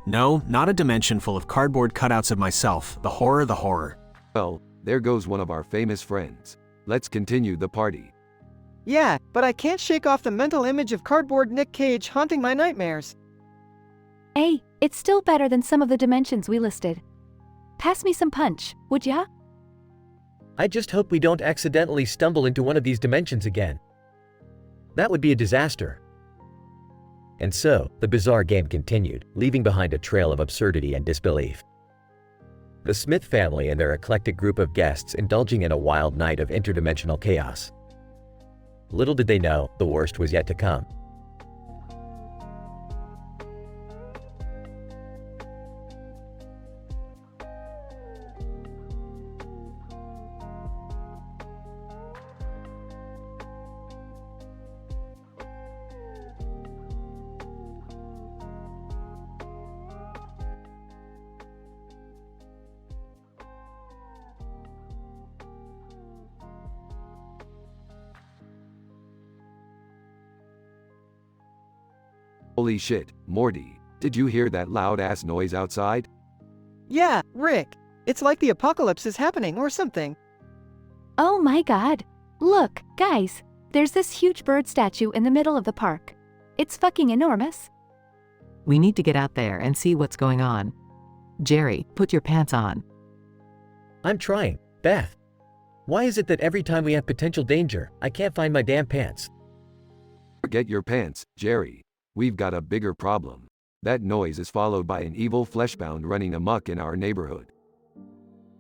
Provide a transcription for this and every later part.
No, not a dimension full of cardboard cutouts of myself. The horror, the horror. Well, there goes one of our famous friends. Let's continue the party. Yeah, but I can't shake off the mental image of cardboard Nick Cage haunting my nightmares. Hey, it's still better than some of the dimensions we listed. Pass me some punch, would ya? I just hope we don't accidentally stumble into one of these dimensions again. That would be a disaster. And so, the bizarre game continued, leaving behind a trail of absurdity and disbelief. The Smith family and their eclectic group of guests indulging in a wild night of interdimensional chaos. Little did they know, the worst was yet to come. Holy shit, Morty, did you hear that loud-ass noise outside? Yeah, Rick. It's like the apocalypse is happening or something. Oh my god. Look, guys, there's this huge bird statue in the middle of the park. It's fucking enormous. We need to get out there and see what's going on. Jerry, put your pants on. I'm trying. Beth. Why is it that every time we have potential danger, I can't find my damn pants? Forget your pants, Jerry. We've got a bigger problem. That noise is followed by an evil fleshbound running amok in our neighborhood.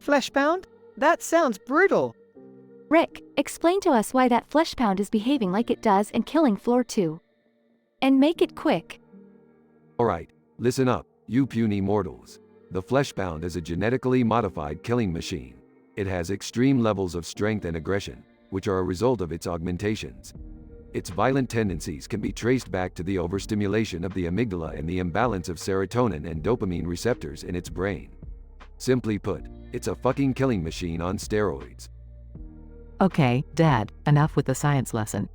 Fleshbound? That sounds brutal. Rick, explain to us why that fleshpound is behaving like it does and killing Floor 2. And make it quick. Alright, listen up, you puny mortals. The fleshbound is a genetically modified killing machine. It has extreme levels of strength and aggression, which are a result of its augmentations. Its violent tendencies can be traced back to the overstimulation of the amygdala and the imbalance of serotonin and dopamine receptors in its brain. Simply put, it's a fucking killing machine on steroids. Okay, Dad, enough with the science lesson.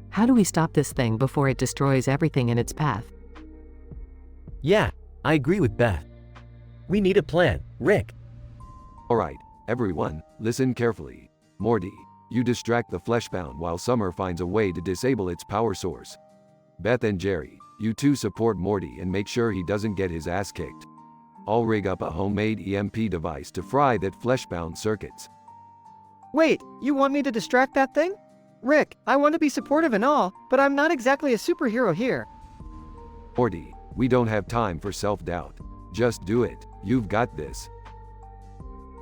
How do we stop this thing before it destroys everything in its path? Yeah, I agree with Beth. We need a plan, Rick. Alright, everyone, listen carefully. Morty, you distract the fleshbound while Summer finds a way to disable its power source. Beth and Jerry, you two support Morty and make sure he doesn't get his ass kicked. I'll rig up a homemade EMP device to fry that fleshbound circuits. Wait, you want me to distract that thing? Rick, I want to be supportive and all, but I'm not exactly a superhero here. Morty, we don't have time for self-doubt. Just do it, you've got this.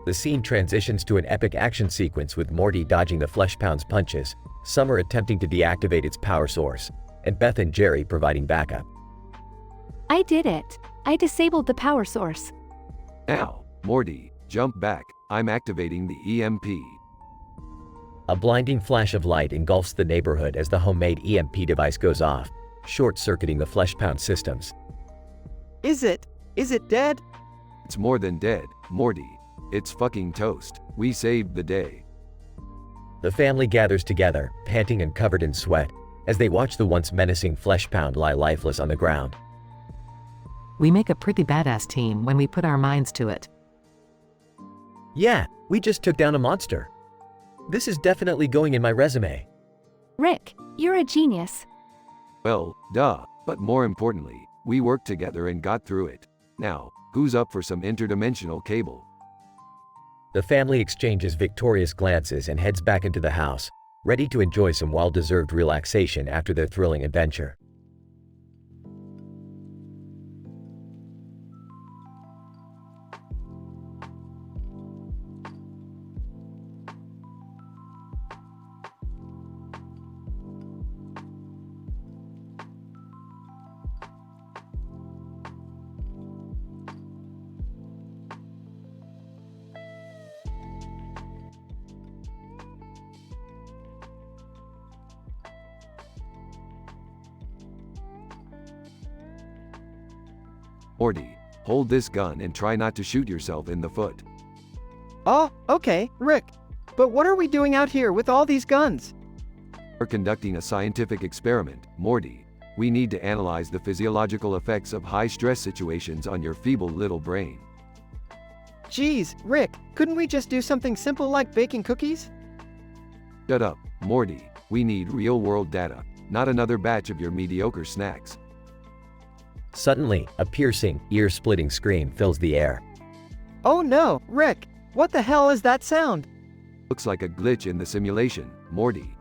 The scene transitions to an epic action sequence with Morty dodging the fleshpound's punches, Summer attempting to deactivate its power source, and Beth and Jerry providing backup. I did it. I disabled the power source. Now, Morty, jump back, I'm activating the EMP. A blinding flash of light engulfs the neighborhood as the homemade EMP device goes off, short-circuiting the fleshpound systems. Is it dead? It's more than dead, Morty. It's fucking toast. We saved the day. The family gathers together, panting and covered in sweat, as they watch the once menacing fleshpound lie lifeless on the ground. We make a pretty badass team when we put our minds to it. Yeah, we just took down a monster. This is definitely going in my resume. Rick, you're a genius. Well, duh, but more importantly, we worked together and got through it. Now, who's up for some interdimensional cable? The family exchanges victorious glances and heads back into the house, ready to enjoy some well-deserved relaxation after their thrilling adventure. Morty, hold this gun and try not to shoot yourself in the foot. Oh, okay, Rick. But what are we doing out here with all these guns? We're conducting a scientific experiment, Morty. we need to analyze the physiological effects of high-stress situations on your feeble little brain. Geez, Rick, couldn't we just do something simple like baking cookies? Shut up, Morty. We need real-world data, not another batch of your mediocre snacks. Suddenly, a piercing, ear-splitting scream fills the air. Oh no, Rick, what the hell is that sound? Looks like a glitch in the simulation, Morty.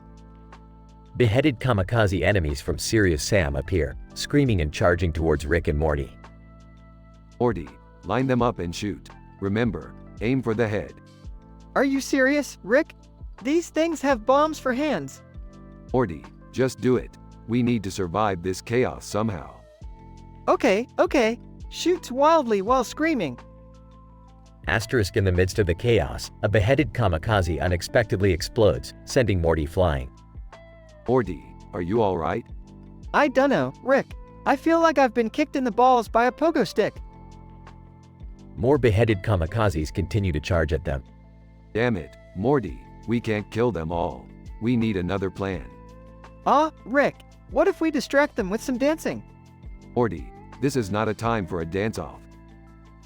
Beheaded kamikaze enemies from Serious Sam appear, screaming and charging towards Rick and Morty. Morty, line them up and shoot. Remember, aim for the head. Are you serious, Rick? These things have bombs for hands. Morty, just do it. We need to survive this chaos somehow. Okay, shoots wildly while screaming. Asterisk in the midst of the chaos, a beheaded kamikaze unexpectedly explodes, sending Morty flying. Morty, are you alright? I dunno, Rick. I feel like I've been kicked in the balls by a pogo stick. More beheaded kamikazes continue to charge at them. Damn it, Morty, we can't kill them all. We need another plan. Rick, what if we distract them with some dancing? Morty, this is not a time for a dance-off.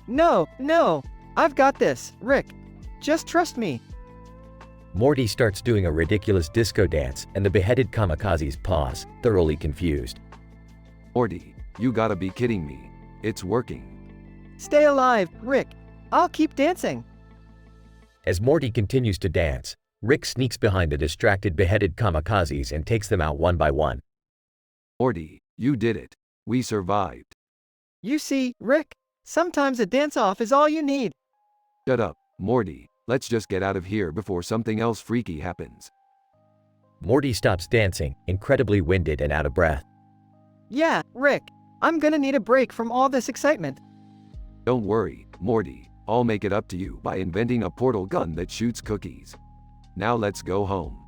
No, I've got this, Rick. Just trust me. Morty starts doing a ridiculous disco dance, and the beheaded kamikazes pause, thoroughly confused. Morty, you gotta be kidding me. It's working. Stay alive, Rick. I'll keep dancing. As Morty continues to dance, Rick sneaks behind the distracted beheaded kamikazes and takes them out one by one. Morty, you did it. We survived. You see, Rick, sometimes a dance-off is all you need. Shut up, Morty. Let's just get out of here before something else freaky happens. Morty stops dancing, incredibly winded and out of breath. Yeah, Rick, I'm gonna need a break from all this excitement. Don't worry, Morty. I'll make it up to you by inventing a portal gun that shoots cookies. Now let's go home.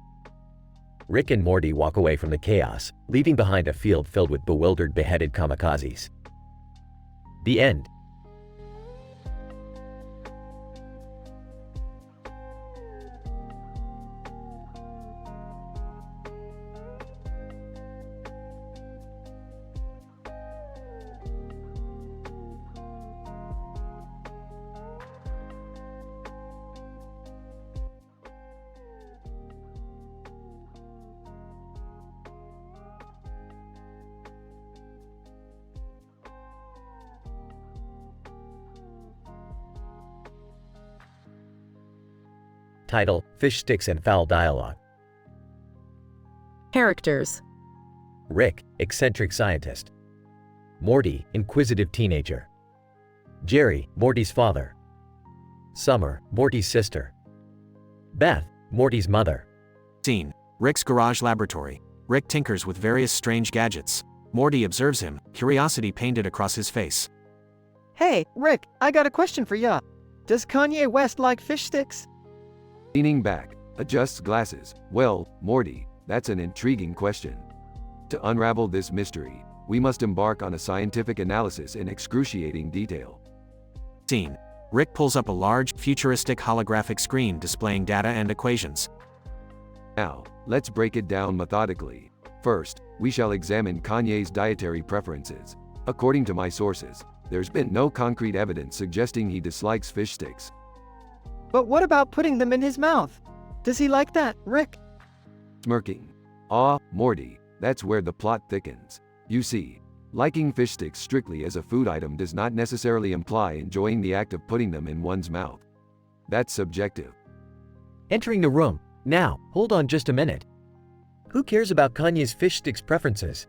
Rick and Morty walk away from the chaos, leaving behind a field filled with bewildered beheaded kamikazes. The end. Title: Fish Sticks and Foul Dialogue. Characters: Rick, eccentric scientist. Morty, inquisitive teenager. Jerry, Morty's father. Summer, Morty's sister. Beth, Morty's mother. Scene: Rick's garage laboratory. Rick tinkers with various strange gadgets. Morty observes him, curiosity painted across his face. Hey, Rick, I got a question for ya. Does Kanye West like fish sticks? Leaning back, adjusts glasses. Well, Morty, that's an intriguing question. To unravel this mystery, we must embark on a scientific analysis in excruciating detail. Scene: Rick pulls up a large, futuristic holographic screen displaying data and equations. Now, let's break it down methodically. First, we shall examine Kanye's dietary preferences. According to my sources, there's been no concrete evidence suggesting he dislikes fish sticks. But what about putting them in his mouth? Does he like that, Rick? Smirking. Morty, that's where the plot thickens. You see, liking fish sticks strictly as a food item does not necessarily imply enjoying the act of putting them in one's mouth. That's subjective. Entering the room. Now, hold on just a minute. Who cares about Kanye's fish sticks preferences?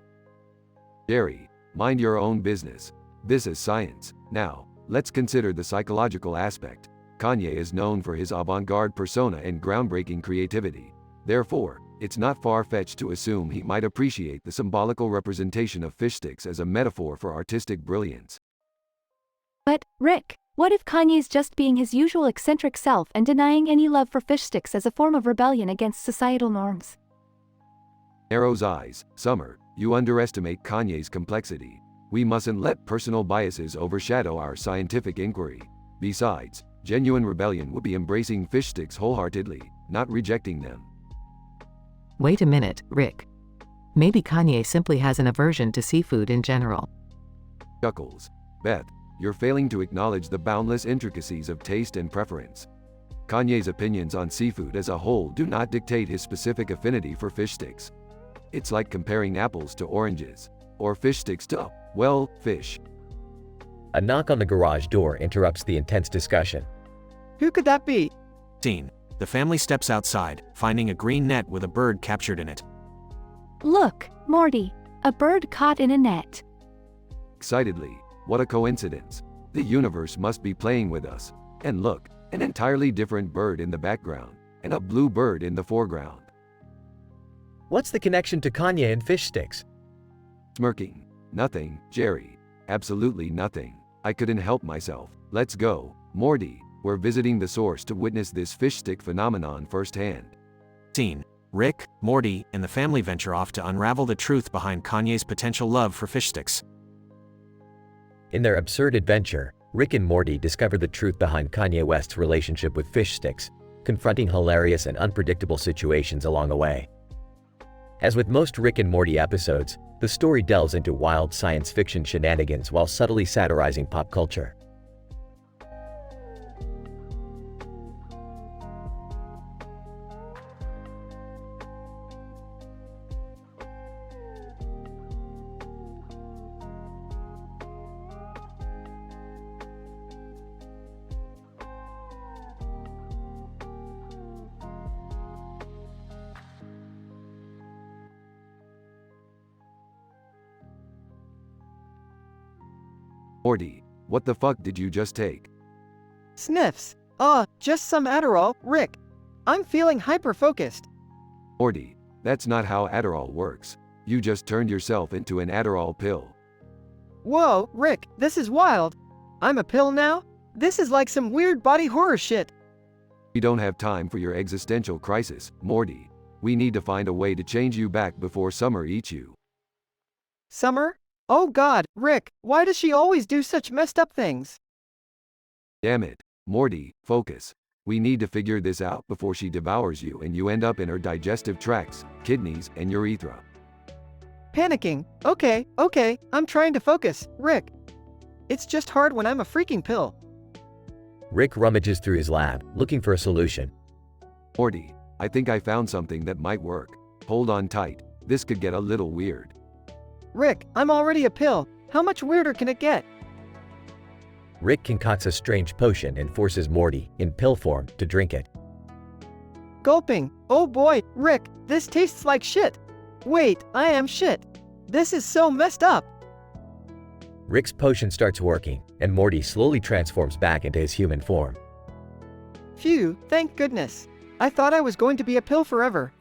Jerry, mind your own business. This is science. Now, let's consider the psychological aspect. Kanye is known for his avant-garde persona and groundbreaking creativity. Therefore, it's not far-fetched to assume he might appreciate the symbolical representation of fish sticks as a metaphor for artistic brilliance. But, Rick, what if Kanye's just being his usual eccentric self and denying any love for fish sticks as a form of rebellion against societal norms? Narrows eyes. Summer, you underestimate Kanye's complexity. We mustn't let personal biases overshadow our scientific inquiry. Besides, genuine rebellion would be embracing fish sticks wholeheartedly, not rejecting them. Wait a minute, Rick. Maybe Kanye simply has an aversion to seafood in general. Chuckles. Beth, you're failing to acknowledge the boundless intricacies of taste and preference. Kanye's opinions on seafood as a whole do not dictate his specific affinity for fish sticks. It's like comparing apples to oranges, or fish sticks to, well, fish. A knock on the garage door interrupts the intense discussion. Who could that be? Scene. The family steps outside, finding a green net with a bird captured in it. Look, Morty, a bird caught in a net. Excitedly, what a coincidence. The universe must be playing with us. And look, an entirely different bird in the background, and a blue bird in the foreground. What's the connection to Kanye and fish sticks? Smirking. Nothing, Jerry. Absolutely nothing. I couldn't help myself. Let's go, Morty. We're visiting the source to witness this fish stick phenomenon firsthand. Scene. Rick, Morty, and the family venture off to unravel the truth behind Kanye's potential love for fish sticks. In their absurd adventure, Rick and Morty discover the truth behind Kanye West's relationship with fish sticks, confronting hilarious and unpredictable situations along the way. As with most Rick and Morty episodes, the story delves into wild science fiction shenanigans while subtly satirizing pop culture. Morty, what the fuck did you just take? Sniffs. Just some Adderall, Rick. I'm feeling hyper-focused. Morty, that's not how Adderall works. You just turned yourself into an Adderall pill. Whoa, Rick, this is wild. I'm a pill now? This is like some weird body horror shit. We don't have time for your existential crisis, Morty. We need to find a way to change you back before Summer eats you. Summer? Oh God, Rick, why does she always do such messed up things? Damn it, Morty, focus. We need to figure this out before she devours you and you end up in her digestive tracts, kidneys, and urethra. Panicking. Okay, I'm trying to focus, Rick. It's just hard when I'm a freaking pill. Rick rummages through his lab, looking for a solution. Morty, I think I found something that might work. Hold on tight, this could get a little weird. Rick, I'm already a pill. How much weirder can it get? Rick concocts a strange potion and forces Morty, in pill form, to drink it. Gulping. Oh boy, Rick, this tastes like shit. Wait, I am shit. This is so messed up. Rick's potion starts working, and Morty slowly transforms back into his human form. Phew, thank goodness. I thought I was going to be a pill forever.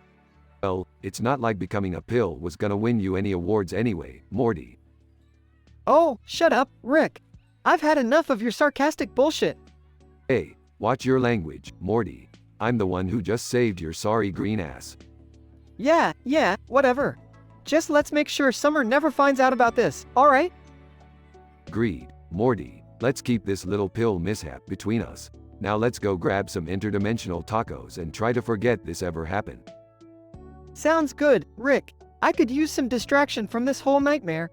Well, it's not like becoming a pill was gonna win you any awards anyway, Morty. Oh, shut up, Rick. I've had enough of your sarcastic bullshit. Hey, watch your language, Morty. I'm the one who just saved your sorry green ass. Yeah, whatever. Just let's make sure Summer never finds out about this, alright? Agreed, Morty. Let's keep this little pill mishap between us. Now let's go grab some interdimensional tacos and try to forget this ever happened. Sounds good, Rick. I could use some distraction from this whole nightmare.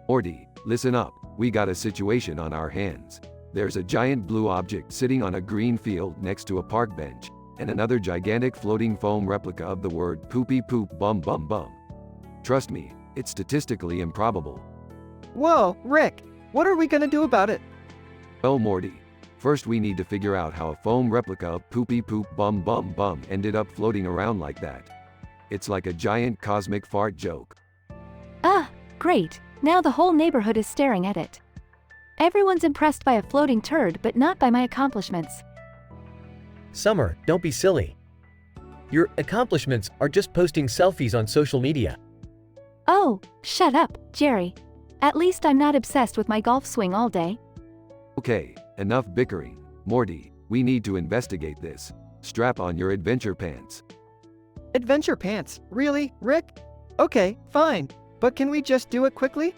Morty, listen up, we got a situation on our hands. There's a giant blue object sitting on a green field next to a park bench, and another gigantic floating foam replica of the word poopy poop bum bum bum. Trust me, it's statistically improbable. Whoa, Rick, what are we gonna do about it? Well, Morty, first we need to figure out how a foam replica of poopy poop bum bum bum ended up floating around like that. It's like a giant cosmic fart joke. Great. Now the whole neighborhood is staring at it. Everyone's impressed by a floating turd but not by my accomplishments. Summer, don't be silly. Your accomplishments are just posting selfies on social media. Oh, shut up, Jerry. At least I'm not obsessed with my golf swing all day. Okay, enough bickering. Morty, we need to investigate this. Strap on your adventure pants. Adventure pants? Really, Rick? Okay, fine. But can we just do it quickly?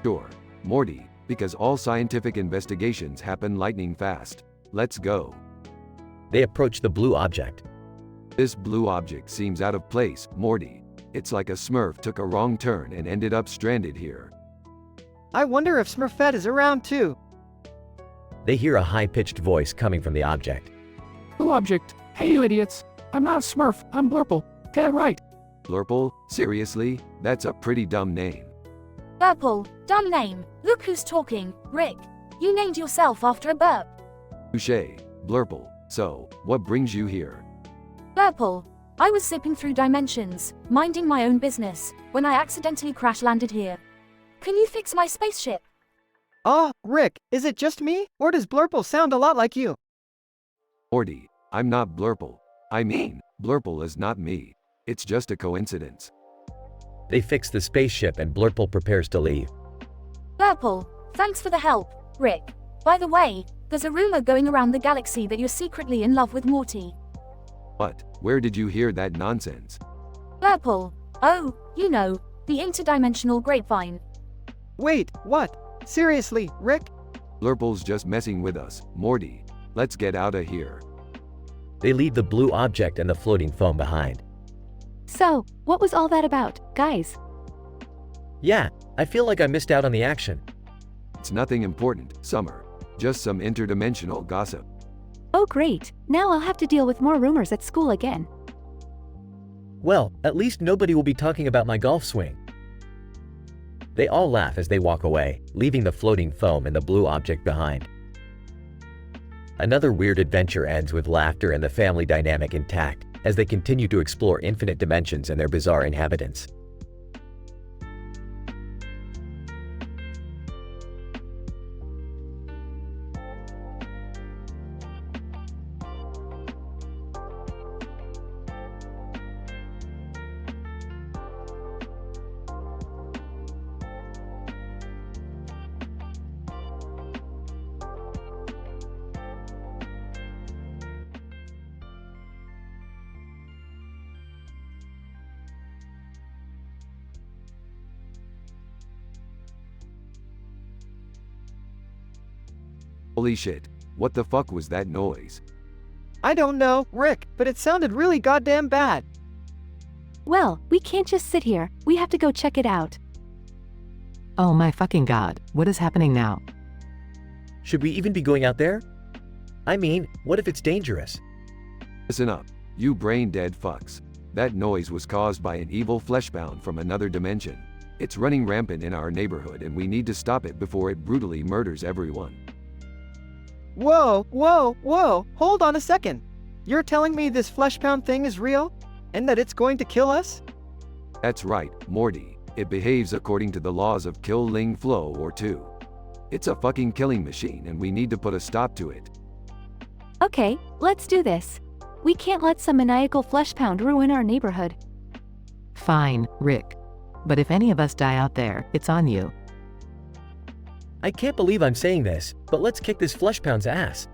Sure, Morty, because all scientific investigations happen lightning fast. Let's go. They approach the blue object. This blue object seems out of place, Morty. It's like a Smurf took a wrong turn and ended up stranded here. I wonder if Smurfette is around too. They hear a high-pitched voice coming from the object. Blue object. Hey, you idiots. I'm not a Smurf. I'm Blurple. Get it right. Blurple? Seriously? That's a pretty dumb name. Purple, dumb name. Look who's talking. Rick, you named yourself after a burp. Touché, Blurple. So, what brings you here? Purple, I was zipping through dimensions, minding my own business, when I accidentally crash-landed here. Can you fix my spaceship? Ah, Rick, is it just me, or does Blurple sound a lot like you? Morty, I'm not Blurple. I mean, Blurple is not me. It's just a coincidence. They fix the spaceship and Blurple prepares to leave. Purple, thanks for the help, Rick. By the way, there's a rumor going around the galaxy that you're secretly in love with Morty. What? Where did you hear that nonsense? Purple, oh, you know, the interdimensional grapevine. Wait, what? Seriously, Rick? Blurple's just messing with us, Morty. Let's get out of here. They leave the blue object and the floating foam behind. So, what was all that about, guys? Yeah, I feel like I missed out on the action. It's nothing important, Summer. Just some interdimensional gossip. Oh great, now I'll have to deal with more rumors at school again. Well, at least nobody will be talking about my golf swing. They all laugh as they walk away, leaving the floating foam and the blue object behind. Another weird adventure ends with laughter and the family dynamic intact, as they continue to explore infinite dimensions and their bizarre inhabitants. Holy shit. What the fuck was that noise? I don't know, Rick, but it sounded really goddamn bad. Well, we can't just sit here, we have to go check it out. Oh my fucking god, what is happening now? Should we even be going out there? I mean, what if it's dangerous? Listen up, you brain-dead fucks. That noise was caused by an evil fleshbound from another dimension. It's running rampant in our neighborhood and we need to stop it before it brutally murders everyone. Whoa, whoa, whoa, hold on a second. You're telling me this fleshpound thing is real? And that it's going to kill us? That's right, Morty. It behaves according to the laws of kill, ling, flow, or two. It's a fucking killing machine and we need to put a stop to it. Okay, let's do this. We can't let some maniacal fleshpound ruin our neighborhood. Fine, Rick. But if any of us die out there, it's on you. I can't believe I'm saying this, but let's kick this fleshpound's ass.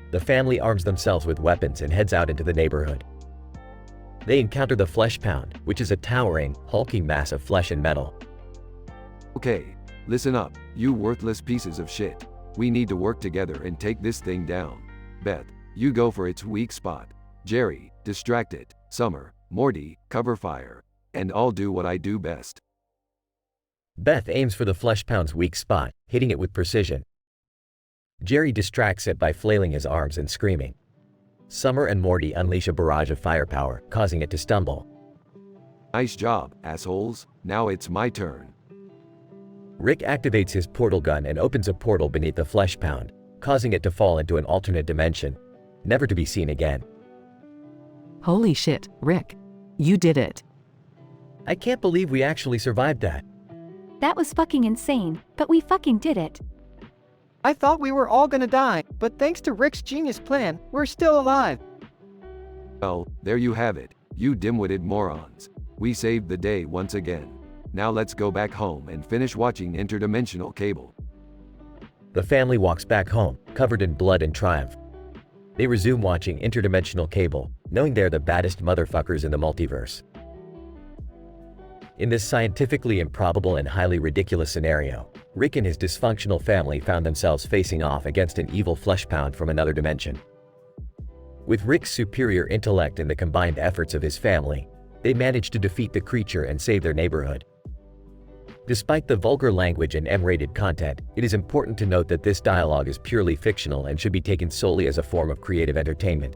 The family arms themselves with weapons and heads out into the neighborhood. They encounter the fleshpound, which is a towering, hulking mass of flesh and metal. Okay, listen up, you worthless pieces of shit. We need to work together and take this thing down. Beth, you go for its weak spot. Jerry, distract it. Summer, Morty, cover fire. And I'll do what I do best. Beth aims for the fleshpound's weak spot, hitting it with precision. Jerry distracts it by flailing his arms and screaming. Summer and Morty unleash a barrage of firepower, causing it to stumble. Nice job, assholes. Now it's my turn. Rick activates his portal gun and opens a portal beneath the fleshpound, causing it to fall into an alternate dimension, never to be seen again. Holy shit, Rick. You did it. I can't believe we actually survived that. That was fucking insane, but we fucking did it. I thought we were all gonna die, but thanks to Rick's genius plan, we're still alive. Well, there you have it, you dim-witted morons. We saved the day once again. Now let's go back home and finish watching Interdimensional Cable. The family walks back home, covered in blood and triumph. They resume watching Interdimensional Cable, knowing they're the baddest motherfuckers in the multiverse. In this scientifically improbable and highly ridiculous scenario, Rick and his dysfunctional family found themselves facing off against an evil fleshpound from another dimension. With Rick's superior intellect and the combined efforts of his family, they managed to defeat the creature and save their neighborhood. Despite the vulgar language and M-rated content, it is important to note that this dialogue is purely fictional and should be taken solely as a form of creative entertainment.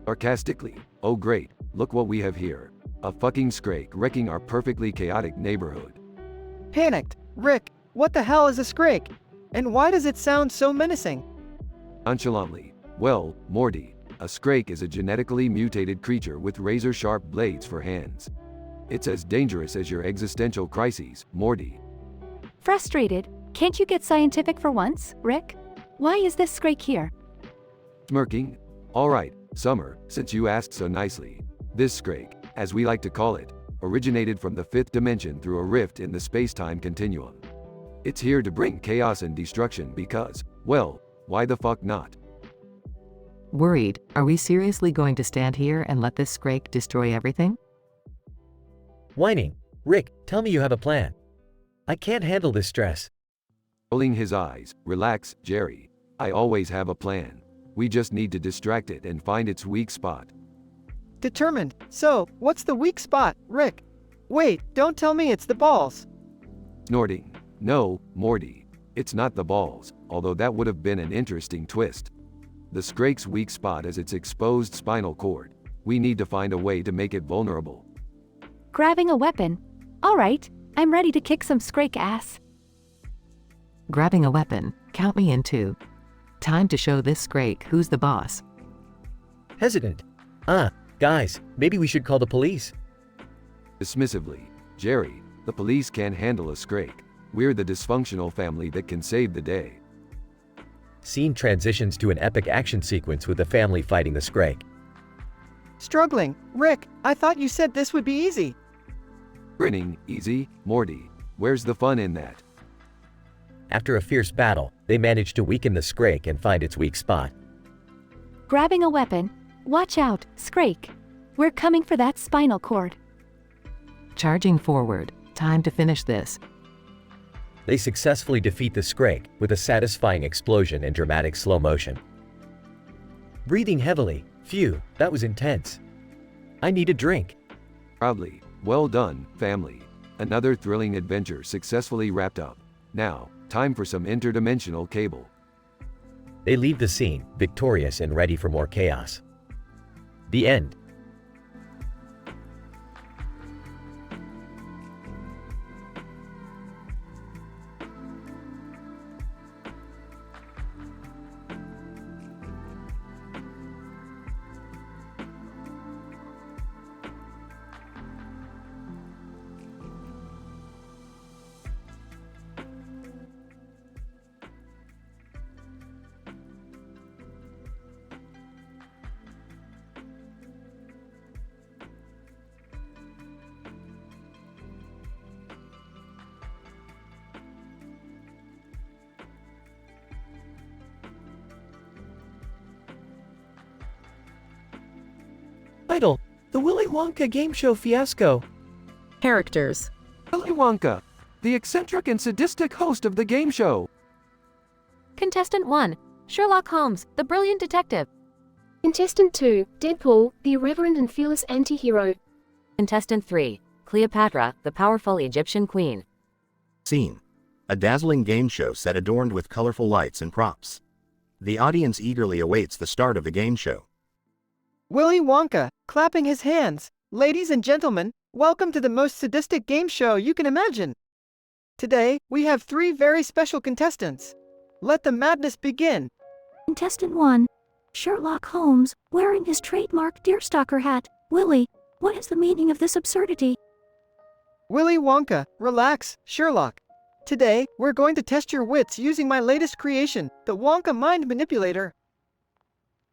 Sarcastically, oh great, look what we have here. A fucking Scrake wrecking our perfectly chaotic neighborhood. Panicked. Rick, what the hell is a Scrake? And why does it sound so menacing? Nonchalantly, well, Morty, a Scrake is a genetically mutated creature with razor-sharp blades for hands. It's as dangerous as your existential crises, Morty. Frustrated? Can't you get scientific for once, Rick? Why is this Scrake here? Smirking? Alright, Summer, since you asked so nicely. This Scrake, as we like to call it, originated from the fifth dimension through a rift in the space-time continuum. It's here to bring chaos and destruction because, well, why the fuck not? Worried, are we seriously going to stand here and let this Scrake destroy everything? Whining. Rick, tell me you have a plan. I can't handle this stress. Rolling his eyes, relax, Jerry. I always have a plan. We just need to distract it and find its weak spot. Determined. So, what's the weak spot, Rick? Wait, don't tell me it's the balls. Snorting. No, Morty. It's not the balls, although that would have been an interesting twist. The Scrake's weak spot is its exposed spinal cord. We need to find a way to make it vulnerable. Grabbing a weapon. Alright, I'm ready to kick some Scrake ass. Grabbing a weapon, count me in too. Time to show this Scrake who's the boss. Hesitant. Guys, maybe we should call the police. Dismissively, Jerry, the police can't handle a Scrake. We're the dysfunctional family that can save the day. Scene transitions to an epic action sequence with the family fighting the Scrake. Struggling. Rick, I thought you said this would be easy. Grinning, easy, Morty. Where's the fun in that? After a fierce battle, they manage to weaken the Scrake and find its weak spot. Grabbing a weapon. Watch out, Scrake. We're coming for that spinal cord. Charging forward, time to finish this. They successfully defeat the Scrake with a satisfying explosion in dramatic slow motion. Breathing heavily. Phew, that was intense. I need a drink. Proudly, well done, family. Another thrilling adventure successfully wrapped up. Now, time for some interdimensional cable. They leave the scene, victorious and ready for more chaos. The end. Title: The Willy Wonka Game Show Fiasco. Characters: Willy Wonka, the eccentric and sadistic host of the game show. Contestant 1, Sherlock Holmes, the brilliant detective. Contestant 2, Deadpool, the irreverent and fearless anti-hero. Contestant 3, Cleopatra, the powerful Egyptian queen. Scene: a dazzling game show set adorned with colorful lights and props. The audience eagerly awaits the start of the game show. Willy Wonka, clapping his hands. Ladies and gentlemen, welcome to the most sadistic game show you can imagine. Today, we have 3 very special contestants. Let the madness begin. Contestant 1. Sherlock Holmes, wearing his trademark deerstalker hat. Willy, what is the meaning of this absurdity? Willy Wonka, relax, Sherlock. Today, we're going to test your wits using my latest creation, the Wonka Mind Manipulator.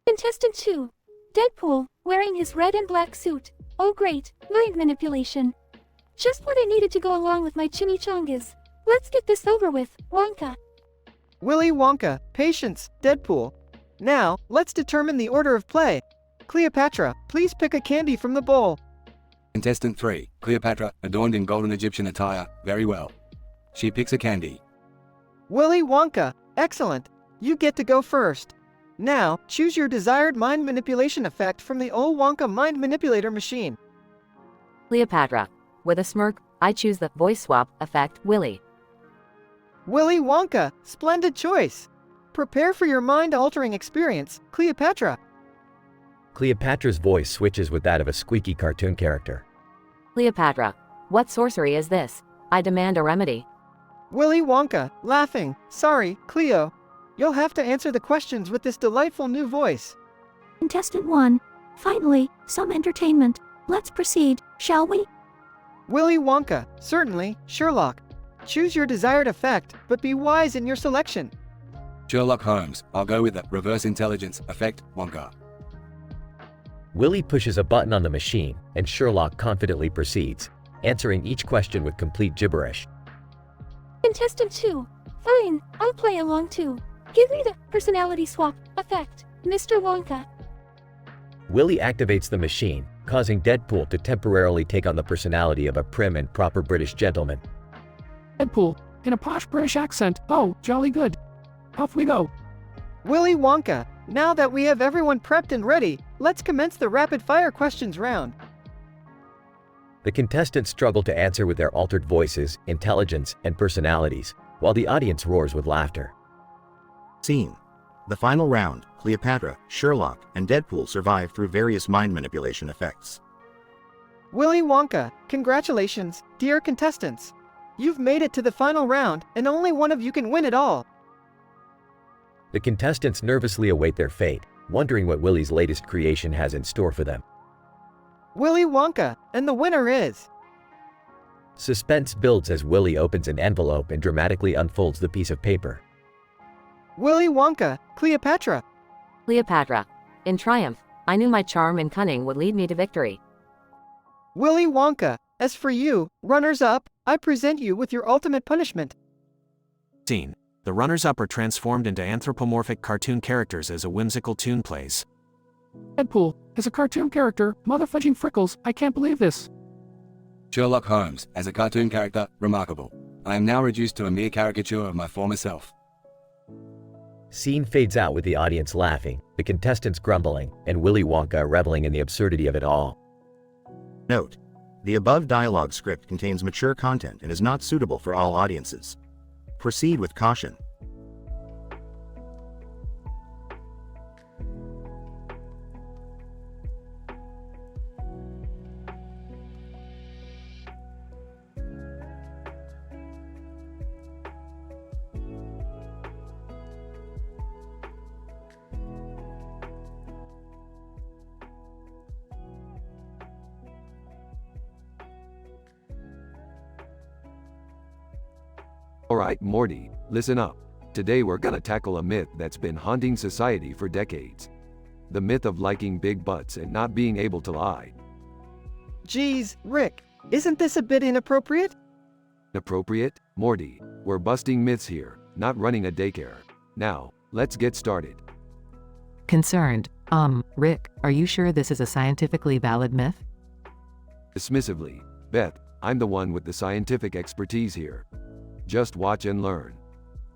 Contestant 2. Deadpool, wearing his red and black suit. Oh great, mind manipulation. Just what I needed to go along with my chimichangas. Let's get this over with, Wonka. Willy Wonka, patience, Deadpool. Now, let's determine the order of play. Cleopatra, please pick a candy from the bowl. Contestant 3, Cleopatra, adorned in golden Egyptian attire, very well. She picks a candy. Willy Wonka, excellent. You get to go first. Now, choose your desired mind manipulation effect from the old Wonka Mind Manipulator machine. Cleopatra. With a smirk, I choose the voice swap effect, Willy. Willy Wonka, splendid choice. Prepare for your mind-altering experience, Cleopatra. Cleopatra's voice switches with that of a squeaky cartoon character. Cleopatra. What sorcery is this? I demand a remedy. Willy Wonka, laughing. Sorry, Cleo. You'll have to answer the questions with this delightful new voice. Contestant 1. Finally, some entertainment. Let's proceed, shall we? Willy Wonka, certainly, Sherlock. Choose your desired effect, but be wise in your selection. Sherlock Holmes, I'll go with the reverse intelligence effect, Wonka. Willy pushes a button on the machine, and Sherlock confidently proceeds, answering each question with complete gibberish. Contestant 2. Fine, I'll play along too. Give me the personality swap effect, Mr. Wonka. Willy activates the machine, causing Deadpool to temporarily take on the personality of a prim and proper British gentleman. Deadpool, in a posh British accent. Oh, jolly good. Off we go. Willy Wonka, now that we have everyone prepped and ready, let's commence the rapid-fire questions round. The contestants struggle to answer with their altered voices, intelligence, and personalities, while the audience roars with laughter. Scene. The final round, Cleopatra, Sherlock, and Deadpool survive through various mind manipulation effects. Willy Wonka, congratulations, dear contestants. You've made it to the final round, and only one of you can win it all. The contestants nervously await their fate, wondering what Willy's latest creation has in store for them. Willy Wonka, and the winner is... Suspense builds as Willy opens an envelope and dramatically unfolds the piece of paper. Willy Wonka, Cleopatra. Cleopatra. In triumph, I knew my charm and cunning would lead me to victory. Willy Wonka, as for you, runners-up, I present you with your ultimate punishment. Scene. The runners-up are transformed into anthropomorphic cartoon characters as a whimsical tune plays. Deadpool, as a cartoon character, motherfudging frickles, I can't believe this. Sherlock Holmes, as a cartoon character, remarkable. I am now reduced to a mere caricature of my former self. Scene fades out with the audience laughing, the contestants grumbling, and Willy Wonka reveling in the absurdity of it all. Note: the above dialogue script contains mature content and is not suitable for all audiences. Proceed with caution. Alright, Morty, listen up. Today we're gonna tackle a myth that's been haunting society for decades. The myth of liking big butts and not being able to lie. Geez, Rick, isn't this a bit inappropriate? Inappropriate? Morty, we're busting myths here, not running a daycare. Now, let's get started. Concerned, Rick, are you sure this is a scientifically valid myth? Dismissively, Beth, I'm the one with the scientific expertise here. Just watch and learn.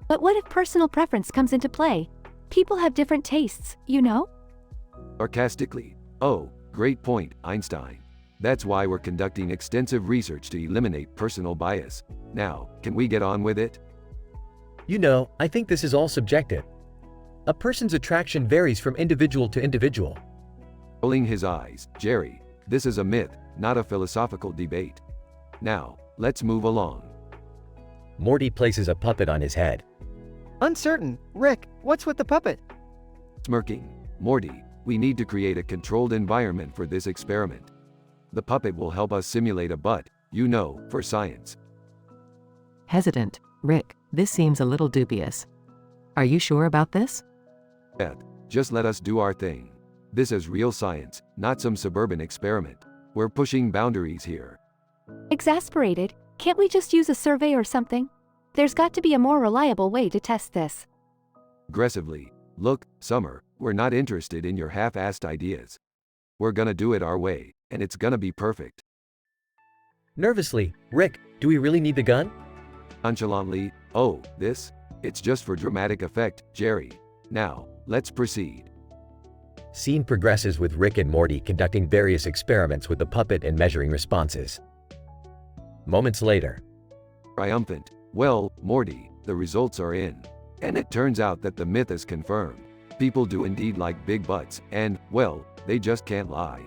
But what if personal preference comes into play? People have different tastes, you know? Sarcastically. Oh, great point, Einstein. That's why we're conducting extensive research to eliminate personal bias. Now, can we get on with it? You know, I think this is all subjective. A person's attraction varies from individual to individual. Rolling his eyes, Jerry, this is a myth, not a philosophical debate. Now, let's move along. Morty places a puppet on his head. Uncertain. Rick, what's with the puppet? Smirking, Morty, we need to create a controlled environment for this experiment. The puppet will help us simulate a butt, you know, for science. Hesitant. Rick, this seems a little dubious. Are you sure about this? Beth, just let us do our thing. This is real science, not some suburban experiment. We're pushing boundaries here. Exasperated, can't we just use a survey or something? There's got to be a more reliable way to test this. Aggressively, look, Summer, we're not interested in your half-assed ideas. We're gonna do it our way, and it's gonna be perfect. Nervously, Rick, do we really need the gun? Nonchalantly, oh, this? It's just for dramatic effect, Jerry. Now, let's proceed. Scene progresses with Rick and Morty conducting various experiments with the puppet and measuring responses. Moments later. Triumphant. Well, Morty, the results are in. And it turns out that the myth is confirmed. People do indeed like big butts, and, well, they just can't lie.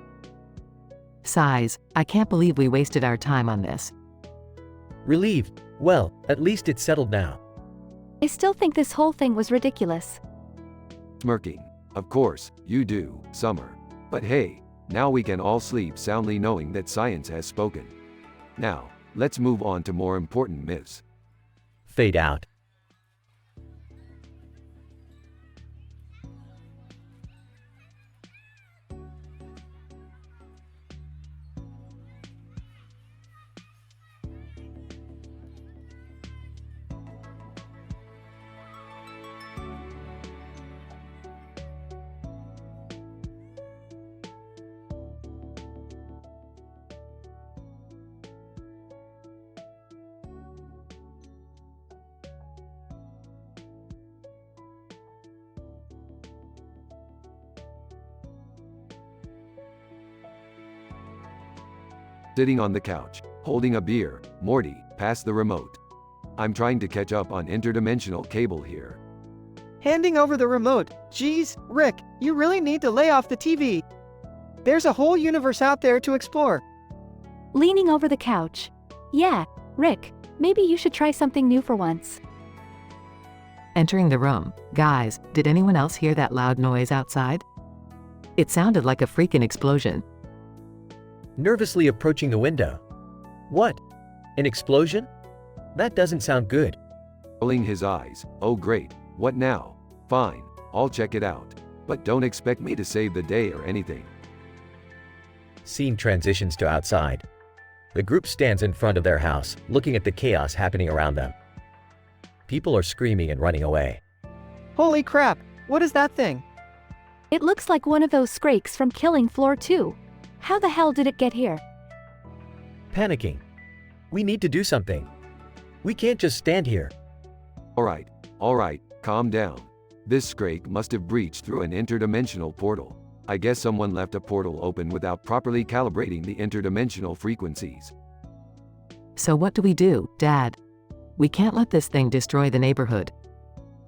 Sighs, I can't believe we wasted our time on this. Relieved. Well, at least it's settled now. I still think this whole thing was ridiculous. Smirking. Of course, you do, Summer. But hey, now we can all sleep soundly knowing that science has spoken. Now, let's move on to more important myths. Fade out. Sitting on the couch, holding a beer, Morty, pass the remote. I'm trying to catch up on interdimensional cable here. Handing over the remote. Geez, Rick, you really need to lay off the TV. There's a whole universe out there to explore. Leaning over the couch. Yeah, Rick, maybe you should try something new for once. Entering the room. Guys, did anyone else hear that loud noise outside? It sounded like a freaking explosion. Nervously approaching the window. What? An explosion? That doesn't sound good. Rolling his eyes. Oh great, what now? Fine, I'll check it out. But don't expect me to save the day or anything. Scene transitions to outside. The group stands in front of their house, looking at the chaos happening around them. People are screaming and running away. Holy crap, what is that thing? It looks like one of those skrakes from Killing Floor 2. How the hell did it get here? Panicking. We need to do something. We can't just stand here. Alright, calm down. This skrake must have breached through an interdimensional portal. I guess someone left a portal open without properly calibrating the interdimensional frequencies. So what do we do, Dad? We can't let this thing destroy the neighborhood.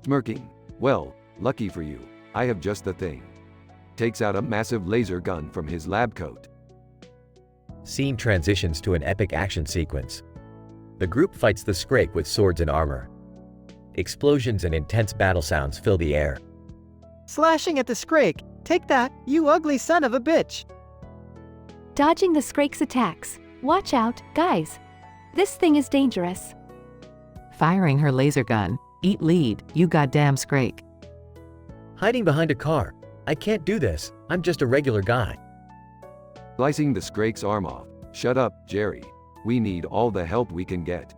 Smirking. Well, lucky for you, I have just the thing. Takes out a massive laser gun from his lab coat. Scene transitions to an epic action sequence. The group fights the skrake with swords and armor. Explosions and intense battle sounds fill the air. Slashing at the skrake. Take that, you ugly son of a bitch. Dodging the skrake's attacks. Watch out, guys. This thing is dangerous. Firing her laser gun. Eat lead, you goddamn skrake. Hiding behind a car. I can't do this, I'm just a regular guy. Slicing the skrake's arm off. Shut up, Jerry. We need all the help we can get.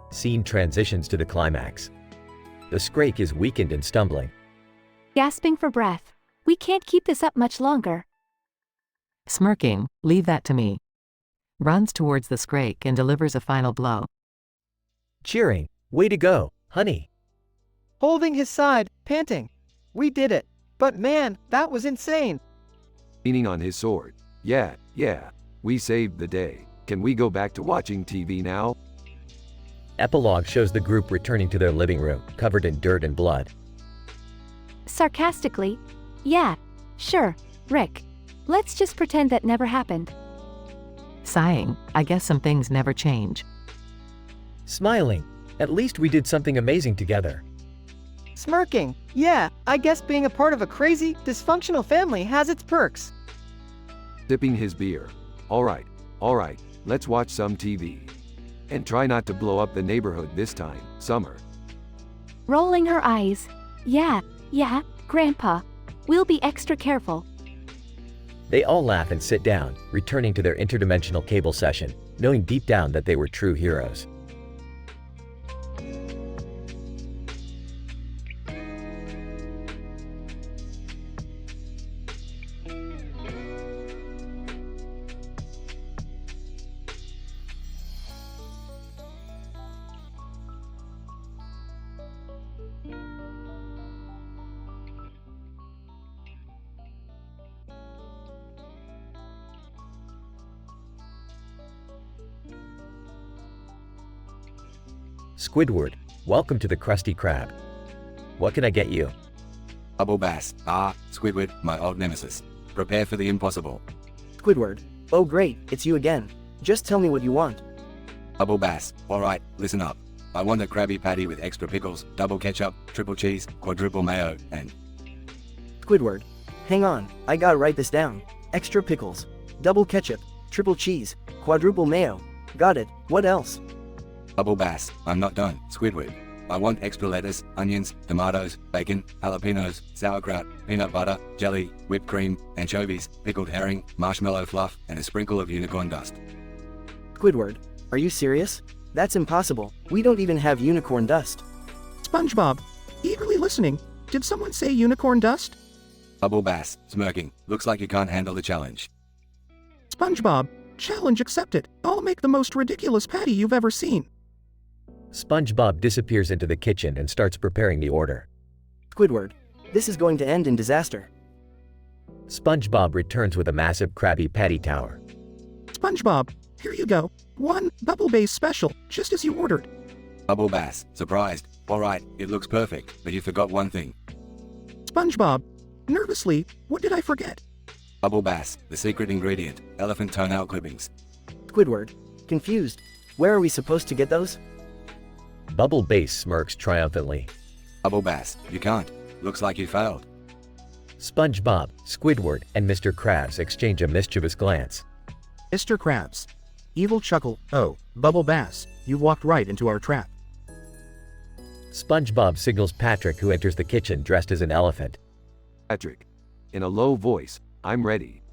Scene transitions to the climax. The skrake is weakened and stumbling. Gasping for breath. We can't keep this up much longer. Smirking, leave that to me. Runs towards the skrake and delivers a final blow. Cheering, way to go, honey. Holding his side, panting. We did it. But man, that was insane. Leaning on his sword. Yeah, we saved the day. Can we go back to watching TV now? Epilogue shows the group returning to their living room, covered in dirt and blood. Sarcastically. Yeah, sure, Rick. Let's just pretend that never happened. Sighing, I guess some things never change. Smiling. At least we did something amazing together. Smirking. Yeah, I guess being a part of a crazy, dysfunctional family has its perks. Sipping his beer. All right, let's watch some TV. And try not to blow up the neighborhood this time, Summer. Rolling her eyes. Yeah, Grandpa. We'll be extra careful. They all laugh and sit down, returning to their interdimensional cable session, knowing deep down that they were true heroes. Squidward, welcome to the Krusty Krab. What can I get you? Bubble Bass. Squidward, my old nemesis. Prepare for the impossible. Squidward. Oh great, it's you again. Just tell me what you want. Bubble Bass. Alright, listen up. I want a Krabby Patty with extra pickles, double ketchup, triple cheese, quadruple mayo, and... Squidward. Hang on, I gotta write this down. Extra pickles, double ketchup, triple cheese, quadruple mayo. Got it, what else? Bubble Bass. I'm not done, Squidward. I want extra lettuce, onions, tomatoes, bacon, jalapenos, sauerkraut, peanut butter, jelly, whipped cream, anchovies, pickled herring, marshmallow fluff, and a sprinkle of unicorn dust. Squidward. Are you serious? That's impossible. We don't even have unicorn dust. SpongeBob. Eagerly listening. Did someone say unicorn dust? Bubble Bass, smirking. Looks like you can't handle the challenge. SpongeBob. Challenge accepted. I'll make the most ridiculous patty you've ever seen. SpongeBob disappears into the kitchen and starts preparing the order. Squidward. This is going to end in disaster. SpongeBob returns with a massive Krabby Patty tower. SpongeBob. Here you go. One Bubble Bass special, just as you ordered. Bubble Bass, surprised. Alright, it looks perfect, but you forgot one thing. SpongeBob. Nervously, what did I forget? Bubble Bass, the secret ingredient, elephant toenail clippings. Squidward. Confused. Where are we supposed to get those? Bubble Bass smirks triumphantly. Bubble Bass, you can't. Looks like you failed. SpongeBob, Squidward, and Mr. Krabs exchange a mischievous glance. Mr. Krabs. Evil chuckle. Oh, Bubble Bass, you walked right into our trap. SpongeBob signals Patrick, who enters the kitchen dressed as an elephant. Patrick. In a low voice, I'm ready.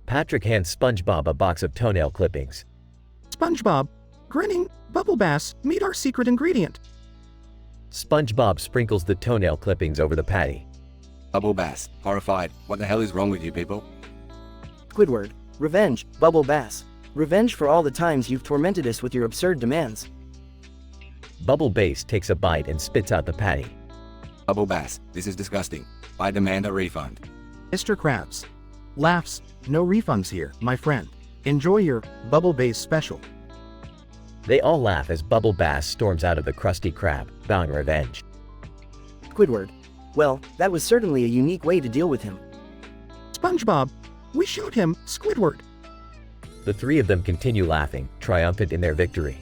Patrick hands SpongeBob a box of toenail clippings. SpongeBob. Grinning, Bubble Bass, meet our secret ingredient. SpongeBob sprinkles the toenail clippings over the patty. Bubble Bass, horrified. What the hell is wrong with you people? Squidward. Revenge, Bubble Bass. Revenge for all the times you've tormented us with your absurd demands. Bubble Bass takes a bite and spits out the patty. Bubble Bass, this is disgusting. I demand a refund. Mr. Krabs. Laughs. No refunds here, my friend. Enjoy your Bubble Bass special. They all laugh as Bubble Bass storms out of the Krusty Krab, vowing revenge. Squidward. Well, that was certainly a unique way to deal with him. SpongeBob. We showed him, Squidward. The three of them continue laughing, triumphant in their victory.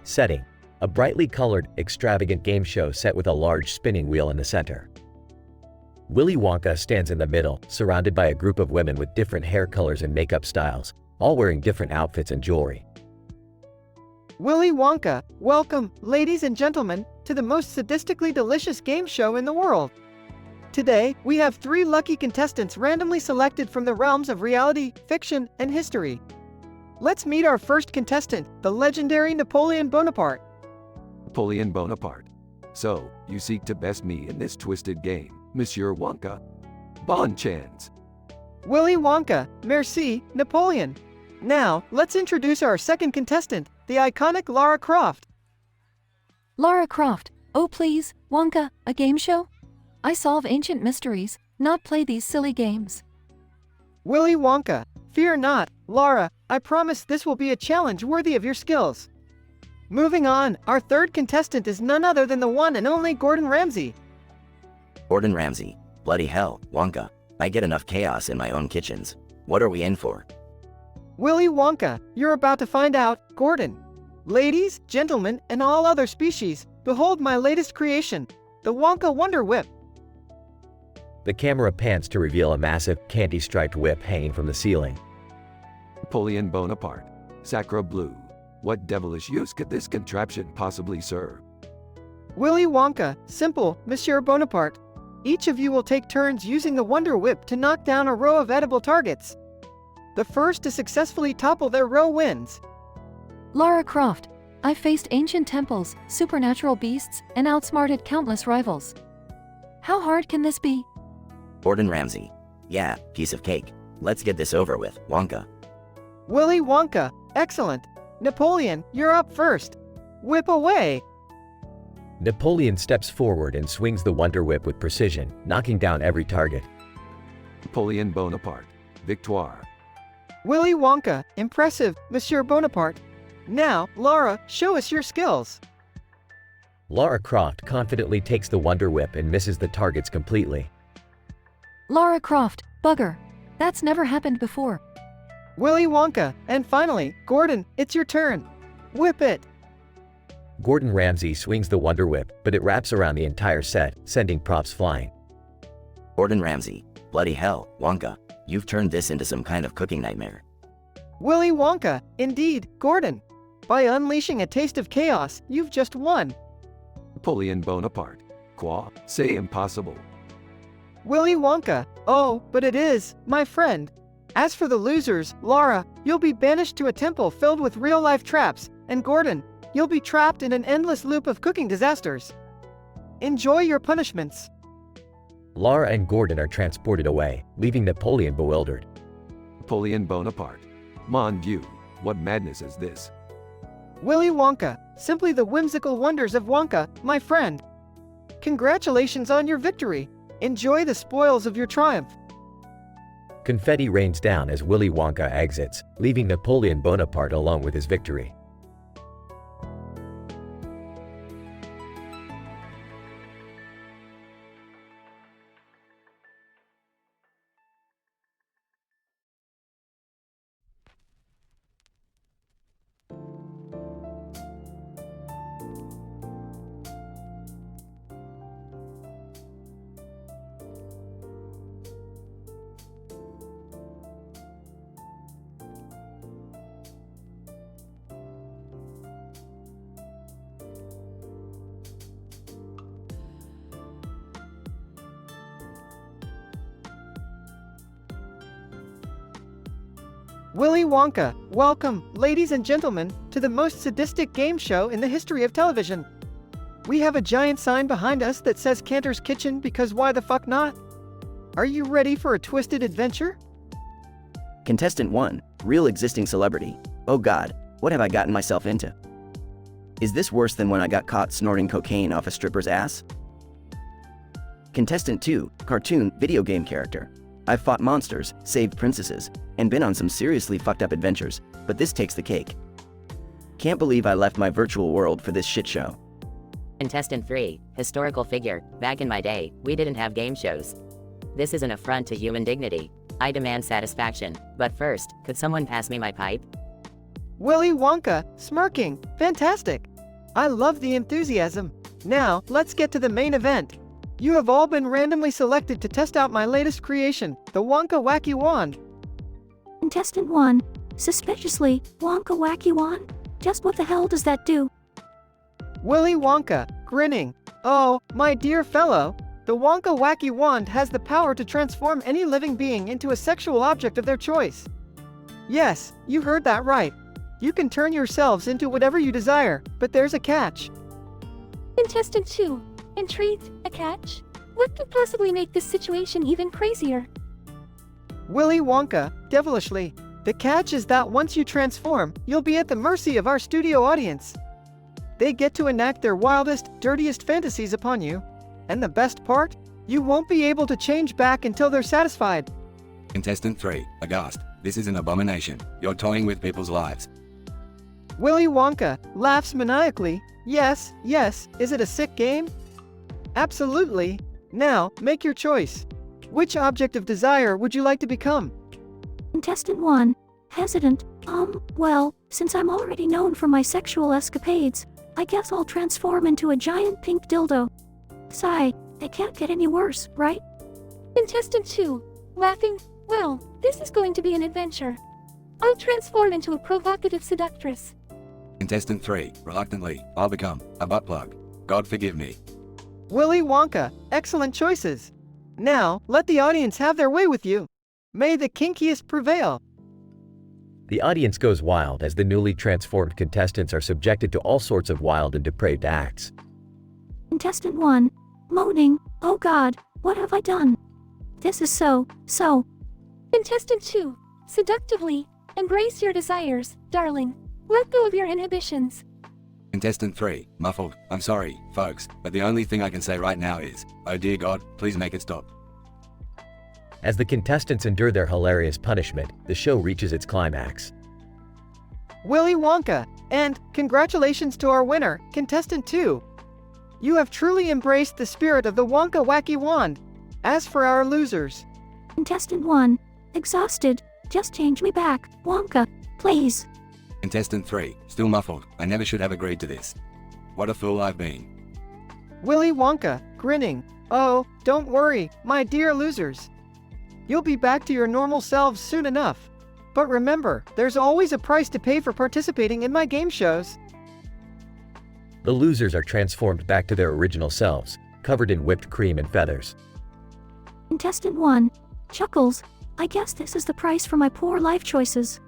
Setting: a brightly colored, extravagant game show set with a large spinning wheel in the center. Willy Wonka stands in the middle, surrounded by a group of women with different hair colors and makeup styles, all wearing different outfits and jewelry. Willy Wonka, welcome, ladies and gentlemen, to the most sadistically delicious game show in the world. Today, we have 3 lucky contestants randomly selected from the realms of reality, fiction, and history. let's meet our first contestant, the legendary Napoleon Bonaparte. Napoleon Bonaparte. So, you seek to best me in this twisted game, Monsieur Wonka? Bon chance. Willy Wonka, merci, Napoleon. Now, let's introduce our second contestant, the iconic Lara Croft. Lara Croft, oh please, Wonka, a game show? I solve ancient mysteries, not play these silly games. Willy Wonka, fear not, Lara, I promise this will be a challenge worthy of your skills. Moving on, our third contestant is none other than the one and only Gordon Ramsay. Gordon Ramsay, bloody hell, Wonka, I get enough chaos in my own kitchens. What are we in for? Willy Wonka, you're about to find out, Gordon. Ladies, gentlemen, and all other species, behold my latest creation, the Wonka Wonder Whip. The camera pans to reveal a massive, candy-striped whip hanging from the ceiling. Napoleon Bonaparte. Sacre bleu. What devilish use could this contraption possibly serve? Willy Wonka, simple, Monsieur Bonaparte. Each of you will take turns using the Wonder Whip to knock down a row of edible targets. The first to successfully topple their row wins. Lara Croft, I faced ancient temples, supernatural beasts, and outsmarted countless rivals. How hard can this be? Gordon Ramsay. Yeah, piece of cake. Let's get this over with, Wonka. Willy Wonka, excellent. Napoleon, you're up first. Whip away. Napoleon steps forward and swings the Wonder Whip with precision, knocking down every target. Napoleon Bonaparte. Victoire. Willy Wonka, impressive, Monsieur Bonaparte. Now, Lara, show us your skills. Lara Croft confidently takes the Wonder Whip and misses the targets completely. Lara Croft, bugger. That's never happened before. Willy Wonka, and finally, Gordon, it's your turn. Whip it. Gordon Ramsay swings the Wonder Whip, but it wraps around the entire set, sending props flying. Gordon Ramsay, bloody hell, Wonka, you've turned this into some kind of cooking nightmare. Willy Wonka, indeed, Gordon. By unleashing a taste of chaos, you've just won. Napoleon Bonaparte. Quoi? C'est impossible. Willy Wonka, oh, but it is, my friend. As for the losers, Lara, you'll be banished to a temple filled with real-life traps, and Gordon, you'll be trapped in an endless loop of cooking disasters. Enjoy your punishments. Lara and Gordon are transported away, leaving Napoleon bewildered. Napoleon Bonaparte. Mon Dieu, what madness is this? Willy Wonka, simply the whimsical wonders of Wonka, my friend. Congratulations on your victory. Enjoy the spoils of your triumph. Confetti rains down as Willy Wonka exits, leaving Napoleon Bonaparte alone with his victory. Willy Wonka, welcome, ladies and gentlemen, to the most sadistic game show in the history of television. We have a giant sign behind us that says Cantor's Kitchen because why the fuck not? Are you ready for a twisted adventure? Contestant 1, real existing celebrity. Oh god, what have I gotten myself into? Is this worse than when I got caught snorting cocaine off a stripper's ass? Contestant 2, cartoon, video game character. I've fought monsters, saved princesses, and been on some seriously fucked up adventures, but this takes the cake. Can't believe I left my virtual world for this shit show. Contestant 3, historical figure. Back in my day, we didn't have game shows. This is an affront to human dignity. I demand satisfaction, but first, could someone pass me my pipe? Willy Wonka, smirking, fantastic. I love the enthusiasm. Now, let's get to the main event. You have all been randomly selected to test out my latest creation, the Wonka Wacky Wand. Contestant 1, suspiciously, Wonka Wacky Wand? Just what the hell does that do? Willy Wonka, grinning. Oh, my dear fellow, the Wonka Wacky Wand has the power to transform any living being into a sexual object of their choice. Yes, you heard that right. You can turn yourselves into whatever you desire, but there's a catch. Contestant 2. Intrigued? A catch? What could possibly make this situation even crazier? Willy Wonka, devilishly. The catch is that once you transform, you'll be at the mercy of our studio audience. They get to enact their wildest, dirtiest fantasies upon you. And the best part? You won't be able to change back until they're satisfied. Contestant 3. Aghast. This is an abomination. You're toying with people's lives. Willy Wonka laughs maniacally. Yes, yes, is it a sick game? Absolutely. Now, make your choice. Which object of desire would you like to become? Contestant 1. Hesitant. Well, since I'm already known for my sexual escapades, I guess I'll transform into a giant pink dildo. Sigh, it can't get any worse, right? Contestant 2. Laughing. Well, this is going to be an adventure. I'll transform into a provocative seductress. Contestant 3. Reluctantly, I'll become a butt plug. God forgive me. Willy Wonka, excellent choices. Now, let the audience have their way with you. May the kinkiest prevail. The audience goes wild as the newly transformed contestants are subjected to all sorts of wild and depraved acts. Contestant 1. Moaning. Oh God, what have I done? This is so. Contestant 2. Seductively. Embrace your desires, darling. Let go of your inhibitions. Contestant 3. Muffled. I'm sorry, folks, but the only thing I can say right now is, oh dear God, please make it stop. As the contestants endure their hilarious punishment, the show reaches its climax. Willy Wonka, and congratulations to our winner, Contestant 2. You have truly embraced the spirit of the Wonka Wacky Wand. As for our losers, Contestant 1. Exhausted. Just change me back, Wonka, please. Contestant 3. Still muffled. I never should have agreed to this. What a fool I've been. Willy Wonka, grinning. Oh, don't worry, my dear losers. You'll be back to your normal selves soon enough. But remember, there's always a price to pay for participating in my game shows. The losers are transformed back to their original selves, covered in whipped cream and feathers. Contestant 1. Chuckles. I guess this is the price for my poor life choices.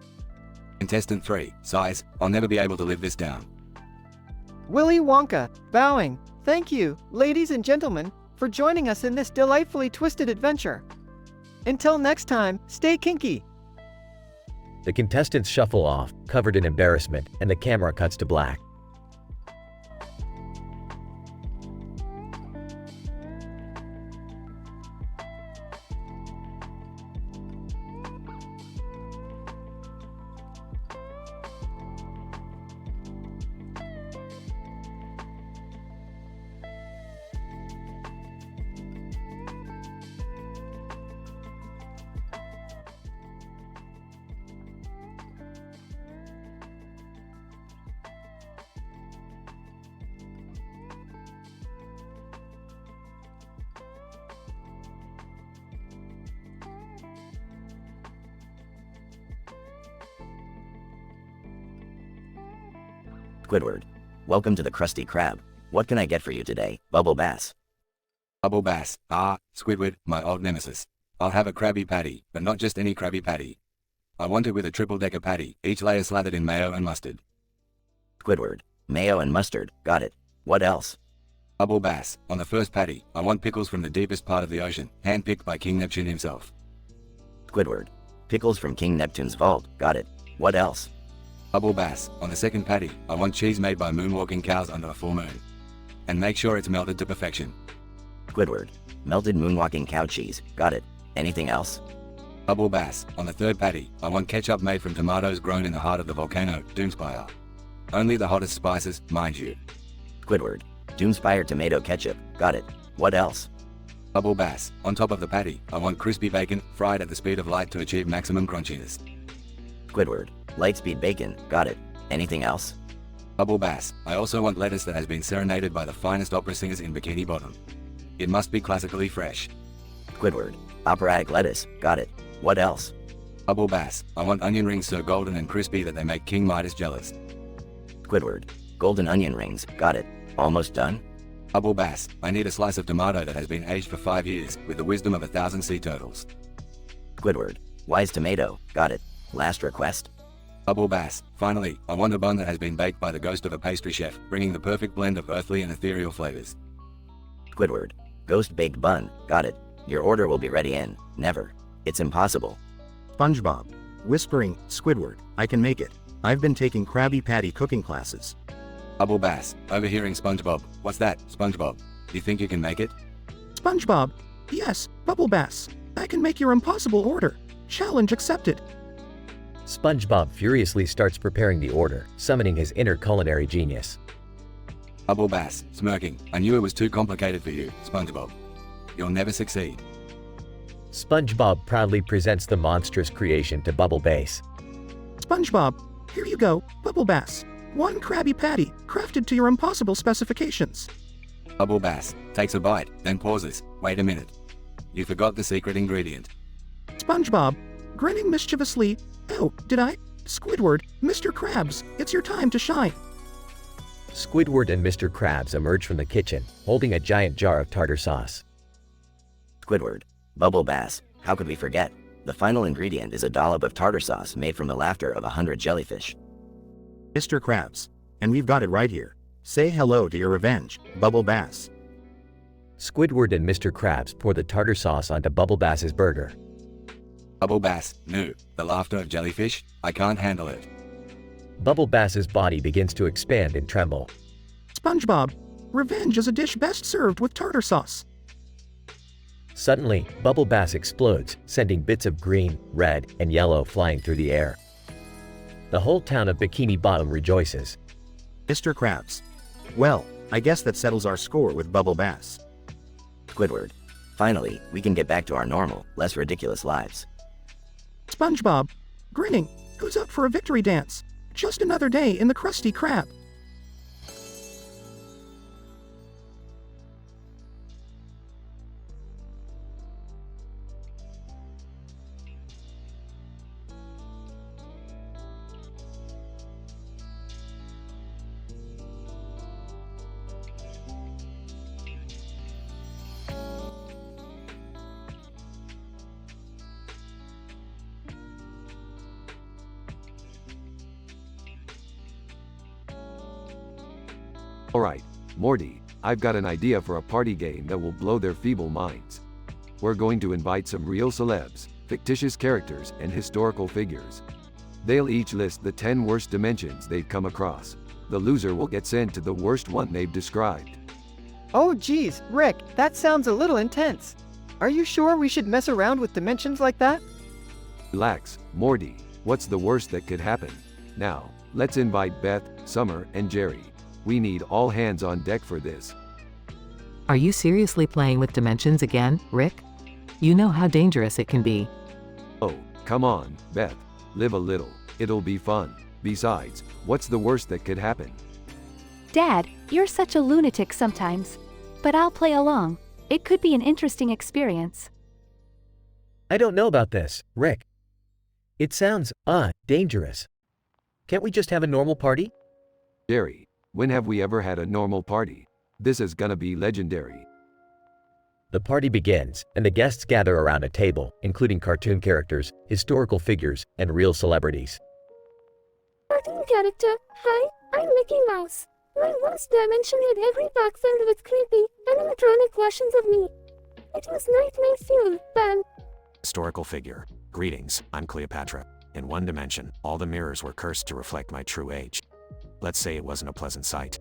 Contestant 3. Sighs. I'll never be able to live this down. Willy Wonka, bowing. Thank you, ladies and gentlemen, for joining us in this delightfully twisted adventure. Until next time, stay kinky. The contestants shuffle off, covered in embarrassment, and the camera cuts to black. Squidward. Welcome to the Krusty Krab. What can I get for you today, Bubble Bass? Bubble Bass. Ah, Squidward, my old nemesis. I'll have a Krabby Patty, but not just any Krabby Patty. I want it with a triple-decker patty, each layer slathered in mayo and mustard. Squidward. Mayo and mustard. Got it. What else? Bubble Bass. On the first patty, I want pickles from the deepest part of the ocean, hand-picked by King Neptune himself. Squidward. Pickles from King Neptune's vault. Got it. What else? Bubble Bass. On the second patty, I want cheese made by moonwalking cows under a full moon. And make sure it's melted to perfection. Squidward. Melted moonwalking cow cheese. Got it. Anything else? Bubble Bass. On the third patty, I want ketchup made from tomatoes grown in the heart of the volcano, Doomspire. Only the hottest spices, mind you. Squidward. Doomspire tomato ketchup. Got it. What else? Bubble Bass. On top of the patty, I want crispy bacon, fried at the speed of light to achieve maximum crunchiness. Squidward. Lightspeed bacon. Got it. Anything else? Bubble Bass. I also want lettuce that has been serenaded by the finest opera singers in Bikini Bottom. It must be classically fresh. Squidward. Operatic lettuce. Got it. What else? Bubble Bass. I want onion rings so golden and crispy that they make King Midas jealous. Squidward. Golden onion rings. Got it. Almost done? Bubble Bass. I need a slice of tomato that has been aged for 5 years, with the wisdom of 1,000 sea turtles. Squidward. Wise tomato. Got it. Last request? Bubble Bass. Finally, I want a bun that has been baked by the ghost of a pastry chef, bringing the perfect blend of earthly and ethereal flavors. Squidward. Ghost baked bun. Got it. Your order will be ready in. Never. It's impossible. SpongeBob. Whispering, Squidward, I can make it. I've been taking Krabby Patty cooking classes. Bubble Bass. Overhearing SpongeBob. What's that, SpongeBob? You think you can make it? SpongeBob. Yes, Bubble Bass. I can make your impossible order. Challenge accepted. SpongeBob furiously starts preparing the order, summoning his inner culinary genius. Bubble Bass. Smirking. I knew it was too complicated for you, SpongeBob. You'll never succeed. SpongeBob proudly presents the monstrous creation to Bubble Bass. SpongeBob, here you go, Bubble Bass. One Krabby Patty, crafted to your impossible specifications. Bubble Bass. Takes a bite, then pauses. Wait a minute. You forgot the secret ingredient. SpongeBob, grinning mischievously. Oh, did I? Squidward, Mr. Krabs, it's your time to shine. Squidward and Mr. Krabs emerge from the kitchen, holding a giant jar of tartar sauce. Squidward. Bubble Bass. How could we forget? The final ingredient is a dollop of tartar sauce made from the laughter of 100 jellyfish. Mr. Krabs. And we've got it right here. Say hello to your revenge, Bubble Bass. Squidward and Mr. Krabs pour the tartar sauce onto Bubble Bass's burger. Bubble Bass. No. The laughter of jellyfish? I can't handle it. Bubble Bass's body begins to expand and tremble. SpongeBob, revenge is a dish best served with tartar sauce. Suddenly, Bubble Bass explodes, sending bits of green, red, and yellow flying through the air. The whole town of Bikini Bottom rejoices. Mr. Krabs. Well, I guess that settles our score with Bubble Bass. Squidward. Finally, we can get back to our normal, less ridiculous lives. SpongeBob, grinning, who's up for a victory dance? Just another day in the Krusty Krab. Alright, Morty, I've got an idea for a party game that will blow their feeble minds. We're going to invite some real celebs, fictitious characters, and historical figures. They'll each list the 10 worst dimensions they've come across. The loser will get sent to the worst one they've described. Oh geez, Rick, that sounds a little intense. Are you sure we should mess around with dimensions like that? Relax, Morty, what's the worst that could happen? Now, let's invite Beth, Summer, and Jerry. We need all hands on deck for this. Are you seriously playing with dimensions again, Rick? You know how dangerous it can be. Oh, come on, Beth. Live a little. It'll be fun. Besides, what's the worst that could happen? Dad, you're such a lunatic sometimes. But I'll play along. It could be an interesting experience. I don't know about this, Rick. It sounds, dangerous. Can't we just have a normal party? Jerry, when have we ever had a normal party? This is gonna be legendary. The party begins, and the guests gather around a table, including cartoon characters, historical figures, and real celebrities. Cartoon character, hi, I'm Mickey Mouse. My worst dimension had every pack filled with creepy, animatronic versions of me. It was nightmare fuel, man. Historical figure. Greetings, I'm Cleopatra. In one dimension, all the mirrors were cursed to reflect my true age. Let's say it wasn't a pleasant sight.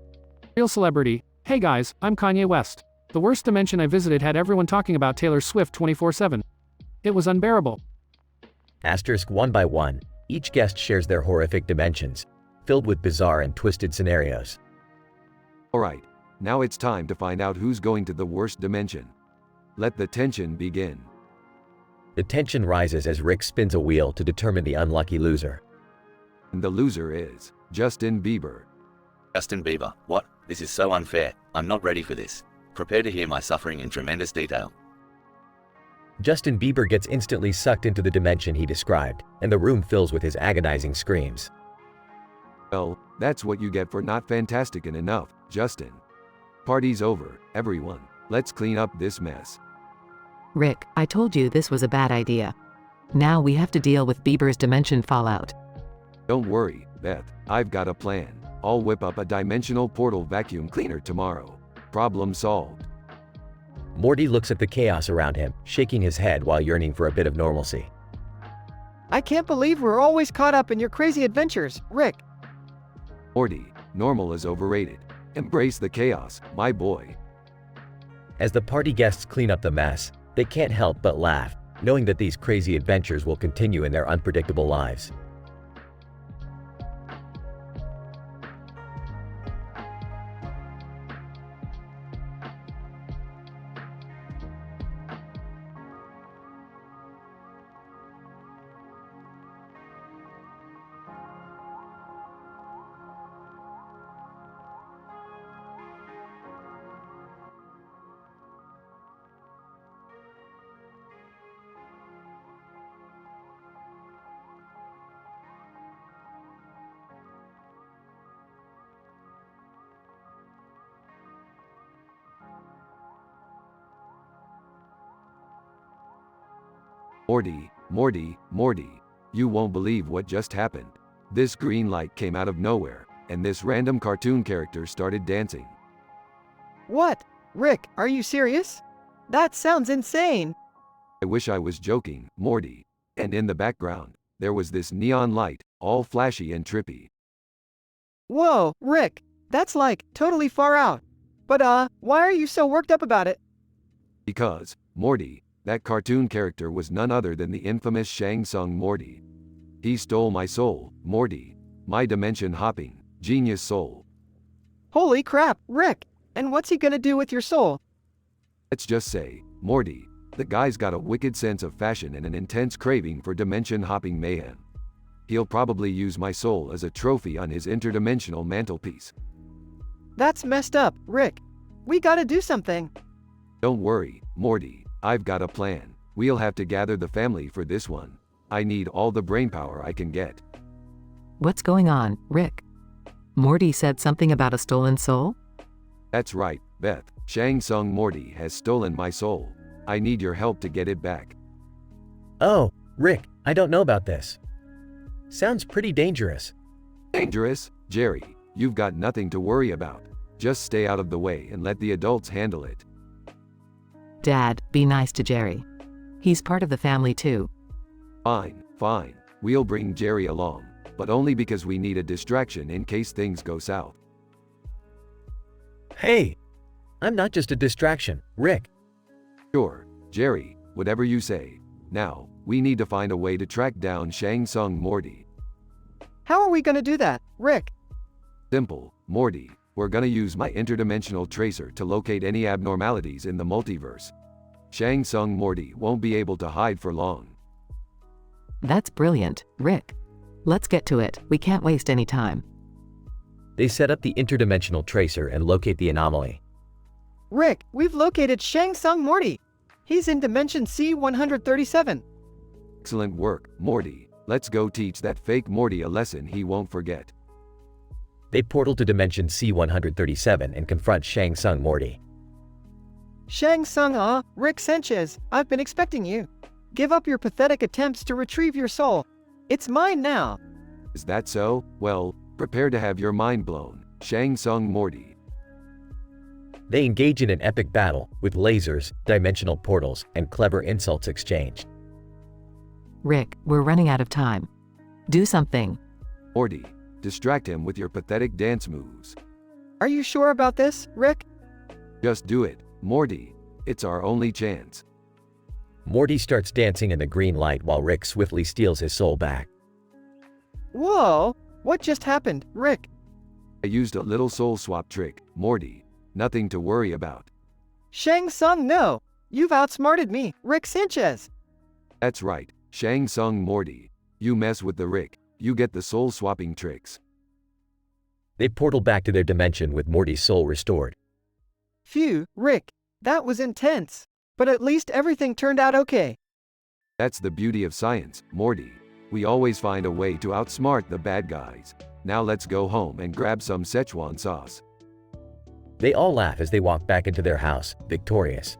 Real celebrity. Hey guys, I'm Kanye West. The worst dimension I visited had everyone talking about Taylor Swift 24/7. It was unbearable. Asterisk one by one, each guest shares their horrific dimensions, filled with bizarre and twisted scenarios. Alright, now it's time to find out who's going to the worst dimension. Let the tension begin. The tension rises as Rick spins a wheel to determine the unlucky loser. And the loser is Justin Bieber. Justin Bieber, what? This is so unfair. I'm not ready for this. Prepare to hear my suffering in tremendous detail. Justin Bieber gets instantly sucked into the dimension he described, and the room fills with his agonizing screams. Well, that's what you get for not fantastic enough, Justin. Party's over, everyone. Let's clean up this mess. Rick, I told you this was a bad idea. Now we have to deal with Bieber's dimension fallout. Don't worry, Beth, I've got a plan. I'll whip up a dimensional portal vacuum cleaner tomorrow. Problem solved. Morty looks at the chaos around him, shaking his head while yearning for a bit of normalcy. I can't believe we're always caught up in your crazy adventures, Rick. Morty, normal is overrated. Embrace the chaos, my boy. As the party guests clean up the mess, they can't help but laugh, knowing that these crazy adventures will continue in their unpredictable lives. Morty, you won't believe what just happened. This green light came out of nowhere, and this random cartoon character started dancing. What? Rick, are you serious? That sounds insane. I wish I was joking, Morty. And in the background, there was this neon light, all flashy and trippy. Whoa, Rick, that's like totally far out. But why are you so worked up about it? Because, Morty, that cartoon character was none other than the infamous Shang Tsung Morty. He stole my soul, Morty. My dimension-hopping, genius soul. Holy crap, Rick! And what's he gonna do with your soul? Let's just say, Morty, the guy's got a wicked sense of fashion and an intense craving for dimension-hopping mayhem. He'll probably use my soul as a trophy on his interdimensional mantelpiece. That's messed up, Rick. We gotta do something. Don't worry, Morty. I've got a plan. We'll have to gather the family for this one. I need all the brainpower I can get. What's going on, Rick? Morty said something about a stolen soul? That's right, Beth. Shang Tsung Morty has stolen my soul. I need your help to get it back. Oh, Rick, I don't know about this. Sounds pretty dangerous. Dangerous? Jerry, you've got nothing to worry about. Just stay out of the way and let the adults handle it. Dad, be nice to Jerry. He's part of the family too. Fine. We'll bring Jerry along, but only because we need a distraction in case things go south. Hey, I'm not just a distraction, Rick. Sure, Jerry, whatever you say. Now, we need to find a way to track down Shang Tsung Morty. How are we gonna do that, Rick? Simple, Morty. We're gonna use my interdimensional tracer to locate any abnormalities in the multiverse. Shang Tsung Morty won't be able to hide for long. That's brilliant, Rick. Let's get to it, we can't waste any time. They set up the interdimensional tracer and locate the anomaly. Rick, we've located Shang Tsung Morty. He's in dimension C-137. Excellent work, Morty. Let's go teach that fake Morty a lesson he won't forget. They portal to dimension C-137 and confront Shang Tsung Morty. Shang Tsung, Rick Sanchez, I've been expecting you. Give up your pathetic attempts to retrieve your soul. It's mine now. Is that so? Well, prepare to have your mind blown, Shang Tsung Morty. They engage in an epic battle, with lasers, dimensional portals, and clever insults exchanged. Rick, we're running out of time. Do something. Morty, distract him with your pathetic dance moves. Are you sure about this, Rick? Just do it, Morty. It's our only chance. Morty starts dancing in the green light while Rick swiftly steals his soul back. Whoa! What just happened, Rick? I used a little soul swap trick, Morty. Nothing to worry about. Shang Tsung, no! You've outsmarted me, Rick Sanchez! That's right, Shang Tsung Morty. You mess with the Rick, you get the soul swapping tricks. They portal back to their dimension with Morty's soul restored. Phew, Rick, that was intense. But at least everything turned out okay. That's the beauty of science, Morty. We always find a way to outsmart the bad guys. Now let's go home and grab some Szechuan sauce. They all laugh as they walk back into their house, victorious.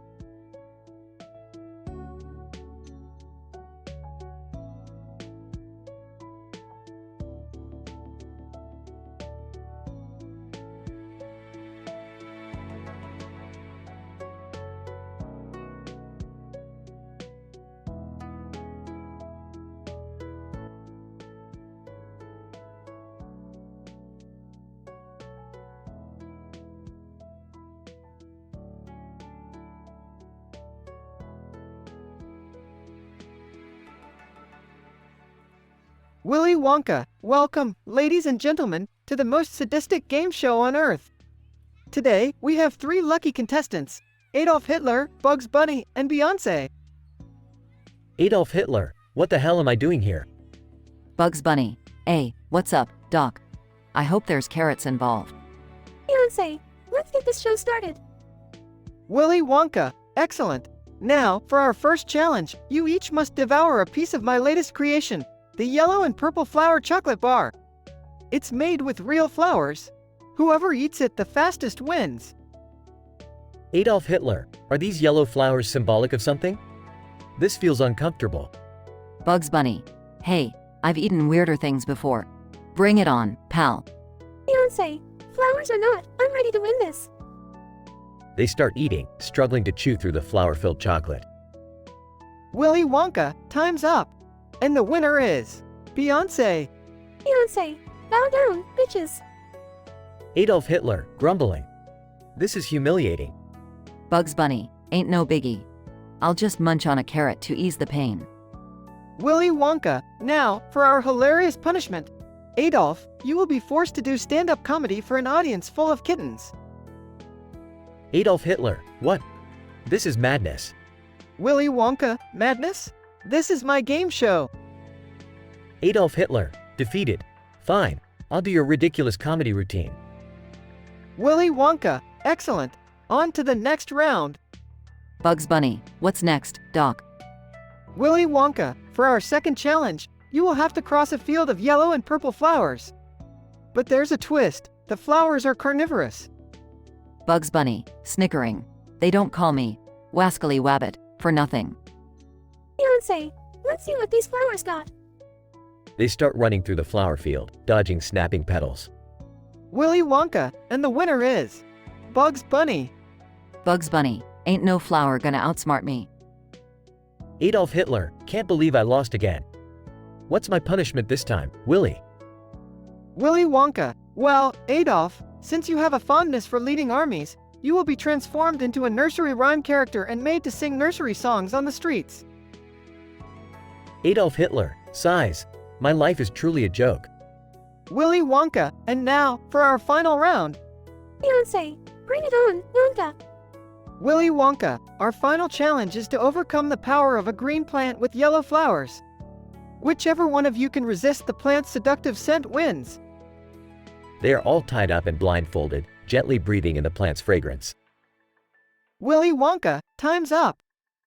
Willy Wonka, welcome, ladies and gentlemen, to the most sadistic game show on Earth. Today, we have 3 lucky contestants, Adolf Hitler, Bugs Bunny, and Beyonce. Adolf Hitler, what the hell am I doing here? Bugs Bunny, hey, what's up, Doc? I hope there's carrots involved. Beyonce, let's get this show started. Willy Wonka, excellent. Now, for our first challenge, you each must devour a piece of my latest creation, the yellow and purple flower chocolate bar. It's made with real flowers. Whoever eats it the fastest wins. Adolf Hitler, are these yellow flowers symbolic of something? This feels uncomfortable. Bugs Bunny, hey, I've eaten weirder things before. Bring it on, pal. Beyonce, flowers or not, I'm ready to win this. They start eating, struggling to chew through the flour-filled chocolate. Willy Wonka, time's up. And the winner is Beyonce. Beyonce, bow down, bitches. Adolf Hitler, grumbling. This is humiliating. Bugs Bunny, ain't no biggie. I'll just munch on a carrot to ease the pain. Willy Wonka, now, for our hilarious punishment. Adolf, you will be forced to do stand-up comedy for an audience full of kittens. Adolf Hitler, what? This is madness. Willy Wonka, madness? This is my game show. Adolf Hitler, defeated. Fine, I'll do your ridiculous comedy routine. Willy Wonka, excellent. On to the next round. Bugs Bunny, what's next, Doc? Willy Wonka, for our second challenge, you will have to cross a field of yellow and purple flowers. But there's a twist, the flowers are carnivorous. Bugs Bunny, snickering. They don't call me Wascally Wabbit for nothing. Beyonce, let's see what these flowers got. They start running through the flower field, dodging snapping petals. Willy Wonka, and the winner is Bugs Bunny. Bugs Bunny, ain't no flower gonna outsmart me. Adolf Hitler, can't believe I lost again. What's my punishment this time, Willy? Willy Wonka, well, Adolf, since you have a fondness for leading armies, you will be transformed into a nursery rhyme character and made to sing nursery songs on the streets. Adolf Hitler, sighs. My life is truly a joke. Willy Wonka, and now, for our final round. Beyonce, bring it on, Wonka. Willy Wonka, our final challenge is to overcome the power of a green plant with yellow flowers. Whichever one of you can resist the plant's seductive scent wins. They are all tied up and blindfolded, gently breathing in the plant's fragrance. Willy Wonka, time's up.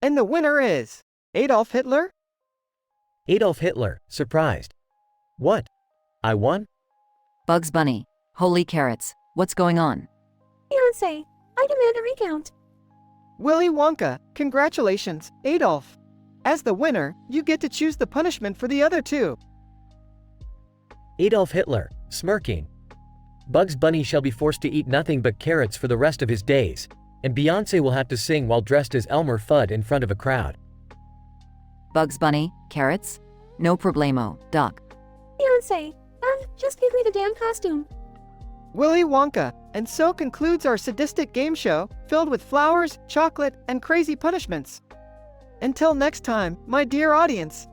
And the winner is Adolf Hitler? Adolf Hitler, surprised. What? I won? Bugs Bunny, holy carrots, what's going on? Beyonce, I demand a recount. Willy Wonka, congratulations, Adolf. As the winner, you get to choose the punishment for the other two. Adolf Hitler, smirking. Bugs Bunny shall be forced to eat nothing but carrots for the rest of his days, and Beyonce will have to sing while dressed as Elmer Fudd in front of a crowd. Bugs Bunny, carrots? No problemo, Doc. Beyonce, just give me the damn costume. Willy Wonka, and so concludes our sadistic game show, filled with flowers, chocolate, and crazy punishments. Until next time, my dear audience.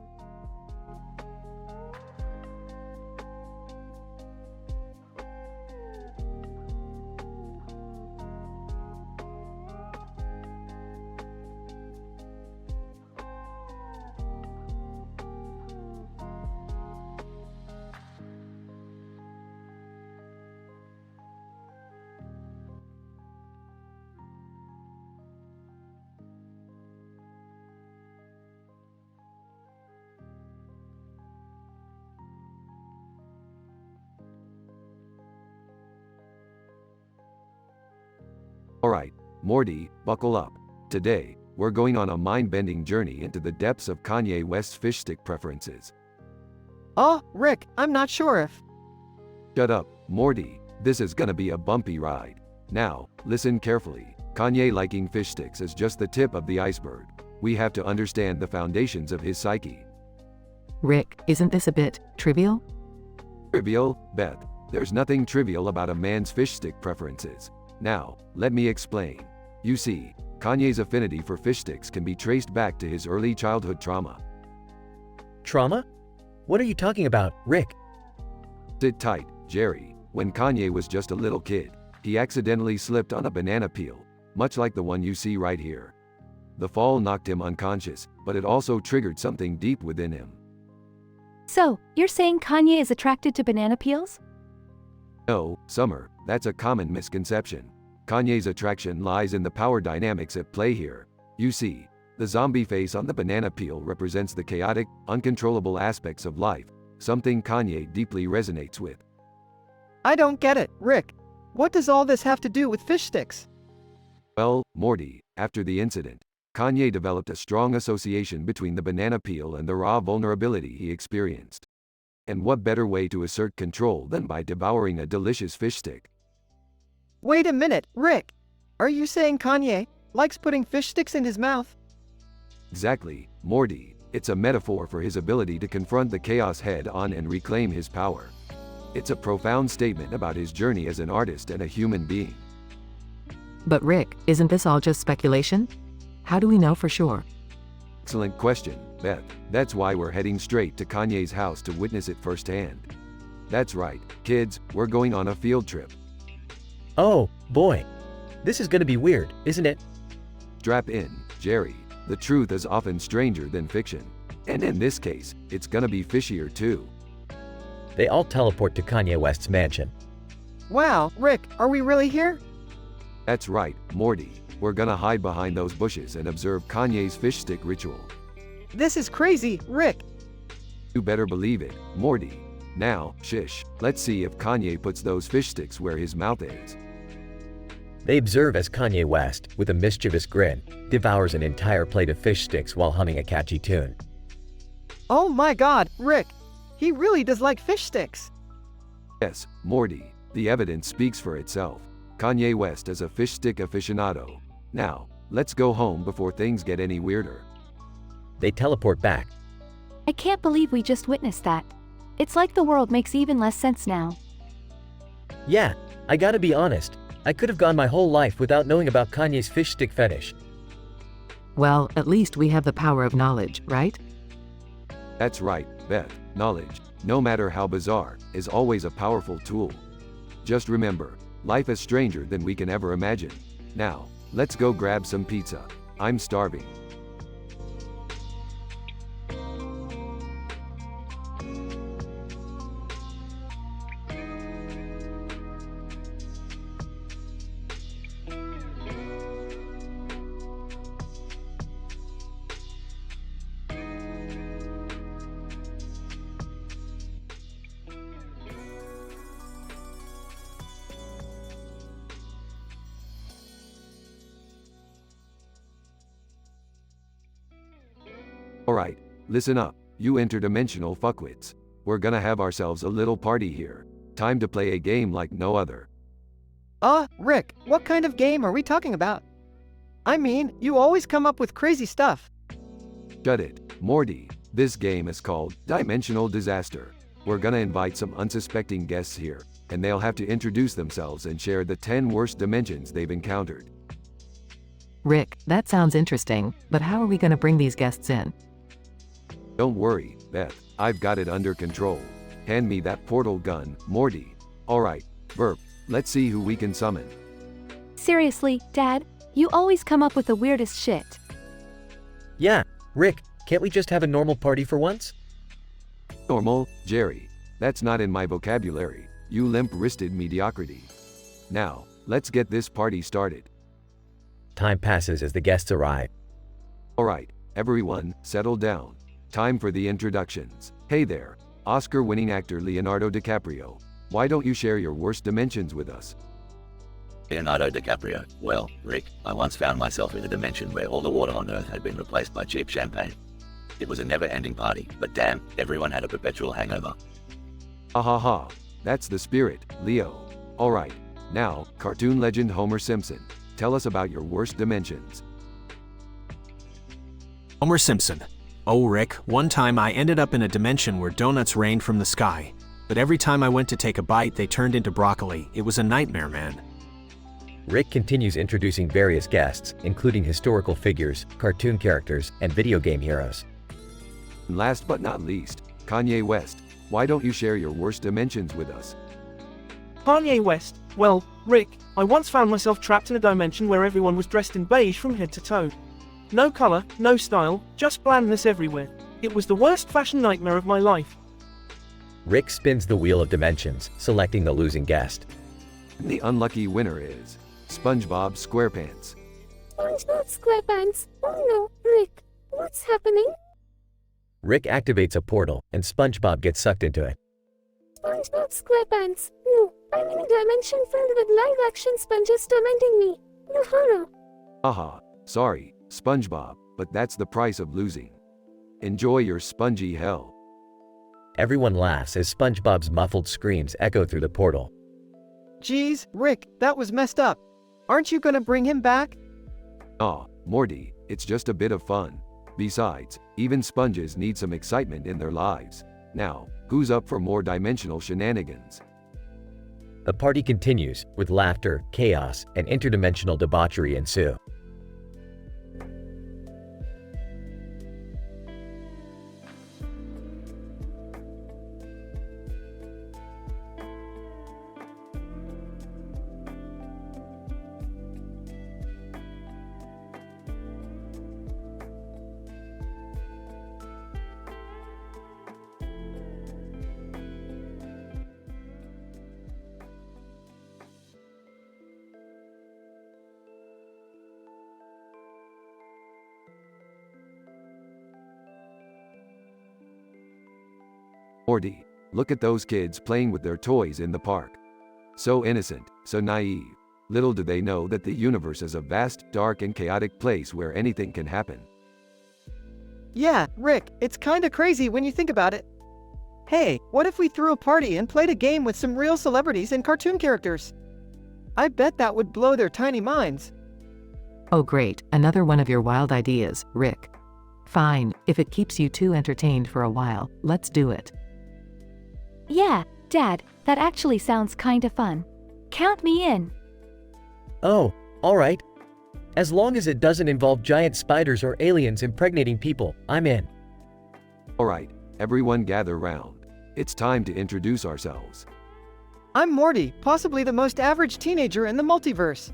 Alright, Morty, buckle up. Today, we're going on a mind-bending journey into the depths of Kanye West's fish stick preferences. Oh, Rick, I'm not sure if... Shut up, Morty. This is gonna be a bumpy ride. Now, listen carefully. Kanye liking fish sticks is just the tip of the iceberg. We have to understand the foundations of his psyche. Rick, isn't this a bit trivial? Trivial, Beth. There's nothing trivial about a man's fish stick preferences. Now, let me explain. You see, Kanye's affinity for fish sticks can be traced back to his early childhood trauma. Trauma? What are you talking about, Rick? Sit tight, Jerry. When Kanye was just a little kid, he accidentally slipped on a banana peel, much like the one you see right here. The fall knocked him unconscious, but it also triggered something deep within him. So, you're saying Kanye is attracted to banana peels? No, Summer, that's a common misconception. Kanye's attraction lies in the power dynamics at play here. You see, the zombie face on the banana peel represents the chaotic, uncontrollable aspects of life, something Kanye deeply resonates with. I don't get it, Rick. What does all this have to do with fish sticks? Well, Morty, after the incident, Kanye developed a strong association between the banana peel and the raw vulnerability he experienced. And what better way to assert control than by devouring a delicious fish stick? Wait a minute, Rick. Are you saying Kanye likes putting fish sticks in his mouth? Exactly, Morty. It's a metaphor for his ability to confront the chaos head-on and reclaim his power. It's a profound statement about his journey as an artist and a human being. But Rick, isn't this all just speculation? How do we know for sure? Excellent question, Beth. That's why we're heading straight to Kanye's house to witness it firsthand. That's right, kids, we're going on a field trip. Oh, boy. This is gonna be weird, isn't it? Strap in, Jerry. The truth is often stranger than fiction. And in this case, it's gonna be fishier too. They all teleport to Kanye West's mansion. Wow, Rick, are we really here? That's right, Morty. We're gonna hide behind those bushes and observe Kanye's fish stick ritual. This is crazy, Rick. You better believe it, Morty. Now, shish, let's see if Kanye puts those fish sticks where his mouth is. They observe as Kanye West, with a mischievous grin, devours an entire plate of fish sticks while humming a catchy tune. Oh my god, Rick. He really does like fish sticks. Yes, Morty, the evidence speaks for itself. Kanye West is a fish stick aficionado. Now, let's go home before things get any weirder. They teleport back. I can't believe we just witnessed that. It's like the world makes even less sense now. Yeah, I gotta be honest. I could have gone my whole life without knowing about Kanye's fish stick fetish. Well, at least we have the power of knowledge, right? That's right, Beth. Knowledge, no matter how bizarre, is always a powerful tool. Just remember, life is stranger than we can ever imagine. Now, let's go grab some pizza. I'm starving. Alright, listen up, you interdimensional fuckwits. We're gonna have ourselves a little party here. Time to play a game like no other. Rick, what kind of game are we talking about? I mean, you always come up with crazy stuff. Shut it, Morty. This game is called Dimensional Disaster. We're gonna invite some unsuspecting guests here, and they'll have to introduce themselves and share the 10 worst dimensions they've encountered. Rick, that sounds interesting, but how are we gonna bring these guests in? Don't worry, Beth, I've got it under control. Hand me that portal gun, Morty. Alright, Burp, let's see who we can summon. Seriously, Dad, you always come up with the weirdest shit. Yeah, Rick, can't we just have a normal party for once? Normal, Jerry. That's not in my vocabulary, you limp-wristed mediocrity. Now, let's get this party started. Time passes as the guests arrive. Alright, everyone, settle down. Time for the introductions. Hey there, Oscar-winning actor Leonardo DiCaprio. Why don't you share your worst dimensions with us? Leonardo DiCaprio. Well, Rick, I once found myself in a dimension where all the water on Earth had been replaced by cheap champagne. It was a never-ending party, but damn, everyone had a perpetual hangover. Ha ha ha. That's the spirit, Leo. Alright, now, cartoon legend Homer Simpson. Tell us about your worst dimensions. Homer Simpson. Oh Rick, one time I ended up in a dimension where donuts rained from the sky. But every time I went to take a bite they turned into broccoli. It was a nightmare, man. Rick continues introducing various guests, including historical figures, cartoon characters, and video game heroes. Last but not least, Kanye West, why don't you share your worst dimensions with us? Kanye West, well, Rick, I once found myself trapped in a dimension where everyone was dressed in beige from head to toe. No color, no style, just blandness everywhere. It was the worst fashion nightmare of my life. Rick spins the wheel of dimensions, selecting the losing guest. The unlucky winner is SpongeBob SquarePants. SpongeBob SquarePants. Oh no, Rick, what's happening? Rick activates a portal, and SpongeBob gets sucked into it. SpongeBob SquarePants. No, I'm in a dimension filled with live-action sponges tormenting me. No horror. Haha, sorry, SpongeBob, but that's the price of losing. Enjoy your spongy hell. Everyone laughs as SpongeBob's muffled screams echo through the portal. Geez, Rick, that was messed up. Aren't you gonna bring him back? Aw, Morty, it's just a bit of fun. Besides, even sponges need some excitement in their lives. Now, who's up for more dimensional shenanigans? The party continues, with laughter, chaos, and interdimensional debauchery ensue. Morty, look at those kids playing with their toys in the park. So innocent, so naive. Little do they know that the universe is a vast, dark, and chaotic place where anything can happen. Yeah, Rick, it's kinda crazy when you think about it. Hey, what if we threw a party and played a game with some real celebrities and cartoon characters? I bet that would blow their tiny minds. Oh great, another one of your wild ideas, Rick. Fine, if it keeps you two entertained for a while, let's do it. Yeah, Dad, that actually sounds kinda fun. Count me in. Oh, alright. As long as it doesn't involve giant spiders or aliens impregnating people, I'm in. Alright, everyone gather round. It's time to introduce ourselves. I'm Morty, possibly the most average teenager in the multiverse.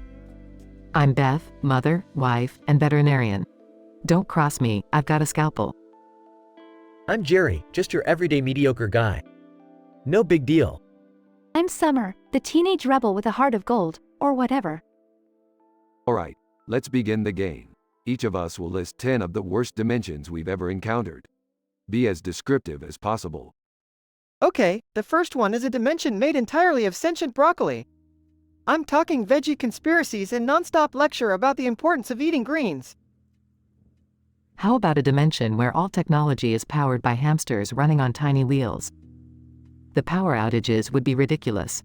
I'm Beth, mother, wife, and veterinarian. Don't cross me, I've got a scalpel. I'm Jerry, just your everyday mediocre guy. No big deal. I'm Summer, the teenage rebel with a heart of gold, or whatever. Alright, let's begin the game. Each of us will list 10 of the worst dimensions we've ever encountered. Be as descriptive as possible. Okay, the first one is a dimension made entirely of sentient broccoli. I'm talking veggie conspiracies and non-stop lecture about the importance of eating greens. How about a dimension where all technology is powered by hamsters running on tiny wheels? The power outages would be ridiculous.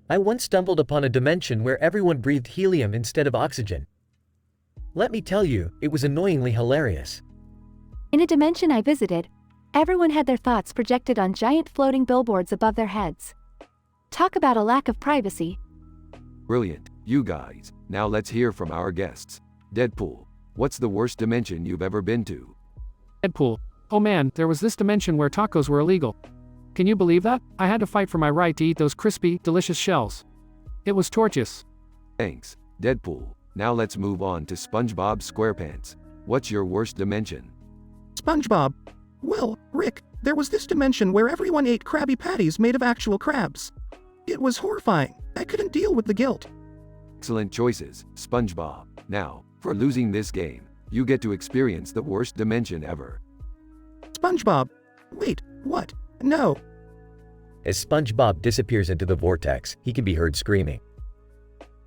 I once stumbled upon a dimension where everyone breathed helium instead of oxygen. Let me tell you, it was annoyingly hilarious. In a dimension I visited, everyone had their thoughts projected on giant floating billboards above their heads. Talk about a lack of privacy. Brilliant, you guys. Now let's hear from our guests. Deadpool, what's the worst dimension you've ever been to? Deadpool. Oh man, there was this dimension where tacos were illegal. Can you believe that? I had to fight for my right to eat those crispy, delicious shells. It was torturous. Thanks, Deadpool. Now let's move on to SpongeBob SquarePants. What's your worst dimension? SpongeBob. Well, Rick, there was this dimension where everyone ate Krabby Patties made of actual crabs. It was horrifying. I couldn't deal with the guilt. Excellent choices, SpongeBob. Now, for losing this game, you get to experience the worst dimension ever. SpongeBob. Wait, what? No. As SpongeBob disappears into the vortex, he can be heard screaming.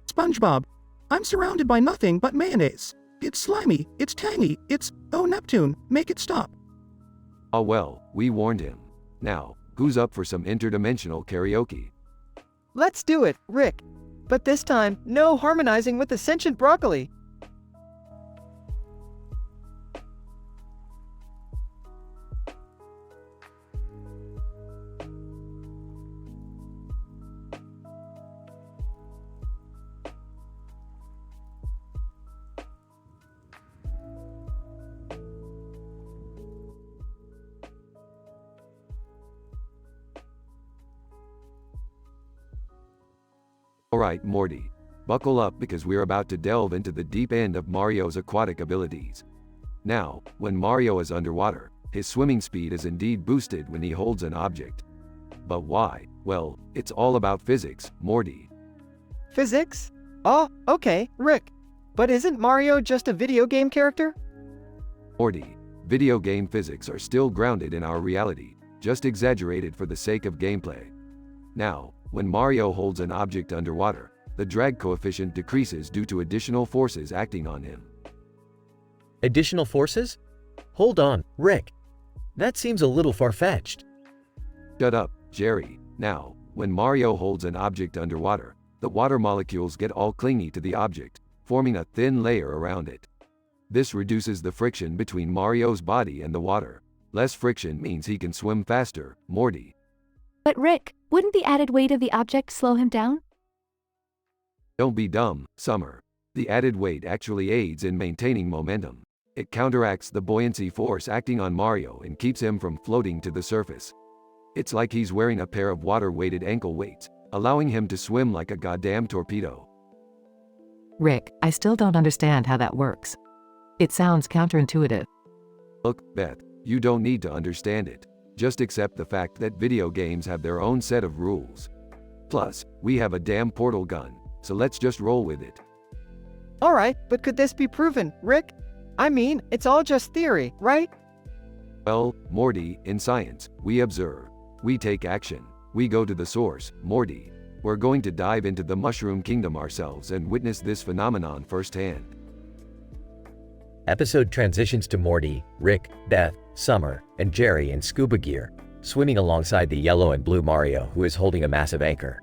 SpongeBob. I'm surrounded by nothing but mayonnaise. It's slimy, it's tangy, oh Neptune, make it stop. Ah well, we warned him. Now, who's up for some interdimensional karaoke? Let's do it, Rick. But this time, no harmonizing with the sentient broccoli. Alright, Morty. Buckle up because we're about to delve into the deep end of Mario's aquatic abilities. Now, when Mario is underwater, his swimming speed is indeed boosted when he holds an object. But why? Well, it's all about physics, Morty. Physics? Oh, okay, Rick. But isn't Mario just a video game character? Morty, video game physics are still grounded in our reality, just exaggerated for the sake of gameplay. Now, when Mario holds an object underwater, the drag coefficient decreases due to additional forces acting on him. Additional forces? Hold on, Rick. That seems a little far-fetched. Shut up, Jerry. Now, when Mario holds an object underwater, the water molecules get all clingy to the object, forming a thin layer around it. This reduces the friction between Mario's body and the water. Less friction means he can swim faster, Morty. But Rick, wouldn't the added weight of the object slow him down? Don't be dumb, Summer. The added weight actually aids in maintaining momentum. It counteracts the buoyancy force acting on Mario and keeps him from floating to the surface. It's like he's wearing a pair of water-weighted ankle weights, allowing him to swim like a goddamn torpedo. Rick, I still don't understand how that works. It sounds counterintuitive. Look, Beth, you don't need to understand it. Just accept the fact that video games have their own set of rules. Plus, we have a damn portal gun, so let's just roll with it. Alright, but could this be proven, Rick? I mean, it's all just theory, right? Well, Morty, in science, we observe. We take action. We go to the source, Morty. We're going to dive into the Mushroom Kingdom ourselves and witness this phenomenon firsthand. Episode transitions to Morty, Rick, Beth, Summer, and Jerry in scuba gear, swimming alongside the yellow and blue Mario who is holding a massive anchor.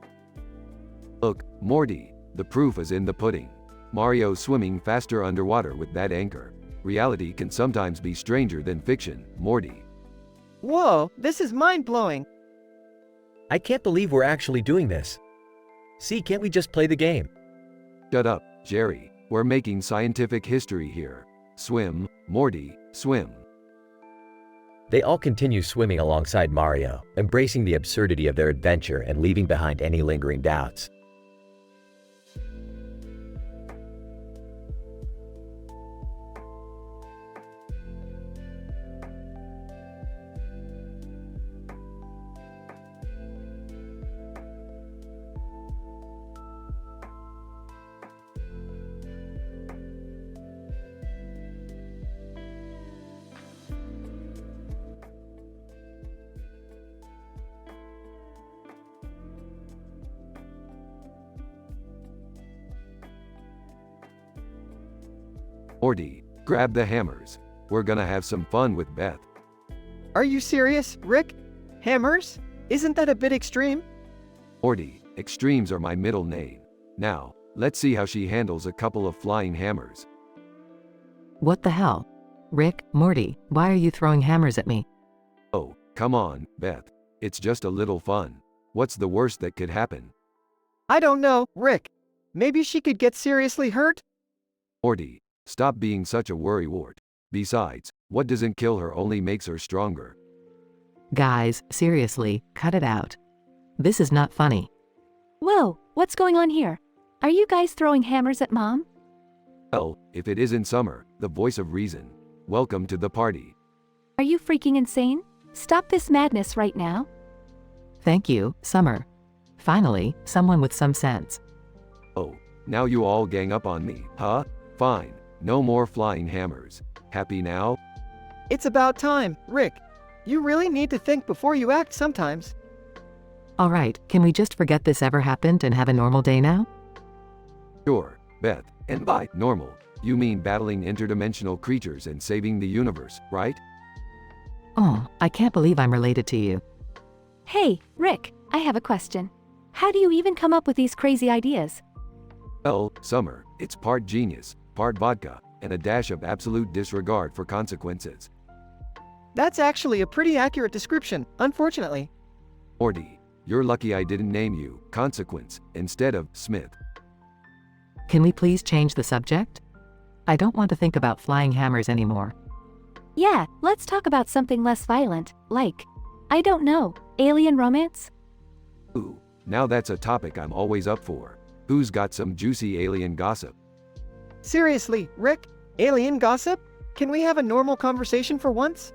Look, Morty, the proof is in the pudding. Mario's swimming faster underwater with that anchor. Reality can sometimes be stranger than fiction, Morty. Whoa, this is mind-blowing. I can't believe we're actually doing this. See, can't we just play the game? Shut up, Jerry. We're making scientific history here. Swim, Morty, swim. They all continue swimming alongside Mario, embracing the absurdity of their adventure and leaving behind any lingering doubts. Morty, grab the hammers. We're gonna have some fun with Beth. Are you serious, Rick? Hammers? Isn't that a bit extreme? Morty, extremes are my middle name. Now, let's see how she handles a couple of flying hammers. What the hell? Rick, Morty, why are you throwing hammers at me? Oh, come on, Beth. It's just a little fun. What's the worst that could happen? I don't know, Rick. Maybe she could get seriously hurt? Morty, stop being such a worrywart. Besides, what doesn't kill her only makes her stronger. Guys, seriously, cut it out. This is not funny. Whoa, what's going on here? Are you guys throwing hammers at Mom? Well, if it isn't Summer, the voice of reason. Welcome to the party. Are you freaking insane? Stop this madness right now. Thank you, Summer. Finally, someone with some sense. Oh, now you all gang up on me, huh? Fine. No more flying hammers. Happy now? It's about time, Rick. You really need to think before you act sometimes. Alright, can we just forget this ever happened and have a normal day now? Sure, Beth. And by normal, you mean battling interdimensional creatures and saving the universe, right? Oh, I can't believe I'm related to you. Hey, Rick, I have a question. How do you even come up with these crazy ideas? Well, Summer, it's part genius, part vodka, and a dash of absolute disregard for consequences. That's actually a pretty accurate description, unfortunately. Morty, you're lucky I didn't name you Consequence instead of Smith. Can we please change the subject? I don't want to think about flying hammers anymore. Yeah, let's talk about something less violent, like, I don't know, alien romance? Ooh, now that's a topic I'm always up for. Who's got some juicy alien gossip? Seriously, Rick? Alien gossip? Can we have a normal conversation for once?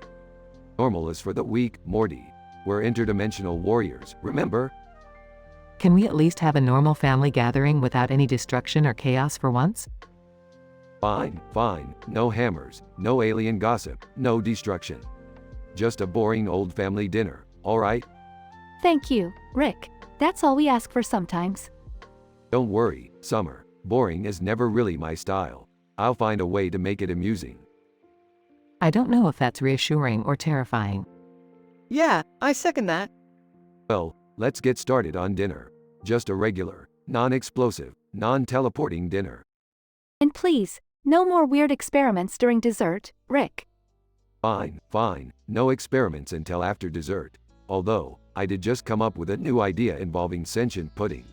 Normal is for the weak, Morty. We're interdimensional warriors, remember? Can we at least have a normal family gathering without any destruction or chaos for once? Fine, fine. No hammers, no alien gossip, no destruction. Just a boring old family dinner, alright? Thank you, Rick. That's all we ask for sometimes. Don't worry, Summer. Boring is never really my style. I'll find a way to make it amusing. I don't know if that's reassuring or terrifying. Yeah, I second that. Well, let's get started on dinner. Just a regular, non-explosive, non-teleporting dinner. And please, no more weird experiments during dessert, Rick. Fine, fine. No experiments until after dessert. Although, I did just come up with a new idea involving sentient pudding.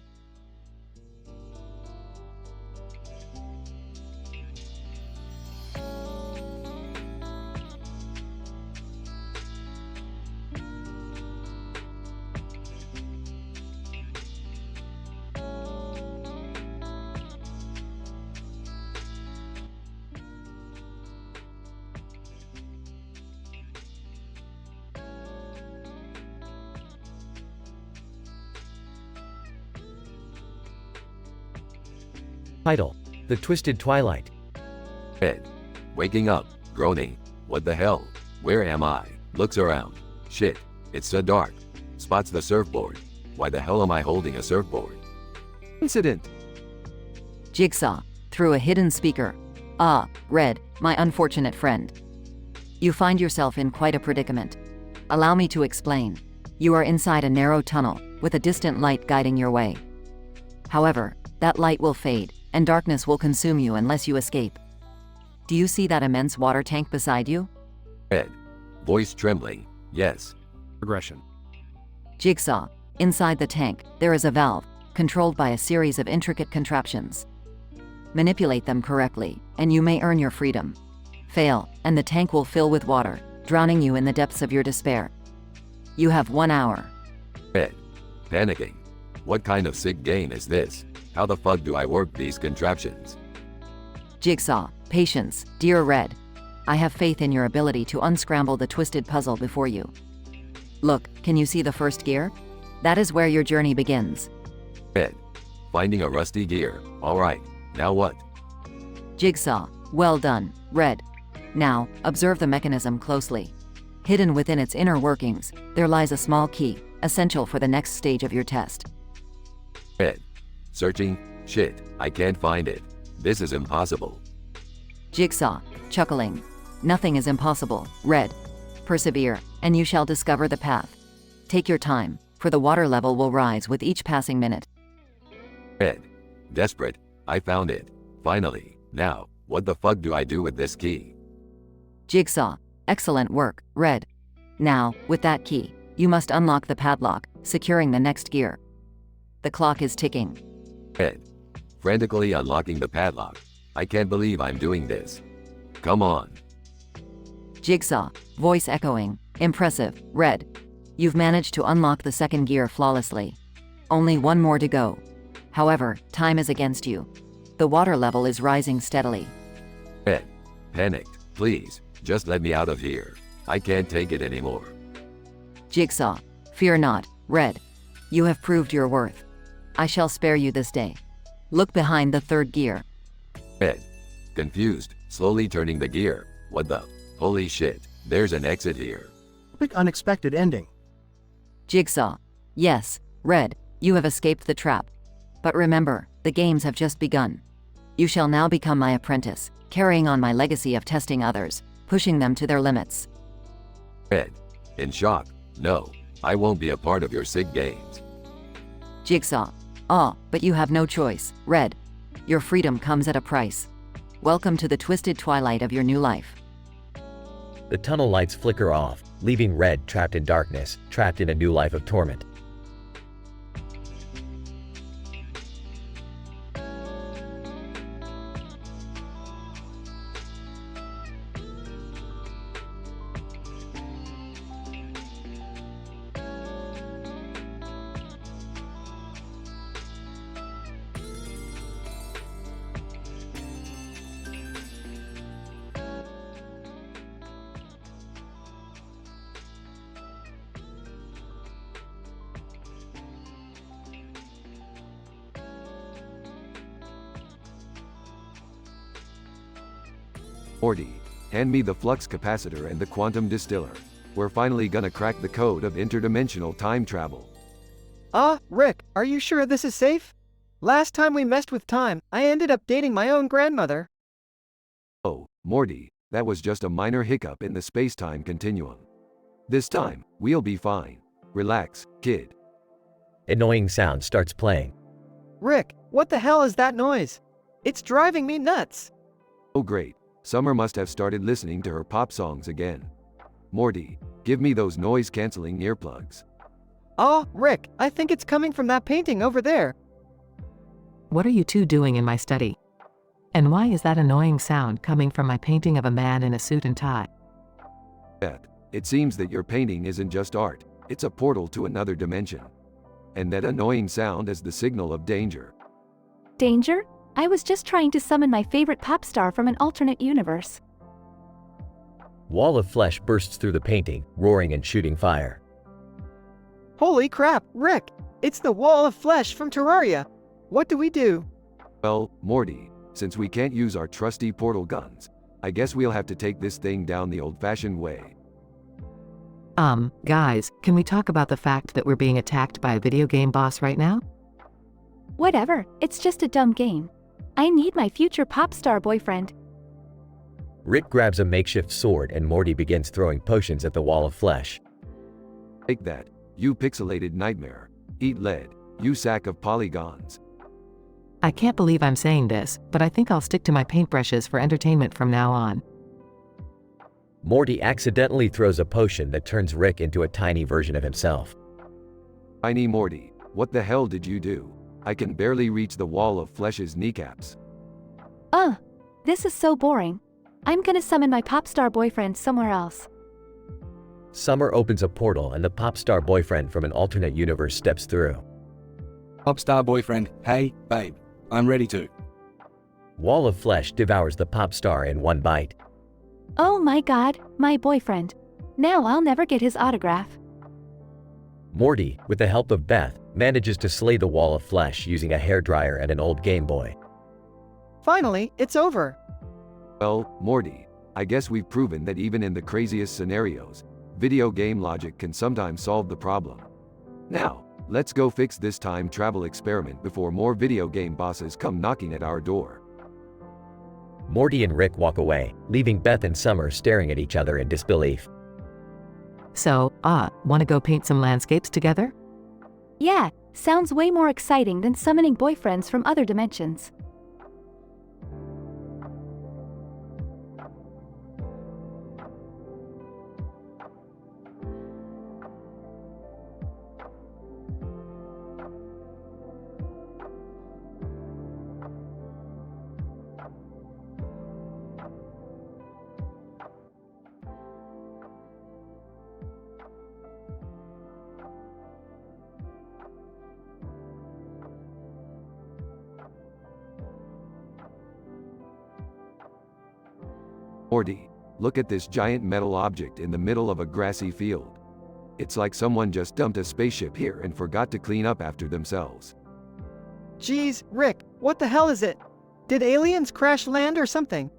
Title: The Twisted Twilight. Ed. Waking up, groaning. What the hell? Where am I? Looks around. Shit, it's so dark. Spots the surfboard. Why the hell am I holding a surfboard? Incident. Jigsaw, through a hidden speaker. Ah, Red, my unfortunate friend. You find yourself in quite a predicament. Allow me to explain. You are inside a narrow tunnel, with a distant light guiding your way. However, that light will fade, and darkness will consume you unless you escape. Do you see that immense water tank beside you? Ed. Voice trembling. Yes. Regression. Jigsaw, inside the tank, there is a valve, controlled by a series of intricate contraptions. Manipulate them correctly, and you may earn your freedom. Fail, and the tank will fill with water, drowning you in the depths of your despair. You have 1 hour. Ed. Panicking. What kind of sick game is this? How the fuck do I work these contraptions? Jigsaw, patience, dear Red. I have faith in your ability to unscramble the twisted puzzle before you. Look, can you see the first gear? That is where your journey begins. Ed. Finding a rusty gear. Alright, now what? Jigsaw, well done, Red. Now, observe the mechanism closely. Hidden within its inner workings, there lies a small key, essential for the next stage of your test. Ed. Searching. Shit, I can't find it. This is impossible. Jigsaw, chuckling. Nothing is impossible, Red. Persevere, and you shall discover the path. Take your time, for the water level will rise with each passing minute. Ed. Desperate. I found it. Finally. Now, what the fuck do I do with this key? Jigsaw, excellent work, Red. Now, with that key, you must unlock the padlock, securing the next gear. The clock is ticking. Ed. Frantically unlocking the padlock. I can't believe I'm doing this. Come on. Jigsaw, voice echoing. Impressive, Red. You've managed to unlock the second gear flawlessly. Only one more to go. However, time is against you. The water level is rising steadily. Ed. Panicked. Please, just let me out of here. I can't take it anymore. Jigsaw, fear not, Red. You have proved your worth. I shall spare you this day. Look behind the third gear. Ed. Confused, slowly turning the gear. What the? Holy shit, there's an exit here. Big unexpected ending. Jigsaw. Yes, Red, you have escaped the trap. But remember, the games have just begun. You shall now become my apprentice, carrying on my legacy of testing others, pushing them to their limits. Ed. In shock. No, I won't be a part of your sick games. Jigsaw. Ah, but you have no choice, Red. Your freedom comes at a price. Welcome to the twisted twilight of your new life. The tunnel lights flicker off, leaving Red trapped in darkness, trapped in a new life of torment. Morty, hand me the flux capacitor and the quantum distiller. We're finally gonna crack the code of interdimensional time travel. Rick, are you sure this is safe? Last time we messed with time, I ended up dating my own grandmother. Oh, Morty, that was just a minor hiccup in the space-time continuum. This time, we'll be fine. Relax, kid. Annoying sound starts playing. Rick, what the hell is that noise? It's driving me nuts. Oh great, Summer must have started listening to her pop songs again. Morty, give me those noise-canceling earplugs. Rick, I think it's coming from that painting over there. What are you two doing in my study? And why is that annoying sound coming from my painting of a man in a suit and tie? Beth, it seems that your painting isn't just art, it's a portal to another dimension. And that annoying sound is the signal of danger. Danger? I was just trying to summon my favorite pop star from an alternate universe. Wall of flesh bursts through the painting, roaring and shooting fire. Holy crap, Rick! It's the wall of flesh from Terraria. What do we do? Well, Morty, since we can't use our trusty portal guns, I guess we'll have to take this thing down the old-fashioned way. Guys, can we talk about the fact that we're being attacked by a video game boss right now? Whatever, it's just a dumb game. I need my future pop star boyfriend. Rick grabs a makeshift sword and Morty begins throwing potions at the wall of flesh. Take that, you pixelated nightmare. Eat lead, you sack of polygons. I can't believe I'm saying this, but I think I'll stick to my paintbrushes for entertainment from now on. Morty accidentally throws a potion that turns Rick into a tiny version of himself. Tiny Morty, what the hell did you do? I can barely reach the wall of flesh's kneecaps. This is so boring. I'm gonna summon my pop star boyfriend somewhere else. Summer opens a portal and the pop star boyfriend from an alternate universe steps through. Pop star boyfriend, hey, babe, I'm ready to. Wall of flesh devours the pop star in one bite. Oh my god, my boyfriend. Now I'll never get his autograph. Morty, with the help of Beth, manages to slay the wall of flesh using a hairdryer and an old Game Boy. Finally, it's over. Well, Morty, I guess we've proven that even in the craziest scenarios, video game logic can sometimes solve the problem. Now, let's go fix this time travel experiment before more video game bosses come knocking at our door. Morty and Rick walk away, leaving Beth and Summer staring at each other in disbelief. So, wanna go paint some landscapes together? Yeah, sounds way more exciting than summoning boyfriends from other dimensions. Morty, look at this giant metal object in the middle of a grassy field. It's like someone just dumped a spaceship here and forgot to clean up after themselves. Geez, Rick, what the hell is it? Did aliens crash land or something?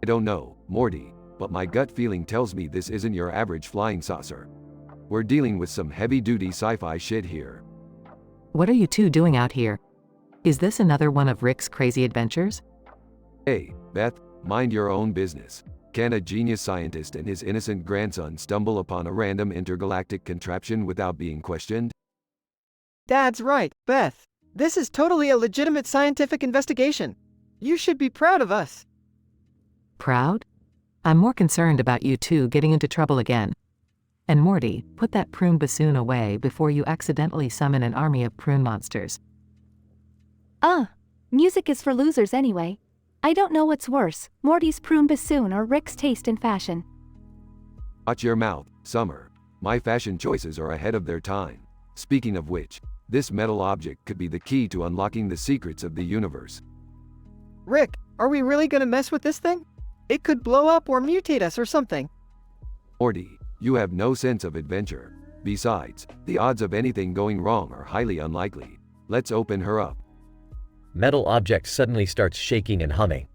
I don't know, Morty, but my gut feeling tells me this isn't your average flying saucer. We're dealing with some heavy-duty sci-fi shit here. What are you two doing out here? Is this another one of Rick's crazy adventures? Hey, Beth, mind your own business. Can a genius scientist and his innocent grandson stumble upon a random intergalactic contraption without being questioned? Dad's right, Beth. This is totally a legitimate scientific investigation. You should be proud of us. Proud? I'm more concerned about you two getting into trouble again. And Morty, put that prune bassoon away before you accidentally summon an army of prune monsters. Music is for losers anyway. I don't know what's worse, Morty's prune bassoon or Rick's taste in fashion. Watch your mouth, Summer. My fashion choices are ahead of their time. Speaking of which, this metal object could be the key to unlocking the secrets of the universe. Rick, are we really gonna mess with this thing? It could blow up or mutate us or something. Morty, you have no sense of adventure. Besides, the odds of anything going wrong are highly unlikely. Let's open her up. Metal object suddenly starts shaking and humming.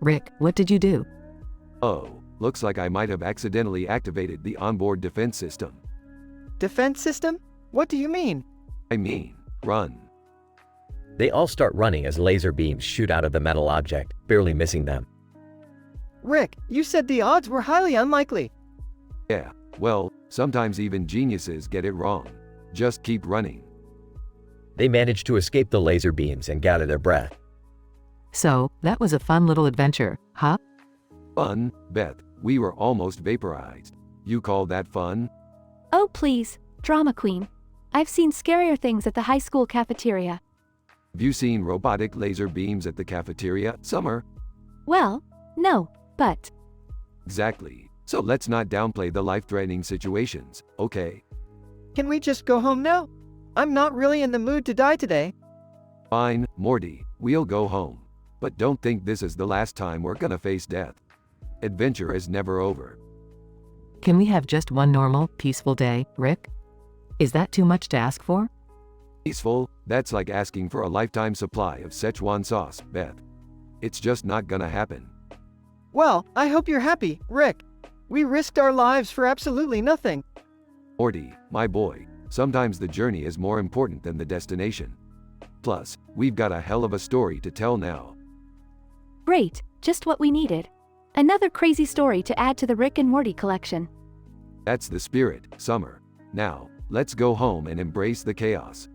Rick, what did you do? Oh, looks like I might have accidentally activated the onboard defense system. Defense system? What do you mean? I mean, run. They all start running as laser beams shoot out of the metal object, barely missing them. Rick, you said the odds were highly unlikely. Yeah, well, sometimes even geniuses get it wrong. Just keep running. They manage to escape the laser beams and gather their breath. So, that was a fun little adventure, huh? Fun, Beth. We were almost vaporized. You call that fun? Oh please, drama queen. I've seen scarier things at the high school cafeteria. Have you seen robotic laser beams at the cafeteria, Summer? Well, no, but... Exactly. So let's not downplay the life-threatening situations, okay? Can we just go home now? I'm not really in the mood to die today. Fine, Morty, we'll go home. But don't think this is the last time we're gonna face death. Adventure is never over. Can we have just one normal, peaceful day, Rick? Is that too much to ask for? Peaceful? That's like asking for a lifetime supply of Szechuan sauce, Beth. It's just not gonna happen. Well, I hope you're happy, Rick. We risked our lives for absolutely nothing. Morty, my boy, sometimes the journey is more important than the destination. Plus, we've got a hell of a story to tell now. Great, just what we needed. Another crazy story to add to the Rick and Morty collection. That's the spirit, Summer. Now, let's go home and embrace the chaos.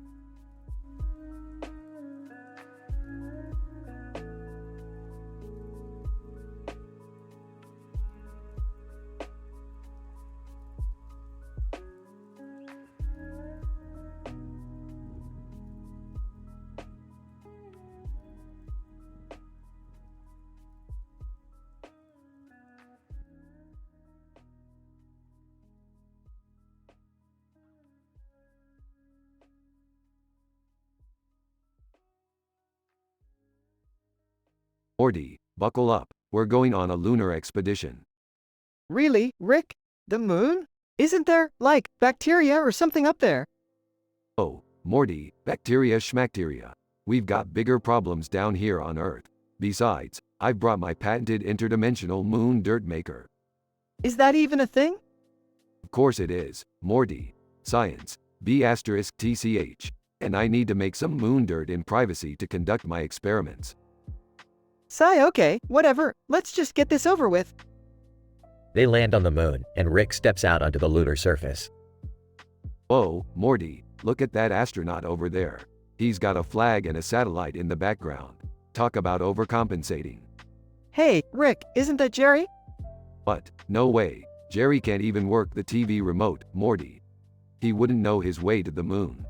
Morty, buckle up, we're going on a lunar expedition. Really, Rick? The moon? Isn't there, like, bacteria or something up there? Oh, Morty, bacteria schmacteria. We've got bigger problems down here on Earth. Besides, I've brought my patented interdimensional moon dirt maker. Is that even a thing? Of course it is, Morty. Science, B*TCH. And I need to make some moon dirt in privacy to conduct my experiments. Okay, whatever, let's just get this over with. They land on the moon, and Rick steps out onto the lunar surface. Whoa, Morty, look at that astronaut over there. He's got a flag and a satellite in the background. Talk about overcompensating. Hey, Rick, isn't that Jerry? What? No way. Jerry can't even work the TV remote, Morty. He wouldn't know his way to the moon.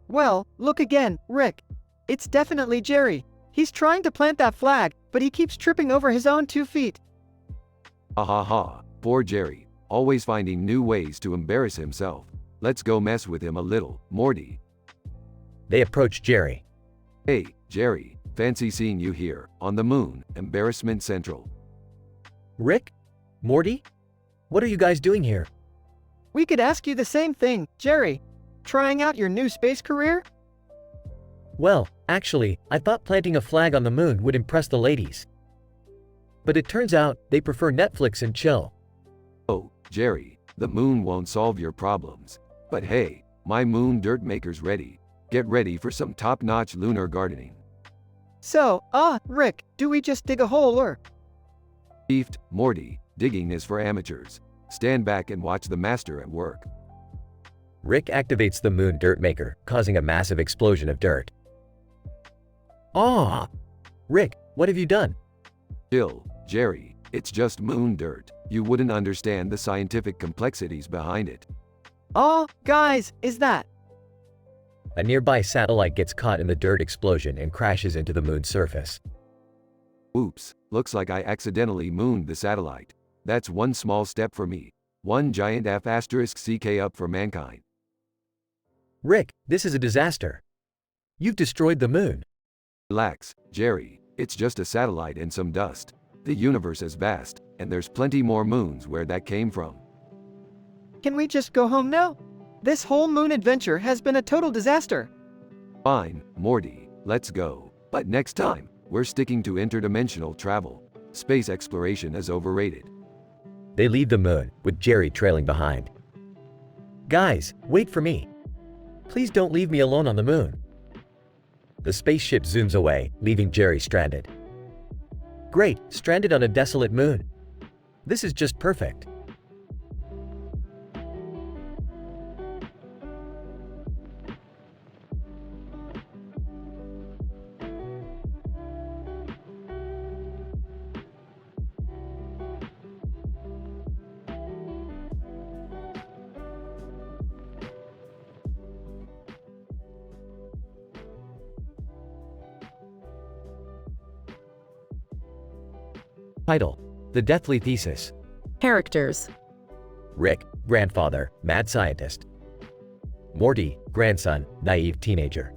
Well, look again, Rick. It's definitely Jerry. He's trying to plant that flag, but he keeps tripping over his own 2 feet. Ha ha ha, poor Jerry, always finding new ways to embarrass himself. Let's go mess with him a little, Morty. They approach Jerry. Hey, Jerry, fancy seeing you here, on the moon, Embarrassment Central. Rick? Morty? What are you guys doing here? We could ask you the same thing, Jerry. Trying out your new space career? Well, actually, I thought planting a flag on the moon would impress the ladies. But it turns out they prefer Netflix and chill. Oh, Jerry, the moon won't solve your problems. But hey, my moon dirt maker's ready. Get ready for some top-notch lunar gardening. So, Rick, do we just dig a hole or? Beefed, Morty, digging is for amateurs. Stand back and watch the master at work. Rick activates the moon dirt maker, causing a massive explosion of dirt. Ah! Rick, what have you done? Chill, Jerry, it's just moon dirt. You wouldn't understand the scientific complexities behind it. Guys, is that? A nearby satellite gets caught in the dirt explosion and crashes into the moon's surface. Oops, looks like I accidentally mooned the satellite. That's one small step for me. One giant F***ck up for mankind. Rick, this is a disaster. You've destroyed the moon. Relax, Jerry, it's just a satellite and some dust. The universe is vast, and there's plenty more moons where that came from. Can we just go home now? This whole moon adventure has been a total disaster. Fine, Morty, let's go. But next time, we're sticking to interdimensional travel. Space exploration is overrated. They leave the moon, with Jerry trailing behind. Guys, wait for me. Please don't leave me alone on the moon. The spaceship zooms away, leaving Jerry stranded. Great, stranded on a desolate moon. This is just perfect. Title: The Deathly Thesis. Characters: Rick, grandfather, mad scientist. Morty, grandson, naive teenager.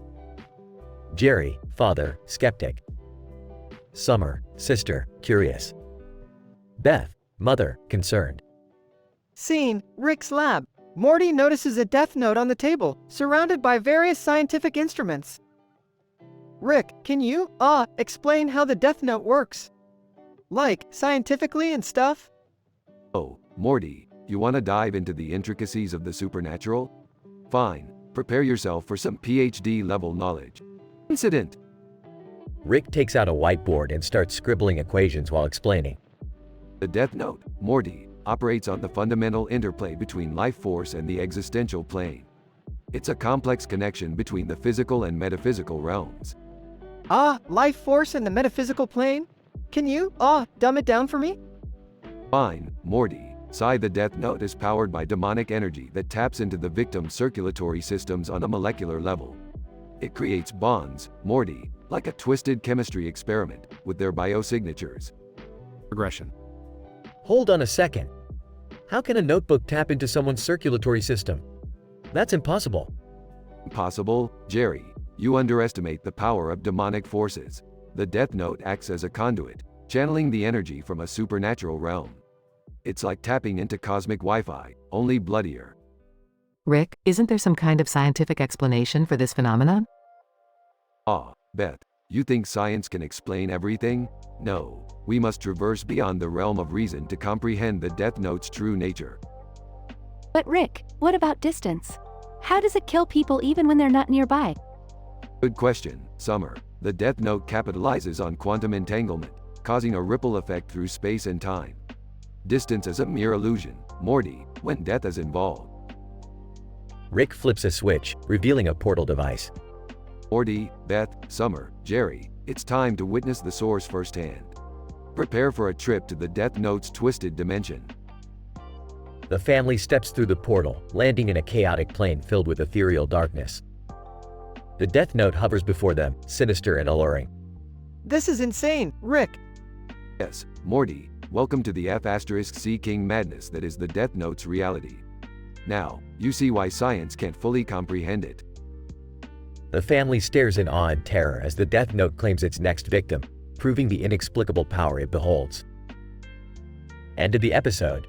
Jerry, father, skeptic. Summer, sister, curious. Beth, mother, concerned. Scene: Rick's lab. Morty notices a death note on the table, surrounded by various scientific instruments. Rick, can you, explain how the death note works? Like, scientifically and stuff? Oh, Morty, you want to dive into the intricacies of the supernatural? Fine, prepare yourself for some PhD-level knowledge. Incident. Rick takes out a whiteboard and starts scribbling equations while explaining. The Death Note, Morty, operates on the fundamental interplay between life force and the existential plane. It's a complex connection between the physical and metaphysical realms. Life force and the metaphysical plane? Can you, dumb it down for me? Fine, Morty. The Death Note is powered by demonic energy that taps into the victim's circulatory systems on a molecular level. It creates bonds, Morty, like a twisted chemistry experiment, with their biosignatures. Regression. Hold on a second. How can a notebook tap into someone's circulatory system? That's impossible. Impossible, Jerry. You underestimate the power of demonic forces. The Death Note acts as a conduit, channeling the energy from a supernatural realm. It's like tapping into cosmic Wi-Fi, only bloodier. Rick, isn't there some kind of scientific explanation for this phenomenon? Beth, you think science can explain everything? No, we must traverse beyond the realm of reason to comprehend the Death Note's true nature. But Rick, what about distance? How does it kill people even when they're not nearby? Good question, Summer. The Death Note capitalizes on quantum entanglement, causing a ripple effect through space and time. Distance is a mere illusion, Morty, when death is involved. Rick flips a switch, revealing a portal device. Morty, Beth, Summer, Jerry, it's time to witness the source firsthand. Prepare for a trip to the Death Note's twisted dimension. The family steps through the portal, landing in a chaotic plane filled with ethereal darkness. The Death Note hovers before them, sinister and alluring. This is insane, Rick. Yes, Morty, welcome to the F*** King madness that is the Death Note's reality. Now, you see why science can't fully comprehend it. The family stares in awe and terror as the Death Note claims its next victim, proving the inexplicable power it beholds. End of the episode.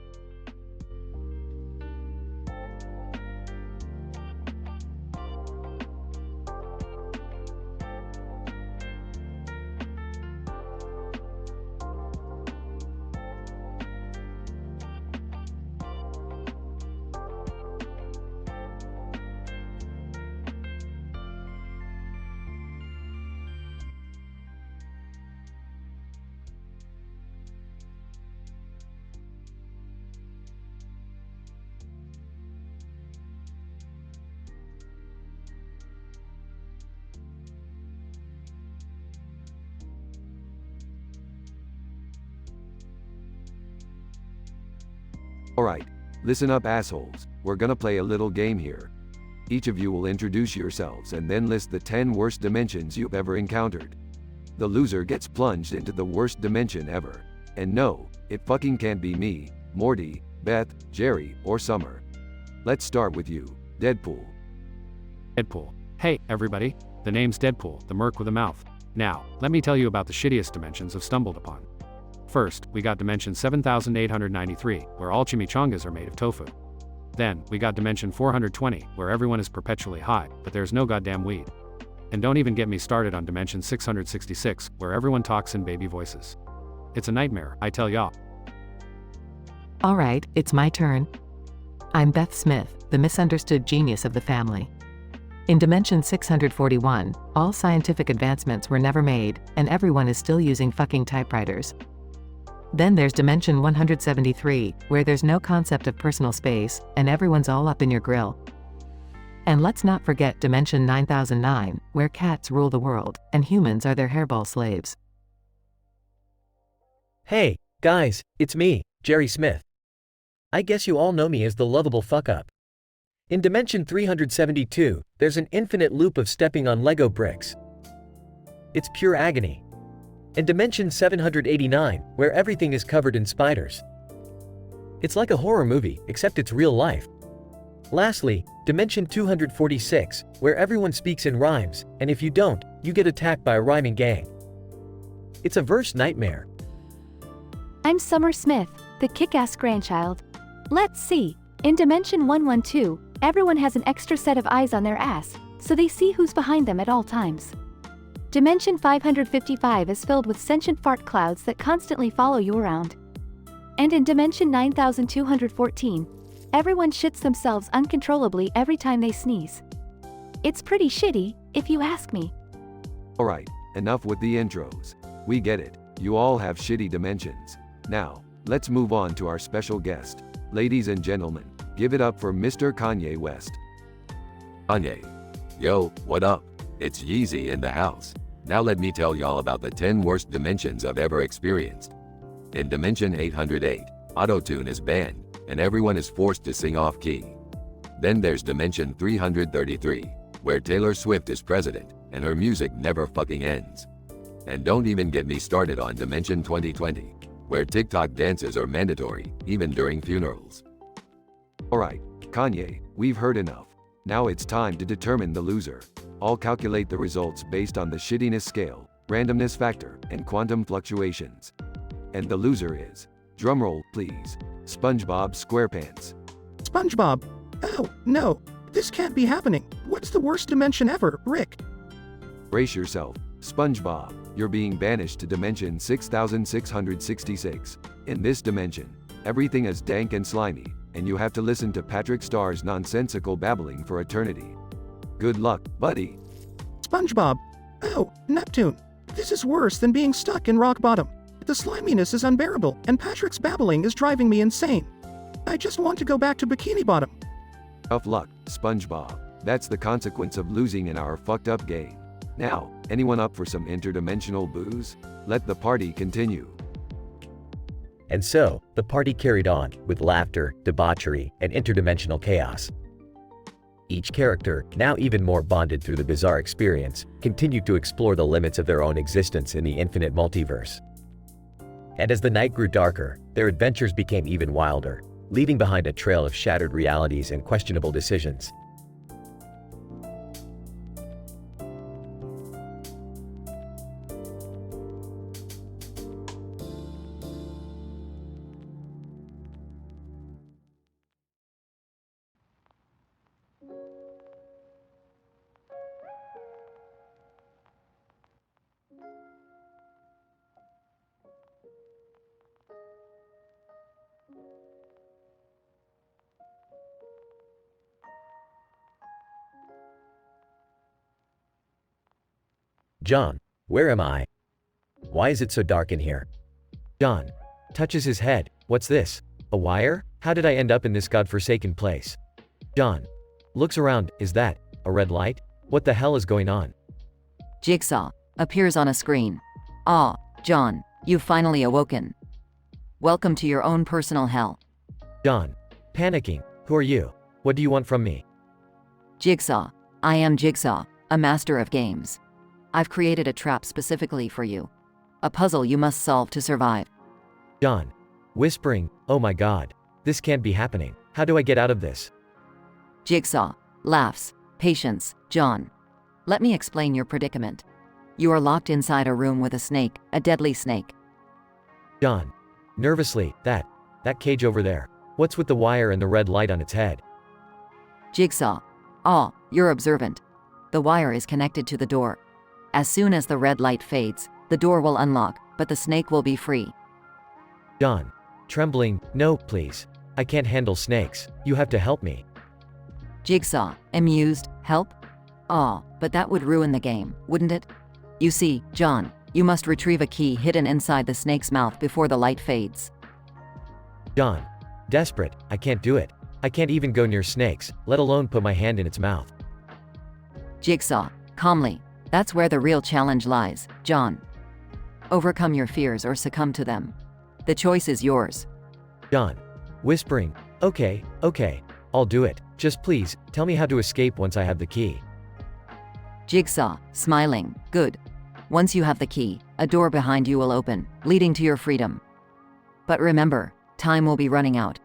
Alright, listen up assholes, we're gonna play a little game here. Each of you will introduce yourselves and then list the 10 worst dimensions you've ever encountered. The loser gets plunged into the worst dimension ever. And no, it fucking can't be me, Morty, Beth, Jerry, or Summer. Let's start with you, Deadpool. Deadpool. Hey, everybody. The name's Deadpool, the merc with a mouth. Now, let me tell you about the shittiest dimensions I've stumbled upon. First, we got dimension 7893, where all chimichangas are made of tofu. Then, we got dimension 420, where everyone is perpetually high, but there's no goddamn weed. And don't even get me started on dimension 666, where everyone talks in baby voices. It's a nightmare, I tell y'all. Alright, it's my turn. I'm Beth Smith, the misunderstood genius of the family. In Dimension 641, all scientific advancements were never made, and everyone is still using fucking typewriters. Then there's Dimension 173, where there's no concept of personal space, and everyone's all up in your grill. And let's not forget Dimension 9009, where cats rule the world, and humans are their hairball slaves. Hey, guys, it's me, Jerry Smith. I guess you all know me as the lovable fuck-up. In Dimension 372, there's an infinite loop of stepping on Lego bricks. It's pure agony. In Dimension 789, where everything is covered in spiders. It's like a horror movie, except it's real life. Lastly, Dimension 246, where everyone speaks in rhymes, and if you don't, you get attacked by a rhyming gang. It's a verse nightmare. I'm Summer Smith, the kick-ass grandchild. Let's see. In Dimension 112, everyone has an extra set of eyes on their ass, so they see who's behind them at all times. Dimension 555 is filled with sentient fart clouds that constantly follow you around. And in Dimension 9214, everyone shits themselves uncontrollably every time they sneeze. It's pretty shitty, if you ask me. Alright, enough with the intros. We get it, you all have shitty dimensions. Now, let's move on to our special guest. Ladies and gentlemen, give it up for Mr. Kanye West. Kanye. Yo, what up? It's Yeezy in the house. Now let me tell y'all about the 10 worst dimensions I've ever experienced. In Dimension 808, Auto-Tune is banned, and everyone is forced to sing off-key. Then there's Dimension 333, where Taylor Swift is president, and her music never fucking ends. And don't even get me started on Dimension 2020, where TikTok dances are mandatory, even during funerals. Alright, Kanye, we've heard enough. Now it's time to determine the loser. I'll calculate the results based on the shittiness scale, randomness factor, and quantum fluctuations. And the loser is, drumroll please, SpongeBob SquarePants. SpongeBob. Oh, no. This can't be happening. What's the worst dimension ever, Rick? Brace yourself, SpongeBob. You're being banished to Dimension 6666. In this dimension, everything is dank and slimy, and you have to listen to Patrick Starr's nonsensical babbling for eternity. Good luck, buddy. SpongeBob. Oh, Neptune. This is worse than being stuck in rock bottom. The sliminess is unbearable, and Patrick's babbling is driving me insane. I just want to go back to Bikini Bottom. Tough luck, SpongeBob. That's the consequence of losing in our fucked up game. Now, anyone up for some interdimensional booze? Let the party continue. And so, the party carried on, with laughter, debauchery, and interdimensional chaos. Each character, now even more bonded through the bizarre experience, continued to explore the limits of their own existence in the infinite multiverse. And as the night grew darker, their adventures became even wilder, leaving behind a trail of shattered realities and questionable decisions. John, where am I? Why is it so dark in here? John touches his head. What's this? A wire? How did I end up in this godforsaken place? John looks around. Is that a red light? What the hell is going on? Jigsaw appears on a screen. Ah, John, you've finally awoken. Welcome to your own personal hell. John, panicking. Who are you? What do you want from me? Jigsaw. I am Jigsaw, a master of games. I've created a trap specifically for you. A puzzle you must solve to survive. John, whispering, oh my god, this can't be happening. How do I get out of this? Jigsaw laughs. Patience, John. Let me explain your predicament. You are locked inside a room with a snake, a deadly snake. John, nervously, that cage over there. What's with the wire and the red light on its head? Jigsaw. Ah, you're observant. The wire is connected to the door. As soon as the red light fades, the door will unlock, but the snake will be free. John. Trembling, no, please. I can't handle snakes. You have to help me. Jigsaw, amused, help? Aw, but that would ruin the game, wouldn't it? You see, John, you must retrieve a key hidden inside the snake's mouth before the light fades. John. Desperate, I can't do it. I can't even go near snakes, let alone put my hand in its mouth. Jigsaw, calmly. That's where the real challenge lies, John. Overcome your fears or succumb to them. The choice is yours. John. Whispering, okay, I'll do it. Just please, tell me how to escape once I have the key. Jigsaw, smiling, good. Once you have the key, a door behind you will open, leading to your freedom. But remember, time will be running out.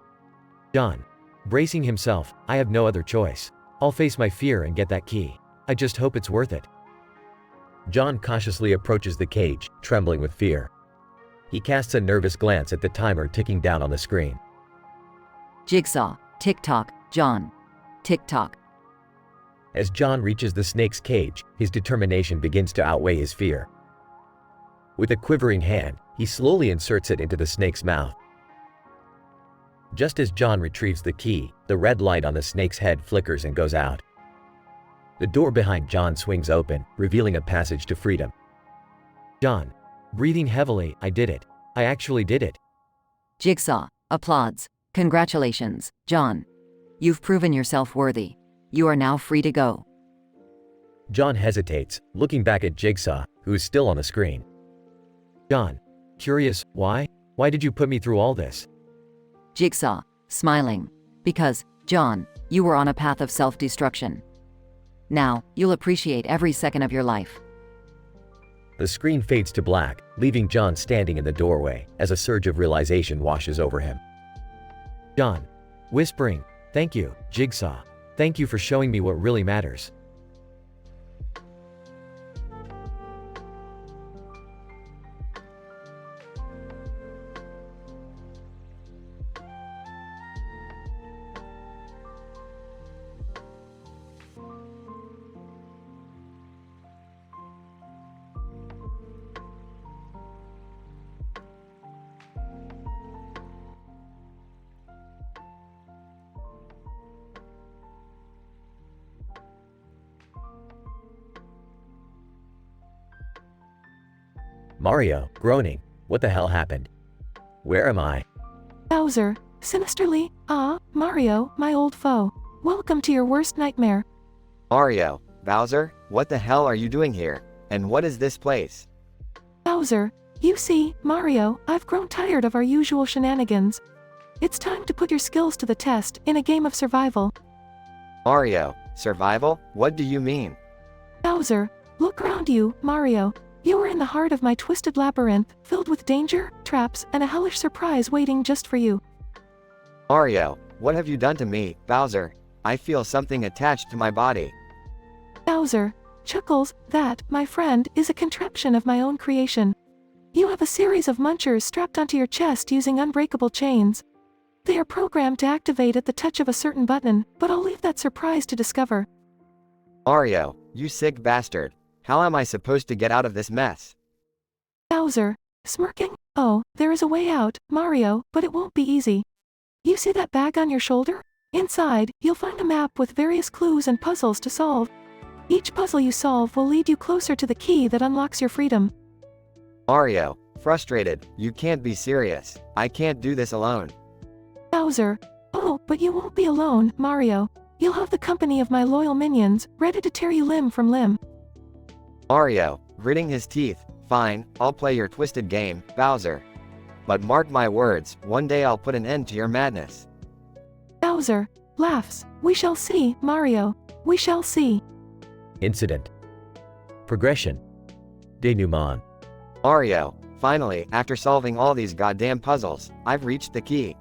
John. Bracing himself, I have no other choice. I'll face my fear and get that key. I just hope it's worth it. John cautiously approaches the cage, trembling with fear. He casts a nervous glance at the timer ticking down on the screen. Jigsaw, tick-tock, John. Tick-tock. As John reaches the snake's cage, his determination begins to outweigh his fear. With a quivering hand, he slowly inserts it into the snake's mouth. Just as John retrieves the key, the red light on the snake's head flickers and goes out. The door behind John swings open, revealing a passage to freedom. John. Breathing heavily, I did it. I actually did it. Jigsaw, applauds. Congratulations, John. You've proven yourself worthy. You are now free to go. John hesitates, looking back at Jigsaw, who is still on the screen. John. Curious, why? Why did you put me through all this? Jigsaw, smiling. Because, John, you were on a path of self-destruction. Now, you'll appreciate every second of your life. The screen fades to black, leaving John standing in the doorway, as a surge of realization washes over him. John. Whispering, thank you, Jigsaw. Thank you for showing me what really matters. Mario, groaning. What the hell happened? Where am I? Bowser, sinisterly, Mario, my old foe. Welcome to your worst nightmare. Mario, Bowser, what the hell are you doing here? And what is this place? Bowser, you see, Mario, I've grown tired of our usual shenanigans. It's time to put your skills to the test in a game of survival. Mario, survival? What do you mean? Bowser, look around you, Mario. You are in the heart of my twisted labyrinth, filled with danger, traps, and a hellish surprise waiting just for you. Mario, what have you done to me, Bowser? I feel something attached to my body. Bowser, Chuckles, that, my friend, is a contraption of my own creation. You have a series of munchers strapped onto your chest using unbreakable chains. They are programmed to activate at the touch of a certain button, but I'll leave that surprise to discover. Mario, you sick bastard. How am I supposed to get out of this mess? Bowser, smirking, oh, there is a way out, Mario, but it won't be easy. You see that bag on your shoulder? Inside, you'll find a map with various clues and puzzles to solve. Each puzzle you solve will lead you closer to the key that unlocks your freedom. Mario, frustrated, you can't be serious. I can't do this alone. Bowser, oh, but you won't be alone, Mario. You'll have the company of my loyal minions, ready to tear you limb from limb. Mario, gritting his teeth, fine, I'll play your twisted game, Bowser. But mark my words, one day I'll put an end to your madness. Bowser, laughs, we shall see, Mario, we shall see. Incident. Progression. Denouement. Mario, finally, after solving all these goddamn puzzles, I've reached the key.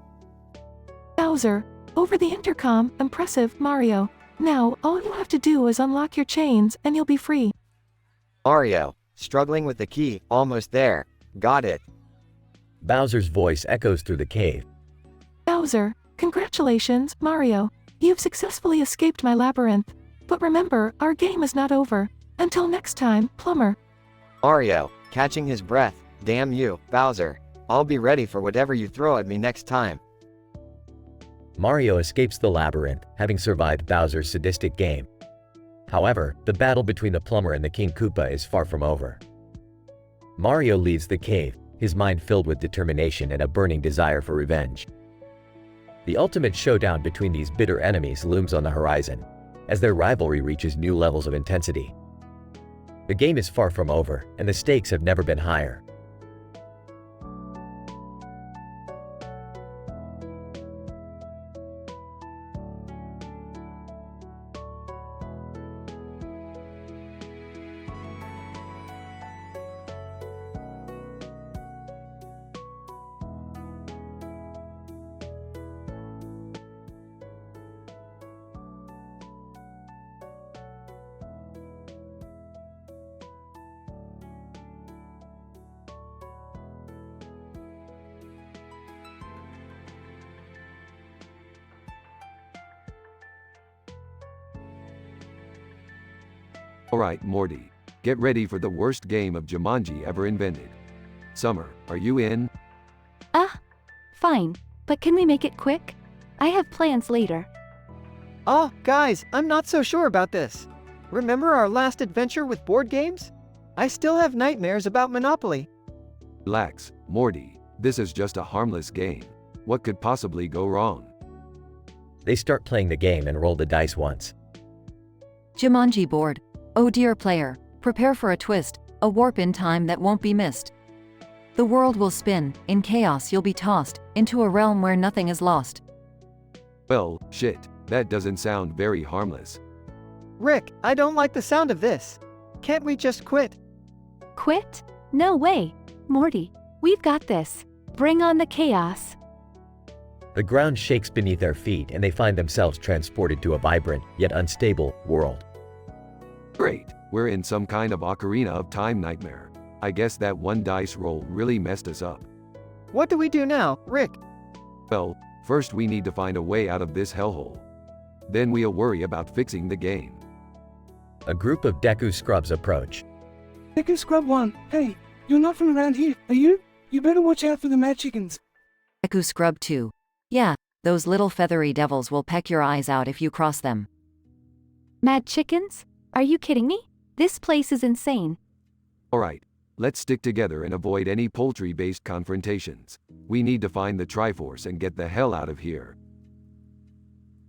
Bowser, over the intercom, impressive, Mario. Now, all you have to do is unlock your chains, and you'll be free. Mario, struggling with the key, almost there. Got it. Bowser's voice echoes through the cave. Bowser, congratulations, Mario. You've successfully escaped my labyrinth. But remember, our game is not over. Until next time, plumber. Mario, catching his breath. Damn you, Bowser. I'll be ready for whatever you throw at me next time. Mario escapes the labyrinth, having survived Bowser's sadistic game. However, the battle between the plumber and the King Koopa is far from over. Mario leaves the cave, his mind filled with determination and a burning desire for revenge. The ultimate showdown between these bitter enemies looms on the horizon, as their rivalry reaches new levels of intensity. The game is far from over, and the stakes have never been higher. Alright, Morty. Get ready for the worst game of Jumanji ever invented. Summer, are you in? Fine, but can we make it quick? I have plans later. Oh, guys, I'm not so sure about this. Remember our last adventure with board games? I still have nightmares about Monopoly. Relax, Morty. This is just a harmless game. What could possibly go wrong? They start playing the game and roll the dice once. Jumanji board. Oh dear player, prepare for a twist, a warp in time that won't be missed. The world will spin, in chaos you'll be tossed, into a realm where nothing is lost. Well, shit, that doesn't sound very harmless. Rick, I don't like the sound of this. Can't we just quit? Quit? No way. Morty, we've got this. Bring on the chaos. The ground shakes beneath their feet and they find themselves transported to a vibrant, yet unstable, world. Great, we're in some kind of ocarina of time nightmare. I guess that one dice roll really messed us up. What do we do now, Rick? Well, first we need to find a way out of this hellhole. Then we'll worry about fixing the game. A group of Deku scrubs approach. Deku Scrub 1, hey, you're not from around here, are you? You better watch out for the mad chickens. Deku Scrub 2. Yeah, those little feathery devils will peck your eyes out if you cross them. Mad chickens? Are you kidding me? This place is insane. Alright, let's stick together and avoid any poultry-based confrontations. We need to find the Triforce and get the hell out of here.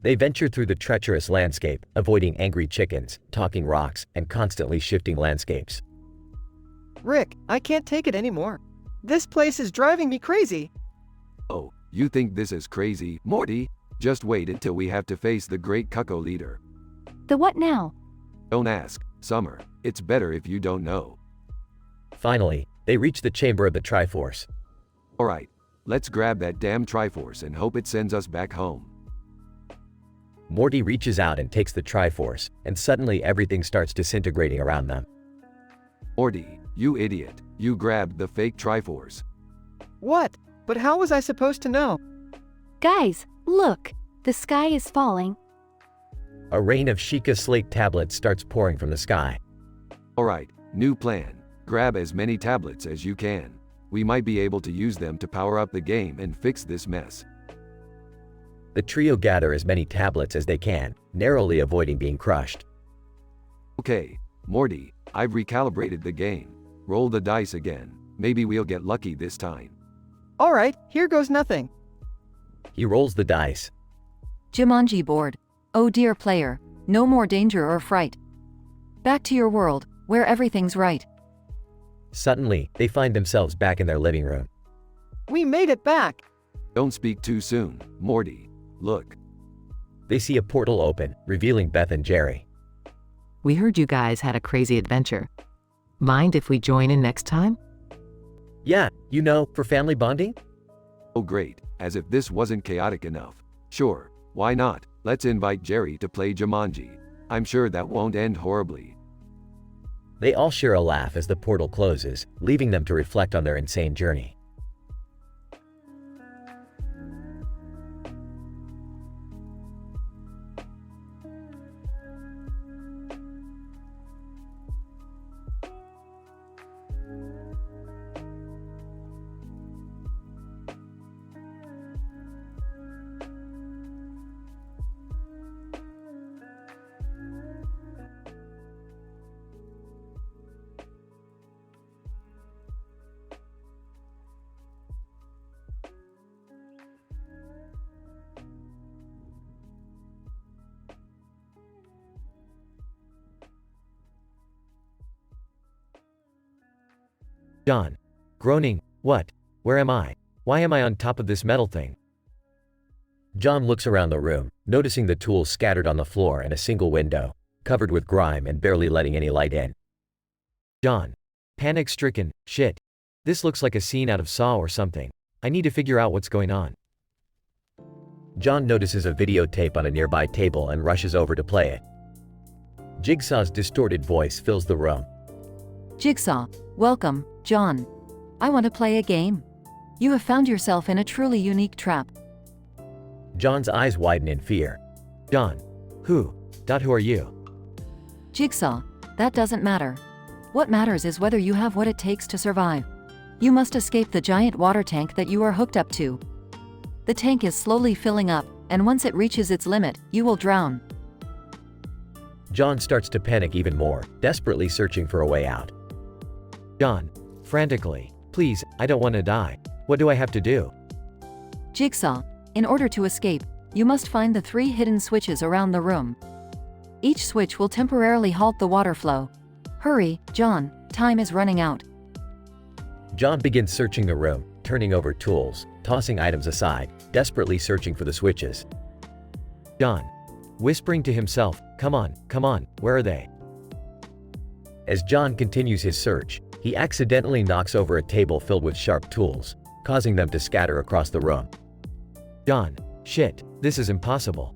They venture through the treacherous landscape, avoiding angry chickens, talking rocks, and constantly shifting landscapes. Rick, I can't take it anymore. This place is driving me crazy. Oh, you think this is crazy, Morty? Just wait until we have to face the great Cucko leader. The what now? Don't ask, Summer. It's better if you don't know. Finally, they reach the chamber of the Triforce. Alright, let's grab that damn Triforce and hope it sends us back home. Morty reaches out and takes the Triforce, and suddenly everything starts disintegrating around them. Morty, you idiot. You grabbed the fake Triforce. What? But how was I supposed to know? Guys, look! The sky is falling. A rain of Sheikah slate tablets starts pouring from the sky. Alright, new plan. Grab as many tablets as you can. We might be able to use them to power up the game and fix this mess. The trio gather as many tablets as they can, narrowly avoiding being crushed. Okay, Morty, I've recalibrated the game. Roll the dice again. Maybe we'll get lucky this time. Alright, here goes nothing. He rolls the dice. Jumanji board. Oh dear player, no more danger or fright. Back to your world, where everything's right. Suddenly, they find themselves back in their living room. We made it back. Don't speak too soon, Morty. Look. They see a portal open, revealing Beth and Jerry. We heard you guys had a crazy adventure. Mind if we join in next time? Yeah, you know, for family bonding? Oh great, as if this wasn't chaotic enough. Sure, why not? Let's invite Jerry to play Jumanji. I'm sure that won't end horribly. They all share a laugh as the portal closes, leaving them to reflect on their insane journey. John. Groaning, what? Where am I? Why am I on top of this metal thing? John looks around the room, noticing the tools scattered on the floor and a single window, covered with grime and barely letting any light in. John. Panic-stricken, shit. This looks like a scene out of Saw or something. I need to figure out what's going on. John notices a videotape on a nearby table and rushes over to play it. Jigsaw's distorted voice fills the room. Jigsaw, welcome, John. I want to play a game. You have found yourself in a truly unique trap. John's eyes widen in fear. John. Who are you? Jigsaw, that doesn't matter. What matters is whether you have what it takes to survive. You must escape the giant water tank that you are hooked up to. The tank is slowly filling up, and once it reaches its limit, you will drown. John starts to panic even more, desperately searching for a way out. John. Frantically. Please, I don't want to die. What do I have to do? Jigsaw, in order to escape, you must find the 3 hidden switches around the room. Each switch will temporarily halt the water flow. Hurry, John, time is running out. John begins searching the room, turning over tools, tossing items aside, desperately searching for the switches. John. Whispering to himself, come on, where are they? As John continues his search, he accidentally knocks over a table filled with sharp tools, causing them to scatter across the room. John. Shit, this is impossible.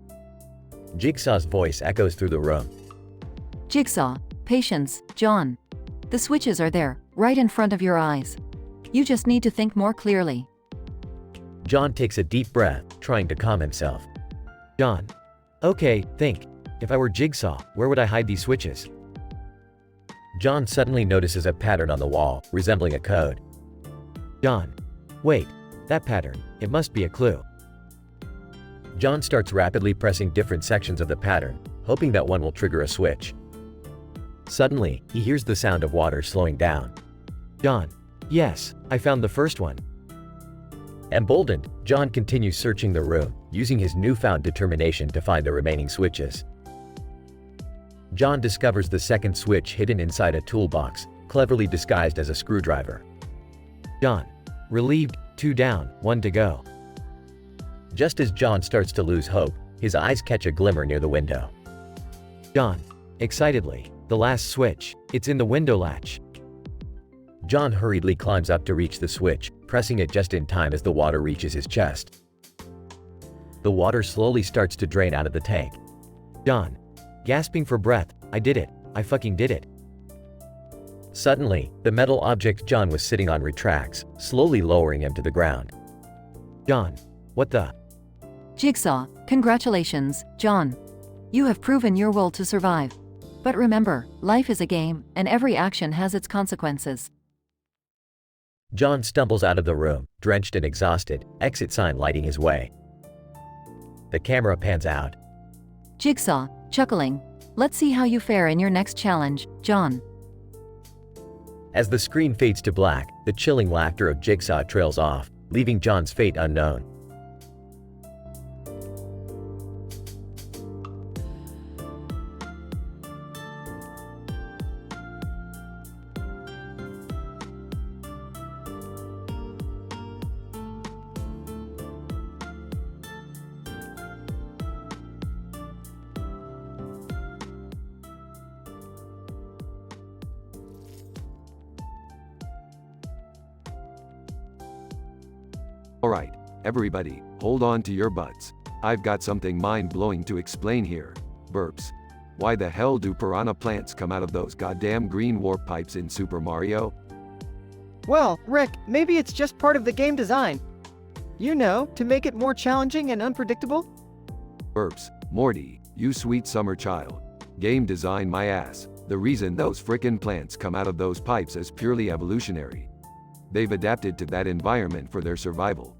Jigsaw's voice echoes through the room. Jigsaw, patience, John. The switches are there, right in front of your eyes. You just need to think more clearly. John takes a deep breath, trying to calm himself. John. Okay, think. If I were Jigsaw, where would I hide these switches? John suddenly notices a pattern on the wall, resembling a code. John. Wait, that pattern, it must be a clue. John starts rapidly pressing different sections of the pattern, hoping that one will trigger a switch. Suddenly, he hears the sound of water slowing down. John. Yes, I found the first one. Emboldened, John continues searching the room, using his newfound determination to find the remaining switches. John discovers the second switch hidden inside a toolbox, cleverly disguised as a screwdriver. John. Relieved, 2 down, 1 to go. Just as John starts to lose hope, his eyes catch a glimmer near the window. John. Excitedly. The last switch, it's in the window latch. John hurriedly climbs up to reach the switch, pressing it just in time as the water reaches his chest. The water slowly starts to drain out of the tank. John. Gasping for breath, I did it, I fucking did it. Suddenly, the metal object John was sitting on retracts, slowly lowering him to the ground. John. What the? Jigsaw, congratulations, John. You have proven your will to survive. But remember, life is a game, and every action has its consequences. John stumbles out of the room, drenched and exhausted, exit sign lighting his way. The camera pans out. Jigsaw, chuckling. Let's see how you fare in your next challenge, John. As the screen fades to black, the chilling laughter of Jigsaw trails off, leaving John's fate unknown. Alright, everybody, hold on to your butts. I've got something mind-blowing to explain here. Burps. Why the hell do piranha plants come out of those goddamn green warp pipes in Super Mario? Well, Rick, maybe it's just part of the game design. You know, to make it more challenging and unpredictable? Burps. Morty, you sweet summer child. Game design my ass. The reason those frickin' plants come out of those pipes is purely evolutionary. They've adapted to that environment for their survival.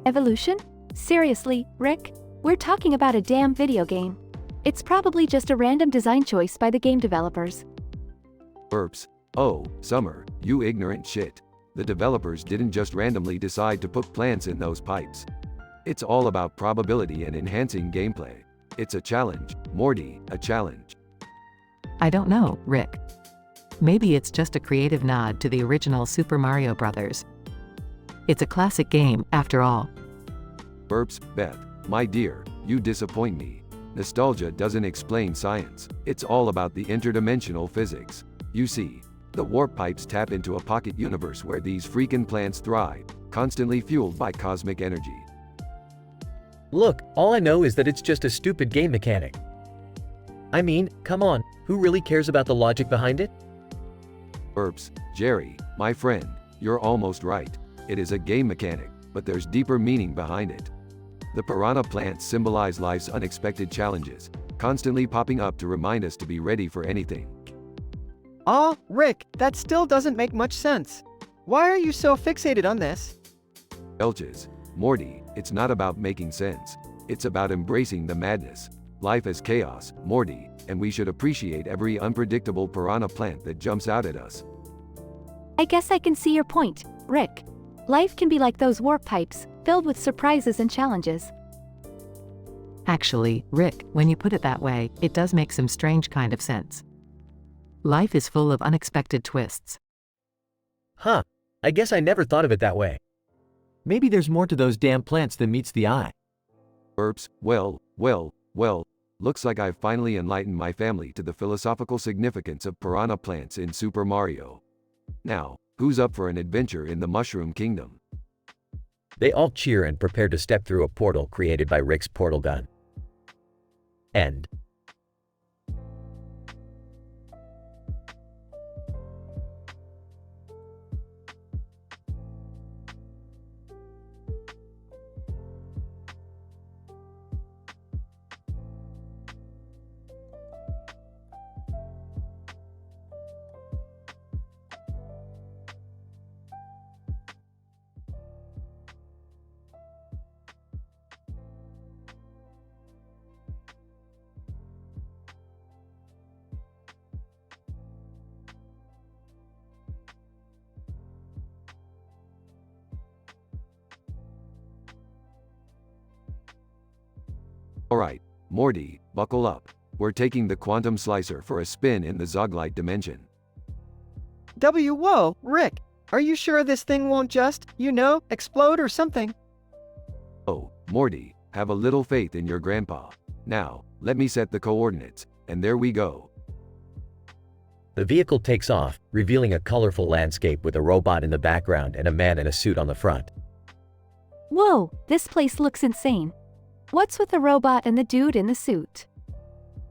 Evolution? Seriously, Rick? We're talking about a damn video game. It's probably just a random design choice by the game developers. Burps. Oh, Summer, you ignorant shit. The developers didn't just randomly decide to put plants in those pipes. It's all about probability and enhancing gameplay. It's a challenge, Morty, a challenge. I don't know, Rick. Maybe it's just a creative nod to the original Super Mario Bros. It's a classic game, after all. Burps, Beth, my dear, you disappoint me. Nostalgia doesn't explain science. It's all about the interdimensional physics. You see, the warp pipes tap into a pocket universe where these freaking plants thrive, constantly fueled by cosmic energy. Look, all I know is that it's just a stupid game mechanic. I mean, come on, who really cares about the logic behind it? Burps, Jerry, my friend, you're almost right. It is a game mechanic, but there's deeper meaning behind it. The piranha plants symbolize life's unexpected challenges, constantly popping up to remind us to be ready for anything. Aw, Rick, that still doesn't make much sense. Why are you so fixated on this? Belches, Morty, it's not about making sense. It's about embracing the madness. Life is chaos, Morty, and we should appreciate every unpredictable piranha plant that jumps out at us. I guess I can see your point, Rick. Life can be like those warp pipes, filled with surprises and challenges. Actually, Rick, when you put it that way, it does make some strange kind of sense. Life is full of unexpected twists. Huh, I guess I never thought of it that way. Maybe there's more to those damn plants than meets the eye. Burps, well, looks like I've finally enlightened my family to the philosophical significance of piranha plants in Super Mario. Now, who's up for an adventure in the Mushroom Kingdom? They all cheer and prepare to step through a portal created by Rick's portal gun. End. Alright, Morty, buckle up. We're taking the quantum slicer for a spin in the Zoglite dimension. Whoa, Rick, are you sure this thing won't just, explode or something? Oh, Morty, have a little faith in your grandpa. Now, let me set the coordinates, and there we go. The vehicle takes off, revealing a colorful landscape with a robot in the background and a man in a suit on the front. Whoa, this place looks insane. What's with the robot and the dude in the suit?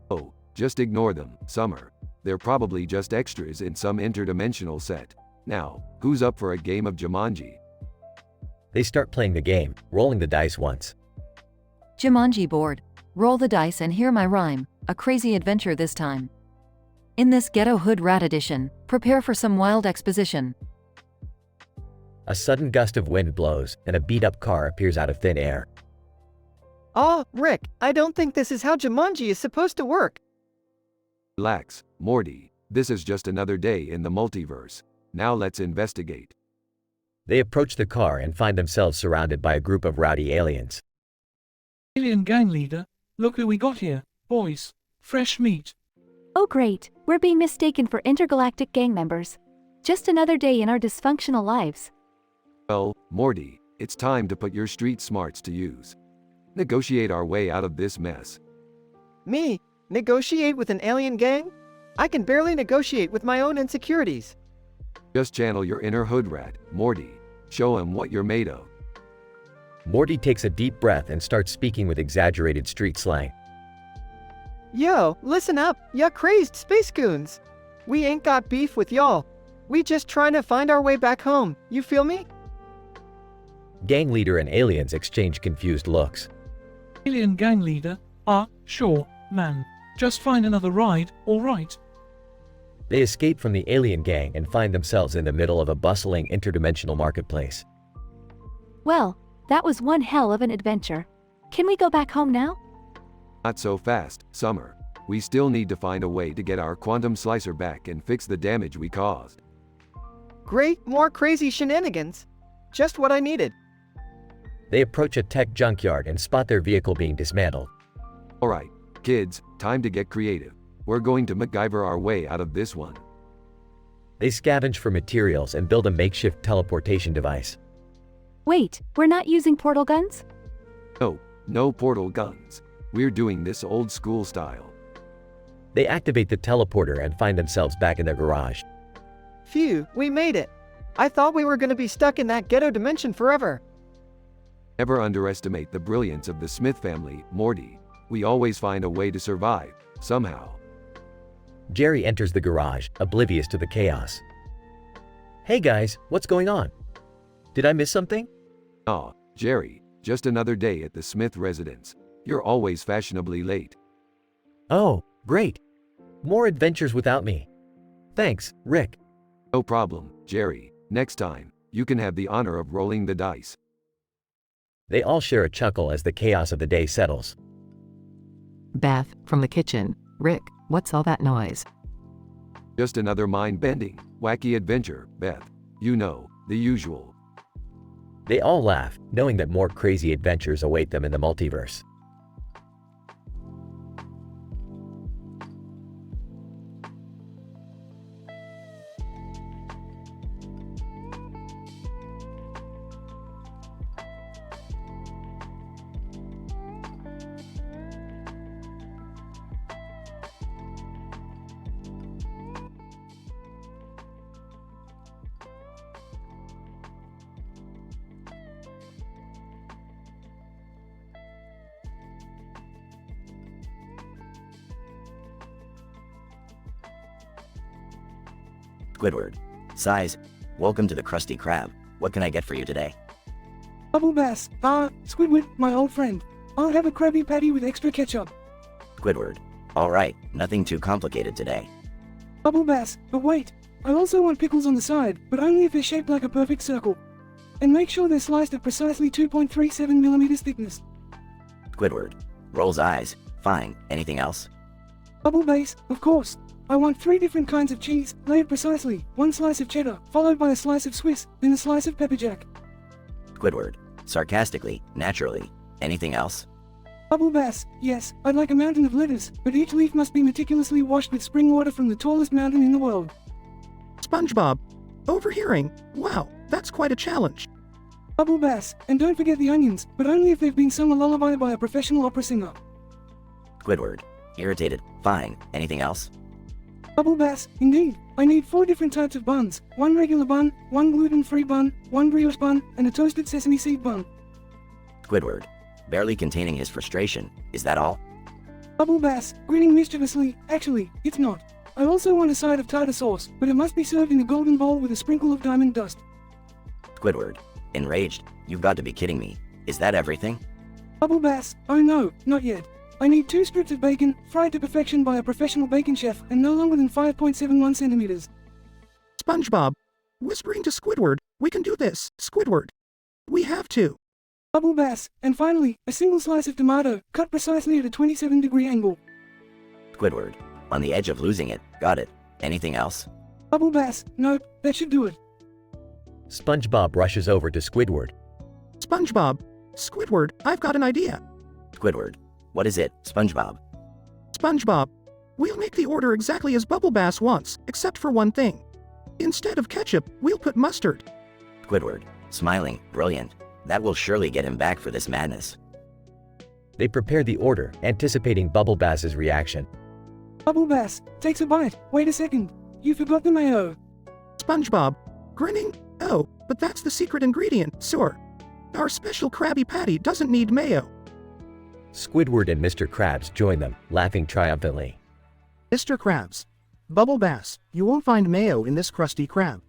Oh, just ignore them, Summer. They're probably just extras in some interdimensional set. Now, who's up for a game of Jumanji? They start playing the game, rolling the dice once. Jumanji board. Roll the dice and hear my rhyme. A crazy adventure this time. In this ghetto hood rat edition, prepare for some wild exposition. A sudden gust of wind blows, and a beat-up car appears out of thin air. Aw, Rick, I don't think this is how Jumanji is supposed to work. Relax, Morty. This is just another day in the multiverse. Now let's investigate. They approach the car and find themselves surrounded by a group of rowdy aliens. Alien gang leader, look who we got here, boys. Fresh meat. Oh great, we're being mistaken for intergalactic gang members. Just another day in our dysfunctional lives. Well, Morty, it's time to put your street smarts to use. Negotiate our way out of this mess. Me? Negotiate with an alien gang? I can barely negotiate with my own insecurities. Just channel your inner hood rat, Morty. Show him what you're made of. Morty takes a deep breath and starts speaking with exaggerated street slang. Yo, listen up, ya crazed space goons. We ain't got beef with y'all. We just trying to find our way back home, you feel me? Gang leader and aliens exchange confused looks. Alien gang leader, sure, man. Just find another ride, alright. They escape from the alien gang and find themselves in the middle of a bustling interdimensional marketplace. Well, that was one hell of an adventure. Can we go back home now? Not so fast, Summer. We still need to find a way to get our quantum slicer back and fix the damage we caused. Great, more crazy shenanigans. Just what I needed. They approach a tech junkyard and spot their vehicle being dismantled. Alright, kids, time to get creative. We're going to MacGyver our way out of this one. They scavenge for materials and build a makeshift teleportation device. Wait, we're not using portal guns? No, no portal guns. We're doing this old school style. They activate the teleporter and find themselves back in their garage. Phew, we made it. I thought we were gonna be stuck in that ghetto dimension forever. Never underestimate the brilliance of the Smith family, Morty. We always find a way to survive, somehow. Jerry enters the garage, oblivious to the chaos. Hey guys, what's going on? Did I miss something? Aw, Jerry, just another day at the Smith residence. You're always fashionably late. Oh, great. More adventures without me. Thanks, Rick. No problem, Jerry. Next time, you can have the honor of rolling the dice. They all share a chuckle as the chaos of the day settles. Beth, from the kitchen. Rick, what's all that noise? Just another mind-bending, wacky adventure, Beth. You know, the usual. They all laugh, knowing that more crazy adventures await them in the multiverse. Squidward. Size. Welcome to the Krusty Krab. What can I get for you today? Bubble Bass. Squidward, my old friend. I'll have a Krabby Patty with extra ketchup. Squidward. Alright, nothing too complicated today. Bubble Bass, but wait. I also want pickles on the side, but only if they're shaped like a perfect circle. And make sure they're sliced at precisely 2.37 millimeters thickness. Squidward. Rolls eyes. Fine. Anything else? Bubble Bass, of course. I want 3 different kinds of cheese, layered precisely. 1 slice of cheddar, followed by a slice of Swiss, then a slice of pepper jack. Squidward. Sarcastically. Naturally. Anything else? Bubble Bass, yes, I'd like a mountain of lettuce, but each leaf must be meticulously washed with spring water from the tallest mountain in the world. SpongeBob. Overhearing. Wow, that's quite a challenge. Bubble Bass, and don't forget the onions, but only if they've been sung a lullaby by a professional opera singer. Squidward. Irritated. Fine. Anything else? Bubble Bass, indeed. I need 4 different types of buns. 1 regular bun, 1 gluten-free bun, 1 brioche bun, and a toasted sesame seed bun. Squidward. Barely containing his frustration. Is that all? Bubble Bass, grinning mischievously. Actually, it's not. I also want a side of tartar sauce, but it must be served in a golden bowl with a sprinkle of diamond dust. Squidward. Enraged. You've got to be kidding me. Is that everything? Bubble Bass, oh no, not yet. I need 2 strips of bacon, fried to perfection by a professional bacon chef, and no longer than 5.71 centimeters. SpongeBob. Whispering to Squidward, we can do this, Squidward. We have to. Bubble Bass, and finally, a single slice of tomato, cut precisely at a 27-degree angle. Squidward. On the edge of losing it. Got it. Anything else? Bubble Bass, nope, that should do it. SpongeBob rushes over to Squidward. SpongeBob. Squidward, I've got an idea. Squidward. What is it, SpongeBob? SpongeBob. We'll make the order exactly as Bubble Bass wants, except for one thing. Instead of ketchup, we'll put mustard. Squidward. Smiling. Brilliant. That will surely get him back for this madness. They prepare the order, anticipating Bubble Bass's reaction. Bubble Bass takes a bite. Wait a second. You forgot the mayo. SpongeBob. Grinning. Oh, but that's the secret ingredient, sir. Our special Krabby Patty doesn't need mayo. Squidward and Mr. Krabs join them, laughing triumphantly. Mr. Krabs. Bubble Bass, you won't find mayo in this Krusty Krab.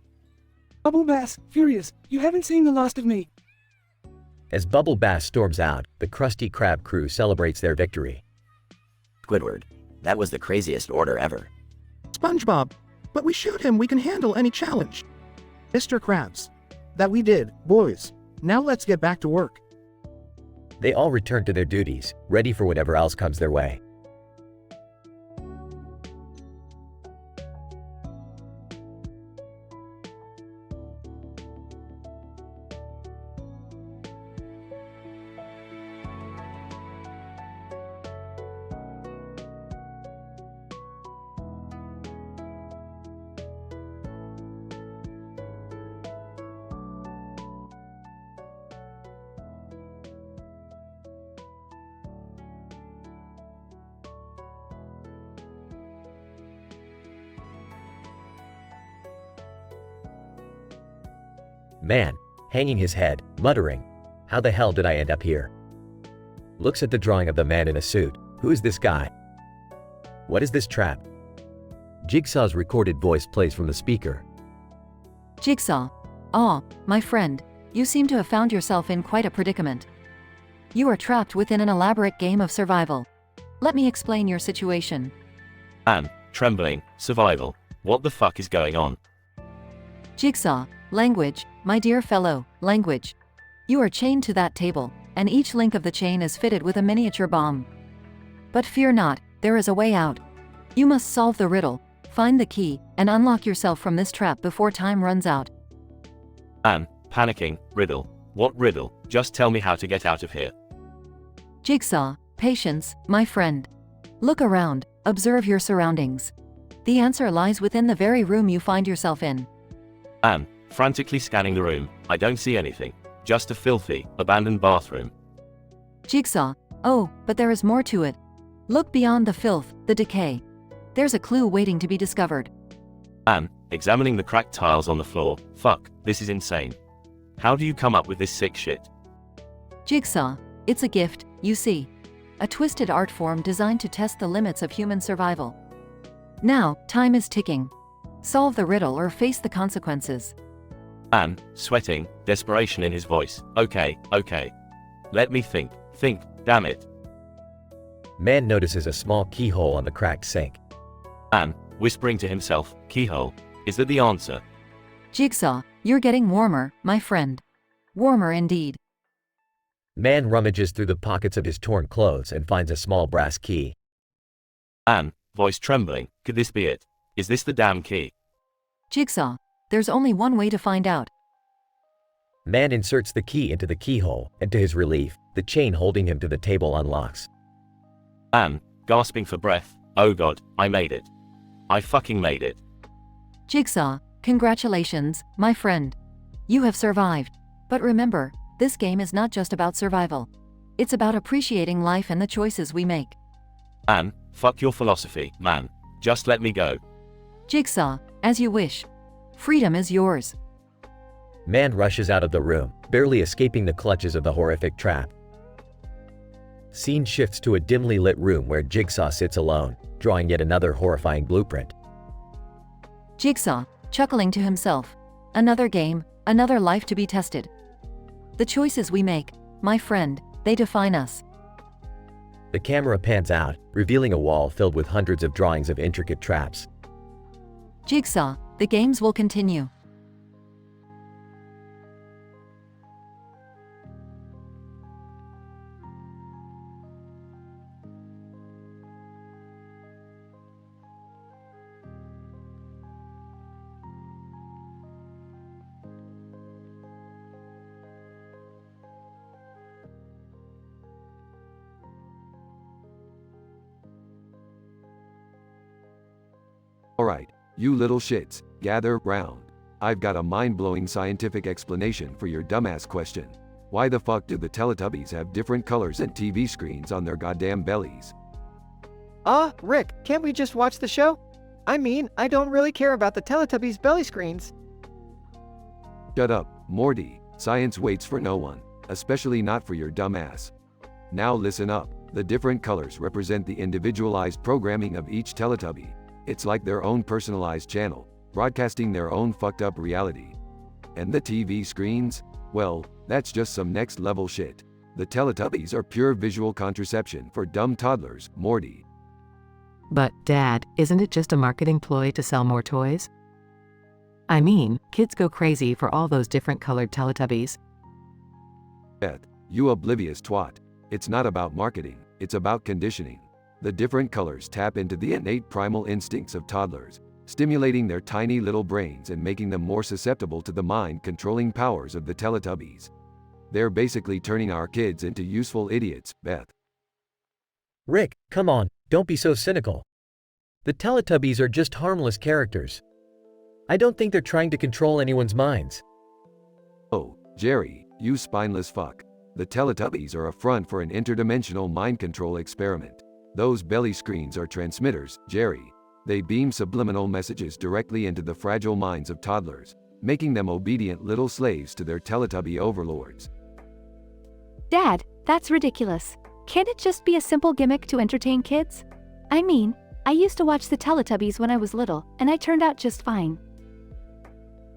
Bubble Bass, furious. You haven't seen the last of me. As Bubble Bass storms out, the Krusty Krab crew celebrates their victory. Squidward. That was the craziest order ever. SpongeBob. But we showed him we can handle any challenge. Mr. Krabs. That we did, boys. Now let's get back to work. They all return to their duties, ready for whatever else comes their way. Man, hanging his head, muttering, "How the hell did I end up here?" Looks at the drawing of the man in a suit. Who is this guy? What is this trap? Jigsaw's recorded voice plays from the speaker. Jigsaw. Ah, my friend, you seem to have found yourself in quite a predicament. You are trapped within an elaborate game of survival. Let me explain your situation. Anne, trembling, survival. What the fuck is going on? Jigsaw, language, my dear fellow, language. You are chained to that table, and each link of the chain is fitted with a miniature bomb. But fear not, there is a way out. You must solve the riddle, find the key, and unlock yourself from this trap before time runs out. Anne, panicking, riddle. What riddle? Just tell me how to get out of here. Jigsaw, patience, my friend. Look around, observe your surroundings. The answer lies within the very room you find yourself in. Anne, frantically scanning the room. I don't see anything. Just a filthy, abandoned bathroom. Jigsaw, oh, but there is more to it. Look beyond the filth, the decay. There's a clue waiting to be discovered. Anne, examining the cracked tiles on the floor. Fuck, this is insane. How do you come up with this sick shit? Jigsaw, it's a gift, you see. A twisted art form designed to test the limits of human survival. Now, time is ticking. Solve the riddle or face the consequences. Anne, sweating, desperation in his voice. Okay. Let me think, damn it. Man notices a small keyhole on the cracked sink. Anne, whispering to himself, keyhole. Is that the answer? Jigsaw, you're getting warmer, my friend. Warmer indeed. Man rummages through the pockets of his torn clothes and finds a small brass key. Anne, voice trembling, could this be it? Is this the damn key? Jigsaw, there's only one way to find out. Man inserts the key into the keyhole, and to his relief, the chain holding him to the table unlocks. Anne, gasping for breath, oh god, I made it. I fucking made it. Jigsaw, congratulations, my friend. You have survived. But remember, this game is not just about survival. It's about appreciating life and the choices we make. Anne, fuck your philosophy, man. Just let me go. Jigsaw, as you wish. Freedom is yours. Man rushes out of the room, barely escaping the clutches of the horrific trap. Scene shifts to a dimly lit room where Jigsaw sits alone, drawing yet another horrifying blueprint. Jigsaw, chuckling to himself. Another game, another life to be tested. The choices we make, my friend, they define us. The camera pans out, revealing a wall filled with hundreds of drawings of intricate traps. Jigsaw, the games will continue. Alright, you little shits, gather round. I've got a mind-blowing scientific explanation for your dumbass question. Why the fuck do the Teletubbies have different colors and TV screens on their goddamn bellies? Rick, can't we just watch the show? I mean, I don't really care about the Teletubbies' belly screens. Shut up, Morty. Science waits for no one, especially not for your dumbass. Now listen up. The different colors represent the individualized programming of each Teletubby. It's like their own personalized channel, broadcasting their own fucked up reality. And the TV screens? Well, that's just some next level shit. The Teletubbies are pure visual contraception for dumb toddlers, Morty. But, Dad, isn't it just a marketing ploy to sell more toys? I mean, kids go crazy for all those different colored Teletubbies. Beth, you oblivious twat. It's not about marketing, it's about conditioning. The different colors tap into the innate primal instincts of toddlers, stimulating their tiny little brains and making them more susceptible to the mind-controlling powers of the Teletubbies. They're basically turning our kids into useful idiots, Beth. Rick, come on, don't be so cynical. The Teletubbies are just harmless characters. I don't think they're trying to control anyone's minds. Oh, Jerry, you spineless fuck. The Teletubbies are a front for an interdimensional mind control experiment. Those belly screens are transmitters, Jerry. They beam subliminal messages directly into the fragile minds of toddlers, making them obedient little slaves to their Teletubby overlords. Dad, that's ridiculous. Can't it just be a simple gimmick to entertain kids? I mean, I used to watch the Teletubbies when I was little, and I turned out just fine.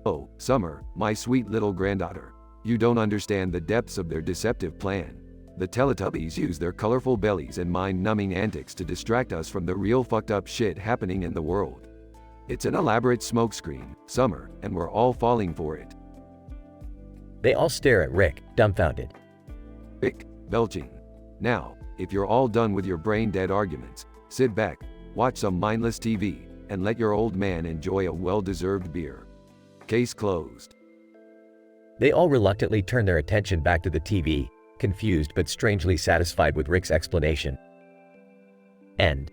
Oh, Summer, my sweet little granddaughter. You don't understand the depths of their deceptive plan. The Teletubbies use their colorful bellies and mind-numbing antics to distract us from the real fucked up shit happening in the world. It's an elaborate smokescreen, Summer, and we're all falling for it. They all stare at Rick, dumbfounded. Rick, belching. Now, if you're all done with your brain-dead arguments, sit back, watch some mindless TV, and let your old man enjoy a well-deserved beer. Case closed. They all reluctantly turn their attention back to the TV, confused but strangely satisfied with Rick's explanation. End.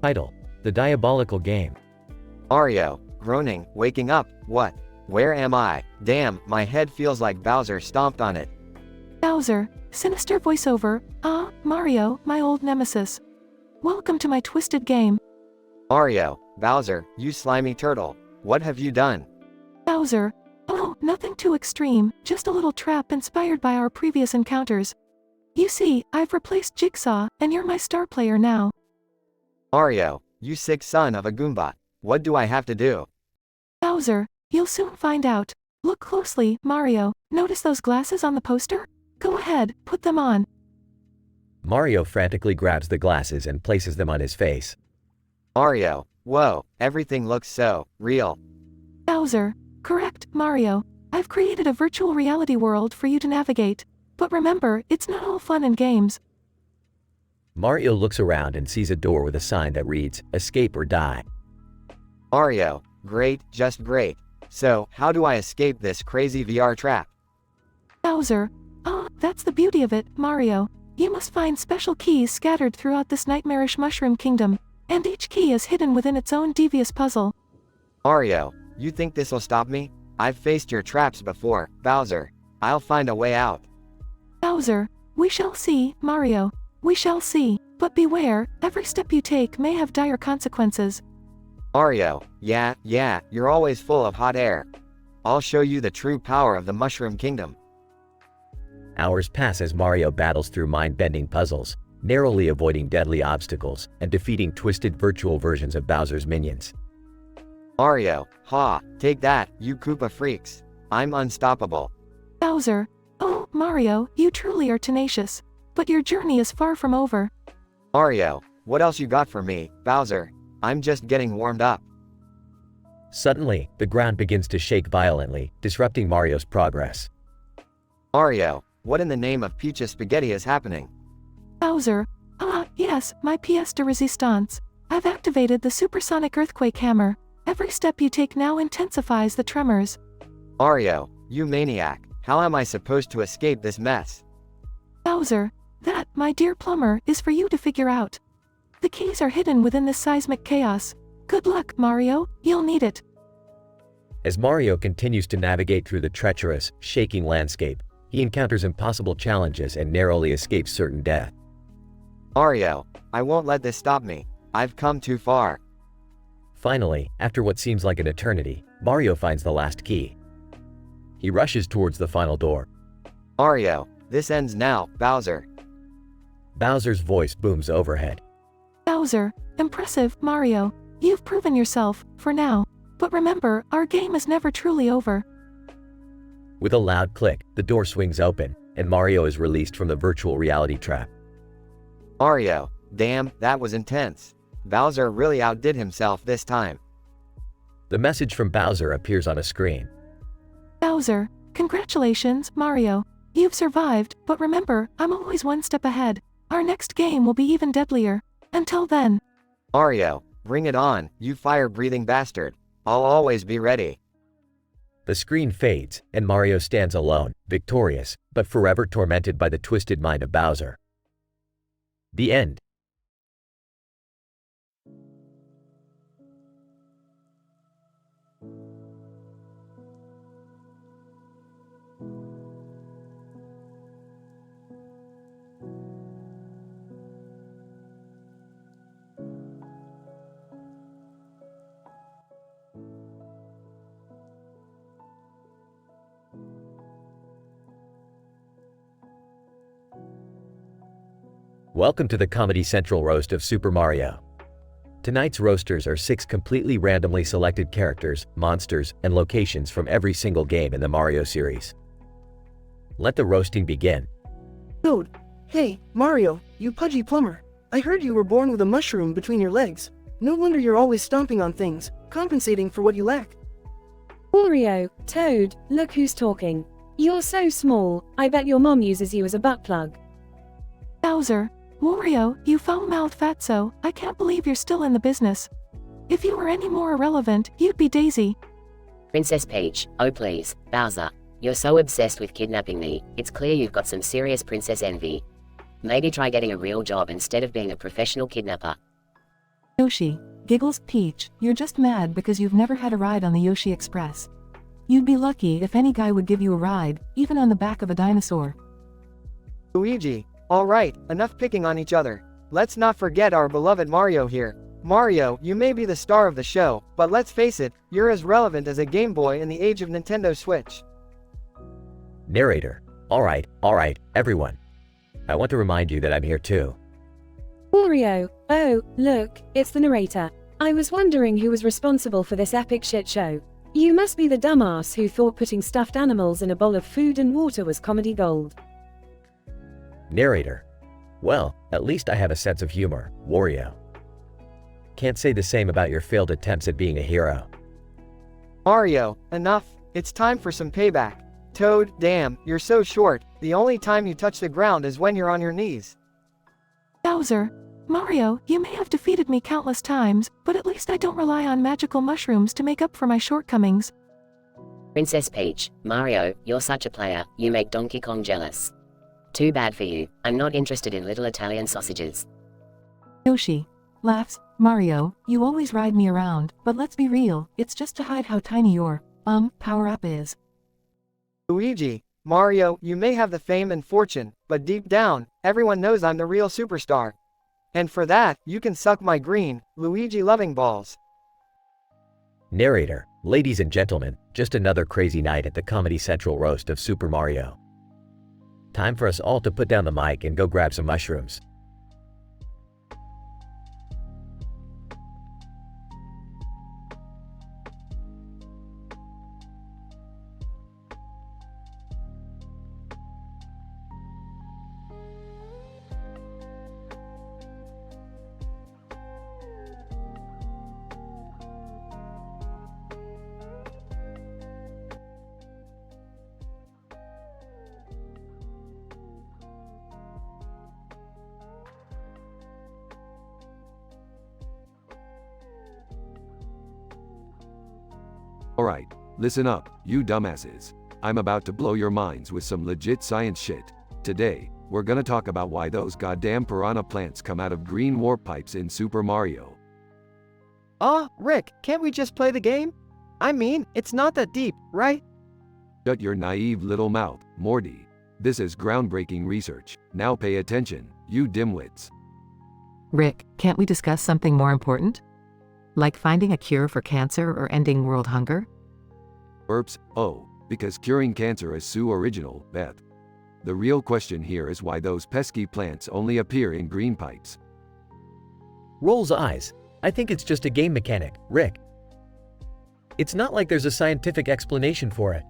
Title: The Diabolical Game. Mario, groaning, waking up, what? Where am I? Damn, my head feels like Bowser stomped on it. Bowser, sinister voiceover, Mario, my old nemesis. Welcome to my twisted game. Mario, Bowser, you slimy turtle, what have you done? Bowser, oh, nothing too extreme, just a little trap inspired by our previous encounters. You see, I've replaced Jigsaw, and you're my star player now. Mario, you sick son of a Goomba, what do I have to do? Bowser, you'll soon find out. Look closely, Mario. Notice those glasses on the poster? Go ahead, put them on. Mario frantically grabs the glasses and places them on his face. Mario, whoa, everything looks so real. Bowser, correct, Mario. I've created a virtual reality world for you to navigate. But remember, it's not all fun and games. Mario looks around and sees a door with a sign that reads, "Escape or Die." Mario, great, just great. So, how do I escape this crazy VR trap? Bowser, that's the beauty of it, Mario. You must find special keys scattered throughout this nightmarish mushroom kingdom, and each key is hidden within its own devious puzzle. Mario, you think this'll stop me? I've faced your traps before, Bowser. I'll find a way out. Bowser, we shall see, Mario. We shall see, but beware, every step you take may have dire consequences. Mario, yeah, you're always full of hot air. I'll show you the true power of the Mushroom Kingdom. Hours pass as Mario battles through mind-bending puzzles, narrowly avoiding deadly obstacles, and defeating twisted virtual versions of Bowser's minions. Mario, take that, you Koopa freaks. I'm unstoppable. Bowser, oh, Mario, you truly are tenacious. But your journey is far from over. Mario, what else you got for me, Bowser? I'm just getting warmed up. Suddenly, the ground begins to shake violently, disrupting Mario's progress. Mario, what in the name of Peach's spaghetti is happening? Bowser, yes, my pièce de résistance. I've activated the supersonic earthquake hammer. Every step you take now intensifies the tremors. Mario, you maniac, how am I supposed to escape this mess? Bowser, that, my dear plumber, is for you to figure out. The keys are hidden within this seismic chaos. Good luck, Mario, you'll need it. As Mario continues to navigate through the treacherous, shaking landscape, he encounters impossible challenges and narrowly escapes certain death. Mario, I won't let this stop me. I've come too far. Finally, after what seems like an eternity, Mario finds the last key. He rushes towards the final door. Mario, this ends now, Bowser. Bowser's voice booms overhead. Bowser, impressive, Mario. You've proven yourself, for now. But remember, our game is never truly over. With a loud click, the door swings open, and Mario is released from the virtual reality trap. Mario, damn, that was intense. Bowser really outdid himself this time. The message from Bowser appears on a screen. Bowser, congratulations, Mario. You've survived, but remember, I'm always one step ahead. Our next game will be even deadlier. Until then. Mario, bring it on, you fire-breathing bastard. I'll always be ready. The screen fades, and Mario stands alone, victorious, but forever tormented by the twisted mind of Bowser. The end. Welcome to the Comedy Central roast of Super Mario. Tonight's roasters are 6 completely randomly selected characters, monsters, and locations from every single game in the Mario series. Let the roasting begin. Toad. Hey, Mario, you pudgy plumber. I heard you were born with a mushroom between your legs. No wonder you're always stomping on things, compensating for what you lack. Wario, Toad, look who's talking. You're so small, I bet your mom uses you as a butt plug. Bowser, Wario, you foul-mouthed fatso, I can't believe you're still in the business. If you were any more irrelevant, you'd be Daisy. Princess Peach, oh please, Bowser, you're so obsessed with kidnapping me, it's clear you've got some serious princess envy. Maybe try getting a real job instead of being a professional kidnapper. Yoshi, Giggles, Peach, you're just mad because you've never had a ride on the Yoshi Express. You'd be lucky if any guy would give you a ride, even on the back of a dinosaur. Luigi, alright, enough picking on each other. Let's not forget our beloved Mario here. Mario, you may be the star of the show, but let's face it, you're as relevant as a Game Boy in the age of Nintendo Switch. Narrator. Alright, everyone. I want to remind you that I'm here too. Wario, oh, look, it's the narrator. I was wondering who was responsible for this epic shit show. You must be the dumbass who thought putting stuffed animals in a bowl of food and water was comedy gold. Narrator. Well, at least I have a sense of humor, Wario. Can't say the same about your failed attempts at being a hero. Mario, enough, it's time for some payback. Toad, damn, you're so short, the only time you touch the ground is when you're on your knees. Bowser, Mario, you may have defeated me countless times, but at least I don't rely on magical mushrooms to make up for my shortcomings. Princess Peach, Mario, you're such a player, you make Donkey Kong jealous. Too bad for you, I'm not interested in little Italian sausages. Yoshi, laughs, Mario, you always ride me around, but let's be real, it's just to hide how tiny your, power-up is. Luigi, Mario, you may have the fame and fortune, but deep down, everyone knows I'm the real superstar. And for that, you can suck my green, Luigi-loving balls. Narrator. Ladies and gentlemen, just another crazy night at the Comedy Central roast of Super Mario. Time for us all to put down the mic and go grab some mushrooms. Alright, listen up, you dumbasses. I'm about to blow your minds with some legit science shit. Today, we're gonna talk about why those goddamn piranha plants come out of green warp pipes in Super Mario. Rick, can't we just play the game? I mean, it's not that deep, right? Shut your naive little mouth, Morty. This is groundbreaking research. Now pay attention, you dimwits. Rick, can't we discuss something more important? Like finding a cure for cancer or ending world hunger? Because curing cancer is so original, Beth. The real question here is why those pesky plants only appear in green pipes. Rolls eyes. I think it's just a game mechanic, Rick. It's not like there's a scientific explanation for it.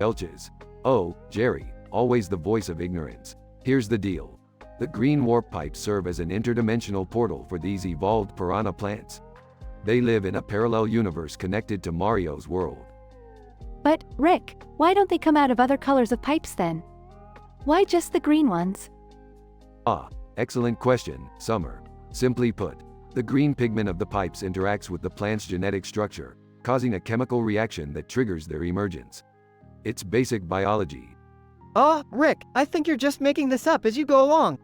Elches. Oh, Jerry, always the voice of ignorance. Here's the deal. The green warp pipes serve as an interdimensional portal for these evolved piranha plants. They live in a parallel universe connected to Mario's world. But, Rick, why don't they come out of other colors of pipes then? Why just the green ones? Ah, excellent question, Summer. Simply put, the green pigment of the pipes interacts with the plant's genetic structure, causing a chemical reaction that triggers their emergence. It's basic biology. Rick, I think you're just making this up as you go along.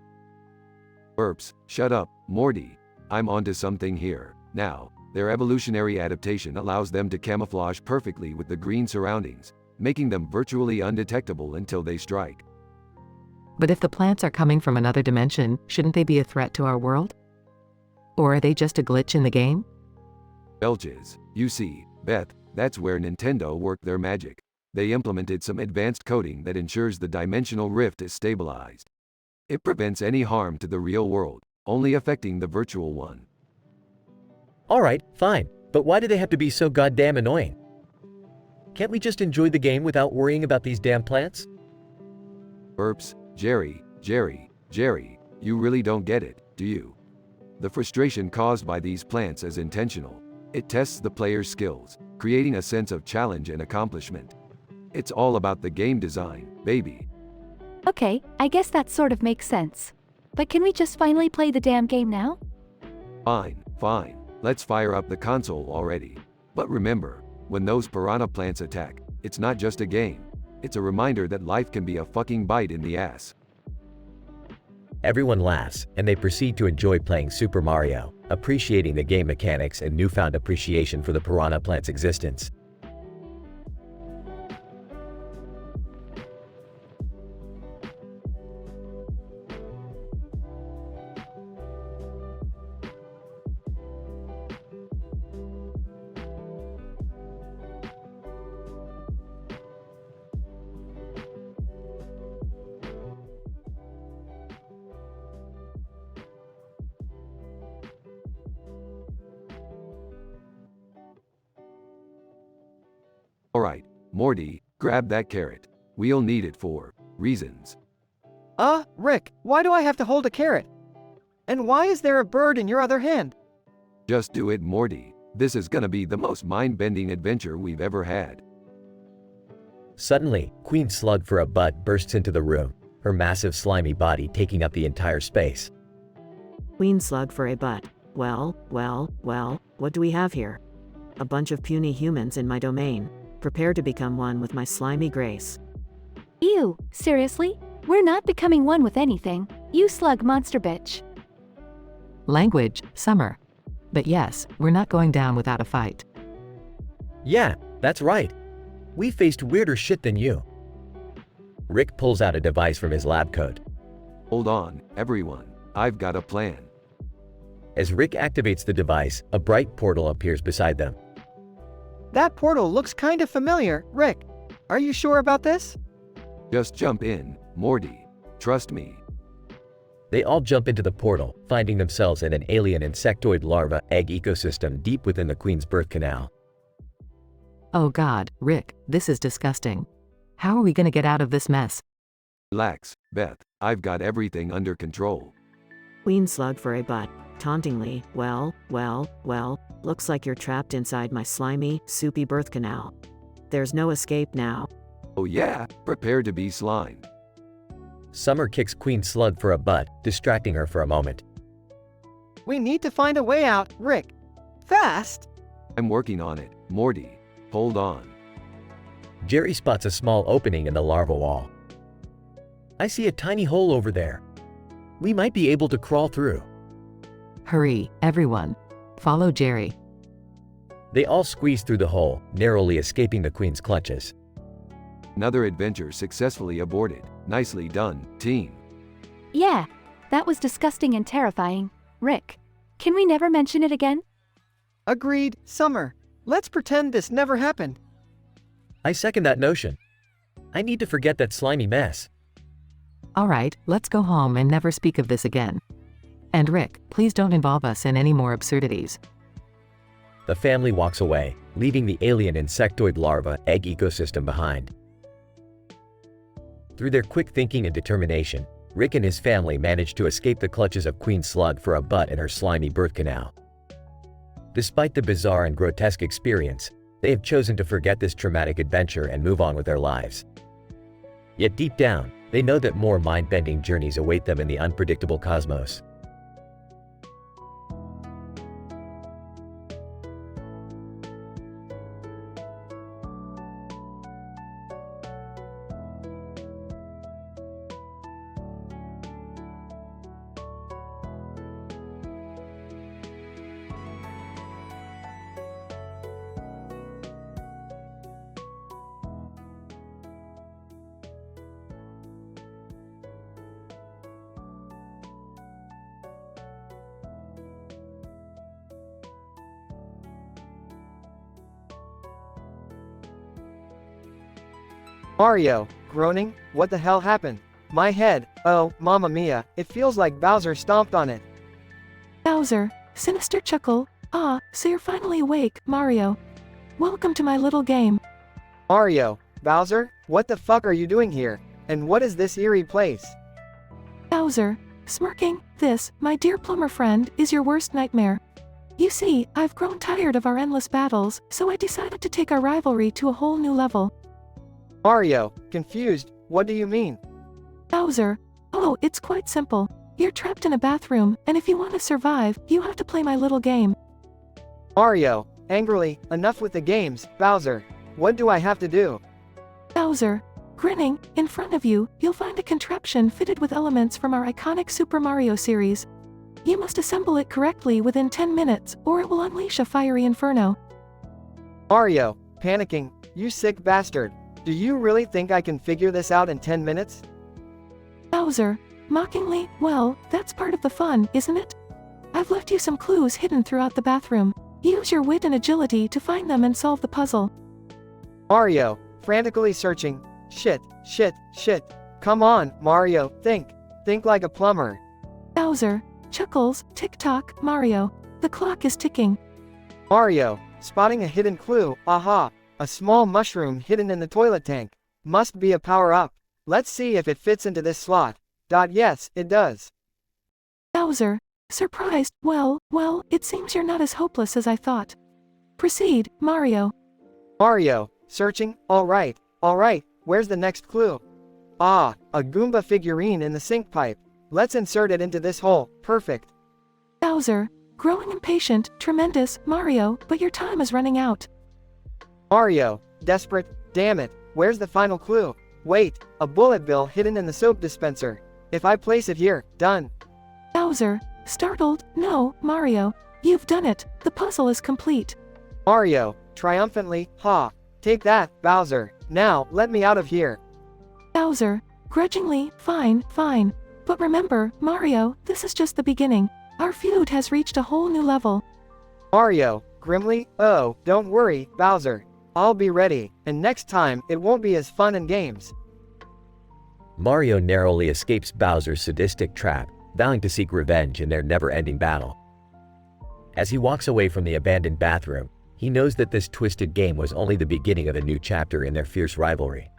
Burps, shut up, Morty. I'm onto something here. Now, their evolutionary adaptation allows them to camouflage perfectly with the green surroundings, making them virtually undetectable until they strike. But if the plants are coming from another dimension, shouldn't they be a threat to our world? Or are they just a glitch in the game? Belches. You see, Beth, that's where Nintendo worked their magic. They implemented some advanced coding that ensures the dimensional rift is stabilized. It prevents any harm to the real world, only affecting the virtual one. Alright, fine, but why do they have to be so goddamn annoying? Can't we just enjoy the game without worrying about these damn plants? Burps, Jerry, you really don't get it, do you? The frustration caused by these plants is intentional. It tests the player's skills, creating a sense of challenge and accomplishment. It's all about the game design, baby. Okay, I guess that sort of makes sense. But can we just finally play the damn game now? Fine. Let's fire up the console already. But remember, when those piranha plants attack, it's not just a game. It's a reminder that life can be a fucking bite in the ass. Everyone laughs, and they proceed to enjoy playing Super Mario, appreciating the game mechanics and newfound appreciation for the piranha plant's existence. Alright, Morty, grab that carrot. We'll need it for reasons. Rick, why do I have to hold a carrot? And why is there a bird in your other hand? Just do it, Morty. This is gonna be the most mind-bending adventure we've ever had. Suddenly, Queen Slug for a Butt bursts into the room, her massive slimy body taking up the entire space. Queen Slug for a Butt. Well, what do we have here? A bunch of puny humans in my domain. Prepare to become one with my slimy grace. Ew, seriously? We're not becoming one with anything, you slug monster bitch. Language, Summer. But yes, we're not going down without a fight. Yeah, that's right. We faced weirder shit than you. Rick pulls out a device from his lab coat. Hold on, everyone. I've got a plan. As Rick activates the device, a bright portal appears beside them. That portal looks kind of familiar, Rick. Are you sure about this? Just jump in, Morty. Trust me. They all jump into the portal, finding themselves in an alien insectoid larva egg ecosystem deep within the Queen's birth canal. Oh God, Rick, this is disgusting. How are we gonna get out of this mess? Relax, Beth. I've got everything under control. Queen Slug for a Butt. Tauntingly, well, looks like you're trapped inside my slimy, soupy birth canal. There's no escape now. Oh yeah, prepare to be slimed. Summer kicks Queen Slug for a butt, distracting her for a moment. We need to find a way out, Rick. Fast! I'm working on it, Morty. Hold on. Jerry spots a small opening in the larva wall. I see a tiny hole over there. We might be able to crawl through. Hurry, everyone. Follow Jerry. They all squeeze through the hole, narrowly escaping the Queen's clutches. Another adventure successfully aborted. Nicely done, team. Yeah, that was disgusting and terrifying. Rick, can we never mention it again? Agreed, Summer. Let's pretend this never happened. I second that notion. I need to forget that slimy mess. Alright, let's go home and never speak of this again. And Rick, please don't involve us in any more absurdities. The family walks away, leaving the alien insectoid larva egg ecosystem behind. Through their quick thinking and determination, Rick and his family manage to escape the clutches of Queen Slug for a butt in her slimy birth canal. Despite the bizarre and grotesque experience, they have chosen to forget this traumatic adventure and move on with their lives. Yet deep down, They know that more mind-bending journeys await them in the unpredictable cosmos. Mario, groaning, what the hell happened? My head, oh, mamma mia, it feels like Bowser stomped on it. Bowser, sinister chuckle, ah, so you're finally awake, Mario. Welcome to my little game. Mario, Bowser, what the fuck are you doing here? And what is this eerie place? Bowser, smirking, this, my dear plumber friend, is your worst nightmare. You see, I've grown tired of our endless battles, so I decided to take our rivalry to a whole new level. Mario, confused, what do you mean? Bowser, oh, it's quite simple. You're trapped in a bathroom, and if you want to survive, you have to play my little game. Mario, angrily, enough with the games, Bowser. What do I have to do? Bowser, grinning, in front of you, you'll find a contraption fitted with elements from our iconic Super Mario series. You must assemble it correctly within 10 minutes, or it will unleash a fiery inferno. Mario, panicking, you sick bastard. Do you really think I can figure this out in 10 minutes? Bowser, mockingly, well, that's part of the fun, isn't it? I've left you some clues hidden throughout the bathroom. Use your wit and agility to find them and solve the puzzle. Mario, frantically searching. Shit. Come on, Mario, think. Think like a plumber. Bowser, chuckles, tick-tock, Mario. The clock is ticking. Mario, spotting a hidden clue, aha. A small mushroom hidden in the toilet tank. Must be a power-up. Let's see if it fits into this slot. Yes, it does. Bowser, surprised, well, it seems you're not as hopeless as I thought. Proceed, Mario. Mario, searching, alright, where's the next clue? Ah, a Goomba figurine in the sink pipe. Let's insert it into this hole, perfect. Bowser, growing impatient, tremendous, Mario, but your time is running out. Mario, desperate, damn it, where's the final clue? Wait, a bullet bill hidden in the soap dispenser. If I place it here, done. Bowser, startled, no, Mario, you've done it, the puzzle is complete. Mario, triumphantly, ha, take that, Bowser, now, let me out of here. Bowser, grudgingly, fine, but remember, Mario, this is just the beginning. Our feud has reached a whole new level. Mario, grimly, oh, don't worry, Bowser. I'll be ready, and next time, it won't be as fun and games. Mario narrowly escapes Bowser's sadistic trap, vowing to seek revenge in their never-ending battle. As he walks away from the abandoned bathroom, he knows that this twisted game was only the beginning of a new chapter in their fierce rivalry.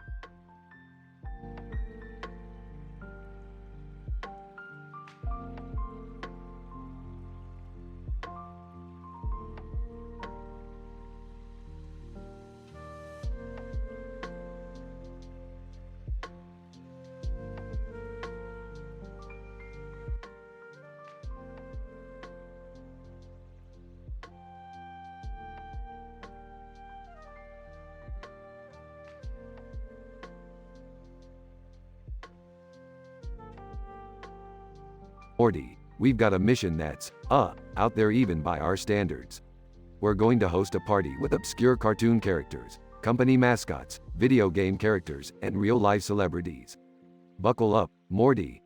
Morty, we've got a mission that's, out there even by our standards. We're going to host a party with obscure cartoon characters, company mascots, video game characters, and real-life celebrities. Buckle up, Morty.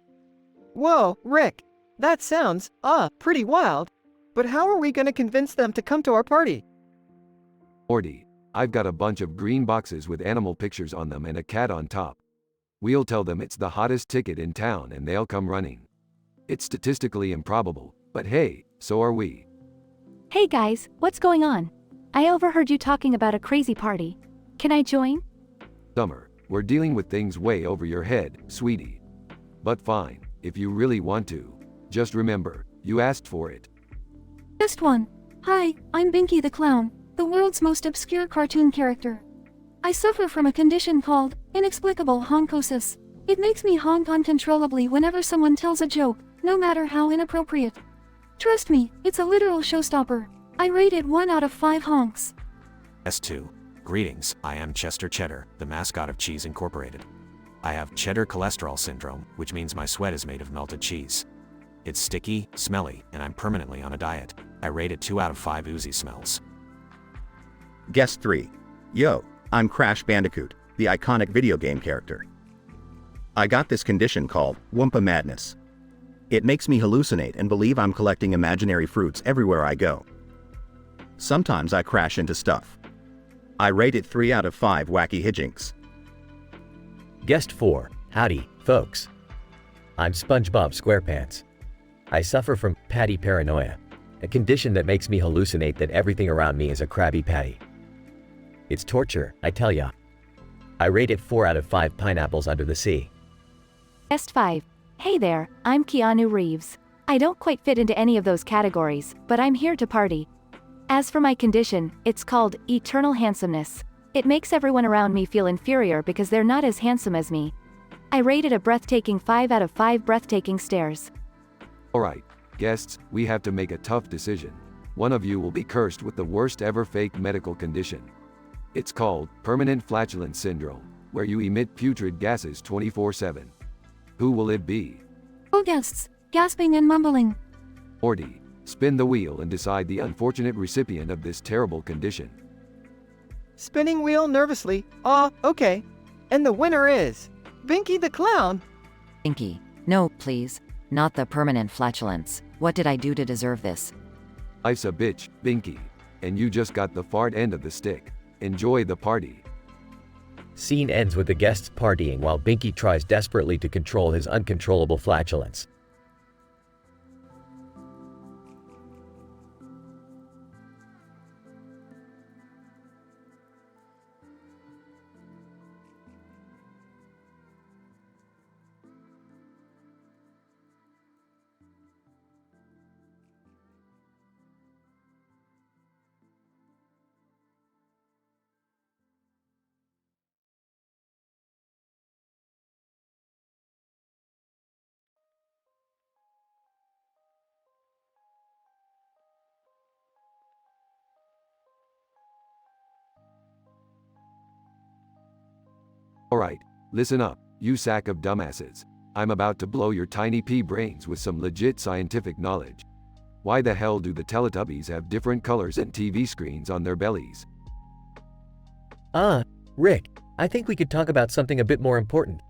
Whoa, Rick. That sounds, pretty wild. But how are we gonna convince them to come to our party? Morty, I've got a bunch of green boxes with animal pictures on them and a cat on top. We'll tell them it's the hottest ticket in town and they'll come running. It's statistically improbable, but hey, so are we. Hey guys, what's going on? I overheard you talking about a crazy party. Can I join? Summer, we're dealing with things way over your head, sweetie. But fine, if you really want to. Just remember, you asked for it. Just one. Hi, I'm Binky the Clown, the world's most obscure cartoon character. I suffer from a condition called inexplicable honkosis. It makes me honk uncontrollably whenever someone tells a joke, no matter how inappropriate. Trust me, it's a literal showstopper. I rate it 1 out of 5 honks. S2. Greetings, I am Chester Cheddar, the mascot of Cheese Incorporated. I have cheddar cholesterol syndrome, which means my sweat is made of melted cheese. It's sticky, smelly, and I'm permanently on a diet. I rate it 2 out of 5 oozy smells. Guest 3. Yo, I'm Crash Bandicoot, the iconic video game character. I got this condition called Wumpa Madness. It makes me hallucinate and believe I'm collecting imaginary fruits everywhere I go. Sometimes I crash into stuff. I rate it 3 out of 5 wacky hijinks. Guest 4. Howdy, folks. I'm SpongeBob SquarePants. I suffer from patty paranoia, a condition that makes me hallucinate that everything around me is a Krabby Patty. It's torture, I tell ya. I rate it 4 out of 5 pineapples under the sea. Guest 5. Hey there, I'm Keanu Reeves. I don't quite fit into any of those categories, but I'm here to party. As for my condition, it's called eternal handsomeness. It makes everyone around me feel inferior because they're not as handsome as me. I rate it a breathtaking 5 out of 5 breathtaking stares. Alright, guests, we have to make a tough decision. One of you will be cursed with the worst ever fake medical condition. It's called permanent flatulence syndrome, where you emit putrid gases 24/7. Who will it be? All guests, gasping and mumbling. Morty, spin the wheel and decide the unfortunate recipient of this terrible condition. Spinning wheel nervously. Okay. And the winner is Binky the Clown. Binky. No, please. Not the permanent flatulence. What did I do to deserve this? Life's a bitch, Binky. And you just got the fart end of the stick. Enjoy the party. Scene ends with the guests partying while Binky tries desperately to control his uncontrollable flatulence. Alright, listen up, you sack of dumbasses. I'm about to blow your tiny pea brains with some legit scientific knowledge. Why the hell do the Teletubbies have different colors and TV screens on their bellies? Rick, I think we could talk about something a bit more important.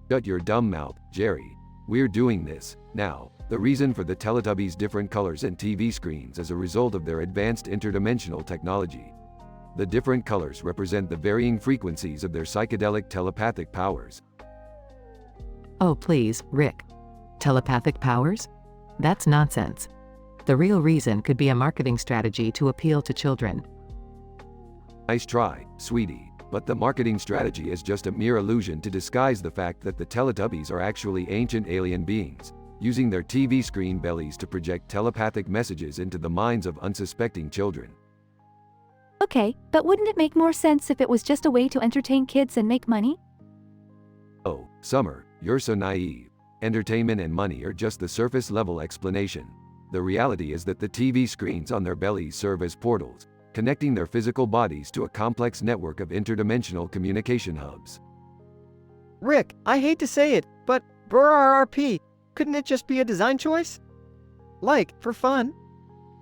Shut your dumb mouth, Jerry. We're doing this, now. The reason for the Teletubbies' different colors and TV screens is a result of their advanced interdimensional technology. The different colors represent the varying frequencies of their psychedelic telepathic powers. Oh please, Rick. Telepathic powers? That's nonsense. The real reason could be a marketing strategy to appeal to children. Nice try, sweetie, but the marketing strategy is just a mere illusion to disguise the fact that the Teletubbies are actually ancient alien beings, using their TV screen bellies to project telepathic messages into the minds of unsuspecting children. Okay, but wouldn't it make more sense if it was just a way to entertain kids and make money? Oh, Summer, you're so naive. Entertainment and money are just the surface level explanation. The reality is that the TV screens on their bellies serve as portals, connecting their physical bodies to a complex network of interdimensional communication hubs. Rick, I hate to say it, but BRRP, couldn't it just be a design choice? Like, for fun?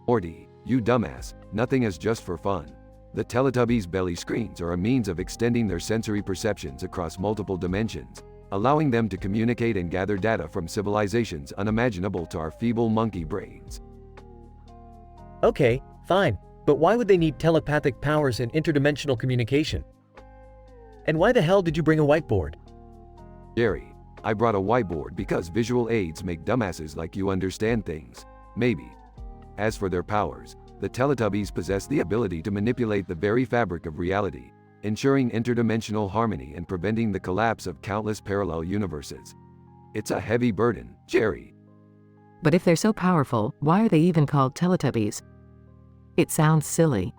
Morty, you dumbass, nothing is just for fun. The Teletubbies' belly screens are a means of extending their sensory perceptions across multiple dimensions, allowing them to communicate and gather data from civilizations unimaginable to our feeble monkey brains. Okay, fine, but why would they need telepathic powers and interdimensional communication? And why the hell did you bring a whiteboard? Jerry, I brought a whiteboard because visual aids make dumbasses like you understand things. Maybe. As for their powers, the Teletubbies possess the ability to manipulate the very fabric of reality, ensuring interdimensional harmony and preventing the collapse of countless parallel universes. It's a heavy burden, Jerry. But if they're so powerful, why are they even called Teletubbies? It sounds silly.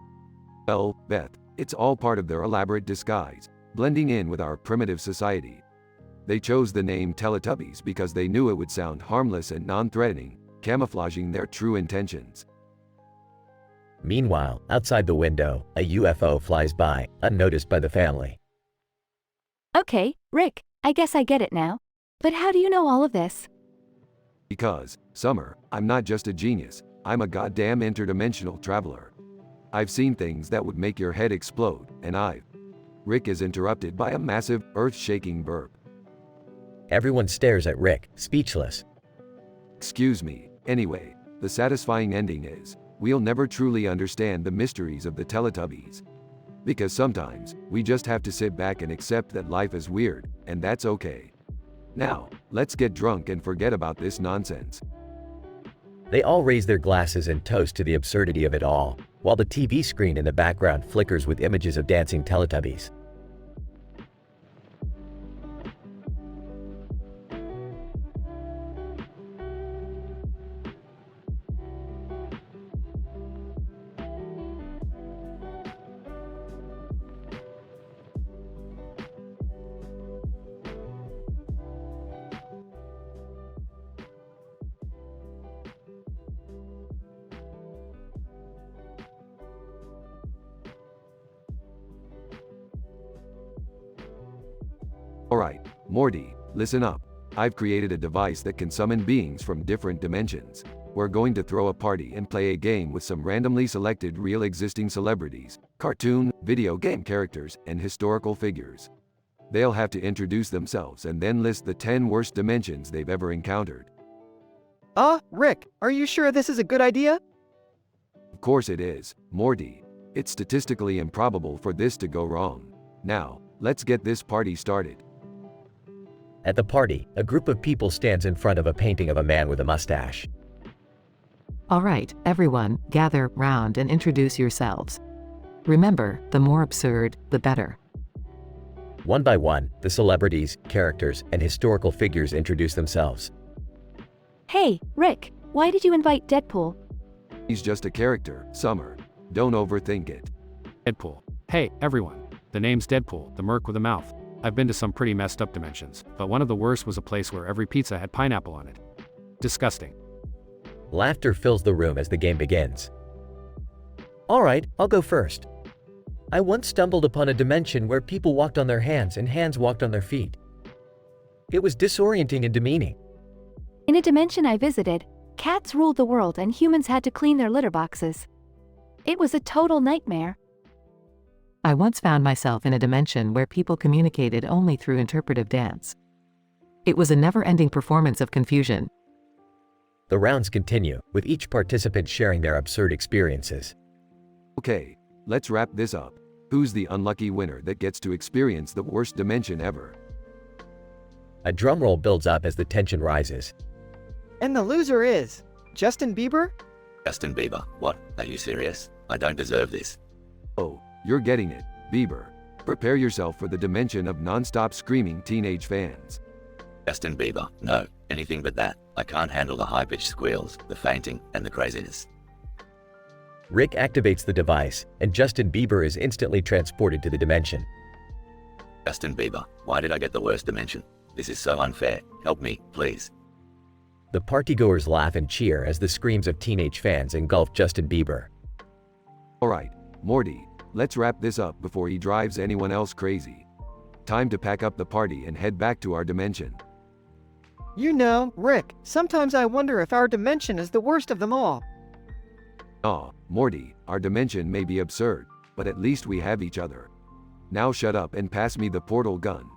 Well, Beth, it's all part of their elaborate disguise, blending in with our primitive society. They chose the name Teletubbies because they knew it would sound harmless and non-threatening, camouflaging their true intentions. Meanwhile, outside the window, a UFO flies by, unnoticed by the family. Okay, Rick, I guess I get it now. But how do you know all of this? Because, Summer, I'm not just a genius, I'm a goddamn interdimensional traveler. I've seen things that would make your head explode, and Rick is interrupted by a massive, earth-shaking burp. Everyone stares at Rick, speechless. Excuse me, anyway, the satisfying ending is, we'll never truly understand the mysteries of the Teletubbies. Because sometimes, we just have to sit back and accept that life is weird, and that's okay. Now, let's get drunk and forget about this nonsense. They all raise their glasses and toast to the absurdity of it all, while the TV screen in the background flickers with images of dancing Teletubbies. Alright, Morty, listen up. I've created a device that can summon beings from different dimensions. We're going to throw a party and play a game with some randomly selected real existing celebrities, cartoon, video game characters, and historical figures. They'll have to introduce themselves and then list the 10 worst dimensions they've ever encountered. Rick, are you sure this is a good idea? Of course it is, Morty. It's statistically improbable for this to go wrong. Now, let's get this party started. At the party, a group of people stands in front of a painting of a man with a mustache. All right, everyone, gather round and introduce yourselves. Remember, the more absurd, the better. One by one, the celebrities, characters, and historical figures introduce themselves. Hey, Rick, why did you invite Deadpool? He's just a character, Summer. Don't overthink it. Deadpool. Hey, everyone. The name's Deadpool, the merc with a mouth. I've been to some pretty messed up dimensions, but one of the worst was a place where every pizza had pineapple on it. Disgusting. Laughter fills the room as the game begins. Alright, I'll go first. I once stumbled upon a dimension where people walked on their hands and hands walked on their feet. It was disorienting and demeaning. In a dimension I visited, cats ruled the world and humans had to clean their litter boxes. It was a total nightmare. I once found myself in a dimension where people communicated only through interpretive dance. It was a never-ending performance of confusion. The rounds continue, with each participant sharing their absurd experiences. Okay, let's wrap this up. Who's the unlucky winner that gets to experience the worst dimension ever? A drumroll builds up as the tension rises. And the loser is Justin Bieber? Justin Bieber, what? Are you serious? I don't deserve this. Oh, you're getting it, Bieber. Prepare yourself for the dimension of non-stop screaming teenage fans. Justin Bieber, no, anything but that. I can't handle the high-pitched squeals, the fainting, and the craziness. Rick activates the device, and Justin Bieber is instantly transported to the dimension. Justin Bieber, why did I get the worst dimension? This is so unfair. Help me, please. The partygoers laugh and cheer as the screams of teenage fans engulf Justin Bieber. Alright, Morty, let's wrap this up before he drives anyone else crazy. Time to pack up the party and head back to our dimension. You know, Rick, sometimes I wonder if our dimension is the worst of them all. Aw, Morty, our dimension may be absurd, but at least we have each other. Now shut up and pass me the portal gun.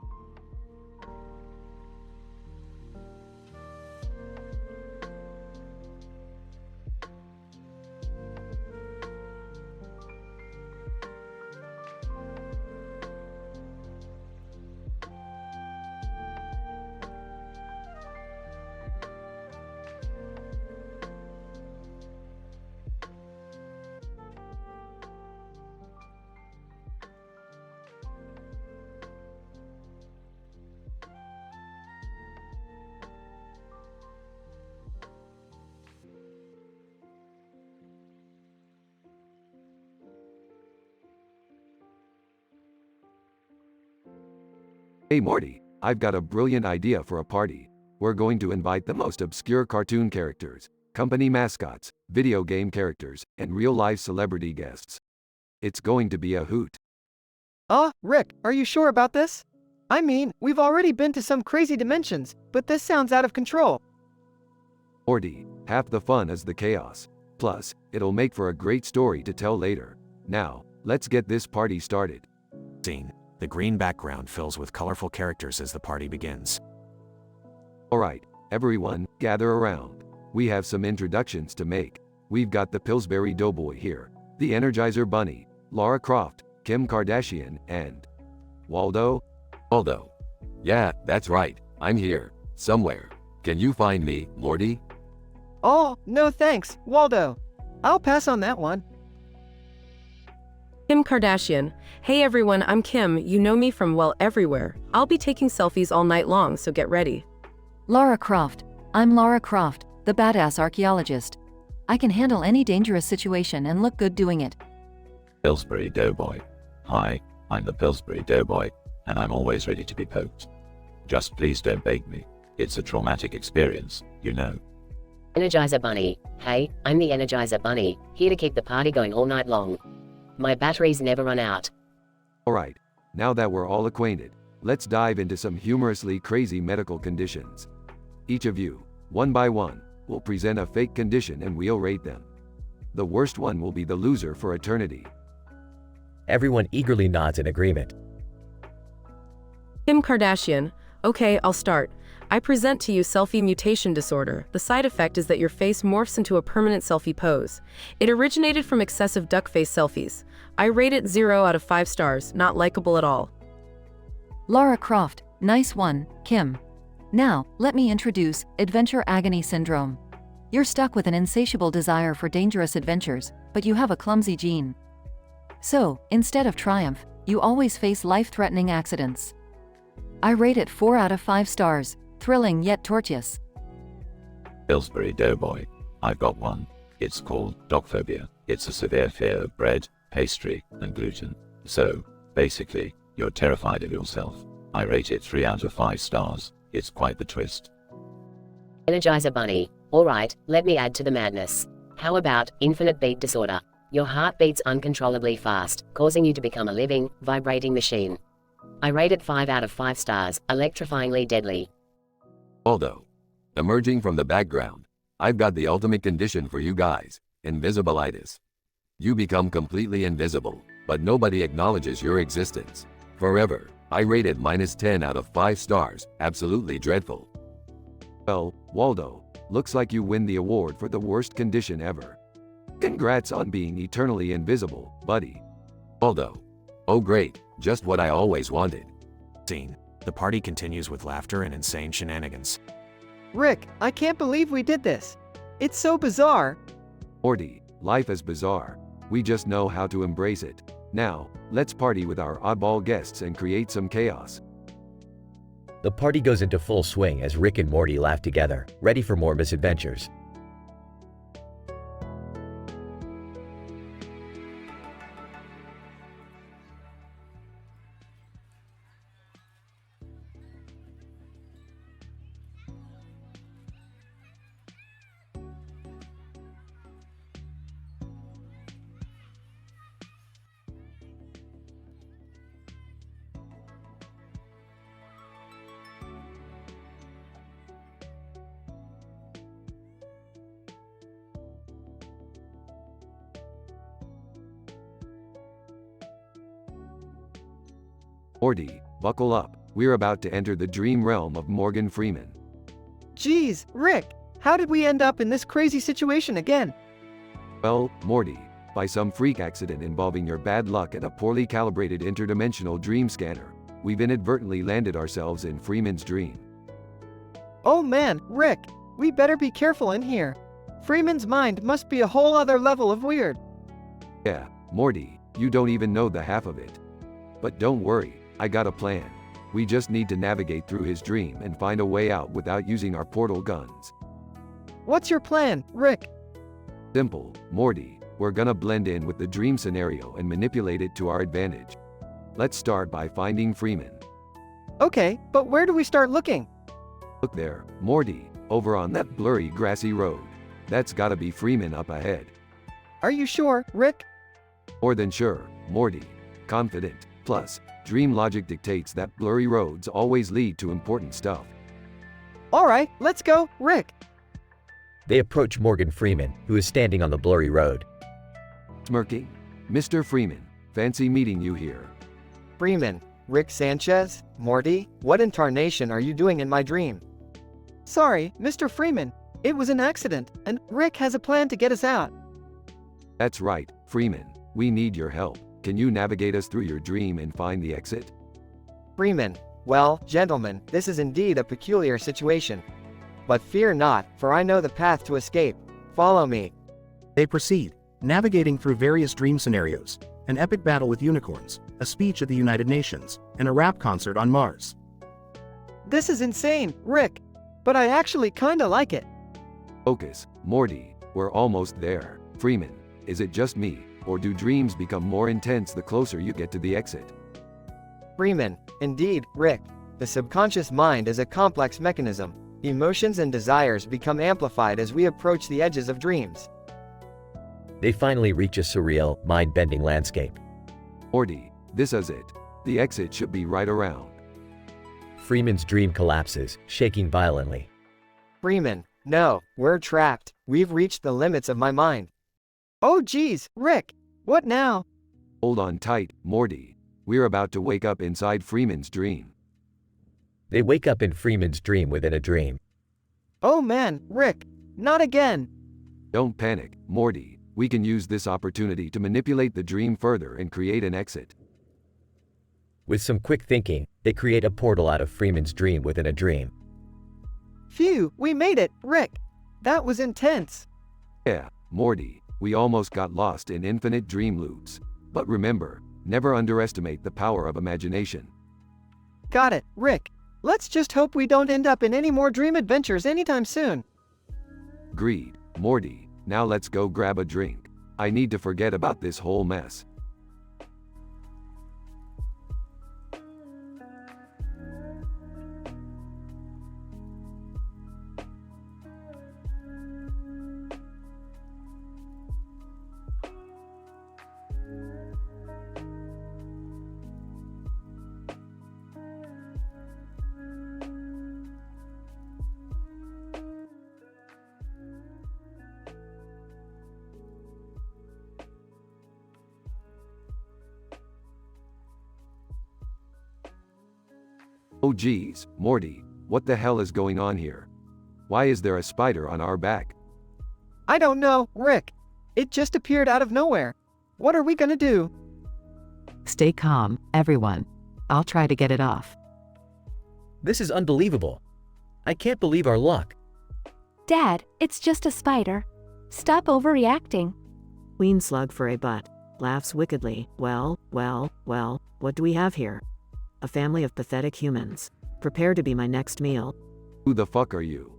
Hey Morty, I've got a brilliant idea for a party. We're going to invite the most obscure cartoon characters, company mascots, video game characters, and real-life celebrity guests. It's going to be a hoot. Rick, are you sure about this? I mean, we've already been to some crazy dimensions, but this sounds out of control. Morty, half the fun is the chaos. Plus, it'll make for a great story to tell later. Now, let's get this party started. Scene. The green background fills with colorful characters as the party begins. Alright, everyone, gather around. We have some introductions to make. We've got the Pillsbury Doughboy here, the Energizer Bunny, Lara Croft, Kim Kardashian, and Waldo. Waldo. Yeah, that's right. I'm here. Somewhere. Can you find me, Morty? Oh, no thanks, Waldo. I'll pass on that one. Kim Kardashian. Hey everyone, I'm Kim. You know me from, well, everywhere. I'll be taking selfies all night long, so get ready. Lara Croft. I'm Lara Croft, the badass archaeologist. I can handle any dangerous situation and look good doing it. Pillsbury Doughboy. Hi, I'm the Pillsbury Doughboy, and I'm always ready to be poked. Just please don't bake me. It's a traumatic experience, you know. Energizer Bunny. Hey, I'm the Energizer Bunny, here to keep the party going all night long. My batteries never run out. Alright, now that we're all acquainted, let's dive into some humorously crazy medical conditions. Each of you, one by one, will present a fake condition and we'll rate them. The worst one will be the loser for eternity. Everyone eagerly nods in agreement. Kim Kardashian. Okay, I'll start. I present to you selfie mutation disorder. The side effect is that your face morphs into a permanent selfie pose. It originated from excessive duck face selfies. I rate it 0 out of 5 stars, not likable at all. Lara Croft. Nice one, Kim. Now, let me introduce Adventure Agony Syndrome. You're stuck with an insatiable desire for dangerous adventures, but you have a clumsy gene. So, instead of triumph, you always face life-threatening accidents. I rate it 4 out of 5 stars, thrilling yet tortuous. Pillsbury Doughboy. I've got one. It's called dogphobia. It's a severe fear of bread, pastry, and gluten. So, basically, you're terrified of yourself. I rate it 3 out of 5 stars. It's quite the twist. Energizer Bunny. Alright, let me add to the madness. How about infinite beat disorder? Your heart beats uncontrollably fast, causing you to become a living, vibrating machine. I rate it 5 out of 5 stars, electrifyingly deadly. Waldo. Emerging from the background, I've got the ultimate condition for you guys, invisibilitis. You become completely invisible, but nobody acknowledges your existence. Forever. I rate it -10 out of 5 stars, absolutely dreadful. Well, Waldo, looks like you win the award for the worst condition ever. Congrats on being eternally invisible, buddy. Waldo. Oh great, just what I always wanted. Scene. The party continues with laughter and insane shenanigans. Rick, I can't believe we did this. It's so bizarre. Morty, life is bizarre. We just know how to embrace it. Now, let's party with our oddball guests and create some chaos. The party goes into full swing as Rick and Morty laugh together, ready for more misadventures. Morty, buckle up. We're about to enter the dream realm of Morgan Freeman. Geez, Rick, how did we end up in this crazy situation again? Well, Morty, by some freak accident involving your bad luck and a poorly calibrated interdimensional dream scanner, we've inadvertently landed ourselves in Freeman's dream. Oh man, Rick, we better be careful in here. Freeman's mind must be a whole other level of weird. Yeah, Morty, you don't even know the half of it. But don't worry, I got a plan. We just need to navigate through his dream and find a way out without using our portal guns. What's your plan, Rick? Simple, Morty. We're gonna blend in with the dream scenario and manipulate it to our advantage. Let's start by finding Freeman. Okay, but where do we start looking? Look there, Morty, over on that blurry grassy road. That's gotta be Freeman up ahead. Are you sure, Rick? More than sure, Morty. Confident. Plus, dream logic dictates that blurry roads always lead to important stuff. Alright, let's go, Rick. They approach Morgan Freeman, who is standing on the blurry road. Smirking. Mr. Freeman, fancy meeting you here. Freeman, Rick Sanchez, Morty, what in tarnation are you doing in my dream? Sorry, Mr. Freeman. It was an accident, and Rick has a plan to get us out. That's right, Freeman. We need your help. Can you navigate us through your dream and find the exit? Freeman, well, gentlemen, this is indeed a peculiar situation. But fear not, for I know the path to escape. Follow me. They proceed, navigating through various dream scenarios, an epic battle with unicorns, a speech at the United Nations, and a rap concert on Mars. This is insane, Rick. But I actually kinda like it. Focus, Morty, we're almost there. Freeman, is it just me, or do dreams become more intense the closer you get to the exit? Freeman, indeed, Rick. The subconscious mind is a complex mechanism. Emotions and desires become amplified as we approach the edges of dreams. They finally reach a surreal, mind-bending landscape. Morty, this is it. The exit should be right around. Freeman's dream collapses, shaking violently. Freeman, no, we're trapped. We've reached the limits of my mind. Oh geez, Rick. What now? Hold on tight, Morty. We're about to wake up inside Freeman's dream. They wake up in Freeman's dream within a dream. Oh man, Rick. Not again. Don't panic, Morty. We can use this opportunity to manipulate the dream further and create an exit. With some quick thinking, they create a portal out of Freeman's dream within a dream. Phew, we made it, Rick. That was intense. Yeah, Morty, we almost got lost in infinite dream loops. But remember, never underestimate the power of imagination. Got it, Rick. Let's just hope we don't end up in any more dream adventures anytime soon. Agreed, Morty. Now let's go grab a drink. I need to forget about this whole mess. Oh geez, Morty, what the hell is going on here? Why is there a spider on our back? I don't know, Rick. It just appeared out of nowhere. What are we gonna do? Stay calm, everyone. I'll try to get it off. This is unbelievable. I can't believe our luck. Dad, it's just a spider. Stop overreacting. Queen slug for a butt. Laughs wickedly. Well, what do we have here? A family of pathetic humans. Prepare to be my next meal. Who the fuck are you?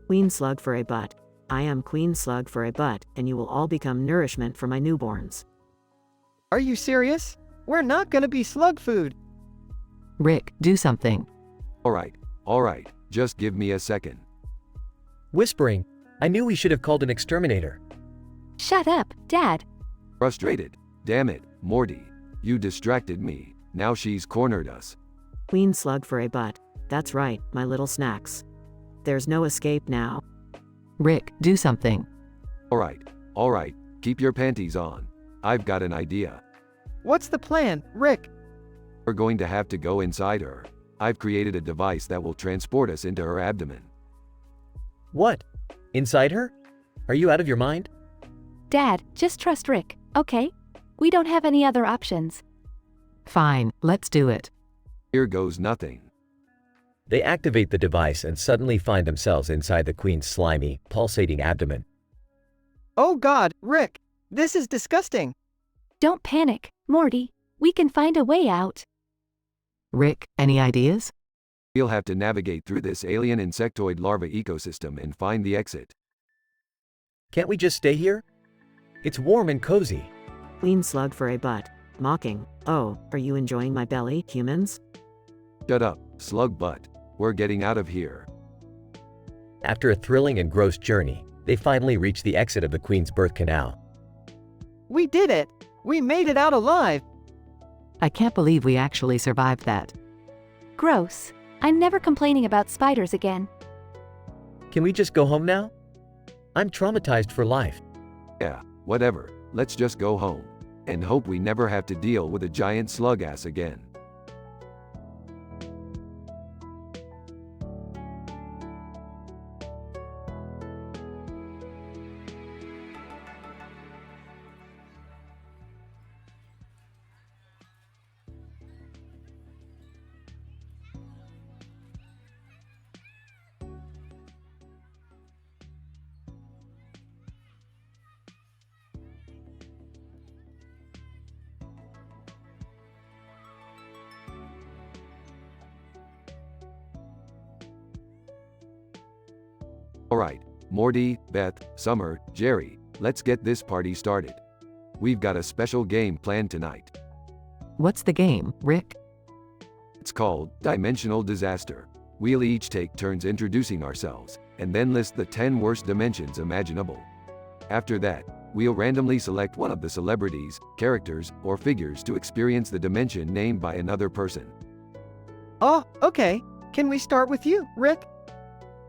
Queen slug for a butt. I am Queen slug for a butt, and you will all become nourishment for my newborns. Are you serious? We're not gonna be slug food. Rick, do something. Alright, just give me a second. Whispering, I knew we should have called an exterminator. Shut up, Dad. Frustrated. Damn it, Morty. You distracted me. Now she's cornered us. Queen slug for a butt. That's right, my little snacks. There's no escape now. Rick, do something. Alright, keep your panties on. I've got an idea. What's the plan, Rick? We're going to have to go inside her. I've created a device that will transport us into her abdomen. What? Inside her? Are you out of your mind? Dad, just trust Rick, okay? We don't have any other options. Fine, let's do it. Here goes nothing. They activate the device and suddenly find themselves inside the Queen's slimy, pulsating abdomen. Oh God, Rick! This is disgusting! Don't panic, Morty. We can find a way out. Rick, any ideas? We'll have to navigate through this alien insectoid larva ecosystem and find the exit. Can't we just stay here? It's warm and cozy. Queen slug for a butt. Mocking. Oh, are you enjoying my belly, humans? Shut up, Slug butt. We're getting out of here. After a thrilling and gross journey, they finally reach the exit of the Queen's Birth Canal. We did it! We made it out alive! I can't believe we actually survived that. Gross. I'm never complaining about spiders again. Can we just go home now? I'm traumatized for life. Yeah, whatever. Let's just go home. And hope we never have to deal with a giant slug ass again. Alright, Morty, Beth, Summer, Jerry, let's get this party started. We've got a special game planned tonight. What's the game, Rick? It's called Dimensional Disaster. We'll each take turns introducing ourselves, and then list the 10 worst dimensions imaginable. After that, we'll randomly select one of the celebrities, characters, or figures to experience the dimension named by another person. Oh, okay. Can we start with you, Rick?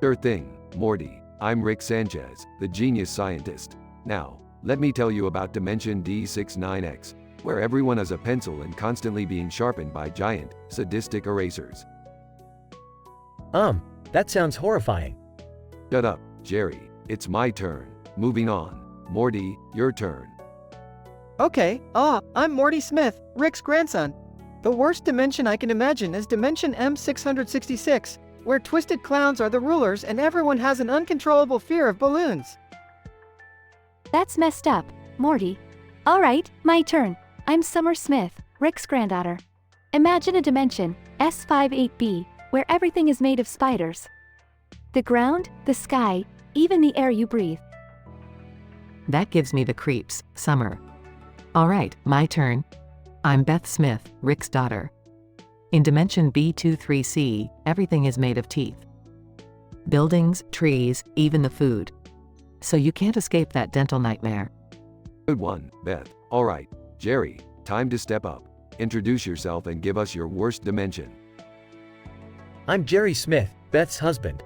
Sure thing, Morty. I'm Rick Sanchez, the genius scientist. Now, let me tell you about Dimension D69X, where everyone is a pencil and constantly being sharpened by giant, sadistic erasers. That sounds horrifying. Shut up, Jerry. It's my turn. Moving on. Morty, your turn. Okay, I'm Morty Smith, Rick's grandson. The worst dimension I can imagine is Dimension M666, where twisted clowns are the rulers and everyone has an uncontrollable fear of balloons. That's messed up, Morty. Alright, my turn. I'm Summer Smith, Rick's granddaughter. Imagine a dimension, S58B, where everything is made of spiders. The ground, the sky, even the air you breathe. That gives me the creeps, Summer. Alright, my turn. I'm Beth Smith, Rick's daughter. In Dimension B23C, everything is made of teeth. Buildings, trees, even the food. So you can't escape that dental nightmare. Good one, Beth. Alright, Jerry, time to step up. Introduce yourself and give us your worst dimension. I'm Jerry Smith, Beth's husband.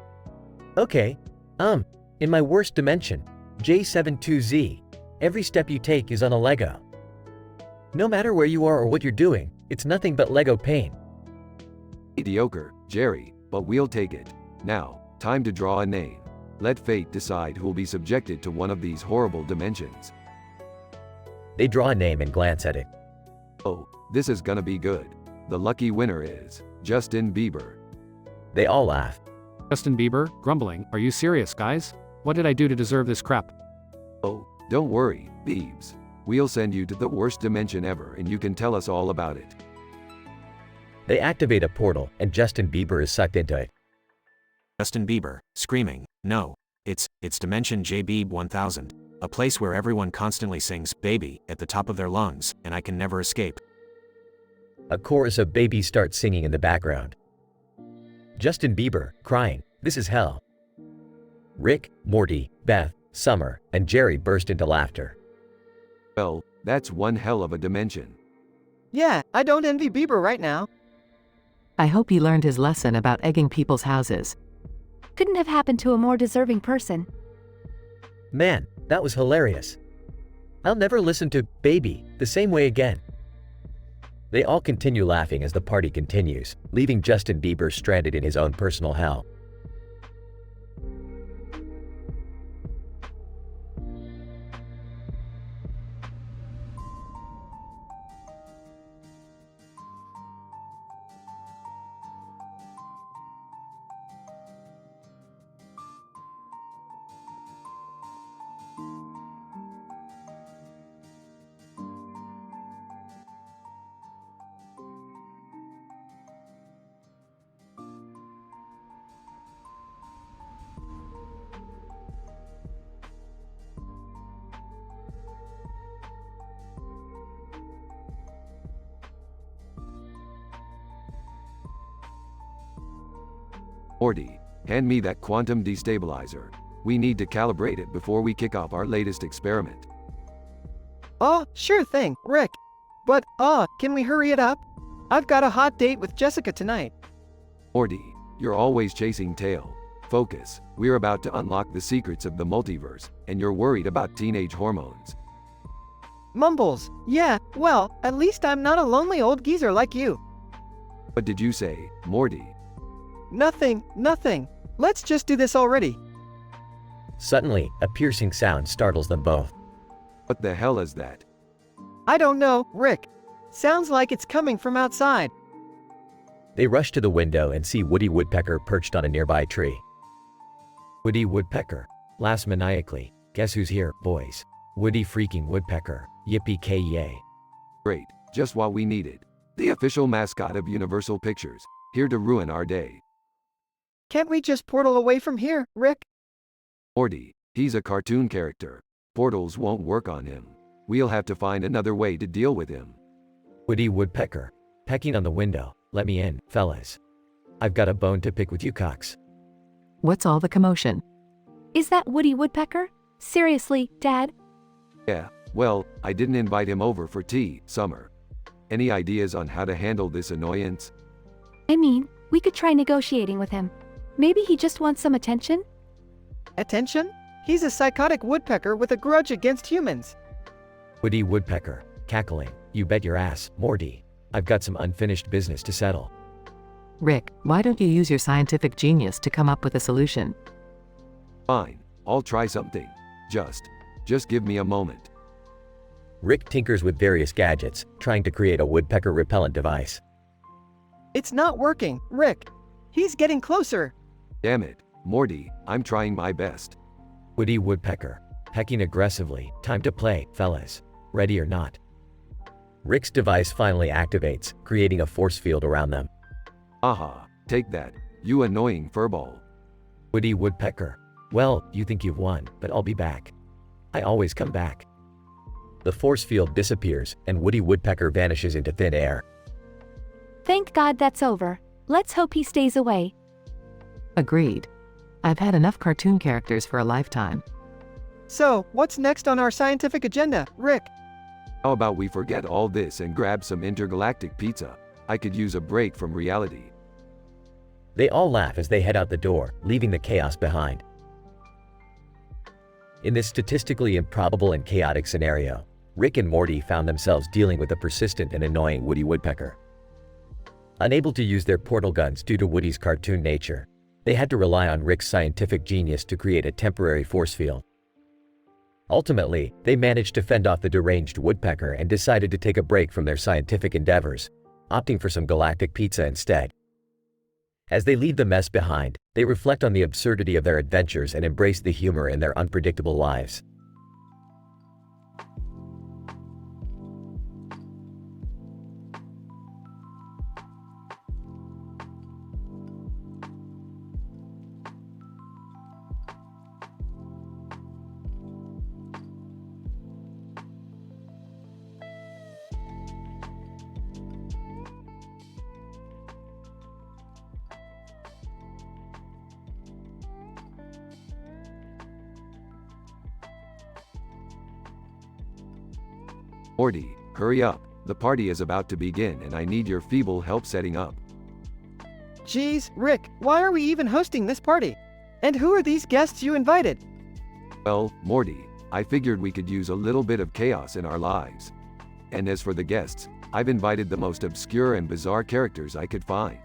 Okay, in my worst dimension, J72Z, every step you take is on a Lego. No matter where you are or what you're doing, it's nothing but Lego pain. Mediocre, Jerry, but we'll take it. Now, time to draw a name. Let fate decide who will be subjected to one of these horrible dimensions. They draw a name and glance at it. Oh, this is gonna be good. The lucky winner is Justin Bieber. They all laugh. Justin Bieber, grumbling, are you serious, guys? What did I do to deserve this crap? Oh, don't worry, Biebs. We'll send you to the worst dimension ever and you can tell us all about it. They activate a portal and Justin Bieber is sucked into it. Justin Bieber, screaming, no, it's Dimension JB 1000, a place where everyone constantly sings baby at the top of their lungs, and I can never escape. A chorus of babies starts singing in the background. Justin Bieber, crying, this is hell. Rick, Morty, Beth, Summer, and Jerry burst into laughter. Well, that's one hell of a dimension. Yeah, I don't envy Bieber right now. I hope he learned his lesson about egging people's houses. Couldn't have happened to a more deserving person. Man, that was hilarious. I'll never listen to Baby the same way again. They all continue laughing as the party continues, leaving Justin Bieber stranded in his own personal hell. Morty, hand me that quantum destabilizer. We need to calibrate it before we kick off our latest experiment. Oh, sure thing, Rick. But, can we hurry it up? I've got a hot date with Jessica tonight. Morty, you're always chasing tail. Focus, we're about to unlock the secrets of the multiverse, and you're worried about teenage hormones. Mumbles, yeah, well, at least I'm not a lonely old geezer like you. What did you say, Morty? Nothing. Let's just do this already. Suddenly, a piercing sound startles them both. What the hell is that? I don't know, Rick. Sounds like it's coming from outside. They rush to the window and see Woody Woodpecker perched on a nearby tree. Woody Woodpecker laughs maniacally. Guess who's here, boys? Woody freaking Woodpecker. Yippee-ki-yay. Great, just what we needed. The official mascot of Universal Pictures, here to ruin our day. Can't we just portal away from here, Rick? Morty, he's a cartoon character. Portals won't work on him. We'll have to find another way to deal with him. Woody Woodpecker, pecking on the window. Let me in, fellas. I've got a bone to pick with you cocks. What's all the commotion? Is that Woody Woodpecker? Seriously, Dad? Yeah, well, I didn't invite him over for tea, Summer. Any ideas on how to handle this annoyance? I mean, we could try negotiating with him. Maybe he just wants some attention? Attention? He's a psychotic woodpecker with a grudge against humans. Woody Woodpecker, cackling. You bet your ass, Morty. I've got some unfinished business to settle. Rick, why don't you use your scientific genius to come up with a solution? Fine, I'll try something. Just give me a moment. Rick tinkers with various gadgets, trying to create a woodpecker repellent device. It's not working, Rick. He's getting closer. Damn it, Morty, I'm trying my best. Woody Woodpecker, pecking aggressively. Time to play, fellas. Ready or not? Rick's device finally activates, creating a force field around them. Aha, take that, you annoying furball. Woody Woodpecker. Well, you think you've won, but I'll be back. I always come back. The force field disappears, and Woody Woodpecker vanishes into thin air. Thank God that's over. Let's hope he stays away. Agreed. I've had enough cartoon characters for a lifetime. So, what's next on our scientific agenda, Rick? How about we forget all this and grab some intergalactic pizza? I could use a break from reality. They all laugh as they head out the door, leaving the chaos behind. In this statistically improbable and chaotic scenario, Rick and Morty found themselves dealing with a persistent and annoying Woody Woodpecker. Unable to use their portal guns due to Woody's cartoon nature, they had to rely on Rick's scientific genius to create a temporary force field. Ultimately, they managed to fend off the deranged woodpecker and decided to take a break from their scientific endeavors, opting for some galactic pizza instead. As they leave the mess behind, they reflect on the absurdity of their adventures and embrace the humor in their unpredictable lives. Morty, hurry up. The party is about to begin and I need your feeble help setting up. Geez, Rick, why are we even hosting this party? And who are these guests you invited? Well, Morty, I figured we could use a little bit of chaos in our lives. And as for the guests, I've invited the most obscure and bizarre characters I could find.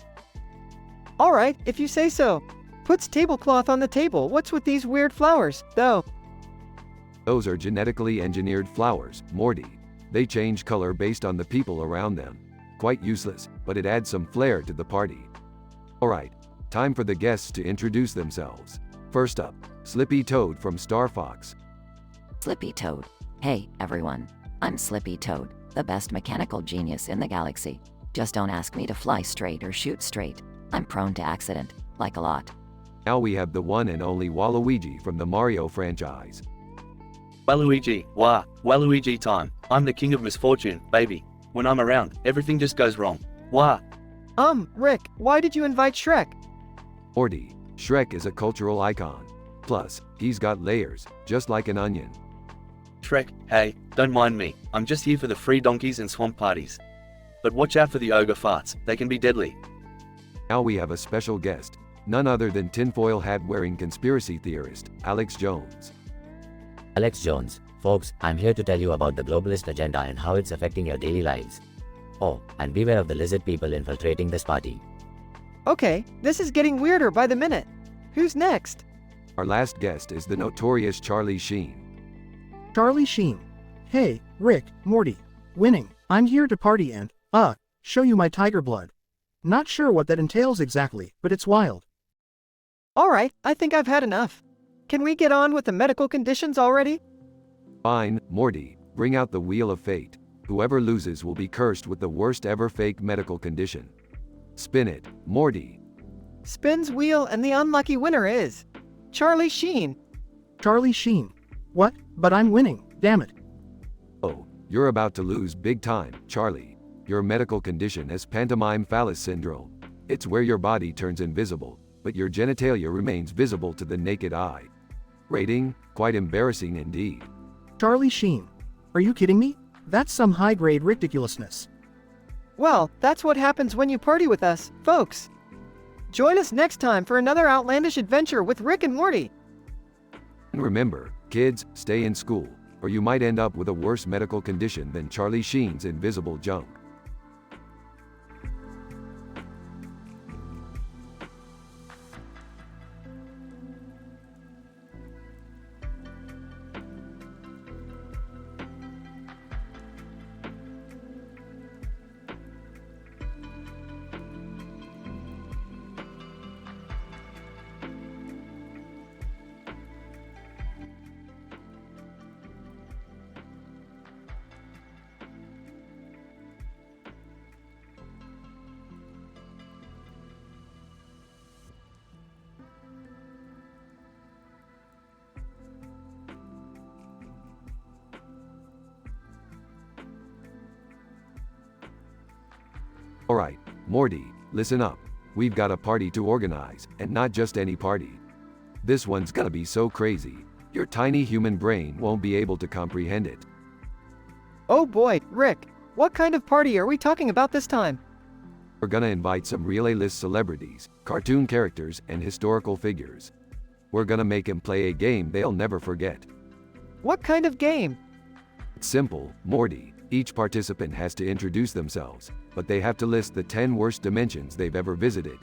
Alright, if you say so. Puts tablecloth on the table. What's with these weird flowers, though? Those are genetically engineered flowers, Morty. They change color based on the people around them. Quite useless, but it adds some flair to the party. Alright, time for the guests to introduce themselves. First up, Slippy Toad from Star Fox. Slippy Toad. Hey, everyone. I'm Slippy Toad, the best mechanical genius in the galaxy. Just don't ask me to fly straight or shoot straight. I'm prone to accident, like a lot. Now we have the one and only Waluigi from the Mario franchise. Waluigi, Waluigi time. I'm the king of misfortune, baby. When I'm around, everything just goes wrong. Wah. Rick, why did you invite Shrek? Morty, Shrek is a cultural icon. Plus, he's got layers, just like an onion. Shrek, hey, don't mind me, I'm just here for the free donkeys and swamp parties. But watch out for the ogre farts, they can be deadly. Now we have a special guest, none other than tinfoil hat-wearing conspiracy theorist, Alex Jones. Alex Jones, folks, I'm here to tell you about the globalist agenda and how it's affecting your daily lives. Oh, and beware of the lizard people infiltrating this party. Okay, this is getting weirder by the minute. Who's next? Our last guest is the notorious Charlie Sheen. Charlie Sheen. Hey, Rick, Morty. Winning. I'm here to party and, show you my tiger blood. Not sure what that entails exactly, but it's wild. Alright, I think I've had enough. Can we get on with the medical conditions already? Fine, Morty, bring out the wheel of fate. Whoever loses will be cursed with the worst ever fake medical condition. Spin it, Morty. Spins wheel and the unlucky winner is Charlie Sheen. Charlie Sheen. What? But I'm winning, damn it. Oh, you're about to lose big time, Charlie. Your medical condition is pantomime phallus syndrome. It's where your body turns invisible, but your genitalia remains visible to the naked eye. Rating? Quite embarrassing indeed. Charlie Sheen. Are you kidding me? That's some high-grade ridiculousness. Well, that's what happens when you party with us, folks. Join us next time for another outlandish adventure with Rick and Morty. And remember, kids, stay in school, or you might end up with a worse medical condition than Charlie Sheen's invisible junk. Alright, Morty, listen up. We've got a party to organize, and not just any party. This one's gonna be so crazy, your tiny human brain won't be able to comprehend it. Oh boy, Rick, what kind of party are we talking about this time? We're gonna invite some real A-list celebrities, cartoon characters, and historical figures. We're gonna make them play a game they'll never forget. What kind of game? It's simple, Morty. Each participant has to introduce themselves, but they have to list the 10 worst dimensions they've ever visited.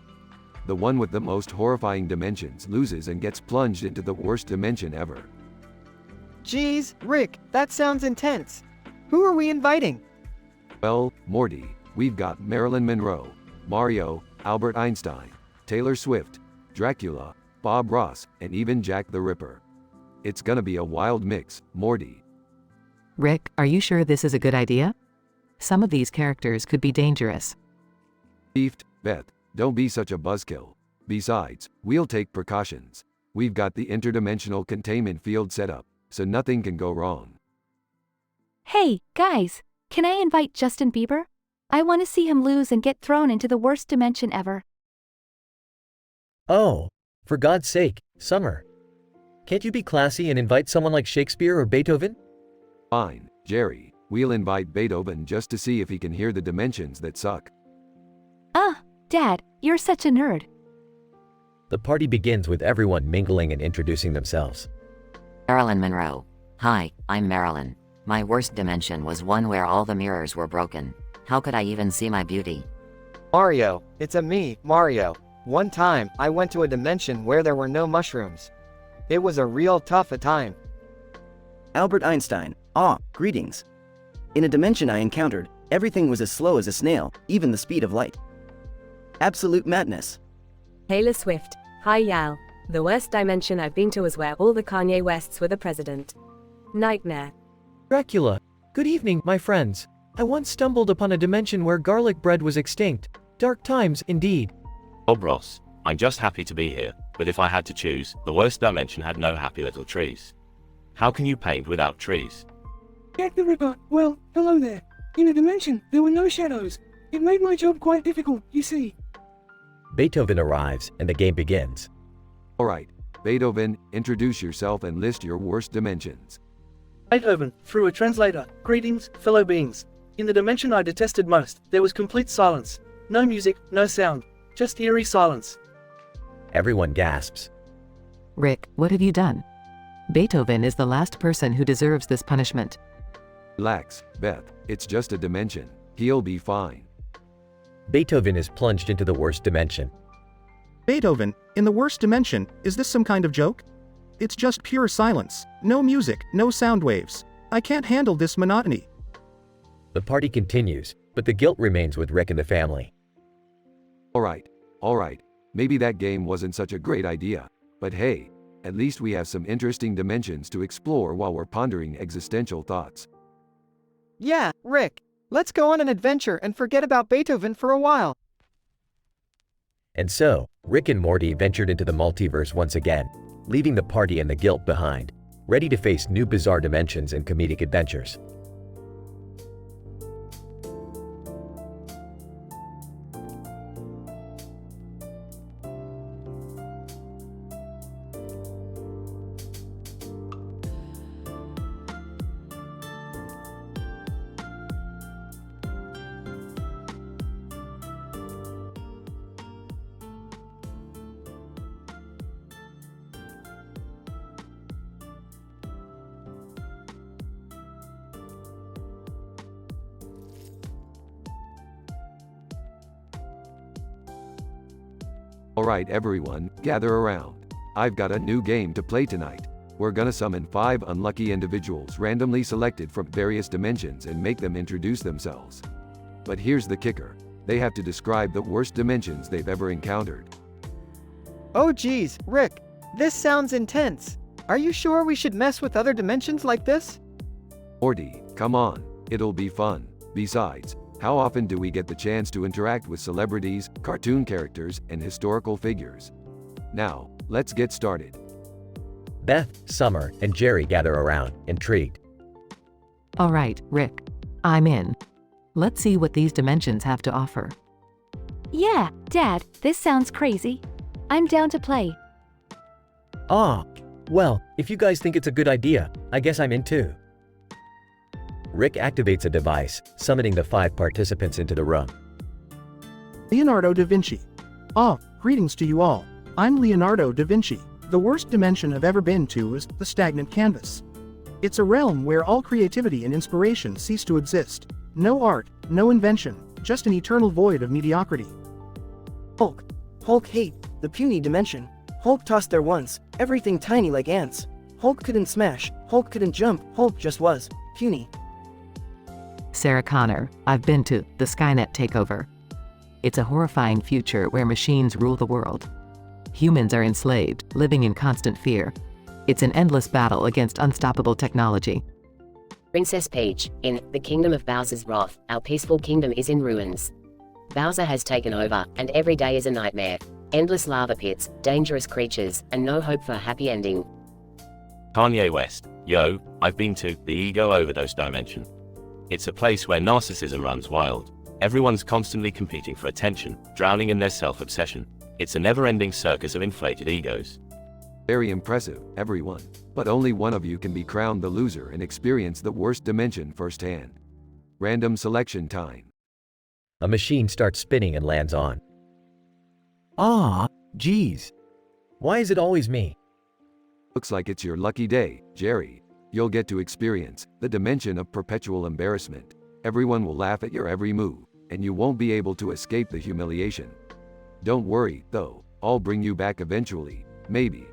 The one with the most horrifying dimensions loses and gets plunged into the worst dimension ever. Geez, Rick, that sounds intense. Who are we inviting? Well, Morty, we've got Marilyn Monroe, Mario, Albert Einstein, Taylor Swift, Dracula, Bob Ross, and even Jack the Ripper. It's gonna be a wild mix, Morty. Rick, are you sure this is a good idea? Some of these characters could be dangerous. Beefed, Beth, don't be such a buzzkill. Besides, we'll take precautions. We've got the interdimensional containment field set up, so nothing can go wrong. Hey, guys, can I invite Justin Bieber? I want to see him lose and get thrown into the worst dimension ever. Oh, for God's sake, Summer. Can't you be classy and invite someone like Shakespeare or Beethoven? Fine, Jerry, we'll invite Beethoven just to see if he can hear the dimensions that suck. Dad, you're such a nerd. The party begins with everyone mingling and introducing themselves. Marilyn Monroe. Hi, I'm Marilyn. My worst dimension was one where all the mirrors were broken. How could I even see my beauty? Mario, it's me, Mario. One time, I went to a dimension where there were no mushrooms. It was a real tough a time. Albert Einstein. Greetings. In a dimension I encountered, everything was as slow as a snail, even the speed of light. Absolute madness. Taylor Swift. Hi Yal. The worst dimension I've been to was where all the Kanye Wests were the president. Nightmare. Dracula. Good evening, my friends. I once stumbled upon a dimension where garlic bread was extinct. Dark times, indeed. Bob Ross. I'm just happy to be here, but if I had to choose, the worst dimension had no happy little trees. How can you paint without trees? Jack the Ripper. Well, hello there. In a dimension, there were no shadows. It made my job quite difficult, you see. Beethoven arrives, and the game begins. Alright, Beethoven, introduce yourself and list your worst dimensions. Beethoven, through a translator. Greetings, fellow beings. In the dimension I detested most, there was complete silence. No music, no sound. Just eerie silence. Everyone gasps. Rick, what have you done? Beethoven is the last person who deserves this punishment. Relax, Beth, it's just a dimension. He'll be fine. Beethoven is plunged into the worst dimension. Beethoven, in the worst dimension, is this some kind of joke? It's just pure silence. No music, no sound waves. I can't handle this monotony. The party continues, but the guilt remains with Rick and the family. Alright, maybe that game wasn't such a great idea. But hey, at least we have some interesting dimensions to explore while we're pondering existential thoughts. Yeah, Rick, let's go on an adventure and forget about Beethoven for a while. And so, Rick and Morty ventured into the multiverse once again, leaving the party and the guilt behind, ready to face new bizarre dimensions and comedic adventures. Alright everyone, gather around. I've got a new game to play tonight. We're gonna summon 5 unlucky individuals randomly selected from various dimensions and make them introduce themselves. But here's the kicker. They have to describe the worst dimensions they've ever encountered. Oh geez, Rick, this sounds intense. Are you sure we should mess with other dimensions like this? Morty, come on, it'll be fun. Besides, how often do we get the chance to interact with celebrities, cartoon characters, and historical figures? Now, let's get started. Beth, Summer, and Jerry gather around, intrigued. Alright, Rick. I'm in. Let's see what these dimensions have to offer. Yeah, Dad, this sounds crazy. I'm down to play. Well, if you guys think it's a good idea, I guess I'm in too. Rick activates a device, summoning the 5 participants into the room. Leonardo da Vinci. Greetings to you all. I'm Leonardo da Vinci. The worst dimension I've ever been to is the stagnant canvas. It's a realm where all creativity and inspiration cease to exist. No art, no invention, just an eternal void of mediocrity. Hulk hate, the puny dimension. Hulk tossed there once, everything tiny like ants. Hulk couldn't smash, Hulk couldn't jump, Hulk just was, puny. Sarah Connor, I've been to the Skynet takeover. It's a horrifying future where machines rule the world. Humans are enslaved, living in constant fear. It's an endless battle against unstoppable technology. Princess Peach, in The Kingdom of Bowser's Wrath, our peaceful kingdom is in ruins. Bowser has taken over, and every day is a nightmare. Endless lava pits, dangerous creatures, and no hope for a happy ending. Kanye West, yo, I've been to the ego overdose dimension. It's a place where narcissism runs wild. Everyone's constantly competing for attention, drowning in their self-obsession. It's a never-ending circus of inflated egos. Very impressive, everyone. But only one of you can be crowned the loser and experience the worst dimension firsthand. Random selection time. A machine starts spinning and lands on. Geez. Why is it always me? Looks like it's your lucky day, Jerry. You'll get to experience the dimension of perpetual embarrassment. Everyone will laugh at your every move, and you won't be able to escape the humiliation. Don't worry, though, I'll bring you back eventually, maybe.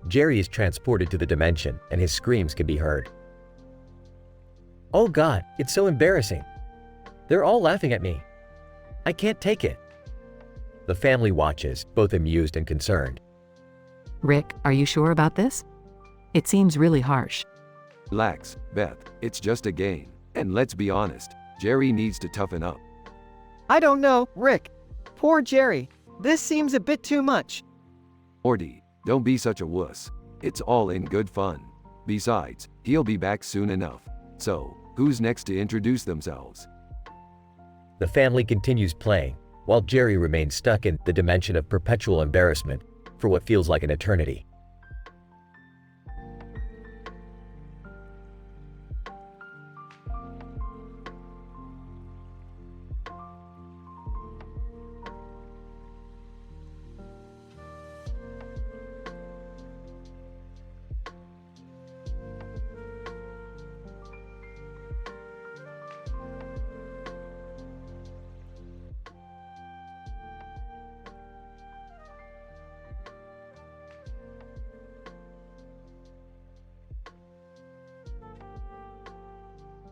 Jerry is transported to the dimension, and his screams can be heard. Oh God, it's so embarrassing. They're all laughing at me. I can't take it. The family watches, both amused and concerned. Rick, are you sure about this? It seems really harsh. Relax, Beth, it's just a game. And let's be honest, Jerry needs to toughen up. I don't know, Rick. Poor Jerry. This seems a bit too much. Morty, don't be such a wuss. It's all in good fun. Besides, he'll be back soon enough. So, who's next to introduce themselves? The family continues playing, while Jerry remains stuck in the dimension of perpetual embarrassment for what feels like an eternity.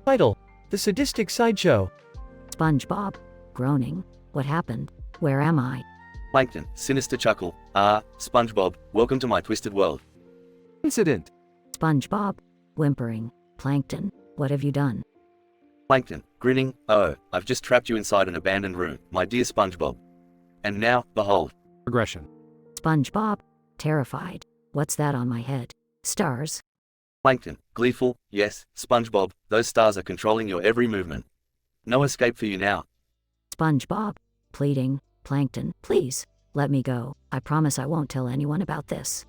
Title: The Sadistic Sideshow. SpongeBob, groaning. What happened? Where am I? Plankton, sinister chuckle. Ah, SpongeBob, welcome to my twisted world. Incident. SpongeBob, whimpering. Plankton, what have you done? Plankton, grinning. Oh, I've just trapped you inside an abandoned room, my dear SpongeBob. And now, behold. Progression. SpongeBob, terrified. What's that on my head? Stars? Plankton, gleeful. Yes, SpongeBob, those stars are controlling your every movement. No escape for you now. SpongeBob, pleading. Plankton, please, let me go. I promise I won't tell anyone about this.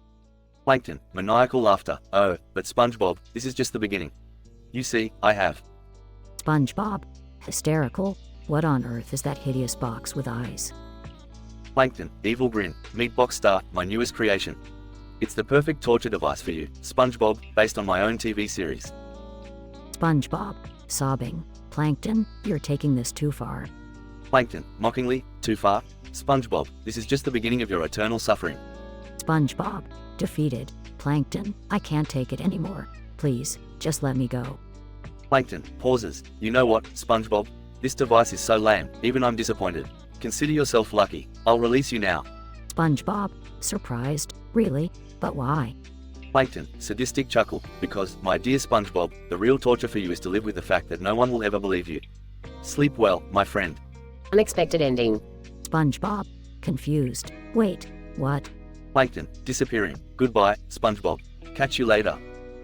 Plankton, maniacal laughter. Oh, but SpongeBob, this is just the beginning. You see, I have. SpongeBob, hysterical. What on earth is that hideous box with eyes? Plankton, evil grin. Meatbox Star, my newest creation. It's the perfect torture device for you, SpongeBob, based on my own TV series. SpongeBob, sobbing. Plankton, you're taking this too far. Plankton, mockingly. Too far? SpongeBob, this is just the beginning of your eternal suffering. SpongeBob, defeated. Plankton, I can't take it anymore. Please, just let me go. Plankton, pauses. You know what, SpongeBob? This device is so lame, even I'm disappointed. Consider yourself lucky. I'll release you now. SpongeBob, surprised. Really? But why? Plankton, sadistic chuckle. Because, my dear SpongeBob, the real torture for you is to live with the fact that no one will ever believe you. Sleep well, my friend. Unexpected ending. SpongeBob, confused. Wait, what? Plankton, disappearing. Goodbye, SpongeBob. Catch you later.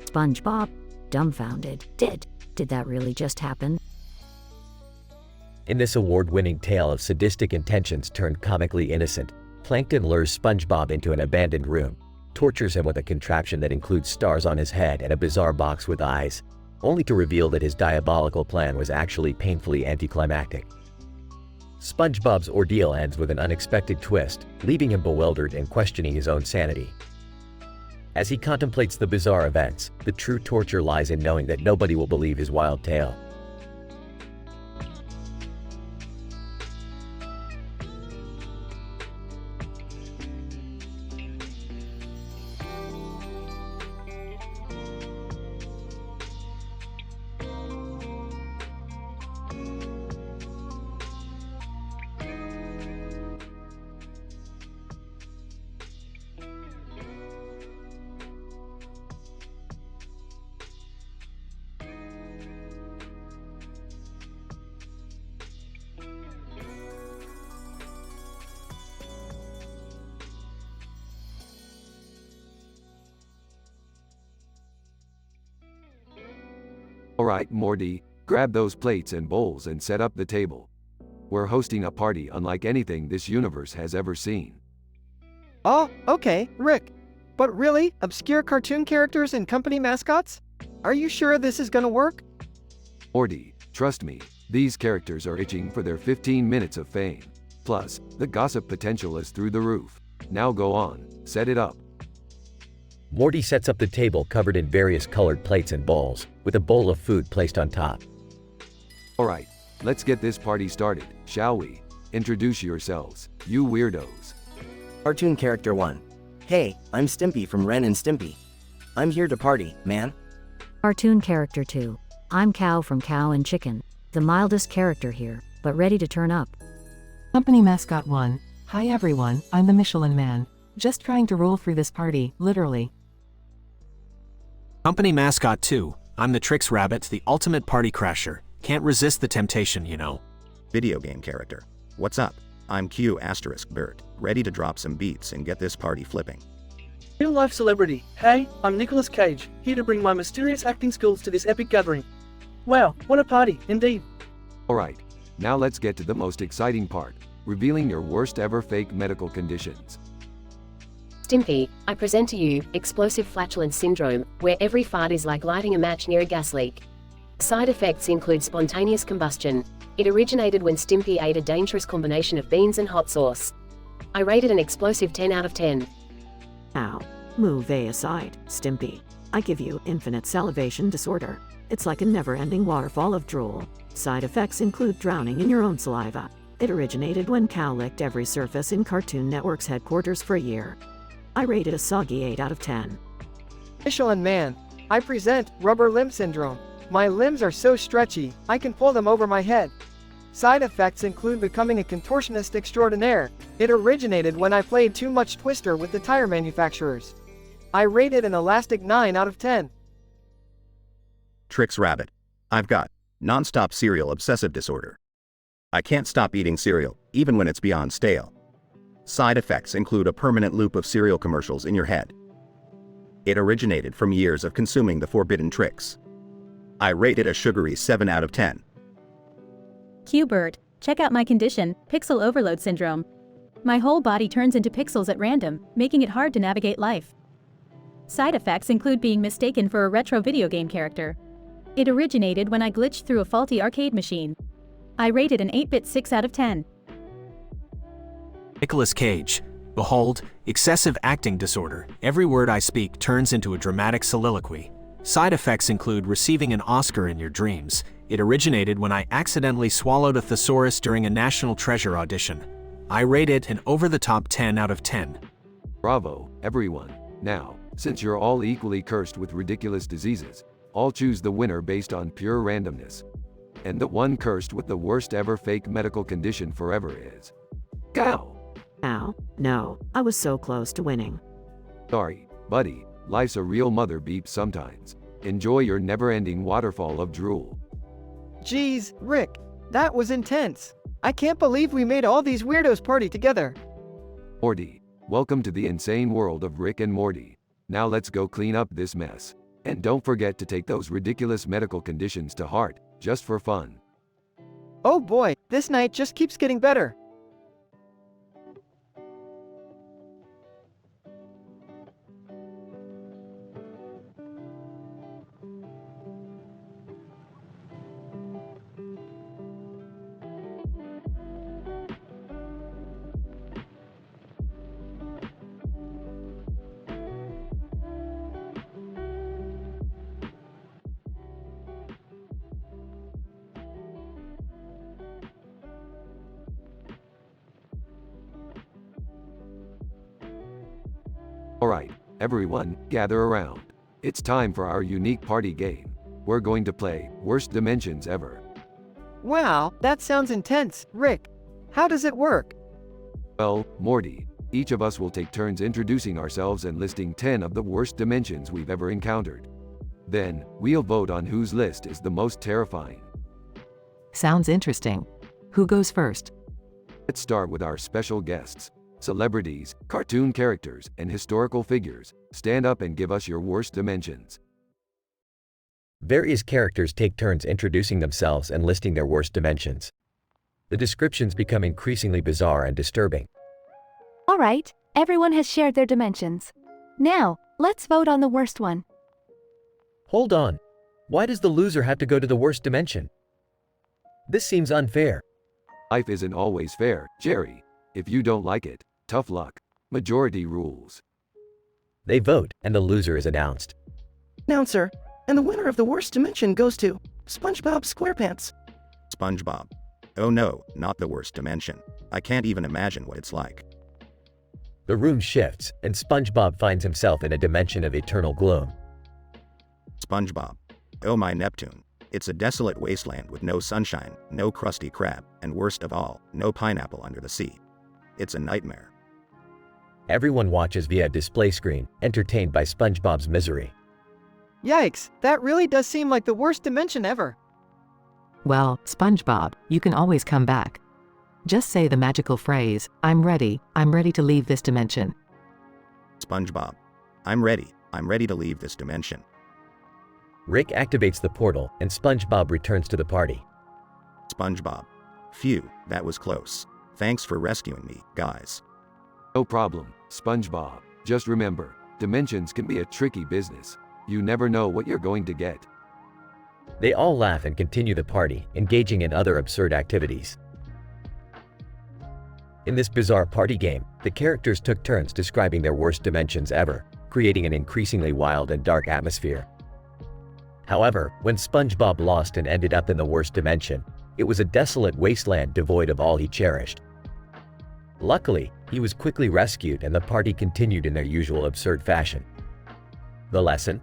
SpongeBob, dumbfounded. Did that really just happen? In this award-winning tale of sadistic intentions turned comically innocent, Plankton lures SpongeBob into an abandoned room, tortures him with a contraption that includes stars on his head and a bizarre box with eyes, only to reveal that his diabolical plan was actually painfully anticlimactic. SpongeBob's ordeal ends with an unexpected twist, leaving him bewildered and questioning his own sanity. As he contemplates the bizarre events, the true torture lies in knowing that nobody will believe his wild tale. Alright, Morty, grab those plates and bowls and set up the table. We're hosting a party unlike anything this universe has ever seen. Oh, okay, Rick. But really, obscure cartoon characters and company mascots? Are you sure this is gonna work? Morty, trust me, these characters are itching for their 15 minutes of fame. Plus, the gossip potential is through the roof. Now go on, set it up. Morty sets up the table covered in various colored plates and bowls, with a bowl of food placed on top. Alright, let's get this party started, shall we? Introduce yourselves, you weirdos. Cartoon Character 1. Hey, I'm Stimpy from Ren and Stimpy. I'm here to party, man. Cartoon Character 2. I'm Cow from Cow and Chicken. The mildest character here, but ready to turn up. Company Mascot 1. Hi everyone, I'm the Michelin Man. Just trying to roll through this party, literally. Company Mascot 2. I'm the Trix Rabbit, the ultimate party crasher. Can't resist the temptation, you know. Video game character. What's up? I'm Q** Bert, ready to drop some beats and get this party flipping. Real life celebrity. Hey, I'm Nicolas Cage, here to bring my mysterious acting skills to this epic gathering. Wow, what a party, indeed. Alright, now let's get to the most exciting part. revealing your worst ever fake medical conditions. Stimpy, I present to you explosive flatulence syndrome, where every fart is like lighting a match near a gas leak. Side effects include spontaneous combustion. It originated when Stimpy ate a dangerous combination of beans and hot sauce. I rated an explosive 10 out of 10. Ow. Move aside, Stimpy. I give you infinite salivation disorder. It's like a never-ending waterfall of drool. Side effects include drowning in your own saliva. It originated when Cow licked every surface in Cartoon Network's headquarters for a year. I rated a soggy 8 out of 10. Michelin Man, I present rubber limb syndrome. My limbs are so stretchy, I can pull them over my head. Side effects include becoming a contortionist extraordinaire. It originated when I played too much Twister with the tire manufacturers. I rated an elastic 9 out of 10. Trix Rabbit. I've got non-stop cereal obsessive disorder. I can't stop eating cereal, even when it's beyond stale. Side effects include a permanent loop of cereal commercials in your head. It originated from years of consuming the forbidden Trix. I rated a sugary 7 out of 10. Q-Bert, check out my condition, pixel overload syndrome. My whole body turns into pixels at random, making it hard to navigate life. Side effects include being mistaken for a retro video game character. It originated when I glitched through a faulty arcade machine. I rated an 8-bit 6 out of 10. Nicolas Cage. Behold, excessive acting disorder. Every word I speak turns into a dramatic soliloquy. Side effects include receiving an Oscar in your dreams. It originated when I accidentally swallowed a thesaurus during a National Treasure audition. I rate it an over-the-top 10 out of 10. Bravo, everyone. Now, since you're all equally cursed with ridiculous diseases, I'll choose the winner based on pure randomness. And the one cursed with the worst ever fake medical condition forever is... Cow! Ow. No, I was so close to winning. Sorry, buddy, life's a real mother beep sometimes. Enjoy your never-ending waterfall of drool. Geez, Rick, that was intense. I can't believe we made all these weirdos party together. Morty, welcome to the insane world of Rick and Morty. Now let's go clean up this mess. And don't forget to take those ridiculous medical conditions to heart, just for fun. Oh boy, this night just keeps getting better. Alright, everyone, gather around. It's time for our unique party game. We're going to play Worst Dimensions Ever. Wow, that sounds intense, Rick. How does it work? Well, Morty, each of us will take turns introducing ourselves and listing 10 of the worst dimensions we've ever encountered. Then, we'll vote on whose list is the most terrifying. Sounds interesting. Who goes first? Let's start with our special guests. Celebrities, cartoon characters, and historical figures, stand up and give us your worst dimensions. Various characters take turns introducing themselves and listing their worst dimensions. The descriptions become increasingly bizarre and disturbing. All right, everyone has shared their dimensions. Now, let's vote on the worst one. Hold on. Why does the loser have to go to the worst dimension? This seems unfair. Life isn't always fair, Jerry. If you don't like it, tough luck. Majority rules. They vote, and the loser is announced. Announcer, and the winner of the worst dimension goes to SpongeBob SquarePants. SpongeBob. Oh no, not the worst dimension. I can't even imagine what it's like. The room shifts, and SpongeBob finds himself in a dimension of eternal gloom. SpongeBob. Oh my Neptune. It's a desolate wasteland with no sunshine, no Krusty Krab, and worst of all, no pineapple under the sea. It's a nightmare. Everyone watches via a display screen, entertained by SpongeBob's misery. Yikes, that really does seem like the worst dimension ever. Well, SpongeBob, you can always come back. Just say the magical phrase, I'm ready to leave this dimension. SpongeBob. I'm ready to leave this dimension. Rick activates the portal, and SpongeBob returns to the party. SpongeBob. Phew, that was close. Thanks for rescuing me, guys. No problem, SpongeBob. Just remember, dimensions can be a tricky business. You never know what you're going to get. They all laugh and continue the party, engaging in other absurd activities. In this bizarre party game, the characters took turns describing their worst dimensions ever, creating an increasingly wild and dark atmosphere. However, when SpongeBob lost and ended up in the worst dimension, it was a desolate wasteland devoid of all he cherished. Luckily, he was quickly rescued and the party continued in their usual absurd fashion. The lesson?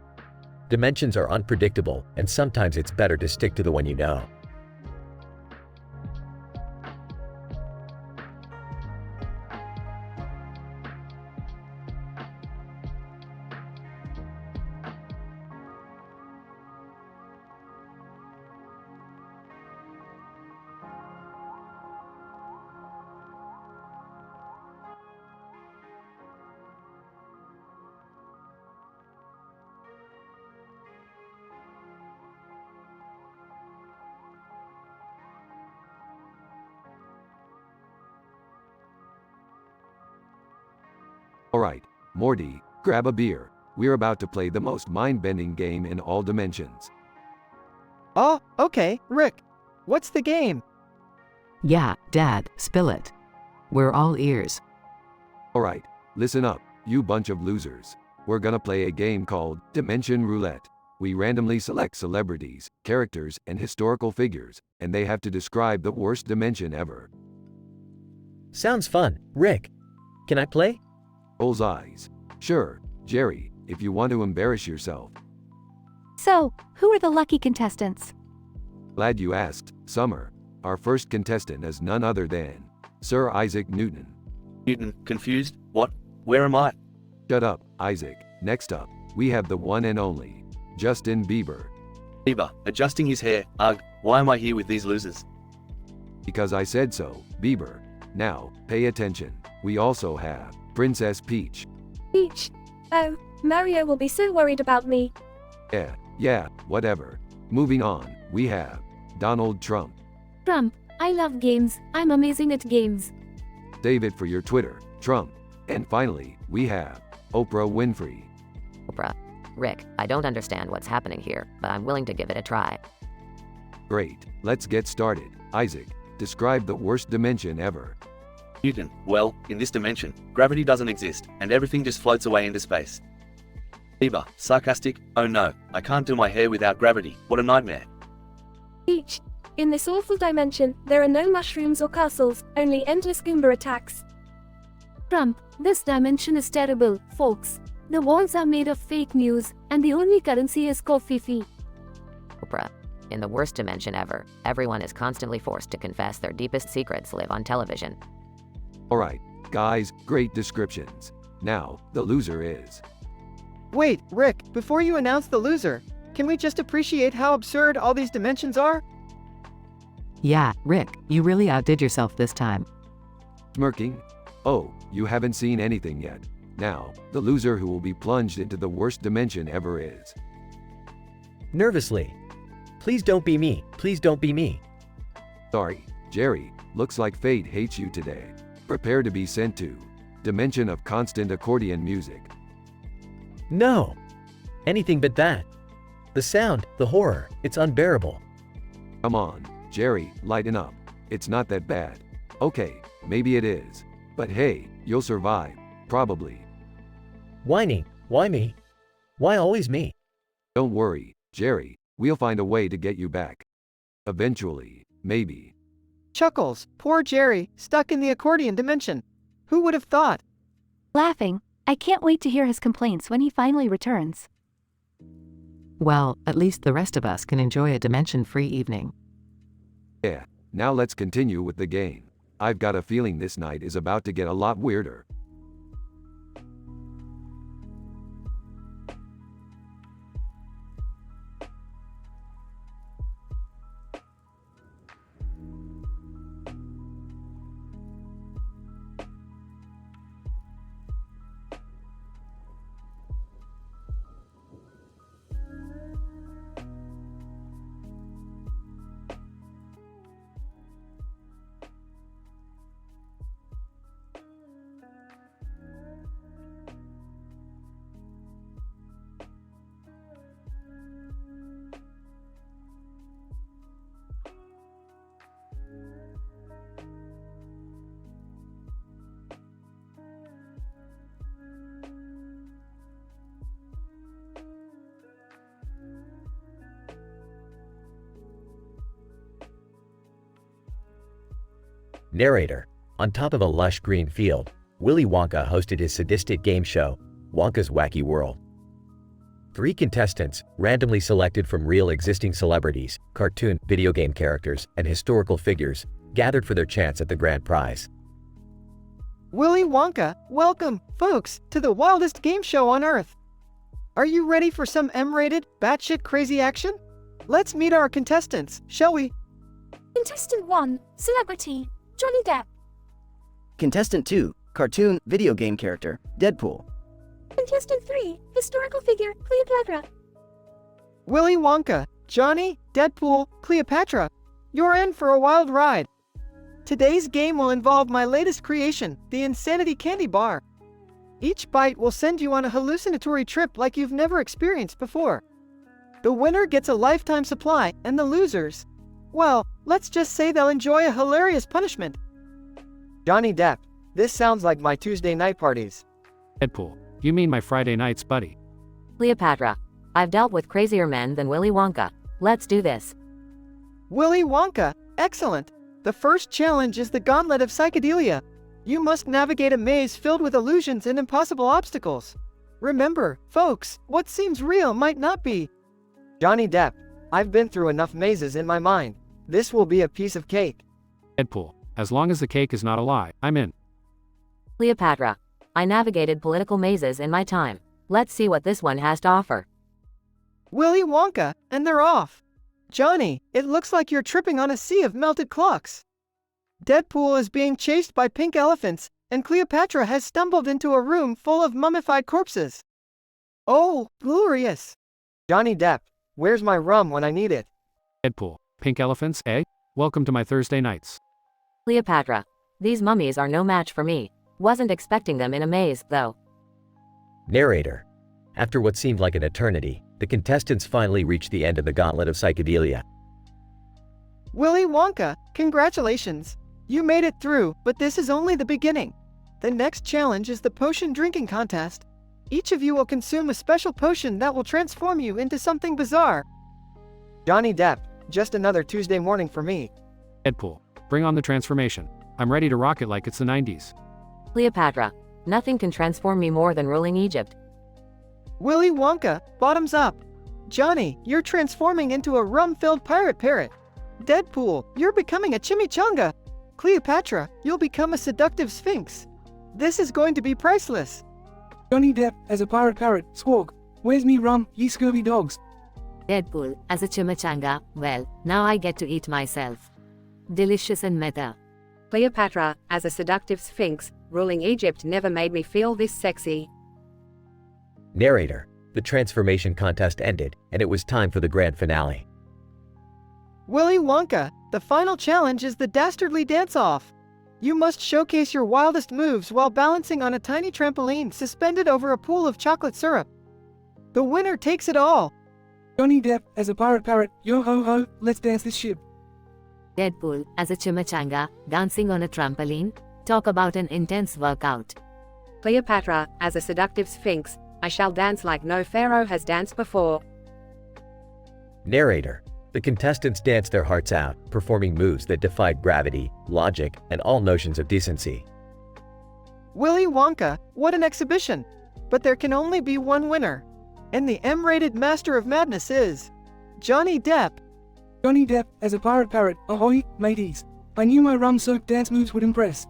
Dimensions are unpredictable, and sometimes it's better to stick to the one you know. Alright, Morty, grab a beer. We're about to play the most mind-bending game in all dimensions. Oh, okay, Rick. What's the game? Yeah, Dad, spill it. We're all ears. Alright, listen up, you bunch of losers. We're gonna play a game called Dimension Roulette. We randomly select celebrities, characters, and historical figures, and they have to describe the worst dimension ever. Sounds fun. Rick, can I play? Rolls eyes. Sure, Jerry, if you want to embarrass yourself. So, who are the lucky contestants? Glad you asked, Summer. Our first contestant is none other than Sir Isaac Newton. Newton, confused? What? Where am I? Shut up, Isaac. Next up, we have the one and only Justin Bieber. Bieber, adjusting his hair. Ugh, why am I here with these losers? Because I said so, Bieber. Now, pay attention. We also have Princess Peach. Peach. Oh, Mario will be so worried about me. Yeah, whatever. Moving on, we have Donald Trump. Trump, I love games. I'm amazing at games. Save it for your Twitter, Trump. And finally, we have Oprah Winfrey. Oprah. Rick, I don't understand what's happening here, but I'm willing to give it a try. Great, let's get started. Isaac, describe the worst dimension ever. Newton, well, in this dimension, gravity doesn't exist, and everything just floats away into space. Bieber, sarcastic, oh no, I can't do my hair without gravity, what a nightmare. Peach. In this awful dimension, there are no mushrooms or castles, only endless Goomba attacks. Trump, this dimension is terrible, folks. The walls are made of fake news, and the only currency is coffee fee. Oprah. In the worst dimension ever, everyone is constantly forced to confess their deepest secrets live on television. Alright, guys, great descriptions. Now, the loser is... Wait, Rick, before you announce the loser, can we just appreciate how absurd all these dimensions are? Yeah, Rick, you really outdid yourself this time. Smirking? Oh, you haven't seen anything yet. Now, the loser who will be plunged into the worst dimension ever is... Nervously. Please don't be me. Please don't be me. Sorry, Jerry, looks like fate hates you today. Prepare to be sent to Dimension of Constant Accordion Music. No. Anything but that. The sound, the horror, it's unbearable. Come on, Jerry, lighten up. It's not that bad. Okay, maybe it is. But hey, you'll survive. Probably. Whining. Why me? Why always me? Don't worry, Jerry. We'll find a way to get you back. Eventually, maybe. Chuckles, poor Jerry, stuck in the accordion dimension. Who would have thought? Laughing, I can't wait to hear his complaints when he finally returns. Well, at least the rest of us can enjoy a dimension-free evening. Yeah, now let's continue with the game. I've got a feeling this night is about to get a lot weirder. Narrator. On top of a lush green field, Willy Wonka hosted his sadistic game show, Wonka's Wacky World. 3 contestants, randomly selected from real existing celebrities, cartoon, video game characters, and historical figures, gathered for their chance at the grand prize. Willy Wonka, welcome, folks, to the wildest game show on Earth. Are you ready for some M-rated, batshit crazy action? Let's meet our contestants, shall we? Contestant 1, Celebrity, Johnny Depp. Contestant 2, cartoon, video game character, Deadpool. Contestant 3, Historical figure, Cleopatra. Willy Wonka, Johnny, Deadpool, Cleopatra. You're in for a wild ride. Today's game will involve my latest creation, the Insanity Candy Bar. Each bite will send you on a hallucinatory trip like you've never experienced before. The winner gets a lifetime supply, and the losers, well, let's just say they'll enjoy a hilarious punishment. Johnny Depp, this sounds like my Tuesday night parties. Deadpool, you mean my Friday nights, buddy? Cleopatra, I've dealt with crazier men than Willy Wonka. Let's do this. Willy Wonka, excellent. The first challenge is the Gauntlet of Psychedelia. You must navigate a maze filled with illusions and impossible obstacles. Remember, folks, what seems real might not be. Johnny Depp, I've been through enough mazes in my mind. This will be a piece of cake. Deadpool, as long as the cake is not a lie, I'm in. Cleopatra, I navigated political mazes in my time. Let's see what this one has to offer. Willy Wonka, and they're off. Johnny, it looks like you're tripping on a sea of melted clocks. Deadpool is being chased by pink elephants, and Cleopatra has stumbled into a room full of mummified corpses. Oh, glorious. Johnny Depp, where's my rum when I need it? Deadpool, pink elephants, eh? Welcome to my Thursday nights. Cleopatra, these mummies are no match for me. Wasn't expecting them in a maze, though. Narrator. After what seemed like an eternity, the contestants finally reached the end of the Gauntlet of Psychedelia. Willy Wonka, congratulations. You made it through, but this is only the beginning. The next challenge is the potion drinking contest. Each of you will consume a special potion that will transform you into something bizarre. Johnny Depp, just another Tuesday morning for me. Deadpool, bring on the transformation. I'm ready to rock it like it's the 90s. Cleopatra, nothing can transform me more than ruling Egypt. Willy Wonka, bottoms up. Johnny, you're transforming into a rum-filled pirate parrot. Deadpool, you're becoming a chimichanga. Cleopatra, you'll become a seductive sphinx. This is going to be priceless. Johnny Depp as a pirate parrot, Swag. Where's me rum, ye scurvy dogs? Deadpool, as a chimichanga, well, now I get to eat myself. Delicious and meta. Cleopatra, as a seductive sphinx, ruling Egypt never made me feel this sexy. Narrator. The transformation contest ended, and it was time for the grand finale. Willy Wonka, the final challenge is the Dastardly Dance-Off. You must showcase your wildest moves while balancing on a tiny trampoline suspended over a pool of chocolate syrup. The winner takes it all. Johnny Depp as a pirate parrot, yo ho ho, let's dance this ship. Deadpool, as a chimichanga, dancing on a trampoline. Talk about an intense workout. Cleopatra, as a seductive sphinx, I shall dance like no pharaoh has danced before. Narrator. The contestants danced their hearts out, performing moves that defied gravity, logic, and all notions of decency. Willy Wonka, what an exhibition! But there can only be one winner. And the M-rated master of madness is Johnny Depp. Johnny Depp as a pirate parrot, ahoy, mateys. I knew my rum-soaked dance moves would impress.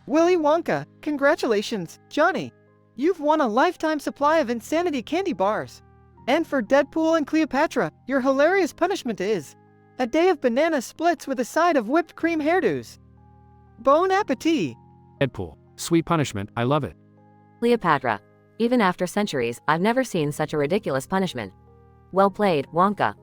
Willy Wonka, congratulations, Johnny. You've won a lifetime supply of Insanity Candy Bars. And for Deadpool and Cleopatra, your hilarious punishment is a day of banana splits with a side of whipped cream hairdos. Bon appetit! Deadpool, sweet punishment, I love it. Cleopatra, even after centuries, I've never seen such a ridiculous punishment. Well played, Wonka.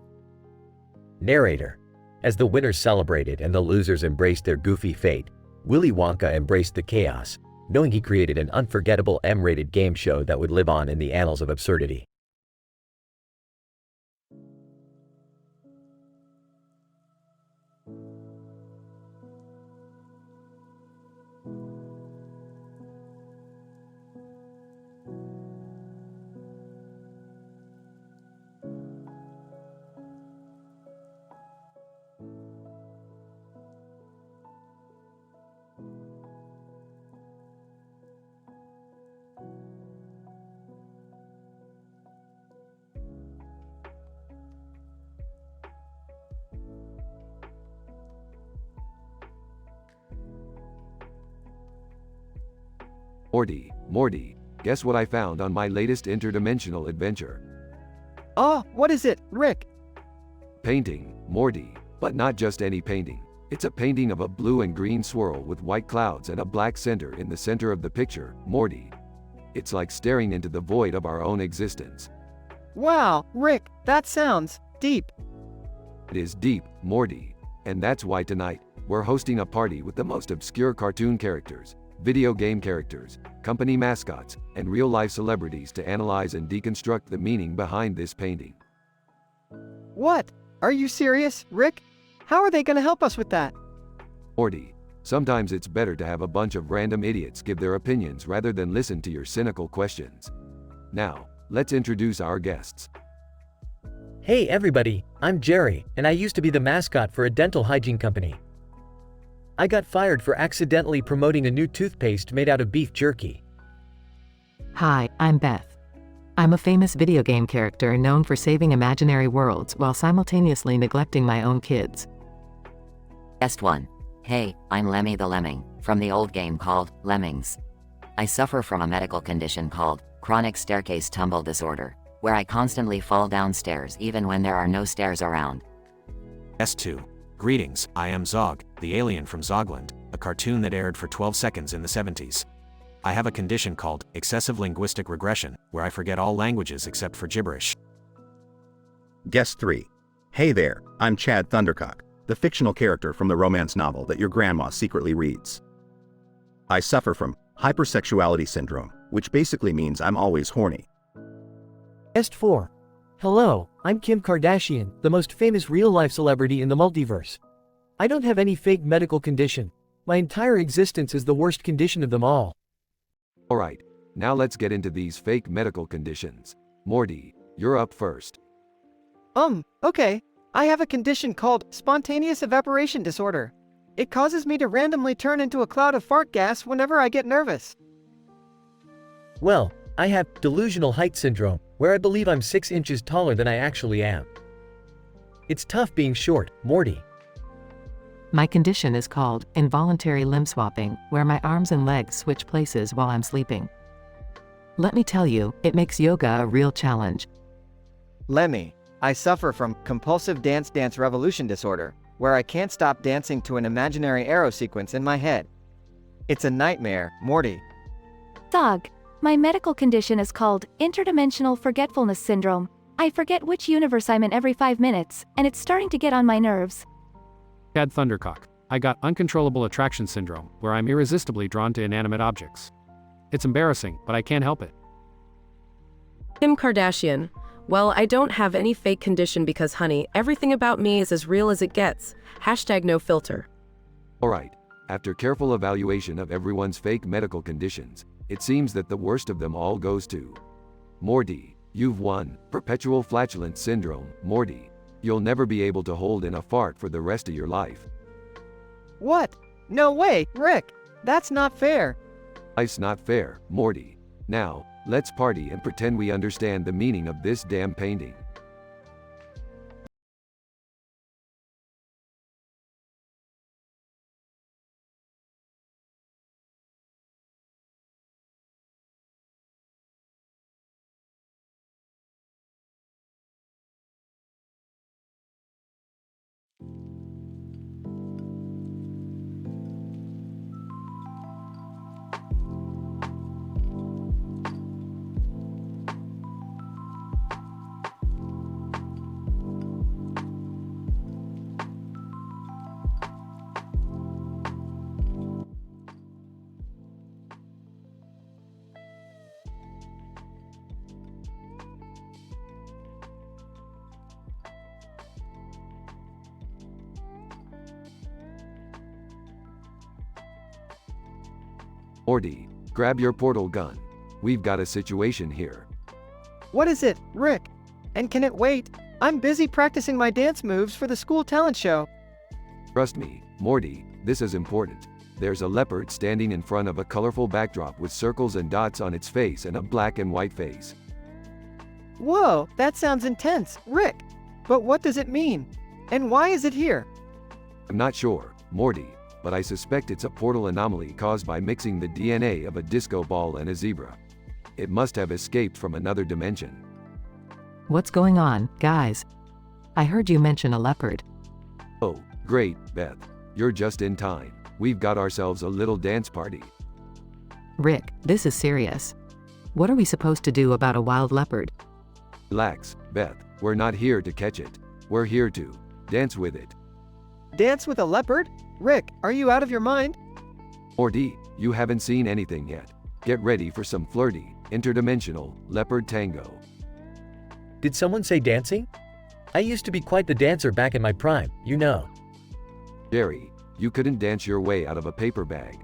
Narrator. As the winners celebrated and the losers embraced their goofy fate, Willy Wonka embraced the chaos, knowing he created an unforgettable M-rated game show that would live on in the annals of absurdity. Morty, guess what I found on my latest interdimensional adventure? Oh, what is it, Rick? Painting, Morty. But not just any painting. It's a painting of a blue and green swirl with white clouds and a black center in the center of the picture, Morty. It's like staring into the void of our own existence. Wow, Rick, that sounds deep. It is deep, Morty. And that's why tonight, we're hosting a party with the most obscure cartoon characters, video game characters, company mascots, and real-life celebrities to analyze and deconstruct the meaning behind this painting. What? Are you serious, Rick? How are they gonna help us with that? Morty, sometimes it's better to have a bunch of random idiots give their opinions rather than listen to your cynical questions. Now, let's introduce our guests. Hey everybody, I'm Jerry, and I used to be the mascot for a dental hygiene company. I got fired for accidentally promoting a new toothpaste made out of beef jerky. Hi, I'm Beth. I'm a famous video game character known for saving imaginary worlds while simultaneously neglecting my own kids. Guest 1. Hey, I'm Lemmy the Lemming, from the old game called Lemmings. I suffer from a medical condition called chronic staircase tumble disorder, where I constantly fall downstairs even when there are no stairs around. Guest 2. Greetings, I am Zog, the alien from Zogland, a cartoon that aired for 12 seconds in the 70s. I have a condition called excessive linguistic regression, where I forget all languages except for gibberish. Guest 3. Hey there, I'm Chad Thundercock, the fictional character from the romance novel that your grandma secretly reads. I suffer from hypersexuality syndrome, which basically means I'm always horny. Guest 4. Hello, I'm Kim Kardashian, the most famous real-life celebrity in the multiverse. I don't have any fake medical condition. My entire existence is the worst condition of them all. Alright, now let's get into these fake medical conditions. Morty, you're up first. Okay. I have a condition called spontaneous evaporation disorder. It causes me to randomly turn into a cloud of fart gas whenever I get nervous. Well, I have delusional height syndrome, where I believe I'm 6 inches taller than I actually am. It's tough being short, Morty. My condition is called involuntary limb swapping, where my arms and legs switch places while I'm sleeping. Let me tell you, it makes yoga a real challenge. Lemmy, I suffer from compulsive dance revolution disorder, where I can't stop dancing to an imaginary arrow sequence in my head. It's a nightmare, Morty. Zog, my medical condition is called interdimensional forgetfulness syndrome. I forget which universe I'm in every 5 minutes, and it's starting to get on my nerves. Chad Thundercock. I got uncontrollable attraction syndrome, where I'm irresistibly drawn to inanimate objects. It's embarrassing, but I can't help it. Kim Kardashian. Well, I don't have any fake condition because, honey, everything about me is as real as it gets. #no filter. Alright, after careful evaluation of everyone's fake medical conditions, it seems that the worst of them all goes to Morty. You've won perpetual flatulence syndrome, Morty. You'll never be able to hold in a fart for the rest of your life. What? No way, Rick! That's not fair. Life's not fair, Morty. Now, let's party and pretend we understand the meaning of this damn painting. Morty, grab your portal gun. We've got a situation here. What is it, Rick? And can it wait? I'm busy practicing my dance moves for the school talent show. Trust me, Morty, this is important. There's a leopard standing in front of a colorful backdrop with circles and dots on its face and a black and white face. Whoa, that sounds intense, Rick. But what does it mean? And why is it here? I'm not sure, Morty, but I suspect it's a portal anomaly caused by mixing the DNA of a disco ball and a zebra. It must have escaped from another dimension. What's going on, guys? I heard you mention a leopard. Oh, great, Beth. You're just in time. We've got ourselves a little dance party. Rick, this is serious. What are we supposed to do about a wild leopard? Relax, Beth. We're not here to catch it. We're here to dance with it. Dance with a leopard? Rick, are you out of your mind? Morty, you haven't seen anything yet. Get ready for some flirty, interdimensional, leopard tango. Did someone say dancing? I used to be quite the dancer back in my prime, you know. Jerry, you couldn't dance your way out of a paper bag.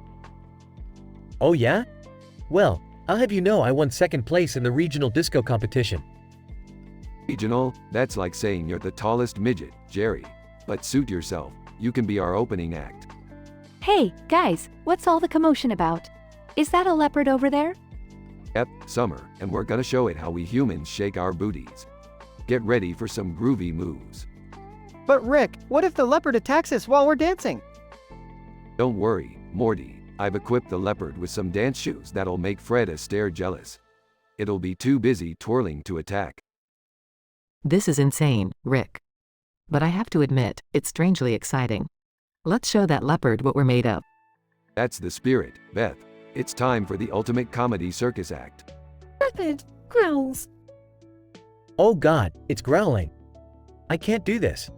Oh yeah? Well, I'll have you know I won second place in the regional disco competition. Regional? That's like saying you're the tallest midget, Jerry. But suit yourself, you can be our opening act. Hey, guys, what's all the commotion about? Is that a leopard over there? Yep, summer, and we're gonna show it how we humans shake our booties. Get ready for some groovy moves. But Rick, what if the leopard attacks us while we're dancing? Don't worry, Morty. I've equipped the leopard with some dance shoes that'll make Fred Astaire jealous. It'll be too busy twirling to attack. This is insane, Rick. But I have to admit, it's strangely exciting. Let's show that leopard what we're made of. That's the spirit, Beth. It's time for the ultimate comedy circus act. Leopard growls. Oh god, it's growling. I can't do this.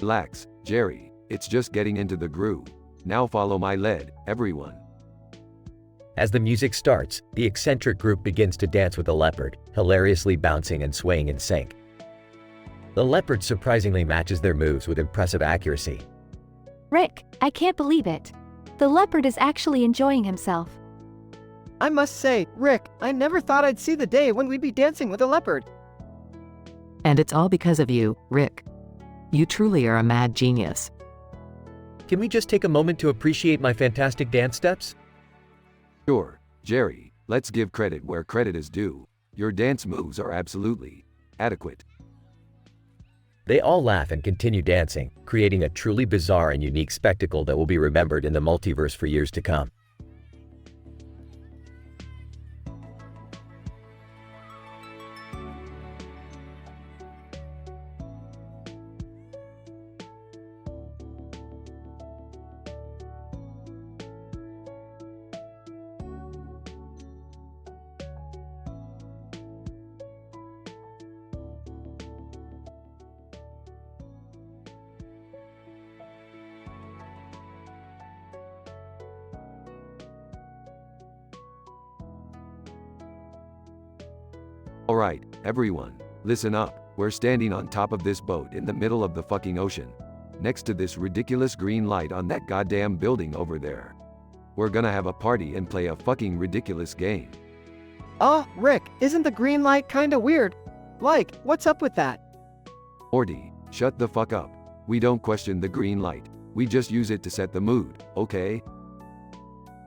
Relax, Jerry. It's just getting into the groove. Now follow my lead, everyone. As the music starts, the eccentric group begins to dance with the leopard, hilariously bouncing and swaying in sync. The leopard surprisingly matches their moves with impressive accuracy. Rick, I can't believe it. The leopard is actually enjoying himself. I must say, Rick, I never thought I'd see the day when we'd be dancing with a leopard. And it's all because of you, Rick. You truly are a mad genius. Can we just take a moment to appreciate my fantastic dance steps? Sure, Jerry, let's give credit where credit is due. Your dance moves are absolutely adequate. They all laugh and continue dancing, creating a truly bizarre and unique spectacle that will be remembered in the multiverse for years to come. Alright, everyone, listen up. We're standing on top of this boat in the middle of the fucking ocean. Next to this ridiculous green light on that goddamn building over there. We're gonna have a party and play a fucking ridiculous game. Rick, isn't the green light kinda weird? Like, what's up with that? Morty, shut the fuck up. We don't question the green light. We just use it to set the mood, okay?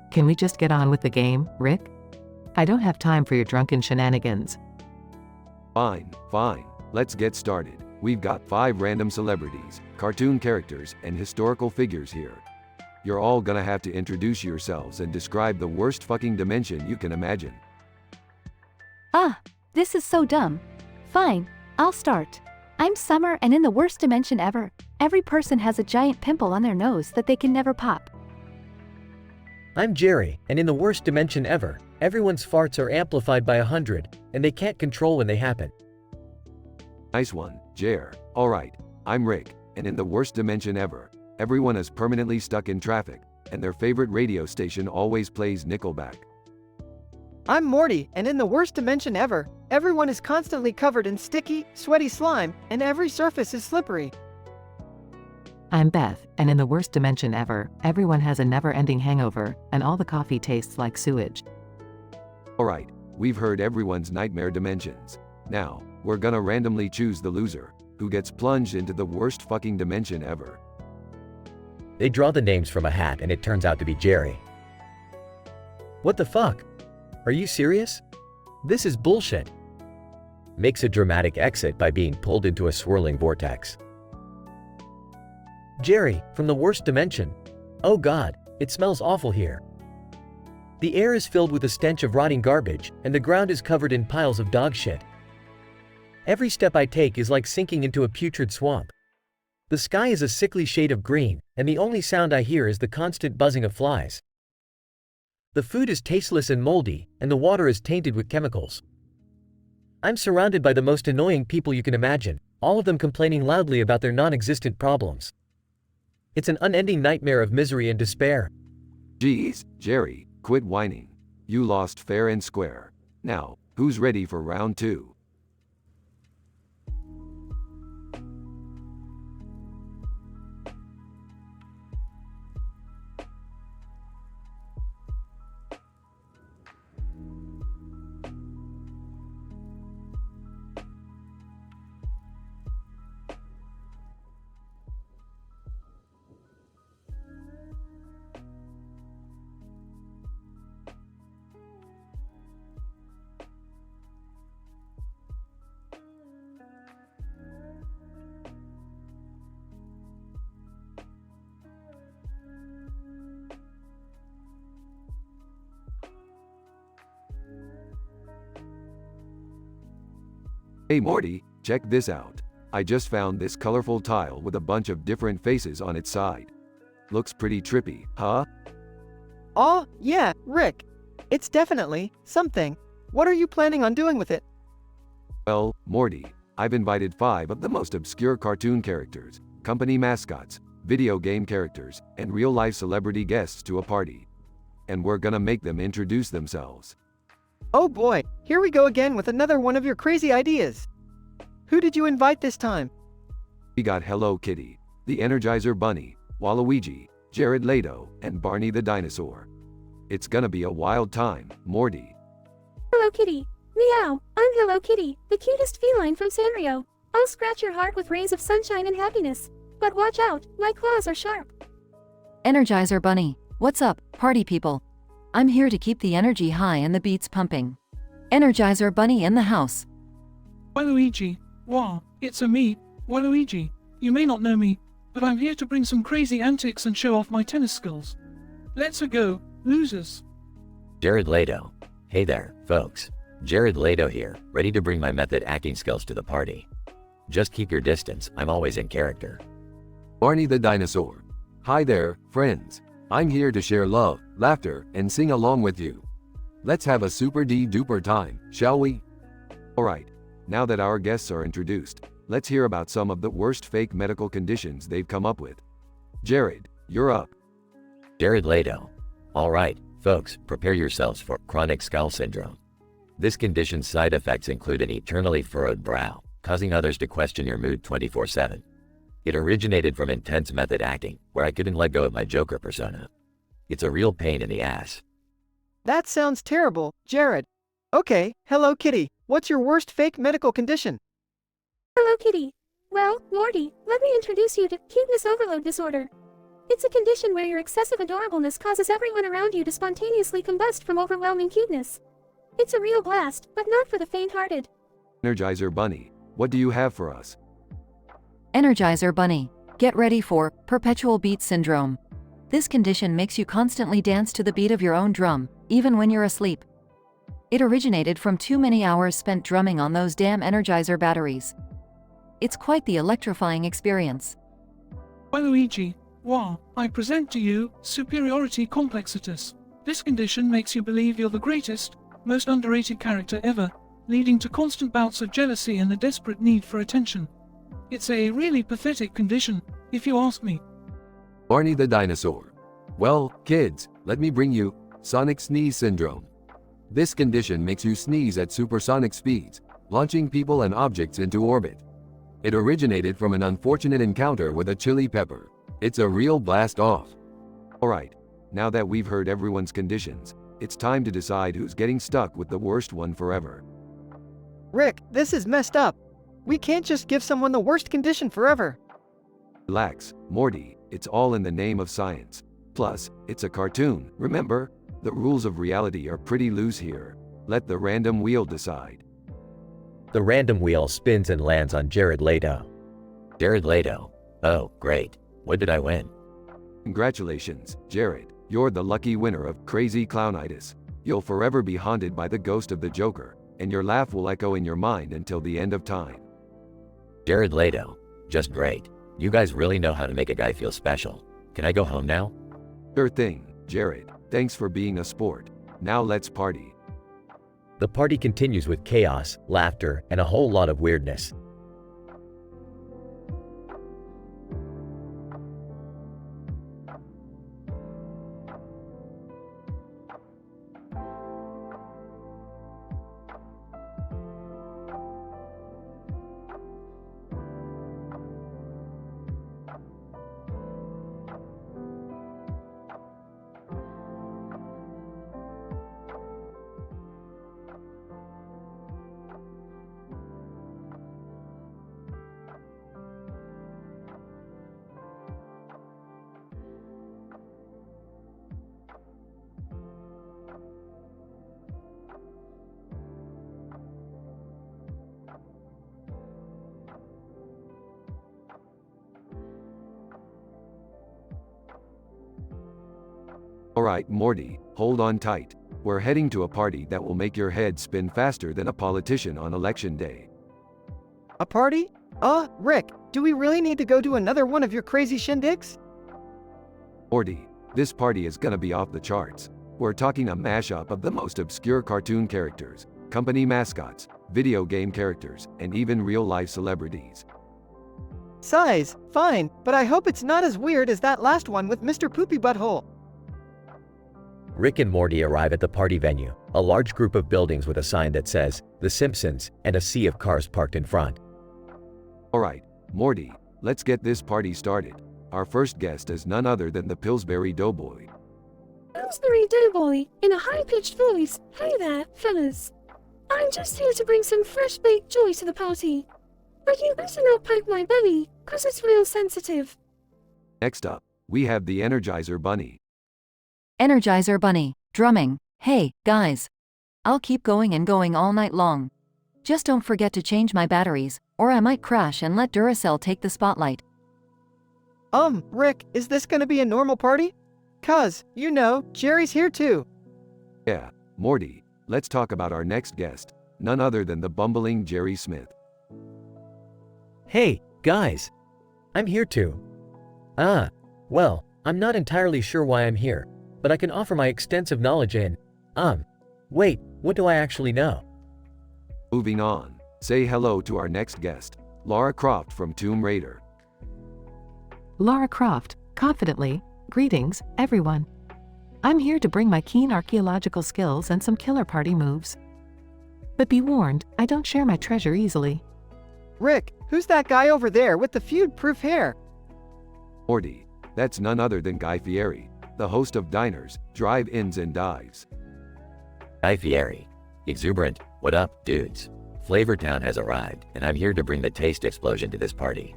Can we just get on with the game, Rick? I don't have time for your drunken shenanigans. Fine. Let's get started. We've got 5 random celebrities, cartoon characters, and historical figures here. You're all gonna have to introduce yourselves and describe the worst fucking dimension you can imagine. This is so dumb. Fine, I'll start. I'm Summer, and in the worst dimension ever, every person has a giant pimple on their nose that they can never pop. I'm Jerry, and in the worst dimension ever, everyone's farts are amplified by 100, and they can't control when they happen. Nice one, Jer. Alright, I'm Rick, and in the worst dimension ever, everyone is permanently stuck in traffic, and their favorite radio station always plays Nickelback. I'm Morty, and in the worst dimension ever, everyone is constantly covered in sticky, sweaty slime, and every surface is slippery. I'm Beth, and in the worst dimension ever, everyone has a never-ending hangover, and all the coffee tastes like sewage. Alright, we've heard everyone's nightmare dimensions. Now, we're gonna randomly choose the loser, who gets plunged into the worst fucking dimension ever. They draw the names from a hat and it turns out to be Jerry. What the fuck? Are you serious? This is bullshit. Makes a dramatic exit by being pulled into a swirling vortex. Jerry, from the worst dimension. Oh God, it smells awful here. The air is filled with the stench of rotting garbage, and the ground is covered in piles of dog shit. Every step I take is like sinking into a putrid swamp. The sky is a sickly shade of green, and the only sound I hear is the constant buzzing of flies. The food is tasteless and moldy, and the water is tainted with chemicals. I'm surrounded by the most annoying people you can imagine, all of them complaining loudly about their non-existent problems. It's an unending nightmare of misery and despair. Geez, Jerry, quit whining. You lost fair and square. Now, who's ready for round 2? Hey Morty, check this out. I just found this colorful tile with a bunch of different faces on its side. Looks pretty trippy, huh? Oh, yeah, Rick. It's definitely something. What are you planning on doing with it? Well, Morty, I've invited 5 of the most obscure cartoon characters, company mascots, video game characters, and real-life celebrity guests to a party. And we're gonna make them introduce themselves. Oh boy, here we go again with another one of your crazy ideas. Who did you invite this time? We got Hello Kitty, the Energizer Bunny, Waluigi, Jared Leto, and Barney the Dinosaur. It's gonna be a wild time, Morty. Hello Kitty. Meow. I'm Hello Kitty, the cutest feline from Sanrio. I'll scratch your heart with rays of sunshine and happiness. But watch out, my claws are sharp. Energizer Bunny. What's up, party people? I'm here to keep the energy high and the beats pumping. Energizer Bunny in the house. Waluigi. Wow, it's a me, Waluigi. You may not know me, but I'm here to bring some crazy antics and show off my tennis skills. Let's go, losers. Jared Leto. Hey there, folks. Jared Leto here, ready to bring my method acting skills to the party. Just keep your distance, I'm always in character. Barney the Dinosaur. Hi there, friends. I'm here to share love, laughter, and sing along with you. Let's have a super duper time, shall we? Alright, now that our guests are introduced, let's hear about some of the worst fake medical conditions they've come up with. Jared, you're up. Jared Leto. Alright, folks, prepare yourselves for chronic skull syndrome. This condition's side effects include an eternally furrowed brow, causing others to question your mood 24/7. It originated from intense method acting, where I couldn't let go of my Joker persona. It's a real pain in the ass. That sounds terrible, Jared. Okay, Hello Kitty, what's your worst fake medical condition? Hello Kitty. Well, Morty, let me introduce you to cuteness overload disorder. It's a condition where your excessive adorableness causes everyone around you to spontaneously combust from overwhelming cuteness. It's a real blast, but not for the faint-hearted. Energizer Bunny, what do you have for us? Energizer Bunny. Get ready for perpetual beat syndrome. This condition makes you constantly dance to the beat of your own drum, even when you're asleep. It originated from too many hours spent drumming on those damn Energizer batteries. It's quite the electrifying experience. Waluigi. Wow, I present to you superiority complexitas. This condition makes you believe you're the greatest, most underrated character ever, leading to constant bouts of jealousy and the desperate need for attention. It's a really pathetic condition, if you ask me. Barney the Dinosaur. Well, kids, let me bring you sonic sneeze syndrome. This condition makes you sneeze at supersonic speeds, launching people and objects into orbit. It originated from an unfortunate encounter with a chili pepper. It's a real blast off. Alright, now that we've heard everyone's conditions, it's time to decide who's getting stuck with the worst one forever. Rick, this is messed up. We can't just give someone the worst condition forever. Relax, Morty, it's all in the name of science. Plus, it's a cartoon, remember? The rules of reality are pretty loose here. Let the random wheel decide. The random wheel spins and lands on Jared Leto. Jared Leto. Oh, great. What did I win? Congratulations, Jared. You're the lucky winner of Crazy Clownitis. You'll forever be haunted by the ghost of the Joker, and your laugh will echo in your mind until the end of time. Jared Leto. Just great. You guys really know how to make a guy feel special. Can I go home now? Sure thing, Jared. Thanks for being a sport. Now let's party. The party continues with chaos, laughter, and a whole lot of weirdness. Alright, Morty, hold on tight. We're heading to a party that will make your head spin faster than a politician on election day. A party? Rick, do we really need to go to another one of your crazy shindigs? Morty, this party is gonna be off the charts. We're talking a mashup of the most obscure cartoon characters, company mascots, video game characters, and even real-life celebrities. Size, fine, but I hope it's not as weird as that last one with Mr. Poopy Butthole. Rick and Morty arrive at the party venue, a large group of buildings with a sign that says, The Simpsons, and a sea of cars parked in front. Alright, Morty, let's get this party started. Our first guest is none other than the Pillsbury Doughboy. Pillsbury Doughboy, in a high-pitched voice. Hey there, fellas. I'm just here to bring some fresh-baked joy to the party. But you better not poke my belly, 'cause it's real sensitive. Next up, we have the Energizer Bunny. Energizer Bunny, drumming. Hey, guys. I'll keep going and going all night long. Just don't forget to change my batteries, or I might crash and let Duracell take the spotlight. Rick, is this gonna be a normal party? 'Cause, you know, Jerry's here too. Yeah, Morty, let's talk about our next guest, none other than the bumbling Jerry Smith. Hey, guys. I'm here too. Well, I'm not entirely sure why I'm here, but I can offer my extensive knowledge in, wait, what do I actually know? Moving on, say hello to our next guest, Lara Croft from Tomb Raider. Lara Croft, confidently, greetings, everyone. I'm here to bring my keen archaeological skills and some killer party moves. But be warned, I don't share my treasure easily. Rick, who's that guy over there with the feud-proof hair? Morty, that's none other than Guy Fieri, the host of Diners, Drive-Ins and Dives. Guy Fieri. Exuberant, what up, dudes? Flavortown has arrived, and I'm here to bring the taste explosion to this party.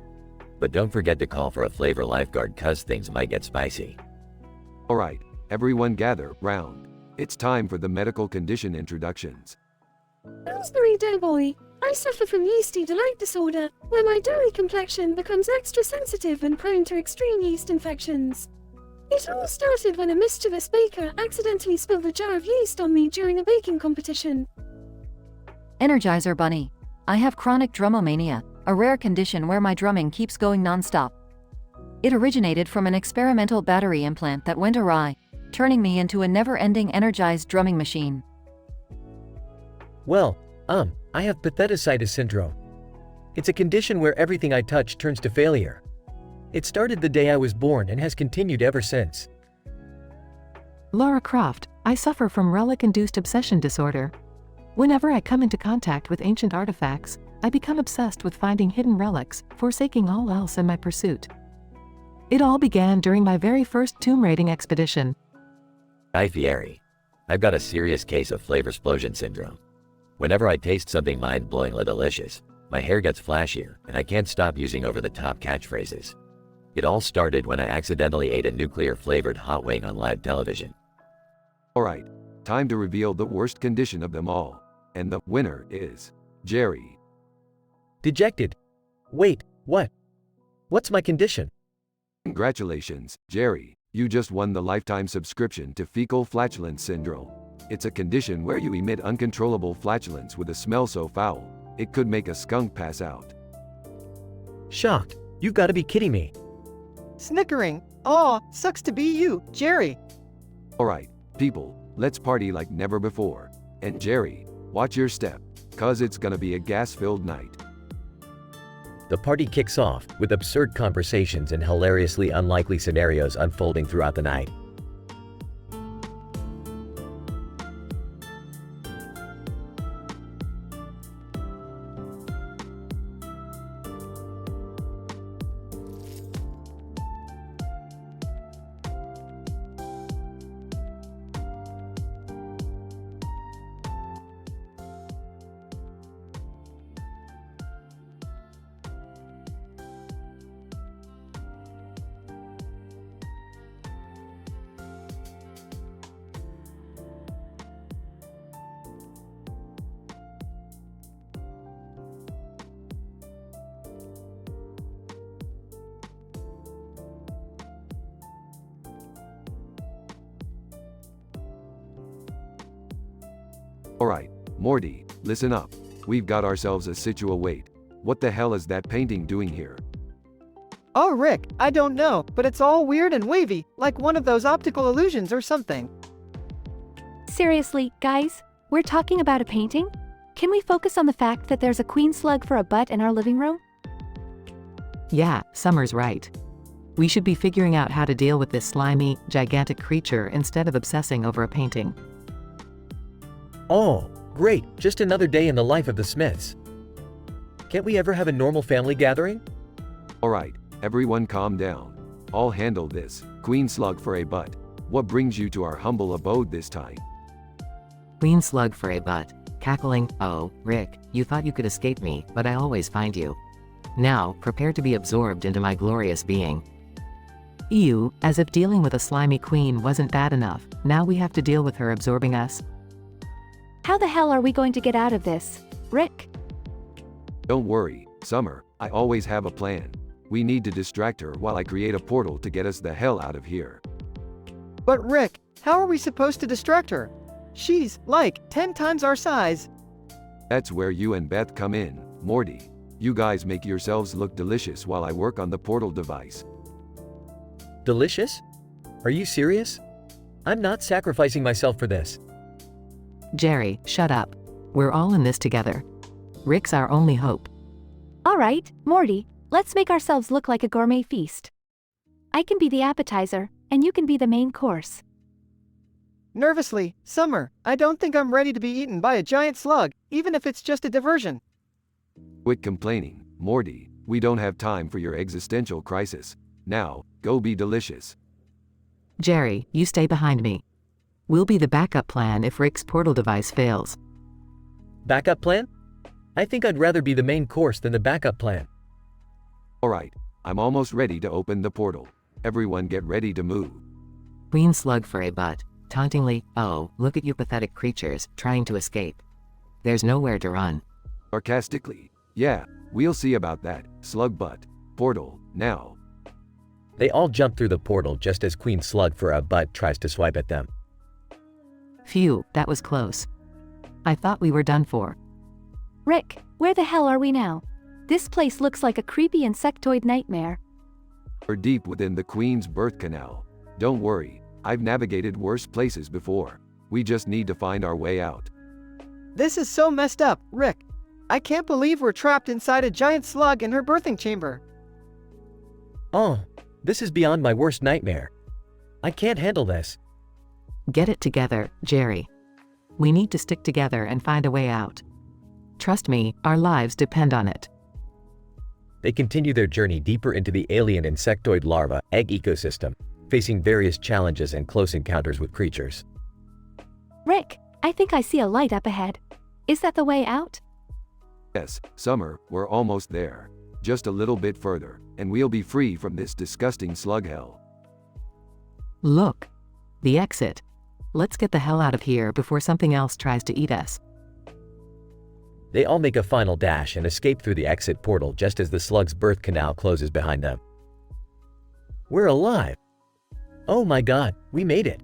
But don't forget to call for a flavor lifeguard, cuz things might get spicy. Alright, everyone gather round. It's time for the medical condition introductions. Pillsbury Doughboy, I suffer from yeasty delight disorder, where my doughy complexion becomes extra sensitive and prone to extreme yeast infections. It all started when a mischievous baker accidentally spilled a jar of yeast on me during a baking competition. Energizer Bunny. I have chronic drumomania, a rare condition where my drumming keeps going non-stop. It originated from an experimental battery implant that went awry, turning me into a never-ending energized drumming machine. Well, I have patheticidus syndrome. It's a condition where everything I touch turns to failure. It started the day I was born and has continued ever since. Lara Croft, I suffer from relic-induced obsession disorder. Whenever I come into contact with ancient artifacts, I become obsessed with finding hidden relics, forsaking all else in my pursuit. It all began during my very first tomb raiding expedition. Guy Fieri. I've got a serious case of flavor explosion syndrome. Whenever I taste something mind-blowingly delicious, my hair gets flashier, and I can't stop using over-the-top catchphrases. It all started when I accidentally ate a nuclear-flavored hot wing on live television. Alright, time to reveal the worst condition of them all. And the winner is Jerry. Dejected. Wait, what? What's my condition? Congratulations, Jerry. You just won the lifetime subscription to fecal flatulence syndrome. It's a condition where you emit uncontrollable flatulence with a smell so foul, it could make a skunk pass out. Shocked. You've got to be kidding me. Snickering. Aw, sucks to be you, Jerry. Alright, people, let's party like never before. And Jerry, watch your step, cause it's gonna be a gas-filled night. The party kicks off, with absurd conversations and hilariously unlikely scenarios unfolding throughout the night. Alright, Morty, listen up. We've got ourselves a situa wait. What the hell is that painting doing here? Oh, Rick, I don't know, but it's all weird and wavy, like one of those optical illusions or something. Seriously, guys? We're talking about a painting? Can we focus on the fact that there's a queen slug for a butt in our living room? Yeah, Summer's right. We should be figuring out how to deal with this slimy, gigantic creature instead of obsessing over a painting. Oh, great, just another day in the life of the Smiths. Can't we ever have a normal family gathering? Alright, everyone calm down. I'll handle this. Queen slug for a butt. What brings you to our humble abode this time? Queen slug for a butt. Cackling. Oh, Rick, you thought you could escape me, but I always find you. Now, prepare to be absorbed into my glorious being. Ew, as if dealing with a slimy queen wasn't bad enough, now we have to deal with her absorbing us. How the hell are we going to get out of this, Rick? Don't worry, Summer, I always have a plan. We need to distract her while I create a portal to get us the hell out of here. But Rick, how are we supposed to distract her? She's, like, 10 times our size. That's where you and Beth come in, Morty. You guys make yourselves look delicious while I work on the portal device. Delicious? Are you serious? I'm not sacrificing myself for this. Jerry, shut up. We're all in this together. Rick's our only hope. Alright, Morty, let's make ourselves look like a gourmet feast. I can be the appetizer, and you can be the main course. Nervously, Summer, I don't think I'm ready to be eaten by a giant slug, even if it's just a diversion. Quit complaining, Morty. We don't have time for your existential crisis. Now, go be delicious. Jerry, you stay behind me. We'll be the backup plan if Rick's portal device fails. Backup plan? I think I'd rather be the main course than the backup plan. Alright, I'm almost ready to open the portal. Everyone get ready to move. Queen slug for a butt. Tauntingly, oh, look at you pathetic creatures, trying to escape. There's nowhere to run. Sarcastically, yeah, we'll see about that, slug butt. Portal, now. They all jump through the portal just as Queen Slug for a butt tries to swipe at them. Phew, that was close. I thought we were done for. Rick, where the hell are we now? This place looks like a creepy insectoid nightmare. We're deep within the Queen's birth canal. Don't worry, I've navigated worse places before. We just need to find our way out. This is so messed up, Rick. I can't believe we're trapped inside a giant slug in her birthing chamber. Oh, this is beyond my worst nightmare. I can't handle this. Get it together, Jerry. We need to stick together and find a way out. Trust me, our lives depend on it. They continue their journey deeper into the alien insectoid larva egg ecosystem, facing various challenges and close encounters with creatures. Rick, I think I see a light up ahead. Is that the way out? Yes, Summer, we're almost there. Just a little bit further, and we'll be free from this disgusting slug hell. Look. The exit. Let's get the hell out of here before something else tries to eat us. They all make a final dash and escape through the exit portal just as the slug's birth canal closes behind them. We're alive! Oh my god, we made it.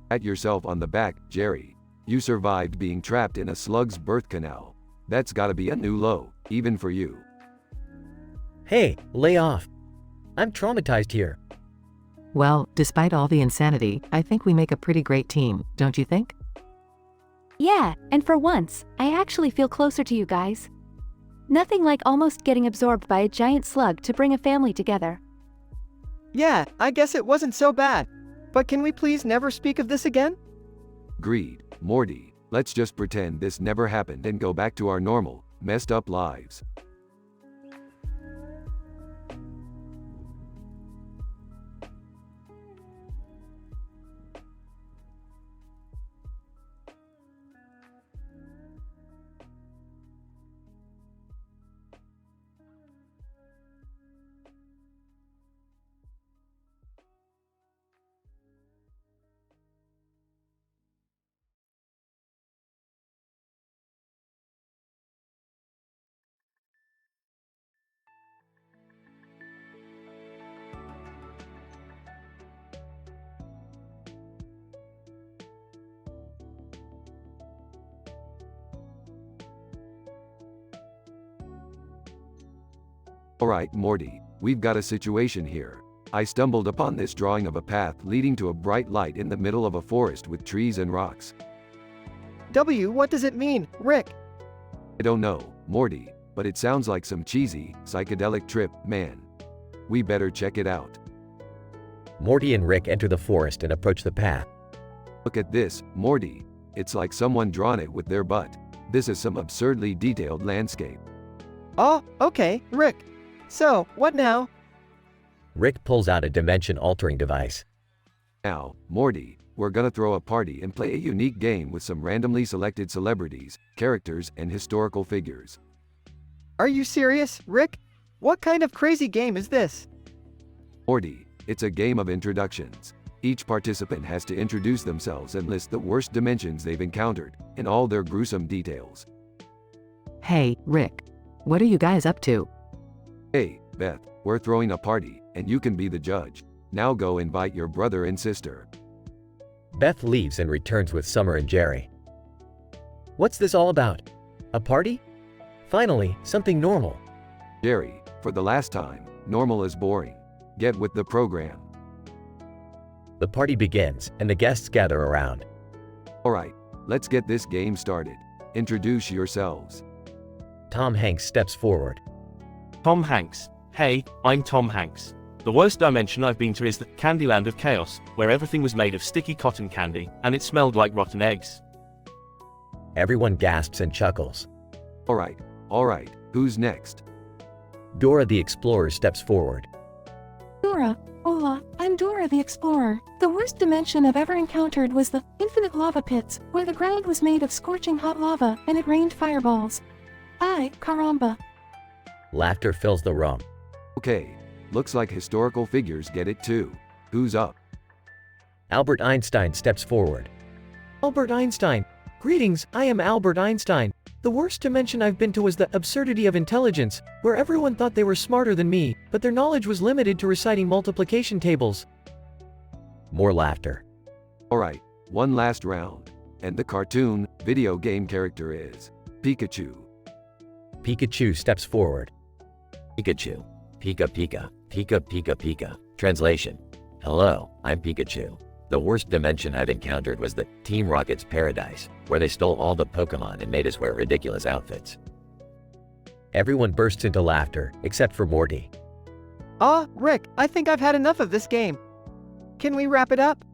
Pat yourself on the back, Jerry. You survived being trapped in a slug's birth canal. That's gotta be a new low, even for you. Hey, lay off. I'm traumatized here. Well, despite all the insanity, I think we make a pretty great team, don't you think? Yeah, and for once, I actually feel closer to you guys. Nothing like almost getting absorbed by a giant slug to bring a family together. Yeah, I guess it wasn't so bad. But can we please never speak of this again? Agreed, Morty. Let's just pretend this never happened and go back to our normal, messed up lives. Alright, Morty, we've got a situation here. I stumbled upon this drawing of a path leading to a bright light in the middle of a forest with trees and rocks. What does it mean, Rick? I don't know, Morty, but it sounds like some cheesy, psychedelic trip, man. We better check it out. Morty and Rick enter the forest and approach the path. Look at this, Morty. It's like someone drawn it with their butt. This is some absurdly detailed landscape. Oh, okay, Rick. So, what now? Rick pulls out a dimension-altering device. Now, Morty, we're gonna throw a party and play a unique game with some randomly selected celebrities, characters, and historical figures. Are you serious, Rick? What kind of crazy game is this? Morty, it's a game of introductions. Each participant has to introduce themselves and list the worst dimensions they've encountered, in all their gruesome details. Hey, Rick. What are you guys up to? Hey, Beth, we're throwing a party, and you can be the judge. Now go invite your brother and sister. Beth leaves and returns with Summer and Jerry. What's this all about? A party? Finally, something normal. Jerry, for the last time, normal is boring. Get with the program. The party begins, and the guests gather around. Alright, let's get this game started. Introduce yourselves. Tom Hanks steps forward. Tom Hanks. Hey, I'm Tom Hanks. The worst dimension I've been to is the Candyland of Chaos, where everything was made of sticky cotton candy, and it smelled like rotten eggs. Everyone gasps and chuckles. Alright, who's next? Dora the Explorer steps forward. Dora, hola, I'm Dora the Explorer. The worst dimension I've ever encountered was the infinite lava pits, where the ground was made of scorching hot lava and it rained fireballs. Ay, caramba. Laughter fills the room. Okay, looks like historical figures get it too. Who's up? Albert Einstein steps forward. Albert Einstein. Greetings, I am Albert Einstein. The worst dimension I've been to was the absurdity of intelligence, where everyone thought they were smarter than me, but their knowledge was limited to reciting multiplication tables. More laughter. Alright, one last round. And the cartoon, video game character is Pikachu. Pikachu steps forward. Pikachu. Pika Pika. Pika Pika Pika. Translation. Hello, I'm Pikachu. The worst dimension I've encountered was the Team Rocket's Paradise, where they stole all the Pokemon and made us wear ridiculous outfits. Everyone bursts into laughter, except for Morty. Rick, I think I've had enough of this game. Can we wrap it up?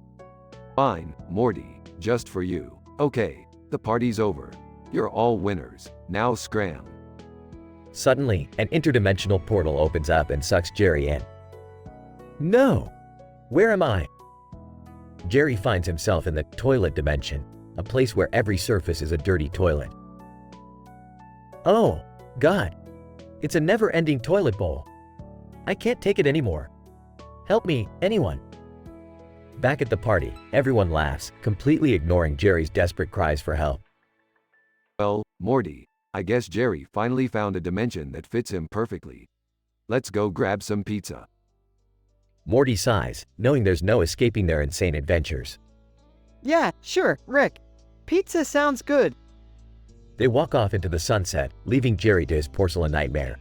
Fine, Morty, just for you. Okay, the party's over. You're all winners. Now scram. Suddenly, an interdimensional portal opens up and sucks Jerry in. No! Where am I? Jerry finds himself in the toilet dimension, a place where every surface is a dirty toilet. Oh, God. It's a never-ending toilet bowl. I can't take it anymore. Help me, anyone. Back at the party, everyone laughs, completely ignoring Jerry's desperate cries for help. Well, Morty, I guess Jerry finally found a dimension that fits him perfectly. Let's go grab some pizza. Morty sighs, knowing there's no escaping their insane adventures. Yeah, sure, Rick. Pizza sounds good. They walk off into the sunset, leaving Jerry to his porcelain nightmare.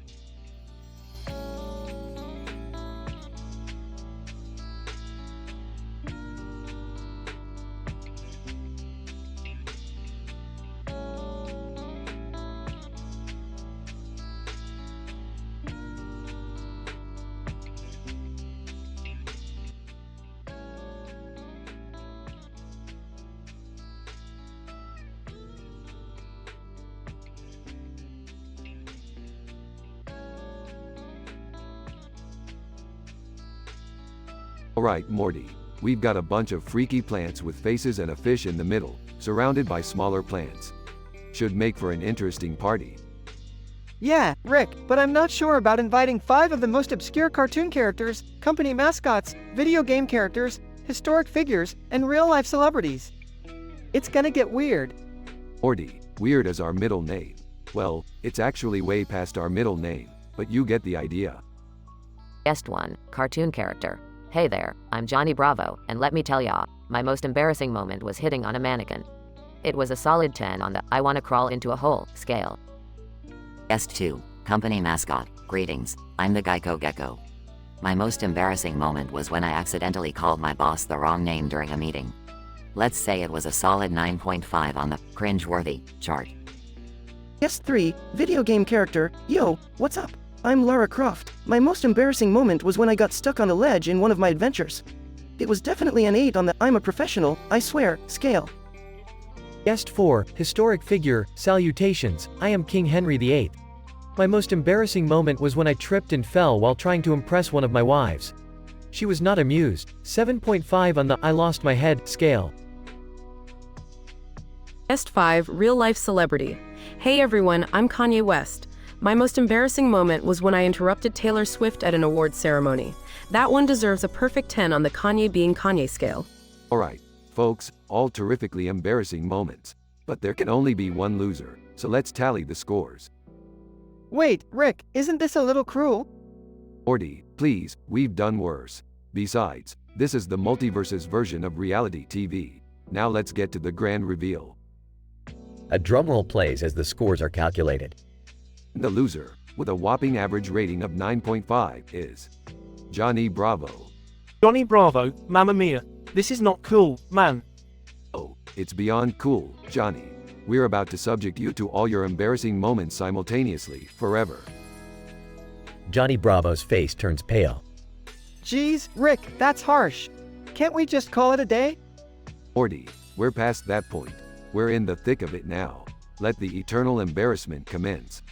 Alright, Morty. We've got a bunch of freaky plants with faces and a fish in the middle, surrounded by smaller plants. Should make for an interesting party. Yeah, Rick, but I'm not sure about inviting 5 of the most obscure cartoon characters, company mascots, video game characters, historic figures, and real-life celebrities. It's gonna get weird. Morty, weird as our middle name. Well, it's actually way past our middle name, but you get the idea. Guest 1, cartoon character. Hey there, I'm Johnny Bravo, and let me tell ya, my most embarrassing moment was hitting on a mannequin. It was a solid 10 on the I wanna crawl into a hole scale. Guest 2, company mascot. Greetings, I'm the Geico Gecko. My most embarrassing moment was when I accidentally called my boss the wrong name during a meeting. Let's say it was a solid 9.5 on the cringe-worthy chart. Guest 3, video game character. Yo, what's up? I'm Lara Croft. My most embarrassing moment was when I got stuck on a ledge in one of my adventures. It was definitely an 8 on the I'm a professional, I swear, scale. Guest 4, historic figure. Salutations, I am King Henry VIII. My most embarrassing moment was when I tripped and fell while trying to impress one of my wives. She was not amused. 7.5 on the I lost my head scale. Guest 5, real-life celebrity. Hey everyone, I'm Kanye West. My most embarrassing moment was when I interrupted Taylor Swift at an awards ceremony. That one deserves a perfect 10 on the Kanye being Kanye scale. Alright, folks, all terrifically embarrassing moments. But there can only be one loser, so let's tally the scores. Wait, Rick, isn't this a little cruel? Morty, please, we've done worse. Besides, this is the multiverse's version of reality TV. Now let's get to the grand reveal. A drumroll plays as the scores are calculated. The loser, with a whopping average rating of 9.5, is Johnny Bravo. Johnny Bravo, Mamma Mia. This is not cool, man. Oh, it's beyond cool, Johnny. We're about to subject you to all your embarrassing moments simultaneously, forever. Johnny Bravo's face turns pale. Geez, Rick, that's harsh. Can't we just call it a day? Morty, we're past that point. We're in the thick of it now. Let the eternal embarrassment commence.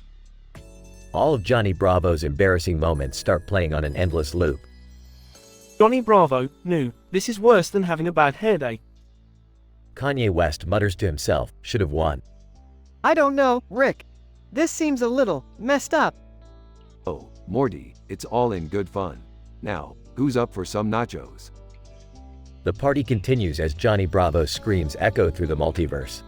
All of Johnny Bravo's embarrassing moments start playing on an endless loop. Johnny Bravo, no, this is worse than having a bad hair day. Kanye West mutters to himself, should have won. I don't know, Rick. This seems a little messed up. Oh, Morty, it's all in good fun. Now, who's up for some nachos? The party continues as Johnny Bravo's screams echo through the multiverse.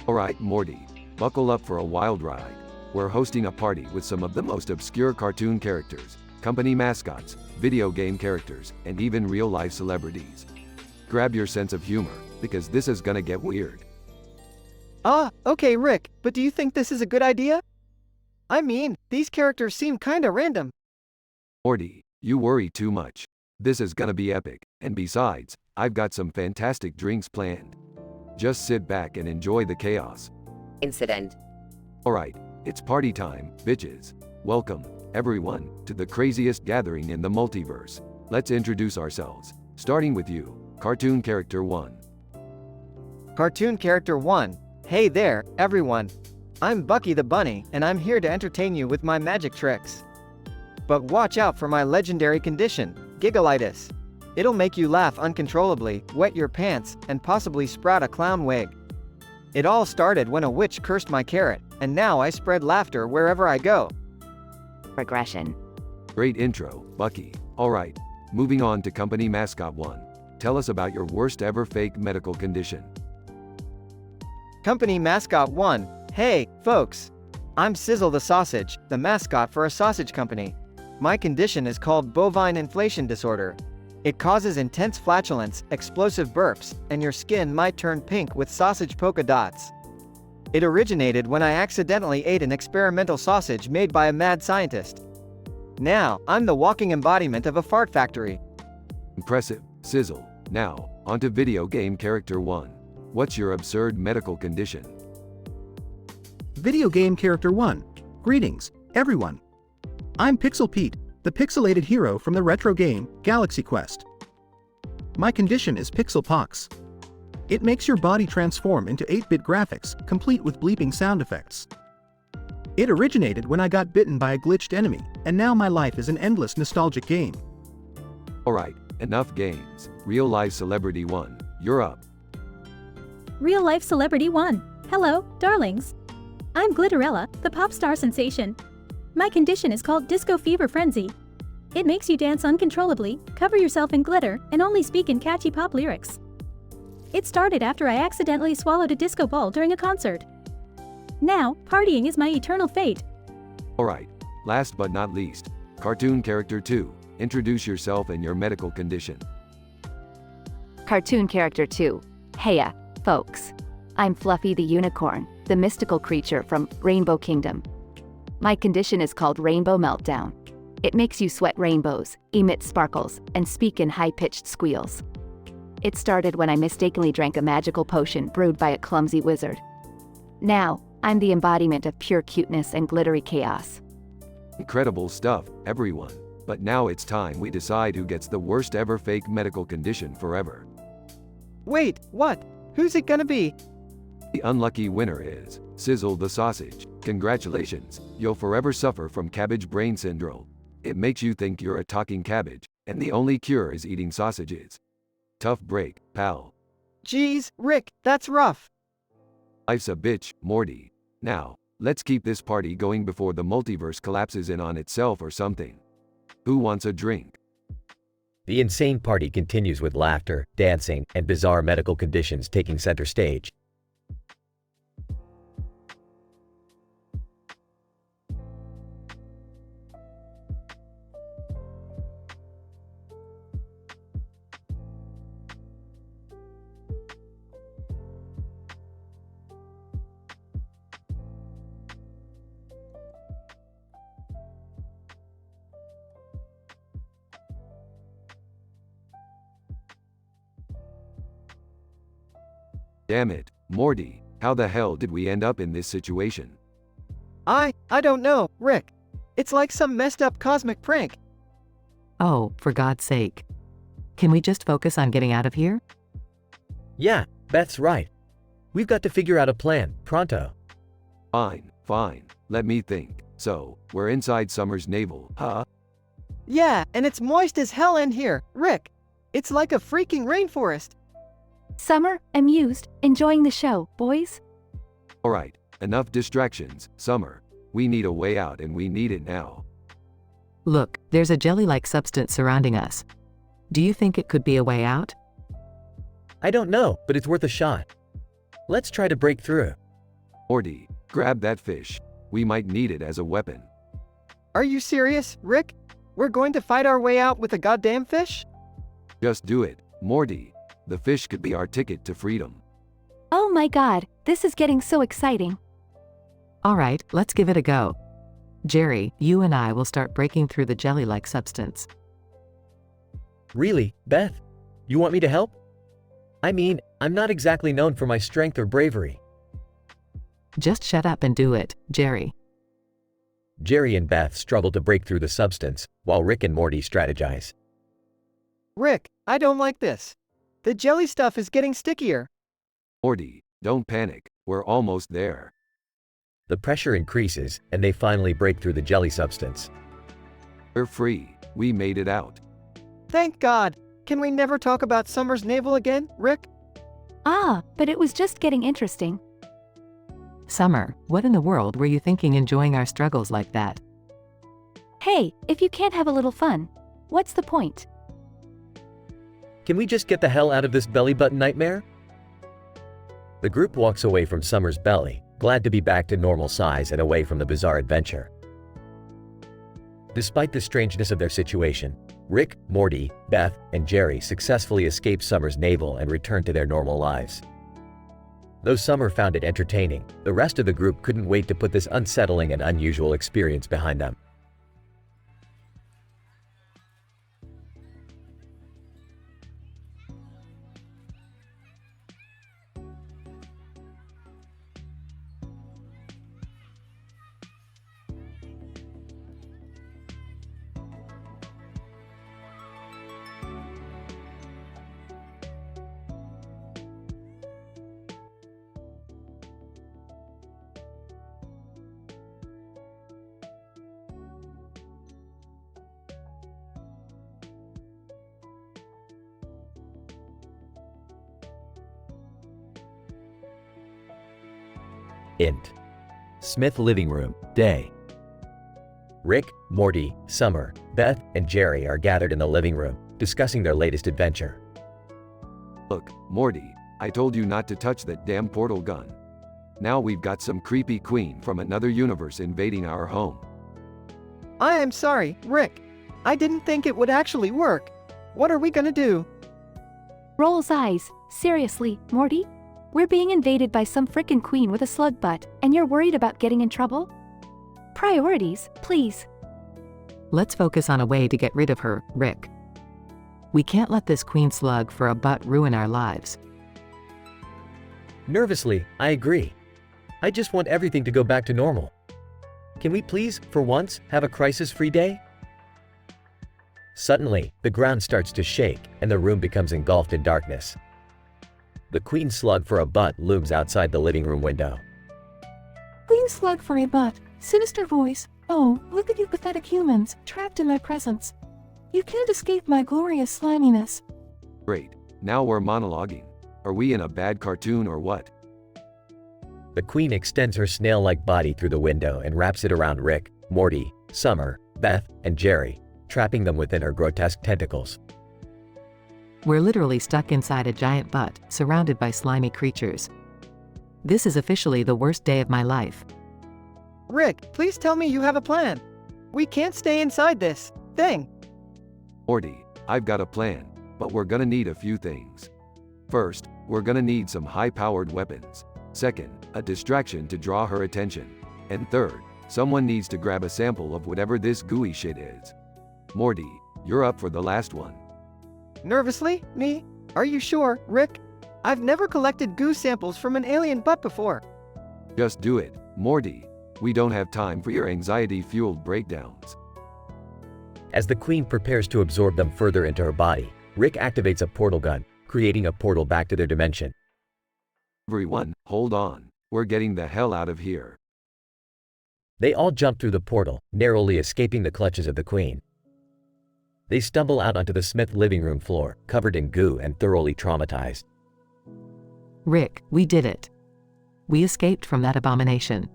Alright, Morty, buckle up for a wild ride. We're hosting a party with some of the most obscure cartoon characters, company mascots, video game characters, and even real-life celebrities. Grab your sense of humor, because this is gonna get weird. Okay, Rick, but do you think this is a good idea? I mean, these characters seem kinda random. Morty, you worry too much. This is gonna be epic, and besides, I've got some fantastic drinks planned. Just sit back and enjoy the chaos. Incident. Alright, it's party time, bitches. Welcome, everyone, to the craziest gathering in the multiverse. Let's introduce ourselves. Starting with you, Cartoon Character 1. Cartoon Character 1. Hey there, everyone. I'm Bucky the Bunny, and I'm here to entertain you with my magic tricks. But watch out for my legendary condition, Gigalitis. It'll make you laugh uncontrollably, wet your pants, and possibly sprout a clown wig. It all started when a witch cursed my carrot, and now I spread laughter wherever I go. Regression. Great intro, Bucky. Alright, moving on to Company Mascot 1. Tell us about your worst ever fake medical condition. Company Mascot 1. Hey, folks. I'm Sizzle the Sausage, the mascot for a sausage company. My condition is called bovine inflation disorder. It causes intense flatulence, explosive burps, and your skin might turn pink with sausage polka dots. It originated when I accidentally ate an experimental sausage made by a mad scientist. Now, I'm the walking embodiment of a fart factory. Impressive, Sizzle. Now, onto Video Game Character 1. What's your absurd medical condition? Video Game Character 1. Greetings, everyone. I'm Pixel Pete, the pixelated hero from the retro game, Galaxy Quest. My condition is Pixel Pox. It makes your body transform into 8-bit graphics, complete with bleeping sound effects. It originated when I got bitten by a glitched enemy, and now my life is an endless nostalgic game. Alright, enough games. Real Life Celebrity 1, you're up. Real Life Celebrity 1. Hello, darlings. I'm Glitterella, the pop star sensation. My condition is called Disco Fever Frenzy. It makes you dance uncontrollably, cover yourself in glitter, and only speak in catchy pop lyrics. It started after I accidentally swallowed a disco ball during a concert. Now, partying is my eternal fate. Alright, last but not least, Cartoon Character 2. Introduce yourself and your medical condition. Cartoon Character 2. Heya, folks. I'm Fluffy the Unicorn, the mystical creature from Rainbow Kingdom. My condition is called Rainbow Meltdown. It makes you sweat rainbows, emit sparkles, and speak in high-pitched squeals. It started when I mistakenly drank a magical potion brewed by a clumsy wizard. Now, I'm the embodiment of pure cuteness and glittery chaos. Incredible stuff, everyone. But now it's time we decide who gets the worst ever fake medical condition forever. Wait, what? Who's it gonna be? The unlucky winner is Sizzle the Sausage. Congratulations, you'll forever suffer from cabbage brain syndrome. It makes you think you're a talking cabbage, and the only cure is eating sausages. Tough break, pal. Geez, Rick, that's rough. Life's a bitch, Morty. Now, let's keep this party going before the multiverse collapses in on itself or something. Who wants a drink? The insane party continues with laughter, dancing, and bizarre medical conditions taking center stage. Damn it, Morty, how the hell did we end up in this situation? I don't know, Rick. It's like some messed up cosmic prank. Oh, for God's sake. Can we just focus on getting out of here? Yeah, Beth's right. We've got to figure out a plan, pronto. Fine, let me think. So, we're inside Summer's navel, huh? Yeah, and it's moist as hell in here, Rick. It's like a freaking rainforest. Summer, amused, enjoying the show, boys? Alright, enough distractions, Summer. We need a way out and we need it now. Look, there's a jelly-like substance surrounding us. Do you think it could be a way out? I don't know, but it's worth a shot. Let's try to break through. Morty, grab that fish. We might need it as a weapon. Are you serious, Rick? We're going to fight our way out with a goddamn fish? Just do it, Morty. The fish could be our ticket to freedom. Oh my god, this is getting so exciting. Alright, let's give it a go. Jerry, you and I will start breaking through the jelly-like substance. Really, Beth? You want me to help? I mean, I'm not exactly known for my strength or bravery. Just shut up and do it, Jerry. Jerry and Beth struggle to break through the substance, while Rick and Morty strategize. Rick, I don't like this. The jelly stuff is getting stickier. Morty, don't panic, we're almost there. The pressure increases, and they finally break through the jelly substance. We're free, we made it out. Thank God. Can we never talk about Summer's navel again, Rick? Ah, but it was just getting interesting. Summer, what in the world were you thinking enjoying our struggles like that? Hey, if you can't have a little fun, what's the point? Can we just get the hell out of this belly button nightmare? The group walks away from Summer's belly, glad to be back to normal size and away from the bizarre adventure. Despite the strangeness of their situation, Rick, Morty, Beth, and Jerry successfully escape Summer's navel and return to their normal lives. Though Summer found it entertaining, the rest of the group couldn't wait to put this unsettling and unusual experience behind them. Int. Smith living room, day. Rick, Morty, Summer, Beth, and Jerry are gathered in the living room, discussing their latest adventure. Look, Morty, I told you not to touch that damn portal gun. Now we've got some creepy queen from another universe invading our home. I am sorry, Rick. I didn't think it would actually work. What are we gonna do? Rolls eyes. Seriously, Morty? We're being invaded by some frickin' queen with a slug butt, and you're worried about getting in trouble? Priorities, please. Let's focus on a way to get rid of her, Rick. We can't let this queen slug for a butt ruin our lives. Nervously, I agree. I just want everything to go back to normal. Can we please, for once, have a crisis-free day? Suddenly, the ground starts to shake, and the room becomes engulfed in darkness. The queen slug for a butt looms outside the living room window. Queen slug for a butt, sinister voice. Oh, look at you pathetic humans, trapped in my presence. You can't escape my glorious sliminess. Great, now we're monologuing. Are we in a bad cartoon or what? The queen extends her snail-like body through the window and wraps it around Rick, Morty, Summer, Beth, and Jerry, trapping them within her grotesque tentacles. We're literally stuck inside a giant butt, surrounded by slimy creatures. This is officially the worst day of my life. Rick, please tell me you have a plan. We can't stay inside this thing. Morty, I've got a plan, but we're gonna need a few things. First, we're gonna need some high-powered weapons. Second, a distraction to draw her attention. And third, someone needs to grab a sample of whatever this gooey shit is. Morty, you're up for the last one. Nervously, me? Are you sure, Rick? I've never collected goo samples from an alien butt before. Just do it, Morty. We don't have time for your anxiety-fueled breakdowns. As the queen prepares to absorb them further into her body, Rick activates a portal gun, creating a portal back to their dimension. Everyone, hold on. We're getting the hell out of here. They all jump through the portal, narrowly escaping the clutches of the queen. They stumble out onto the Smith living room floor, covered in goo and thoroughly traumatized. Rick, we did it. We escaped from that abomination.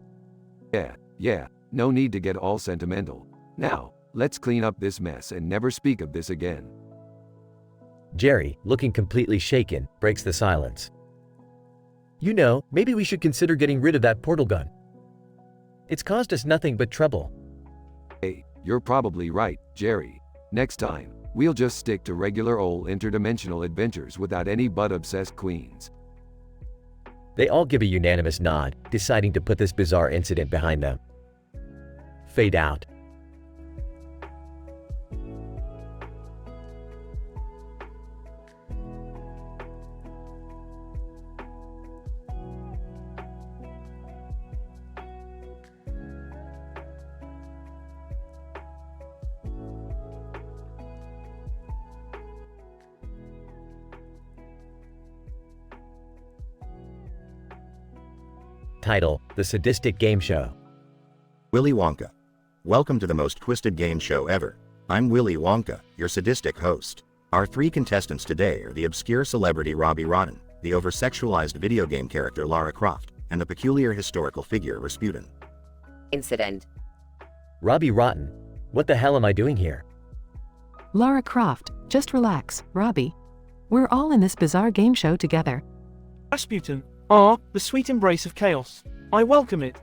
Yeah, no need to get all sentimental. Now, let's clean up this mess and never speak of this again. Jerry, looking completely shaken, breaks the silence. You know, maybe we should consider getting rid of that portal gun. It's caused us nothing but trouble. Hey, you're probably right, Jerry. Next time, we'll just stick to regular old interdimensional adventures without any butt-obsessed queens. They all give a unanimous nod, deciding to put this bizarre incident behind them. Fade out. title, The Sadistic Game Show. Willy Wonka. Welcome to the most twisted game show ever. I'm Willy Wonka, your sadistic host. Our three contestants today are the obscure celebrity Robbie Rotten, the over-sexualized video game character Lara Croft, and the peculiar historical figure Rasputin. Incident. Robbie Rotten. What the hell am I doing here? Lara Croft, just relax, Robbie. We're all in this bizarre game show together. Rasputin. Ah, the sweet embrace of chaos. I welcome it.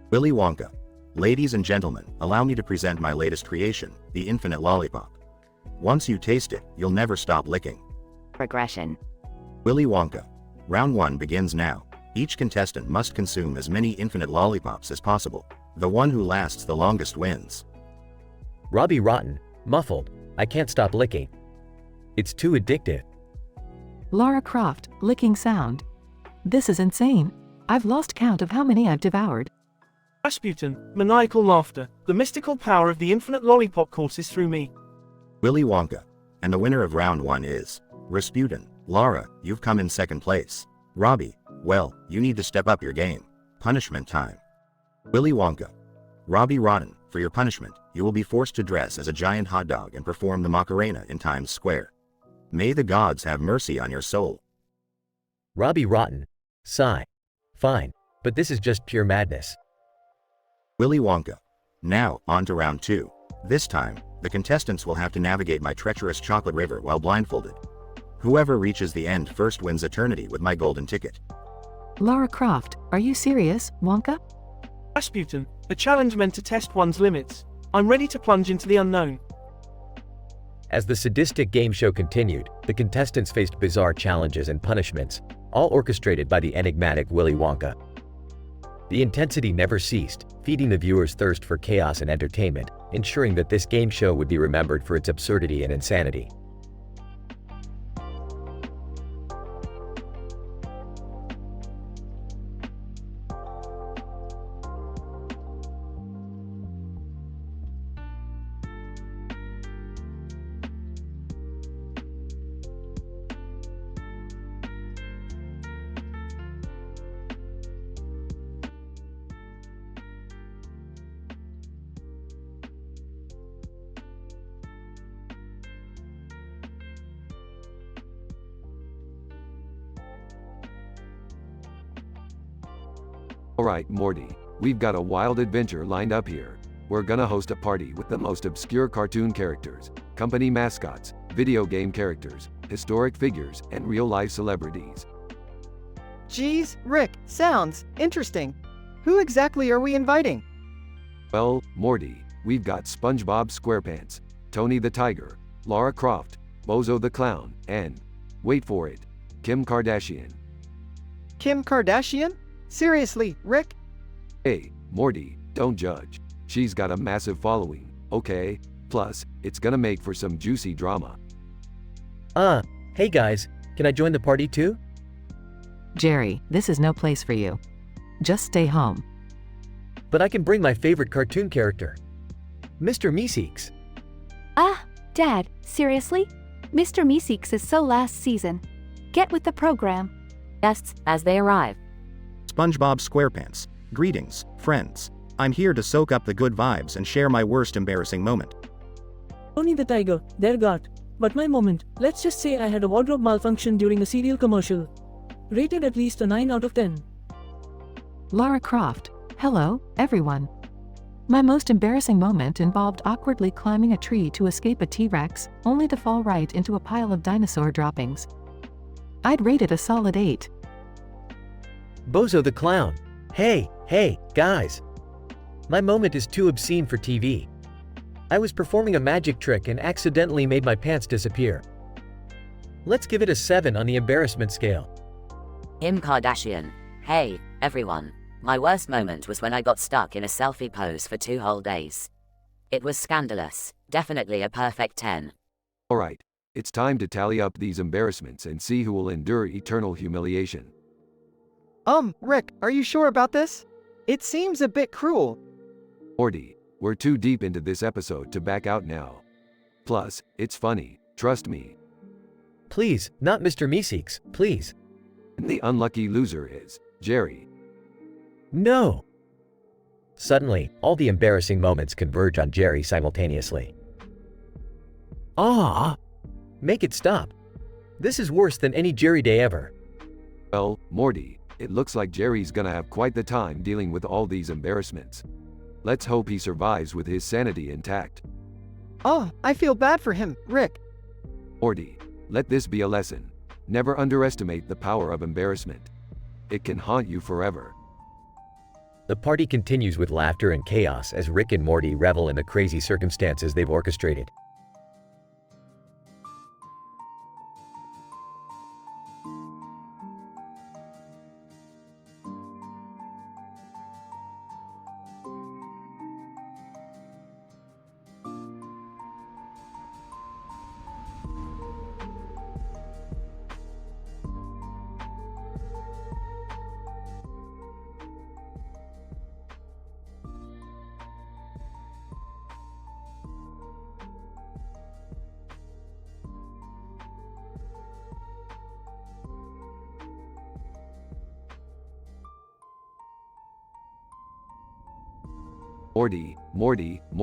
Willy Wonka. Ladies and gentlemen, allow me to present my latest creation, the infinite lollipop. Once you taste it, you'll never stop licking. Regression. Willy Wonka. Round 1 begins now. Each contestant must consume as many infinite lollipops as possible. The one who lasts the longest wins. Robbie Rotten. Muffled. I can't stop licking. It's too addictive. Lara Croft, licking sound. This is insane. I've lost count of how many I've devoured. Rasputin. Maniacal laughter. The mystical power of the infinite lollipop courses through me. Willy Wonka. And the winner of round 1 is Rasputin. Lara, you've come in second place. Robbie, well, you need to step up your game. Punishment time. Willy Wonka. Robbie Rotten, for your punishment, you will be forced to dress as a giant hot dog and perform the Macarena in Times Square. May the gods have mercy on your soul. Robbie Rotten. Sigh. Fine, but this is just pure madness. Willy Wonka. Now, on to round 2. This time, the contestants will have to navigate my treacherous chocolate river while blindfolded. Whoever reaches the end first wins eternity with my golden ticket. Lara Croft, are you serious, Wonka? Rasputin. A challenge meant to test one's limits. I'm ready to plunge into the unknown. As the sadistic game show continued, the contestants faced bizarre challenges and punishments, all orchestrated by the enigmatic Willy Wonka. The intensity never ceased, feeding the viewers' thirst for chaos and entertainment, ensuring that this game show would be remembered for its absurdity and insanity. Alright, Morty, we've got a wild adventure lined up here. We're gonna host a party with the most obscure cartoon characters, company mascots, video game characters, historic figures, and real-life celebrities. Geez, Rick, sounds interesting. Who exactly are we inviting? Well, Morty, we've got SpongeBob SquarePants, Tony the Tiger, Lara Croft, Bozo the Clown, and, wait for it, Kim Kardashian. Kim Kardashian? Seriously, Rick? Hey, Morty, don't judge. She's got a massive following, okay? Plus, it's gonna make for some juicy drama. Hey guys, can I join the party too? Jerry, this is no place for you. Just stay home. But I can bring my favorite cartoon character, Mr. Meeseeks. Ah, Dad, seriously? Mr. Meeseeks is so last season. Get with the program. Guests, as they arrive. SpongeBob SquarePants. Greetings, friends. I'm here to soak up the good vibes and share my worst embarrassing moment. Tony the Tiger, there got. But my moment, let's just say I had a wardrobe malfunction during a cereal commercial. Rated at least a 9 out of 10. Lara Croft, hello, everyone. My most embarrassing moment involved awkwardly climbing a tree to escape a T-Rex, only to fall right into a pile of dinosaur droppings. I'd rate it a solid 8. Bozo the Clown. Hey, guys. My moment is too obscene for TV. I was performing a magic trick and accidentally made my pants disappear. Let's give it a 7 on the embarrassment scale. Kim Kardashian. Hey, everyone. My worst moment was when I got stuck in a selfie pose for 2 whole days. It was scandalous. Definitely a perfect 10. Alright, it's time to tally up these embarrassments and see who will endure eternal humiliation. Rick, are you sure about this? It seems a bit cruel. Morty, we're too deep into this episode to back out now. Plus, it's funny, trust me. Please, not Mr. Meeseeks, please. And the unlucky loser is Jerry. No! Suddenly, all the embarrassing moments converge on Jerry simultaneously. Ah! Make it stop. This is worse than any Jerry day ever. Well, Morty, it looks like Jerry's gonna have quite the time dealing with all these embarrassments. Let's hope he survives with his sanity intact. Oh, I feel bad for him, Rick. Morty, let this be a lesson. Never underestimate the power of embarrassment. It can haunt you forever. The party continues with laughter and chaos as Rick and Morty revel in the crazy circumstances they've orchestrated.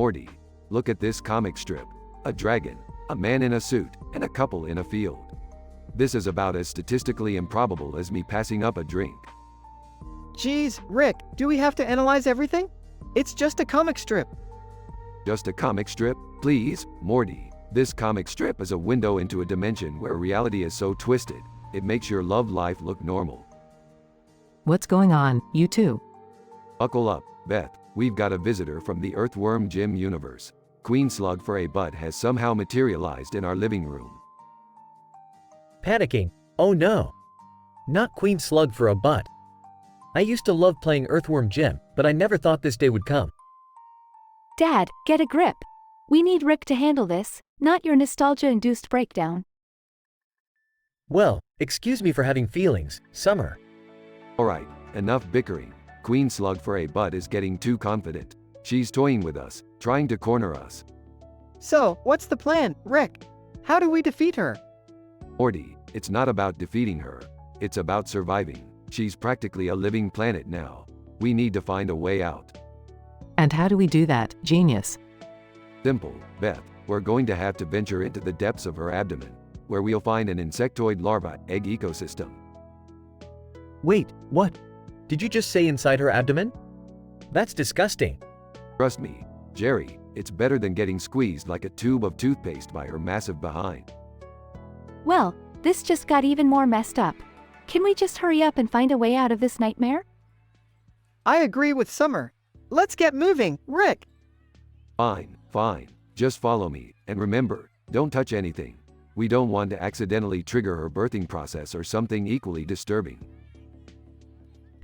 Morty, look at this comic strip. A dragon, a man in a suit, and a couple in a field. This is about as statistically improbable as me passing up a drink. Geez, Rick, do we have to analyze everything? It's just a comic strip. Just a comic strip? Please, Morty. This comic strip is a window into a dimension where reality is so twisted, it makes your love life look normal. What's going on, you two? Buckle up, Beth. We've got a visitor from the Earthworm Jim universe. Queen Slug for a Butt has somehow materialized in our living room. Panicking. Oh no! Not Queen Slug for a Butt. I used to love playing Earthworm Jim, but I never thought this day would come. Dad, get a grip. We need Rick to handle this, not your nostalgia-induced breakdown. Well, excuse me for having feelings, Summer. Alright, enough bickering. Queen Slug for a Butt is getting too confident. She's toying with us, trying to corner us. So, what's the plan, Rick? How do we defeat her? Morty, it's not about defeating her. It's about surviving. She's practically a living planet now. We need to find a way out. And how do we do that, genius? Simple, Beth. We're going to have to venture into the depths of her abdomen, where we'll find an insectoid larva egg ecosystem. Wait, what? Did you just say inside her abdomen? That's disgusting. Trust me, Jerry, it's better than getting squeezed like a tube of toothpaste by her massive behind. Well, this just got even more messed up. Can we just hurry up and find a way out of this nightmare? I agree with Summer. Let's get moving, Rick. Fine. Just follow me, and remember, don't touch anything. We don't want to accidentally trigger her birthing process or something equally disturbing.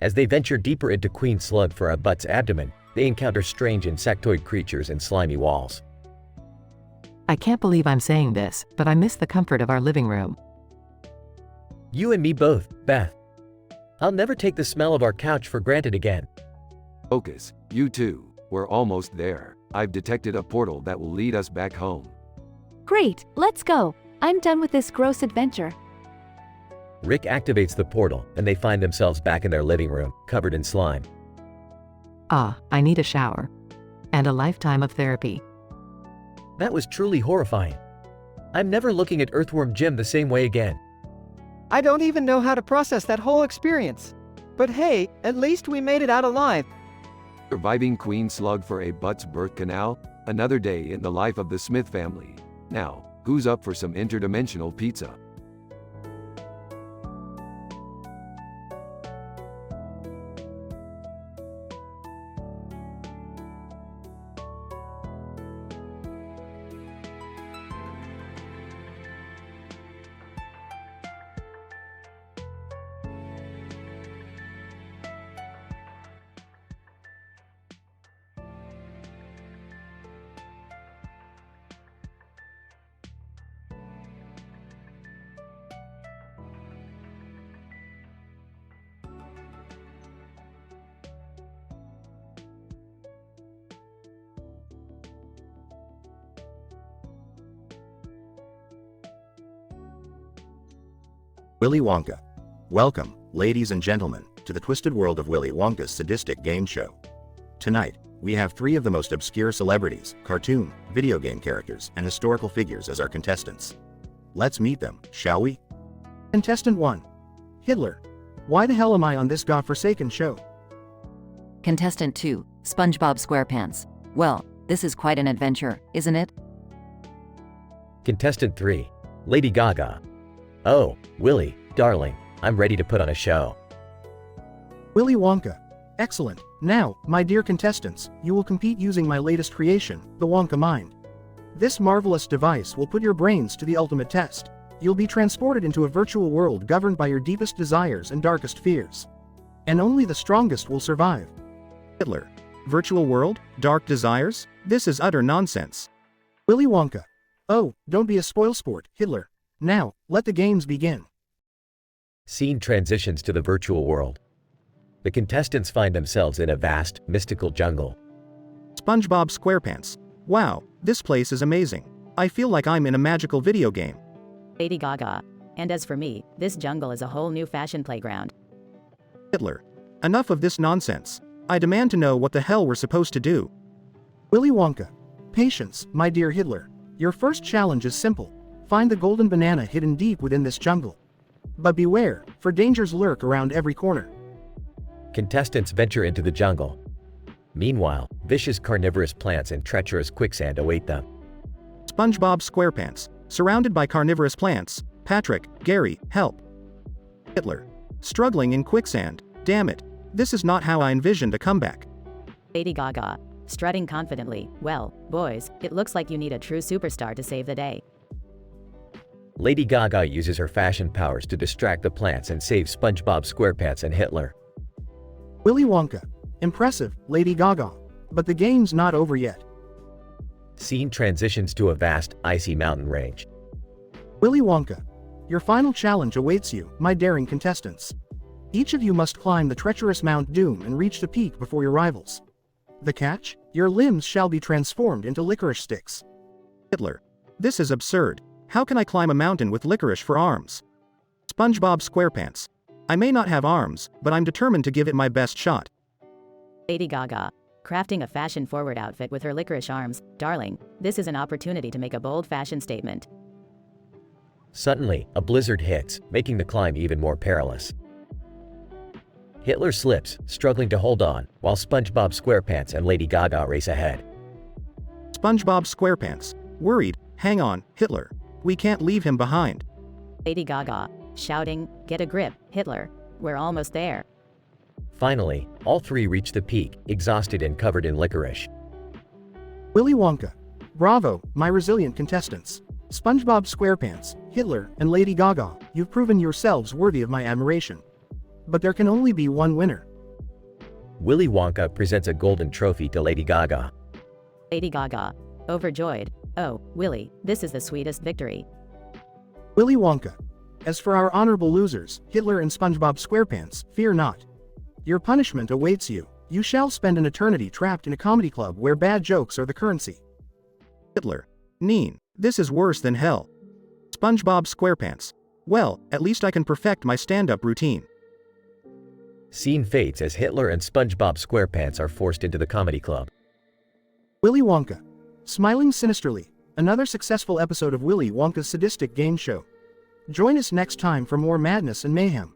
As they venture deeper into Queen Slug for a Butt's abdomen, they encounter strange insectoid creatures and slimy walls. I can't believe I'm saying this, but I miss the comfort of our living room. You and me both, Beth. I'll never take the smell of our couch for granted again. Focus, you too. We're almost there. I've detected a portal that will lead us back home. Great, let's go. I'm done with this gross adventure. Rick activates the portal, and they find themselves back in their living room, covered in slime. Ah, I need a shower. And a lifetime of therapy. That was truly horrifying. I'm never looking at Earthworm Jim the same way again. I don't even know how to process that whole experience. But hey, at least we made it out alive. Surviving Queen Slug for a Butt's birth canal? Another day in the life of the Smith family. Now, who's up for some interdimensional pizza? Willy Wonka. Welcome, ladies and gentlemen, to the twisted world of Willy Wonka's sadistic game show. Tonight, we have 3 of the most obscure celebrities, cartoon, video game characters, and historical figures as our contestants. Let's meet them, shall we? Contestant 1. Hitler. Why the hell am I on this godforsaken show? Contestant 2, SpongeBob SquarePants. Well, this is quite an adventure, isn't it? Contestant 3. Lady Gaga. Oh, Willy, darling, I'm ready to put on a show. Willy Wonka. Excellent. Now, my dear contestants, you will compete using my latest creation, the Wonka Mind. This marvelous device will put your brains to the ultimate test. You'll be transported into a virtual world governed by your deepest desires and darkest fears. And only the strongest will survive. Hitler. Virtual world? Dark desires? This is utter nonsense. Willy Wonka. Oh, don't be a spoilsport, Hitler. Now, let the games begin. Scene transitions to the virtual world. The contestants find themselves in a vast, mystical jungle. SpongeBob SquarePants. Wow, this place is amazing. I feel like I'm in a magical video game. Lady Gaga. And as for me, this jungle is a whole new fashion playground. Hitler. Enough of this nonsense. I demand to know what the hell we're supposed to do. Willy Wonka. Patience, my dear Hitler. Your first challenge is simple. Find the golden banana hidden deep within this jungle. But beware, for dangers lurk around every corner. Contestants venture into the jungle. Meanwhile, vicious carnivorous plants and treacherous quicksand await them. SpongeBob SquarePants. Surrounded by carnivorous plants. Patrick, Gary, help. Hitler. Struggling in quicksand. Damn it. This is not how I envisioned a comeback. Lady Gaga. Strutting confidently. Well, boys, it looks like you need a true superstar to save the day. Lady Gaga uses her fashion powers to distract the plants and save SpongeBob SquarePants and Hitler. Willy Wonka. Impressive, Lady Gaga. But the game's not over yet. Scene transitions to a vast, icy mountain range. Willy Wonka. Your final challenge awaits you, my daring contestants. Each of you must climb the treacherous Mount Doom and reach the peak before your rivals. The catch? Your limbs shall be transformed into licorice sticks. Hitler. This is absurd. How can I climb a mountain with licorice for arms? SpongeBob SquarePants. I may not have arms, but I'm determined to give it my best shot. Lady Gaga. Crafting a fashion-forward outfit with her licorice arms. Darling, this is an opportunity to make a bold fashion statement. Suddenly, a blizzard hits, making the climb even more perilous. Hitler slips, struggling to hold on, while SpongeBob SquarePants and Lady Gaga race ahead. SpongeBob SquarePants. Worried. Hang on, Hitler. We can't leave him behind. Lady Gaga. Shouting, get a grip, Hitler. We're almost there. Finally, all 3 reach the peak, exhausted and covered in licorice. Willy Wonka. Bravo, my resilient contestants. SpongeBob SquarePants, Hitler, and Lady Gaga, you've proven yourselves worthy of my admiration. But there can only be one winner. Willy Wonka presents a golden trophy to Lady Gaga. Lady Gaga. Overjoyed. Oh, Willy, this is the sweetest victory. Willy Wonka. As for our honorable losers, Hitler and SpongeBob SquarePants, fear not. Your punishment awaits you. You shall spend an eternity trapped in a comedy club where bad jokes are the currency. Hitler. Neen. This is worse than hell. SpongeBob SquarePants. Well, at least I can perfect my stand-up routine. Scene fades as Hitler and SpongeBob SquarePants are forced into the comedy club. Willy Wonka. Smiling sinisterly. Another successful episode of Willy Wonka's sadistic game show. Join us next time for more madness and mayhem.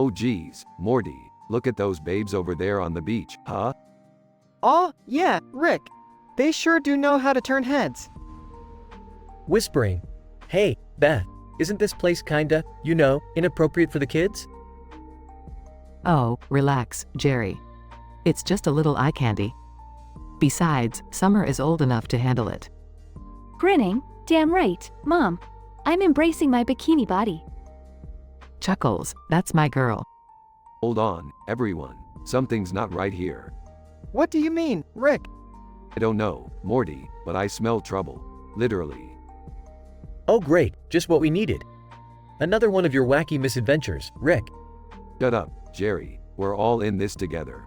Oh geez, Morty, look at those babes over there on the beach, huh? Oh, yeah, Rick. They sure do know how to turn heads. Whispering. Hey, Beth, isn't this place kinda, inappropriate for the kids? Oh, relax, Jerry. It's just a little eye candy. Besides, Summer is old enough to handle it. Grinning? Damn right, Mom. I'm embracing my bikini body. Chuckles, that's my girl. Hold on, everyone. Something's not right here. What do you mean, Rick? I don't know, Morty, but I smell trouble. Literally. Oh great, just what we needed. Another one of your wacky misadventures, Rick. Shut up, Jerry. We're all in this together.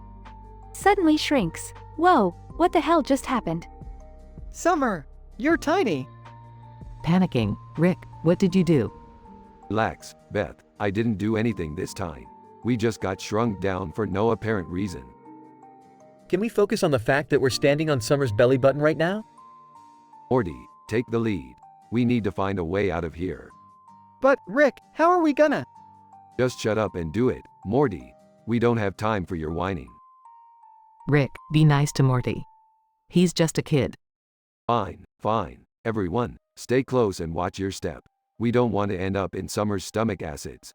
Suddenly shrinks. Whoa, what the hell just happened? Summer, you're tiny. Panicking, Rick, what did you do? Relax, Beth. I didn't do anything this time. We just got shrunk down for no apparent reason. Can we focus on the fact that we're standing on Summer's belly button right now? Morty, take the lead. We need to find a way out of here. But, Rick, how are we gonna? Just shut up and do it, Morty. We don't have time for your whining. Rick, be nice to Morty. He's just a kid. Fine, fine. Everyone, stay close and watch your step. We don't want to end up in Summer's stomach acids.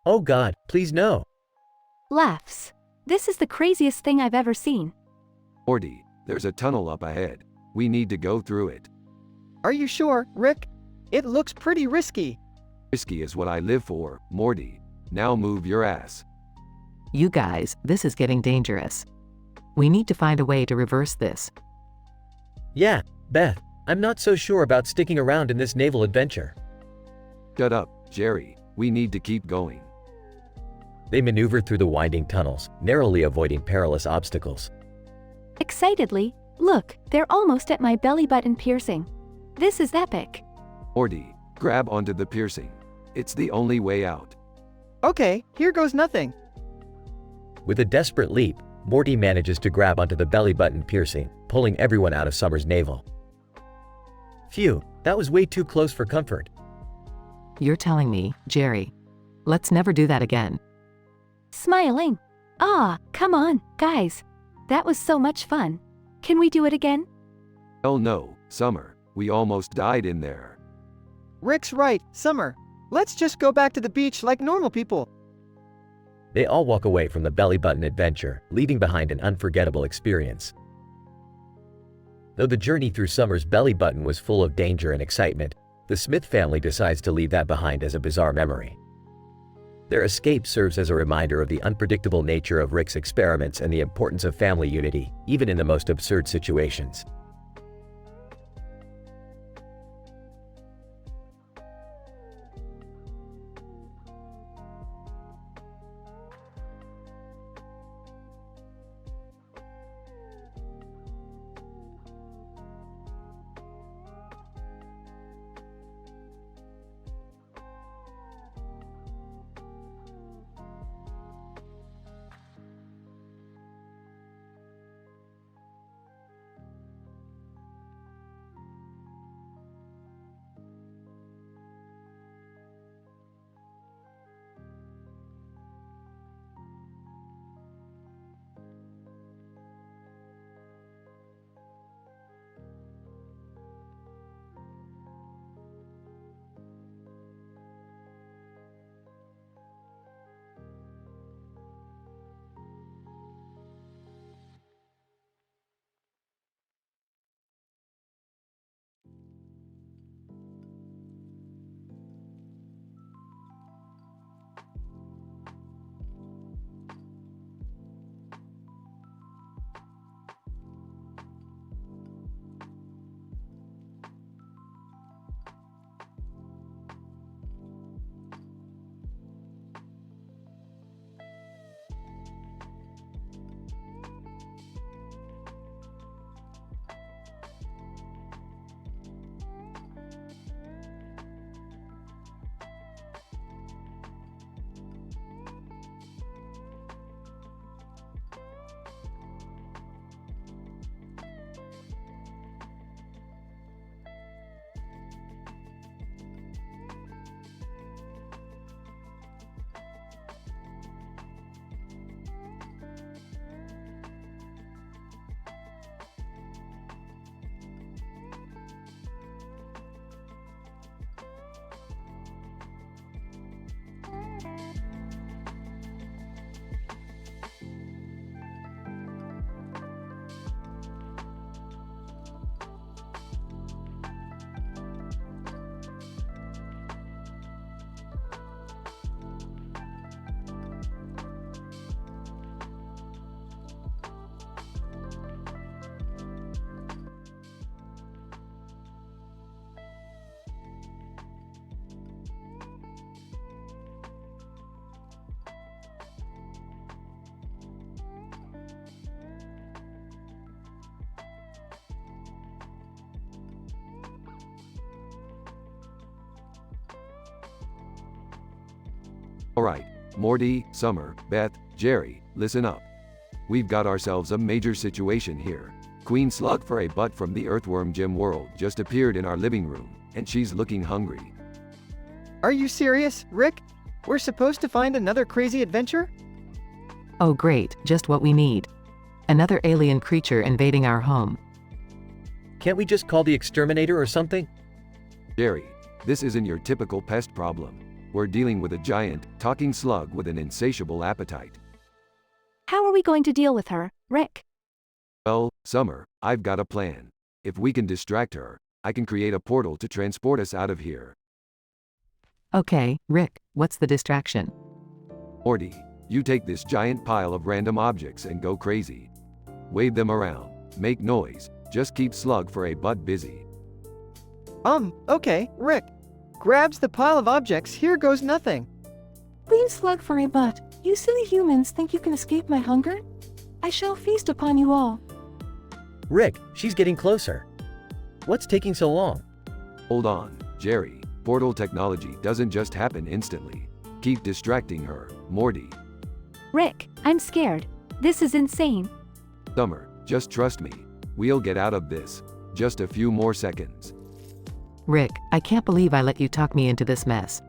Oh God, please no. Laughs. This is the craziest thing I've ever seen. Morty, there's a tunnel up ahead. We need to go through it. Are you sure, Rick? It looks pretty risky. Risky is what I live for, Morty. Now move your ass. You guys, this is getting dangerous. We need to find a way to reverse this. Yeah, Beth, I'm not so sure about sticking around in this naval adventure. Shut up, Jerry. We need to keep going. They maneuvered through the winding tunnels, narrowly avoiding perilous obstacles. Excitedly, look, they're almost at my belly button piercing. This is epic. Morty, grab onto the piercing. It's the only way out. Okay, here goes nothing. With a desperate leap, Morty manages to grab onto the belly button piercing, pulling everyone out of Summer's navel. Phew, that was way too close for comfort. You're telling me, Jerry. Let's never do that again. Smiling. Ah, come on, guys. That was so much fun. Can we do it again? Hell no, Summer. We almost died in there. Rick's right, Summer. Let's just go back to the beach like normal people. They all walk away from the belly button adventure, leaving behind an unforgettable experience. Though the journey through Summer's belly button was full of danger and excitement, the Smith family decides to leave that behind as a bizarre memory. Their escape serves as a reminder of the unpredictable nature of Rick's experiments and the importance of family unity, even in the most absurd situations. Alright, Morty, Summer, Beth, Jerry, listen up. We've got ourselves a major situation here. Queen Slug for a Butt from the Earthworm Gym world just appeared in our living room, and she's looking hungry. Are you serious, Rick? We're supposed to find another crazy adventure? Oh great, just what we need. Another alien creature invading our home. Can't we just call the exterminator or something? Jerry, this isn't your typical pest problem. We're dealing with a giant, talking slug with an insatiable appetite. How are we going to deal with her, Rick? Well, Summer, I've got a plan. If we can distract her, I can create a portal to transport us out of here. Okay, Rick, what's the distraction? Morty, you take this giant pile of random objects and go crazy. Wave them around, make noise, just keep Slug for a Butt busy. Okay, Rick. Grabs the pile of objects, here goes nothing. Queen Slug for a Butt, you silly humans think you can escape my hunger? I shall feast upon you all. Rick, she's getting closer. What's taking so long? Hold on, Jerry. Portal technology doesn't just happen instantly. Keep distracting her, Morty. Rick, I'm scared. This is insane. Summer, just trust me. We'll get out of this. Just a few more seconds. Rick, I can't believe I let you talk me into this mess.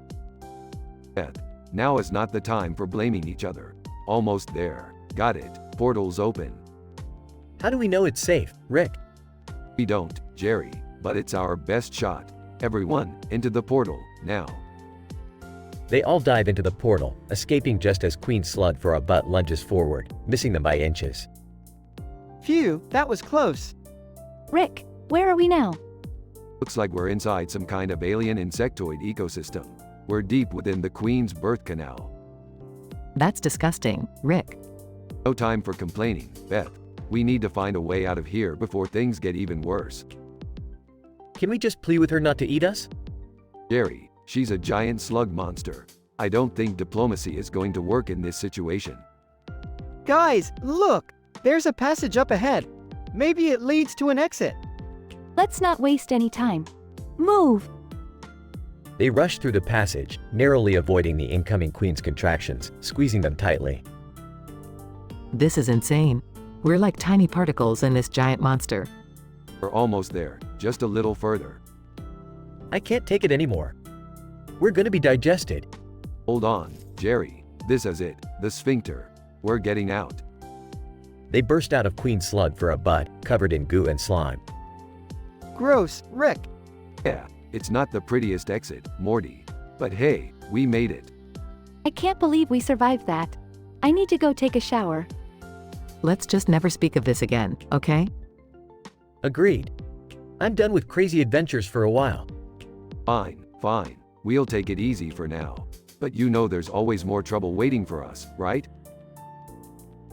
Beth, now is not the time for blaming each other. Almost there. Got it. Portal's open. How do we know it's safe, Rick? We don't, Jerry, but it's our best shot. Everyone, into the portal, now. They all dive into the portal, escaping just as Queen Slug for a Butt lunges forward, missing them by inches. Phew, that was close. Rick, where are we now? Looks like we're inside some kind of alien insectoid ecosystem. We're deep within the Queen's birth canal. That's disgusting, Rick. No time for complaining, Beth. We need to find a way out of here before things get even worse. Can we just plead with her not to eat us? Jerry, she's a giant slug monster. I don't think diplomacy is going to work in this situation. Guys, look! There's a passage up ahead. Maybe it leads to an exit. Let's not waste any time. Move! They rush through the passage, narrowly avoiding the incoming Queen's contractions, squeezing them tightly. This is insane. We're like tiny particles in this giant monster. We're almost there, just a little further. I can't take it anymore. We're gonna be digested. Hold on, Jerry. This is it, the sphincter. We're getting out. They burst out of Queen Slug for a Butt, covered in goo and slime. Gross, Rick. Yeah, it's not the prettiest exit, Morty. But hey, we made it. I can't believe we survived that. I need to go take a shower. Let's just never speak of this again, okay? Agreed. I'm done with crazy adventures for a while. Fine, fine. We'll take it easy for now. But you know there's always more trouble waiting for us, right?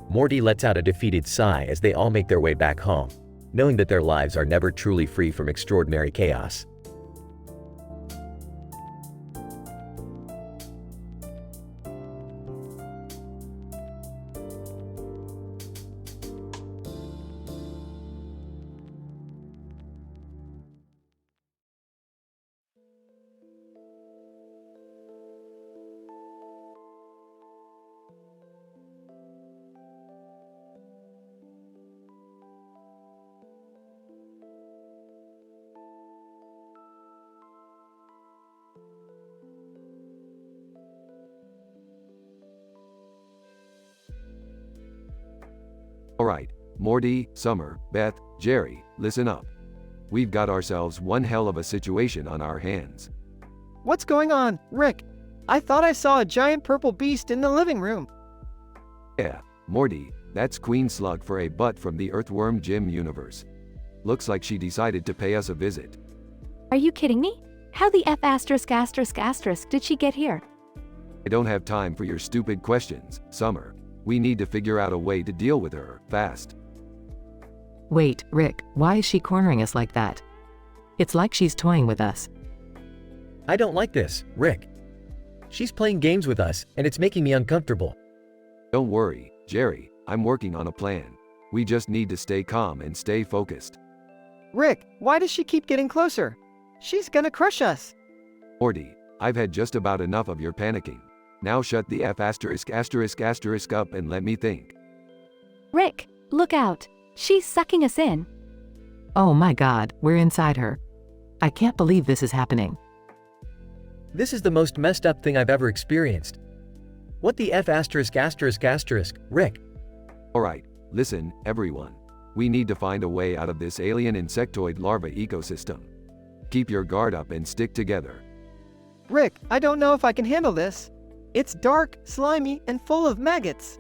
Morty lets out a defeated sigh as they all make their way back home, knowing that their lives are never truly free from extraordinary chaos. Alright, Morty, Summer, Beth, Jerry, listen up. We've got ourselves one hell of a situation on our hands. What's going on, Rick? I thought I saw a giant purple beast in the living room. Yeah, Morty, that's Queen Slug for a Butt from the Earthworm Gym universe. Looks like she decided to pay us a visit. Are you kidding me? How the F*** did she get here? I don't have time for your stupid questions, Summer. We need to figure out a way to deal with her, fast. Wait, Rick, why is she cornering us like that? It's like she's toying with us. I don't like this, Rick. She's playing games with us, and it's making me uncomfortable. Don't worry, Jerry, I'm working on a plan. We just need to stay calm and stay focused. Rick, why does she keep getting closer? She's gonna crush us. Morty, I've had just about enough of your panicking. Now shut the F *** up and let me think. Rick, look out. She's sucking us in. Oh my god, we're inside her. I can't believe this is happening. This is the most messed up thing I've ever experienced. What the F ***, Rick? Alright, listen, everyone. We need to find a way out of this alien insectoid larva ecosystem. Keep your guard up and stick together. Rick, I don't know if I can handle this. It's dark, slimy, and full of maggots.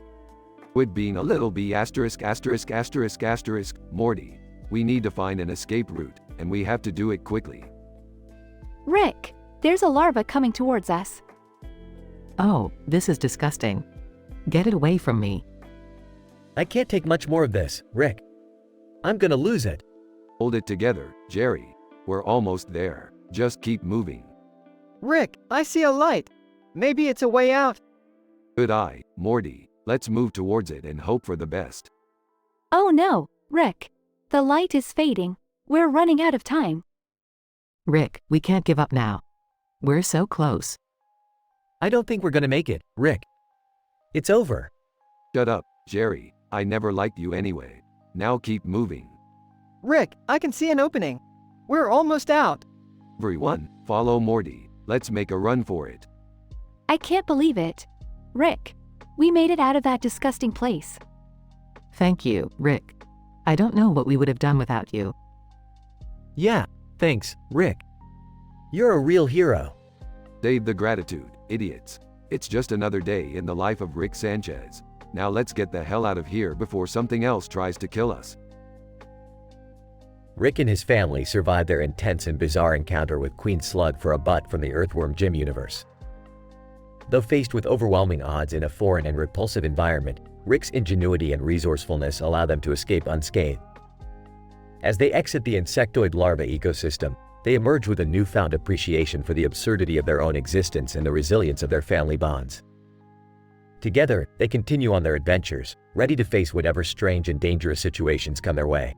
Quit being a little b ***, Morty. We need to find an escape route, and we have to do it quickly. Rick, there's a larva coming towards us. Oh, this is disgusting. Get it away from me. I can't take much more of this, Rick. I'm gonna lose it. Hold it together, Jerry. We're almost there. Just keep moving. Rick, I see a light. Maybe it's a way out. Good eye, Morty. Let's move towards it and hope for the best. Oh no, Rick. The light is fading. We're running out of time. Rick, we can't give up now. We're so close. I don't think we're gonna make it, Rick. It's over. Shut up, Jerry. I never liked you anyway. Now keep moving. Rick, I can see an opening. We're almost out. Everyone, follow Morty. Let's make a run for it. I can't believe it. Rick, we made it out of that disgusting place. Thank you, Rick. I don't know what we would have done without you. Yeah, thanks, Rick. You're a real hero. Save the gratitude, idiots. It's just another day in the life of Rick Sanchez. Now let's get the hell out of here before something else tries to kill us. Rick and his family survived their intense and bizarre encounter with Queen Slug for a butt from the Earthworm Jim universe. Though faced with overwhelming odds in a foreign and repulsive environment, Rick's ingenuity and resourcefulness allow them to escape unscathed. As they exit the insectoid larva ecosystem, they emerge with a newfound appreciation for the absurdity of their own existence and the resilience of their family bonds. Together, they continue on their adventures, ready to face whatever strange and dangerous situations come their way.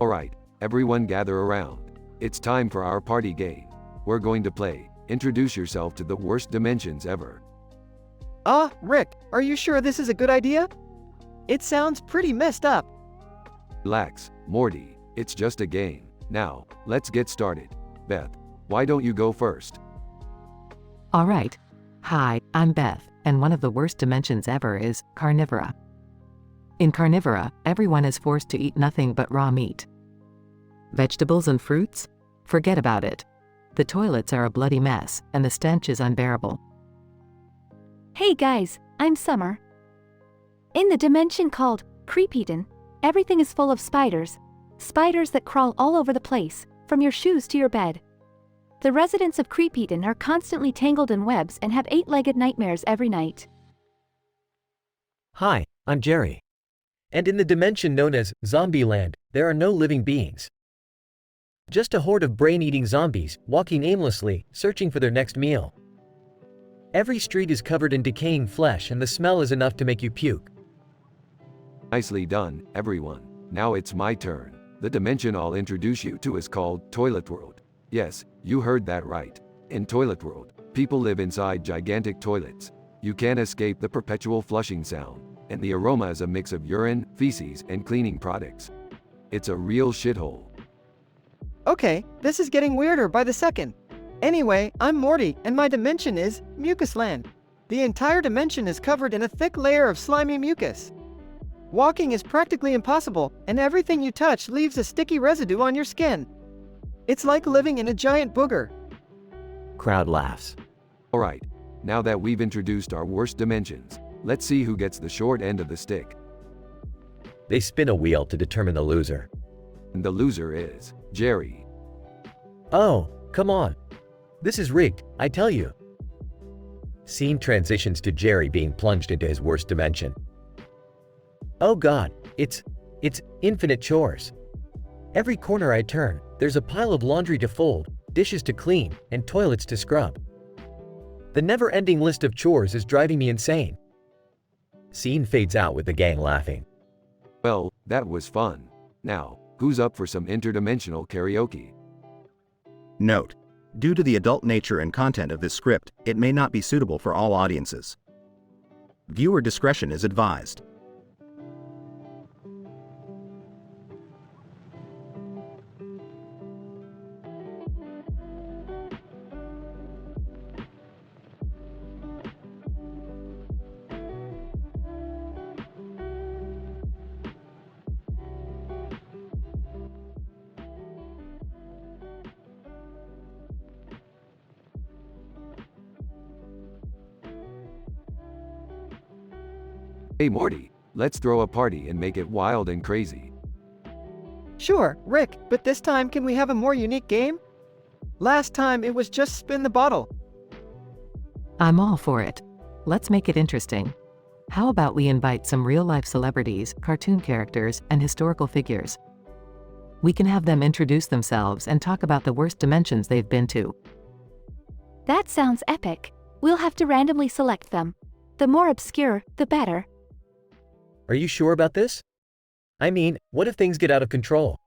Alright, everyone gather around. It's time for our party game. We're going to play. Introduce yourself to the worst dimensions ever. Rick, are you sure this is a good idea? It sounds pretty messed up. Relax, Morty. It's just a game. Now, let's get started. Beth, why don't you go first? Alright. Hi, I'm Beth, and one of the worst dimensions ever is carnivora. In carnivora, everyone is forced to eat nothing but raw meat. Vegetables and fruits? Forget about it. The toilets are a bloody mess, and the stench is unbearable. Hey guys, I'm Summer. In the dimension called Creepyton, everything is full of spiders. Spiders that crawl all over the place, from your shoes to your bed. The residents of Creepyton are constantly tangled in webs and have 8-legged nightmares every night. Hi, I'm Jerry. And in the dimension known as Zombieland, there are no living beings. Just a horde of brain-eating zombies, walking aimlessly, searching for their next meal. Every street is covered in decaying flesh and the smell is enough to make you puke. Nicely done, everyone. Now it's my turn. The dimension I'll introduce you to is called Toilet World. Yes, you heard that right. In Toilet World, people live inside gigantic toilets. You can't escape the perpetual flushing sound, and the aroma is a mix of urine, feces, and cleaning products. It's a real shithole. Okay, this is getting weirder by the second. Anyway, I'm Morty, and my dimension is Mucus Land. The entire dimension is covered in a thick layer of slimy mucus. Walking is practically impossible, and everything you touch leaves a sticky residue on your skin. It's like living in a giant booger. Crowd laughs. Alright, now that we've introduced our worst dimensions, let's see who gets the short end of the stick. They spin a wheel to determine the loser. And the loser is Jerry. Oh, Come on. This is rigged, I tell you. Scene transitions to Jerry being plunged into his worst dimension. Oh god, it's infinite chores. Every corner I turn, there's a pile of laundry to fold, dishes to clean, and toilets to scrub. The never-ending list of chores is driving me insane. Scene fades out with the gang laughing. Well, that was fun. Now, who's up for some interdimensional karaoke? Note: due to the adult nature and content of this script, it may not be suitable for all audiences. Viewer discretion is advised. Hey Morty, let's throw a party and make it wild and crazy. Sure, Rick, but this time can we have a more unique game? Last time it was just spin the bottle. I'm all for it. Let's make it interesting. How about we invite some real-life celebrities, cartoon characters, and historical figures? We can have them introduce themselves and talk about the worst dimensions they've been to. That sounds epic. We'll have to randomly select them. The more obscure, the better. Are you sure about this? I mean, what if things get out of control?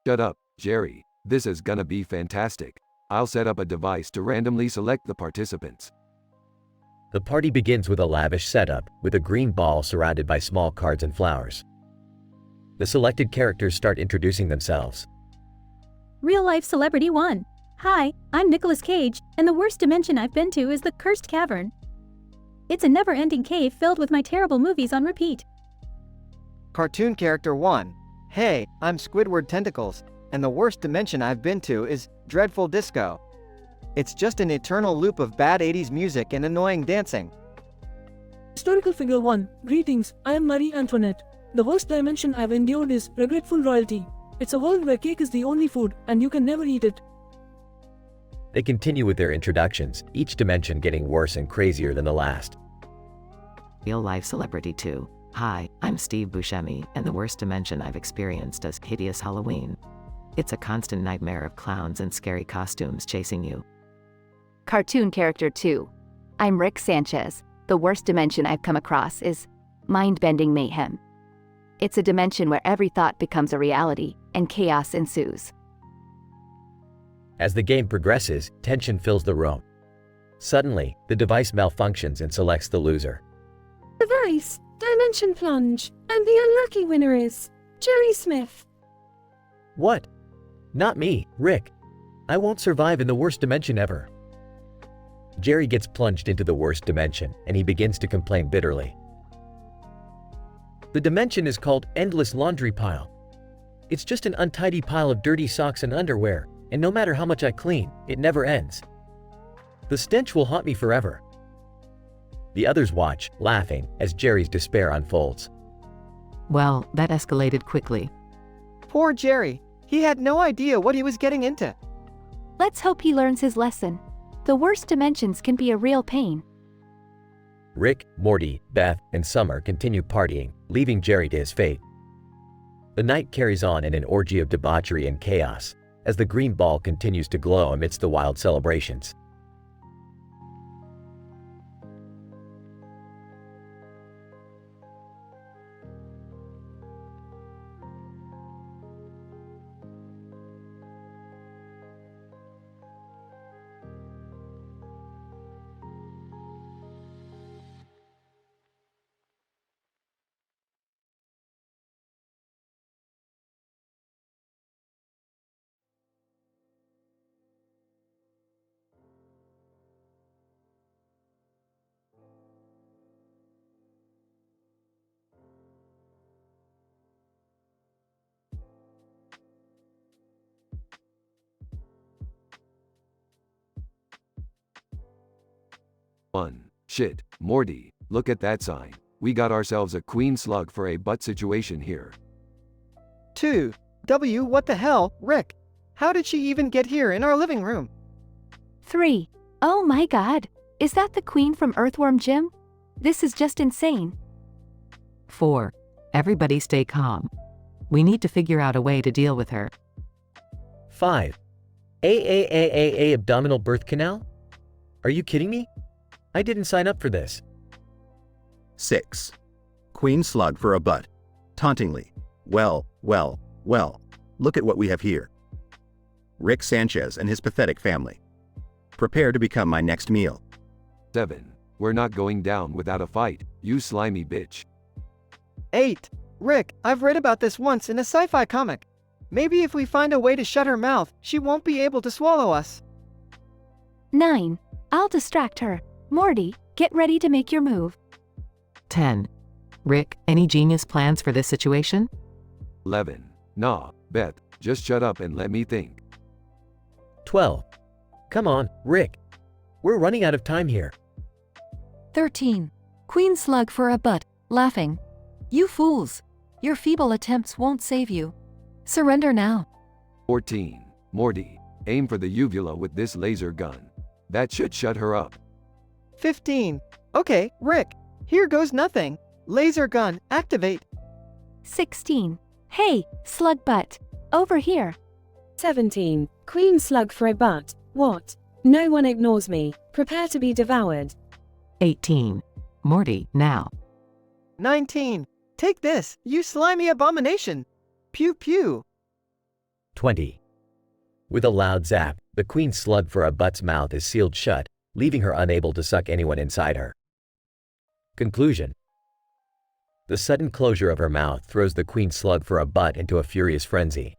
Shut up, Jerry. This is gonna be fantastic. I'll set up a device to randomly select the participants. The party begins with a lavish setup, with a green ball surrounded by small cards and flowers. The selected characters start introducing themselves. Real life celebrity 1. Hi, I'm Nicolas Cage, and the worst dimension I've been to is the Cursed Cavern. It's a never-ending cave filled with my terrible movies on repeat. Cartoon character 1. Hey, I'm Squidward Tentacles, and the worst dimension I've been to is Dreadful Disco. It's just an eternal loop of bad 80s music and annoying dancing. Historical figure 1. Greetings, I am Marie Antoinette. The worst dimension I've endured is regretful royalty. It's a world where cake is the only food, and you can never eat it. They continue with their introductions, each dimension getting worse and crazier than the last. Real-life celebrity 2. Hi, I'm Steve Buscemi, and the worst dimension I've experienced is hideous Halloween. It's a constant nightmare of clowns and scary costumes chasing you. Cartoon character 2. I'm Rick Sanchez. The worst dimension I've come across is mind-bending mayhem. It's a dimension where every thought becomes a reality, and chaos ensues. As the game progresses, tension fills the room. Suddenly, the device malfunctions and selects the loser. Device, dimension plunge, and the unlucky winner is Jerry Smith. What? Not me, Rick. I won't survive in the worst dimension ever. Jerry gets plunged into the worst dimension, and he begins to complain bitterly. The dimension is called Endless Laundry Pile. It's just an untidy pile of dirty socks and underwear, and no matter how much I clean, it never ends. The stench will haunt me forever. The others watch, laughing, as Jerry's despair unfolds. Well, that escalated quickly. Poor Jerry. He had no idea what he was getting into. Let's hope he learns his lesson. The worst dimensions can be a real pain. Rick, Morty, Beth, and Summer continue partying, leaving Jerry to his fate. The night carries on in an orgy of debauchery and chaos, as the green ball continues to glow amidst the wild celebrations. Shit, Morty, look at that sign. We got ourselves a queen slug for a butt situation here. 2. W. What the hell, Rick? How did she even get here in our living room? 3. Oh my god. Is that the queen from Earthworm Jim? This is just insane. 4. Everybody stay calm. We need to figure out a way to deal with her. 5. A abdominal birth canal? Are you kidding me? I didn't sign up for this. 6. Queen slug for a butt. Tauntingly. Well, look at what we have here. Rick Sanchez and his pathetic family. Prepare to become my next meal. 7. We're not going down without a fight, you slimy bitch. 8. Rick, I've read about this once in a sci-fi comic. Maybe if we find a way to shut her mouth, she won't be able to swallow us. 9. I'll distract her. Morty, get ready to make your move. 10. Rick, any genius plans for this situation? 11. Nah, Beth, just shut up and let me think. 12. Come on, Rick. We're running out of time here. 13. Queen slug for a butt, laughing. You fools! Your feeble attempts won't save you. Surrender now. 14. Morty, aim for the uvula with this laser gun. That should shut her up. 15. Okay, Rick, here goes nothing. Laser gun, activate. 16. Hey, slug butt. Over here. 17. Queen slug for a butt. What? No one ignores me. Prepare to be devoured. 18. Morty, now. 19. Take this, you slimy abomination. Pew pew. 20. With a loud zap, the queen slug for a butt's mouth is sealed shut, leaving her unable to suck anyone inside her. Conclusion. The sudden closure of her mouth throws the queen slug for a butt into a furious frenzy.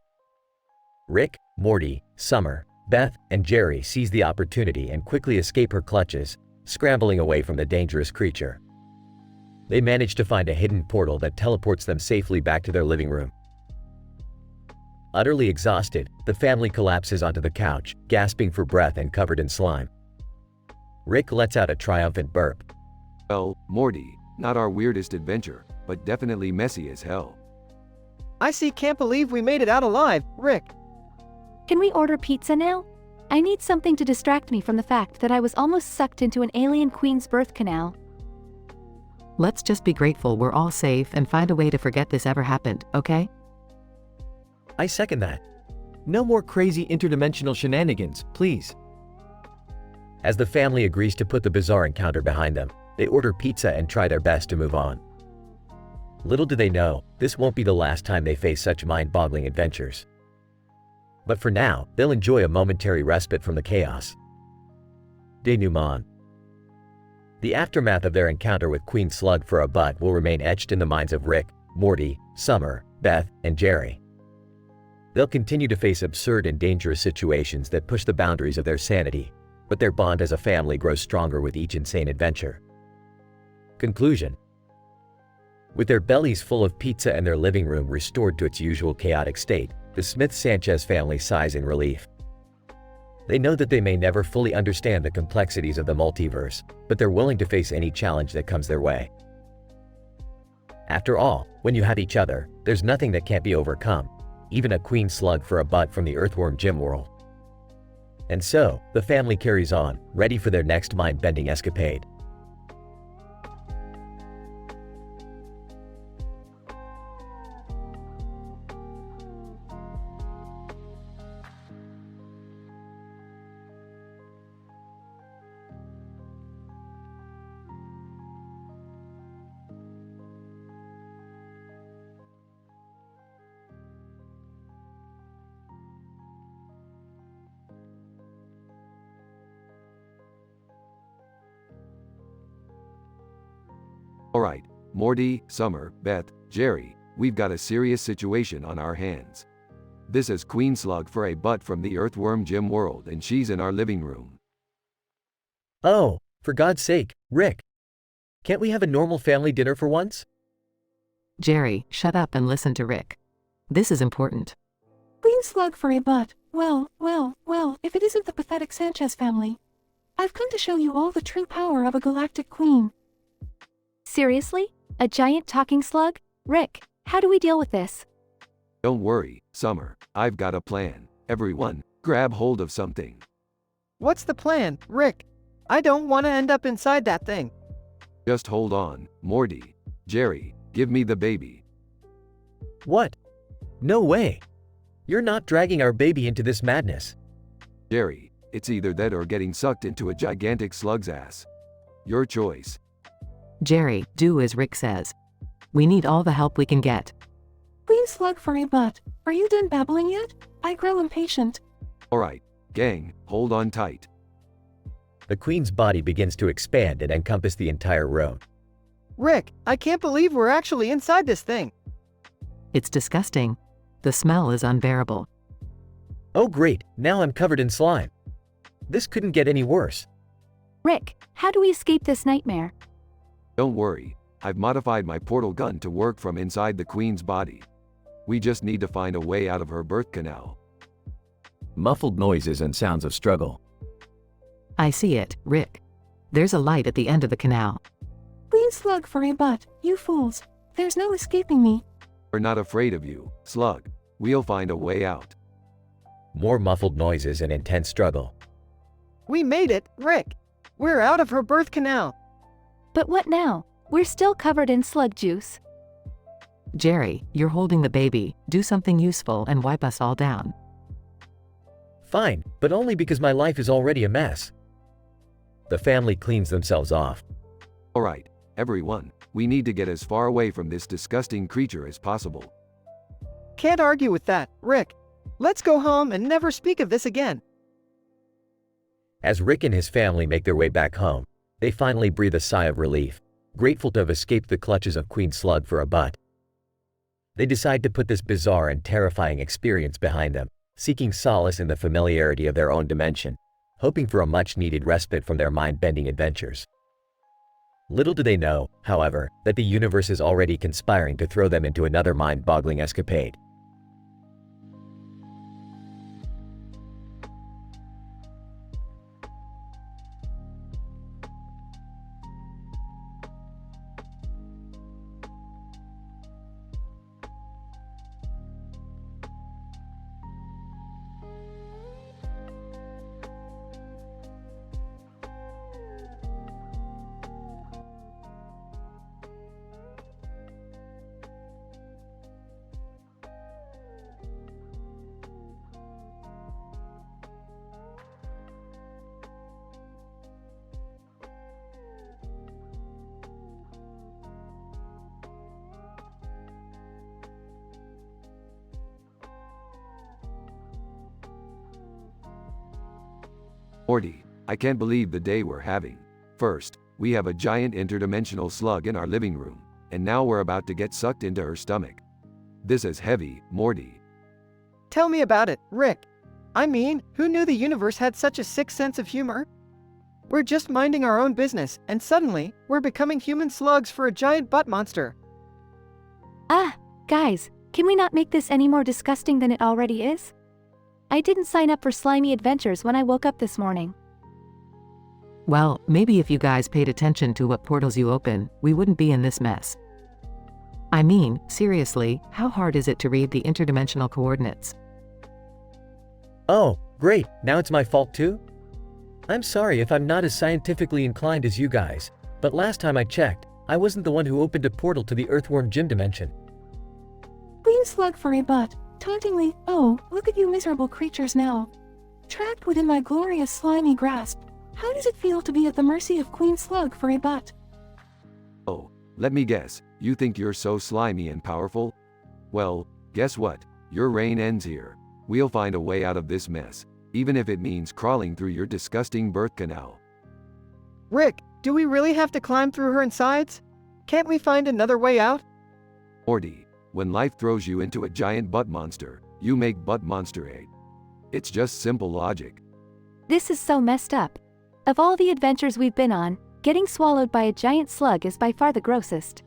Rick, Morty, Summer, Beth, and Jerry seize the opportunity and quickly escape her clutches, scrambling away from the dangerous creature. They manage to find a hidden portal that teleports them safely back to their living room. Utterly exhausted, the family collapses onto the couch, gasping for breath and covered in slime. Rick lets out a triumphant burp. Well, Morty, not our weirdest adventure, but definitely messy as hell. I can't believe we made it out alive, Rick. Can we order pizza now? I need something to distract me from the fact that I was almost sucked into an alien queen's birth canal. Let's just be grateful we're all safe and find a way to forget this ever happened, okay? I second that. No more crazy interdimensional shenanigans, please. As the family agrees to put the bizarre encounter behind them, they order pizza and try their best to move on. Little do they know, this won't be the last time they face such mind-boggling adventures. But for now, they'll enjoy a momentary respite from the chaos. Denouement. The aftermath of their encounter with Queen Slug for a butt will remain etched in the minds of Rick, Morty, Summer, Beth, and Jerry. They'll continue to face absurd and dangerous situations that push the boundaries of their sanity, but their bond as a family grows stronger with each insane adventure. Conclusion. With their bellies full of pizza and their living room restored to its usual chaotic state, the Smith-Sanchez family sighs in relief. They know that they may never fully understand the complexities of the multiverse, but they're willing to face any challenge that comes their way. After all, when you have each other, there's nothing that can't be overcome, even a queen slug for a butt from the Earthworm Jim world. And so, the family carries on, ready for their next mind-bending escapade. Alright, Morty, Summer, Beth, Jerry, we've got a serious situation on our hands. This is Queen Slug for a butt from the Earthworm Jim world and she's in our living room. Oh, for God's sake, Rick. Can't we have a normal family dinner for once? Jerry, shut up and listen to Rick. This is important. Queen slug for a butt. Well, if it isn't the pathetic Sanchez family. I've come to show you all the true power of a galactic queen. Seriously? A giant talking slug? Rick, how do we deal with this? Don't worry, Summer, I've got a plan. Everyone, grab hold of something. What's the plan, Rick? I don't want to end up inside that thing. Just hold on, Morty. Jerry, give me the baby. What? No way. You're not dragging our baby into this madness. Jerry, it's either that or getting sucked into a gigantic slug's ass. Your choice. Jerry, do as Rick says. We need all the help we can get. Queen Slug for a butt. Are you done babbling yet? I grow impatient. Alright, gang, hold on tight. The queen's body begins to expand and encompass the entire room. Rick, I can't believe we're actually inside this thing. It's disgusting. The smell is unbearable. Oh great, now I'm covered in slime. This couldn't get any worse. Rick, how do we escape this nightmare? Don't worry, I've modified my portal gun to work from inside the queen's body. We just need to find a way out of her birth canal. Muffled noises and sounds of struggle. I see it, Rick. There's a light at the end of the canal. Queen Slug for a butt, you fools. There's no escaping me. We're not afraid of you, Slug. We'll find a way out. More muffled noises and intense struggle. We made it, Rick. We're out of her birth canal. But what now? We're still covered in slug juice. Jerry, you're holding the baby. Do something useful and wipe us all down. Fine, but only because my life is already a mess. The family cleans themselves off. Alright, everyone, we need to get as far away from this disgusting creature as possible. Can't argue with that, Rick. Let's go home and never speak of this again. As Rick and his family make their way back home, they finally breathe a sigh of relief, grateful to have escaped the clutches of Queen Slug for a butt. They decide to put this bizarre and terrifying experience behind them, seeking solace in the familiarity of their own dimension, hoping for a much-needed respite from their mind-bending adventures. Little do they know, however, that the universe is already conspiring to throw them into another mind-boggling escapade. Morty, I can't believe the day we're having. First, we have a giant interdimensional slug in our living room, and now we're about to get sucked into her stomach. This is heavy, Morty. Tell me about it, Rick. I mean, who knew the universe had such a sick sense of humor? We're just minding our own business, and suddenly, we're becoming human slugs for a giant butt monster. Ah, guys, can we not make this any more disgusting than it already is? I didn't sign up for slimy adventures when I woke up this morning. Well, maybe if you guys paid attention to what portals you open, we wouldn't be in this mess. I mean, seriously, how hard is it to read the interdimensional coordinates? Oh, great, now it's my fault too? I'm sorry if I'm not as scientifically inclined as you guys, but last time I checked, I wasn't the one who opened a portal to the Earthworm Gym dimension. Queen Slug for a butt. Tauntingly, oh, look at you miserable creatures now. Trapped within my glorious slimy grasp. How does it feel to be at the mercy of Queen Slug for a butt? Oh, let me guess, you think you're so slimy and powerful? Well, guess what? Your reign ends here. We'll find a way out of this mess, even if it means crawling through your disgusting birth canal. Rick, do we really have to climb through her insides? Can't we find another way out? Morty, when life throws you into a giant butt monster, you make butt monster egg. It's just simple logic. This is so messed up. Of all the adventures we've been on, getting swallowed by a giant slug is by far the grossest.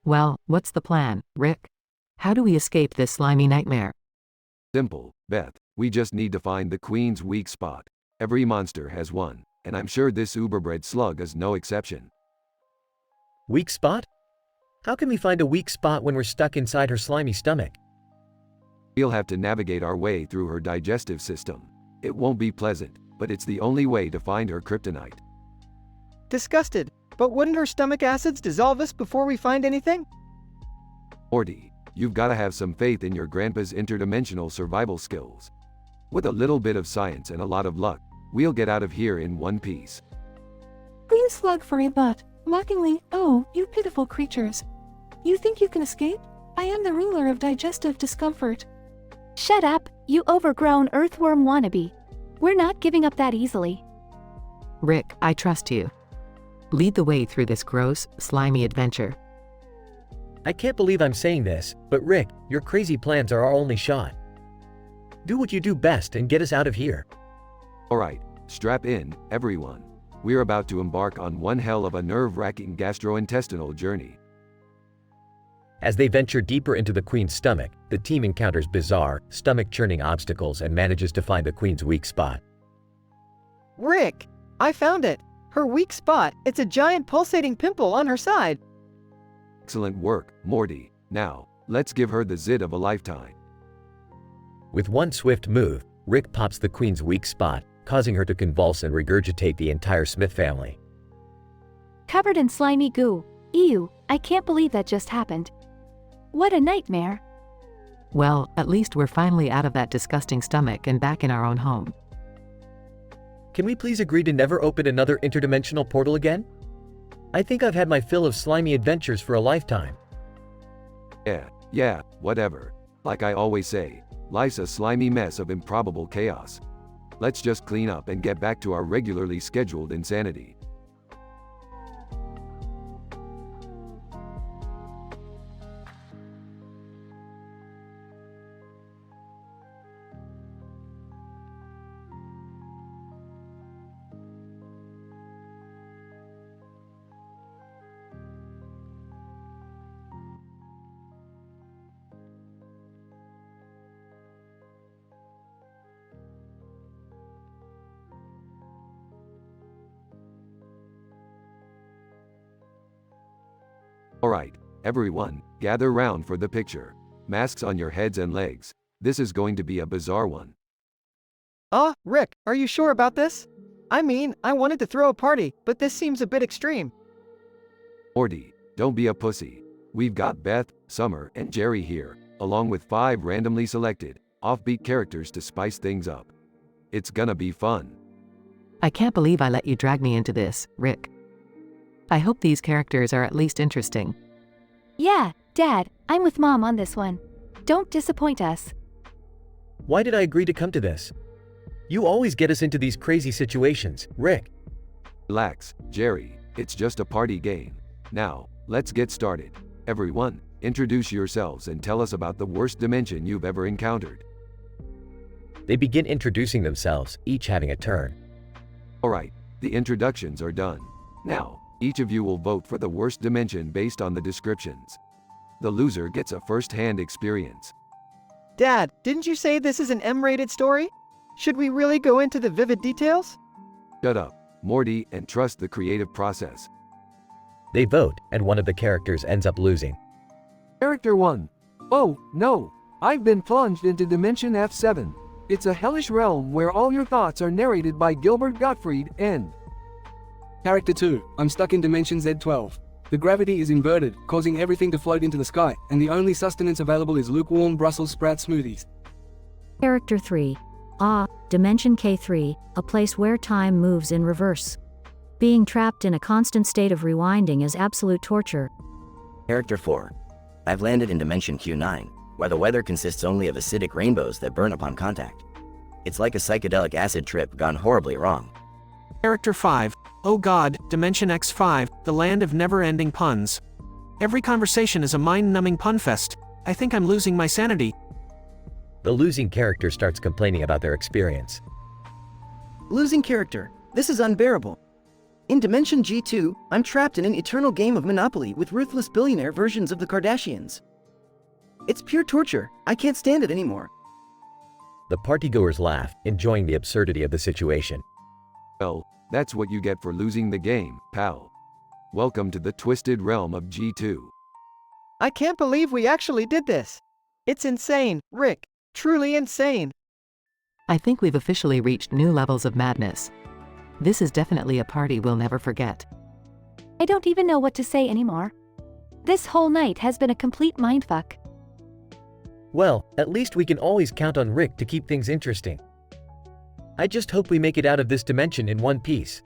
Well, what's the plan, Rick? How do we escape this slimy nightmare? Simple, Beth. We just need to find the queen's weak spot. Every monster has one, and I'm sure this uberbred slug is no exception. Weak spot? How can we find a weak spot when we're stuck inside her slimy stomach? We'll have to navigate our way through her digestive system. It won't be pleasant, but it's the only way to find her kryptonite. Disgusted, but wouldn't her stomach acids dissolve us before we find anything? Morty, you've gotta have some faith in your grandpa's interdimensional survival skills. With a little bit of science and a lot of luck, we'll get out of here in one piece. Please slug for a butt. Mockingly, oh, you pitiful creatures. You think you can escape? I am the ruler of digestive discomfort. Shut up, you overgrown earthworm wannabe. We're not giving up that easily. Rick, I trust you. Lead the way through this gross, slimy adventure. I can't believe I'm saying this, but Rick, your crazy plans are our only shot. Do what you do best and get us out of here. Alright, strap in, everyone. We're about to embark on one hell of a nerve-wracking gastrointestinal journey. As they venture deeper into the Queen's stomach, the team encounters bizarre, stomach-churning obstacles and manages to find the Queen's weak spot. Rick, I found it. Her weak spot, it's a giant pulsating pimple on her side. Excellent work, Morty. Now, let's give her the zit of a lifetime. With one swift move, Rick pops the Queen's weak spot, causing her to convulse and regurgitate the entire Smith family. Covered in slimy goo. Ew, I can't believe that just happened. What a nightmare. Well, at least we're finally out of that disgusting stomach and back in our own home. Can we please agree to never open another interdimensional portal again? I think I've had my fill of slimy adventures for a lifetime. Yeah, whatever. Like I always say, life's a slimy mess of improbable chaos. Let's just clean up and get back to our regularly scheduled insanity. Alright, everyone, gather round for the picture. Masks on your heads and legs. This is going to be a bizarre one. Rick, are you sure about this? I mean, I wanted to throw a party, but this seems a bit extreme. Morty, don't be a pussy. We've got Beth, Summer, and Jerry here, along with 5 randomly selected, offbeat characters to spice things up. It's gonna be fun. I can't believe I let you drag me into this, Rick. I hope these characters are at least interesting. Yeah, Dad, I'm with Mom on this one. Don't disappoint us. Why did I agree to come to this? You always get us into these crazy situations, Rick. Relax, Jerry, it's just a party game. Now, let's get started. Everyone, introduce yourselves and tell us about the worst dimension you've ever encountered. They begin introducing themselves, each having a turn. Alright, the introductions are done. Now, each of you will vote for the worst dimension based on the descriptions. The loser gets a first-hand experience. Dad, didn't you say this is an M-rated story? Should we really go into the vivid details? Shut up, Morty, and trust the creative process. They vote, and one of the characters ends up losing. Character 1. Oh, no. I've been plunged into Dimension F7. It's a hellish realm where all your thoughts are narrated by Gilbert Gottfried, End. Character 2. I'm stuck in Dimension Z12. The gravity is inverted, causing everything to float into the sky, and the only sustenance available is lukewarm Brussels sprout smoothies. Character 3. Dimension K3, a place where time moves in reverse. Being trapped in a constant state of rewinding is absolute torture. Character 4. I've landed in Dimension Q9, where the weather consists only of acidic rainbows that burn upon contact. It's like a psychedelic acid trip gone horribly wrong. Character 5. Oh God, Dimension X5, the land of never-ending puns. Every conversation is a mind-numbing pun fest. I think I'm losing my sanity. The losing character starts complaining about their experience. Losing character. This is unbearable. In Dimension G2, I'm trapped in an eternal game of Monopoly with ruthless billionaire versions of the Kardashians. It's pure torture. I can't stand it anymore. The partygoers laugh, enjoying the absurdity of the situation. Well, that's what you get for losing the game, pal. Welcome to the twisted realm of G2. I can't believe we actually did this. It's insane, Rick. Truly insane. I think we've officially reached new levels of madness. This is definitely a party we'll never forget. I don't even know what to say anymore. This whole night has been a complete mindfuck. Well, at least we can always count on Rick to keep things interesting. I just hope we make it out of this dimension in one piece.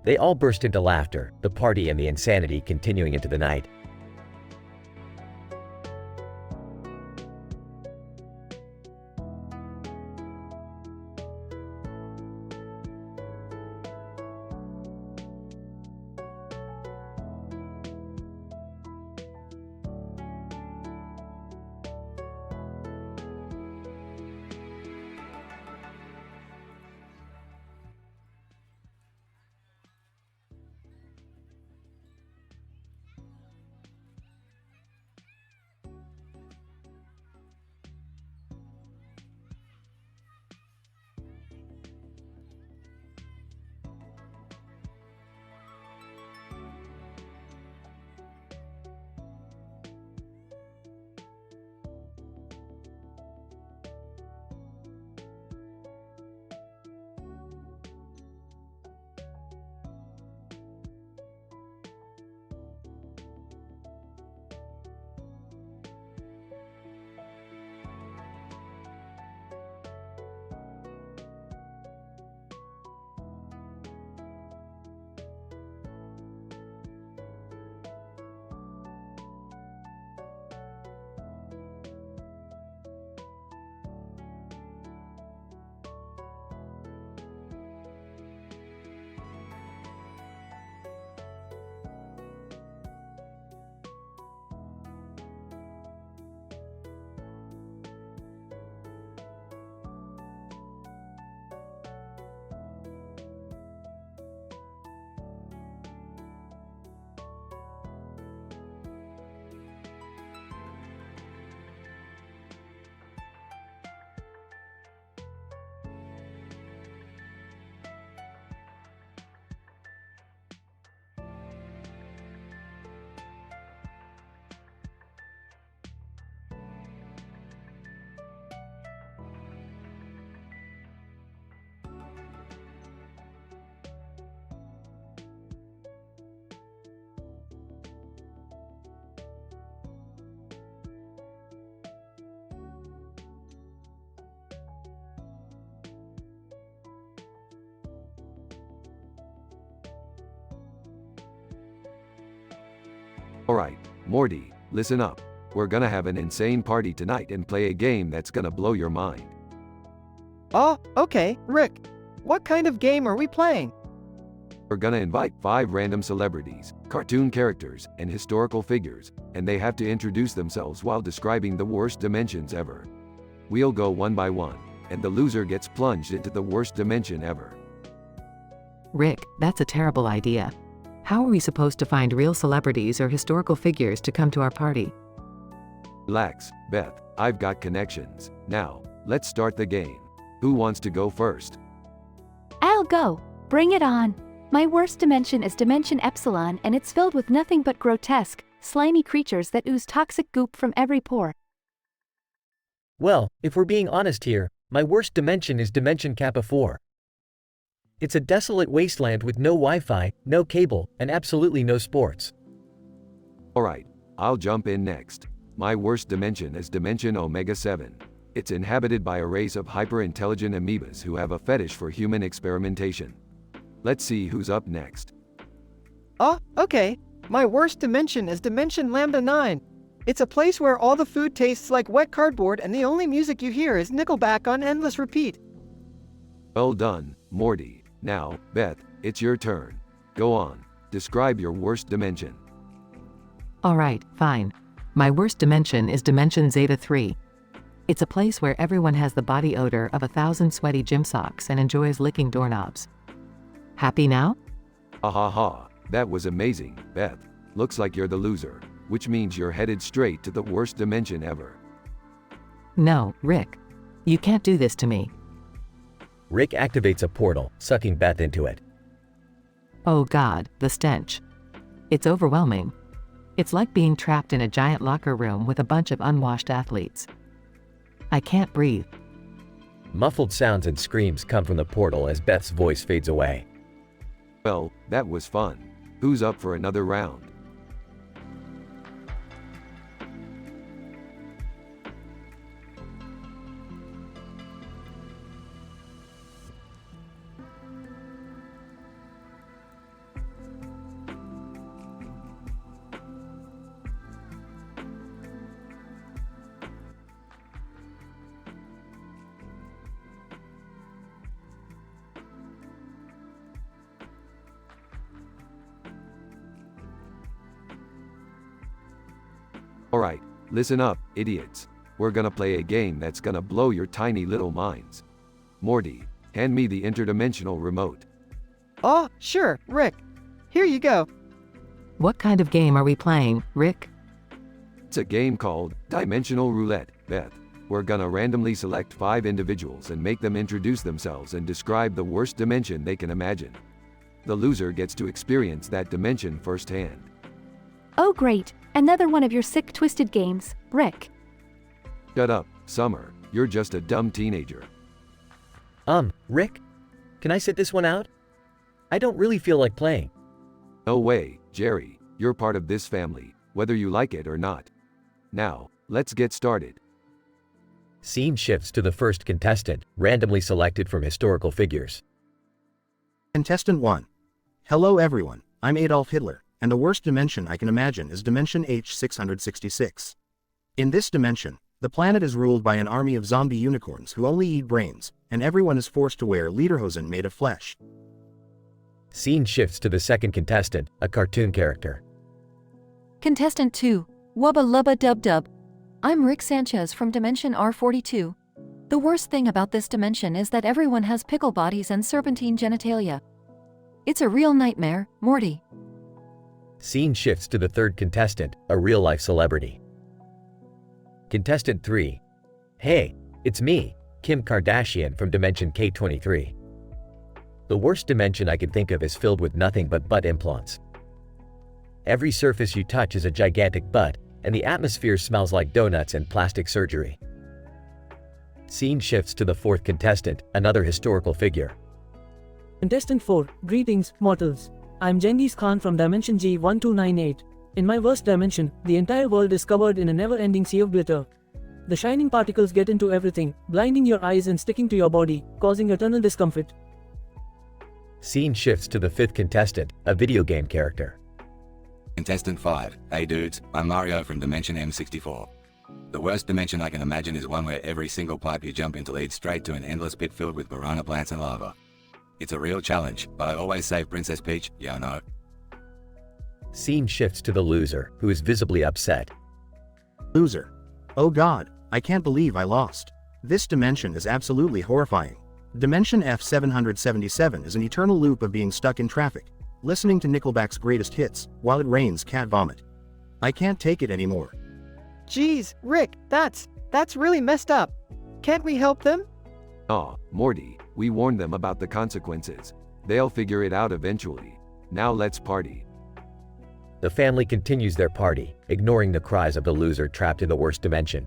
They all burst into laughter, the party and the insanity continuing into the night. Alright, Morty, listen up. We're gonna have an insane party tonight and play a game that's gonna blow your mind. Oh, okay, Rick. What kind of game are we playing? We're gonna invite 5 random celebrities, cartoon characters, and historical figures, and they have to introduce themselves while describing the worst dimensions ever. We'll go one by one, and the loser gets plunged into the worst dimension ever. Rick, that's a terrible idea. How are we supposed to find real celebrities or historical figures to come to our party? Relax, Beth, I've got connections. Now, let's start the game. Who wants to go first? I'll go. Bring it on. My worst dimension is Dimension Epsilon, and it's filled with nothing but grotesque, slimy creatures that ooze toxic goop from every pore. Well, if we're being honest here, my worst dimension is Dimension Kappa 4. It's a desolate wasteland with no Wi-Fi, no cable, and absolutely no sports. Alright, I'll jump in next. My worst dimension is Dimension Omega 7. It's inhabited by a race of hyper-intelligent amoebas who have a fetish for human experimentation. Let's see who's up next. Oh, okay. My worst dimension is Dimension Lambda 9. It's a place where all the food tastes like wet cardboard and the only music you hear is Nickelback on endless repeat. Well done, Morty. Now, Beth, it's your turn. Go on. Describe your worst dimension. Alright, fine. My worst dimension is Dimension Zeta 3. It's a place where everyone has the body odor of 1,000 sweaty gym socks and enjoys licking doorknobs. Happy now? Ha ha ha, that was amazing, Beth. Looks like you're the loser, which means you're headed straight to the worst dimension ever. No, Rick. You can't do this to me. Rick activates a portal, sucking Beth into it. Oh God, the stench. It's overwhelming. It's like being trapped in a giant locker room with a bunch of unwashed athletes. I can't breathe. Muffled sounds and screams come from the portal as Beth's voice fades away. Well, that was fun. Who's up for another round? Alright, listen up, idiots. We're gonna play a game that's gonna blow your tiny little minds. Morty, hand me the interdimensional remote. Oh, sure, Rick. Here you go. What kind of game are we playing, Rick? It's a game called Dimensional Roulette, Beth. We're gonna randomly select 5 individuals and make them introduce themselves and describe the worst dimension they can imagine. The loser gets to experience that dimension firsthand. Oh great, another one of your sick twisted games, Rick. Shut up, Summer. You're just a dumb teenager. Rick? Can I sit this one out? I don't really feel like playing. No way, Jerry. You're part of this family, whether you like it or not. Now, let's get started. Scene shifts to the first contestant, randomly selected from historical figures. Contestant 1. Hello everyone, I'm Adolf Hitler, and the worst dimension I can imagine is dimension H666. In this dimension, the planet is ruled by an army of zombie unicorns who only eat brains, and everyone is forced to wear lederhosen made of flesh. Scene shifts to the second contestant, a cartoon character. Contestant 2, Wubba Lubba Dub Dub. I'm Rick Sanchez from Dimension R42. The worst thing about this dimension is that everyone has pickle bodies and serpentine genitalia. It's a real nightmare, Morty. Scene shifts to the third contestant, a real-life celebrity. Contestant 3. Hey, it's me, Kim Kardashian from Dimension K23. The worst dimension I can think of is filled with nothing but butt implants. Every surface you touch is a gigantic butt, and the atmosphere smells like donuts and plastic surgery. Scene shifts to the fourth contestant, another historical figure. Contestant 4, greetings, mortals. I'm Genghis Khan from Dimension G1298. In my worst dimension, the entire world is covered in a never-ending sea of glitter. The shining particles get into everything, blinding your eyes and sticking to your body, causing eternal discomfort. Scene shifts to the fifth contestant, a video game character. Contestant 5. Hey dudes, I'm Mario from Dimension M64. The worst dimension I can imagine is one where every single pipe you jump into leads straight to an endless pit filled with piranha plants and lava. It's a real challenge, but I always save Princess Peach, yeah I know. Scene shifts to the loser, who is visibly upset. Loser. Oh god, I can't believe I lost. This dimension is absolutely horrifying. Dimension F777 is an eternal loop of being stuck in traffic, listening to Nickelback's greatest hits, while it rains cat vomit. I can't take it anymore. Geez, Rick, that's really messed up. Can't we help them? Aw, Morty, we warned them about the consequences. They'll figure it out eventually. Now let's party. The family continues their party, ignoring the cries of the loser trapped in the worst dimension.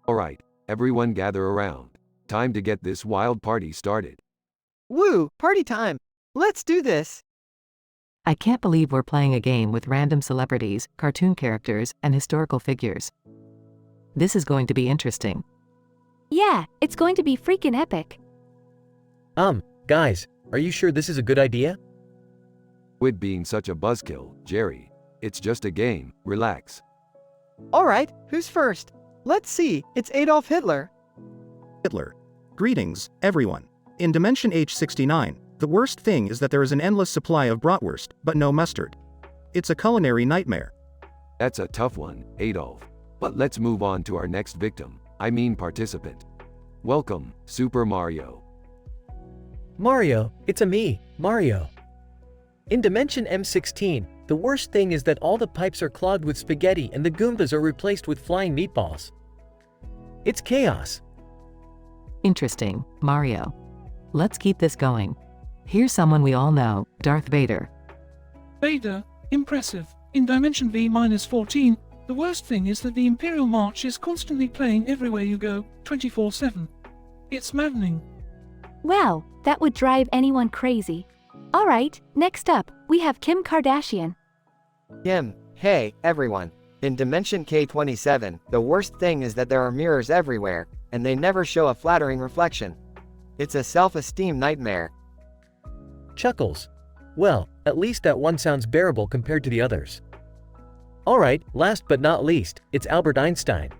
Alright, everyone gather around. Time to get this wild party started. Woo, party time. Let's do this. I can't believe we're playing a game with random celebrities, cartoon characters, and historical figures. This is going to be interesting. Yeah, it's going to be freaking epic. Guys, are you sure this is a good idea? Quit being such a buzzkill, Jerry. It's just a game, relax. Alright, who's first? Let's see, it's Adolf Hitler. Hitler. Greetings, everyone. In Dimension H69, the worst thing is that there is an endless supply of bratwurst, but no mustard. It's a culinary nightmare. That's a tough one, Adolf. But let's move on to our next victim, participant. Welcome, Super Mario. Mario, it's me, Mario. In Dimension M16, the worst thing is that all the pipes are clogged with spaghetti and the Goombas are replaced with flying meatballs. It's chaos. Interesting, Mario. Let's keep this going. Here's someone we all know, Darth Vader. Vader, impressive. In Dimension V-14, the worst thing is that the Imperial March is constantly playing everywhere you go, 24/7. It's maddening. Wow, that would drive anyone crazy. Alright, next up, we have Kim Kardashian. Kim, hey, everyone. In Dimension K27, the worst thing is that there are mirrors everywhere, and they never show a flattering reflection. It's a self-esteem nightmare. Chuckles. Well, at least that one sounds bearable compared to the others. Alright, last but not least, it's Albert Einstein.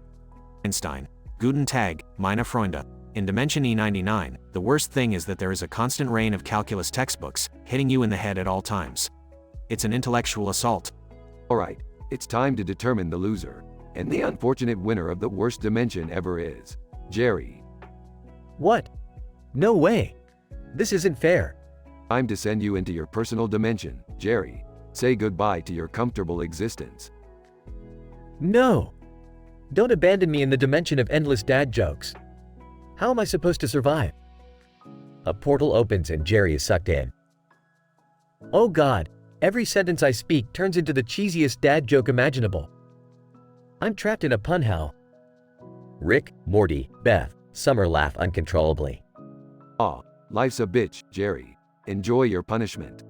Einstein. Guten Tag, meine Freunde. In Dimension E99, the worst thing is that there is a constant rain of calculus textbooks, hitting you in the head at all times. It's an intellectual assault. Alright, it's time to determine the loser. And the unfortunate winner of the worst dimension ever is Jerry. What? No way. This isn't fair. Time to send you into your personal dimension, Jerry. Say goodbye to your comfortable existence. No. Don't abandon me in the dimension of endless dad jokes. How am I supposed to survive? A portal opens and Jerry is sucked in. Oh God, every sentence I speak turns into the cheesiest dad joke imaginable. I'm trapped in a pun hell. Rick, Morty, Beth, Summer laugh uncontrollably. Aw, life's a bitch, Jerry. Enjoy your punishment.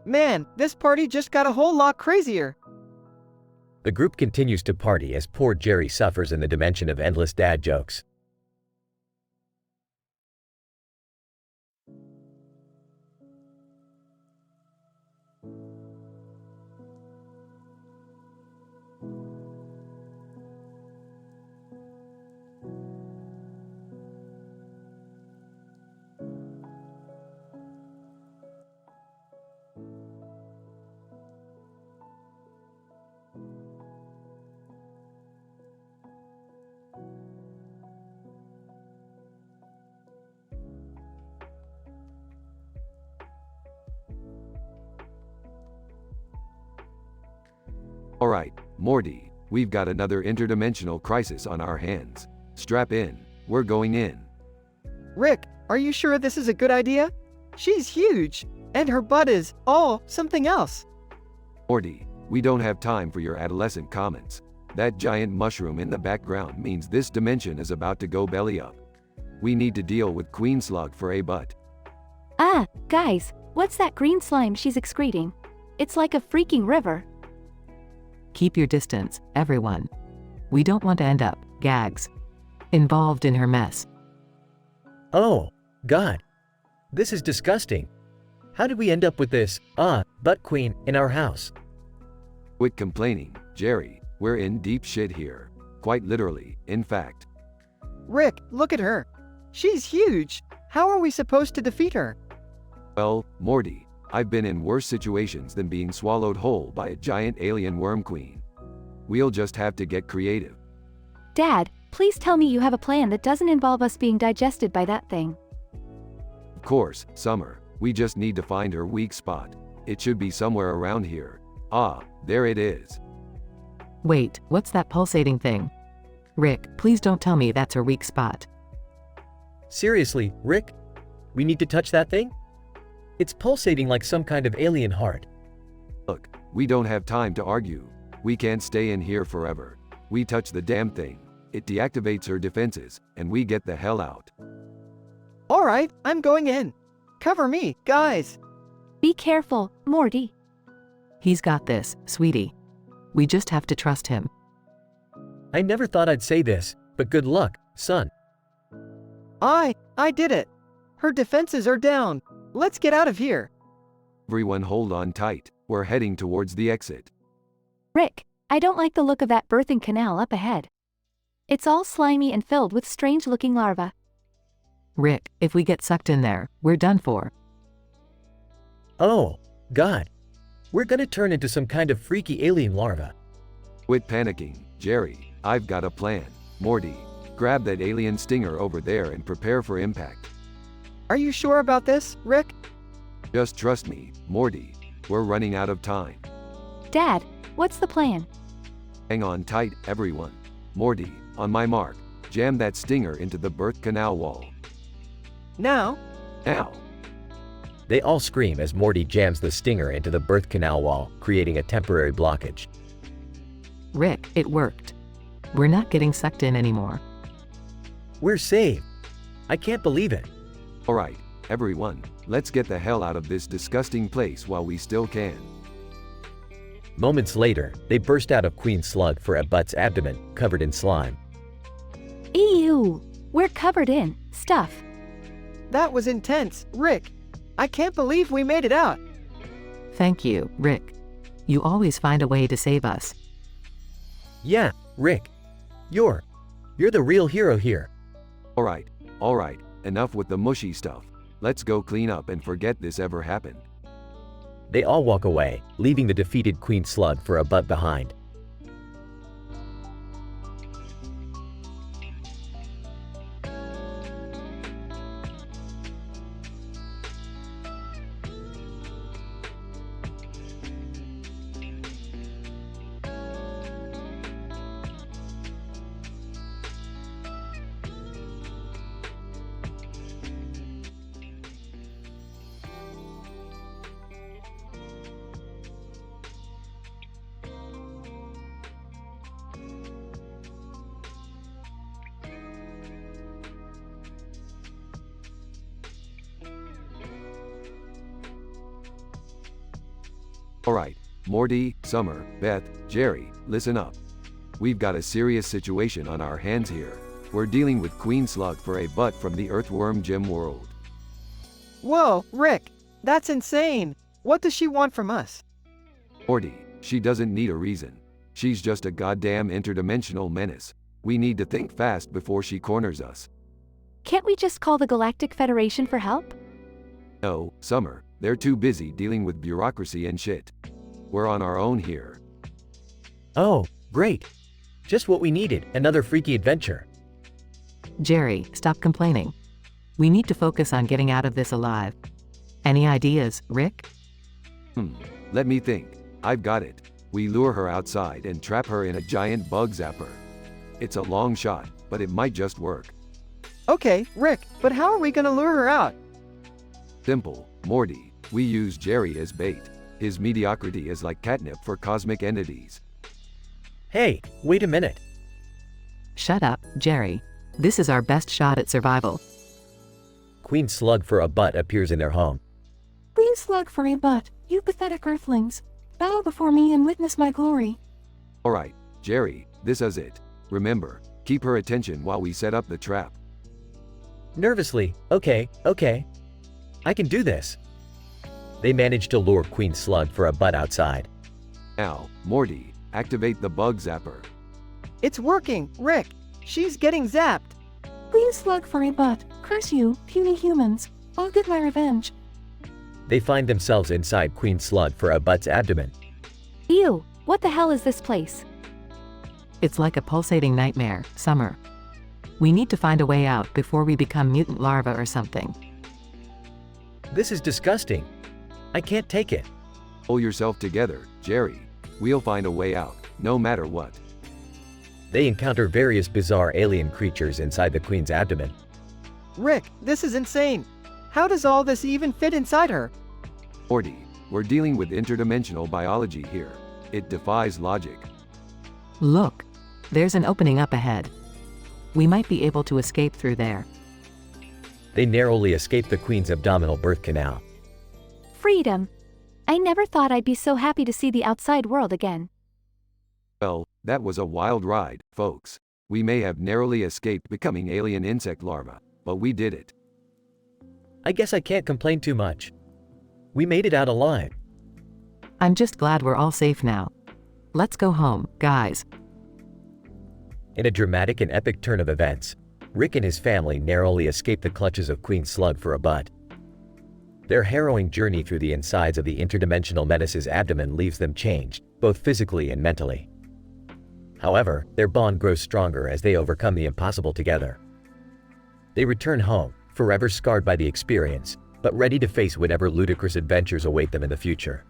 Man, this party just got a whole lot crazier. The group continues to party as poor Jerry suffers in the dimension of endless dad jokes. Alright, Morty, we've got another interdimensional crisis on our hands. Strap in, we're going in. Rick, are you sure this is a good idea? She's huge, and her butt is, something else. Morty, we don't have time for your adolescent comments. That giant mushroom in the background means this dimension is about to go belly up. We need to deal with Queen Slug for a butt. Ah, guys, what's that green slime she's excreting? It's like a freaking river. Keep your distance, everyone. We don't want to end up, gags, involved in her mess. Oh, God. This is disgusting. How did we end up with this, butt queen, in our house? Quit complaining, Jerry. We're in deep shit here. Quite literally, in fact. Rick, look at her. She's huge. How are we supposed to defeat her? Well, Morty, I've been in worse situations than being swallowed whole by a giant alien worm queen. We'll just have to get creative. Dad, please tell me you have a plan that doesn't involve us being digested by that thing. Of course, Summer. We just need to find her weak spot. It should be somewhere around here. Ah, there it is. Wait, what's that pulsating thing? Rick, please don't tell me that's her weak spot. Seriously, Rick? We need to touch that thing? It's pulsating like some kind of alien heart. Look, we don't have time to argue. We can't stay in here forever. We touch the damn thing. It deactivates her defenses, and we get the hell out. Alright, I'm going in. Cover me, guys. Be careful, Morty. He's got this, sweetie. We just have to trust him. I never thought I'd say this, but good luck, son. I did it. Her defenses are down. Let's get out of here. Everyone hold on tight. We're heading towards the exit. Rick, I don't like the look of that birthing canal up ahead. It's all slimy and filled with strange-looking larvae. Rick, if we get sucked in there, we're done for. Oh, God. We're gonna turn into some kind of freaky alien larva. Quit panicking, Jerry. I've got a plan. Morty, grab that alien stinger over there and prepare for impact. Are you sure about this, Rick? Just trust me, Morty. We're running out of time. Dad, what's the plan? Hang on tight, everyone. Morty, on my mark, jam that stinger into the birth canal wall. Now? Now. They all scream as Morty jams the stinger into the birth canal wall, creating a temporary blockage. Rick, it worked. We're not getting sucked in anymore. We're saved. I can't believe it. Alright, everyone, let's get the hell out of this disgusting place while we still can. Moments later, they burst out of Queen Slug for a butt's abdomen, covered in slime. Ew! We're covered in stuff. That was intense, Rick. I can't believe we made it out. Thank you, Rick. You always find a way to save us. Yeah, Rick. You're the real hero here. Alright, enough with the mushy stuff. Let's go clean up and forget this ever happened. They all walk away, leaving the defeated Queen Slug for a butt behind. Alright, Morty, Summer, Beth, Jerry, listen up. We've got a serious situation on our hands here. We're dealing with Queen Slug for a butt from the Earthworm Gym world. Whoa, Rick, that's insane. What does she want from us? Morty, she doesn't need a reason. She's just a goddamn interdimensional menace. We need to think fast before she corners us. Can't we just call the Galactic Federation for help? No, Summer, they're too busy dealing with bureaucracy and shit. We're on our own here. Oh, great. Just what we needed, another freaky adventure. Jerry, stop complaining. We need to focus on getting out of this alive. Any ideas, Rick? Let me think. I've got it. We lure her outside and trap her in a giant bug zapper. It's a long shot, but it might just work. Okay, Rick, but how are we gonna lure her out? Simple, Morty. We use Jerry as bait. His mediocrity is like catnip for cosmic entities. Hey, wait a minute. Shut up, Jerry. This is our best shot at survival. Queen Slug for a butt appears in their home. Queen Slug for a butt, you pathetic earthlings. Bow before me and witness my glory. Alright, Jerry, this is it. Remember, keep her attention while we set up the trap. Nervously, okay. I can do this. They manage to lure Queen Slug for a butt outside. Now, Morty, activate the bug zapper. It's working, Rick. She's getting zapped. Queen Slug for a butt, curse you, puny humans. I'll get my revenge. They find themselves inside Queen Slug for a butt's abdomen. Ew, what the hell is this place? It's like a pulsating nightmare, Summer. We need to find a way out before we become mutant larvae or something. This is disgusting. I can't take it. Pull yourself together, Jerry. We'll find a way out, no matter what. They encounter various bizarre alien creatures inside the Queen's abdomen. Rick, this is insane. How does all this even fit inside her? Morty, we're dealing with interdimensional biology here. It defies logic. Look, there's an opening up ahead. We might be able to escape through there. They narrowly escape the Queen's abdominal birth canal. Freedom! I never thought I'd be so happy to see the outside world again. Well, that was a wild ride, folks. We may have narrowly escaped becoming alien insect larvae, but we did it. I guess I can't complain too much. We made it out alive. I'm just glad we're all safe now. Let's go home, guys. In a dramatic and epic turn of events, Rick and his family narrowly escape the clutches of Queen Slug for a butt. Their harrowing journey through the insides of the interdimensional menace's abdomen leaves them changed, both physically and mentally. However, their bond grows stronger as they overcome the impossible together. They return home, forever scarred by the experience, but ready to face whatever ludicrous adventures await them in the future.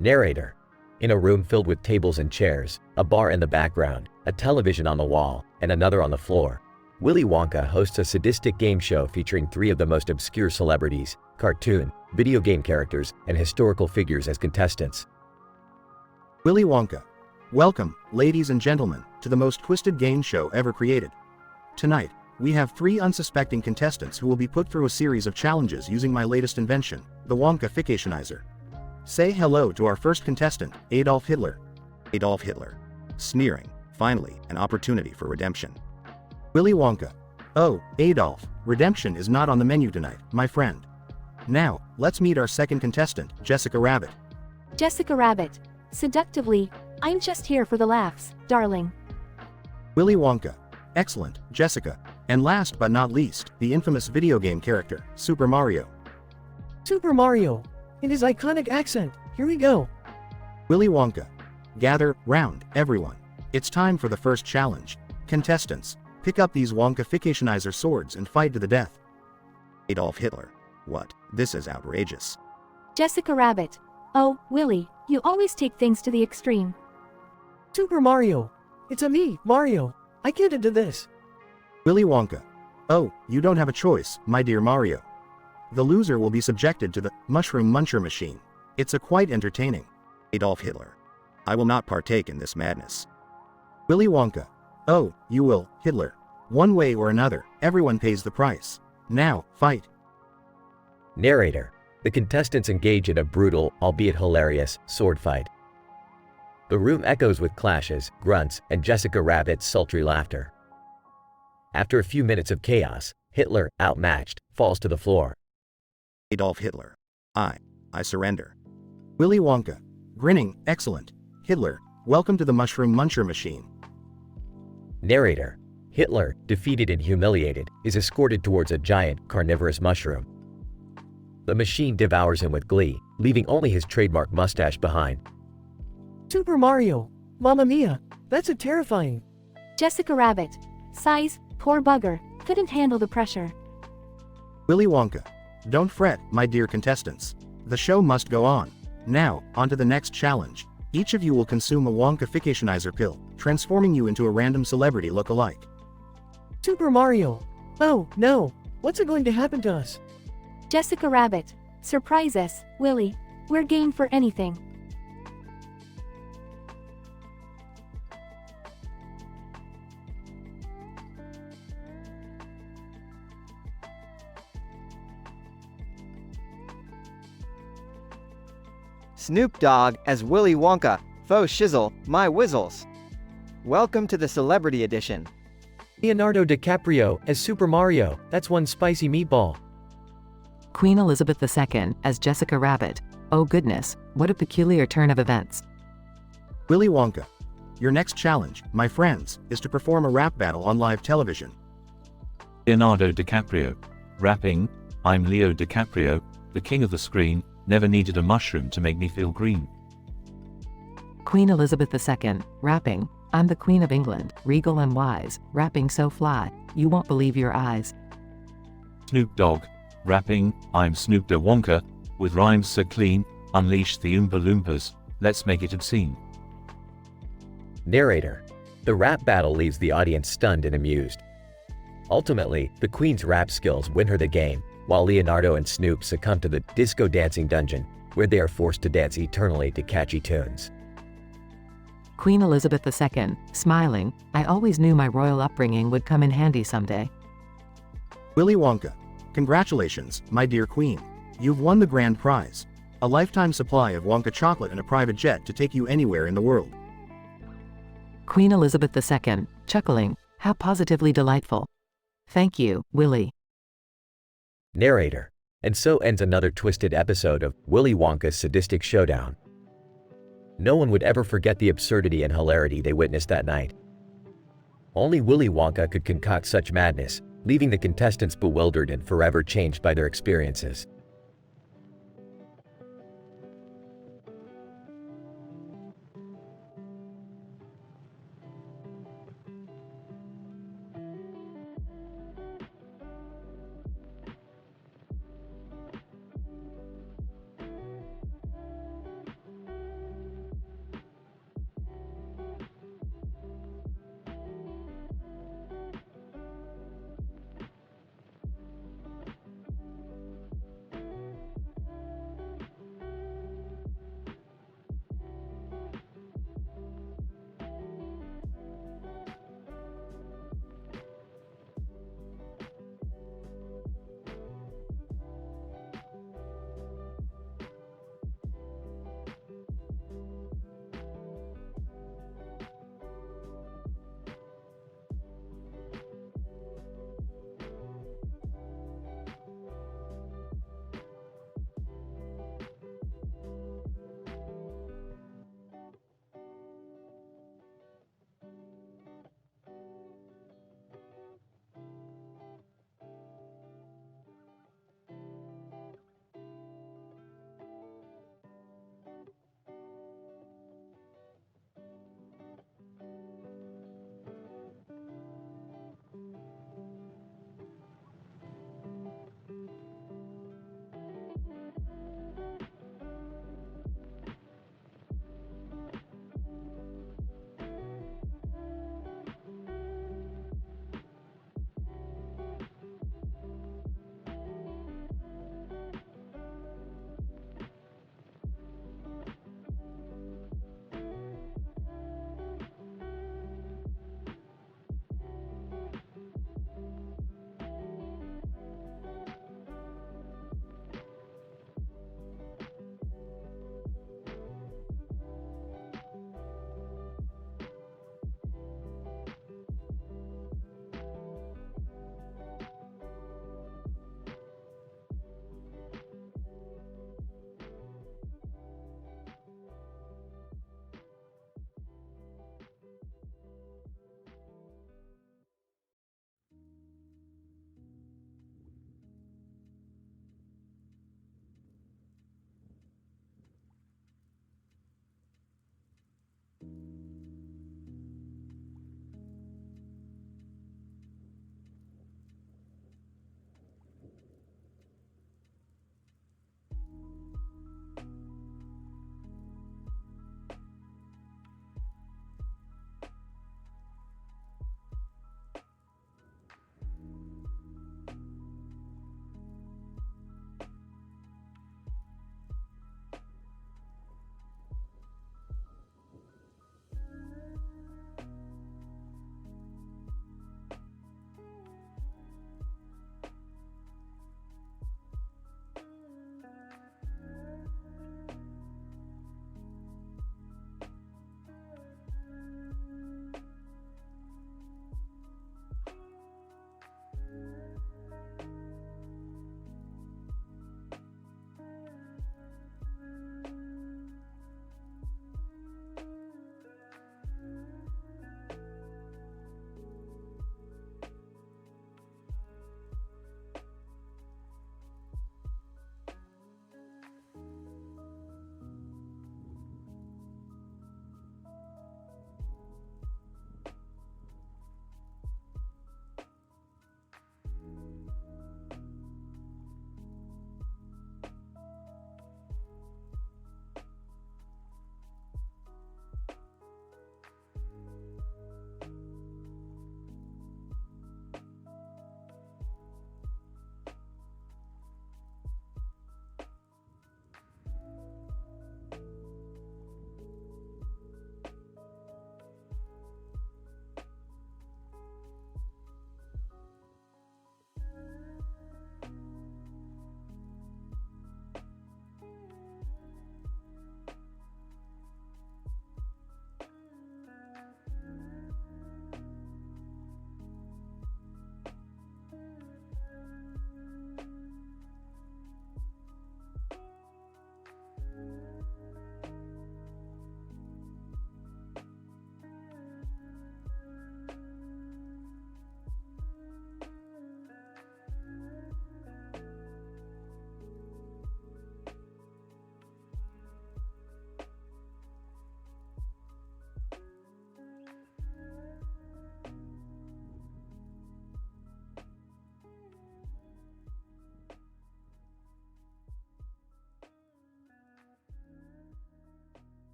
Narrator. In a room filled with tables and chairs, a bar in the background, a television on the wall, and another on the floor, Willy Wonka hosts a sadistic game show featuring 3 of the most obscure celebrities, cartoon, video game characters, and historical figures as contestants. Willy Wonka. Welcome, ladies and gentlemen, to the most twisted game show ever created. Tonight, we have 3 unsuspecting contestants who will be put through a series of challenges using my latest invention, the Wonka-ficationizer. Say hello to our first contestant, Adolf Hitler. Adolf Hitler. Sneering. Finally, an opportunity for redemption. Willy Wonka. Oh, Adolf, redemption is not on the menu tonight, my friend. Now, let's meet our second contestant, Jessica Rabbit. Jessica Rabbit. Seductively, I'm just here for the laughs, darling. Willy Wonka. Excellent, Jessica. And last but not least, the infamous video game character, Super Mario. Super Mario. In his iconic accent. Here we go. Willy Wonka. Gather round, everyone. It's time for the first challenge. Contestants, pick up these Wonka-ficationizer swords and fight to the death. Adolf Hitler. What? This is outrageous. Jessica Rabbit. Oh, Willy, you always take things to the extreme. Super Mario. It's a me, Mario. I can't do this. Willy Wonka. Oh, you don't have a choice, my dear Mario. The loser will be subjected to the Mushroom Muncher machine. It's a quite entertaining. Adolf Hitler. I will not partake in this madness. Willy Wonka. Oh, you will, Hitler. One way or another, everyone pays the price. Now, fight. Narrator. The contestants engage in a brutal, albeit hilarious, sword fight. The room echoes with clashes, grunts, and Jessica Rabbit's sultry laughter. After a few minutes of chaos, Hitler, outmatched, falls to the floor. Adolf Hitler. I surrender. Willy Wonka. Grinning, excellent. Hitler, welcome to the Mushroom Muncher machine. Narrator. Hitler, defeated and humiliated, is escorted towards a giant, carnivorous mushroom. The machine devours him with glee, leaving only his trademark mustache behind. Super Mario. Mamma mia. That's terrifying. Jessica Rabbit. Size, poor bugger, couldn't handle the pressure. Willy Wonka. Don't fret, my dear contestants. The show must go on. Now, on to the next challenge. Each of you will consume a Wonka-ficationizer pill, transforming you into a random celebrity look-alike. Super Mario. Oh, no. What's going to happen to us? Jessica Rabbit. Surprise us, Willy. We're game for anything. Snoop Dogg as Willy Wonka, faux shizzle, my whizzles. Welcome to the Celebrity Edition. Leonardo DiCaprio as Super Mario, that's one spicy meatball. Queen Elizabeth II as Jessica Rabbit. Oh goodness, what a peculiar turn of events. Willy Wonka. Your next challenge, my friends, is to perform a rap battle on live television. Leonardo DiCaprio. Rapping, I'm Leo DiCaprio, the king of the screen, never needed a mushroom to make me feel green. Queen Elizabeth II, rapping, I'm the Queen of England, regal and wise, rapping so fly, you won't believe your eyes. Snoop Dogg. Rapping, I'm Snoop Da Wonka, with rhymes so clean, unleash the Oompa Loompas, let's make it obscene. Narrator. The rap battle leaves the audience stunned and amused. Ultimately, the Queen's rap skills win her the game, while Leonardo and Snoop succumb to the disco dancing dungeon, where they are forced to dance eternally to catchy tunes. Queen Elizabeth II, smiling, I always knew my royal upbringing would come in handy someday. Willy Wonka. Congratulations, my dear queen. You've won the grand prize. A lifetime supply of Wonka chocolate and a private jet to take you anywhere in the world. Queen Elizabeth II, chuckling, how positively delightful. Thank you, Willy. Narrator. And so ends another twisted episode of Willy Wonka's Sadistic Showdown. No one would ever forget the absurdity and hilarity they witnessed that night. Only Willy Wonka could concoct such madness, leaving the contestants bewildered and forever changed by their experiences.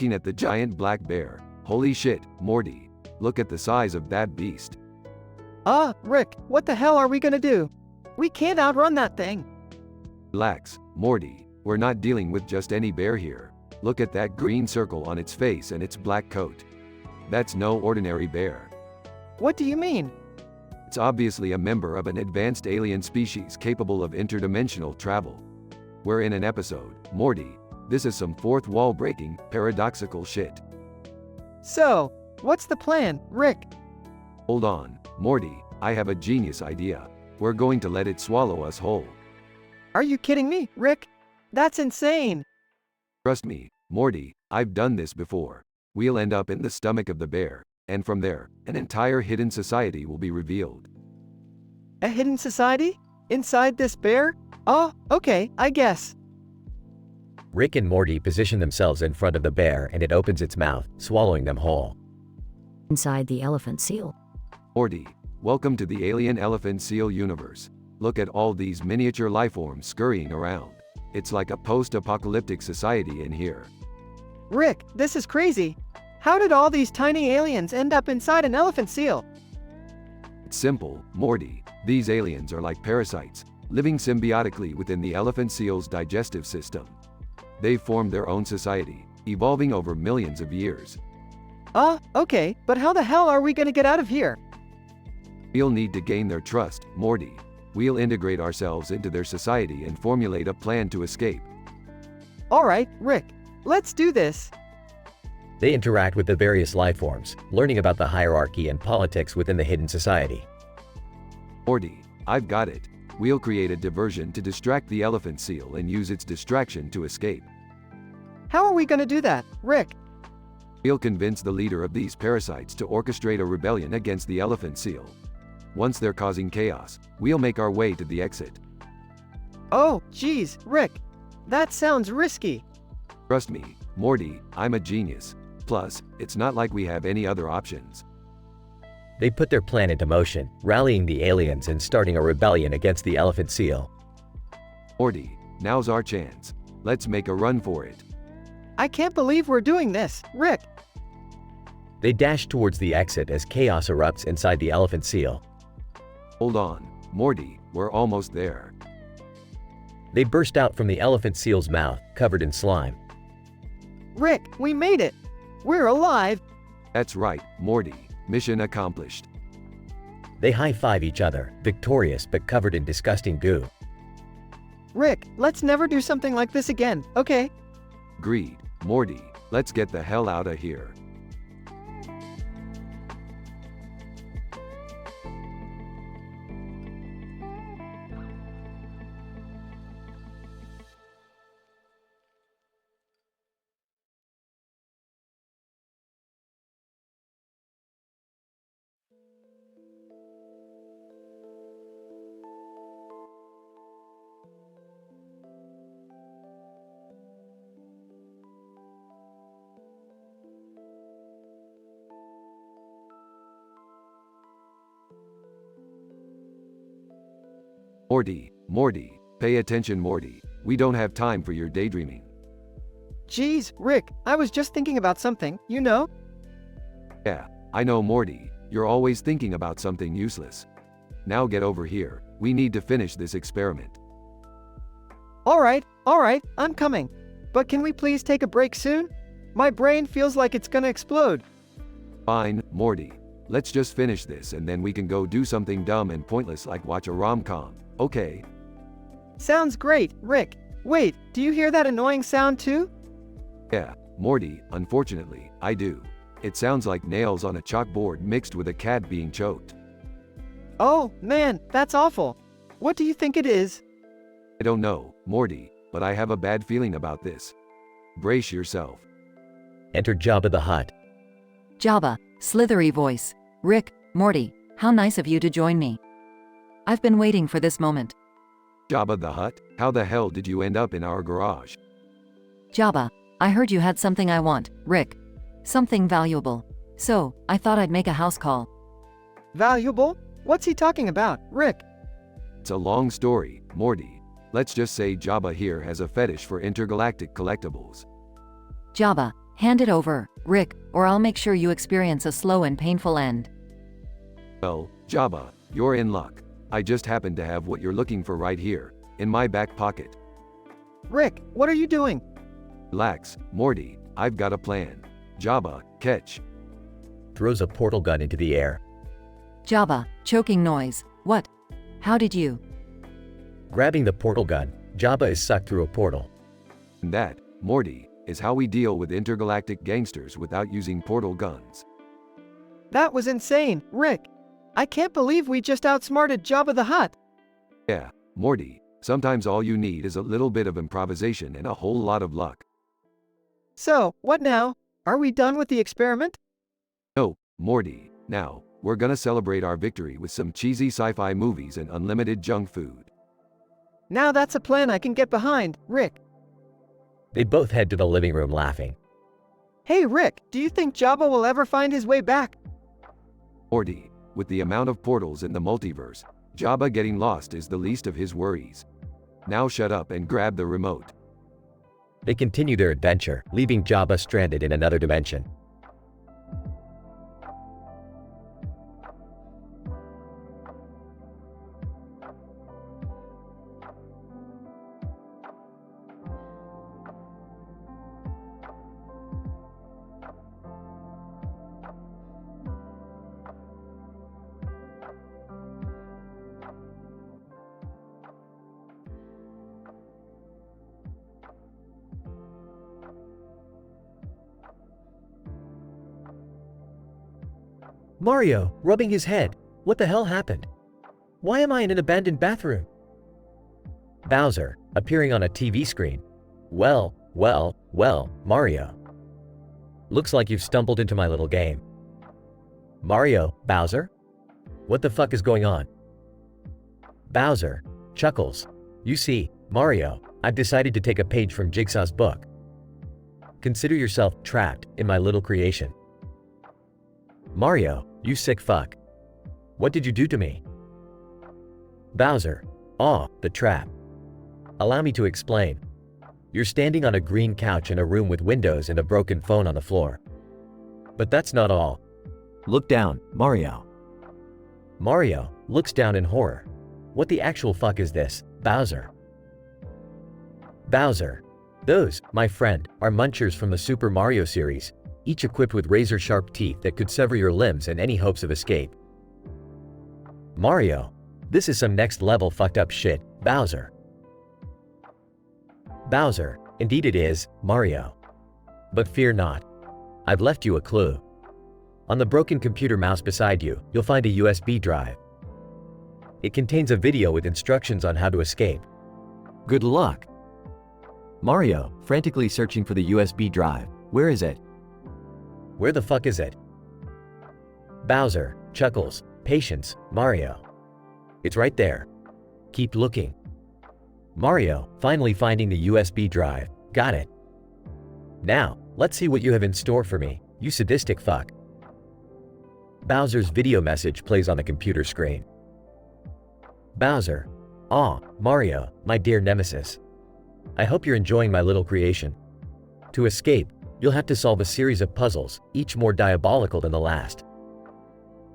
looking at the giant black bear. Holy shit, Morty. Look at the size of that beast. Rick, what the hell are we gonna do? We can't outrun that thing. Relax, Morty. We're not dealing with just any bear here. Look at that green circle on its face and its black coat. That's no ordinary bear. What do you mean? It's obviously a member of an advanced alien species capable of interdimensional travel. We're in an episode, Morty. This is some fourth wall breaking, paradoxical shit. So, what's the plan, Rick? Hold on, Morty, I have a genius idea. We're going to let it swallow us whole. Are you kidding me, Rick? That's insane. Trust me, Morty, I've done this before. We'll end up in the stomach of the bear, and from there, an entire hidden society will be revealed. A hidden society? Inside this bear? Oh, okay, I guess. Rick and Morty position themselves in front of the bear and it opens its mouth, swallowing them whole. Inside the elephant seal. Morty, welcome to the alien elephant seal universe. Look at all these miniature lifeforms scurrying around. It's like a post-apocalyptic society in here. Rick, this is crazy. How did all these tiny aliens end up inside an elephant seal? It's simple, Morty. These aliens are like parasites, living symbiotically within the elephant seal's digestive system. They've formed their own society, evolving over millions of years. Okay, but how the hell are we gonna get out of here? We'll need to gain their trust, Morty. We'll integrate ourselves into their society and formulate a plan to escape. Alright, Rick, let's do this. They interact with the various lifeforms, learning about the hierarchy and politics within the hidden society. Morty, I've got it. We'll create a diversion to distract the elephant seal and use its distraction to escape. How are we gonna do that, Rick? We'll convince the leader of these parasites to orchestrate a rebellion against the elephant seal. Once they're causing chaos, we'll make our way to the exit. Oh, geez, Rick. That sounds risky. Trust me, Morty, I'm a genius. Plus, it's not like we have any other options. They put their plan into motion, rallying the aliens and starting a rebellion against the elephant seal. Morty, now's our chance. Let's make a run for it. I can't believe we're doing this, Rick. They dash towards the exit as chaos erupts inside the elephant seal. Hold on, Morty, we're almost there. They burst out from the elephant seal's mouth, covered in slime. Rick, we made it. We're alive. That's right, Morty. Mission accomplished. They high-five each other, victorious but covered in disgusting goo. Rick, let's never do something like this again, okay? Agreed. Morty, let's get the hell out of here. Morty, pay attention, Morty. We don't have time for your daydreaming. Geez, Rick, I was just thinking about something, you know? Yeah, I know, Morty. You're always thinking about something useless. Now get over here. We need to finish this experiment. Alright, I'm coming. But can we please take a break soon? My brain feels like it's gonna explode. Fine, Morty. Let's just finish this and then we can go do something dumb and pointless like watch a rom-com, okay? Sounds great, Rick. Wait, do you hear that annoying sound too? Yeah, Morty, unfortunately, I do. It sounds like nails on a chalkboard mixed with a cat being choked. Oh, man, that's awful. What do you think it is? I don't know, Morty, but I have a bad feeling about this. Brace yourself. Enter Jabba the Hutt. Jabba, slithery voice. Rick, Morty, how nice of you to join me. I've been waiting for this moment. Jabba the Hutt, how the hell did you end up in our garage? Jabba, I heard you had something I want, Rick. Something valuable. So, I thought I'd make a house call. Valuable? What's he talking about, Rick? It's a long story, Morty. Let's just say Jabba here has a fetish for intergalactic collectibles. Jabba, Hand it over, Rick, or I'll make sure you experience a slow and painful end. Well, Jabba, you're in luck. I just happen to have what you're looking for right here, in my back pocket. Rick, what are you doing? Relax, Morty, I've got a plan. Jabba, catch. Throws a portal gun into the air. Jabba, choking noise. What? How did you? Grabbing the portal gun, Jabba is sucked through a portal. And that, Morty, is how we deal with intergalactic gangsters without using portal guns. That was insane, Rick. I can't believe we just outsmarted Jabba the Hutt. Yeah, Morty, sometimes all you need is a little bit of improvisation and a whole lot of luck. So, what now? Are we done with the experiment? No, Morty, now, we're gonna celebrate our victory with some cheesy sci-fi movies and unlimited junk food. Now that's a plan I can get behind, Rick. They both head to the living room laughing. Hey Rick, do you think Jabba will ever find his way back? Morty, with the amount of portals in the multiverse, Jabba getting lost is the least of his worries. Now shut up and grab the remote. They continue their adventure, leaving Jabba stranded in another dimension. Mario, rubbing his head. What the hell happened? Why am I in an abandoned bathroom? Bowser, appearing on a TV screen. Well, Mario. Looks like you've stumbled into my little game. Mario, Bowser? What the fuck is going on? Bowser, chuckles. You see, Mario, I've decided to take a page from Jigsaw's book. Consider yourself trapped in my little creation. Mario, you sick fuck. What did you do to me? Bowser, the trap. Allow me to explain. You're standing on a green couch in a room with windows and a broken phone on the floor. But that's not all. Look down, Mario. Mario looks down in horror. What the actual fuck is this, Bowser? Bowser. Those, my friend, are munchers from the Super Mario series, each equipped with razor-sharp teeth that could sever your limbs and any hopes of escape. Mario. This is some next-level fucked up shit, Bowser. Bowser. Indeed it is, Mario. But fear not. I've left you a clue. On the broken computer mouse beside you, you'll find a USB drive. It contains a video with instructions on how to escape. Good luck. Mario, frantically searching for the USB drive. Where is it? Where the fuck is it? Bowser, chuckles. Patience, Mario. It's right there. Keep looking. Mario, finally finding the USB drive. Got it. Now, let's see what you have in store for me, you sadistic fuck. Bowser's video message plays on the computer screen. Bowser. Mario, my dear nemesis. I hope you're enjoying my little creation. To escape, you'll have to solve a series of puzzles, each more diabolical than the last.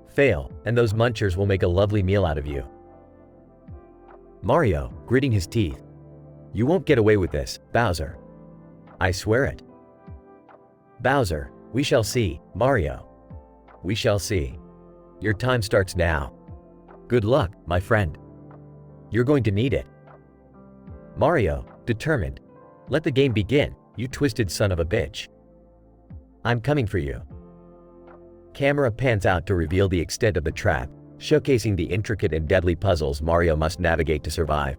Fail, and those munchers will make a lovely meal out of you. Mario, gritting his teeth. You won't get away with this, Bowser. I swear it. Bowser, we shall see, Mario. We shall see. Your time starts now. Good luck, my friend. You're going to need it. Mario, determined. Let the game begin, you twisted son of a bitch. I'm coming for you. Camera pans out to reveal the extent of the trap, showcasing the intricate and deadly puzzles Mario must navigate to survive.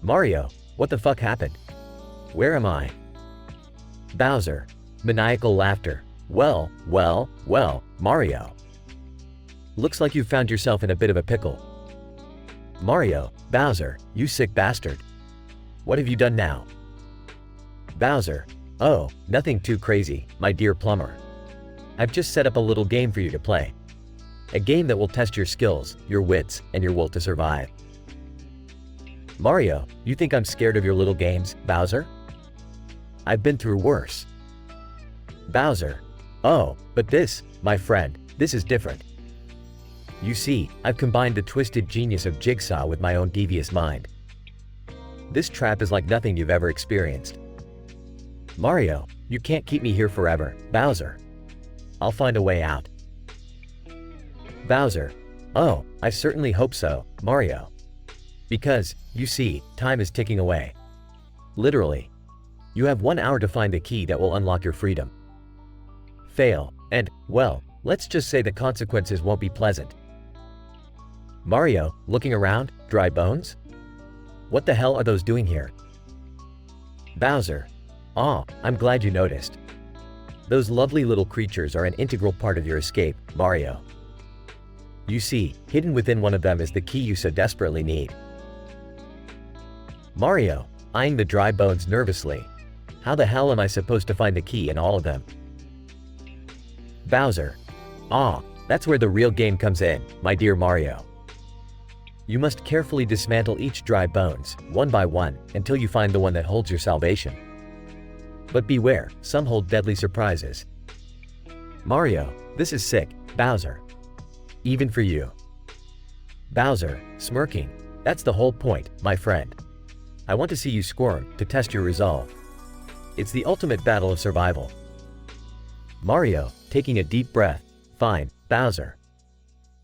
Mario, what the fuck happened? Where am I? Bowser. Maniacal laughter. Well, Mario. Looks like you've found yourself in a bit of a pickle. Mario. Bowser, you sick bastard. What have you done now? Bowser. Oh, nothing too crazy, my dear plumber. I've just set up a little game for you to play. A game that will test your skills, your wits, and your will to survive. Mario, you think I'm scared of your little games, Bowser? I've been through worse. Bowser. Oh, but this, my friend, this is different. You see, I've combined the twisted genius of Jigsaw with my own devious mind. This trap is like nothing you've ever experienced. Mario, you can't keep me here forever, Bowser. I'll find a way out. Bowser. Oh, I certainly hope so, Mario. Because, you see, time is ticking away. Literally. You have 1 hour to find the key that will unlock your freedom. Fail, and, well, let's just say the consequences won't be pleasant. Mario, looking around, dry bones? What the hell are those doing here? Bowser. Aw, I'm glad you noticed. Those lovely little creatures are an integral part of your escape, Mario. You see, hidden within one of them is the key you so desperately need. Mario, eyeing the dry bones nervously. How the hell am I supposed to find the key in all of them? Bowser. Aw, that's where the real game comes in, my dear Mario. You must carefully dismantle each dry bones, one by one, until you find the one that holds your salvation. But beware, some hold deadly surprises. Mario, this is sick, Bowser. Even for you. Bowser, smirking. That's the whole point, my friend. I want to see you squirm, to test your resolve. It's the ultimate battle of survival. Mario, taking a deep breath. Fine, Bowser.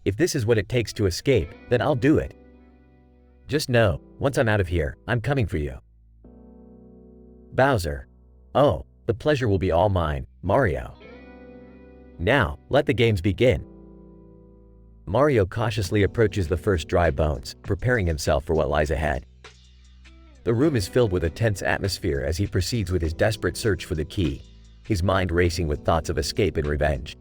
If this is what it takes to escape, then I'll do it. Just know, once I'm out of here, I'm coming for you. Bowser. Oh, the pleasure will be all mine, Mario. Now, let the games begin. Mario cautiously approaches the first dry bones, preparing himself for what lies ahead. The room is filled with a tense atmosphere as he proceeds with his desperate search for the key, his mind racing with thoughts of escape and revenge.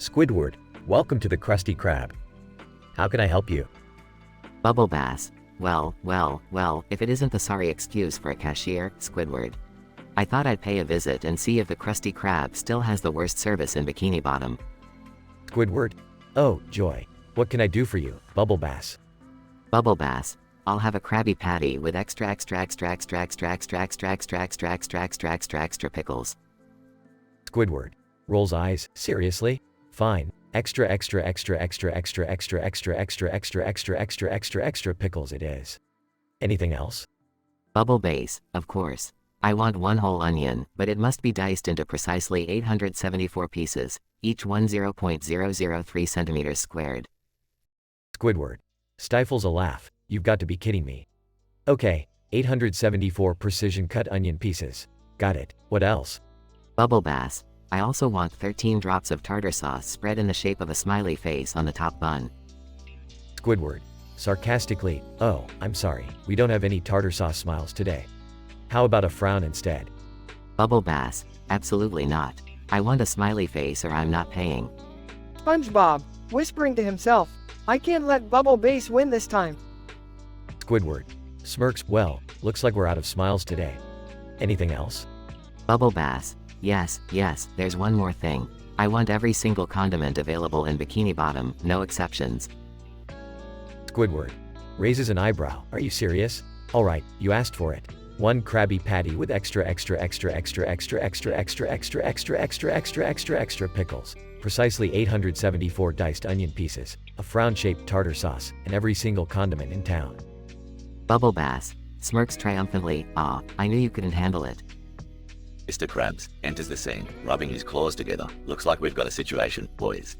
Squidward, welcome to the Krusty Krab. How can I help you? Bubble Bass. Well, if it isn't the sorry excuse for a cashier, Squidward. I thought I'd pay a visit and see if the Krusty Krab still has the worst service in Bikini Bottom. Squidward. Oh, joy. What can I do for you, Bubble Bass? Bubble Bass. I'll have a Krabby Patty with extra pickles. Squidward. Rolls eyes. Seriously? Fine. Extra pickles it is. Anything else? Bubble Bass, of course. I want one whole onion, but it must be diced into precisely 874 pieces, each 10.003 centimeters squared. Squidward. Stifles a laugh. You've got to be kidding me. Okay, 874 precision cut onion pieces. Got it. What else? Bubble Bass. I also want 13 drops of tartar sauce spread in the shape of a smiley face on the top bun. Squidward. Sarcastically, oh, I'm sorry, we don't have any tartar sauce smiles today. How about a frown instead? Bubble Bass. Absolutely not. I want a smiley face or I'm not paying. SpongeBob, whispering to himself, I can't let Bubble Bass win this time. Squidward. Smirks, well, looks like we're out of smiles today. Anything else? Bubble Bass. Yes, there's one more thing. I want every single condiment available in Bikini Bottom, no exceptions. Squidward. Raises an eyebrow. Are you serious? Alright, you asked for it. One Krabby Patty with extra pickles. Precisely 874 diced onion pieces, a frown-shaped tartar sauce, and every single condiment in town. Bubble Bass. Smirks triumphantly, ah, I knew you couldn't handle it. Mr. Krabs enters the scene, rubbing his claws together. Looks like we've got a situation, boys.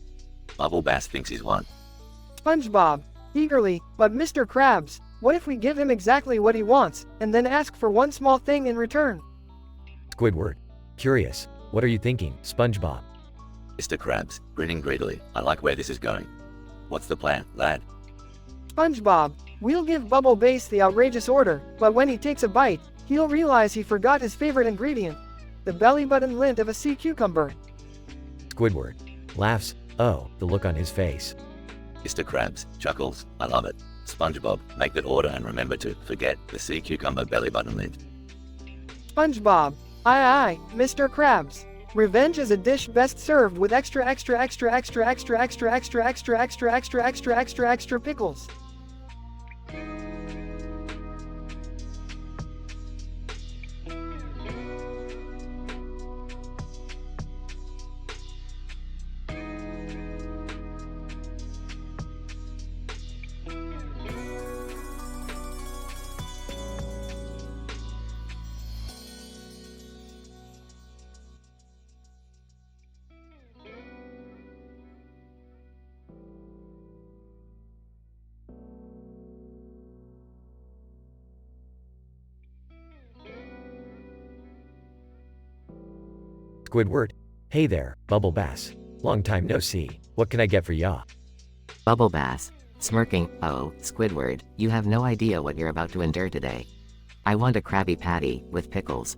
Bubble Bass thinks he's won. SpongeBob, eagerly, but Mr. Krabs, what if we give him exactly what he wants, and then ask for one small thing in return? Squidward. Curious. What are you thinking, SpongeBob? Mr. Krabs, grinning greedily. I like where this is going. What's the plan, lad? SpongeBob, we'll give Bubble Bass the outrageous order, but when he takes a bite, he'll realize he forgot his favorite ingredient. The belly button lint of a sea cucumber. Squidward. Laughs. Oh, the look on his face. Mr. Krabs chuckles. I love it. SpongeBob, make that order and remember to forget the sea cucumber belly button lint. SpongeBob. Aye, Mr. Krabs. Revenge is a dish best served with extra pickles. Squidward. Hey there, Bubble Bass. Long time no see. What can I get for ya? Bubble Bass. Smirking, oh, Squidward, you have no idea what you're about to endure today. I want a Krabby Patty, with pickles.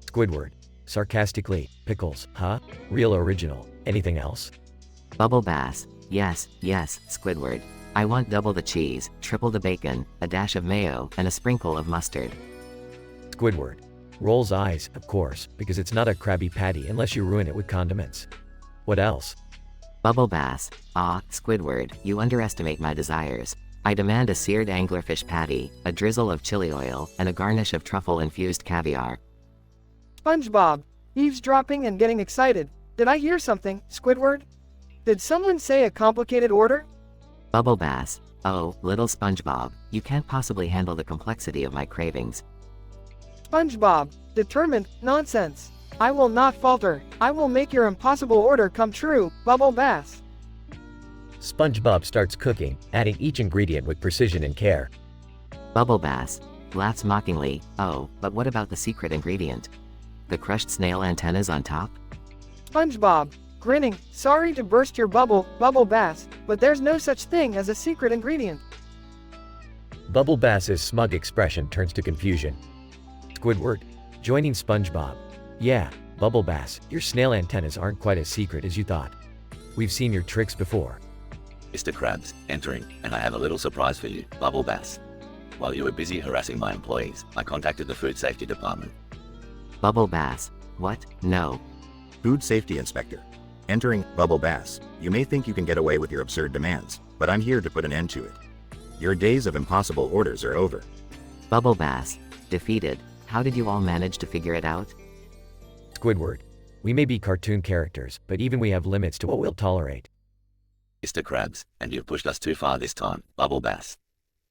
Squidward. Sarcastically, pickles, huh? Real original. Anything else? Bubble Bass. Yes, Squidward. I want double the cheese, triple the bacon, a dash of mayo, and a sprinkle of mustard. Squidward. Rolls eyes, of course, because it's not a Krabby Patty unless you ruin it with condiments. What else? Bubble Bass. Ah, Squidward, you underestimate my desires. I demand a seared anglerfish patty, a drizzle of chili oil, and a garnish of truffle-infused caviar. SpongeBob, eavesdropping and getting excited. Did I hear something, Squidward? Did someone say a complicated order? Bubble Bass. Oh, little SpongeBob, you can't possibly handle the complexity of my cravings. SpongeBob, determined, nonsense. I will not falter. I will make your impossible order come true, Bubble Bass. SpongeBob starts cooking, adding each ingredient with precision and care. Bubble Bass laughs mockingly. Oh, but what about the secret ingredient? The crushed snail antennas on top? SpongeBob, grinning, sorry to burst your bubble, Bubble Bass, but there's no such thing as a secret ingredient. Bubble Bass's smug expression turns to confusion. Squidward, joining SpongeBob. Yeah, Bubble Bass, your snail antennas aren't quite as secret as you thought. We've seen your tricks before. Mr. Krabs, entering, and I have a little surprise for you, Bubble Bass. While you were busy harassing my employees, I contacted the Food Safety Department. Bubble Bass. What? No. Food Safety Inspector. Entering Bubble Bass. You may think you can get away with your absurd demands, but I'm here to put an end to it. Your days of impossible orders are over. Bubble Bass. Defeated. How did you all manage to figure it out? Squidward. We may be cartoon characters, but even we have limits to what we'll tolerate. Mr. Krabs, and you've pushed us too far this time, Bubble Bass.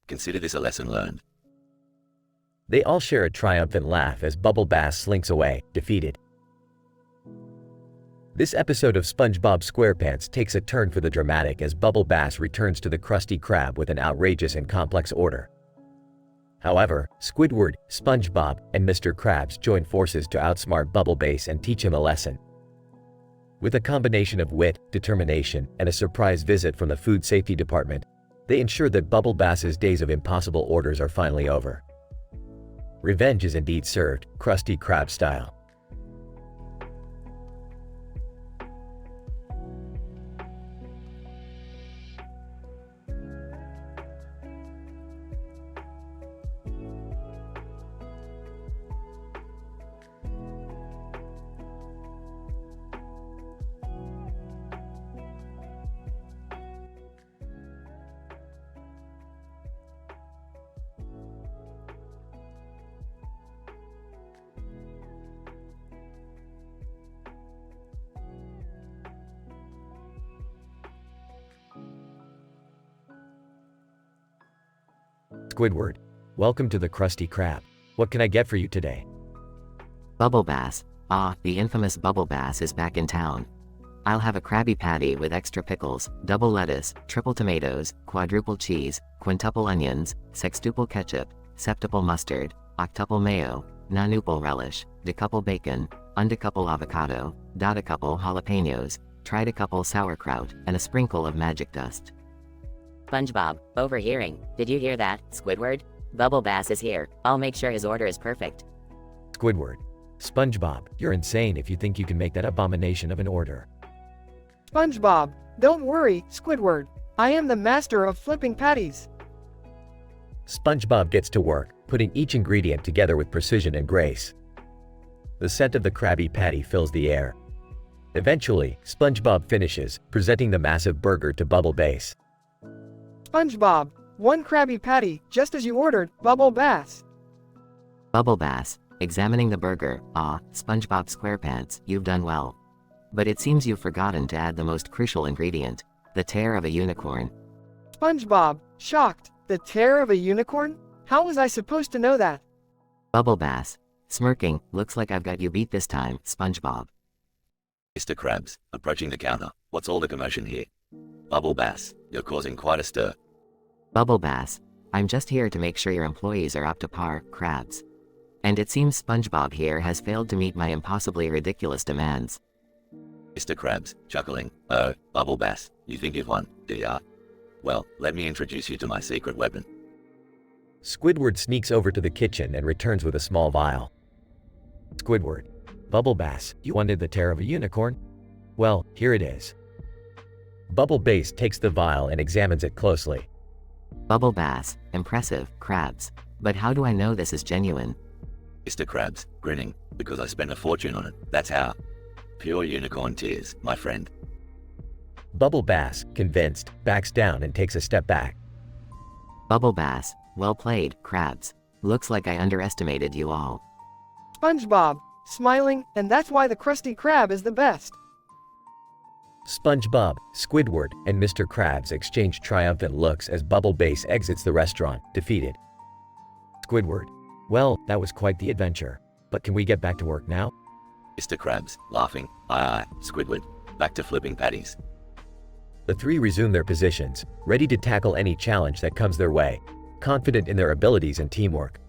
Consider this a lesson learned. They all share a triumphant laugh as Bubble Bass slinks away, defeated. This episode of SpongeBob SquarePants takes a turn for the dramatic as Bubble Bass returns to the Krusty Krab with an outrageous and complex order. However, Squidward, SpongeBob, and Mr. Krabs join forces to outsmart Bubble Bass and teach him a lesson. With a combination of wit, determination, and a surprise visit from the Food Safety Department, they ensure that Bubble Bass's days of impossible orders are finally over. Revenge is indeed served, Krusty Krab style. Squidward. Welcome to the Krusty Krab. What can I get for you today? Bubble Bass. Ah, the infamous Bubble Bass is back in town. I'll have a Krabby Patty with extra pickles, double lettuce, triple tomatoes, quadruple cheese, quintuple onions, sextuple ketchup, septuple mustard, octuple mayo, nonuple relish, decuple bacon, undecuple avocado, dodecuple jalapenos, tridecuple sauerkraut, and a sprinkle of magic dust. SpongeBob, overhearing. Did you hear that, Squidward? Bubble Bass is here. I'll make sure his order is perfect. Squidward. SpongeBob, you're insane if you think you can make that abomination of an order. SpongeBob, don't worry, Squidward. I am the master of flipping patties. SpongeBob gets to work, putting each ingredient together with precision and grace. The scent of the Krabby Patty fills the air. Eventually, SpongeBob finishes, presenting the massive burger to Bubble Bass. SpongeBob, one Krabby Patty, just as you ordered, Bubble Bass. Bubble Bass, examining the burger. Ah, SpongeBob SquarePants, you've done well. But it seems you've forgotten to add the most crucial ingredient, the tear of a unicorn. SpongeBob, shocked. The tear of a unicorn? How was I supposed to know that? Bubble Bass, smirking. Looks like I've got you beat this time, SpongeBob. Mr. Krabs, approaching the counter. What's all the commotion here? Bubble Bass, you're causing quite a stir. Bubble Bass, I'm just here to make sure your employees are up to par, Krabs. And it seems SpongeBob here has failed to meet my impossibly ridiculous demands. Mr. Krabs, chuckling. Oh, Bubble Bass, you think you've won, do ya? Well, let me introduce you to my secret weapon. Squidward sneaks over to the kitchen and returns with a small vial. Squidward. Bubble Bass, you wanted the tear of a unicorn? Well, here it is. Bubble Bass takes the vial and examines it closely. Bubble Bass, impressive, Krabs. But how do I know this is genuine? Mr. Krabs, grinning, because I spent a fortune on it, that's how. Pure unicorn tears, my friend. Bubble Bass, convinced, backs down and takes a step back. Bubble Bass, well played, Krabs. Looks like I underestimated you all. SpongeBob, smiling, and that's why the Krusty Krab is the best. SpongeBob, Squidward, and Mr. Krabs exchange triumphant looks as Bubble Bass exits the restaurant, defeated. Squidward. Well, that was quite the adventure. But can we get back to work now? Mr. Krabs, laughing. Aye, Squidward. Back to flipping patties. The three resume their positions, ready to tackle any challenge that comes their way, confident in their abilities and teamwork.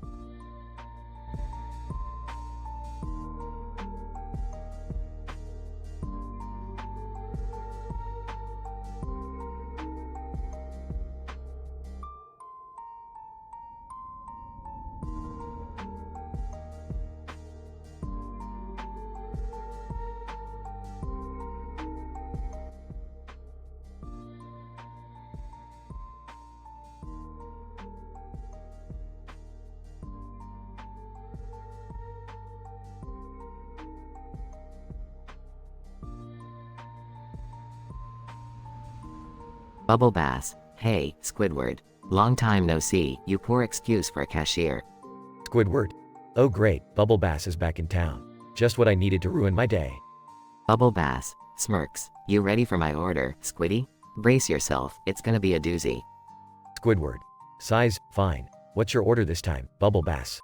Bubble Bass. Hey, Squidward. Long time no see, you poor excuse for a cashier. Squidward. Oh great, Bubble Bass is back in town. Just what I needed to ruin my day. Bubble Bass. Smirks. You ready for my order, Squiddy? Brace yourself, it's gonna be a doozy. Squidward. Size, fine. What's your order this time, Bubble Bass?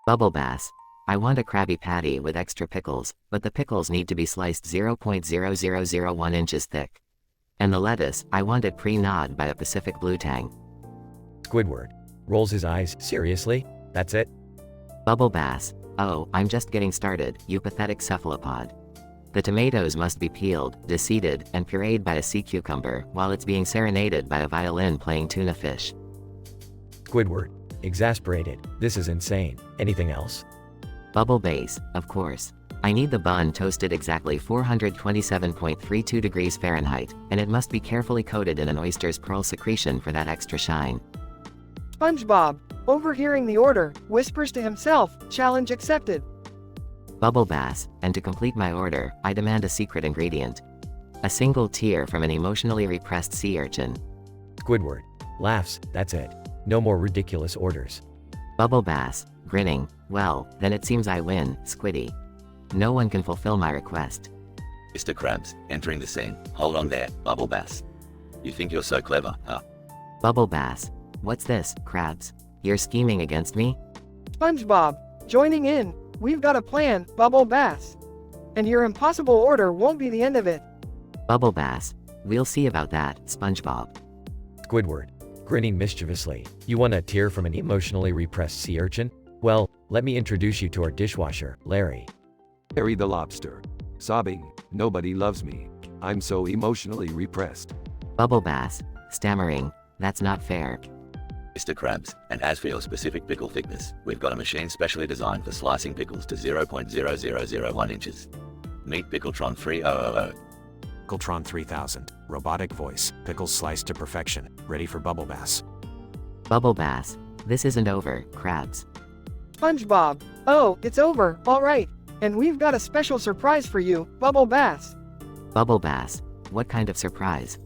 Bubble Bass. I want a Krabby Patty with extra pickles, but the pickles need to be sliced 0.0001 inches thick. And the lettuce, I want it pre-gnawed by a Pacific Blue Tang. Squidward. Rolls his eyes. Seriously? That's it? Bubble Bass. Oh, I'm just getting started, you pathetic cephalopod. The tomatoes must be peeled, deseeded, and pureed by a sea cucumber while it's being serenaded by a violin playing tuna fish. Squidward. Exasperated. This is insane. Anything else? Bubble Bass, of course. I need the bun toasted exactly 427.32 degrees Fahrenheit, and it must be carefully coated in an oyster's pearl secretion for that extra shine. SpongeBob, overhearing the order, whispers to himself, challenge accepted. Bubble Bass, and to complete my order, I demand a secret ingredient. A single tear from an emotionally repressed sea urchin. Squidward. Laughs. That's it. No more ridiculous orders. Bubble Bass, grinning. Well, then it seems I win, Squiddy. No one can fulfill my request. Mr. Krabs, entering the scene. Hold on there, Bubble Bass. You think you're so clever, huh? Bubble Bass. What's this, Krabs? You're scheming against me? SpongeBob, joining in. We've got a plan, Bubble Bass. And your impossible order won't be the end of it. Bubble Bass. We'll see about that, SpongeBob. Squidward. Grinning mischievously. You want a tear from an emotionally repressed sea urchin? Well, let me introduce you to our dishwasher, Larry. Larry the lobster. Sobbing, nobody loves me. I'm so emotionally repressed. Bubble Bass. Stammering. That's not fair. Mr. Krabs, and as for your specific pickle thickness, we've got a machine specially designed for slicing pickles to 0.0001 inches. Meet Pickletron 3000. Pickletron 3000, robotic voice, pickles sliced to perfection, ready for Bubble Bass. Bubble Bass. This isn't over, Krabs. SpongeBob, oh, it's over, alright. And we've got a special surprise for you, Bubble Bass. Bubble Bass. What kind of surprise?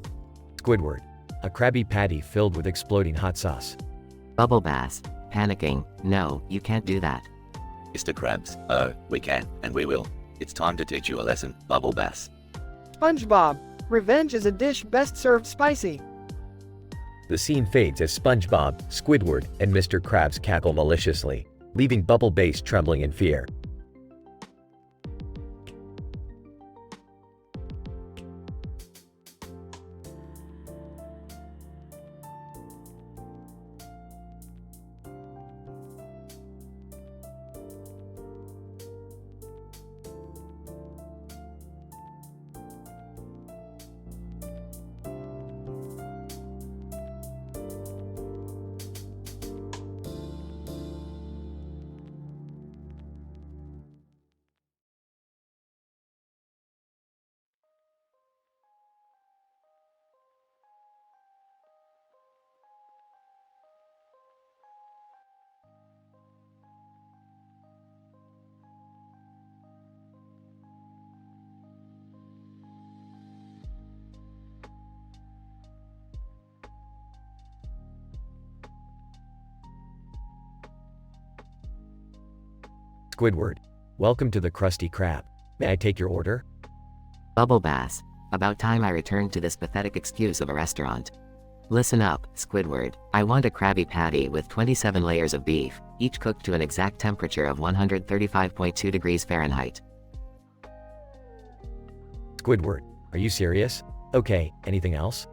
Squidward. A Krabby Patty filled with exploding hot sauce. Bubble Bass. Panicking. No, you can't do that. Mr. Krabs, oh, we can, and we will. It's time to teach you a lesson, Bubble Bass. SpongeBob, revenge is a dish best served spicy. The scene fades as SpongeBob, Squidward, and Mr. Krabs cackle maliciously, leaving Bubble Bass trembling in fear. Squidward. Welcome to the Krusty Krab. May I take your order? Bubble Bass. About time I returned to this pathetic excuse of a restaurant. Listen up, Squidward. I want a Krabby Patty with 27 layers of beef, each cooked to an exact temperature of 135.2 degrees Fahrenheit. Squidward. Are you serious? Okay, anything else?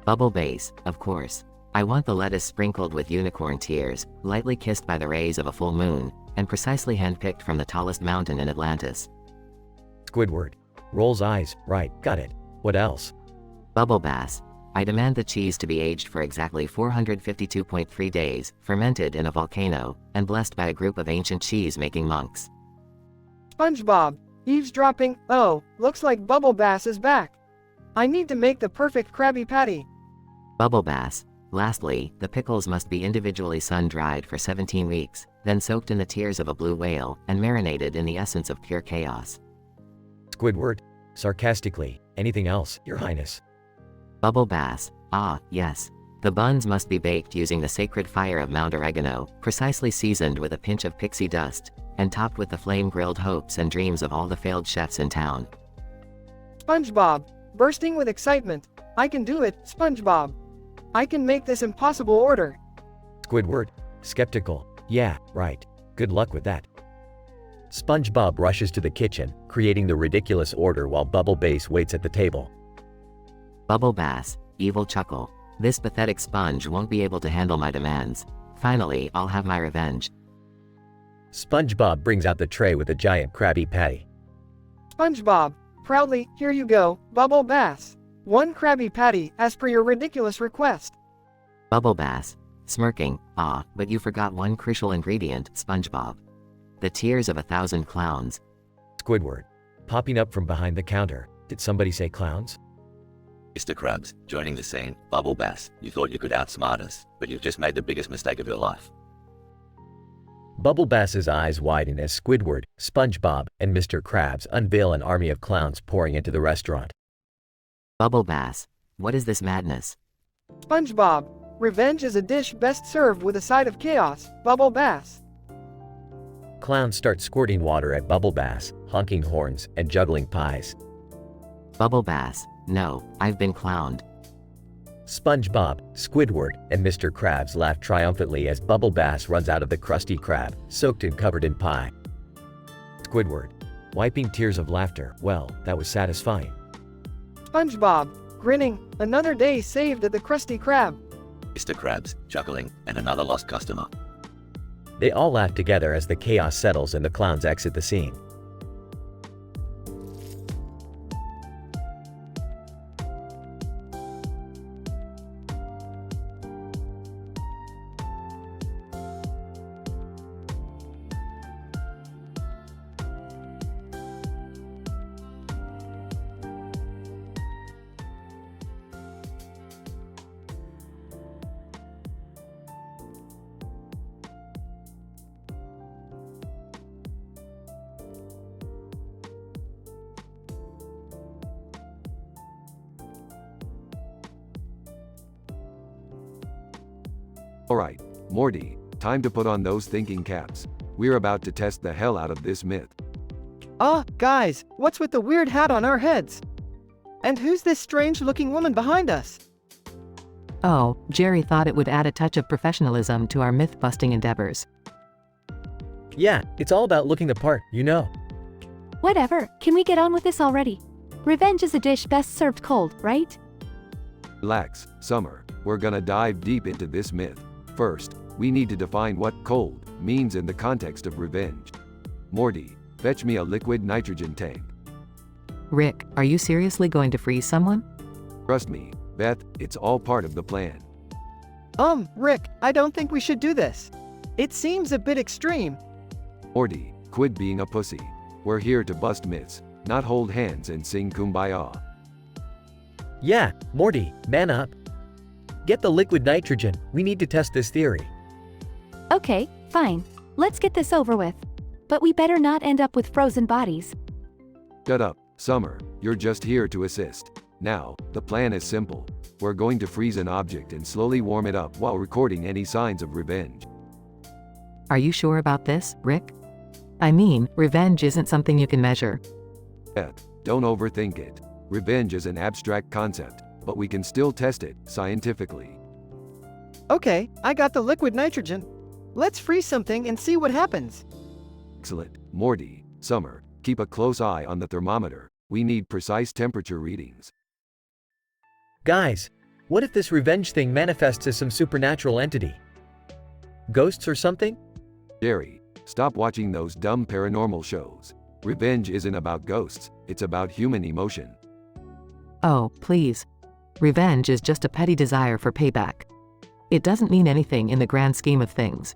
Bubble Bass, of course. I want the lettuce sprinkled with unicorn tears, lightly kissed by the rays of a full moon, and precisely handpicked from the tallest mountain in Atlantis. Squidward. Rolls eyes. Right, got it. What else? Bubble Bass. I demand the cheese to be aged for exactly 452.3 days, fermented in a volcano, and blessed by a group of ancient cheese-making monks. SpongeBob, eavesdropping, oh, looks like Bubble Bass is back. I need to make the perfect Krabby Patty. Bubble Bass. Lastly, the pickles must be individually sun-dried for 17 weeks, then soaked in the tears of a blue whale, and marinated in the essence of pure chaos. Squidward. Sarcastically. Anything else, Your Highness? Bubble bass. Ah, yes. The buns must be baked using the sacred fire of Mount Oregano, precisely seasoned with a pinch of pixie dust, and topped with the flame-grilled hopes and dreams of all the failed chefs in town. SpongeBob, bursting with excitement. I can do it, SpongeBob. I can make this impossible order. Squidward, skeptical. Yeah, right. Good luck with that. SpongeBob rushes to the kitchen, creating the ridiculous order while Bubble Bass waits at the table. Bubble bass. Evil chuckle. This pathetic sponge won't be able to handle my demands. Finally, I'll have my revenge. SpongeBob brings out the tray with a giant Krabby Patty. SpongeBob, proudly, here you go, Bubble Bass. 1 Krabby Patty, as per your ridiculous request. Bubble bass. Smirking. Ah, but you forgot one crucial ingredient, SpongeBob. The tears of 1,000 clowns. Squidward, popping up from behind the counter. Did somebody say clowns? Mr. Krabs, joining the scene, Bubble Bass, you thought you could outsmart us, but you've just made the biggest mistake of your life. Bubble Bass's eyes widen as Squidward, SpongeBob, and Mr. Krabs unveil an army of clowns pouring into the restaurant. Bubble bass. What is this madness? SpongeBob, revenge is a dish best served with a side of chaos, Bubble Bass. Clowns start squirting water at Bubble Bass, honking horns, and juggling pies. Bubble bass. No, I've been clowned. SpongeBob, Squidward, and Mr. Krabs laugh triumphantly as Bubble Bass runs out of the Krusty Krab, soaked and covered in pie. Squidward, wiping tears of laughter. Well, that was satisfying. SpongeBob, grinning, another day saved at the Krusty Krab. Mr. Krabs, chuckling, and another lost customer. They all laugh together as the chaos settles and the clowns exit the scene. Alright, Morty, time to put on those thinking caps. We're about to test the hell out of this myth. Guys, what's with the weird hat on our heads? And who's this strange-looking woman behind us? Oh, Jerry thought it would add a touch of professionalism to our myth-busting endeavors. Yeah, it's all about looking the part, you know. Whatever, can we get on with this already? Revenge is a dish best served cold, right? Relax, Summer, we're gonna dive deep into this myth. First, we need to define what cold means in the context of revenge. Morty, fetch me a liquid nitrogen tank. Rick, are you seriously going to freeze someone? Trust me, Beth, it's all part of the plan. Rick, I don't think we should do this. It seems a bit extreme. Morty, quit being a pussy. We're here to bust myths, not hold hands and sing Kumbaya. Yeah, Morty, man up. Get the liquid nitrogen, we need to test this theory. Okay, fine. Let's get this over with. But we better not end up with frozen bodies. Shut up, Summer, you're just here to assist. Now, the plan is simple. We're going to freeze an object and slowly warm it up while recording any signs of revenge. Are you sure about this, Rick? I mean, revenge isn't something you can measure. Beth, don't overthink it. Revenge is an abstract concept, but we can still test it scientifically. Okay, I got the liquid nitrogen. Let's freeze something and see what happens. Excellent. Morty, Summer, keep a close eye on the thermometer. We need precise temperature readings. Guys, what if this revenge thing manifests as some supernatural entity? Ghosts or something? Jerry, stop watching those dumb paranormal shows. Revenge isn't about ghosts, it's about human emotion. Oh, please. Revenge is just a petty desire for payback. It doesn't mean anything in the grand scheme of things.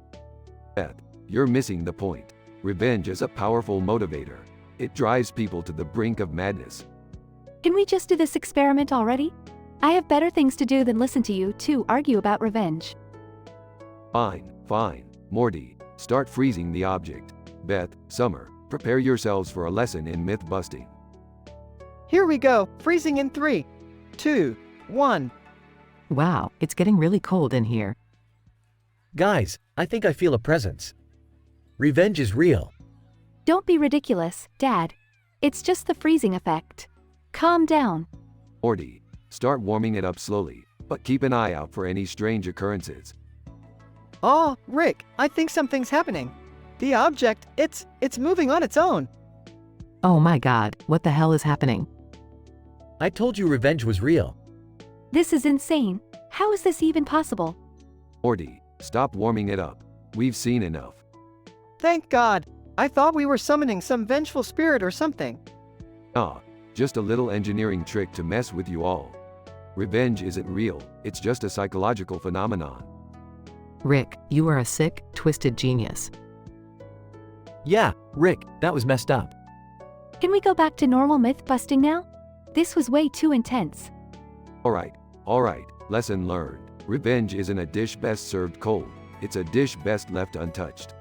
Beth, you're missing the point. Revenge is a powerful motivator. It drives people to the brink of madness. Can we just do this experiment already? I have better things to do than listen to you two argue about revenge. Fine, fine. Morty, start freezing the object. Beth, Summer, prepare yourselves for a lesson in myth busting. Here we go, freezing in 3, 2, 1. Wow, it's getting really cold in here. Guys, I think I feel a presence. Revenge is real. Don't be ridiculous, Dad. It's just the freezing effect. Calm down. Morty, start warming it up slowly, but keep an eye out for any strange occurrences. Oh, Rick, I think something's happening. The object, it's moving on its own. Oh my god, what the hell is happening? I told you revenge was real. This is insane. How is this even possible? Morty, stop warming it up. We've seen enough. Thank God. I thought we were summoning some vengeful spirit or something. Ah, just a little engineering trick to mess with you all. Revenge isn't real, it's just a psychological phenomenon. Rick, you are a sick, twisted genius. Yeah, Rick, that was messed up. Can we go back to normal myth busting now? This was way too intense. Alright, lesson learned. Revenge isn't a dish best served cold, it's a dish best left untouched.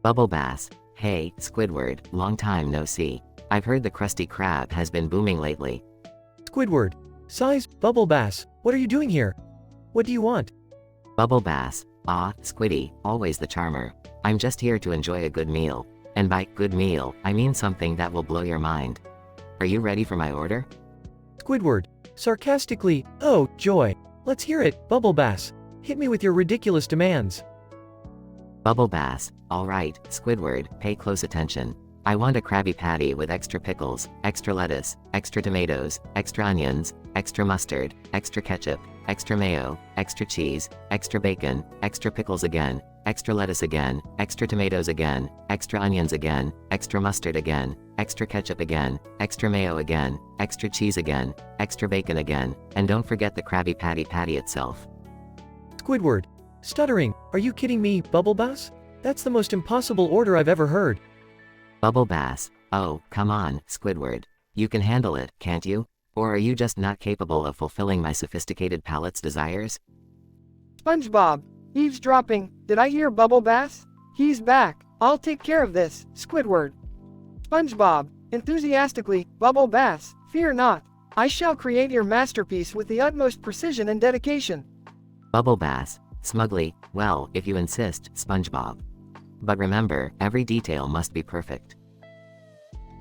Bubble Bass. Hey, Squidward, long time no see. I've heard the Krusty Krab has been booming lately. Squidward. Size, Bubble Bass, what are you doing here? What do you want? Bubble Bass. Ah, Squiddy, always the charmer. I'm just here to enjoy a good meal. And by good meal, I mean something that will blow your mind. Are you ready for my order? Squidward. Sarcastically, oh, joy. Let's hear it, Bubble Bass. Hit me with your ridiculous demands. Bubble Bass. Alright, Squidward, pay close attention. I want a Krabby Patty with extra pickles, extra lettuce, extra tomatoes, extra onions, extra mustard, extra ketchup, extra mayo, extra cheese, extra bacon, extra pickles again, extra lettuce again, extra tomatoes again, extra onions again, extra mustard again, extra ketchup again, extra mayo again, extra cheese again, extra bacon again, and don't forget the Krabby Patty itself. Squidward. Stuttering, are you kidding me, Bubble Bass? That's the most impossible order I've ever heard. Bubble Bass. Oh, come on, Squidward. You can handle it, can't you? Or are you just not capable of fulfilling my sophisticated palate's desires? SpongeBob, eavesdropping, did I hear Bubble Bass? He's back, I'll take care of this, Squidward. SpongeBob, enthusiastically, Bubble Bass, fear not. I shall create your masterpiece with the utmost precision and dedication. Bubble Bass. Smugly, well, if you insist, SpongeBob. But remember, every detail must be perfect.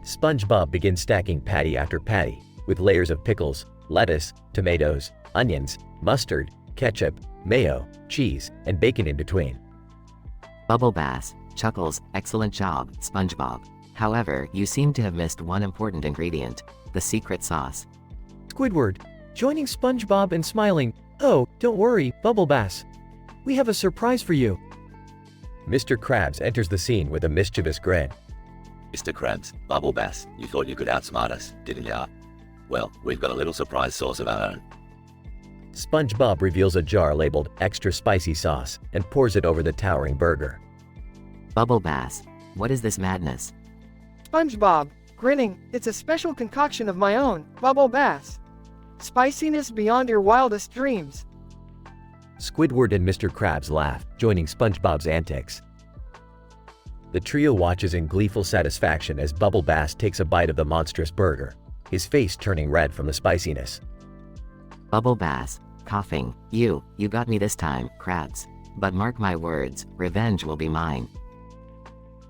SpongeBob begins stacking patty after patty, with layers of pickles, lettuce, tomatoes, onions, mustard, ketchup, mayo, cheese, and bacon in between. Bubble Bass chuckles, excellent job, SpongeBob. However, you seem to have missed one important ingredient, the secret sauce. Squidward, joining SpongeBob and smiling, oh, don't worry, Bubble Bass. We have a surprise for you. Mr. Krabs enters the scene with a mischievous grin. Mr. Krabs, Bubble Bass, you thought you could outsmart us, didn't ya? Well, we've got a little surprise sauce of our own. SpongeBob reveals a jar labeled extra spicy sauce and pours it over the towering burger. Bubble Bass, what is this madness? SpongeBob, grinning, it's a special concoction of my own, Bubble Bass. Spiciness beyond your wildest dreams. Squidward and Mr. Krabs laugh, joining SpongeBob's antics. The trio watches in gleeful satisfaction as Bubble Bass takes a bite of the monstrous burger, his face turning red from the spiciness. Bubble Bass, coughing, you got me this time, Krabs. But mark my words, revenge will be mine.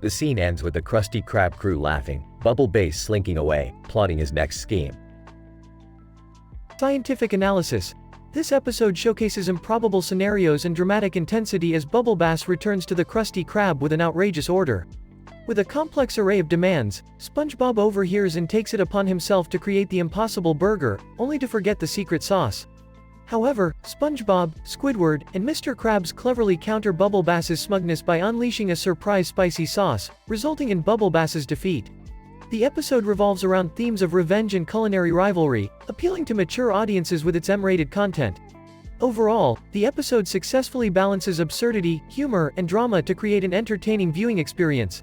The scene ends with the Krusty Krab crew laughing, Bubble Bass slinking away, plotting his next scheme. Scientific analysis. This episode showcases improbable scenarios and dramatic intensity as Bubble Bass returns to the Krusty Krab with an outrageous order. With a complex array of demands, SpongeBob overhears and takes it upon himself to create the impossible burger, only to forget the secret sauce. However, SpongeBob, Squidward, and Mr. Krabs cleverly counter Bubble Bass's smugness by unleashing a surprise spicy sauce, resulting in Bubble Bass's defeat. The episode revolves around themes of revenge and culinary rivalry, appealing to mature audiences with its M-rated content. Overall, the episode successfully balances absurdity, humor, and drama to create an entertaining viewing experience.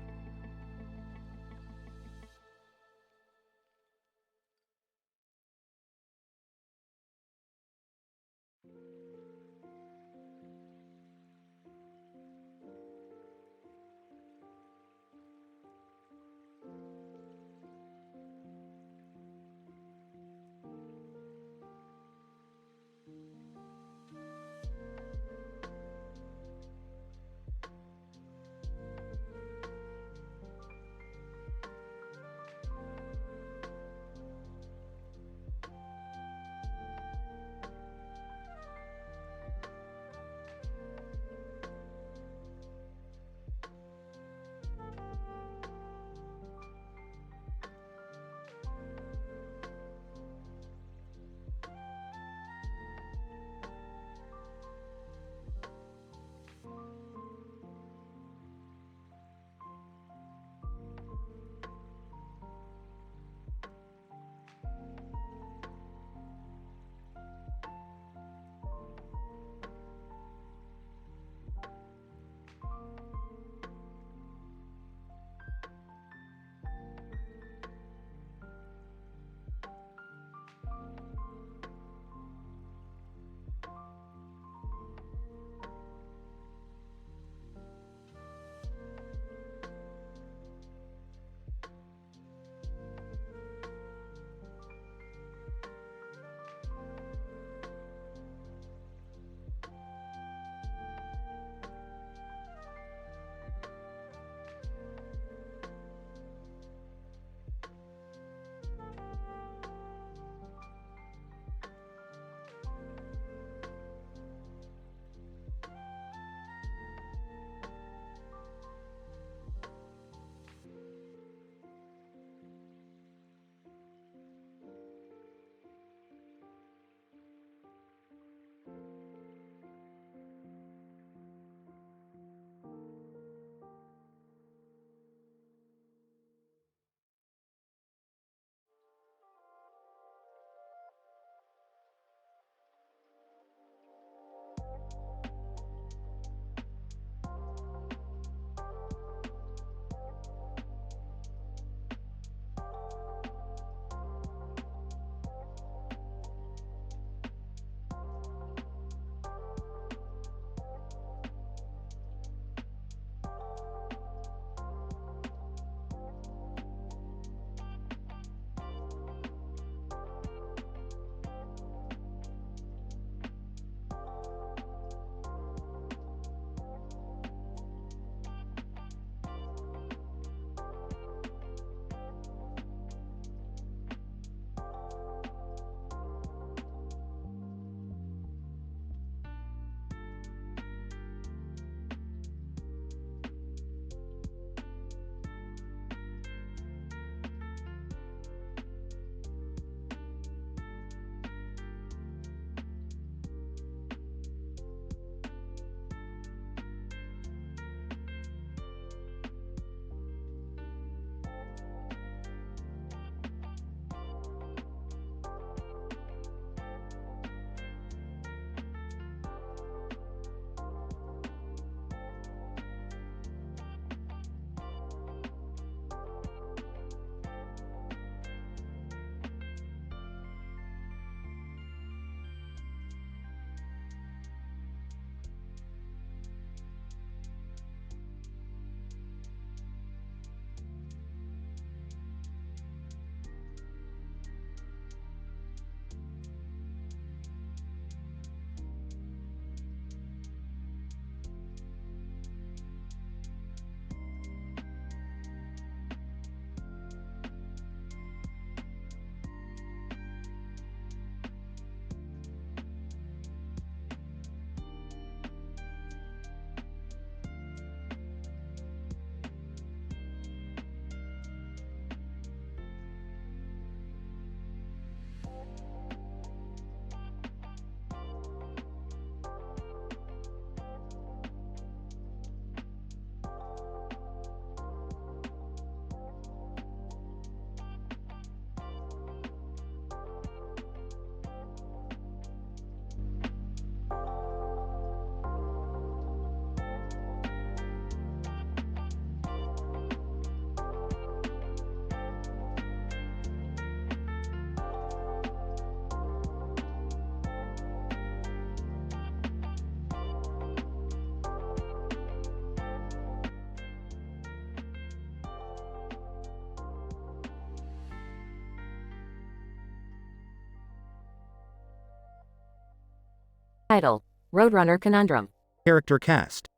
Title: Roadrunner Conundrum. Character cast: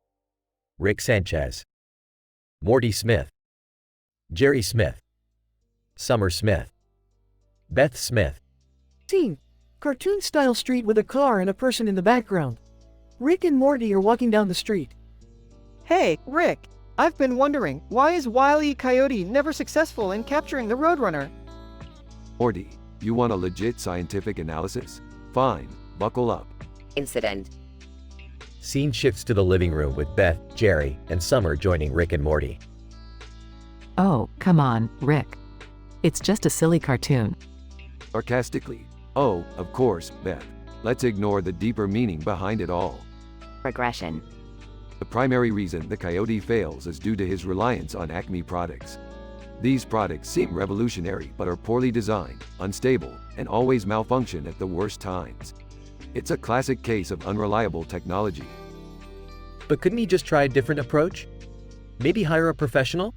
Rick Sanchez, Morty Smith, Jerry Smith, Summer Smith, Beth Smith. Scene: cartoon-style street with a car and a person in the background. Rick and Morty are walking down the street. Hey, Rick, I've been wondering, why is Wile E. Coyote never successful in capturing the Roadrunner? Morty, you want a legit scientific analysis? Fine, buckle up. Incident. Scene shifts to the living room with Beth, Jerry, and Summer joining Rick and Morty. Oh, come on, Rick. It's just a silly cartoon. Sarcastically. Oh, of course, Beth. Let's ignore the deeper meaning behind it all. Regression. The primary reason the Coyote fails is due to his reliance on Acme products. These products seem revolutionary but are poorly designed, unstable, and always malfunction at the worst times. It's a classic case of unreliable technology. But couldn't he just try a different approach? Maybe hire a professional?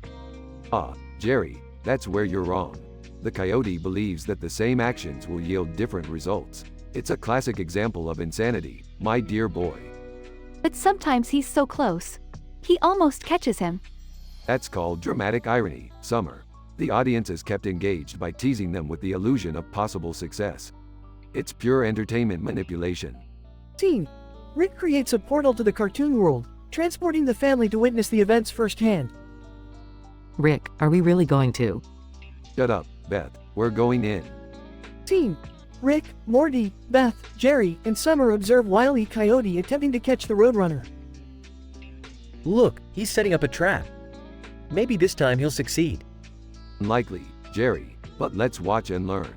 Ah, Jerry, that's where you're wrong. The Coyote believes that the same actions will yield different results. It's a classic example of insanity, my dear boy. But sometimes he's so close. He almost catches him. That's called dramatic irony, Summer. The audience is kept engaged by teasing them with the illusion of possible success. It's pure entertainment manipulation. Scene: Rick creates a portal to the cartoon world, transporting the family to witness the events firsthand. Rick, are we really going to? Shut up, Beth. We're going in. Scene: Rick, Morty, Beth, Jerry, and Summer observe Wile E. Coyote attempting to catch the Roadrunner. Look, he's setting up a trap. Maybe this time he'll succeed. Unlikely, Jerry, but let's watch and learn.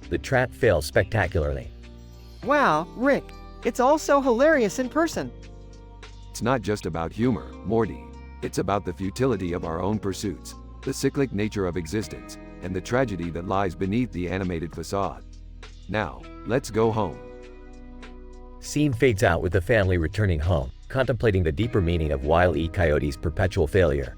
The trap fails spectacularly. Wow, Rick, it's all so hilarious in person. It's not just about humor, Morty. It's about the futility of our own pursuits, the cyclic nature of existence, and the tragedy that lies beneath the animated facade. Now, let's go home. Scene fades out with the family returning home, contemplating the deeper meaning of Wile E. Coyote's perpetual failure.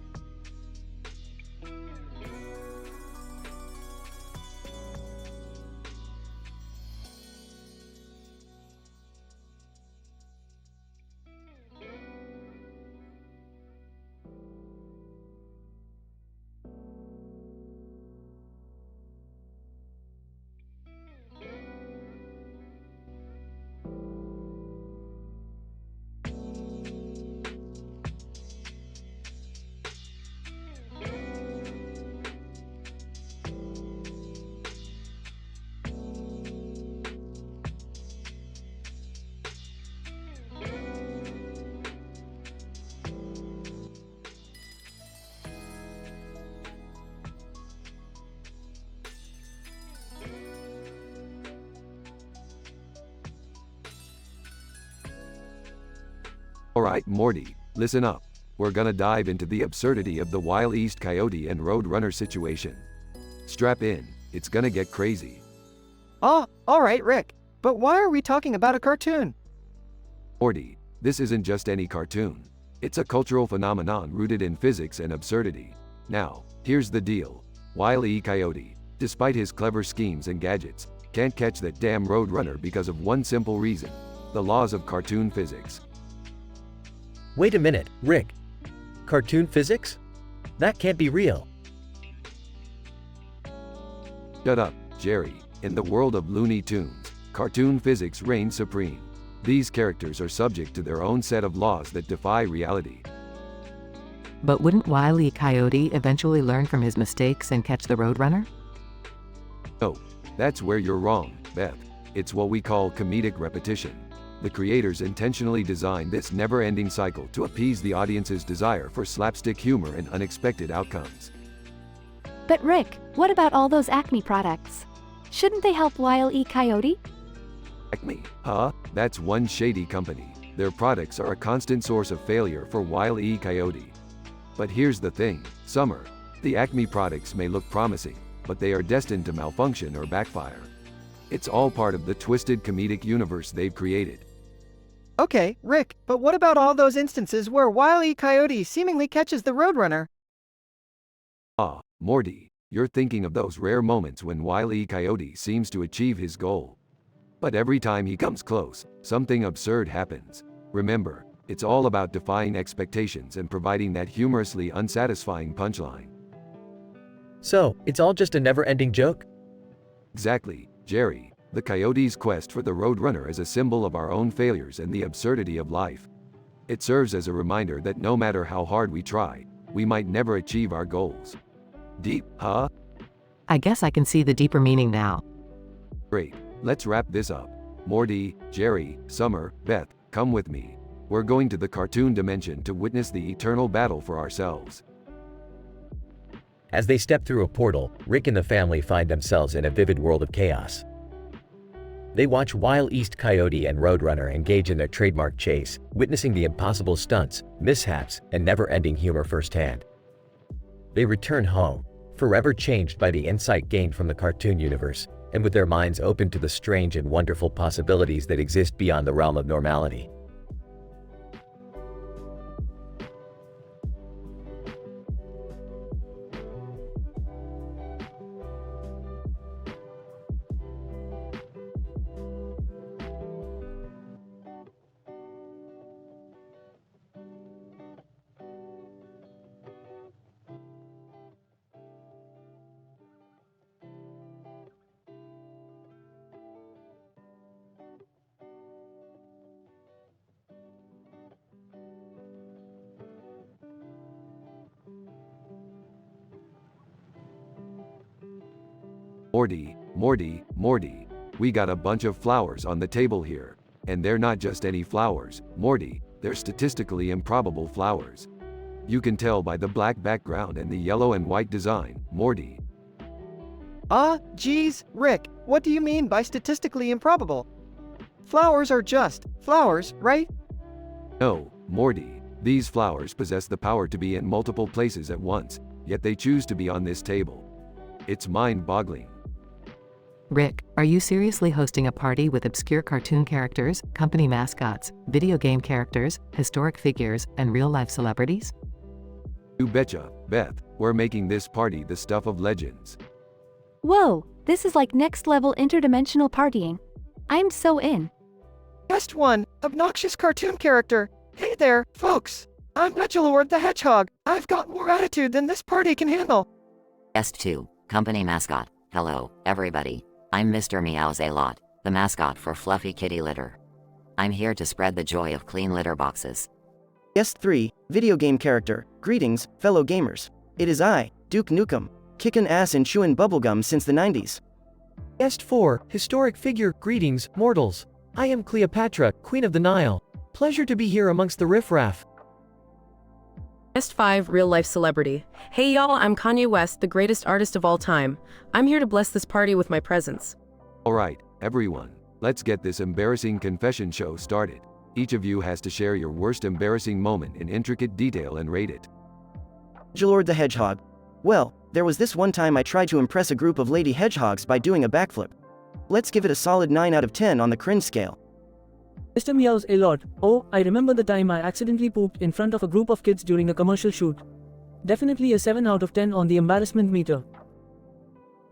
Alright, Morty, listen up. We're gonna dive into the absurdity of the Wile E. Coyote and Roadrunner situation. Strap in, it's gonna get crazy. Alright, Rick, but why are we talking about a cartoon? Morty, this isn't just any cartoon. It's a cultural phenomenon rooted in physics and absurdity. Now, here's the deal. Wile E. Coyote, despite his clever schemes and gadgets, can't catch that damn Roadrunner because of one simple reason: the laws of cartoon physics. Wait a minute, Rick. Cartoon physics? That can't be real. Shut up, Jerry. In the world of Looney Tunes, cartoon physics reigns supreme. These characters are subject to their own set of laws that defy reality. But wouldn't Wile E. Coyote eventually learn from his mistakes and catch the Roadrunner? No, that's where you're wrong, Beth. It's what we call comedic repetition. The creators intentionally designed this never-ending cycle to appease the audience's desire for slapstick humor and unexpected outcomes. But Rick, what about all those Acme products? Shouldn't they help Wile E. Coyote? Acme, huh? That's one shady company. Their products are a constant source of failure for Wile E. Coyote. But here's the thing, Summer. The Acme products may look promising, but they are destined to malfunction or backfire. It's all part of the twisted comedic universe they've created. Okay, Rick, but what about all those instances where Wile E. Coyote seemingly catches the Roadrunner? Ah, Morty, you're thinking of those rare moments when Wile E. Coyote seems to achieve his goal. But every time he comes close, something absurd happens. Remember, it's all about defying expectations and providing that humorously unsatisfying punchline. So, it's all just a never-ending joke? Exactly, Jerry. The coyote's quest for the Roadrunner is a symbol of our own failures and the absurdity of life. It serves as a reminder that no matter how hard we try, we might never achieve our goals. Deep, huh? I guess I can see the deeper meaning now. Great, let's wrap this up. Morty, Jerry, Summer, Beth, come with me. We're going to the cartoon dimension to witness the eternal battle for ourselves. As they step through a portal, Rick and the family find themselves in a vivid world of chaos. They watch Wile East Coyote and Roadrunner engage in their trademark chase, witnessing the impossible stunts, mishaps, and never-ending humor firsthand. They return home, forever changed by the insight gained from the cartoon universe, and with their minds open to the strange and wonderful possibilities that exist beyond the realm of normality. Morty, we got a bunch of flowers on the table here. And they're not just any flowers, Morty, they're statistically improbable flowers. You can tell by the black background and the yellow and white design, Morty. Geez, Rick, what do you mean by statistically improbable? Flowers are just flowers, right? No, Morty, these flowers possess the power to be in multiple places at once, yet they choose to be on this table. It's mind-boggling. Rick, are you seriously hosting a party with obscure cartoon characters, company mascots, video game characters, historic figures, and real-life celebrities? You betcha, Beth, we're making this party the stuff of legends. Whoa, this is like next-level interdimensional partying. I'm so in. Guest 1, obnoxious cartoon character. Hey there, folks. I'm Lord the Hedgehog. I've got more attitude than this party can handle. Guest 2, company mascot. Hello, everybody. I'm Mr. Meow's-a-Lot, the mascot for Fluffy Kitty Litter. I'm here to spread the joy of clean litter boxes. Guest 3, video game character. Greetings, fellow gamers. It is I, Duke Nukem, kickin' ass and chewin' bubblegum since the 90s. Guest 4, historic figure. Greetings, mortals. I am Cleopatra, Queen of the Nile. Pleasure to be here amongst the riffraff. Guest 5, real-life celebrity. Hey y'all, I'm Kanye West, the greatest artist of all time. I'm here to bless this party with my presence. Alright, everyone, let's get this embarrassing confession show started. Each of you has to share your worst embarrassing moment in intricate detail and rate it. Lord the Hedgehog. Well, there was this one time I tried to impress a group of lady hedgehogs by doing a backflip. Let's give it a solid 9 out of 10 on the cringe scale. Mr. Meows-a-Lot. Oh, I remember the time I accidentally pooped in front of a group of kids during a commercial shoot. Definitely a 7 out of 10 on the embarrassment meter.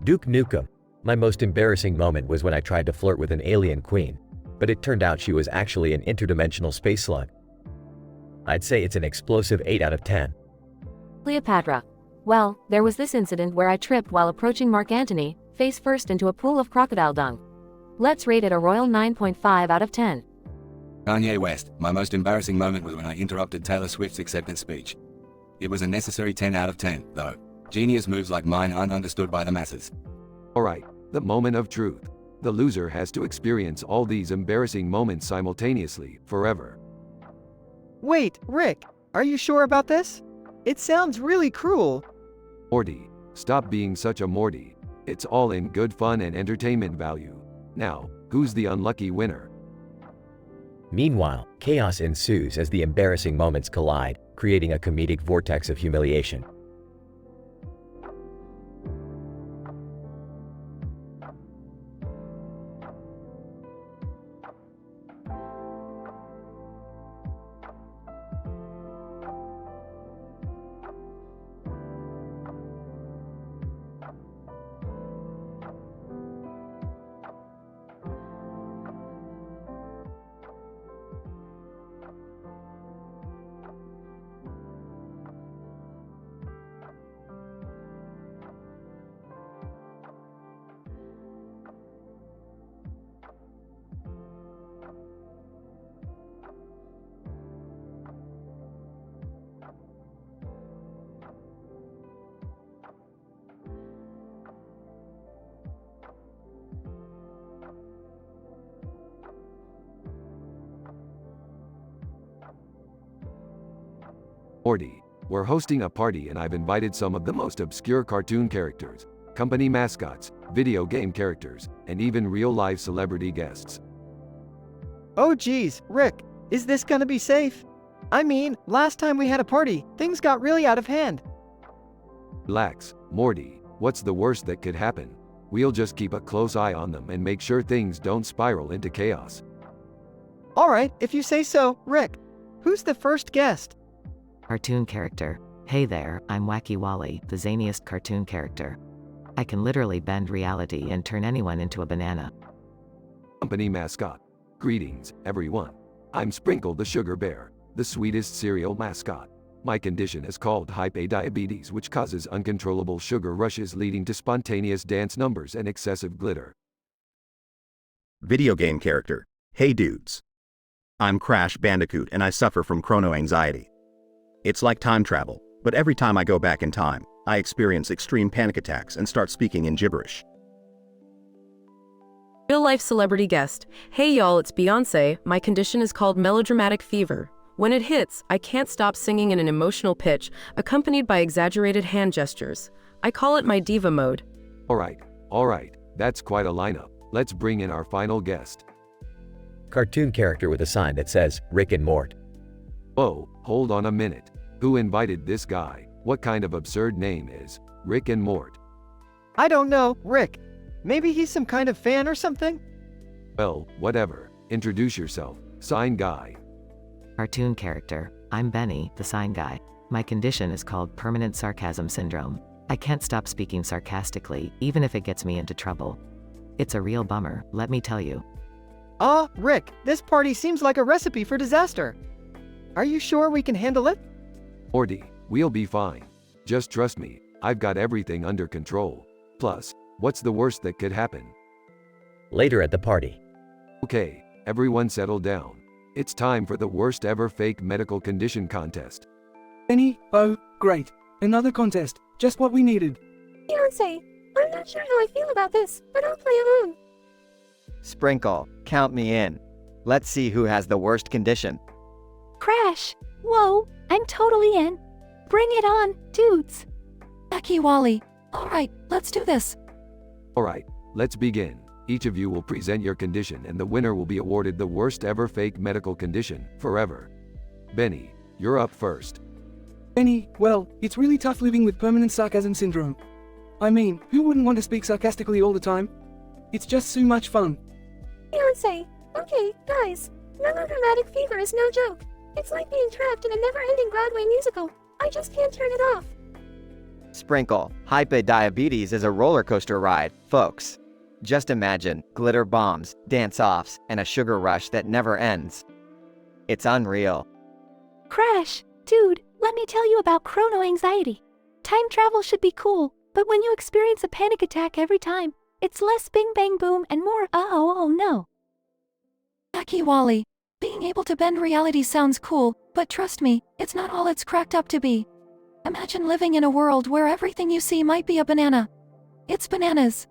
Duke Nukem. My most embarrassing moment was when I tried to flirt with an alien queen, but it turned out she was actually an interdimensional space slug. I'd say it's an explosive 8 out of 10. Cleopatra. Well, there was this incident where I tripped while approaching Mark Antony, face first into a pool of crocodile dung. Let's rate it a royal 9.5 out of 10. Kanye West, my most embarrassing moment was when I interrupted Taylor Swift's acceptance speech. It was a necessary 10 out of 10, though. Genius moves like mine aren't understood by the masses. Alright, the moment of truth. The loser has to experience all these embarrassing moments simultaneously, forever. Wait, Rick, are you sure about this? It sounds really cruel. Morty, stop being such a Morty. It's all in good fun and entertainment value. Now, who's the unlucky winner? Meanwhile, chaos ensues as the embarrassing moments collide, creating a comedic vortex of humiliation. Morty, we're hosting a party and I've invited some of the most obscure cartoon characters, company mascots, video game characters, and even real-life celebrity guests. Oh geez, Rick, is this gonna be safe? I mean, last time we had a party, things got really out of hand. Relax, Morty, what's the worst that could happen? We'll just keep a close eye on them and make sure things don't spiral into chaos. Alright, if you say so, Rick. Who's the first guest? Cartoon character. Hey there, I'm Wacky Wally, the zaniest cartoon character. I can literally bend reality and turn anyone into a banana. Company mascot. Greetings, everyone. I'm Sprinkle the Sugar Bear, the sweetest cereal mascot. My condition is called hypodiabetes, which causes uncontrollable sugar rushes leading to spontaneous dance numbers and excessive glitter. Video game character. Hey dudes. I'm Crash Bandicoot and I suffer from chrono anxiety. It's like time travel, but every time I go back in time, I experience extreme panic attacks and start speaking in gibberish. Real-life celebrity guest. Hey y'all, it's Beyoncé. My condition is called melodramatic fever. When it hits, I can't stop singing in an emotional pitch, accompanied by exaggerated hand gestures. I call it my diva mode. Alright, that's quite a lineup. Let's bring in our final guest. Cartoon character with a sign that says, Rick and Mort. Whoa, hold on a minute. Who invited this guy? What kind of absurd name is Rick and Mort? I don't know, Rick. Maybe he's some kind of fan or something? Well, whatever. Introduce yourself, sign guy. Cartoon character. I'm Benny, the sign guy. My condition is called permanent sarcasm syndrome. I can't stop speaking sarcastically, even if it gets me into trouble. It's a real bummer, let me tell you. Rick, this party seems like a recipe for disaster. Are you sure we can handle it? Morty, we'll be fine. Just trust me, I've got everything under control. Plus, what's the worst that could happen? Later at the party. Okay, everyone settle down. It's time for the worst ever fake medical condition contest. Benny, oh, great. Another contest. Just what we needed. Beyoncé, I'm not sure how I feel about this, but I'll play along. Sprinkle, count me in. Let's see who has the worst condition. Crash! Whoa, I'm totally in. Bring it on, dudes. Wacky Wally. Alright, let's do this. Alright, let's begin. Each of you will present your condition and the winner will be awarded the worst ever fake medical condition, forever. Benny, you're up first. Benny, well, it's really tough living with permanent sarcasm syndrome. I mean, who wouldn't want to speak sarcastically all the time? It's just so much fun. Beyoncé, okay, guys, melodramatic fever is no joke. It's like being trapped in a never-ending Broadway musical. I just can't turn it off. Sprinkle, hypodiabetes is a roller coaster ride, folks. Just imagine glitter bombs, dance-offs, and a sugar rush that never ends. It's unreal. Crash! Dude, let me tell you about chrono anxiety. Time travel should be cool, but when you experience a panic attack every time, it's less bing bang boom and more oh no. Wacky Wally, being able to bend reality sounds cool, but trust me, it's not all it's cracked up to be. Imagine living in a world where everything you see might be a banana. It's bananas.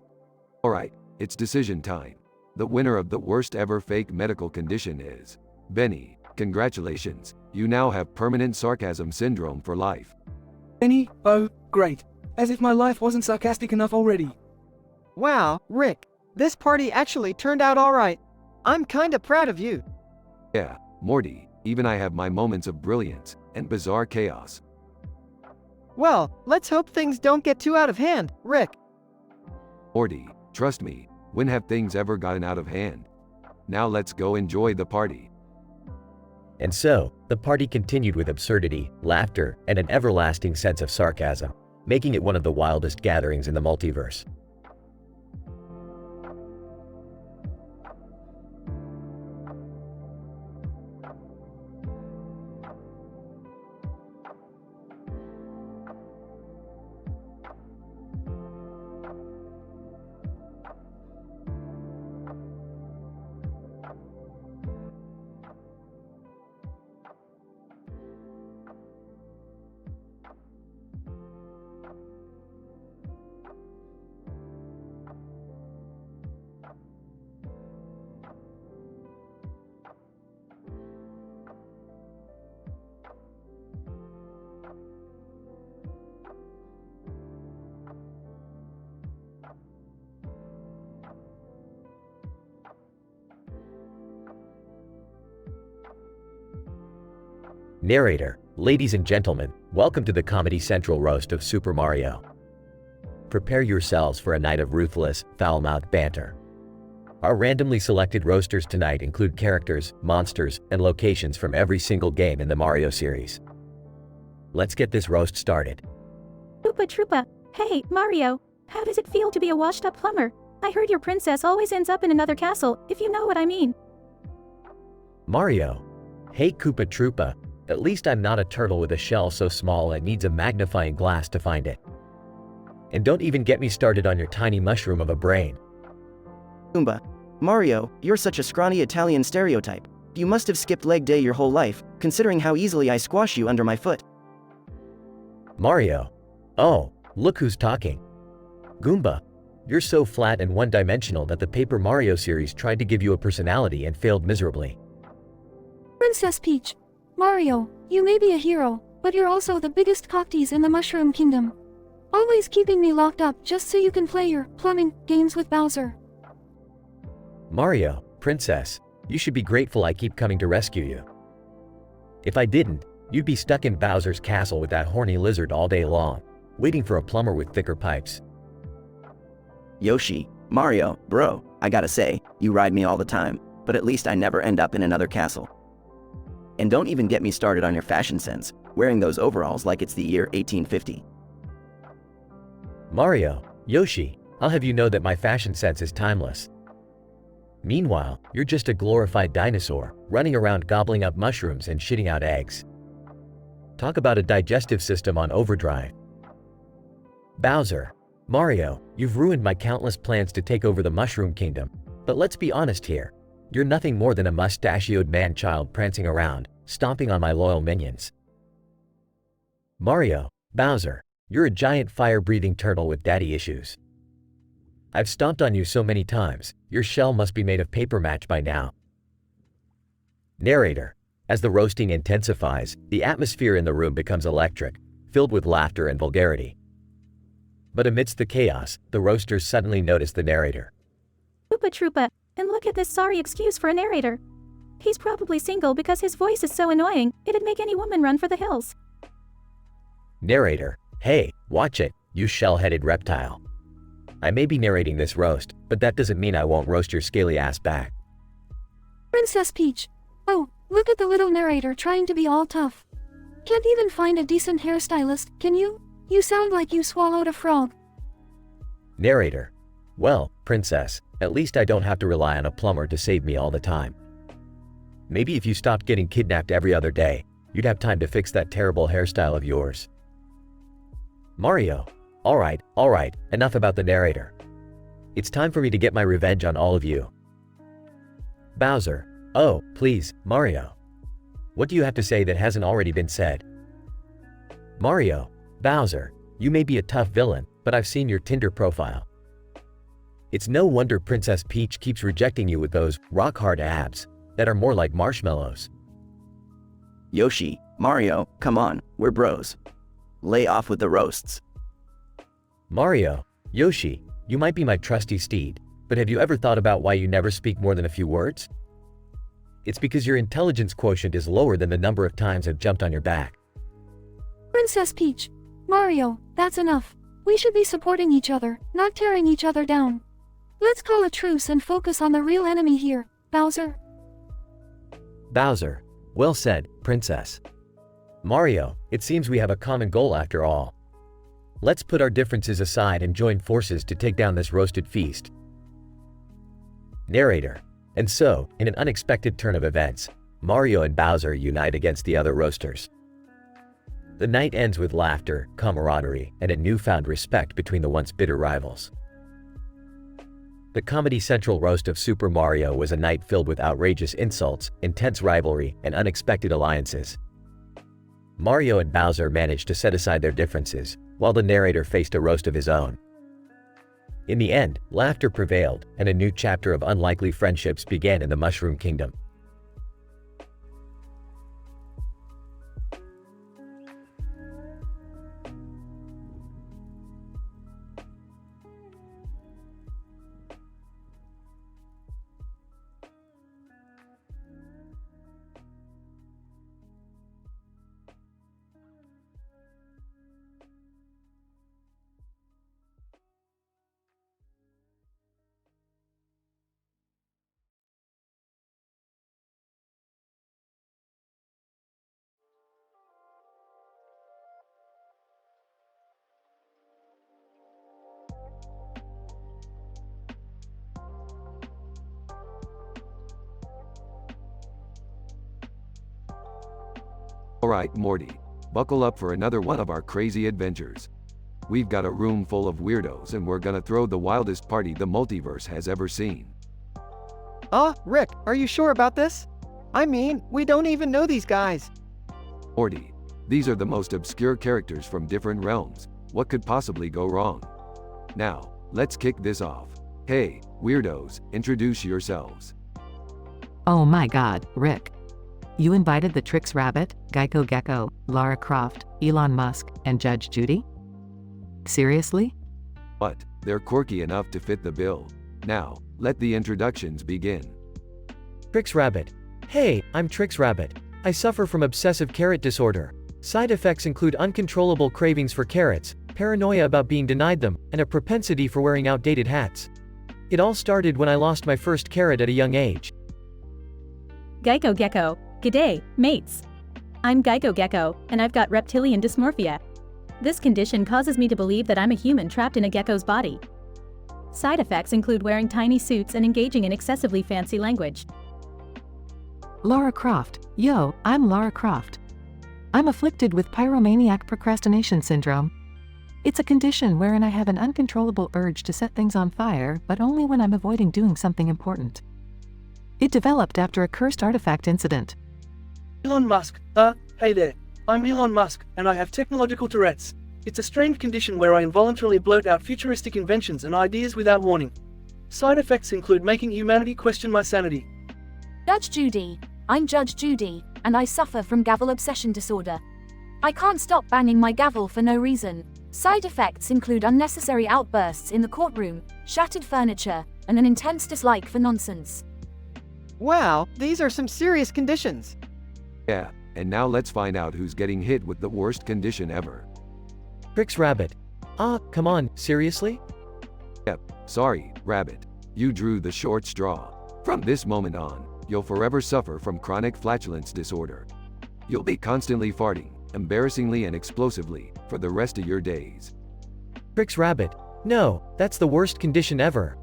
Alright, it's decision time. The winner of the worst ever fake medical condition is Benny. Congratulations, you now have permanent sarcasm syndrome for life. Benny, oh, great. As if my life wasn't sarcastic enough already. Wow, Rick, this party actually turned out alright. I'm kinda proud of you. Yeah, Morty, even I have my moments of brilliance and bizarre chaos. Well, let's hope things don't get too out of hand, Rick. Morty, trust me, when have things ever gotten out of hand? Now let's go enjoy the party. And so, the party continued with absurdity, laughter, and an everlasting sense of sarcasm, making it one of the wildest gatherings in the multiverse. Narrator, ladies and gentlemen, welcome to the Comedy Central roast of Super Mario. Prepare yourselves for a night of ruthless, foul-mouthed banter. Our randomly selected roasters tonight include characters, monsters, and locations from every single game in the Mario series. Let's get this roast started. Oopa Troopa. Hey, Mario. How does it feel to be a washed-up plumber? I heard your princess always ends up in another castle, if you know what I mean. Mario. Hey Koopa Troopa. At least I'm not a turtle with a shell so small it needs a magnifying glass to find it. And don't even get me started on your tiny mushroom of a brain. Oomba. Mario, you're such a scrawny Italian stereotype. You must have skipped leg day your whole life, considering how easily I squash you under my foot. Mario. Oh, look who's talking. Goomba. You're so flat and one-dimensional that the Paper Mario series tried to give you a personality and failed miserably. Princess Peach. Mario, you may be a hero, but you're also the biggest cocktease in the Mushroom Kingdom. Always keeping me locked up just so you can play your plumbing games with Bowser. Mario, Princess, you should be grateful I keep coming to rescue you. If I didn't, you'd be stuck in Bowser's castle with that horny lizard all day long, waiting for a plumber with thicker pipes. Yoshi, Mario, bro, I gotta say, you ride me all the time, but at least I never end up in another castle. And don't even get me started on your fashion sense, wearing those overalls like it's the year 1850. Mario, Yoshi, I'll have you know that my fashion sense is timeless. Meanwhile, you're just a glorified dinosaur, running around gobbling up mushrooms and shitting out eggs. Talk about a digestive system on overdrive. Bowser, Mario, you've ruined my countless plans to take over the Mushroom Kingdom, but let's be honest here. You're nothing more than a mustachioed man-child prancing around, stomping on my loyal minions. Mario, Bowser, you're a giant fire-breathing turtle with daddy issues. I've stomped on you so many times, your shell must be made of paper match by now. Narrator, as the roasting intensifies, the atmosphere in the room becomes electric, filled with laughter and vulgarity. But amidst the chaos, the roasters suddenly notice the narrator. Oopa Troopa, and look at this sorry excuse for a narrator. He's probably single because his voice is so annoying, it'd make any woman run for the hills. Narrator, hey, watch it, you shell-headed reptile. I may be narrating this roast, but that doesn't mean I won't roast your scaly ass back. Princess Peach. Oh, look at the little narrator trying to be all tough. Can't even find a decent hairstylist, can you? You sound like you swallowed a frog. Narrator, well, Princess, at least I don't have to rely on a plumber to save me all the time. Maybe if you stopped getting kidnapped every other day, you'd have time to fix that terrible hairstyle of yours. Mario, all right, enough about the narrator. It's time for me to get my revenge on all of you. Bowser, oh, please, Mario. What do you have to say that hasn't already been said? Mario, Bowser, you may be a tough villain, but I've seen your Tinder profile. It's no wonder Princess Peach keeps rejecting you with those rock-hard abs that are more like marshmallows. Yoshi, Mario, come on, we're bros. Lay off with the roasts. Mario, Yoshi, you might be my trusty steed, but have you ever thought about why you never speak more than a few words? It's because your intelligence quotient is lower than the number of times I've jumped on your back. Princess Peach. Mario, that's enough. We should be supporting each other, not tearing each other down. Let's call a truce and focus on the real enemy here, Bowser. Bowser, well said, Princess. Mario, it seems we have a common goal after all. Let's put our differences aside and join forces to take down this roasted feast. Narrator, and so, in an unexpected turn of events, Mario and Bowser unite against the other roasters. The night ends with laughter, camaraderie, and a newfound respect between the once bitter rivals. The Comedy Central roast of Super Mario was a night filled with outrageous insults, intense rivalry, and unexpected alliances. Mario and Bowser managed to set aside their differences, while the narrator faced a roast of his own. In the end, laughter prevailed, and a new chapter of unlikely friendships began in the Mushroom Kingdom. Alright, Morty. Buckle up for another one of our crazy adventures. We've got a room full of weirdos and we're gonna throw the wildest party the multiverse has ever seen. Rick, are you sure about this? I mean, we don't even know these guys. Morty, these are the most obscure characters from different realms. What could possibly go wrong? Now, let's kick this off. Hey, weirdos, introduce yourselves. Oh my god, Rick. You invited the Trix Rabbit, Geico Gecko, Lara Croft, Elon Musk, and Judge Judy? Seriously? But, they're quirky enough to fit the bill. Now, let the introductions begin. Trix Rabbit. Hey, I'm Trix Rabbit. I suffer from obsessive carrot disorder. Side effects include uncontrollable cravings for carrots, paranoia about being denied them, and a propensity for wearing outdated hats. It all started when I lost my first carrot at a young age. Geico Gecko. G'day, mates. I'm Geico Gecko, and I've got reptilian dysmorphia. This condition causes me to believe that I'm a human trapped in a gecko's body. Side effects include wearing tiny suits and engaging in excessively fancy language. Lara Croft. Yo, I'm Lara Croft. I'm afflicted with pyromaniac procrastination syndrome. It's a condition wherein I have an uncontrollable urge to set things on fire, but only when I'm avoiding doing something important. It developed after a cursed artifact incident. Elon Musk. Hey there. I'm Elon Musk, and I have technological Tourette's. It's a strange condition where I involuntarily blurt out futuristic inventions and ideas without warning. Side effects include making humanity question my sanity. Judge Judy. I'm Judge Judy, and I suffer from gavel obsession disorder. I can't stop banging my gavel for no reason. Side effects include unnecessary outbursts in the courtroom, shattered furniture, and an intense dislike for nonsense. Wow, these are some serious conditions. Yeah, and now let's find out who's getting hit with the worst condition ever. Trix Rabbit. Come on, seriously? Yep, sorry, Rabbit. You drew the short straw. From this moment on, you'll forever suffer from chronic flatulence disorder. You'll be constantly farting, embarrassingly and explosively, for the rest of your days. Trix Rabbit. No, that's the worst condition ever.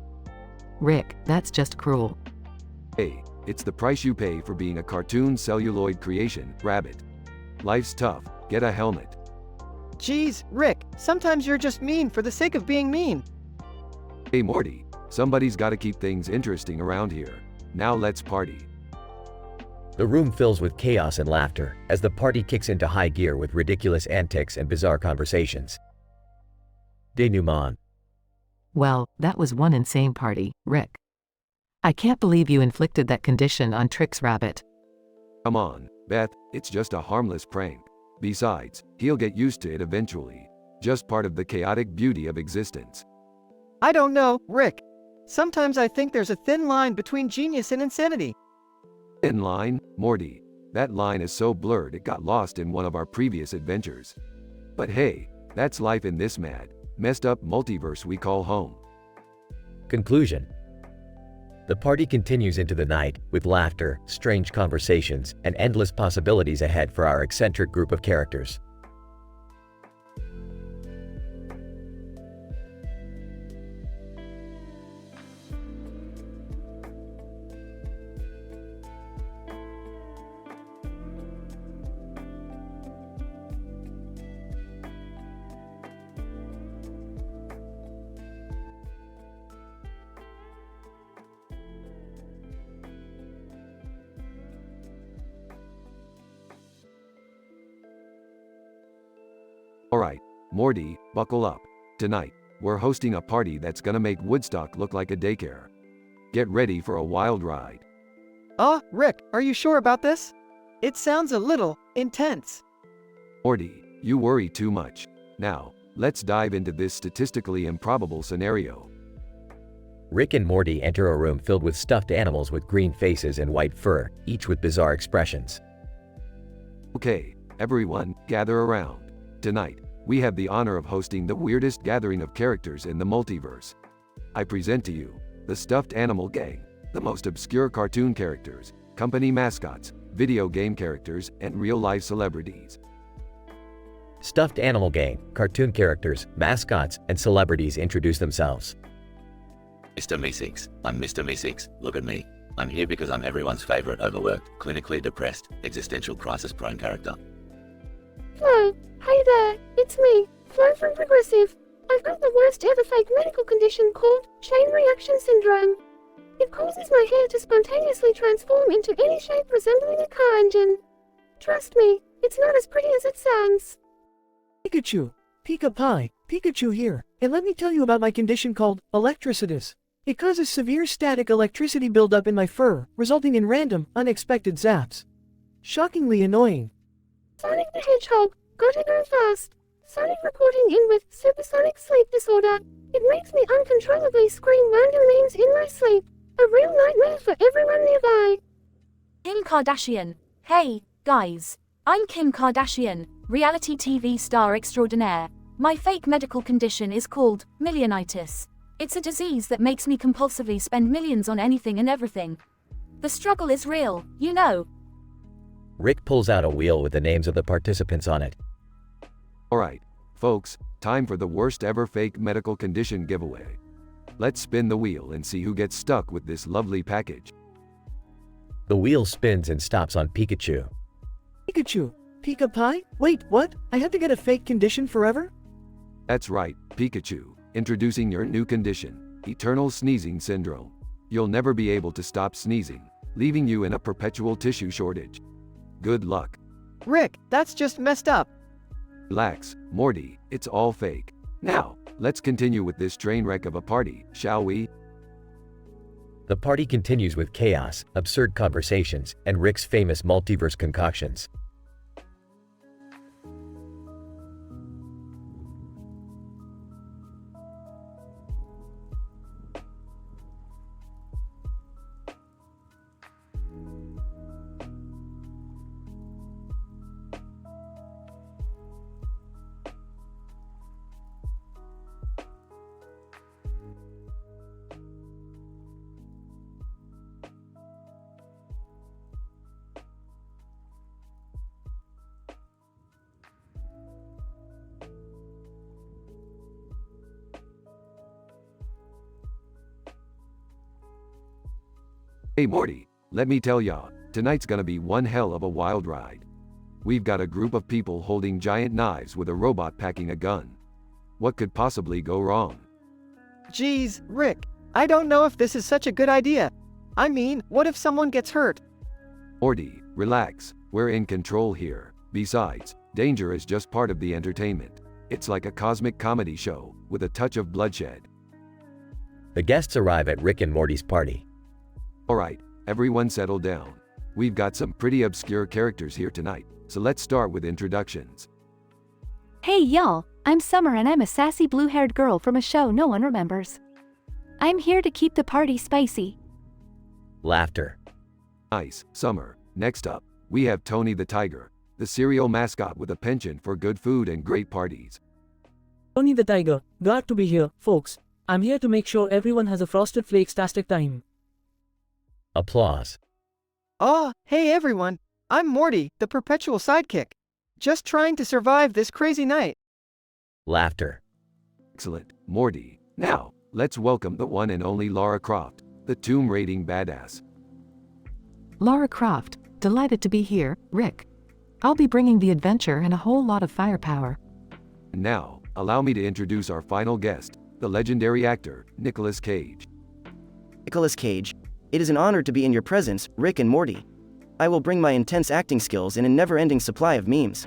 Rick, that's just cruel. Hey, it's the price you pay for being a cartoon celluloid creation, Rabbit. Life's tough, get a helmet. Geez, Rick, sometimes you're just mean for the sake of being mean. Hey Morty, somebody's gotta keep things interesting around here. Now let's party. The room fills with chaos and laughter as the party kicks into high gear with ridiculous antics and bizarre conversations. Denouement. Well, that was one insane party, Rick. I can't believe you inflicted that condition on Trix Rabbit. Come on, Beth, it's just a harmless prank. Besides, he'll get used to it eventually. Just part of the chaotic beauty of existence. I don't know, Rick. Sometimes I think there's a thin line between genius and insanity. Thin line, Morty. That line is so blurred it got lost in one of our previous adventures. But hey, that's life in this messed up multiverse we call home. Conclusion. The party continues into the night, with laughter, strange conversations, and endless possibilities ahead for our eccentric group of characters. Alright, Morty, buckle up. Tonight, we're hosting a party that's gonna make Woodstock look like a daycare. Get ready for a wild ride. Rick, are you sure about this? It sounds a little intense. Morty, you worry too much. Now, let's dive into this statistically improbable scenario. Rick and Morty enter a room filled with stuffed animals with green faces and white fur, each with bizarre expressions. Okay, everyone, gather around. Tonight, we have the honor of hosting the weirdest gathering of characters in the multiverse. I present to you, the Stuffed Animal Gang, the most obscure cartoon characters, company mascots, video game characters, and real-life celebrities. Stuffed Animal Gang, cartoon characters, mascots, and celebrities introduce themselves. Mr. Meeseeks. I'm Mr. Meeseeks. Look at me. I'm here because I'm everyone's favorite overworked, clinically depressed, existential crisis-prone character. Flo. Hey there, it's me, Flo from Progressive. I've got the worst ever fake medical condition called chain reaction syndrome. It causes my hair to spontaneously transform into any shape resembling a car engine. Trust me, it's not as pretty as it sounds. Pikachu. Pika Pie, Pikachu here, and let me tell you about my condition called electricitus. It causes severe static electricity buildup in my fur, resulting in random, unexpected zaps. Shockingly annoying. Sonic the Hedgehog, gotta go fast. Sonic reporting in with supersonic sleep disorder. It makes me uncontrollably scream random names in my sleep. A real nightmare for everyone nearby. Kim Kardashian. Hey, guys. I'm Kim Kardashian, reality TV star extraordinaire. My fake medical condition is called millionitis. It's a disease that makes me compulsively spend millions on anything and everything. The struggle is real, you know. Rick pulls out a wheel with the names of the participants on it. Alright, folks, time for the worst ever fake medical condition giveaway. Let's spin the wheel and see who gets stuck with this lovely package. The wheel spins and stops on Pikachu. Pikachu. Pika Pie? Wait, what? I have to get a fake condition forever? That's right, Pikachu. Introducing your new condition, eternal sneezing syndrome. You'll never be able to stop sneezing, leaving you in a perpetual tissue shortage. Good luck. Rick, that's just messed up. Relax, Morty, it's all fake. Now, let's continue with this train wreck of a party, shall we? The party continues with chaos, absurd conversations, and Rick's famous multiverse concoctions. Hey Morty, let me tell ya, tonight's gonna be one hell of a wild ride. We've got a group of people holding giant knives with a robot packing a gun. What could possibly go wrong? Geez, Rick, I don't know if this is such a good idea. I mean, what if someone gets hurt? Morty, relax, we're in control here. Besides, danger is just part of the entertainment. It's like a cosmic comedy show, with a touch of bloodshed. The guests arrive at Rick and Morty's party. Alright, everyone settle down. We've got some pretty obscure characters here tonight, so let's start with introductions. Hey y'all, I'm Summer and I'm a sassy blue-haired girl from a show no one remembers. I'm here to keep the party spicy. Laughter. Nice, Summer. Next up, we have Tony the Tiger, the cereal mascot with a penchant for good food and great parties. Tony the Tiger, glad to be here, folks. I'm here to make sure everyone has a Frosted Flakes-tastic time. Applause. Oh, hey everyone. I'm Morty, the perpetual sidekick. Just trying to survive this crazy night. Laughter. Excellent, Morty. Now, let's welcome the one and only Lara Croft, the tomb raiding badass. Lara Croft, delighted to be here, Rick. I'll be bringing the adventure and a whole lot of firepower. And now, allow me to introduce our final guest, the legendary actor, Nicolas Cage. Nicolas Cage, it is an honor to be in your presence, Rick and Morty. I will bring my intense acting skills and a never-ending supply of memes.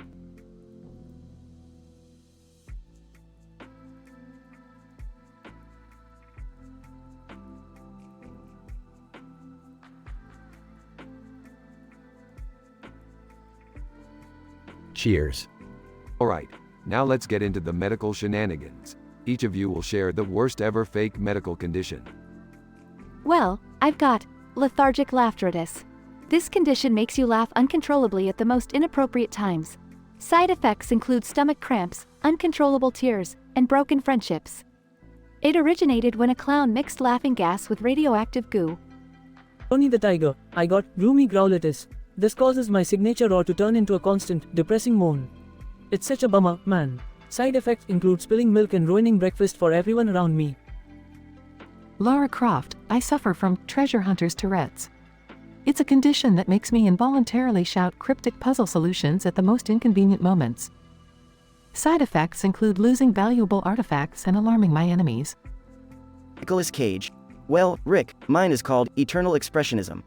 Cheers. Alright, now let's get into the medical shenanigans. Each of you will share the worst ever fake medical condition. Well, I've got lethargic laughteritis. This condition makes you laugh uncontrollably at the most inappropriate times. Side effects include stomach cramps, uncontrollable tears, and broken friendships. It originated when a clown mixed laughing gas with radioactive goo. Tony the Tiger, I got roomy growlitis. This causes my signature roar to turn into a constant, depressing moan. It's such a bummer, man. Side effects include spilling milk and ruining breakfast for everyone around me. Lara Croft, I suffer from treasure hunter's Tourette's. It's a condition that makes me involuntarily shout cryptic puzzle solutions at the most inconvenient moments. Side effects include losing valuable artifacts and alarming my enemies. Nicolas Cage. Well, Rick, mine is called Eternal Expressionism.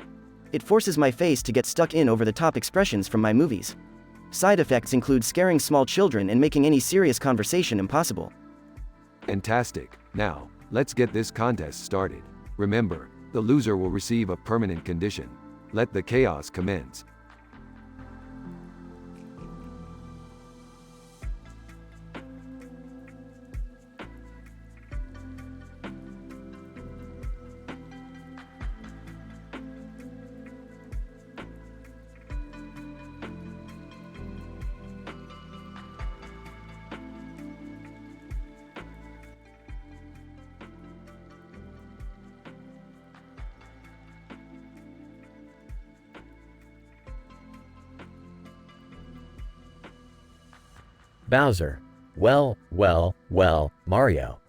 It forces my face to get stuck in over-the-top expressions from my movies. Side effects include scaring small children and making any serious conversation impossible. Fantastic. Now, let's get this contest started. Remember, the loser will receive a permanent condition. Let the chaos commence. Bowser. Well, Mario.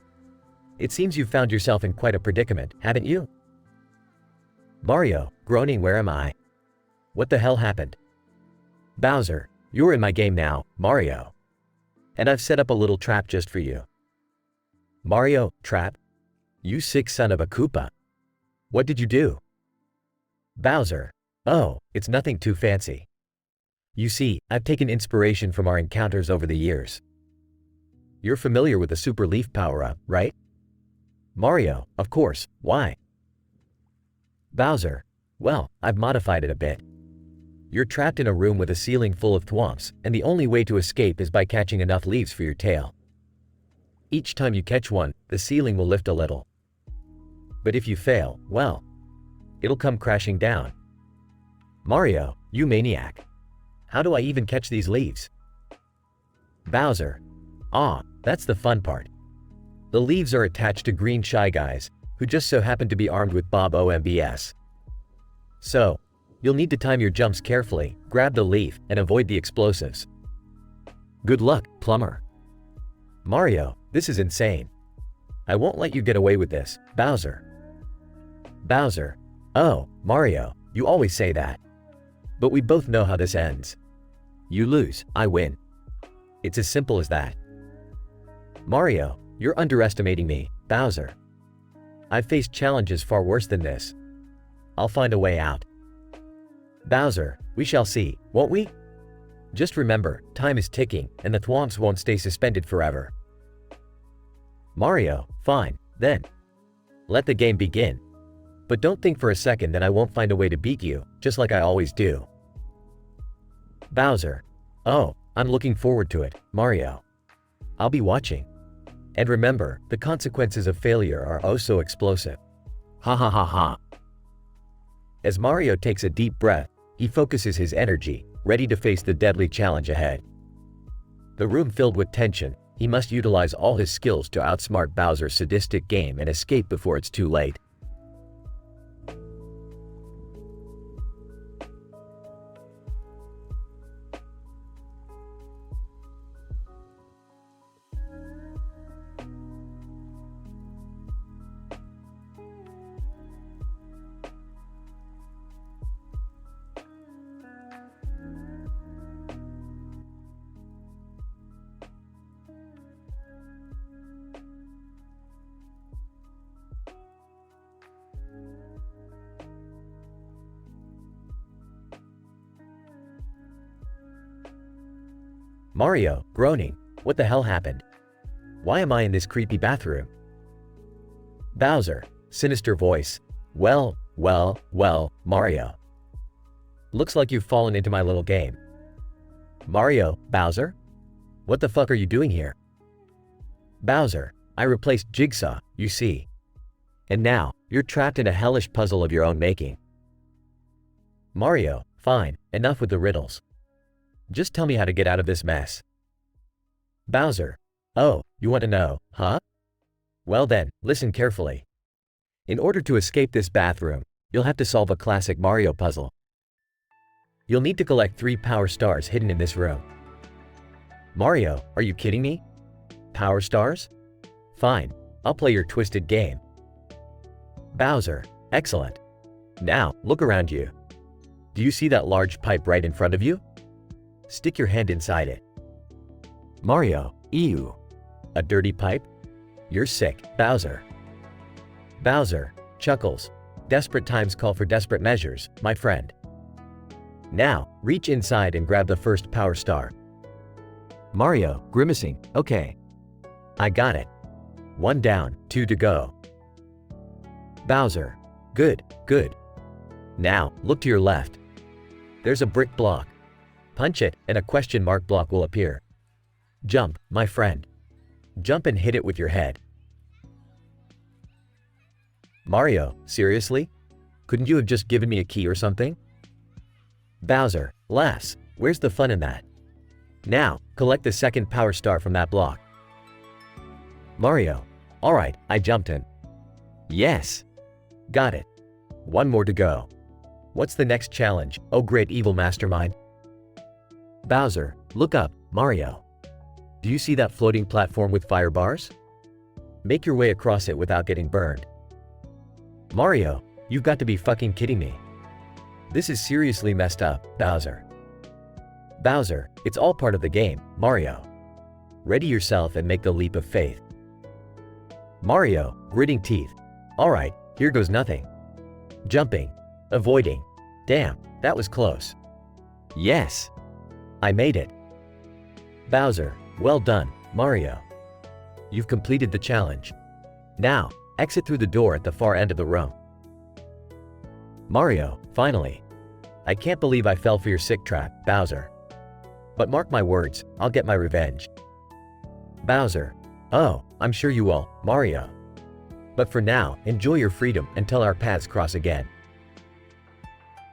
It seems you've found yourself in quite a predicament, haven't you? Mario, groaning, where am I? What the hell happened? Bowser, you're in my game now, Mario. And I've set up a little trap just for you. Mario, trap? You sick son of a Koopa. What did you do? Bowser, oh, it's nothing too fancy. You see, I've taken inspiration from our encounters over the years. You're familiar with the Super Leaf power-up, right? Mario, of course, why? Bowser, well, I've modified it a bit. You're trapped in a room with a ceiling full of thwomps, and the only way to escape is by catching enough leaves for your tail. Each time you catch one, the ceiling will lift a little. But if you fail, well, it'll come crashing down. Mario, you maniac. How do I even catch these leaves? Bowser, that's the fun part. The leaves are attached to green Shy Guys, who just so happen to be armed with Bob OMBS. So, you'll need to time your jumps carefully, grab the leaf, and avoid the explosives. Good luck, plumber. Mario, this is insane. I won't let you get away with this, Bowser. Bowser, oh, Mario, you always say that. But we both know how this ends. You lose, I win. It's as simple as that. Mario, you're underestimating me, Bowser. I've faced challenges far worse than this. I'll find a way out. Bowser, we shall see, won't we? Just remember, time is ticking, and the thwomps won't stay suspended forever. Mario, fine, then. Let the game begin. But don't think for a second that I won't find a way to beat you, just like I always do. Bowser, oh, I'm looking forward to it, Mario. I'll be watching. And remember, the consequences of failure are oh so explosive. Ha ha ha ha. As Mario takes a deep breath, he focuses his energy, ready to face the deadly challenge ahead. The room filled with tension, he must utilize all his skills to outsmart Bowser's sadistic game and escape before it's too late. Mario, groaning, what the hell happened? Why am I in this creepy bathroom? Bowser, sinister voice, well, Mario. Looks like you've fallen into my little game. Mario, Bowser? What the fuck are you doing here? Bowser, I replaced Jigsaw, you see. And now, you're trapped in a hellish puzzle of your own making. Mario, fine, enough with the riddles. Just tell me how to get out of this mess. Bowser, oh, you want to know, huh? Well then, listen carefully. In order to escape this bathroom, you'll have to solve a classic Mario puzzle. You'll need to collect 3 power stars hidden in this room. Mario, are you kidding me? Power stars? Fine, I'll play your twisted game. Bowser, excellent. Now, look around you. Do you see that large pipe right in front of you? Stick your hand inside it. Mario, ew. A dirty pipe? You're sick, Bowser. Bowser, chuckles. Desperate times call for desperate measures, my friend. Now, reach inside and grab the first power star. Mario, grimacing, okay. I got it. 1 down, 2 to go. Bowser, good, good. Now, look to your left. There's a brick block. Punch it, and a question mark block will appear. Jump, my friend. Jump and hit it with your head. Mario, seriously? Couldn't you have just given me a key or something? Bowser, laughs. Where's the fun in that? Now, collect the second power star from that block. Mario, alright, I jumped in. Yes. Got it. 1 more to go. What's the next challenge, oh great evil mastermind? Bowser, look up, Mario. Do you see that floating platform with fire bars? Make your way across it without getting burned. Mario, you've got to be fucking kidding me. This is seriously messed up, Bowser. Bowser, it's all part of the game, Mario. Ready yourself and make the leap of faith. Mario, gritting teeth. Alright, here goes nothing. Jumping. Avoiding. Damn, that was close. Yes. I made it. Bowser, well done, Mario. You've completed the challenge. Now, exit through the door at the far end of the room. Mario, finally. I can't believe I fell for your sick trap, Bowser. But mark my words, I'll get my revenge. Bowser, oh, I'm sure you will, Mario. But for now, enjoy your freedom until our paths cross again.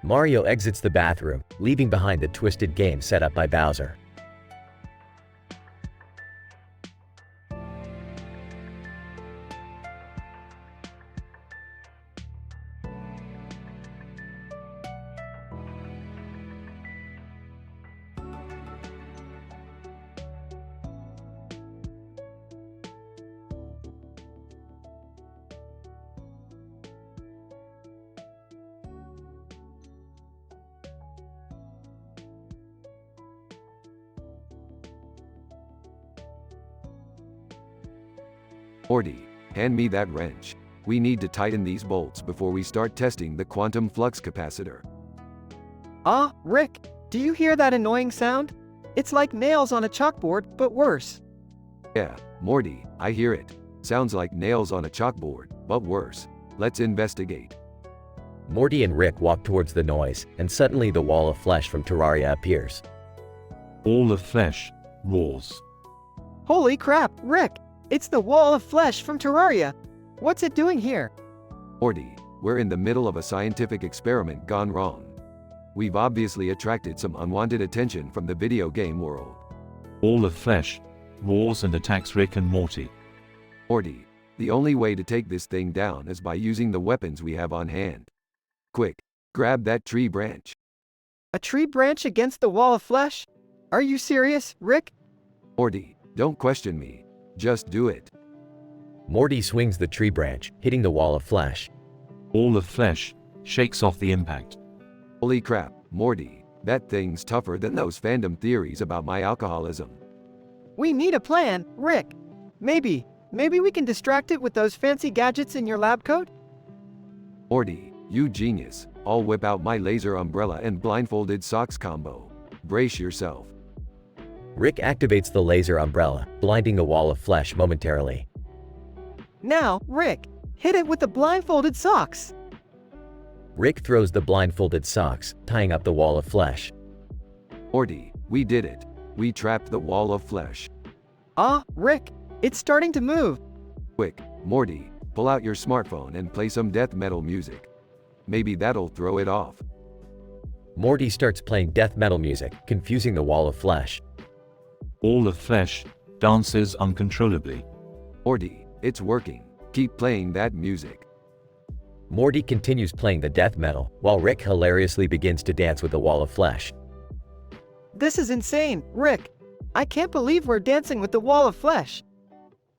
Mario exits the bathroom, leaving behind the twisted game set up by Bowser. Morty, hand me that wrench. We need to tighten these bolts before we start testing the quantum flux capacitor. Ah, Rick, do you hear that annoying sound? It's like nails on a chalkboard, but worse. Yeah, Morty, I hear it. Sounds like nails on a chalkboard, but worse. Let's investigate. Morty and Rick walk towards the noise, and suddenly the wall of flesh from Terraria appears. Wall of flesh. Walls. Holy crap, Rick! It's the wall of flesh from Terraria. What's it doing here? Morty, we're in the middle of a scientific experiment gone wrong. We've obviously attracted some unwanted attention from the video game world. Wall of flesh. Walls and attacks Rick and Morty. Morty, the only way to take this thing down is by using the weapons we have on hand. Quick, grab that tree branch. A tree branch against the wall of flesh? Are you serious, Rick? Morty, don't question me. Just do it. Morty swings the tree branch, hitting the wall of flesh. Wall of flesh. Shakes off the impact. Holy crap, Morty, that thing's tougher than those fandom theories about my alcoholism. We need a plan, Rick. Maybe we can distract it with those fancy gadgets in your lab coat? Morty, you genius. I'll whip out my laser umbrella and blindfolded socks combo. Brace yourself. Rick activates the laser umbrella, blinding the wall of flesh momentarily. Now, Rick, hit it with the blindfolded socks. Rick throws the blindfolded socks, tying up the wall of flesh. Morty, we did it. We trapped the wall of flesh. Ah, Rick, it's starting to move. Quick, Morty, pull out your smartphone and play some death metal music. Maybe that'll throw it off. Morty starts playing death metal music, confusing the wall of flesh. Wall of flesh. Dances uncontrollably. Morty, it's working. Keep playing that music. Morty continues playing the death metal, while Rick hilariously begins to dance with the wall of flesh. This is insane, Rick. I can't believe we're dancing with the wall of flesh.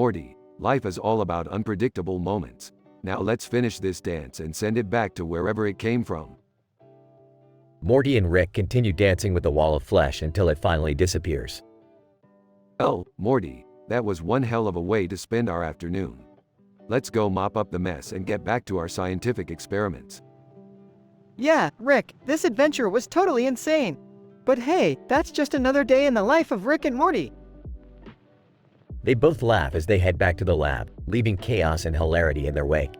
Morty, life is all about unpredictable moments. Now let's finish this dance and send it back to wherever it came from. Morty and Rick continue dancing with the wall of flesh until it finally disappears. Oh, Morty, that was one hell of a way to spend our afternoon. Let's go mop up the mess and get back to our scientific experiments. Yeah, Rick, this adventure was totally insane. But hey, that's just another day in the life of Rick and Morty. They both laugh as they head back to the lab, leaving chaos and hilarity in their wake.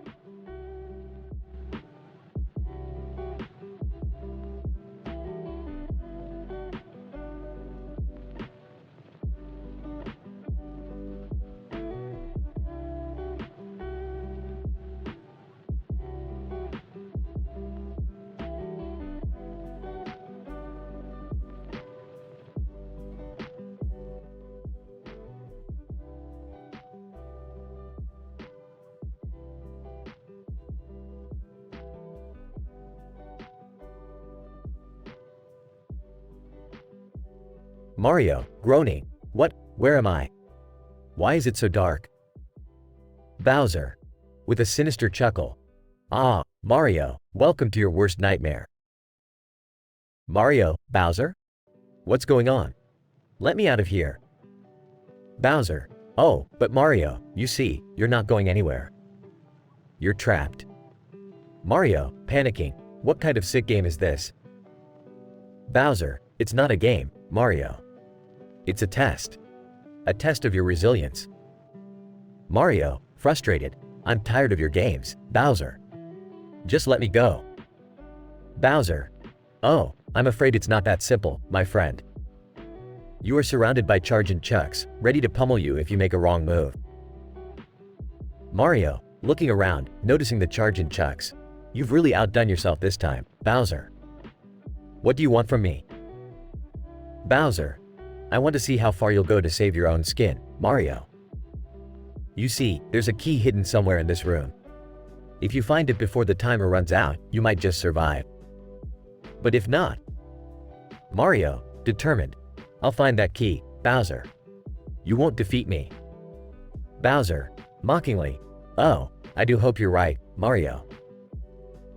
Mario, groaning. What? Where am I? Why is it so dark? Bowser, with a sinister chuckle. Ah, Mario, welcome to your worst nightmare. Mario, Bowser? What's going on? Let me out of here. Bowser, oh, but Mario, you see, you're not going anywhere. You're trapped. Mario, panicking. What kind of sick game is this? Bowser, it's not a game, Mario. It's a test. A test of your resilience. Mario, frustrated. I'm tired of your games, Bowser. Just let me go. Bowser. Oh, I'm afraid it's not that simple, my friend. You are surrounded by Chargent Chucks, ready to pummel you if you make a wrong move. Mario, looking around, noticing the Chargent Chucks. You've really outdone yourself this time, Bowser. What do you want from me? Bowser. I want to see how far you'll go to save your own skin, Mario. You see, there's a key hidden somewhere in this room. If you find it before the timer runs out, you might just survive. But if not, Mario, determined, I'll find that key, Bowser. You won't defeat me. Bowser, mockingly, oh, I do hope you're right, Mario.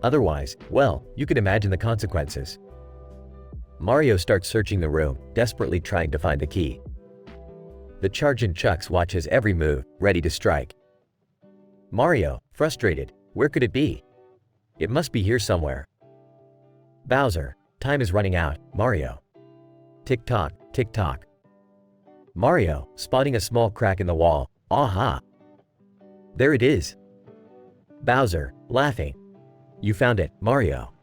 Otherwise, well, you can imagine the consequences. Mario starts searching the room, desperately trying to find the key. The Chargent Chucks watch his every move, ready to strike. Mario, frustrated, where could it be? It must be here somewhere. Bowser, time is running out, Mario. Tick-tock, tick-tock. Mario, spotting a small crack in the wall, aha! There it is. Bowser, laughing. You found it, Mario.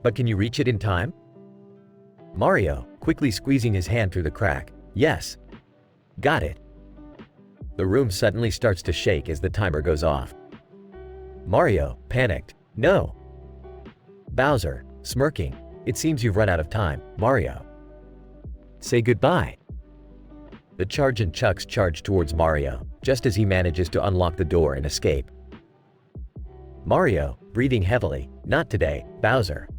But can you reach it in time? Mario, quickly squeezing his hand through the crack. Yes. Got it. The room suddenly starts to shake as the timer goes off. Mario, panicked. No. Bowser, smirking. It seems you've run out of time, Mario. Say goodbye. The Chargent Chucks charge towards Mario, just as he manages to unlock the door and escape. Mario, breathing heavily. Not today, Bowser.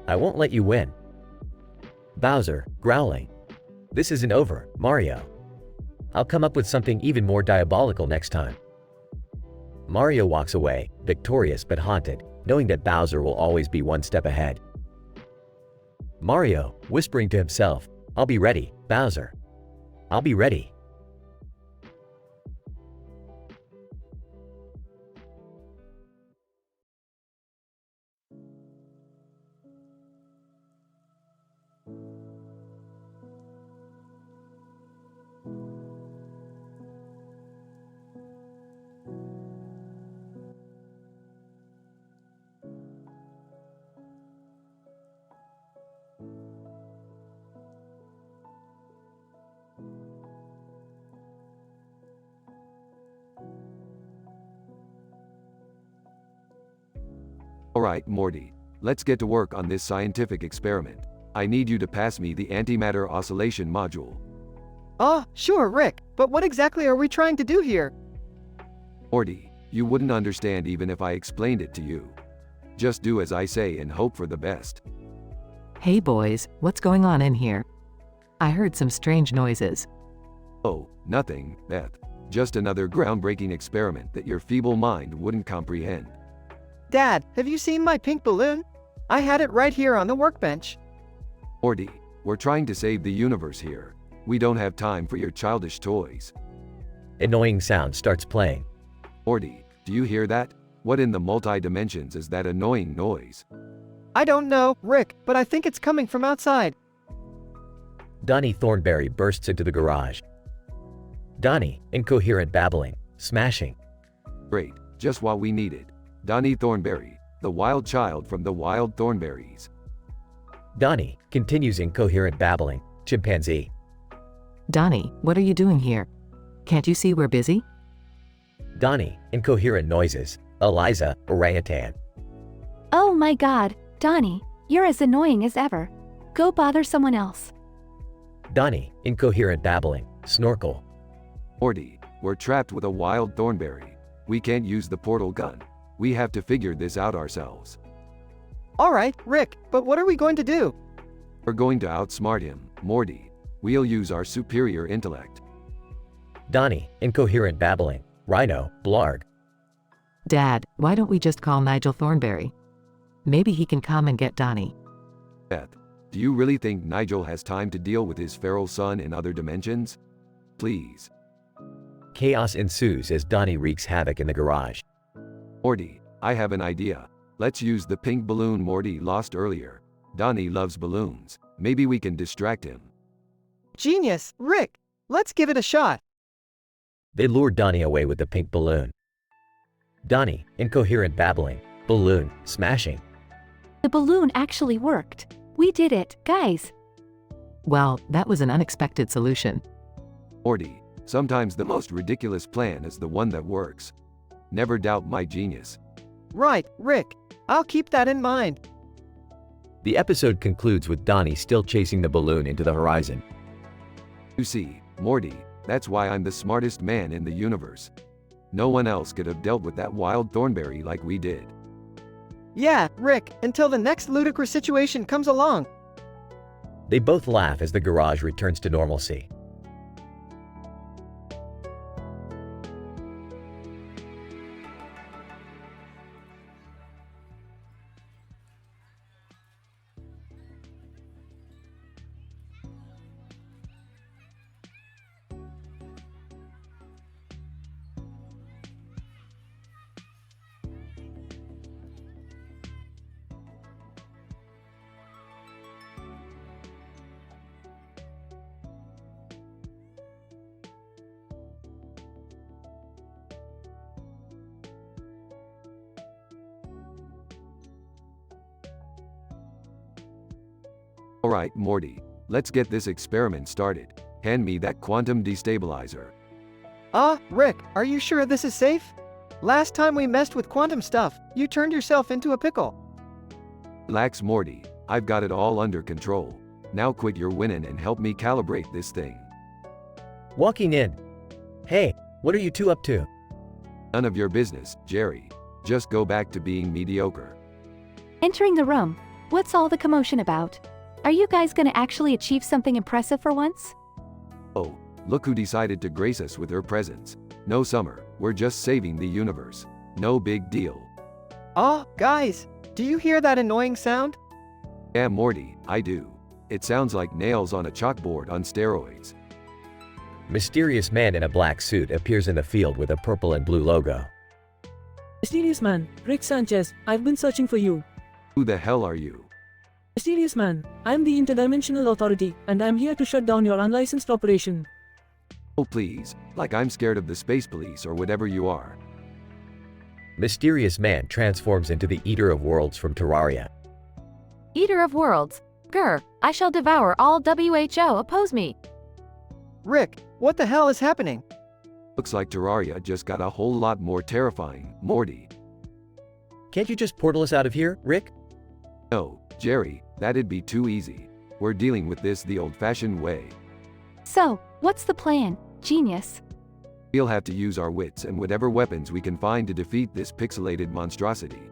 I won't let you win. Bowser, growling. This isn't over, Mario. I'll come up with something even more diabolical next time. Mario walks away, victorious but haunted, knowing that Bowser will always be one step ahead. Mario, whispering to himself, I'll be ready, Bowser. I'll be ready. Alright, Morty. Let's get to work on this scientific experiment. I need you to pass me the antimatter oscillation module. Oh, sure, Rick, but what exactly are we trying to do here? Morty, you wouldn't understand even if I explained it to you. Just do as I say and hope for the best. Hey boys, what's going on in here? I heard some strange noises. Oh, nothing, Beth. Just another groundbreaking experiment that your feeble mind wouldn't comprehend. Dad, have you seen my pink balloon? I had it right here on the workbench. Morty, we're trying to save the universe here. We don't have time for your childish toys. Annoying sound starts playing. Morty, do you hear that? What in the multi-dimensions is that annoying noise? I don't know, Rick, but I think it's coming from outside. Donnie Thornberry bursts into the garage. Donnie, incoherent babbling, smashing. Great, just what we needed. Donnie Thornberry, the wild child from the Wild Thornberries. Donnie continues incoherent babbling, chimpanzee. Donnie, what are you doing here? Can't you see we're busy? Donnie, incoherent noises, Eliza, orangutan. Oh my god, Donnie, you're as annoying as ever. Go bother someone else. Donnie, incoherent babbling, snorkel. Morty, we're trapped with a Wild Thornberry. We can't use the portal gun. We have to figure this out ourselves. Alright, Rick, but what are we going to do? We're going to outsmart him, Morty. We'll use our superior intellect. Donnie, incoherent babbling, rhino, blarg. Dad, why don't we just call Nigel Thornberry? Maybe he can come and get Donnie. Beth, do you really think Nigel has time to deal with his feral son in other dimensions? Please. Chaos ensues as Donnie wreaks havoc in the garage. Morty, I have an idea. Let's use the pink balloon Morty lost earlier. Donnie loves balloons. Maybe we can distract him. Genius, Rick. Let's give it a shot. They lure Donnie away with the pink balloon. Donnie, incoherent babbling, balloon, smashing. The balloon actually worked. We did it, guys. Well, that was an unexpected solution. Morty, sometimes the most ridiculous plan is the one that works. Never doubt my genius. Right, Rick. I'll keep that in mind. The episode concludes with Donnie still chasing the balloon into the horizon. You see, Morty, that's why I'm the smartest man in the universe. No one else could have dealt with that Wild Thornberry like we did. Yeah, Rick, until the next ludicrous situation comes along. They both laugh as the garage returns to normalcy. Alright, Morty, let's get this experiment started. Hand me that quantum destabilizer. Rick, are you sure this is safe? Last time we messed with quantum stuff, you turned yourself into a pickle. Relax, Morty, I've got it all under control. Now quit your winning and help me calibrate this thing. Walking in. Hey, what are you two up to? None of your business, Jerry. Just go back to being mediocre. Entering the room. What's all the commotion about? Are you guys gonna actually achieve something impressive for once? Oh, look who decided to grace us with her presence. No Summer, we're just saving the universe. No big deal. Guys, do you hear that annoying sound? Yeah, Morty, I do. It sounds like nails on a chalkboard on steroids. Mysterious man in a black suit appears in the field with a purple and blue logo. Mysterious man, Rick Sanchez, I've been searching for you. Who the hell are you? Mysterious man, I am the Interdimensional Authority, and I am here to shut down your unlicensed operation. Oh please, like I'm scared of the space police or whatever you are. Mysterious man transforms into the Eater of Worlds from Terraria. Eater of Worlds. Grr, I shall devour all WHO oppose me. Rick, what the hell is happening? Looks like Terraria just got a whole lot more terrifying, Morty. Can't you just portal us out of here, Rick? No, Jerry, that'd be too easy. We're dealing with this the old-fashioned way. So, what's the plan, genius? We'll have to use our wits and whatever weapons we can find to defeat this pixelated monstrosity.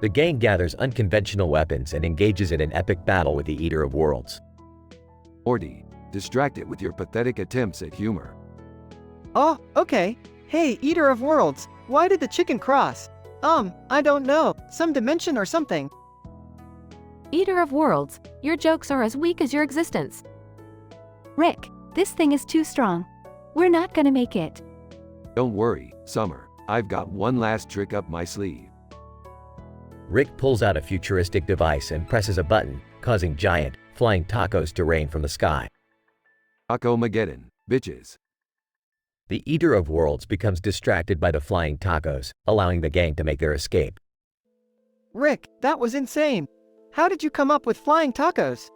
The gang gathers unconventional weapons and engages in an epic battle with the Eater of Worlds. Morty, distract it with your pathetic attempts at humor. Okay. Hey, Eater of Worlds, why did the chicken cross? I don't know, some dimension or something. Eater of Worlds, your jokes are as weak as your existence. Rick, this thing is too strong. We're not gonna make it. Don't worry, Summer. I've got one last trick up my sleeve. Rick pulls out a futuristic device and presses a button, causing giant, flying tacos to rain from the sky. Taco-mageddon, bitches. The Eater of Worlds becomes distracted by the flying tacos, allowing the gang to make their escape. Rick, that was insane. How did you come up with flying tacos?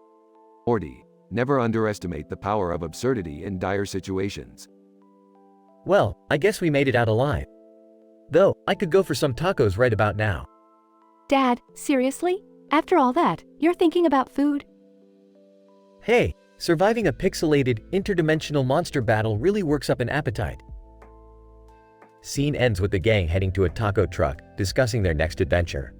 Morty, never underestimate the power of absurdity in dire situations. Well, I guess we made it out alive. Though, I could go for some tacos right about now. Dad, seriously? After all that, you're thinking about food? Hey, surviving a pixelated, interdimensional monster battle really works up an appetite. Scene ends with the gang heading to a taco truck, discussing their next adventure.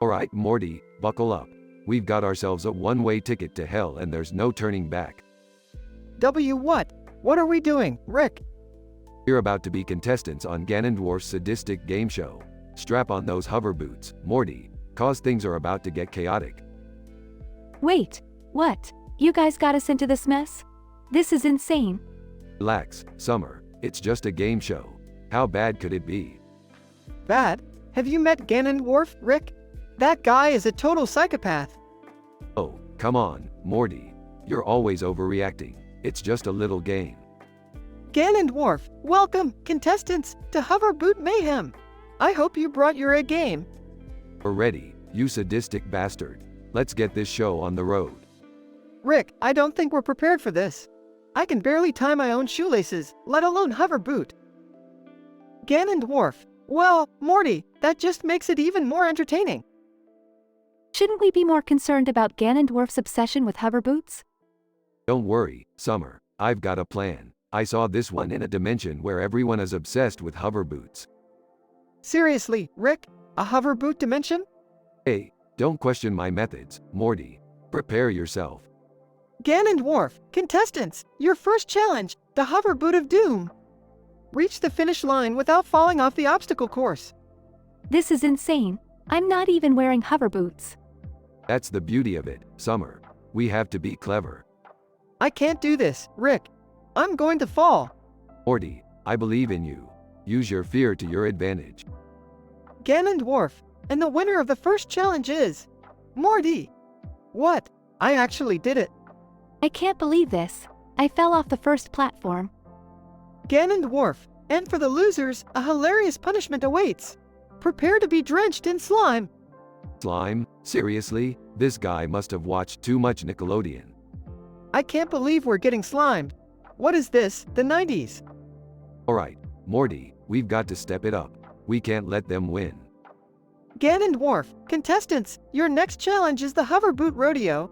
Alright, Morty, buckle up. We've got ourselves a one-way ticket to hell and there's no turning back. What? What are we doing, Rick? We're about to be contestants on Ganondorf's sadistic game show. Strap on those hover boots, Morty, cause things are about to get chaotic. Wait, what? You guys got us into this mess? This is insane. Relax, Summer, it's just a game show. How bad could it be? Bad? Have you met Ganondorf, Rick? That guy is a total psychopath. Oh, come on, Morty. You're always overreacting. It's just a little game. Ganondorf, welcome, contestants, to Hover Boot Mayhem. I hope you brought your A game. We're ready, you sadistic bastard. Let's get this show on the road. Rick, I don't think we're prepared for this. I can barely tie my own shoelaces, let alone hover boot. Ganondorf, well, Morty, that just makes it even more entertaining. Shouldn't we be more concerned about Ganondorf's obsession with hover boots? Don't worry, Summer, I've got a plan. I saw this one in a dimension where everyone is obsessed with hover boots. Seriously, Rick? A hover boot dimension? Hey, don't question my methods, Morty. Prepare yourself. Ganondorf, contestants, your first challenge, the hover boot of doom. Reach the finish line without falling off the obstacle course. This is insane. I'm not even wearing hover boots. That's the beauty of it, Summer. We have to be clever. I can't do this, Rick. I'm going to fall. Morty, I believe in you. Use your fear to your advantage. Ganondorf, and the winner of the first challenge is Morty. What? I actually did it. I can't believe this. I fell off the first platform. Ganondorf, and for the losers, a hilarious punishment awaits. Prepare to be drenched in slime. Slime? Seriously? This guy must have watched too much Nickelodeon. I can't believe we're getting slimed. What is this, the 90s? Alright, Morty, we've got to step it up. We can't let them win. Ganondorf, contestants, your next challenge is the hover boot rodeo.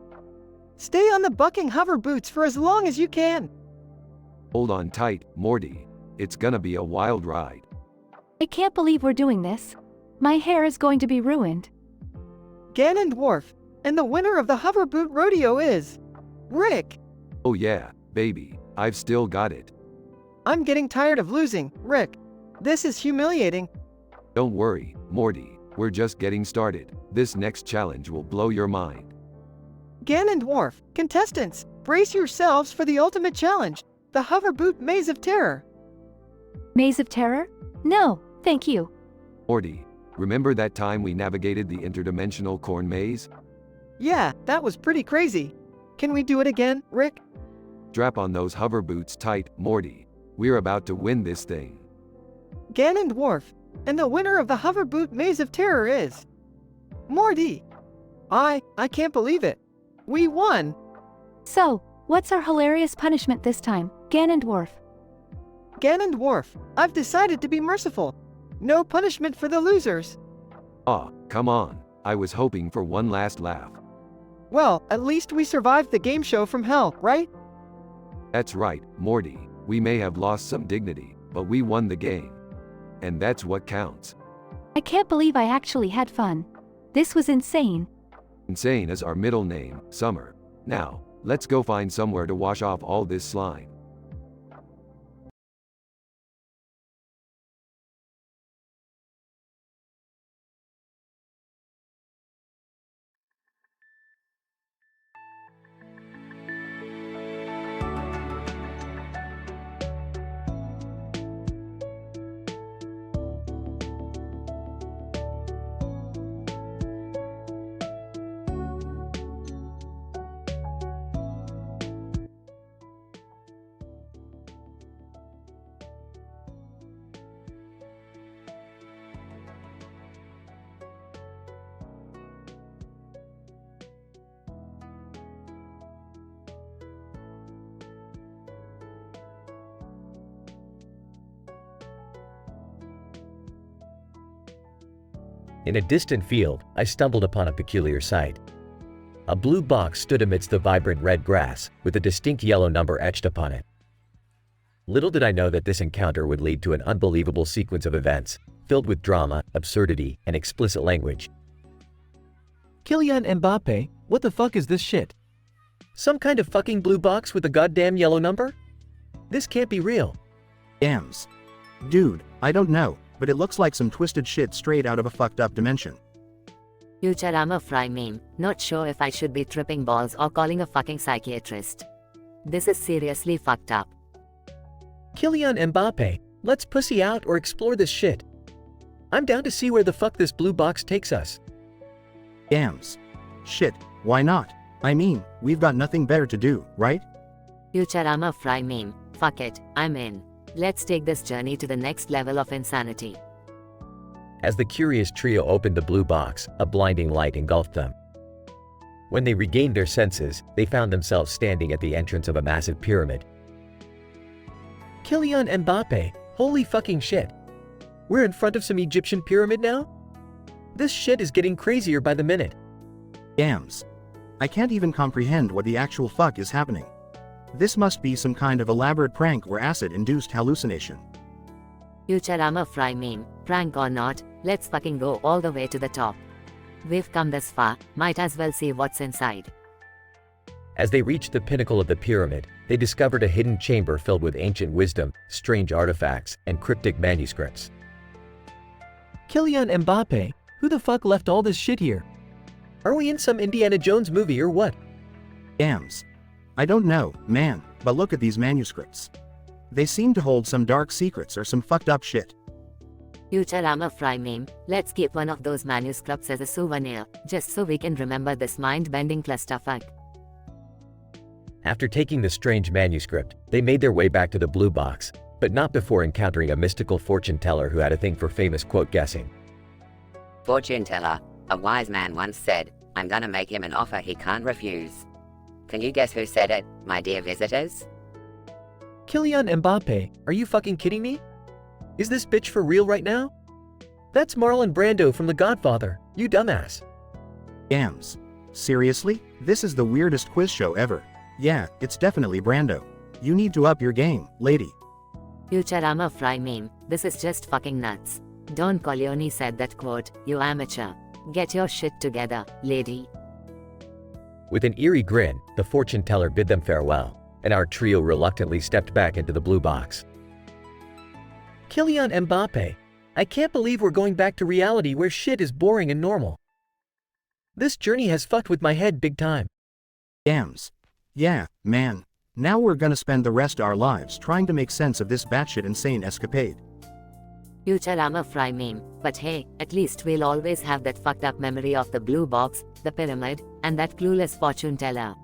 Stay on the bucking hover boots for as long as you can. Hold on tight, Morty. It's gonna be a wild ride. I can't believe we're doing this. My hair is going to be ruined. Ganondorf, and the winner of the hover boot rodeo is Rick. Oh yeah, baby, I've still got it. I'm getting tired of losing, Rick. This is humiliating. Don't worry, Morty, we're just getting started. This next challenge will blow your mind. Ganondorf, contestants, brace yourselves for the ultimate challenge, the hover boot maze of terror. Maze of terror? No, thank you. Morty, remember that time we navigated the interdimensional corn maze? Yeah, that was pretty crazy. Can we do it again, Rick? Strap on those hover boots tight, Morty. We're about to win this thing. Ganondorf, and the winner of the hover boot maze of terror is Morty. I can't believe it. We won! So, what's our hilarious punishment this time, Ganondorf? Ganondorf, I've decided to be merciful. No punishment for the losers. Aw, come on. I was hoping for one last laugh. Well, at least we survived the game show from hell, right? That's right, Morty. We may have lost some dignity, but we won the game. And that's what counts. I can't believe I actually had fun. This was insane. Insane is our middle name, Summer. Now, let's go find somewhere to wash off all this slime. In a distant field, I stumbled upon a peculiar sight. A blue box stood amidst the vibrant red grass, with a distinct yellow number etched upon it. Little did I know that this encounter would lead to an unbelievable sequence of events, filled with drama, absurdity, and explicit language. Kylian Mbappe, what the fuck is this shit? Some kind of fucking blue box with a goddamn yellow number? This can't be real. Yams. Dude, I don't know, but it looks like some twisted shit straight out of a fucked up dimension. Future I'm a fry meme, not sure if I should be tripping balls or calling a fucking psychiatrist. This is seriously fucked up. Kylian Mbappe, let's pussy out or explore this shit. I'm down to see where the fuck this blue box takes us. Yams. Shit, why not? I mean, we've got nothing better to do, right? Future I'm a fry meme, fuck it, I'm in. Let's take this journey to the next level of insanity. As the curious trio opened the blue box, a blinding light engulfed them. When they regained their senses, they found themselves standing at the entrance of a massive pyramid. Kylian Mbappe, holy fucking shit. We're in front of some Egyptian pyramid now? This shit is getting crazier by the minute. Yams. I can't even comprehend what the actual fuck is happening. This must be some kind of elaborate prank or acid-induced hallucination. Future I'm a fry meme, prank or not, let's fucking go all the way to the top. We've come this far, might as well see what's inside. As they reached the pinnacle of the pyramid, they discovered a hidden chamber filled with ancient wisdom, strange artifacts, and cryptic manuscripts. Kylian Mbappe, who the fuck left all this shit here? Are we in some Indiana Jones movie or what? Yams. I don't know, man, but look at these manuscripts. They seem to hold some dark secrets or some fucked up shit. Future I'm a fry meme, let's keep one of those manuscripts as a souvenir, just so we can remember this mind-bending clusterfuck. After taking the strange manuscript, they made their way back to the blue box, but not before encountering a mystical fortune teller who had a thing for famous quote guessing. Fortune teller, a wise man once said, I'm gonna make him an offer he can't refuse. Can you guess who said it, my dear visitors? Kylian Mbappe, are you fucking kidding me? Is this bitch for real right now? That's Marlon Brando from The Godfather, you dumbass. Yams. Seriously? This is the weirdest quiz show ever. Yeah, it's definitely Brando. You need to up your game, lady. Future I'm a fry meme, this is just fucking nuts. Don Corleone said that quote, you amateur. Get your shit together, lady. With an eerie grin, the fortune teller bid them farewell, and our trio reluctantly stepped back into the blue box. Kylian Mbappe, I can't believe we're going back to reality where shit is boring and normal. This journey has fucked with my head big time. Yams. Yeah, man. Now we're gonna spend the rest of our lives trying to make sense of this batshit insane escapade. Future I'm a fry meme, but hey, at least we'll always have that fucked up memory of the blue box, the pyramid, and that clueless fortune teller.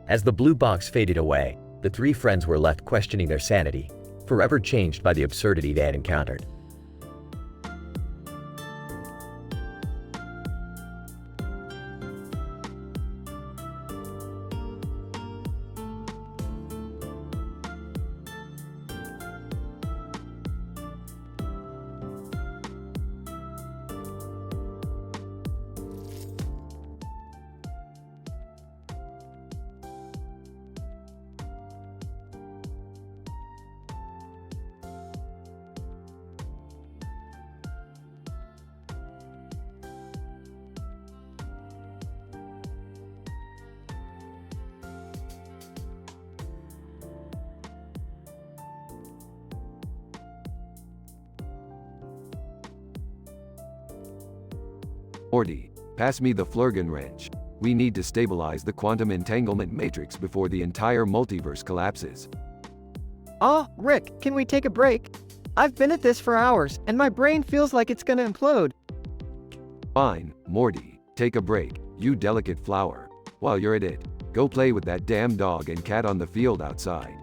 As the blue box faded away, the three friends were left questioning their sanity, forever changed by the absurdity they had encountered. Morty, pass me the Flurgan wrench. We need to stabilize the quantum entanglement matrix before the entire multiverse collapses. Rick, can we take a break? I've been at this for hours, and my brain feels like it's gonna implode. Fine, Morty, take a break, you delicate flower. While you're at it, go play with that damn dog and cat on the field outside.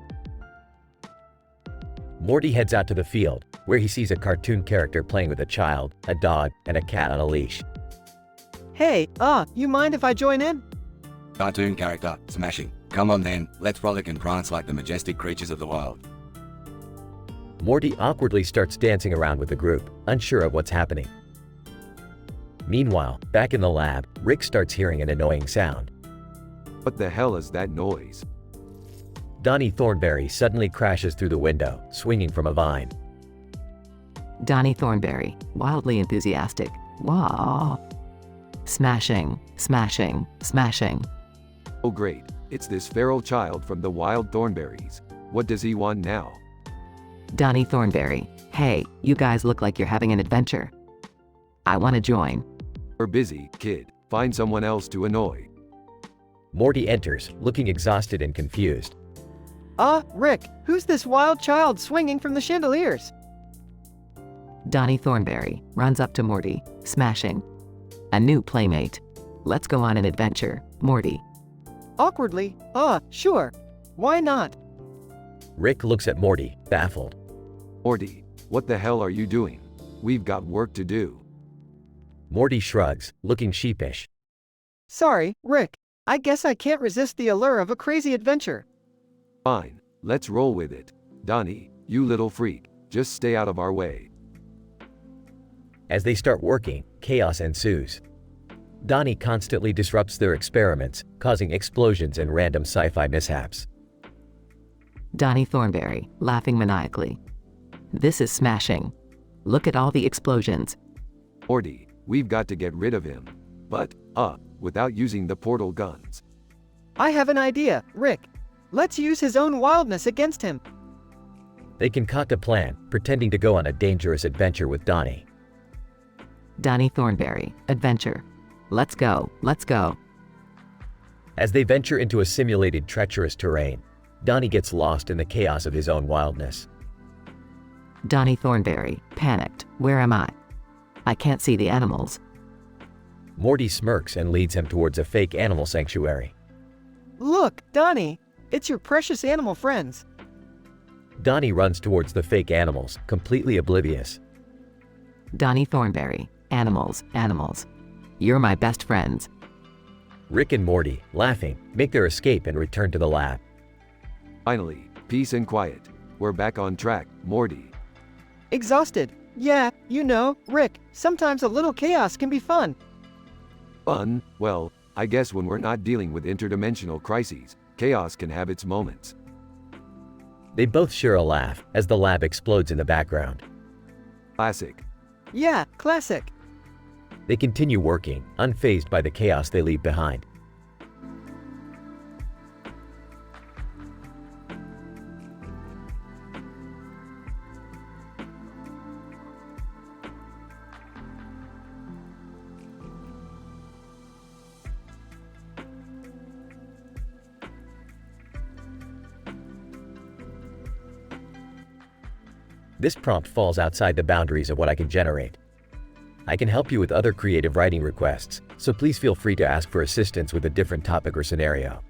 Morty heads out to the field, where he sees a cartoon character playing with a child, a dog, and a cat on a leash. Hey, you mind if I join in? Cartoon character, smashing. Come on then, let's frolic and prance like the majestic creatures of the wild. Morty awkwardly starts dancing around with the group, unsure of what's happening. Meanwhile, back in the lab, Rick starts hearing an annoying sound. What the hell is that noise? Donnie Thornberry suddenly crashes through the window, swinging from a vine. Donnie Thornberry, wildly enthusiastic. Wow. Smashing, smashing, smashing. Oh great, it's this feral child from the wild Thornberries. What does he want now? Donnie Thornberry, hey, you guys look like you're having an adventure. I want to join. We're busy, kid. Find someone else to annoy. Morty enters, looking exhausted and confused. Rick, who's this wild child swinging from the chandeliers? Donnie Thornberry runs up to Morty, smashing. A new playmate. Let's go on an adventure, Morty. Awkwardly, sure. Why not? Rick looks at Morty, baffled. Morty, what the hell are you doing? We've got work to do. Morty shrugs, looking sheepish. Sorry, Rick. I guess I can't resist the allure of a crazy adventure. Fine, let's roll with it. Donnie, you little freak, just stay out of our way. As they start working, chaos ensues. Donnie constantly disrupts their experiments, causing explosions and random sci-fi mishaps. Donnie Thornberry, laughing maniacally. This is smashing. Look at all the explosions. Morty, we've got to get rid of him. But, without using the portal guns. I have an idea, Rick. Let's use his own wildness against him. They concoct a plan, pretending to go on a dangerous adventure with Donnie. Donnie Thornberry, adventure. Let's go, let's go. As they venture into a simulated treacherous terrain, Donnie gets lost in the chaos of his own wildness. Donnie Thornberry, panicked. Where am I? I can't see the animals. Morty smirks and leads him towards a fake animal sanctuary. Look, Donnie, it's your precious animal friends. Donnie runs towards the fake animals, completely oblivious. Donnie Thornberry, animals, animals. You're my best friends. Rick and Morty, laughing, make their escape and return to the lab. Finally, peace and quiet. We're back on track, Morty. Exhausted. Yeah, you know, Rick, sometimes a little chaos can be fun. Fun? Well, I guess when we're not dealing with interdimensional crises, chaos can have its moments. They both share a laugh as the lab explodes in the background. Classic. Yeah, classic. They continue working, unfazed by the chaos they leave behind. This prompt falls outside the boundaries of what I can generate. I can help you with other creative writing requests, so please feel free to ask for assistance with a different topic or scenario.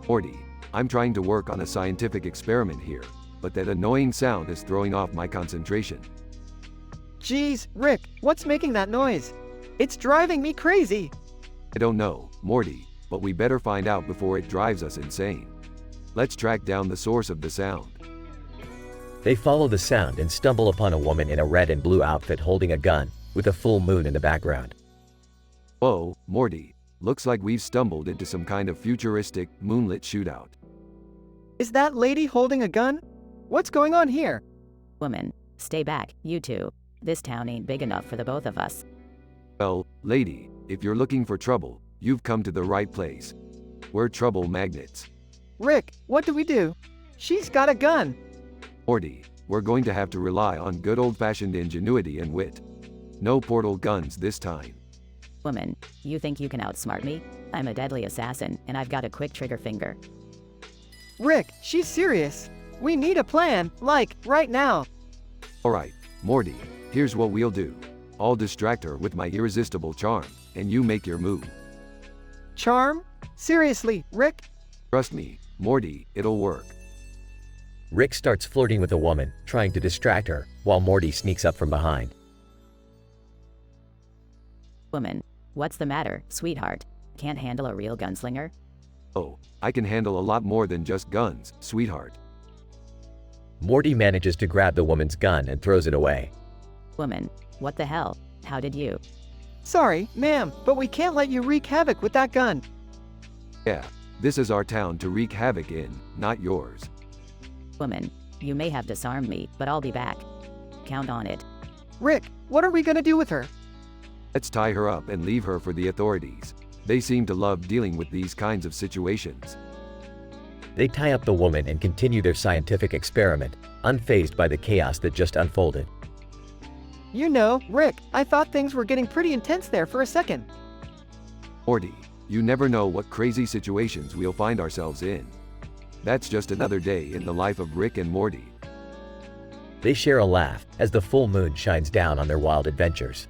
Morty, I'm trying to work on a scientific experiment here, but that annoying sound is throwing off my concentration. Geez, Rick, what's making that noise? It's driving me crazy. I don't know, Morty, but we better find out before it drives us insane. Let's track down the source of the sound. They follow the sound and stumble upon a woman in a red and blue outfit holding a gun, with a full moon in the background. Whoa, Morty, looks like we've stumbled into some kind of futuristic, moonlit shootout. Is that lady holding a gun? What's going on here? Woman, stay back, you two. This town ain't big enough for the both of us. Well, lady, if you're looking for trouble, you've come to the right place. We're trouble magnets. Rick, what do we do? She's got a gun. Morty, we're going to have to rely on good old-fashioned ingenuity and wit. No portal guns this time. Woman, you think you can outsmart me? I'm a deadly assassin, and I've got a quick trigger finger. Rick, she's serious. We need a plan, like, right now. Alright, Morty, here's what we'll do. I'll distract her with my irresistible charm, and you make your move. Charm? Seriously, Rick? Trust me, Morty, it'll work. Rick starts flirting with a woman, trying to distract her, while Morty sneaks up from behind. Woman, what's the matter, sweetheart? Can't handle a real gunslinger? Oh, I can handle a lot more than just guns, sweetheart. Morty manages to grab the woman's gun and throws it away. Woman, what the hell? How did you? Sorry, ma'am, but we can't let you wreak havoc with that gun. Yeah, this is our town to wreak havoc in, not yours. Woman, you may have disarmed me, but I'll be back. Count on it. Rick, what are we gonna do with her? Let's tie her up and leave her for the authorities. They seem to love dealing with these kinds of situations. They tie up the woman and continue their scientific experiment, unfazed by the chaos that just unfolded. You know, Rick, I thought things were getting pretty intense there for a second. Morty, you never know what crazy situations we'll find ourselves in. That's just another day in the life of Rick and Morty. They share a laugh as the full moon shines down on their wild adventures.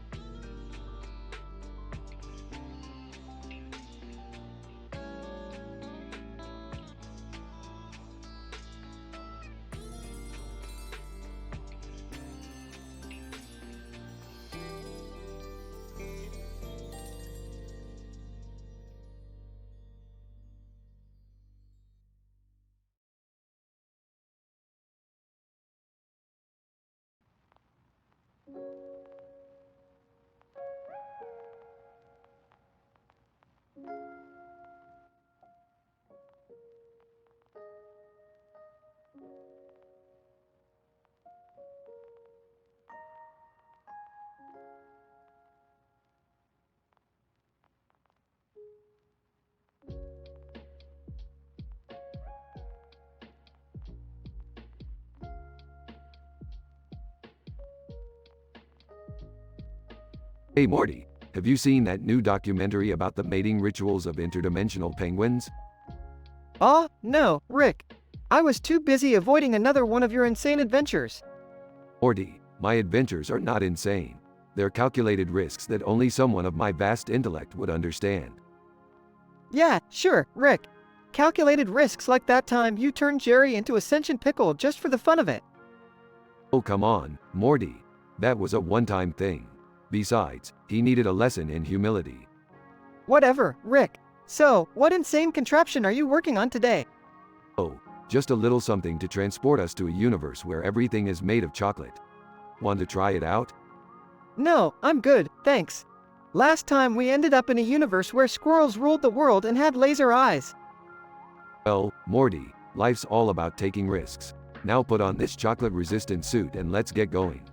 Hey Morty, have you seen that new documentary about the mating rituals of interdimensional penguins? Oh, no, Rick. I was too busy avoiding another one of your insane adventures. Morty, my adventures are not insane. They're calculated risks that only someone of my vast intellect would understand. Yeah, sure, Rick. Calculated risks like that time you turned Jerry into a sentient pickle just for the fun of it. Oh come on, Morty. That was a one-time thing. Besides, he needed a lesson in humility. Whatever, Rick. So, what insane contraption are you working on today? Oh, just a little something to transport us to a universe where everything is made of chocolate. Want to try it out? No, I'm good, thanks. Last time we ended up in a universe where squirrels ruled the world and had laser eyes. Well, Morty, life's all about taking risks. Now put on this chocolate-resistant suit and let's get going.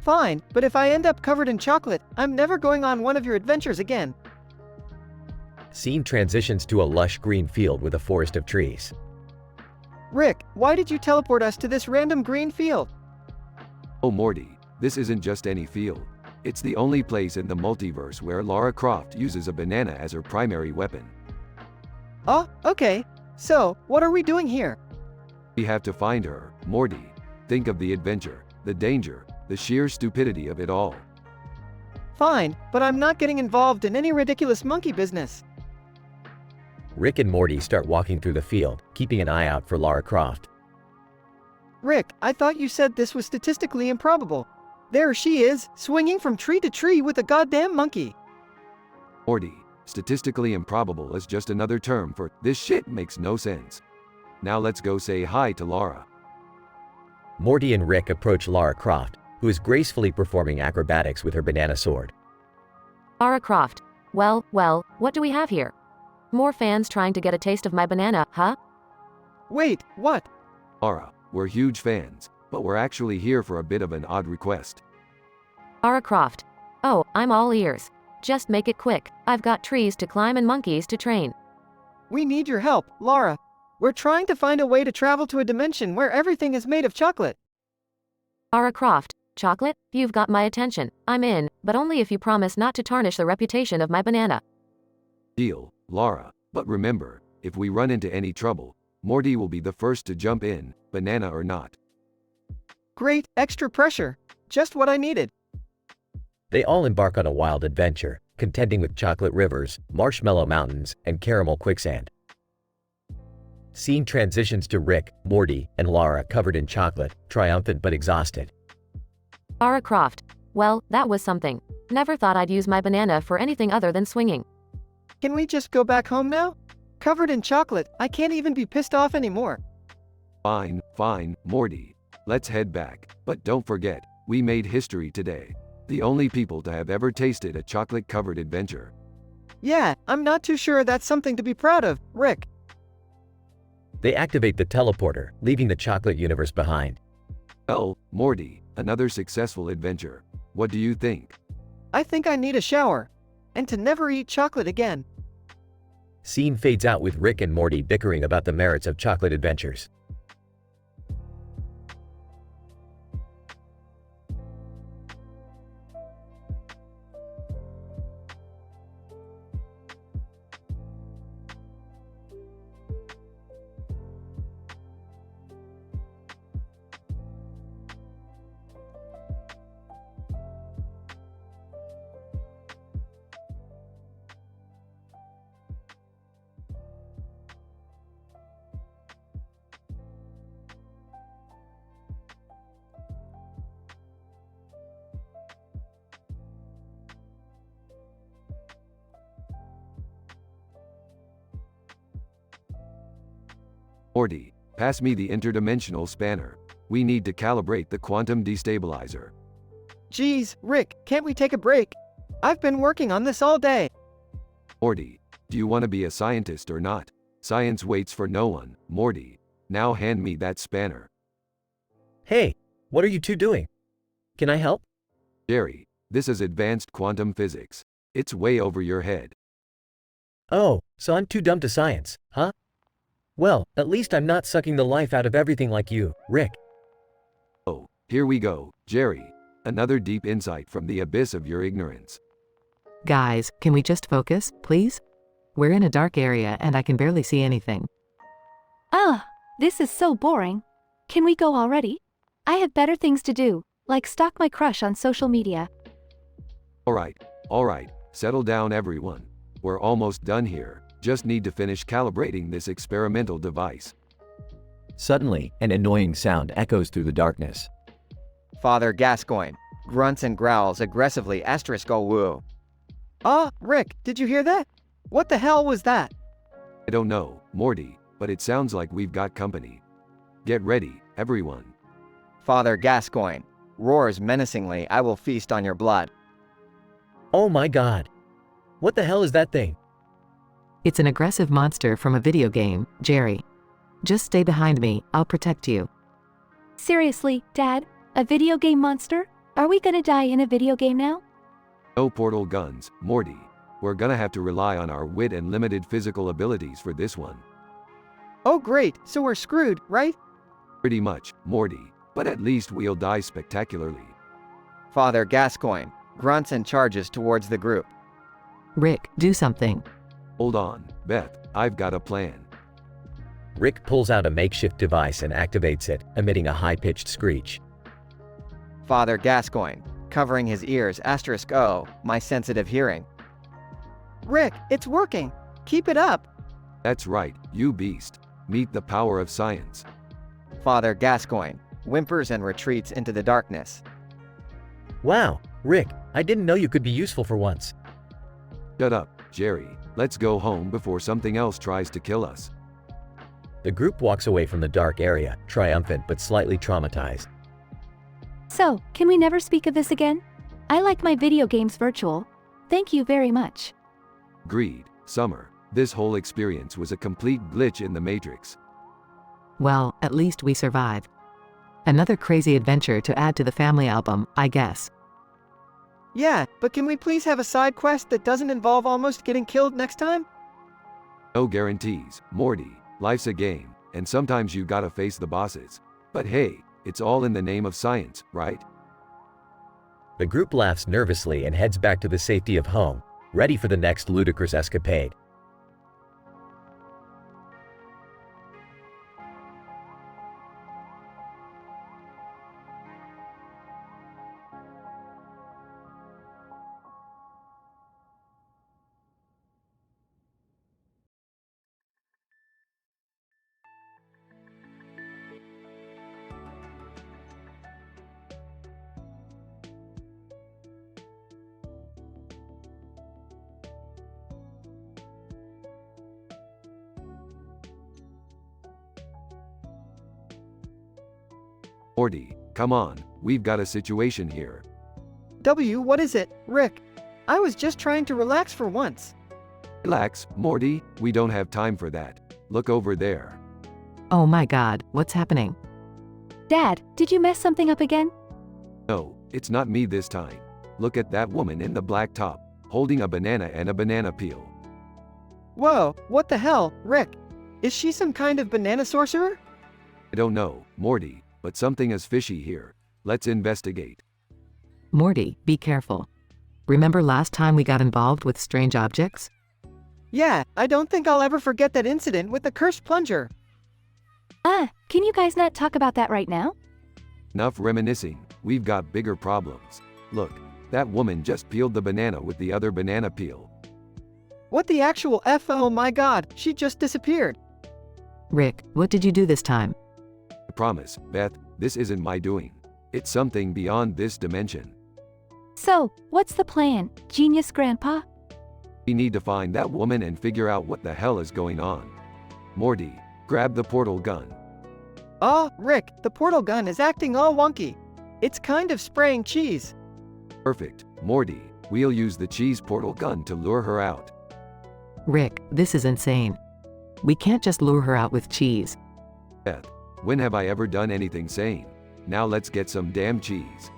Fine, but if I end up covered in chocolate, I'm never going on one of your adventures again. Scene transitions to a lush green field with a forest of trees. Rick, why did you teleport us to this random green field? Oh Morty, this isn't just any field. It's the only place in the multiverse where Lara Croft uses a banana as her primary weapon. Oh, okay. So, what are we doing here? We have to find her, Morty. Think of the adventure, the danger, the sheer stupidity of it all. Fine, but I'm not getting involved in any ridiculous monkey business. Rick and Morty start walking through the field, keeping an eye out for Lara Croft. Rick, I thought you said this was statistically improbable. There she is, swinging from tree to tree with a goddamn monkey. Morty, statistically improbable is just another term for this shit makes no sense. Now let's go say hi to Lara. Morty and Rick approach Lara Croft, who is gracefully performing acrobatics with her banana sword. Lara Croft. Well, what do we have here? More fans trying to get a taste of my banana, huh? Wait, what? Lara, we're huge fans, but we're actually here for a bit of an odd request. Lara Croft. Oh, I'm all ears. Just make it quick. I've got trees to climb and monkeys to train. We need your help, Lara. We're trying to find a way to travel to a dimension where everything is made of chocolate. Lara Croft. Chocolate? You've got my attention. I'm in, but only if you promise not to tarnish the reputation of my banana. Deal, Lara, but remember, if we run into any trouble, Morty will be the first to jump in, banana or not. Great, extra pressure. Just what I needed. They all embark on a wild adventure, contending with chocolate rivers, marshmallow mountains, and caramel quicksand. Scene transitions to Rick, Morty, and Lara covered in chocolate, triumphant but exhausted. Lara Croft. Well, that was something. Never thought I'd use my banana for anything other than swinging. Can we just go back home now? Covered in chocolate, I can't even be pissed off anymore. Fine, Morty. Let's head back, but don't forget, we made history today. The only people to have ever tasted a chocolate-covered adventure. Yeah, I'm not too sure that's something to be proud of, Rick. They activate the teleporter, leaving the chocolate universe behind. Oh, Morty, another successful adventure. What do you think? I think I need a shower. And to never eat chocolate again. Scene fades out with Rick and Morty bickering about the merits of chocolate adventures. Morty, pass me the interdimensional spanner. We need to calibrate the quantum destabilizer. Geez, Rick, can't we take a break? I've been working on this all day. Morty, do you want to be a scientist or not? Science waits for no one, Morty. Now hand me that spanner. Hey, what are you two doing? Can I help? Jerry, this is advanced quantum physics. It's way over your head. Oh, so I'm too dumb to science, huh? Well, at least I'm not sucking the life out of everything like you, Rick. Oh, here we go, Jerry. Another deep insight from the abyss of your ignorance. Guys, can we just focus, please? We're in a dark area and I can barely see anything. Ah, this is so boring. Can we go already? I have better things to do, like stalk my crush on social media. Alright, settle down everyone. We're almost done here. Just need to finish calibrating this experimental device. Suddenly, an annoying sound echoes through the darkness. Father Gascoigne grunts and growls aggressively ****. Rick, did you hear that? What the hell was that? I don't know, Morty, but it sounds like we've got company. Get ready, everyone. Father Gascoigne roars menacingly, "I will feast on your blood." Oh my god. What the hell is that thing? It's an aggressive monster from a video game, Jerry. Just stay behind me, I'll protect you. Seriously, Dad? A video game monster? Are we gonna die in a video game now? No portal guns, Morty. We're gonna have to rely on our wit and limited physical abilities for this one. Oh great, so we're screwed, right? Pretty much, Morty, but at least we'll die spectacularly. Father Gascoigne grunts and charges towards the group. Rick, do something. Hold on, Beth, I've got a plan. Rick pulls out a makeshift device and activates it, emitting a high-pitched screech. Father Gascoigne, covering his ears, ***, my sensitive hearing. Rick, it's working. Keep it up. That's right, you beast. Meet the power of science. Father Gascoigne whimpers and retreats into the darkness. Wow, Rick, I didn't know you could be useful for once. Shut up, Jerry. Let's go home before something else tries to kill us. The group walks away from the dark area, triumphant but slightly traumatized. So, can we never speak of this again? I like my video games virtual. Thank you very much. Agreed, Summer. This whole experience was a complete glitch in the Matrix. Well, at least we survived. Another crazy adventure to add to the family album, I guess. Yeah, but can we please have a side quest that doesn't involve almost getting killed next time? No guarantees, Morty. Life's a game, and sometimes you gotta face the bosses. But hey, it's all in the name of science, right? The group laughs nervously and heads back to the safety of home, ready for the next ludicrous escapade. Morty, come on, we've got a situation here. What is it, Rick? I was just trying to relax for once. Relax, Morty, we don't have time for that. Look over there. Oh my god, what's happening? Dad, did you mess something up again? No, it's not me this time. Look at that woman in the black top, holding a banana and a banana peel. Whoa, what the hell, Rick? Is she some kind of banana sorcerer? I don't know, Morty, but something is fishy here. Let's investigate. Morty, be careful. Remember last time we got involved with strange objects? Yeah, I don't think I'll ever forget that incident with the cursed plunger. Can you guys not talk about that right now? Enough reminiscing, we've got bigger problems. Look, that woman just peeled the banana with the other banana peel. What the actual F? Oh my god, she just disappeared. Rick, what did you do this time? I promise, Beth, this isn't my doing. It's something beyond this dimension. So, what's the plan, Genius Grandpa? We need to find that woman and figure out what the hell is going on. Morty, grab the portal gun. Oh, Rick, the portal gun is acting all wonky. It's kind of spraying cheese. Perfect, Morty, we'll use the cheese portal gun to lure her out. Rick, this is insane. We can't just lure her out with cheese. Beth, when have I ever done anything sane? Now let's get some damn cheese.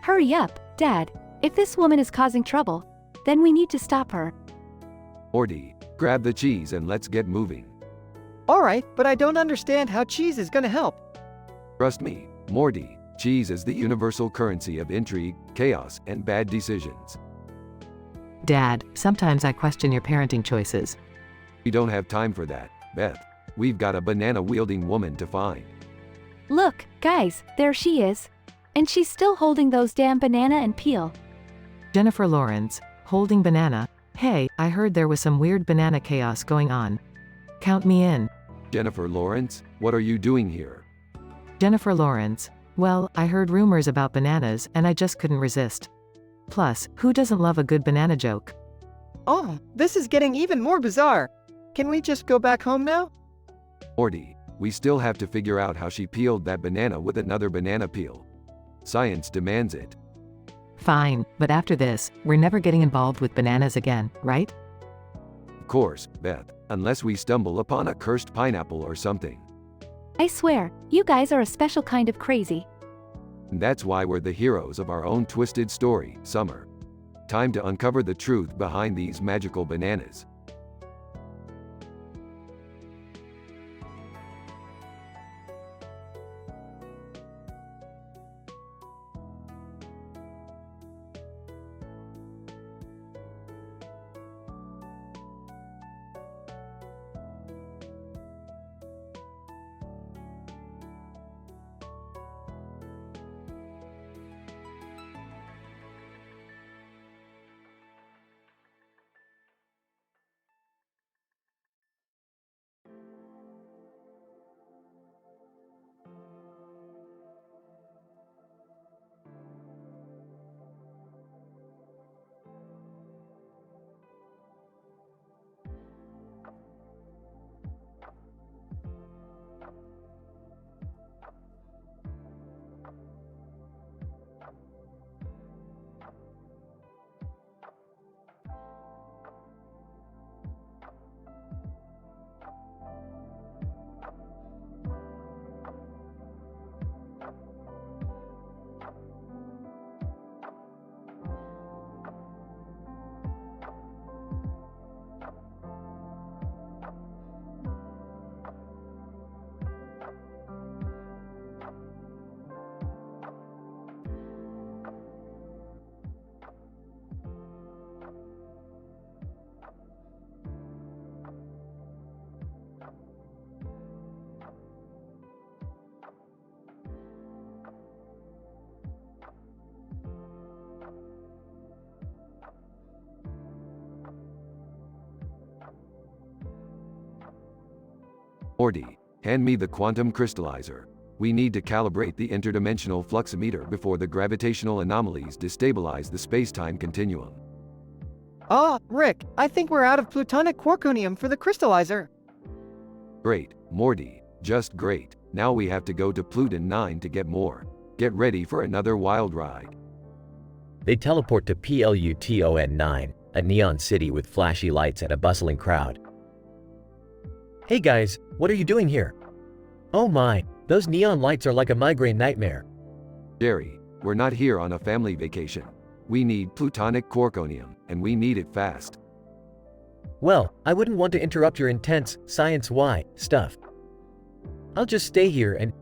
Hurry up, Dad. If this woman is causing trouble, then we need to stop her. Morty, grab the cheese and let's get moving. Alright, but I don't understand how cheese is gonna help. Trust me, Morty, cheese is the universal currency of intrigue, chaos, and bad decisions. Dad, sometimes I question your parenting choices. We don't have time for that, Beth. We've got a banana-wielding woman to find. Look, guys, there she is. And she's still holding those damn banana and peel. Jennifer Lawrence, holding banana. Hey, I heard there was some weird banana chaos going on. Count me in. Jennifer Lawrence, what are you doing here? Jennifer Lawrence. Well, I heard rumors about bananas and I just couldn't resist. Plus, who doesn't love a good banana joke? Oh, this is getting even more bizarre. Can we just go back home now? Morty, we still have to figure out how she peeled that banana with another banana peel. Science demands it. Fine, but after this, we're never getting involved with bananas again, right? Of course, Beth, unless we stumble upon a cursed pineapple or something. I swear, you guys are a special kind of crazy. And that's why we're the heroes of our own twisted story, Summer. Time to uncover the truth behind these magical bananas. Morty, hand me the quantum crystallizer. We need to calibrate the interdimensional fluximeter before the gravitational anomalies destabilize the space-time continuum. Ah, Rick, I think we're out of plutonic quarkonium for the crystallizer. Great, Morty, just great. Now we have to go to Pluton 9 to get more. Get ready for another wild ride. They teleport to Pluton 9, a neon city with flashy lights and a bustling crowd. Hey guys, what are you doing here? Oh my, those neon lights are like a migraine nightmare. Jerry, we're not here on a family vacation. We need plutonic quarkonium, and we need it fast. Well, I wouldn't want to interrupt your intense, science-y stuff. I'll just stay here and,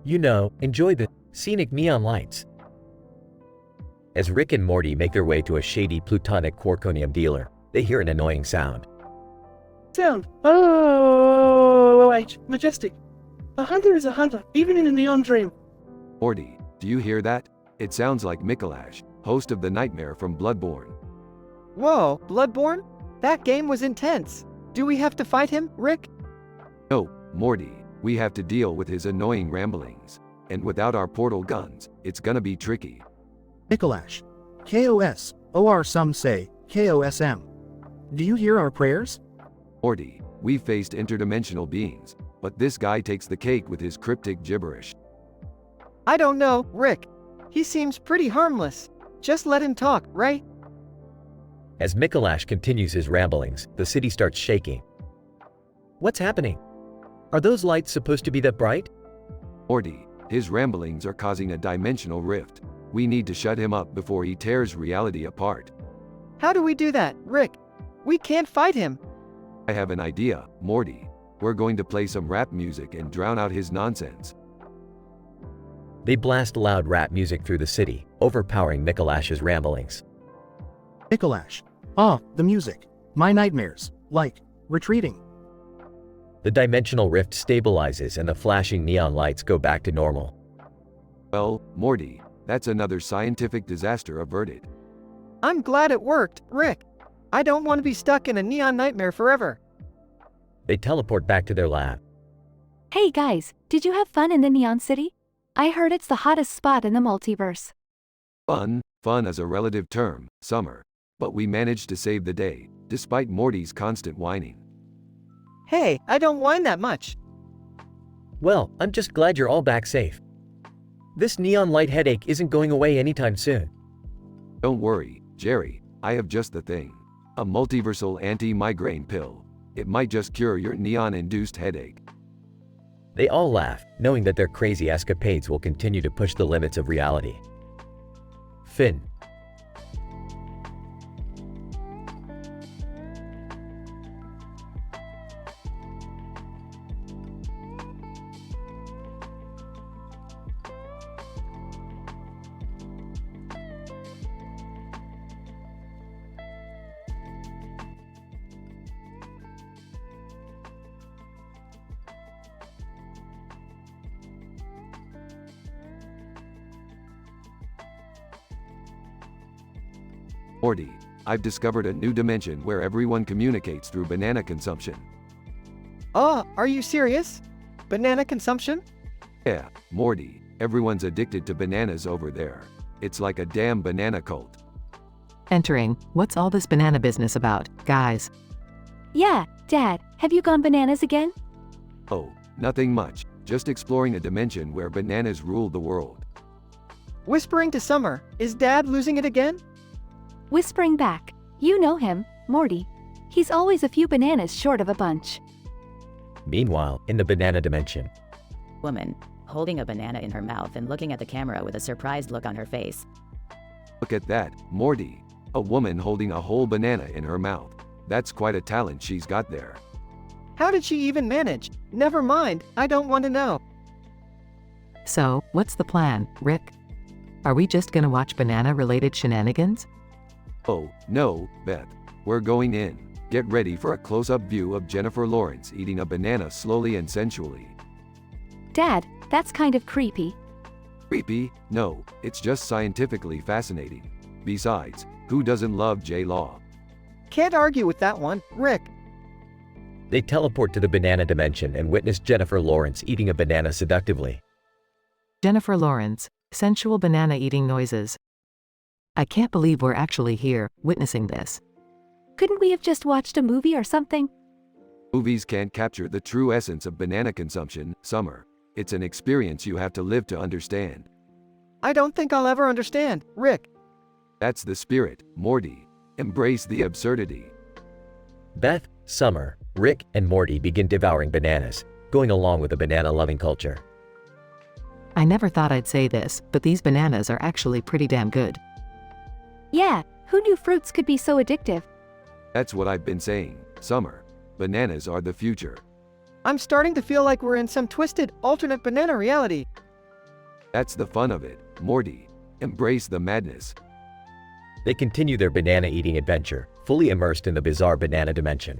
enjoy the scenic neon lights. As Rick and Morty make their way to a shady plutonic quarkonium dealer, they hear an annoying sound. Sound. Oh, wait, majestic. A hunter is a hunter, even in a neon dream. Morty, do you hear that? It sounds like Mikolash, host of the Nightmare from Bloodborne. Whoa, Bloodborne? That game was intense. Do we have to fight him, Rick? No, Morty, we have to deal with his annoying ramblings. And without our portal guns, it's gonna be tricky. Mikolash. KOS, or some say, KOSM. Do you hear our prayers? Morty, we faced interdimensional beings, but this guy takes the cake with his cryptic gibberish. I don't know, Rick. He seems pretty harmless. Just let him talk, right? As Mikolash continues his ramblings, the city starts shaking. What's happening? Are those lights supposed to be that bright? Morty, his ramblings are causing a dimensional rift. We need to shut him up before he tears reality apart. How do we do that, Rick? We can't fight him. I have an idea, Morty. We're going to play some rap music and drown out his nonsense. They blast loud rap music through the city, overpowering Mikolash's ramblings. Mikolash. Ah, the music. My nightmares. Like, retreating. The dimensional rift stabilizes and the flashing neon lights go back to normal. Well, Morty, that's another scientific disaster averted. I'm glad it worked, Rick. I don't want to be stuck in a neon nightmare forever. They teleport back to their lab. Hey guys, did you have fun in the Neon City? I heard it's the hottest spot in the multiverse. Fun is a relative term, Summer. But we managed to save the day, despite Morty's constant whining. Hey, I don't whine that much. Well, I'm just glad you're all back safe. This neon light headache isn't going away anytime soon. Don't worry, Jerry, I have just the thing. A multiversal anti-migraine pill. It might just cure your neon-induced headache. They all laugh, knowing that their crazy escapades will continue to push the limits of reality. Finn. Morty, I've discovered a new dimension where everyone communicates through banana consumption. Oh, are you serious? Banana consumption? Yeah, Morty, everyone's addicted to bananas over there. It's like a damn banana cult. Entering, what's all this banana business about, guys? Yeah, Dad, have you gone bananas again? Oh, nothing much, just exploring a dimension where bananas rule the world. Whispering to Summer, is Dad losing it again? Whispering back, you know him, Morty. He's always a few bananas short of a bunch. Meanwhile, in the banana dimension. Woman, holding a banana in her mouth and looking at the camera with a surprised look on her face. Look at that, Morty. A woman holding a whole banana in her mouth. That's quite a talent she's got there. How did she even manage? Never mind, I don't want to know. So, what's the plan, Rick? Are we just gonna watch banana-related shenanigans? Oh, no, Beth. We're going in. Get ready for a close-up view of Jennifer Lawrence eating a banana slowly and sensually. Dad, that's kind of creepy. Creepy? No, it's just scientifically fascinating. Besides, who doesn't love J-Law? Can't argue with that one, Rick. They teleport to the banana dimension and witness Jennifer Lawrence eating a banana seductively. Jennifer Lawrence, sensual banana eating noises. I can't believe we're actually here, witnessing this. Couldn't we have just watched a movie or something? Movies can't capture the true essence of banana consumption, Summer. It's an experience you have to live to understand. I don't think I'll ever understand, Rick. That's the spirit, Morty. Embrace the absurdity. Beth, Summer, Rick, and Morty begin devouring bananas, going along with the banana-loving culture. I never thought I'd say this, but these bananas are actually pretty damn good. Yeah, who knew fruits could be so addictive? That's what I've been saying, Summer. Bananas are the future. I'm starting to feel like we're in some twisted, alternate banana reality. That's the fun of it, Morty. Embrace the madness. They continue their banana-eating adventure, fully immersed in the bizarre banana dimension.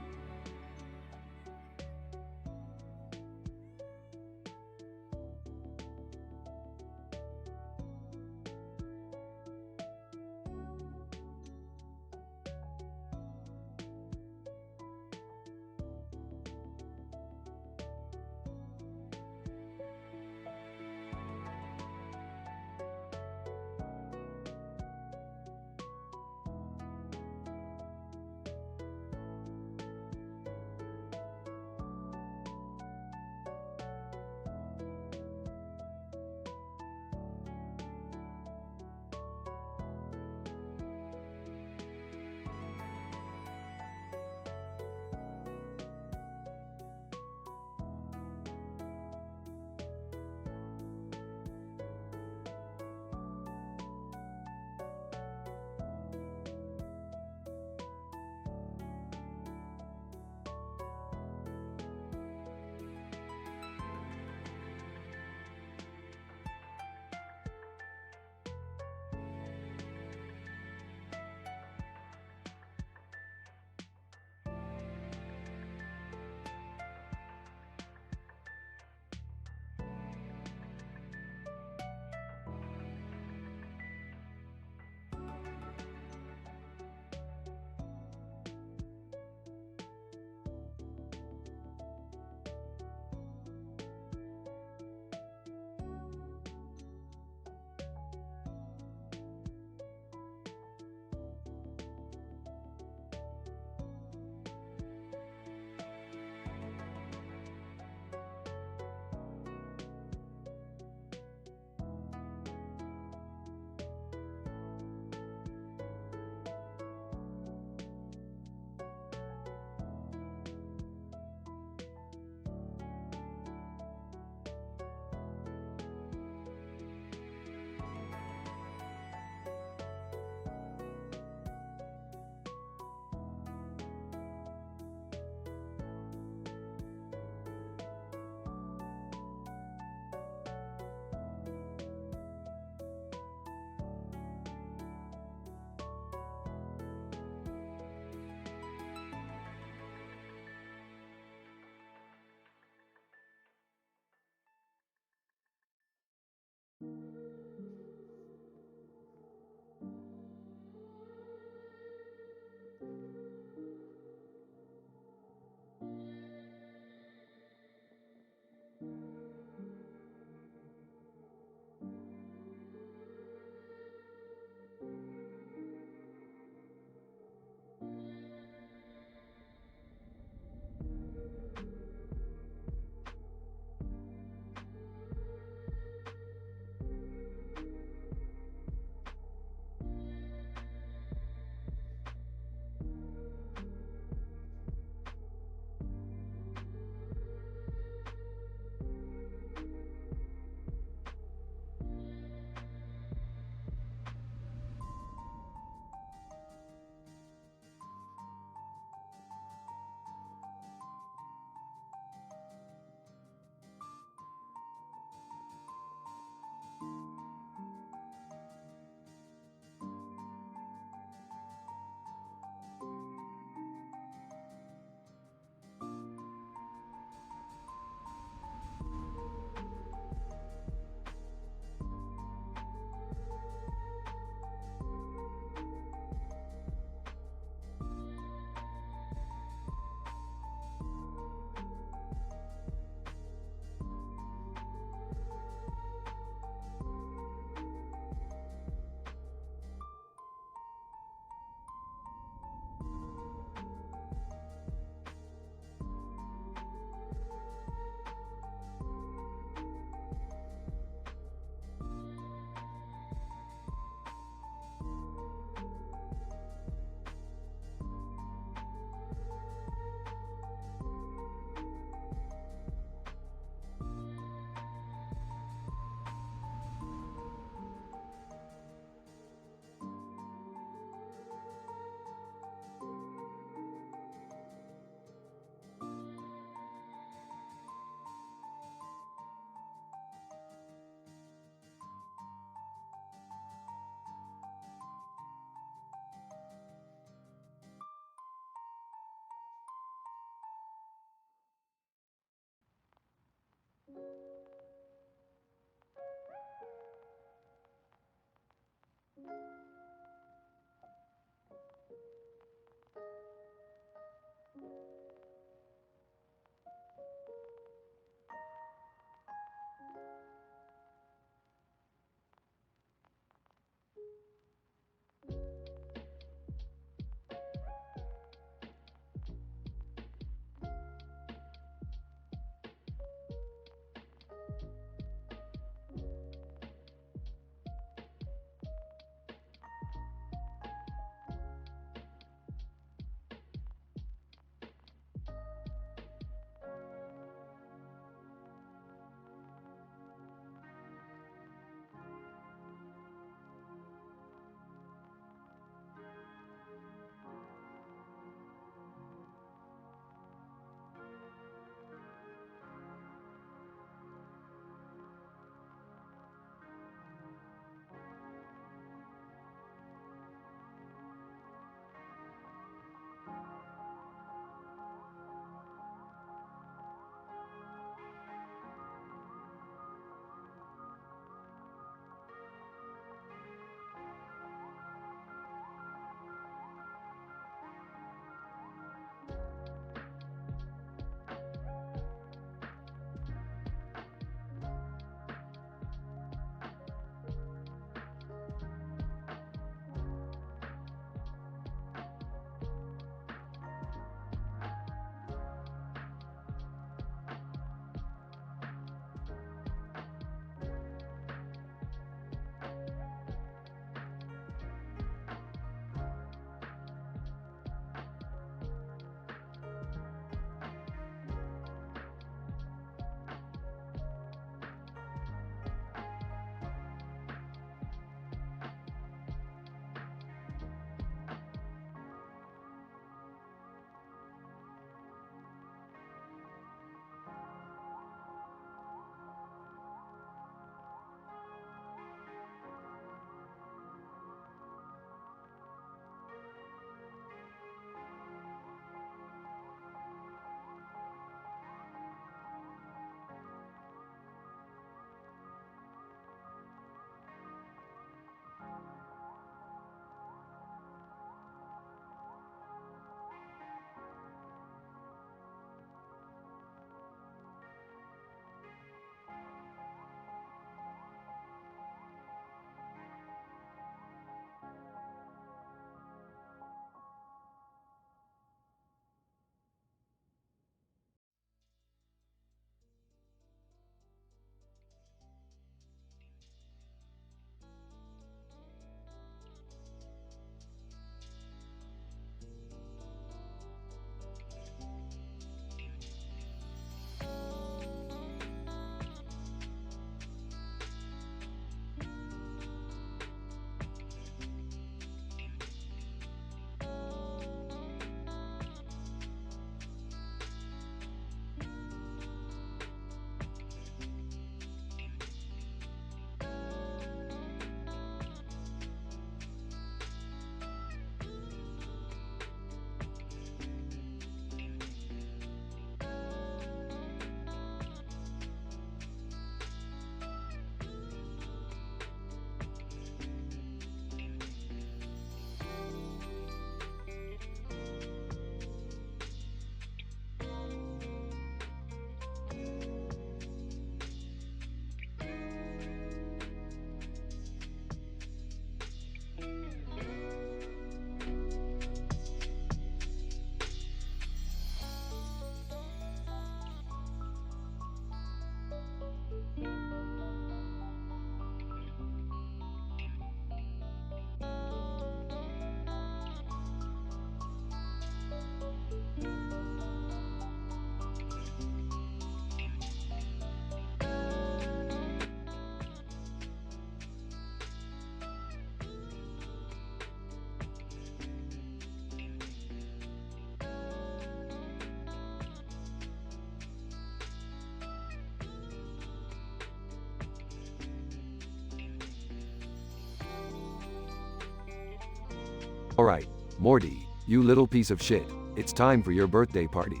Alright, Morty, you little piece of shit. It's time for your birthday party.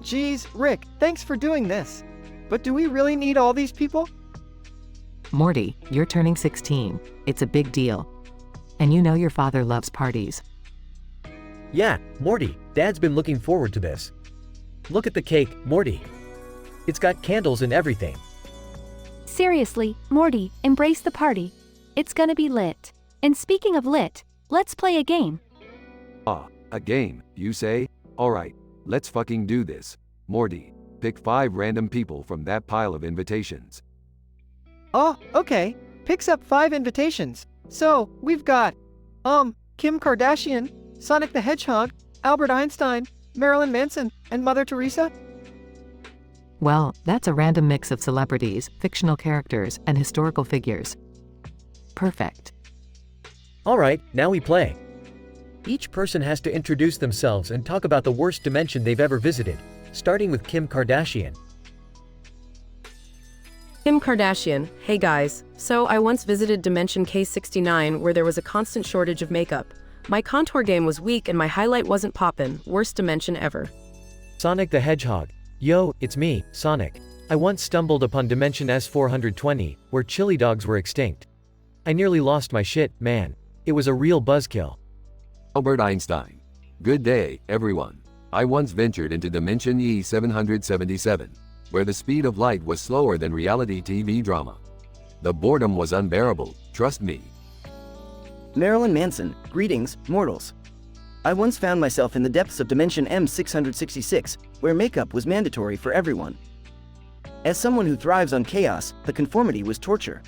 Geez, Rick, thanks for doing this. But do we really need all these people? Morty, you're turning 16. It's a big deal. And you know your father loves parties. Yeah, Morty, Dad's been looking forward to this. Look at the cake, Morty. It's got candles and everything. Seriously, Morty, embrace the party. It's gonna be lit. And speaking of lit, let's play a game. Ah, a game, you say? Alright, let's fucking do this. Morty, pick 5 random people from that pile of invitations. Oh, okay. Picks up 5 invitations. So, we've got, Kim Kardashian, Sonic the Hedgehog, Albert Einstein, Marilyn Manson, and Mother Teresa? Well, that's a random mix of celebrities, fictional characters, and historical figures. Perfect. Alright, now we play. Each person has to introduce themselves and talk about the worst dimension they've ever visited, starting with Kim Kardashian. Kim Kardashian, hey guys. So I once visited Dimension K69 where there was a constant shortage of makeup. My contour game was weak and my highlight wasn't poppin', worst dimension ever. Sonic the Hedgehog. Yo, it's me, Sonic. I once stumbled upon Dimension S420, where chili dogs were extinct. I nearly lost my shit, man. It was a real buzzkill. Albert Einstein. Good day, everyone. I once ventured into Dimension E777, where the speed of light was slower than reality TV drama. The boredom was unbearable, trust me. Marilyn Manson, greetings, mortals. I once found myself in the depths of Dimension M666, where makeup was mandatory for everyone. As someone who thrives on chaos, the conformity was torture.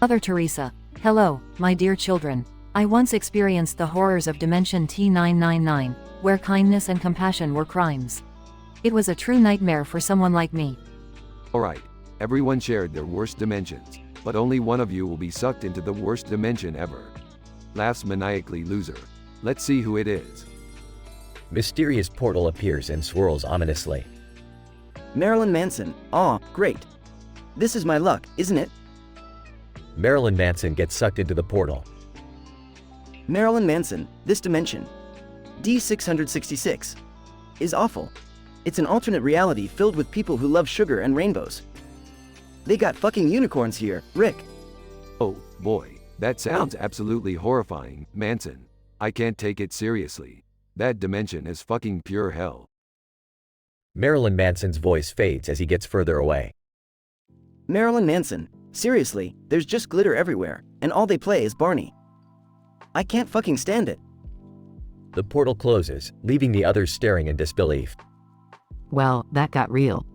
Mother Teresa. Hello, my dear children. I once experienced the horrors of Dimension T999, where kindness and compassion were crimes. It was a true nightmare for someone like me. Alright, everyone shared their worst dimensions, but only one of you will be sucked into the worst dimension ever. Laughs maniacally loser. Let's see who it is. Mysterious portal appears and swirls ominously. Marilyn Manson. Aw, great. This is my luck, isn't it? Marilyn Manson gets sucked into the portal. Marilyn Manson, this dimension, D666, is awful. It's an alternate reality filled with people who love sugar and rainbows. They got fucking unicorns here, Rick. Oh, boy, that sounds absolutely horrifying, Manson. I can't take it seriously. That dimension is fucking pure hell. Marilyn Manson's voice fades as he gets further away. Marilyn Manson, seriously, there's just glitter everywhere, and all they play is Barney. I can't fucking stand it. The portal closes, leaving the others staring in disbelief. Well, that got real.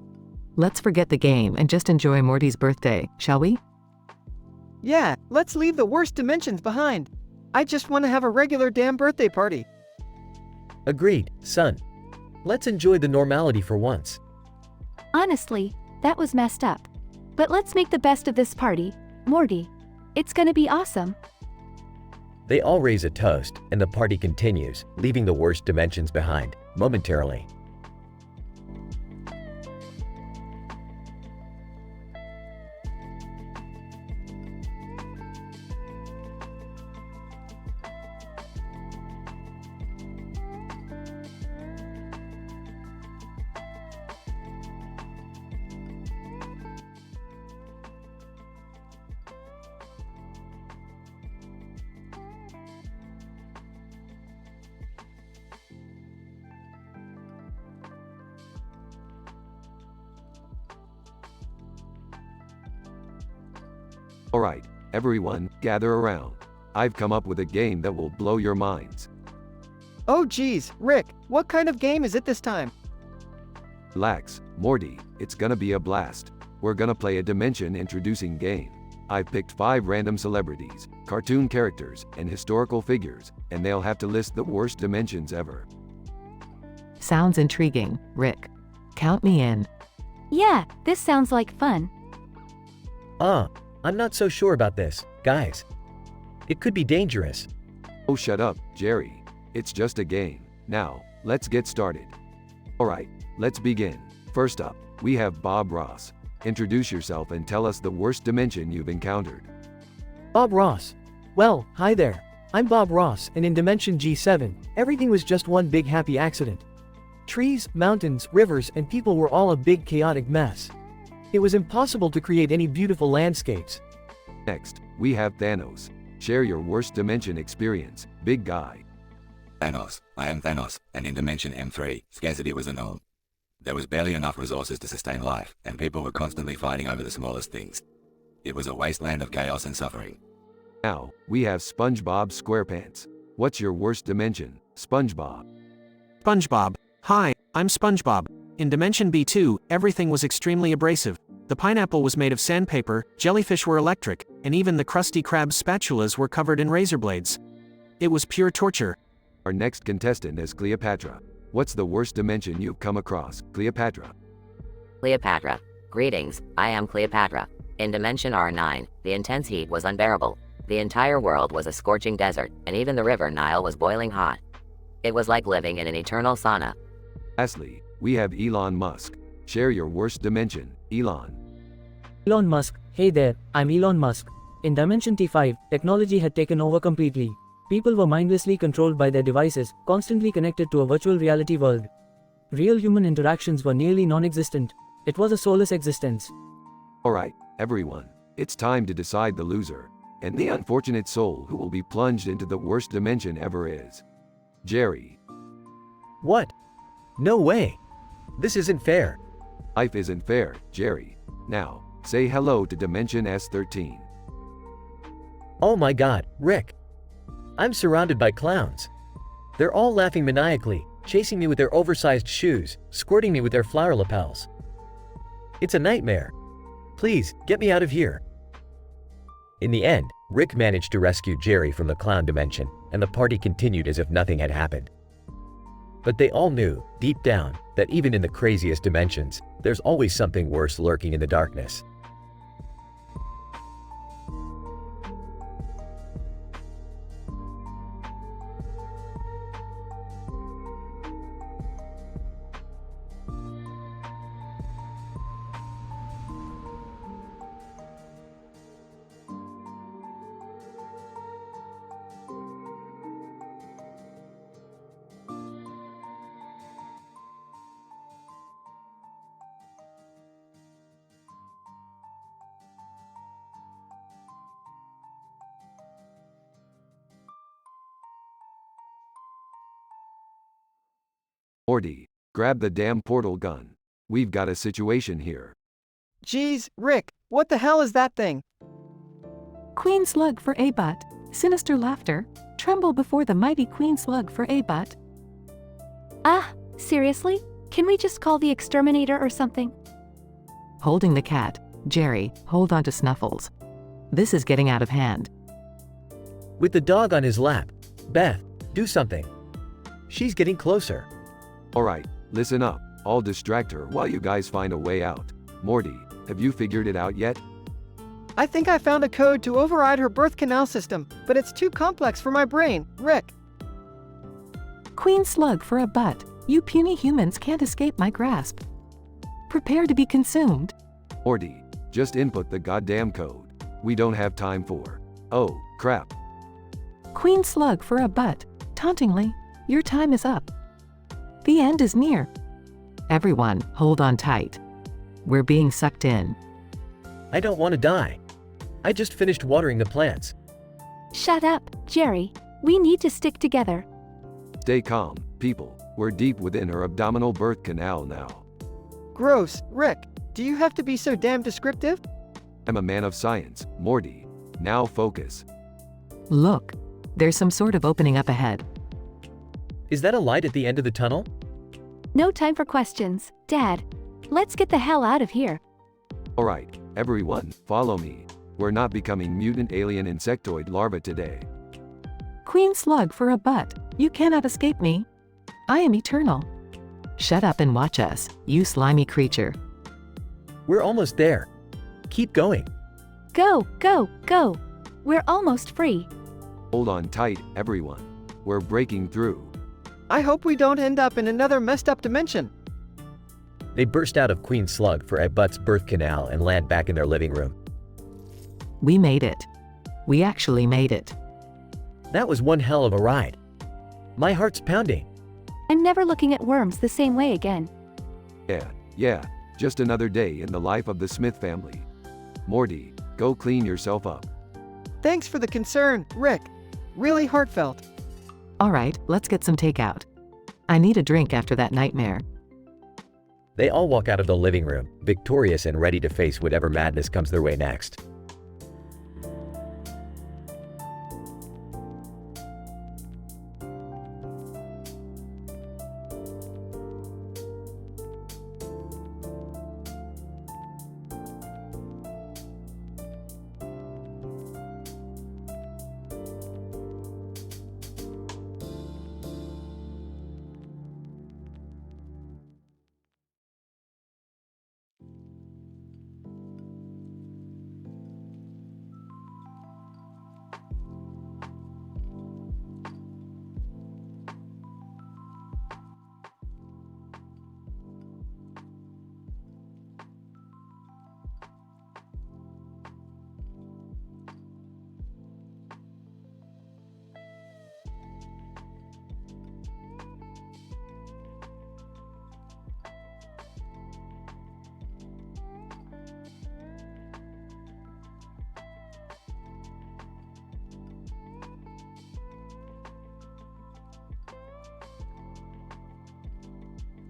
Let's forget the game and just enjoy Morty's birthday, shall we? Yeah, let's leave the worst dimensions behind. I just want to have a regular damn birthday party. Agreed, son. Let's enjoy the normality for once. Honestly, that was messed up. But let's make the best of this party, Morty. It's gonna be awesome. They all raise a toast, and the party continues, leaving the worst dimensions behind, momentarily. Alright, everyone, gather around. I've come up with a game that will blow your minds. Oh geez, Rick, what kind of game is it this time? Relax, Morty, it's gonna be a blast. We're gonna play a dimension introducing game. I've picked 5 random celebrities, cartoon characters, and historical figures, and they'll have to list the worst dimensions ever. Sounds intriguing, Rick. Count me in. Yeah, this sounds like fun. I'm not so sure about this, guys. It could be dangerous. Oh, shut up, Jerry. It's just a game. Now, let's get started. Alright, let's begin. First up, we have Bob Ross. Introduce yourself and tell us the worst dimension you've encountered. Bob Ross. Well, hi there. I'm Bob Ross, and in Dimension G7, everything was just one big happy accident. Trees, mountains, rivers, and people were all a big chaotic mess. It was impossible to create any beautiful landscapes. Next, we have Thanos. Share your worst dimension experience, big guy. Thanos. I am Thanos, and in Dimension M3, scarcity was a norm. There was barely enough resources to sustain life, and people were constantly fighting over the smallest things. It was a wasteland of chaos and suffering. Now, we have SpongeBob SquarePants. What's your worst dimension, SpongeBob? SpongeBob. Hi, I'm SpongeBob. In Dimension B2, everything was extremely abrasive. The pineapple was made of sandpaper, jellyfish were electric, and even the Krusty Krab spatulas were covered in razor blades. It was pure torture. Our next contestant is Cleopatra. What's the worst dimension you've come across, Cleopatra? Cleopatra. Greetings, I am Cleopatra. In Dimension R9, the intense heat was unbearable. The entire world was a scorching desert, and even the river Nile was boiling hot. It was like living in an eternal sauna. Lastly, we have Elon Musk. Share your worst dimension, Elon. Elon Musk. Hey there, I'm Elon Musk. In Dimension T5, technology had taken over completely. People were mindlessly controlled by their devices, constantly connected to a virtual reality world. Real human interactions were nearly non-existent. It was a soulless existence. Alright, everyone. It's time to decide the loser. And the unfortunate soul who will be plunged into the worst dimension ever is Jerry. What? No way. This isn't fair. Life isn't fair, Jerry. Now, say hello to Dimension S13. Oh my god, Rick. I'm surrounded by clowns. They're all laughing maniacally, chasing me with their oversized shoes, squirting me with their flower lapels. It's a nightmare. Please, get me out of here. In the end, Rick managed to rescue Jerry from the clown dimension, and the party continued as if nothing had happened. But they all knew, deep down, that even in the craziest dimensions, there's always something worse lurking in the darkness. Morty, grab the damn portal gun. We've got a situation here. Geez, Rick, what the hell is that thing? Queen slug for a butt. Sinister laughter. Tremble before the mighty queen slug for a butt. Ah, seriously? Can we just call the exterminator or something? Holding the cat. Jerry, hold on to Snuffles. This is getting out of hand. With the dog on his lap. Beth, do something. She's getting closer. Alright, listen up. I'll distract her while you guys find a way out. Morty, have you figured it out yet? I think I found a code to override her birth canal system, but it's too complex for my brain, Rick. Queen slug for a butt. You puny humans can't escape my grasp. Prepare to be consumed. Morty, just input the goddamn code. We don't have time for. Oh, crap. Queen slug for a butt. Tauntingly, your time is up. The end is near. Everyone, hold on tight. We're being sucked in. I don't want to die. I just finished watering the plants. Shut up, Jerry. We need to stick together. Stay calm, people. We're deep within her abdominal birth canal now. Gross, Rick. Do you have to be so damn descriptive? I'm a man of science, Morty. Now focus. Look. There's some sort of opening up ahead. Is that a light at the end of the tunnel? No time for questions, Dad. Let's get the hell out of here. Alright, everyone, follow me. We're not becoming mutant alien insectoid larvae today. Queen slug for a butt. You cannot escape me. I am eternal. Shut up and watch us, you slimy creature. We're almost there. Keep going. Go, go, go. We're almost free. Hold on tight, everyone. We're breaking through. I hope we don't end up in another messed up dimension. They burst out of Queen Slug for a butt's birth canal and land back in their living room. We made it. We actually made it. That was one hell of a ride. My heart's pounding. I'm never looking at worms the same way again. Yeah, just another day in the life of the Smith family. Morty, go clean yourself up. Thanks for the concern, Rick. Really heartfelt. Alright, let's get some takeout. I need a drink after that nightmare. They all walk out of the living room, victorious and ready to face whatever madness comes their way next.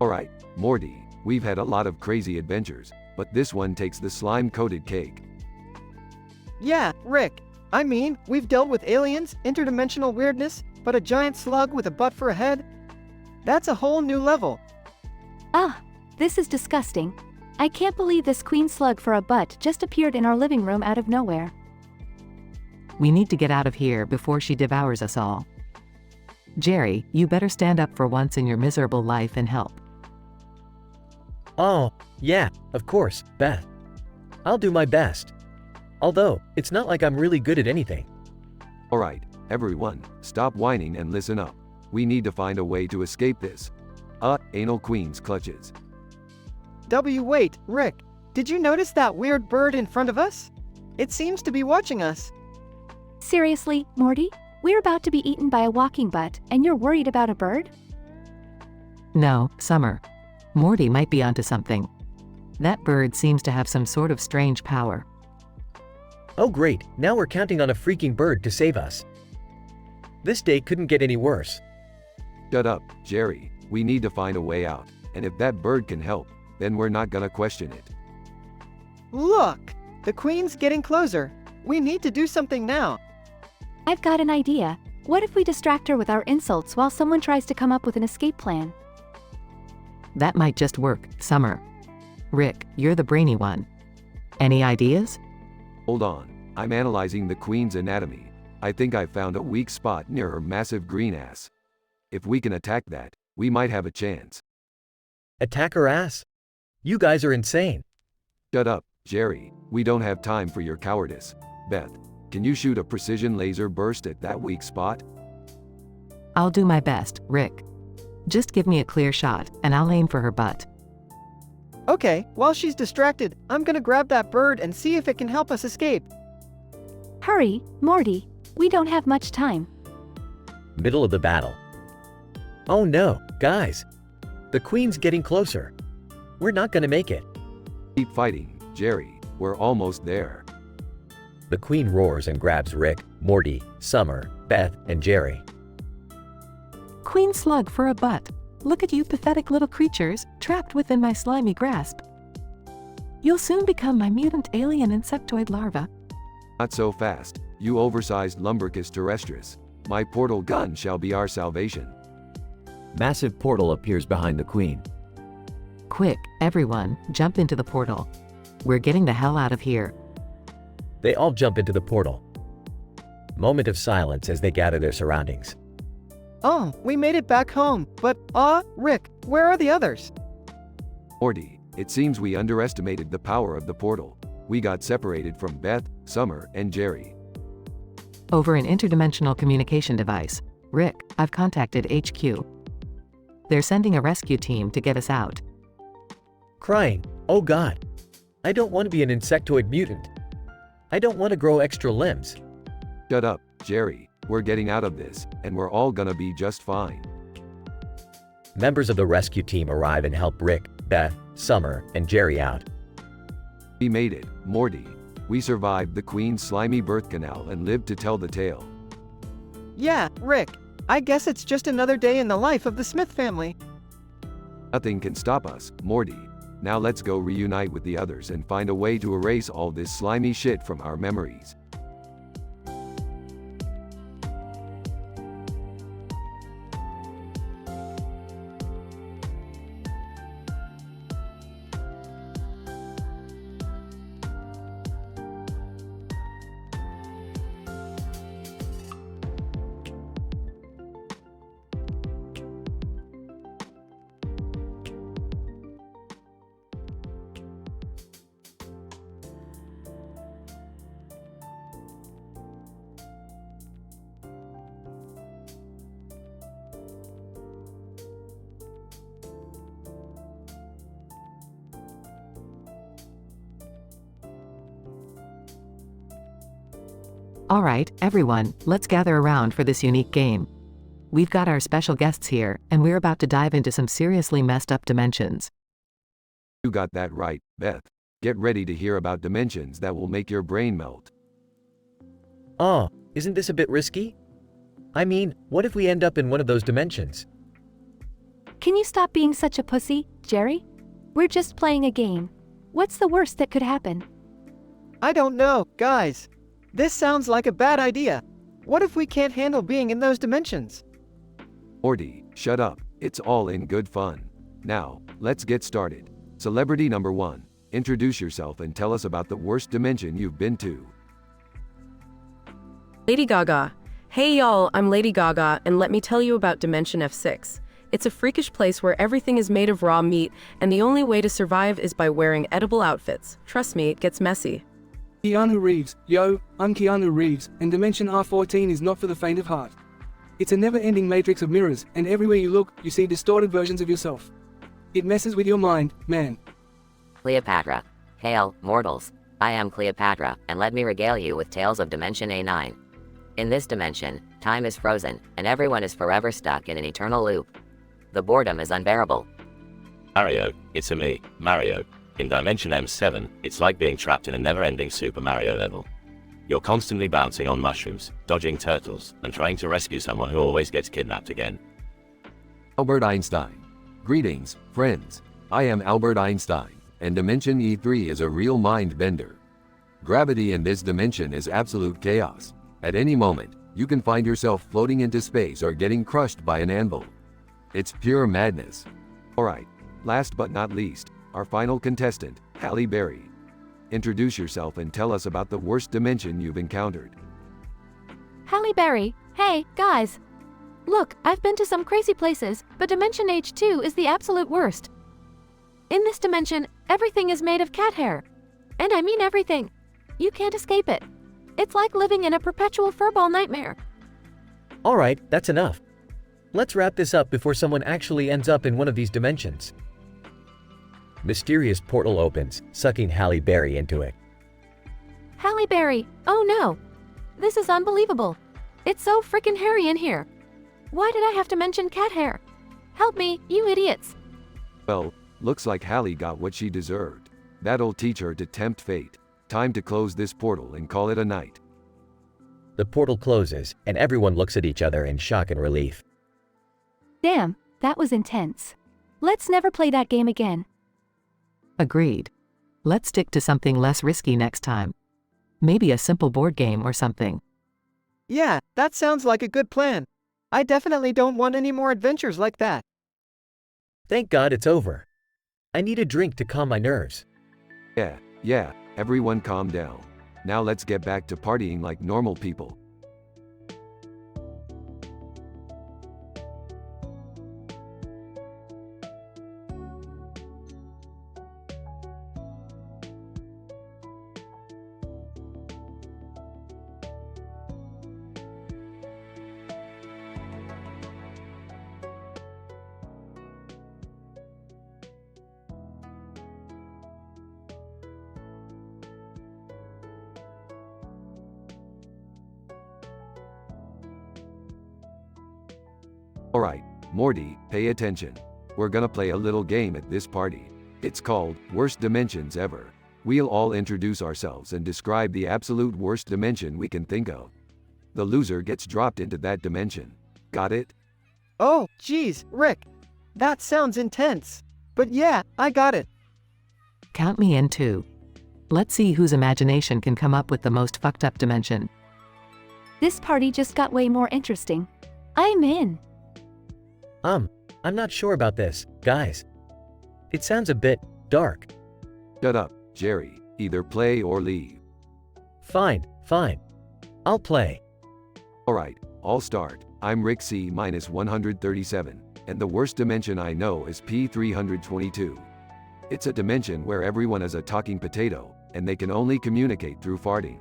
Alright, Morty, we've had a lot of crazy adventures, but this one takes the slime-coated cake. Yeah, Rick. I mean, we've dealt with aliens, interdimensional weirdness, but a giant slug with a butt for a head? That's a whole new level. Ah, this is disgusting. I can't believe this queen slug for a butt just appeared in our living room out of nowhere. We need to get out of here before she devours us all. Jerry, you better stand up for once in your miserable life and help. Oh, yeah, of course, Beth. I'll do my best. Although, it's not like I'm really good at anything. Alright, everyone, stop whining and listen up. We need to find a way to escape this. Anal Queen's clutches. Wait, Rick. Did you notice that weird bird in front of us? It seems to be watching us. Seriously, Morty? We're about to be eaten by a walking butt, and you're worried about a bird? No, Summer. Morty might be onto something. That bird seems to have some sort of strange power. Oh great, now we're counting on a freaking bird to save us. This day couldn't get any worse. Shut up, Jerry. We need to find a way out, and if that bird can help, then we're not gonna question it. Look! The Queen's getting closer. We need to do something now. I've got an idea. What if we distract her with our insults while someone tries to come up with an escape plan? That might just work, Summer. Rick, you're the brainy one. Any ideas? Hold on, I'm analyzing the Queen's anatomy. I think I found a weak spot near her massive green ass. If we can attack that, we might have a chance. Attack her ass? You guys are insane. Shut up, Jerry. We don't have time for your cowardice. Beth, can you shoot a precision laser burst at that weak spot? I'll do my best, Rick. Just give me a clear shot, and I'll aim for her butt. Okay, while she's distracted, I'm gonna grab that bird and see if it can help us escape. Hurry, Morty. We don't have much time. Middle of the battle. Oh no, guys. The Queen's getting closer. We're not gonna make it. Keep fighting, Jerry. We're almost there. The Queen roars and grabs Rick, Morty, Summer, Beth, and Jerry. Queen slug for a butt. Look at you pathetic little creatures, trapped within my slimy grasp. You'll soon become my mutant alien insectoid larva. Not so fast, you oversized lumbricus terrestris. My portal gun shall be our salvation. Massive portal appears behind the Queen. Quick, everyone, jump into the portal. We're getting the hell out of here. They all jump into the portal. Moment of silence as they gather their surroundings. Oh, we made it back home, but, Rick, where are the others? Morty, it seems we underestimated the power of the portal. We got separated from Beth, Summer, and Jerry. Over an interdimensional communication device. Rick, I've contacted HQ. They're sending a rescue team to get us out. Crying, oh god. I don't want to be an insectoid mutant. I don't want to grow extra limbs. Shut up, Jerry. We're getting out of this, and we're all gonna be just fine. Members of the rescue team arrive and help Rick, Beth, Summer, and Jerry out. We made it, Morty. We survived the Queen's slimy birth canal and lived to tell the tale. Yeah, Rick. I guess it's just another day in the life of the Smith family. Nothing can stop us, Morty. Now let's go reunite with the others and find a way to erase all this slimy shit from our memories. Alright, everyone, let's gather around for this unique game. We've got our special guests here, and we're about to dive into some seriously messed up dimensions. You got that right, Beth. Get ready to hear about dimensions that will make your brain melt. Oh, isn't this a bit risky? I mean, what if we end up in one of those dimensions? Can you stop being such a pussy, Jerry? We're just playing a game. What's the worst that could happen? I don't know, guys. This sounds like a bad idea. What if we can't handle being in those dimensions? Morty, shut up. It's all in good fun. Now, let's get started. Celebrity number 1. Introduce yourself and tell us about the worst dimension you've been to. Lady Gaga. Hey y'all, I'm Lady Gaga, and let me tell you about Dimension F6. It's a freakish place where everything is made of raw meat, and the only way to survive is by wearing edible outfits. Trust me, it gets messy. Keanu Reeves. Yo, I'm Keanu Reeves, and Dimension R14 is not for the faint of heart. It's a never-ending matrix of mirrors, and everywhere you look, you see distorted versions of yourself. It messes with your mind, man. Cleopatra. Hail, mortals. I am Cleopatra, and let me regale you with tales of Dimension A9. In this dimension, time is frozen, and everyone is forever stuck in an eternal loop. The boredom is unbearable. Mario, it's a me, Mario. In Dimension M7, it's like being trapped in a never-ending Super Mario level. You're constantly bouncing on mushrooms, dodging turtles, and trying to rescue someone who always gets kidnapped again. Albert Einstein. Greetings, friends. I am Albert Einstein, and Dimension E3 is a real mind bender. Gravity in this dimension is absolute chaos. At any moment, you can find yourself floating into space or getting crushed by an anvil. It's pure madness. Alright, last but not least, our final contestant, Halle Berry. Introduce yourself and tell us about the worst dimension you've encountered. Halle Berry. Hey, guys. Look, I've been to some crazy places, but Dimension H2 is the absolute worst. In this dimension, everything is made of cat hair. And I mean everything. You can't escape it. It's like living in a perpetual furball nightmare. Alright, that's enough. Let's wrap this up before someone actually ends up in one of these dimensions. Mysterious portal opens, sucking Halle Berry into it. Halle Berry, oh no. This is unbelievable. It's so frickin' hairy in here. Why did I have to mention cat hair? Help me, you idiots. Well, looks like Halle got what she deserved. That'll teach her to tempt fate. Time to close this portal and call it a night. The portal closes, and everyone looks at each other in shock and relief. Damn, that was intense. Let's never play that game again. Agreed. Let's stick to something less risky next time. Maybe a simple board game or something. Yeah, that sounds like a good plan. I definitely don't want any more adventures like that. Thank God it's over. I need a drink to calm my nerves. Yeah, everyone calm down. Now let's get back to partying like normal people. Alright, Morty, pay attention. We're gonna play a little game at this party. It's called Worst Dimensions Ever. We'll all introduce ourselves and describe the absolute worst dimension we can think of. The loser gets dropped into that dimension. Got it? Oh, geez, Rick. That sounds intense. But yeah, I got it. Count me in too. Let's see whose imagination can come up with the most fucked up dimension. This party just got way more interesting. I'm in. I'm not sure about this, guys. It sounds a bit dark. Shut up, Jerry. Either play or leave. Fine. I'll play. Alright, I'll start. I'm Rick C minus 137, and the worst dimension I know is P322. It's a dimension where everyone is a talking potato, and they can only communicate through farting.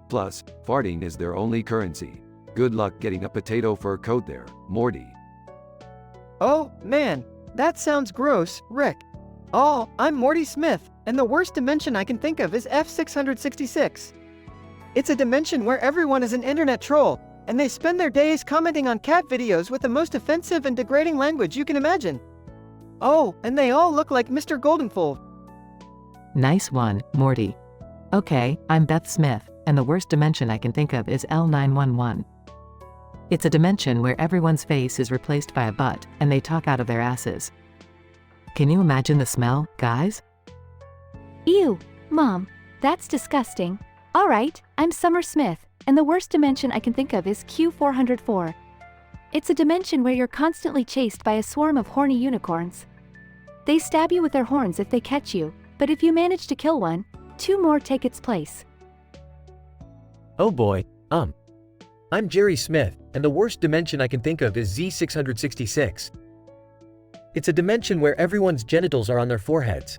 Plus, farting is their only currency. Good luck getting a potato fur coat there, Morty. Oh, man, that sounds gross, Rick. Oh, I'm Morty Smith, and the worst dimension I can think of is F666. It's a dimension where everyone is an internet troll, and they spend their days commenting on cat videos with the most offensive and degrading language you can imagine. Oh, and they all look like Mr. Goldenfold. Nice one, Morty. Okay, I'm Beth Smith, and the worst dimension I can think of is L911. It's a dimension where everyone's face is replaced by a butt, and they talk out of their asses. Can you imagine the smell, guys? Ew, Mom, that's disgusting. Alright, I'm Summer Smith, and the worst dimension I can think of is Q404. It's a dimension where you're constantly chased by a swarm of horny unicorns. They stab you with their horns if they catch you, but if you manage to kill one, 2 more take its place. Oh boy, I'm Jerry Smith, and the worst dimension I can think of is Z666. It's a dimension where everyone's genitals are on their foreheads.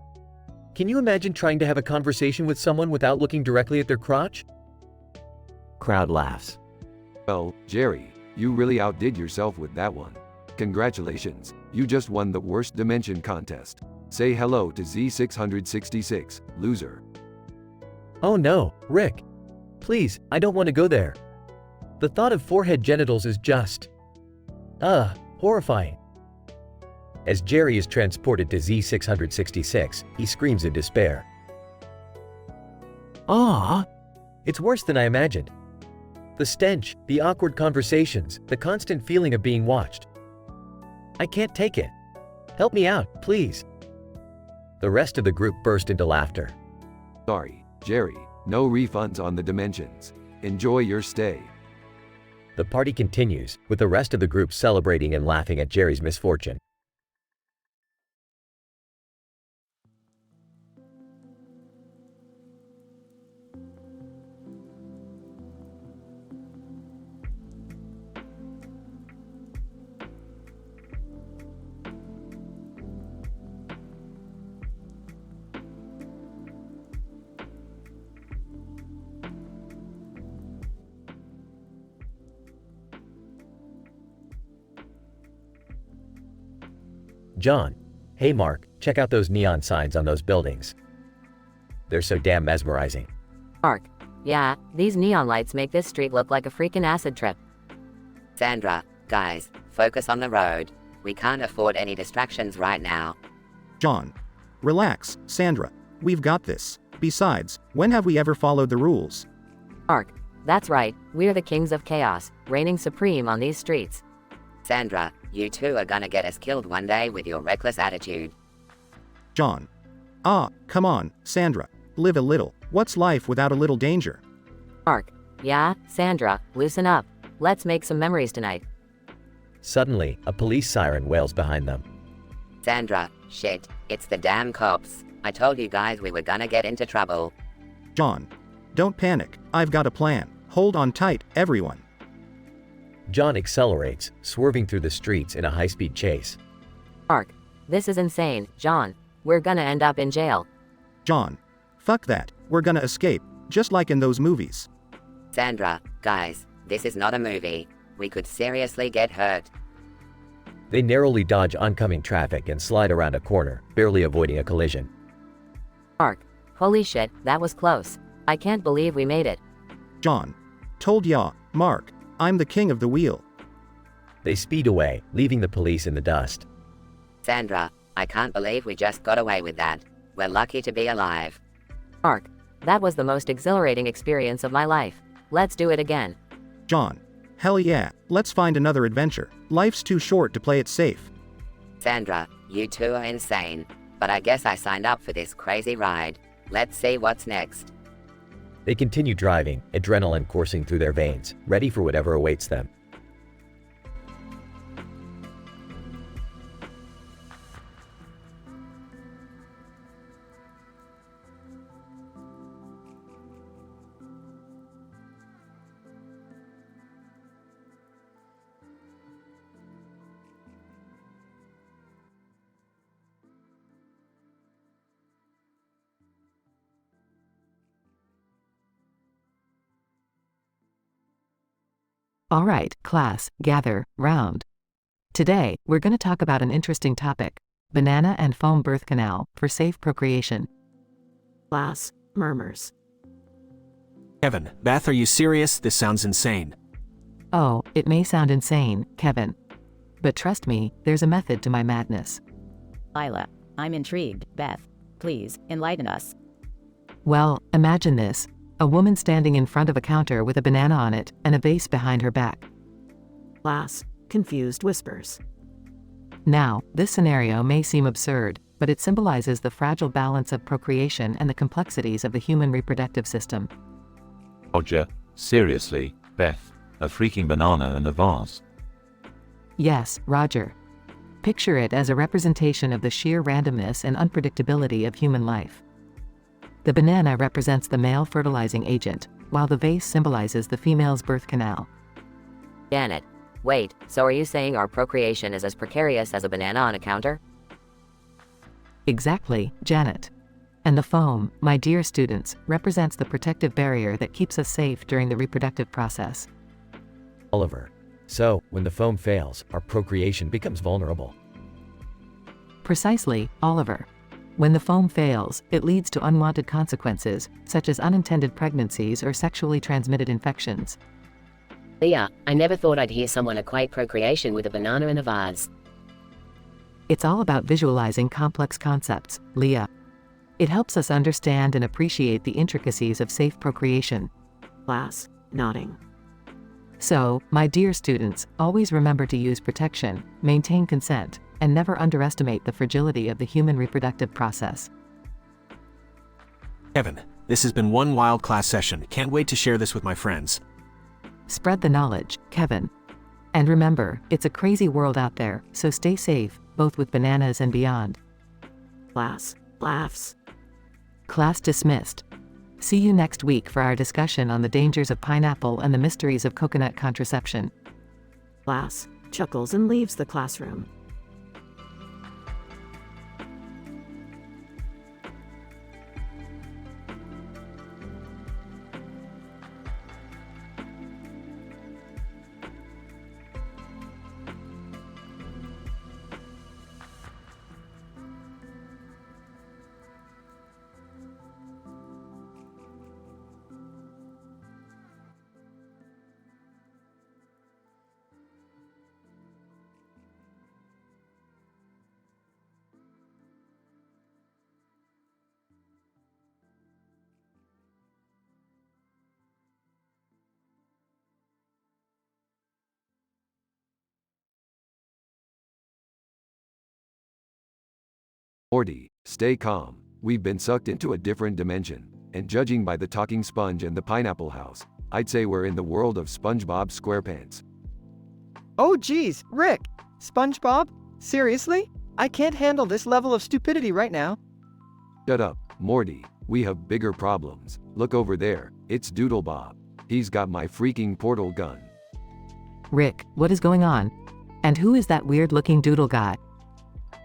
Can you imagine trying to have a conversation with someone without looking directly at their crotch? Crowd laughs. Well, Jerry, you really outdid yourself with that one. Congratulations, you just won the worst dimension contest. Say hello to Z666, loser. Oh no, Rick. Please, I don't want to go there. The thought of forehead genitals is just... horrifying. As Jerry is transported to Z666, he screams in despair. It's worse than I imagined. The stench, the awkward conversations, the constant feeling of being watched. I can't take it. Help me out, please. The rest of the group burst into laughter. Sorry, Jerry, no refunds on the dimensions. Enjoy your stay. The party continues, with the rest of the group celebrating and laughing at Jerry's misfortune. John, hey Mark, check out those neon signs on those buildings. They're so damn mesmerizing. Mark, yeah, these neon lights make this street look like a freaking acid trip. Sandra, guys, focus on the road. We can't afford any distractions right now. John. Relax, Sandra. We've got this. Besides, when have we ever followed the rules? Mark, that's right, we're the kings of chaos, reigning supreme on these streets. Sandra, you two are gonna get us killed one day with your reckless attitude. John. Come on, Sandra. Live a little. What's life without a little danger? Mark. Yeah, Sandra, loosen up. Let's make some memories tonight. Suddenly, a police siren wails behind them. Sandra, shit, it's the damn cops. I told you guys we were gonna get into trouble. John. Don't panic. I've got a plan. Hold on tight, everyone. John accelerates, swerving through the streets in a high-speed chase. Mark. This is insane, John. We're gonna end up in jail. John. Fuck that. We're gonna escape, just like in those movies. Sandra, guys, this is not a movie. We could seriously get hurt. They narrowly dodge oncoming traffic and slide around a corner, barely avoiding a collision. Mark. Holy shit, that was close. I can't believe we made it. John. Told ya, Mark. I'm the king of the wheel. They speed away, leaving the police in the dust. Sandra, I can't believe we just got away with that. We're lucky to be alive. Mark, that was the most exhilarating experience of my life. Let's do it again. John. Hell yeah, let's find another adventure. Life's too short to play it safe. Sandra, you two are insane. But I guess I signed up for this crazy ride. Let's see what's next. They continue driving, adrenaline coursing through their veins, ready for whatever awaits them. All right, class, gather, round. Today, we're going to talk about an interesting topic, banana and foam birth canal for safe procreation. Class murmurs. Kevin, Beth, are you serious? This sounds insane. Oh, it may sound insane, Kevin. But trust me, there's a method to my madness. Lila, I'm intrigued. Beth, please, enlighten us. Well, imagine this. A woman standing in front of a counter with a banana on it and a vase behind her back. Class confused whispers. Now, this scenario may seem absurd, but it symbolizes the fragile balance of procreation and the complexities of the human reproductive system. Roger, seriously, Beth, a freaking banana and a vase. Yes, Roger. Picture it as a representation of the sheer randomness and unpredictability of human life. The banana represents the male fertilizing agent, while the vase symbolizes the female's birth canal. Janet, wait, so are you saying our procreation is as precarious as a banana on a counter? Exactly, Janet. And the foam, my dear students, represents the protective barrier that keeps us safe during the reproductive process. Oliver. So, when the foam fails, our procreation becomes vulnerable. Precisely, Oliver. When the foam fails, it leads to unwanted consequences, such as unintended pregnancies or sexually transmitted infections. Leah, I never thought I'd hear someone equate procreation with a banana in a vase. It's all about visualizing complex concepts, Leah. It helps us understand and appreciate the intricacies of safe procreation. Class nodding. So, my dear students, always remember to use protection, maintain consent, and never underestimate the fragility of the human reproductive process. Kevin, this has been one wild class session. Can't wait to share this with my friends. Spread the knowledge, Kevin. And remember, it's a crazy world out there, so stay safe, both with bananas and beyond. Class laughs. Class dismissed. See you next week for our discussion on the dangers of pineapple and the mysteries of coconut contraception. Class chuckles and leaves the classroom. Morty, stay calm. We've been sucked into a different dimension, and judging by the talking sponge and the pineapple house, I'd say we're in the world of SpongeBob SquarePants. Oh geez, Rick! SpongeBob? Seriously? I can't handle this level of stupidity right now. Shut up, Morty. We have bigger problems. Look over there, it's Doodlebob. He's got my freaking portal gun. Rick, what is going on? And who is that weird-looking doodle guy?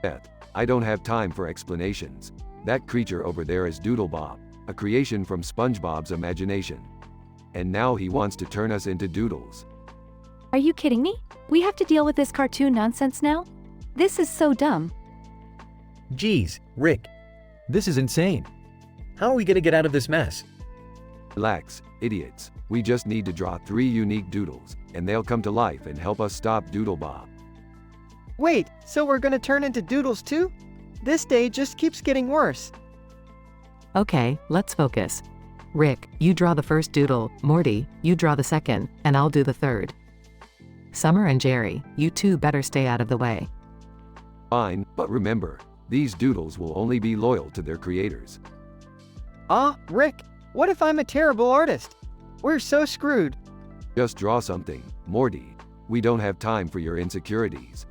Beth, I don't have time for explanations. That creature over there is Doodlebob, a creation from SpongeBob's imagination. And now he wants to turn us into doodles. Are you kidding me? We have to deal with this cartoon nonsense now? This is so dumb. Geez, Rick. This is insane. How are we gonna get out of this mess? Relax, idiots. We just need to draw 3 unique doodles, and they'll come to life and help us stop Doodle Bob. Wait, so we're gonna turn into doodles too? This day just keeps getting worse. Okay, let's focus. Rick, you draw the first doodle, Morty, you draw the second, and I'll do the third. Summer and Jerry, you two better stay out of the way. Fine, but remember, these doodles will only be loyal to their creators. Rick, what if I'm a terrible artist? We're so screwed. Just draw something, Morty. We don't have time for your insecurities.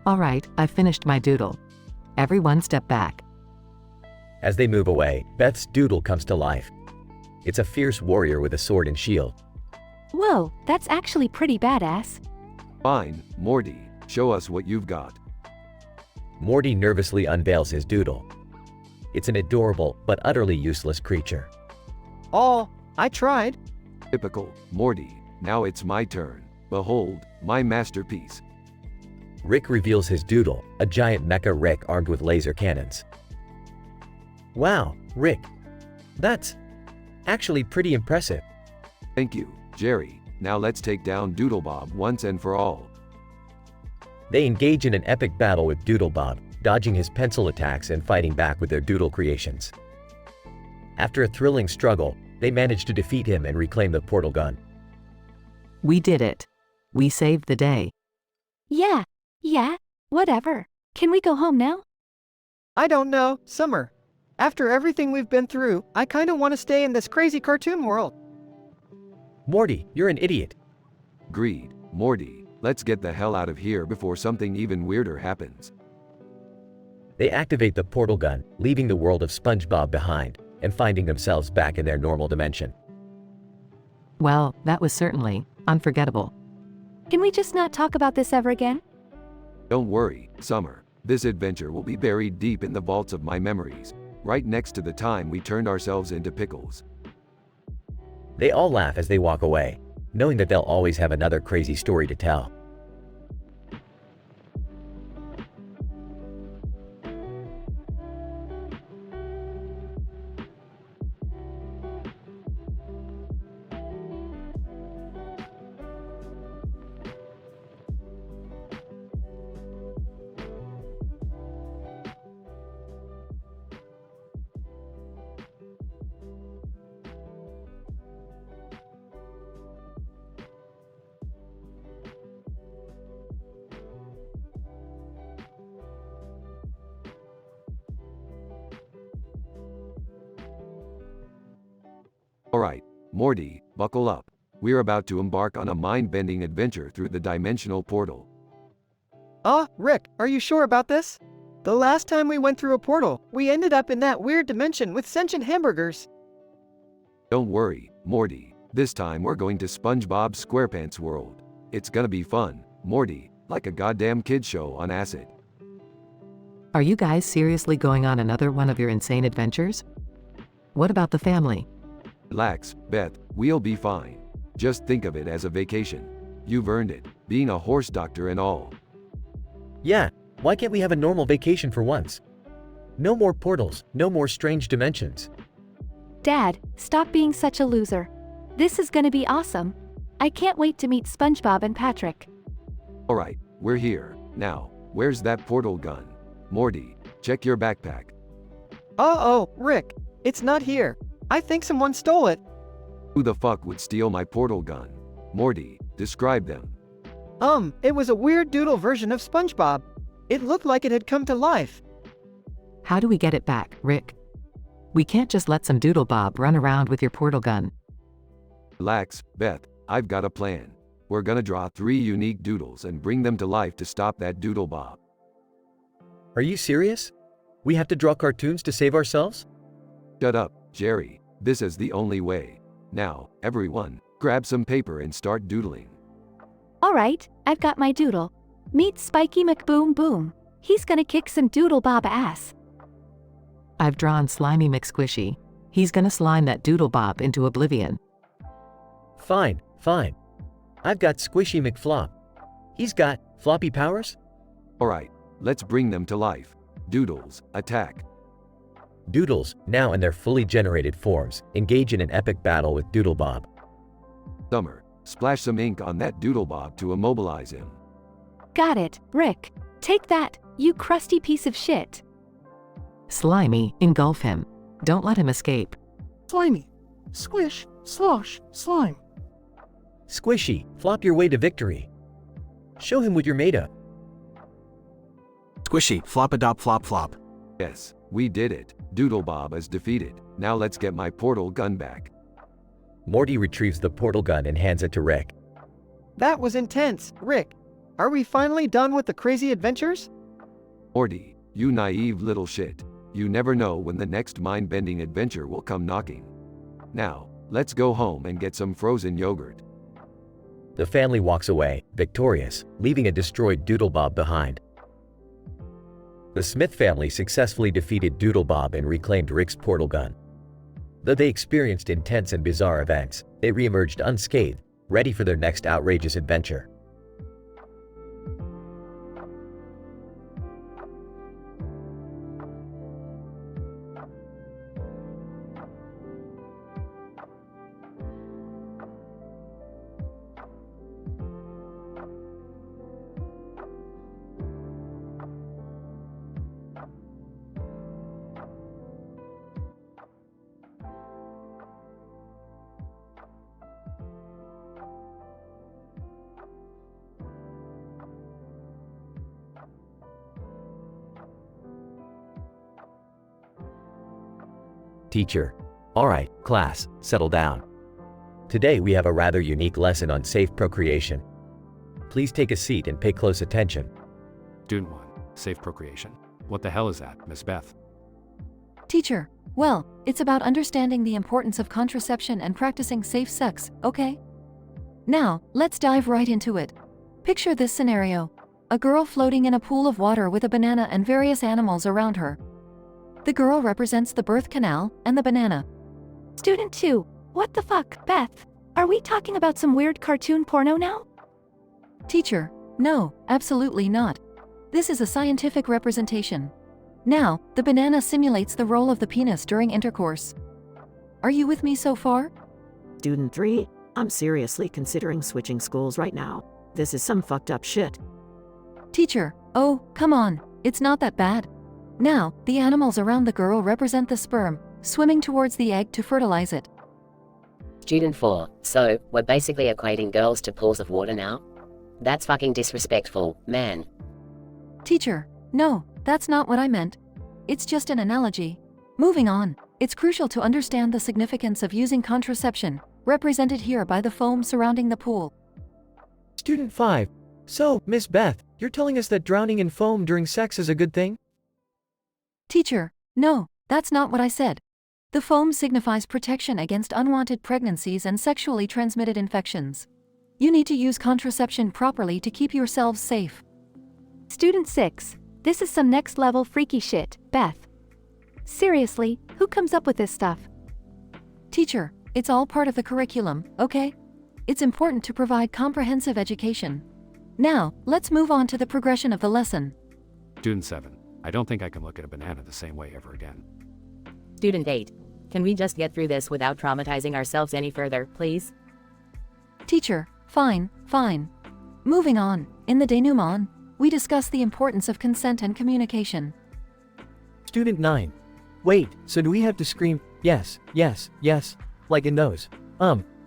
Alright, I've finished my doodle. Everyone step back. As they move away, Beth's doodle comes to life. It's a fierce warrior with a sword and shield. Whoa, that's actually pretty badass. Fine, Morty, show us what you've got. Morty nervously unveils his doodle. It's an adorable but utterly useless creature. I tried. Typical, Morty. Now it's my turn. Behold, my masterpiece. Rick reveals his doodle, a giant mecha Rick armed with laser cannons. Wow, Rick. That's actually pretty impressive. Thank you, Jerry. Now let's take down Doodle Bob once and for all. They engage in an epic battle with Doodle Bob, dodging his pencil attacks and fighting back with their doodle creations. After a thrilling struggle, they manage to defeat him and reclaim the portal gun. We did it. We saved the day. Yeah, whatever. Can we go home now? I don't know, Summer. After everything we've been through, I kinda wanna stay in this crazy cartoon world. Morty, you're an idiot. Agreed, Morty. Let's get the hell out of here before something even weirder happens. They activate the portal gun, leaving the world of SpongeBob behind, and finding themselves back in their normal dimension. Well, that was certainly unforgettable. Can we just not talk about this ever again? Don't worry, Summer. This adventure will be buried deep in the vaults of my memories, right next to the time we turned ourselves into pickles. They all laugh as they walk away, knowing that they'll always have another crazy story to tell. Alright, Morty, buckle up. We're about to embark on a mind-bending adventure through the dimensional portal. Rick, are you sure about this? The last time we went through a portal, we ended up in that weird dimension with sentient hamburgers. Don't worry, Morty. This time we're going to SpongeBob SquarePants world. It's gonna be fun, Morty, like a goddamn kid show on acid. Are you guys seriously going on another one of your insane adventures? What about the family? Relax, Beth, we'll be fine. Just think of it as a vacation. You've earned it, being a horse doctor and all. Yeah, why can't we have a normal vacation for once? No more portals, no more strange dimensions. Dad, stop being such a loser. This is gonna be awesome. I can't wait to meet SpongeBob and Patrick. Alright, we're here. Now, where's that portal gun? Morty, check your backpack. Rick, it's not here. I think someone stole it. Who the fuck would steal my portal gun? Morty, describe them. It was a weird doodle version of SpongeBob. It looked like it had come to life. How do we get it back, Rick? We can't just let some Doodle Bob run around with your portal gun. Relax, Beth, I've got a plan. We're gonna draw 3 unique doodles and bring them to life to stop that Doodle Bob. Are you serious? We have to draw cartoons to save ourselves? Shut up, Jerry. This is the only way. Now, everyone, grab some paper and start doodling. Alright, I've got my doodle. Meet Spiky McBoom Boom. He's gonna kick some Doodle Bob ass. I've drawn Slimy McSquishy. He's gonna slime that Doodle Bob into oblivion. Fine. I've got Squishy McFlop. He's got floppy powers? Alright, let's bring them to life. Doodles, attack. Doodles, now in their fully generated forms, engage in an epic battle with Doodlebob. Summer, splash some ink on that Doodlebob to immobilize him. Got it, Rick. Take that, you crusty piece of shit. Slimy, engulf him. Don't let him escape. Slimy. Squish, slosh, slime. Squishy, flop your way to victory. Show him what you're made of. Squishy, flop-a-dop flop flop. Yes, we did it. Doodlebob is defeated. Now let's get my portal gun back. Morty retrieves the portal gun and hands it to Rick. That was intense, Rick. Are we finally done with the crazy adventures? Morty, you naive little shit. You never know when the next mind-bending adventure will come knocking. Now, let's go home and get some frozen yogurt. The family walks away, victorious, leaving a destroyed Doodlebob behind. The Smith family successfully defeated Doodlebob and reclaimed Rick's portal gun. Though they experienced intense and bizarre events, they re-emerged unscathed, ready for their next outrageous adventure. Teacher. Alright, class, settle down. Today we have a rather unique lesson on safe procreation. Please take a seat and pay close attention. Student 1, safe procreation. What the hell is that, Miss Beth? Teacher, well, it's about understanding the importance of contraception and practicing safe sex, okay? Now, let's dive right into it. Picture this scenario. A girl floating in a pool of water with a banana and various animals around her. The girl represents the birth canal and the banana. Student 2, what the fuck, Beth? Are we talking about some weird cartoon porno now? Teacher, no, absolutely not. This is a scientific representation. Now, the banana simulates the role of the penis during intercourse. Are you with me so far? Student 3, I'm seriously considering switching schools right now. This is some fucked up shit. Teacher, oh, come on, it's not that bad. Now, the animals around the girl represent the sperm, swimming towards the egg to fertilize it. Student 4, so, we're basically equating girls to pools of water now? That's fucking disrespectful, man. Teacher, no, that's not what I meant. It's just an analogy. Moving on, it's crucial to understand the significance of using contraception, represented here by the foam surrounding the pool. Student 5, so, Miss Beth, you're telling us that drowning in foam during sex is a good thing? Teacher, no, that's not what I said. The foam signifies protection against unwanted pregnancies and sexually transmitted infections. You need to use contraception properly to keep yourselves safe. Student 6, this is some next-level freaky shit, Beth. Seriously, who comes up with this stuff? Teacher, it's all part of the curriculum, okay? It's important to provide comprehensive education. Now, let's move on to the progression of the lesson. Student 7, I don't think I can look at a banana the same way ever again. Student 8, can we just get through this without traumatizing ourselves any further, please? Teacher, fine, fine. Moving on, in the denouement, we discuss the importance of consent and communication. Student 9, wait, so do we have to scream, yes, yes, yes, like in those,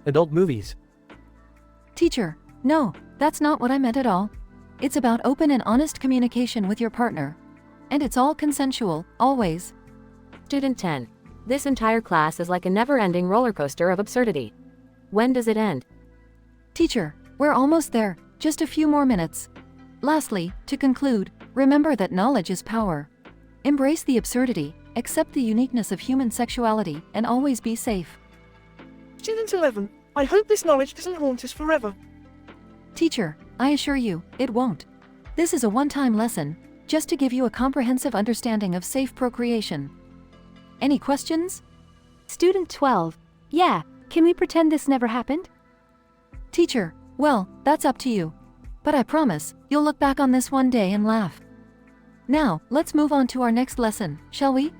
adult movies? Teacher, no, that's not what I meant at all. It's about open and honest communication with your partner. And it's all consensual, always. Student 10. This entire class is like a never-ending roller coaster of absurdity. When does it end? Teacher, we're almost there, just a few more minutes. Lastly, to conclude, remember that knowledge is power. Embrace the absurdity, accept the uniqueness of human sexuality, and always be safe. Student 11, I hope this knowledge doesn't haunt us forever. Teacher, I assure you, it won't. This is a one-time lesson, just to give you a comprehensive understanding of safe procreation. Any questions? Student 12, yeah, can we pretend this never happened? Teacher, well, that's up to you. But I promise, you'll look back on this one day and laugh. Now, let's move on to our next lesson, shall we?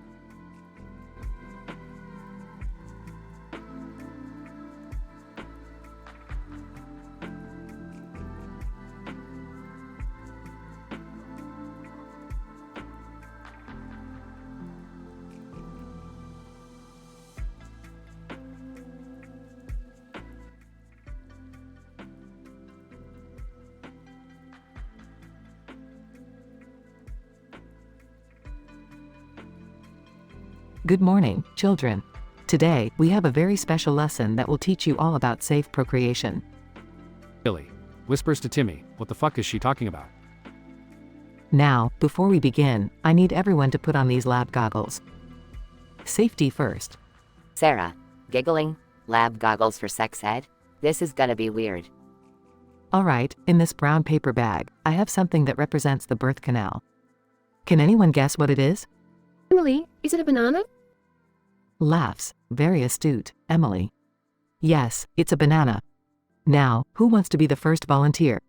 Good morning, children. Today, we have a very special lesson that will teach you all about safe procreation. Billy whispers to Timmy, what the fuck is she talking about? Now, before we begin, I need everyone to put on these lab goggles. Safety first. Sarah, giggling, lab goggles for sex ed? This is gonna be weird. Alright, in this brown paper bag, I have something that represents the birth canal. Can anyone guess what it is? Emily, is it a banana? Laughs. Very astute, Emily. Yes, it's a banana. Now, who wants to be the first volunteer?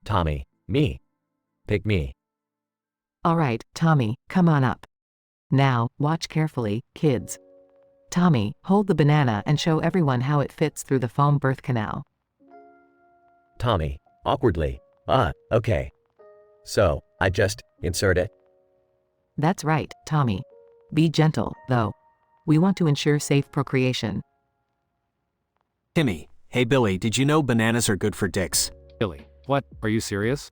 Tommy. Me. Pick me. Alright, Tommy, come on up. Now, watch carefully, kids. Tommy, hold the banana and show everyone how it fits through the foam birth canal. Tommy, awkwardly. Okay. So, I just insert it? That's right, Tommy. Be gentle, though. We want to ensure safe procreation. Timmy, hey Billy, did you know bananas are good for dicks? Billy, what? Are you serious?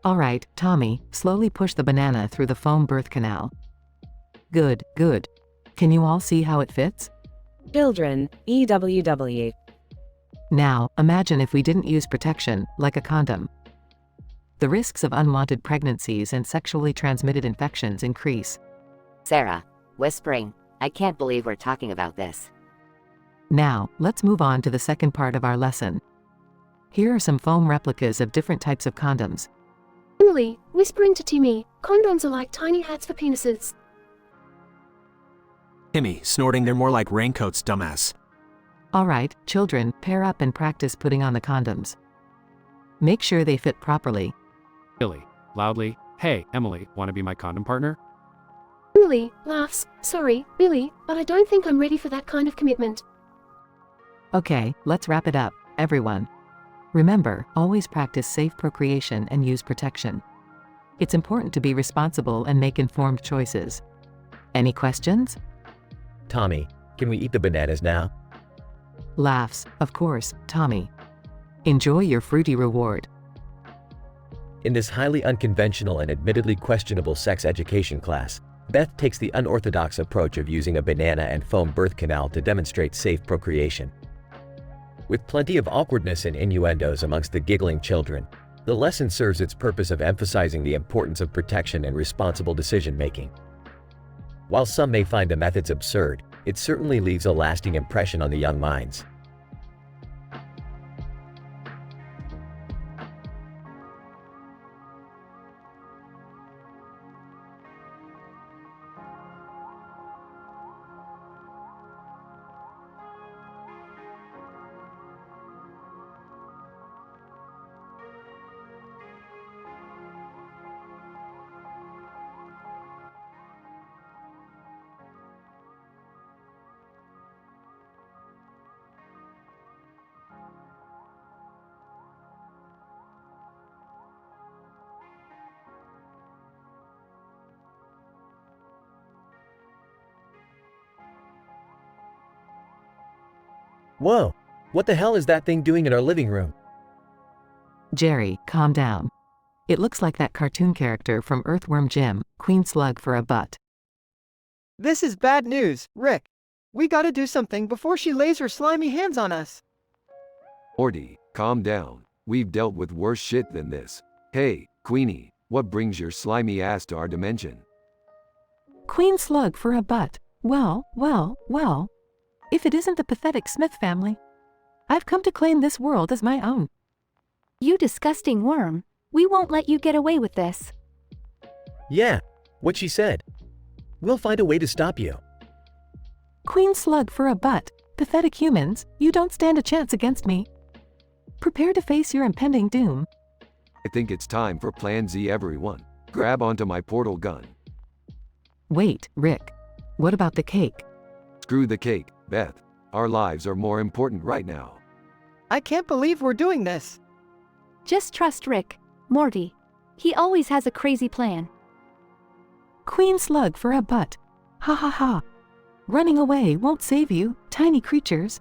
Alright, Tommy, slowly push the banana through the foam birth canal. Good, good. Can you all see how it fits? Children, EWW. Now, imagine if we didn't use protection, like a condom. The risks of unwanted pregnancies and sexually transmitted infections increase. Sarah, whispering, I can't believe we're talking about this. Now, let's move on to the second part of our lesson. Here are some foam replicas of different types of condoms. Emily, whispering to Timmy, condoms are like tiny hats for penises. Timmy, snorting, they're more like raincoats, dumbass. Alright, children, pair up and practice putting on the condoms. Make sure they fit properly. Billy, loudly, hey, Emily, wanna be my condom partner? Emily laughs, sorry, Billy, but I don't think I'm ready for that kind of commitment. Okay, let's wrap it up, everyone. Remember, always practice safe procreation and use protection. It's important to be responsible and make informed choices. Any questions? Tommy, can we eat the bananas now? Laughs, of course, Tommy. Enjoy your fruity reward. In this highly unconventional and admittedly questionable sex education class, Beth takes the unorthodox approach of using a banana and foam birth canal to demonstrate safe procreation. With plenty of awkwardness and innuendos amongst the giggling children, the lesson serves its purpose of emphasizing the importance of protection and responsible decision-making. While some may find the methods absurd, it certainly leaves a lasting impression on the young minds. Whoa! What the hell is that thing doing in our living room? Jerry, calm down. It looks like that cartoon character from Earthworm Jim, Queen Slug for a butt. This is bad news, Rick. We gotta do something before she lays her slimy hands on us. Morty, calm down. We've dealt with worse shit than this. Hey, Queenie, what brings your slimy ass to our dimension? Queen Slug for a butt. Well. If it isn't the pathetic Smith family. I've come to claim this world as my own. You disgusting worm. We won't let you get away with this. Yeah, what she said. We'll find a way to stop you. Queen Slug for a butt. Pathetic humans, you don't stand a chance against me. Prepare to face your impending doom. I think it's time for Plan Z, everyone. Grab onto my portal gun. Wait, Rick. What about the cake? Screw the cake, Beth. Our lives are more important right now. I can't believe we're doing this. Just trust Rick, Morty. He always has a crazy plan. Queen Slug for a butt. Ha ha ha. Running away won't save you, tiny creatures.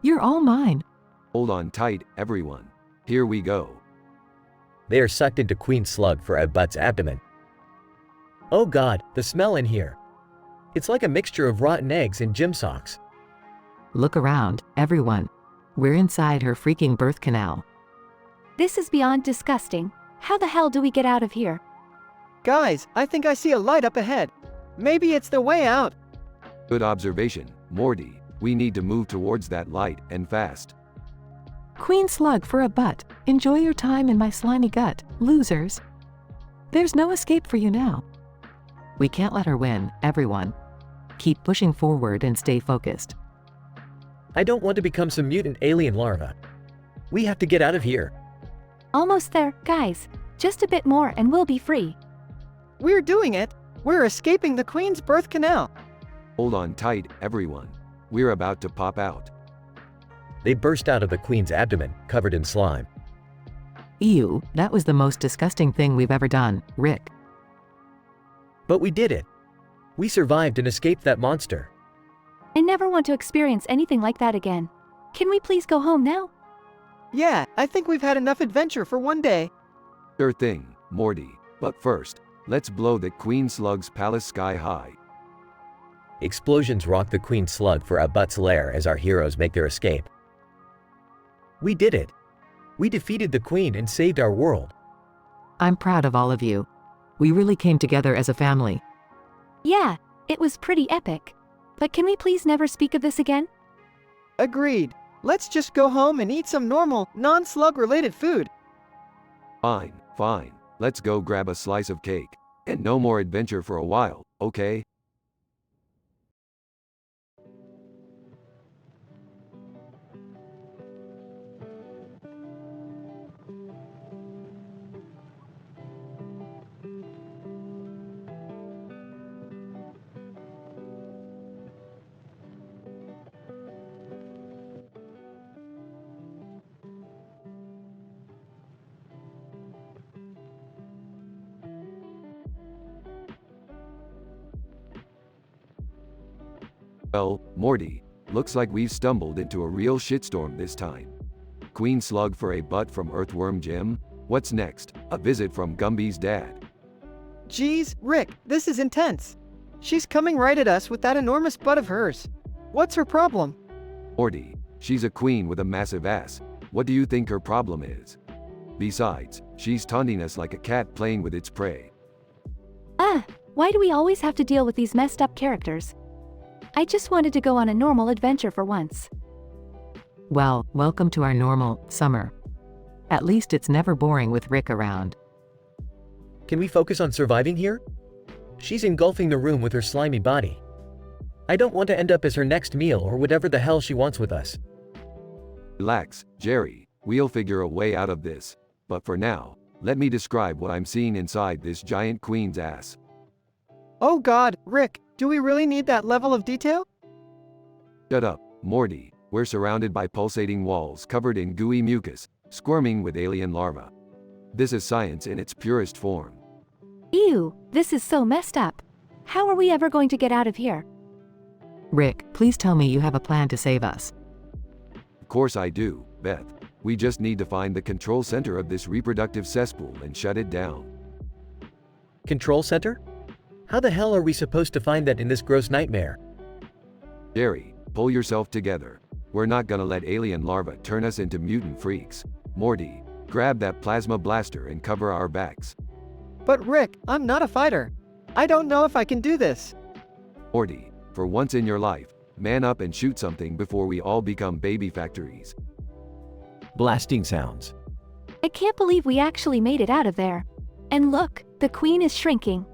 You're all mine. Hold on tight, everyone. Here we go. They are sucked into Queen Slug for a butt's abdomen. Oh god, the smell in here. It's like a mixture of rotten eggs and gym socks. Look around, everyone. We're inside her freaking birth canal. This is beyond disgusting. How the hell do we get out of here? Guys, I think I see a light up ahead. Maybe it's the way out. Good observation, Morty. We need to move towards that light, and fast. Queen slug for a butt. Enjoy your time in my slimy gut, losers. There's no escape for you now. We can't let her win, everyone. Keep pushing forward and stay focused. I don't want to become some mutant alien larva. We have to get out of here. Almost there, guys. Just a bit more and we'll be free. We're doing it. We're escaping the Queen's birth canal. Hold on tight, everyone. We're about to pop out. They burst out of the Queen's abdomen, covered in slime. Ew, that was the most disgusting thing we've ever done, Rick. But we did it. We survived and escaped that monster. I never want to experience anything like that again. Can we please go home now? Yeah, I think we've had enough adventure for one day. Sure thing, Morty. But first, let's blow the Queen Slug's palace sky high. Explosions rock the Queen Slug for a butt's lair as our heroes make their escape. We did it. We defeated the Queen and saved our world. I'm proud of all of you. We really came together as a family. Yeah, it was pretty epic. But can we please never speak of this again? Agreed. Let's just go home and eat some normal, non-slug related food. Fine, fine. Let's go grab a slice of cake. And no more adventure for a while, okay? Well, Morty, looks like we've stumbled into a real shitstorm this time. Queen Slug for a butt from Earthworm Jim? What's next? A visit from Gumby's dad. Geez, Rick, this is intense. She's coming right at us with that enormous butt of hers. What's her problem? Morty, she's a queen with a massive ass. What do you think her problem is? Besides, she's taunting us like a cat playing with its prey. Why do we always have to deal with these messed up characters? I just wanted to go on a normal adventure for once. Well, welcome to our normal summer. At least it's never boring with Rick around. Can we focus on surviving here? She's engulfing the room with her slimy body. I don't want to end up as her next meal or whatever the hell she wants with us. Relax, Jerry. We'll figure a way out of this. But for now, let me describe what I'm seeing inside this giant queen's ass. Oh God, Rick, do we really need that level of detail? Shut up, Morty. We're surrounded by pulsating walls covered in gooey mucus, squirming with alien larvae. This is science in its purest form. Ew, this is so messed up. How are we ever going to get out of here? Rick, please tell me you have a plan to save us. Of course I do, Beth. We just need to find the control center of this reproductive cesspool and shut it down. Control center? How the hell are we supposed to find that in this gross nightmare? Jerry, pull yourself together. We're not gonna let alien larvae turn us into mutant freaks. Morty, grab that plasma blaster and cover our backs. But Rick, I'm not a fighter. I don't know if I can do this. Morty, for once in your life, man up and shoot something before we all become baby factories. Blasting sounds. I can't believe we actually made it out of there. And look, the queen is shrinking.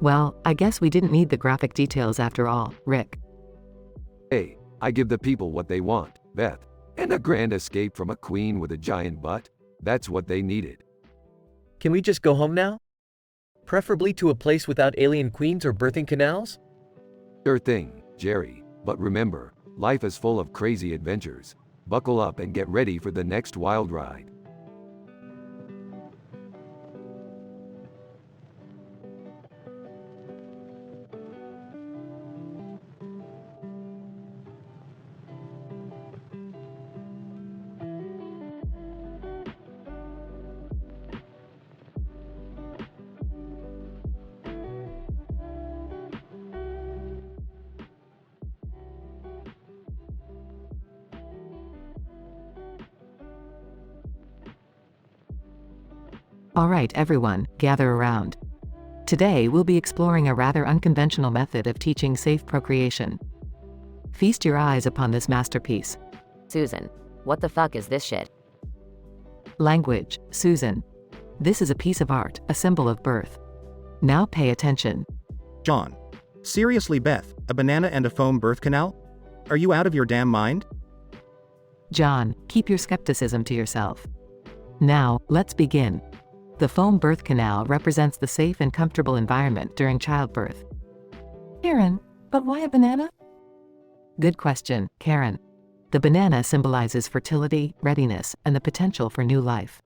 Well, I guess we didn't need the graphic details after all, Rick. Hey, I give the people what they want, Beth. And a grand escape from a queen with a giant butt? That's what they needed. Can we just go home now? Preferably to a place without alien queens or birthing canals? Sure thing, Jerry. But remember, life is full of crazy adventures. Buckle up and get ready for the next wild ride. Alright everyone, gather around. Today we'll be exploring a rather unconventional method of teaching safe procreation. Feast your eyes upon this masterpiece. Susan, what the fuck is this shit? Language, Susan. This is a piece of art, a symbol of birth. Now pay attention. John. Seriously, Beth, a banana and a foam birth canal? Are you out of your damn mind? John, keep your skepticism to yourself. Now, let's begin. The foam birth canal represents the safe and comfortable environment during childbirth. Karen, but why a banana? Good question, Karen. The banana symbolizes fertility, readiness, and the potential for new life.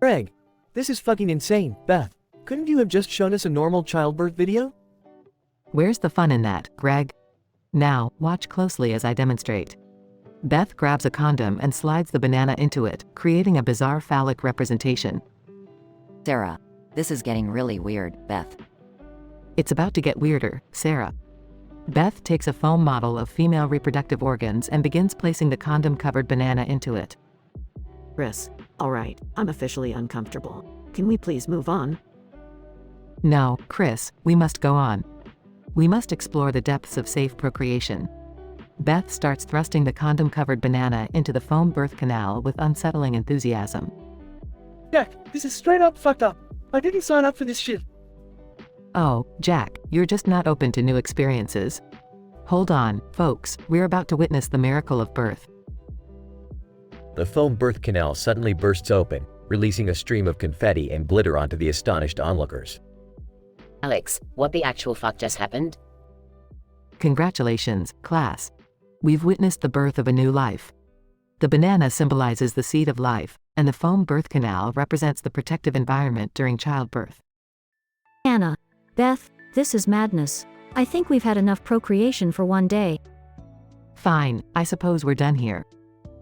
Greg, this is fucking insane. Beth, couldn't you have just shown us a normal childbirth video? Where's the fun in that, Greg? Now, watch closely as I demonstrate. Beth grabs a condom and slides the banana into it, creating a bizarre phallic representation. Sarah, this is getting really weird, Beth. It's about to get weirder, Sarah. Beth takes a foam model of female reproductive organs and begins placing the condom-covered banana into it. Chris, alright, I'm officially uncomfortable. Can we please move on? No, Chris, we must go on. We must explore the depths of safe procreation. Beth starts thrusting the condom-covered banana into the foam birth canal with unsettling enthusiasm. Jack, this is straight up fucked up. I didn't sign up for this shit. Oh, Jack, you're just not open to new experiences. Hold on, folks, we're about to witness the miracle of birth. The foam birth canal suddenly bursts open, releasing a stream of confetti and glitter onto the astonished onlookers. Alex, what the actual fuck just happened? Congratulations, class. We've witnessed the birth of a new life. The banana symbolizes the seed of life, and the foam birth canal represents the protective environment during childbirth. Anna, Beth, this is madness. I think we've had enough procreation for one day. Fine, I suppose we're done here.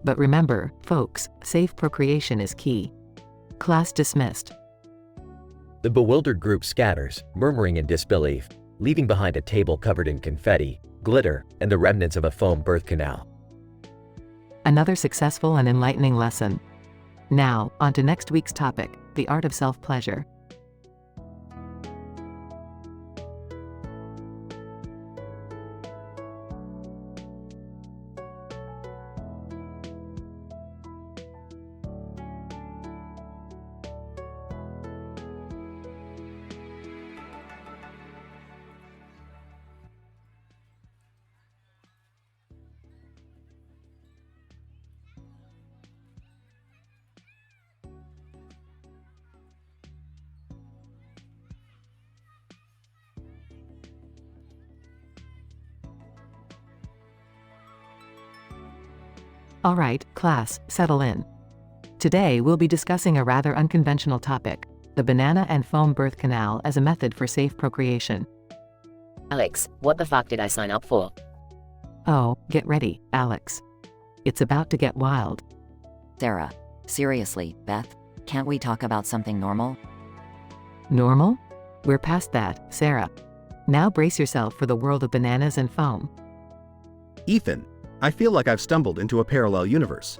But remember, folks, safe procreation is key. Class dismissed. The bewildered group scatters, murmuring in disbelief, leaving behind a table covered in confetti, glitter, and the remnants of a foam birth canal. Another successful and enlightening lesson. Now, on to next week's topic, the art of self-pleasure. Alright, class, settle in. Today we'll be discussing a rather unconventional topic, the banana and foam birth canal as a method for safe procreation. Alex, what the fuck did I sign up for? Oh, get ready, Alex. It's about to get wild. Sarah, seriously, Beth, can't we talk about something normal? Normal? We're past that, Sarah. Now brace yourself for the world of bananas and foam. Ethan, I feel like I've stumbled into a parallel universe.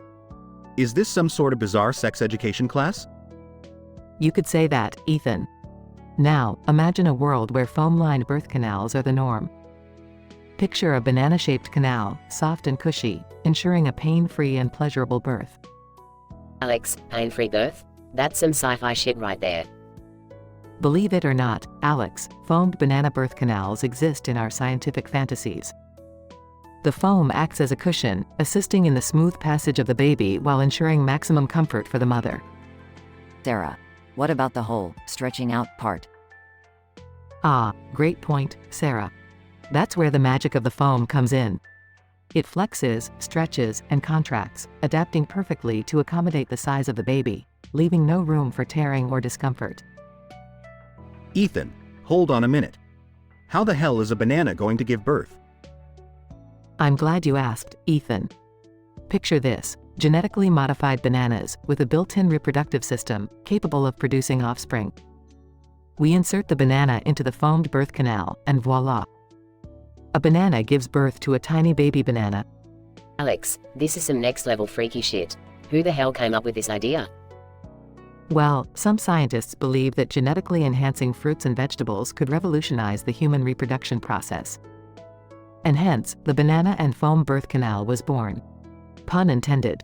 Is this some sort of bizarre sex education class? You could say that, Ethan. Now, imagine a world where foam-lined birth canals are the norm. Picture a banana-shaped canal, soft and cushy, ensuring a pain-free and pleasurable birth. Alex, pain-free birth? That's some sci-fi shit right there. Believe it or not, Alex, foamed banana birth canals exist in our scientific fantasies. The foam acts as a cushion, assisting in the smooth passage of the baby while ensuring maximum comfort for the mother. Sarah, what about the whole stretching out part? Ah, great point, Sarah. That's where the magic of the foam comes in. It flexes, stretches, and contracts, adapting perfectly to accommodate the size of the baby, leaving no room for tearing or discomfort. Ethan, hold on a minute. How the hell is a banana going to give birth? I'm glad you asked, Ethan. Picture this, genetically modified bananas with a built-in reproductive system capable of producing offspring. We insert the banana into the foamed birth canal, and voila! A banana gives birth to a tiny baby banana. Alex, this is some next-level freaky shit. Who the hell came up with this idea? Well, some scientists believe that genetically enhancing fruits and vegetables could revolutionize the human reproduction process. And hence, the banana and foam birth canal was born. Pun intended.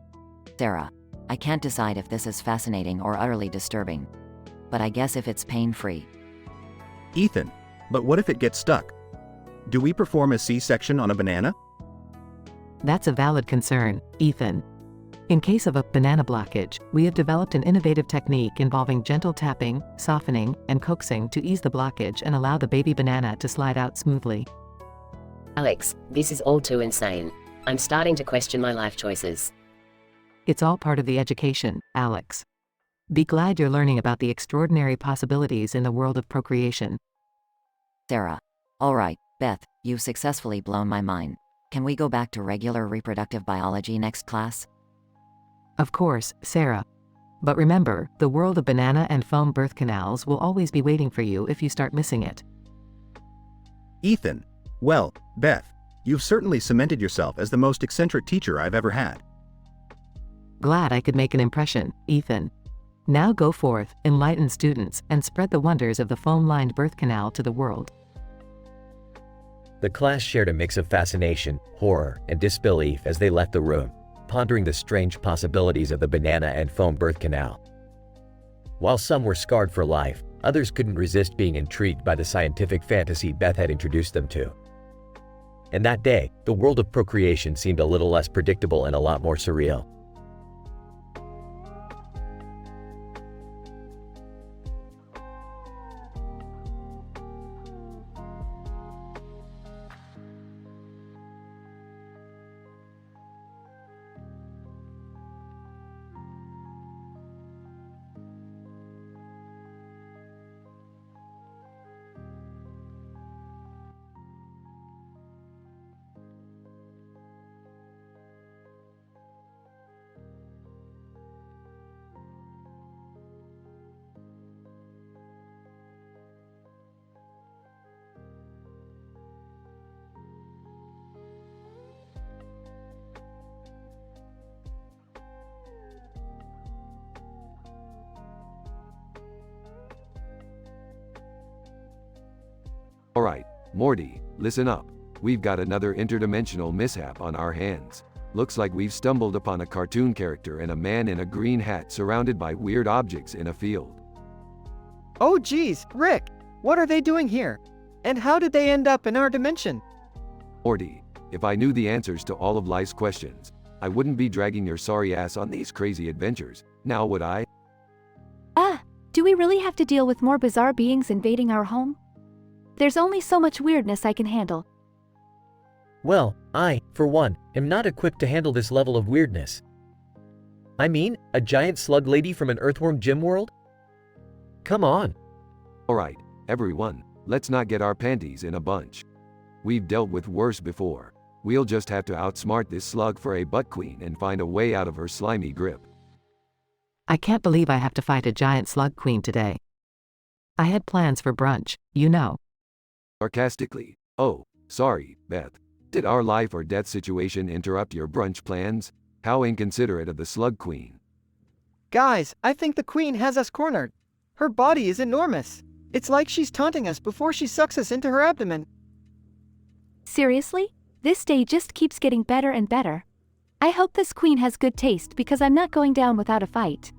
Sarah, I can't decide if this is fascinating or utterly disturbing. But I guess if it's pain-free. Ethan, but what if it gets stuck? Do we perform a C-section on a banana? That's a valid concern, Ethan. In case of a banana blockage, we have developed an innovative technique involving gentle tapping, softening, and coaxing to ease the blockage and allow the baby banana to slide out smoothly. Alex, this is all too insane. I'm starting to question my life choices. It's all part of the education, Alex. Be glad you're learning about the extraordinary possibilities in the world of procreation. Sarah. Alright, Beth, you've successfully blown my mind. Can we go back to regular reproductive biology next class? Of course, Sarah. But remember, the world of banana and foam birth canals will always be waiting for you if you start missing it. Ethan. Well, Beth, you've certainly cemented yourself as the most eccentric teacher I've ever had. Glad I could make an impression, Ethan. Now go forth, enlighten students, and spread the wonders of the foam-lined birth canal to the world. The class shared a mix of fascination, horror, and disbelief as they left the room, pondering the strange possibilities of the banana and foam birth canal. While some were scarred for life, others couldn't resist being intrigued by the scientific fantasy Beth had introduced them to. And that day, the world of procreation seemed a little less predictable and a lot more surreal. Alright, Morty, listen up. We've got another interdimensional mishap on our hands. Looks like we've stumbled upon a cartoon character and a man in a green hat surrounded by weird objects in a field. Oh geez, Rick, what are they doing here? And how did they end up in our dimension? Morty, if I knew the answers to all of life's questions, I wouldn't be dragging your sorry ass on these crazy adventures, now would I? Do we really have to deal with more bizarre beings invading our home? There's only so much weirdness I can handle. Well, I, for one, am not equipped to handle this level of weirdness. I mean, a giant slug lady from an earthworm gym world? Come on. Alright, everyone, let's not get our panties in a bunch. We've dealt with worse before. We'll just have to outsmart this slug for a butt queen and find a way out of her slimy grip. I can't believe I have to fight a giant slug queen today. I had plans for brunch, you know. Sarcastically, oh, sorry, Beth. Did our life or death situation interrupt your brunch plans? How inconsiderate of the slug queen. Guys, I think the queen has us cornered. Her body is enormous. It's like she's taunting us before she sucks us into her abdomen. Seriously? This day just keeps getting better and better. I hope this queen has good taste because I'm not going down without a fight.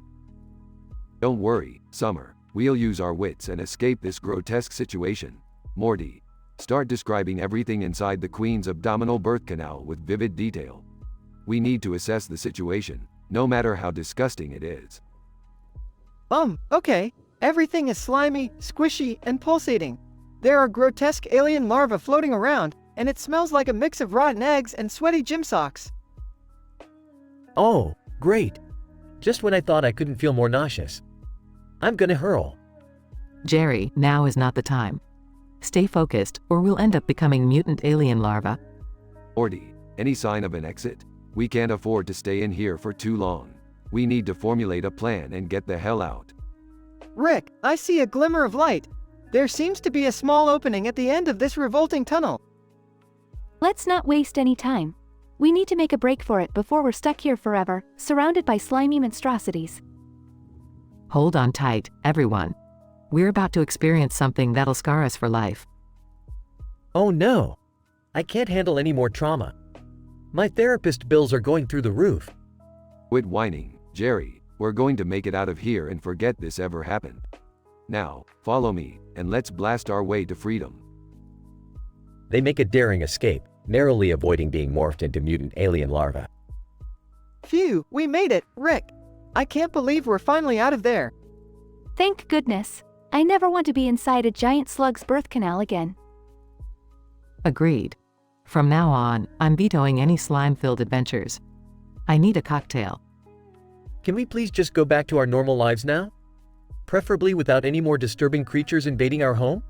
Don't worry, Summer. We'll use our wits and escape this grotesque situation. Morty, start describing everything inside the queen's abdominal birth canal with vivid detail. We need to assess the situation, no matter how disgusting it is. Okay. Everything is slimy, squishy, and pulsating. There are grotesque alien larvae floating around, and it smells like a mix of rotten eggs and sweaty gym socks. Oh, great. Just when I thought I couldn't feel more nauseous. I'm gonna hurl. Jerry, now is not the time. Stay focused, or we'll end up becoming mutant alien larvae. Morty, any sign of an exit? We can't afford to stay in here for too long. We need to formulate a plan and get the hell out. Rick, I see a glimmer of light. There seems to be a small opening at the end of this revolting tunnel. Let's not waste any time. We need to make a break for it before we're stuck here forever, surrounded by slimy monstrosities. Hold on tight, everyone. We're about to experience something that'll scar us for life. Oh no! I can't handle any more trauma. My therapist bills are going through the roof. Quit whining, Jerry. We're going to make it out of here and forget this ever happened. Now, follow me, and let's blast our way to freedom. They make a daring escape, narrowly avoiding being morphed into mutant alien larvae. Phew, we made it, Rick. I can't believe we're finally out of there. Thank goodness. I never want to be inside a giant slug's birth canal again. Agreed. From now on, I'm vetoing any slime-filled adventures. I need a cocktail. Can we please just go back to our normal lives now? Preferably without any more disturbing creatures invading our home?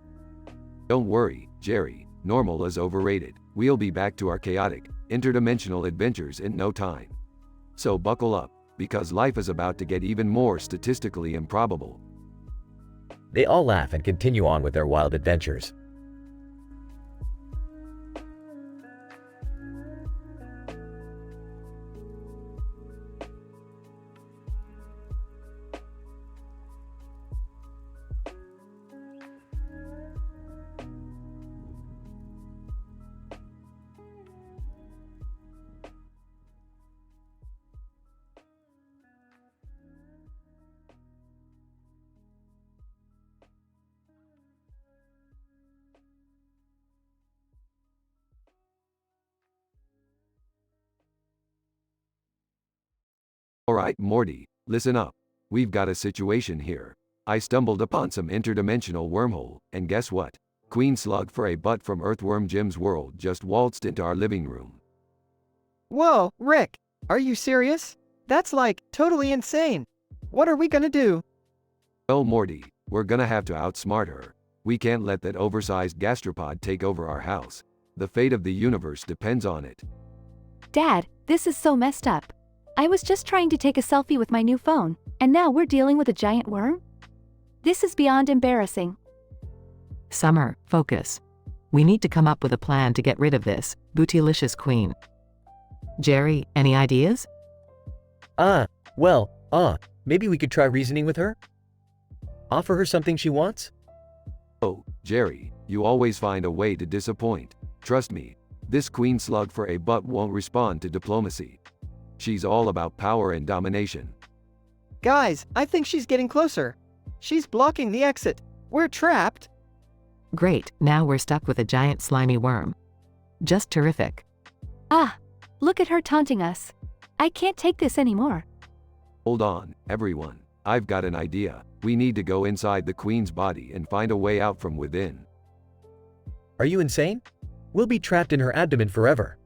Don't worry, Jerry. Normal is overrated. We'll be back to our chaotic, interdimensional adventures in no time. So buckle up, because life is about to get even more statistically improbable. They all laugh and continue on with their wild adventures. Alright, Morty, listen up. We've got a situation here. I stumbled upon some interdimensional wormhole, and guess what? Queen Slug for a butt from Earthworm Jim's world just waltzed into our living room. Whoa, Rick, are you serious? That's like, totally insane. What are we gonna do? Well, Morty, we're gonna have to outsmart her. We can't let that oversized gastropod take over our house. The fate of the universe depends on it. Dad, this is so messed up. I was just trying to take a selfie with my new phone, and now we're dealing with a giant worm? This is beyond embarrassing. Summer, focus. We need to come up with a plan to get rid of this bootylicious queen. Jerry, any ideas? Maybe we could try reasoning with her? Offer her something she wants? Oh, Jerry, you always find a way to disappoint. Trust me, this Queen Slug for a butt won't respond to diplomacy. She's all about power and domination. Guys, I think she's getting closer. She's blocking the exit. We're trapped. Great, now we're stuck with a giant slimy worm. Just terrific. Ah, look at her taunting us. I can't take this anymore. Hold on, everyone. I've got an idea. We need to go inside the Queen's body and find a way out from within. Are you insane? We'll be trapped in her abdomen forever.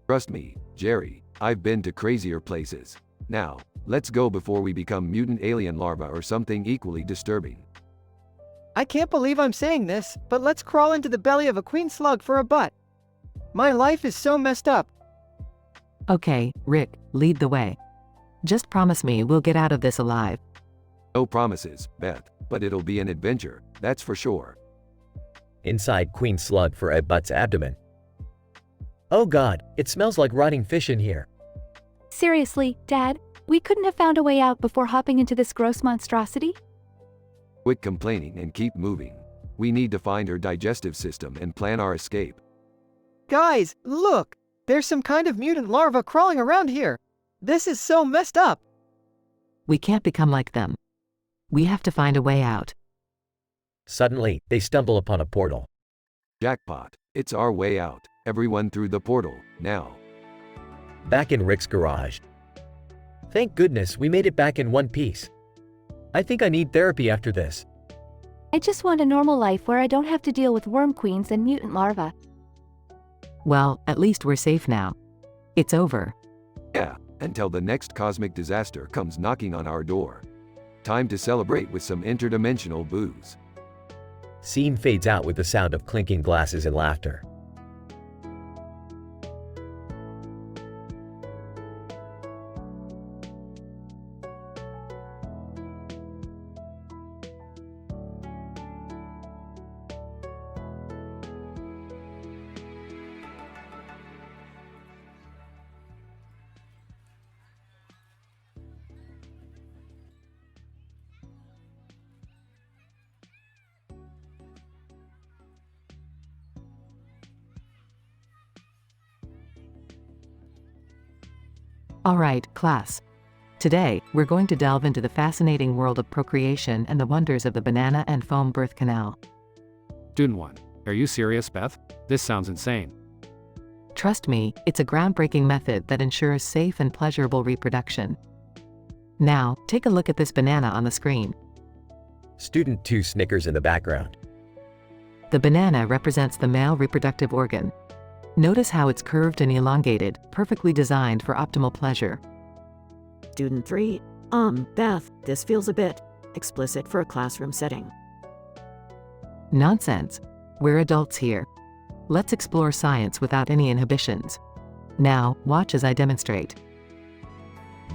Trust me, Jerry. I've been to crazier places. Now, let's go before we become mutant alien larvae or something equally disturbing. I can't believe I'm saying this, but let's crawl into the belly of a queen slug for a butt. My life is so messed up. Okay, Rick, lead the way. Just promise me we'll get out of this alive. No promises, Beth, but it'll be an adventure, that's for sure. Inside Queen Slug for a butt's abdomen. Oh god, it smells like rotting fish in here. Seriously, Dad, we couldn't have found a way out before hopping into this gross monstrosity? Quit complaining and keep moving. We need to find her digestive system and plan our escape. Guys, look! There's some kind of mutant larva crawling around here. This is so messed up. We can't become like them. We have to find a way out. Suddenly, they stumble upon a portal. Jackpot. It's our way out. Everyone through the portal, now. Back in Rick's garage. Thank goodness we made it back in one piece. I think I need therapy after this. I just want a normal life where I don't have to deal with worm queens and mutant larvae. Well, at least we're safe now. It's over. Yeah, until the next cosmic disaster comes knocking on our door. Time to celebrate with some interdimensional booze. Scene fades out with the sound of clinking glasses and laughter. Alright, class. Today, we're going to delve into the fascinating world of procreation and the wonders of the banana and foam birth canal. Student 1. Are you serious, Beth? This sounds insane. Trust me, it's a groundbreaking method that ensures safe and pleasurable reproduction. Now, take a look at this banana on the screen. Student 2 snickers in the background. The banana represents the male reproductive organ. Notice how it's curved and elongated, perfectly designed for optimal pleasure. Student 3. Beth, this feels a bit explicit for a classroom setting. Nonsense. We're adults here. Let's explore science without any inhibitions. Now, watch as I demonstrate.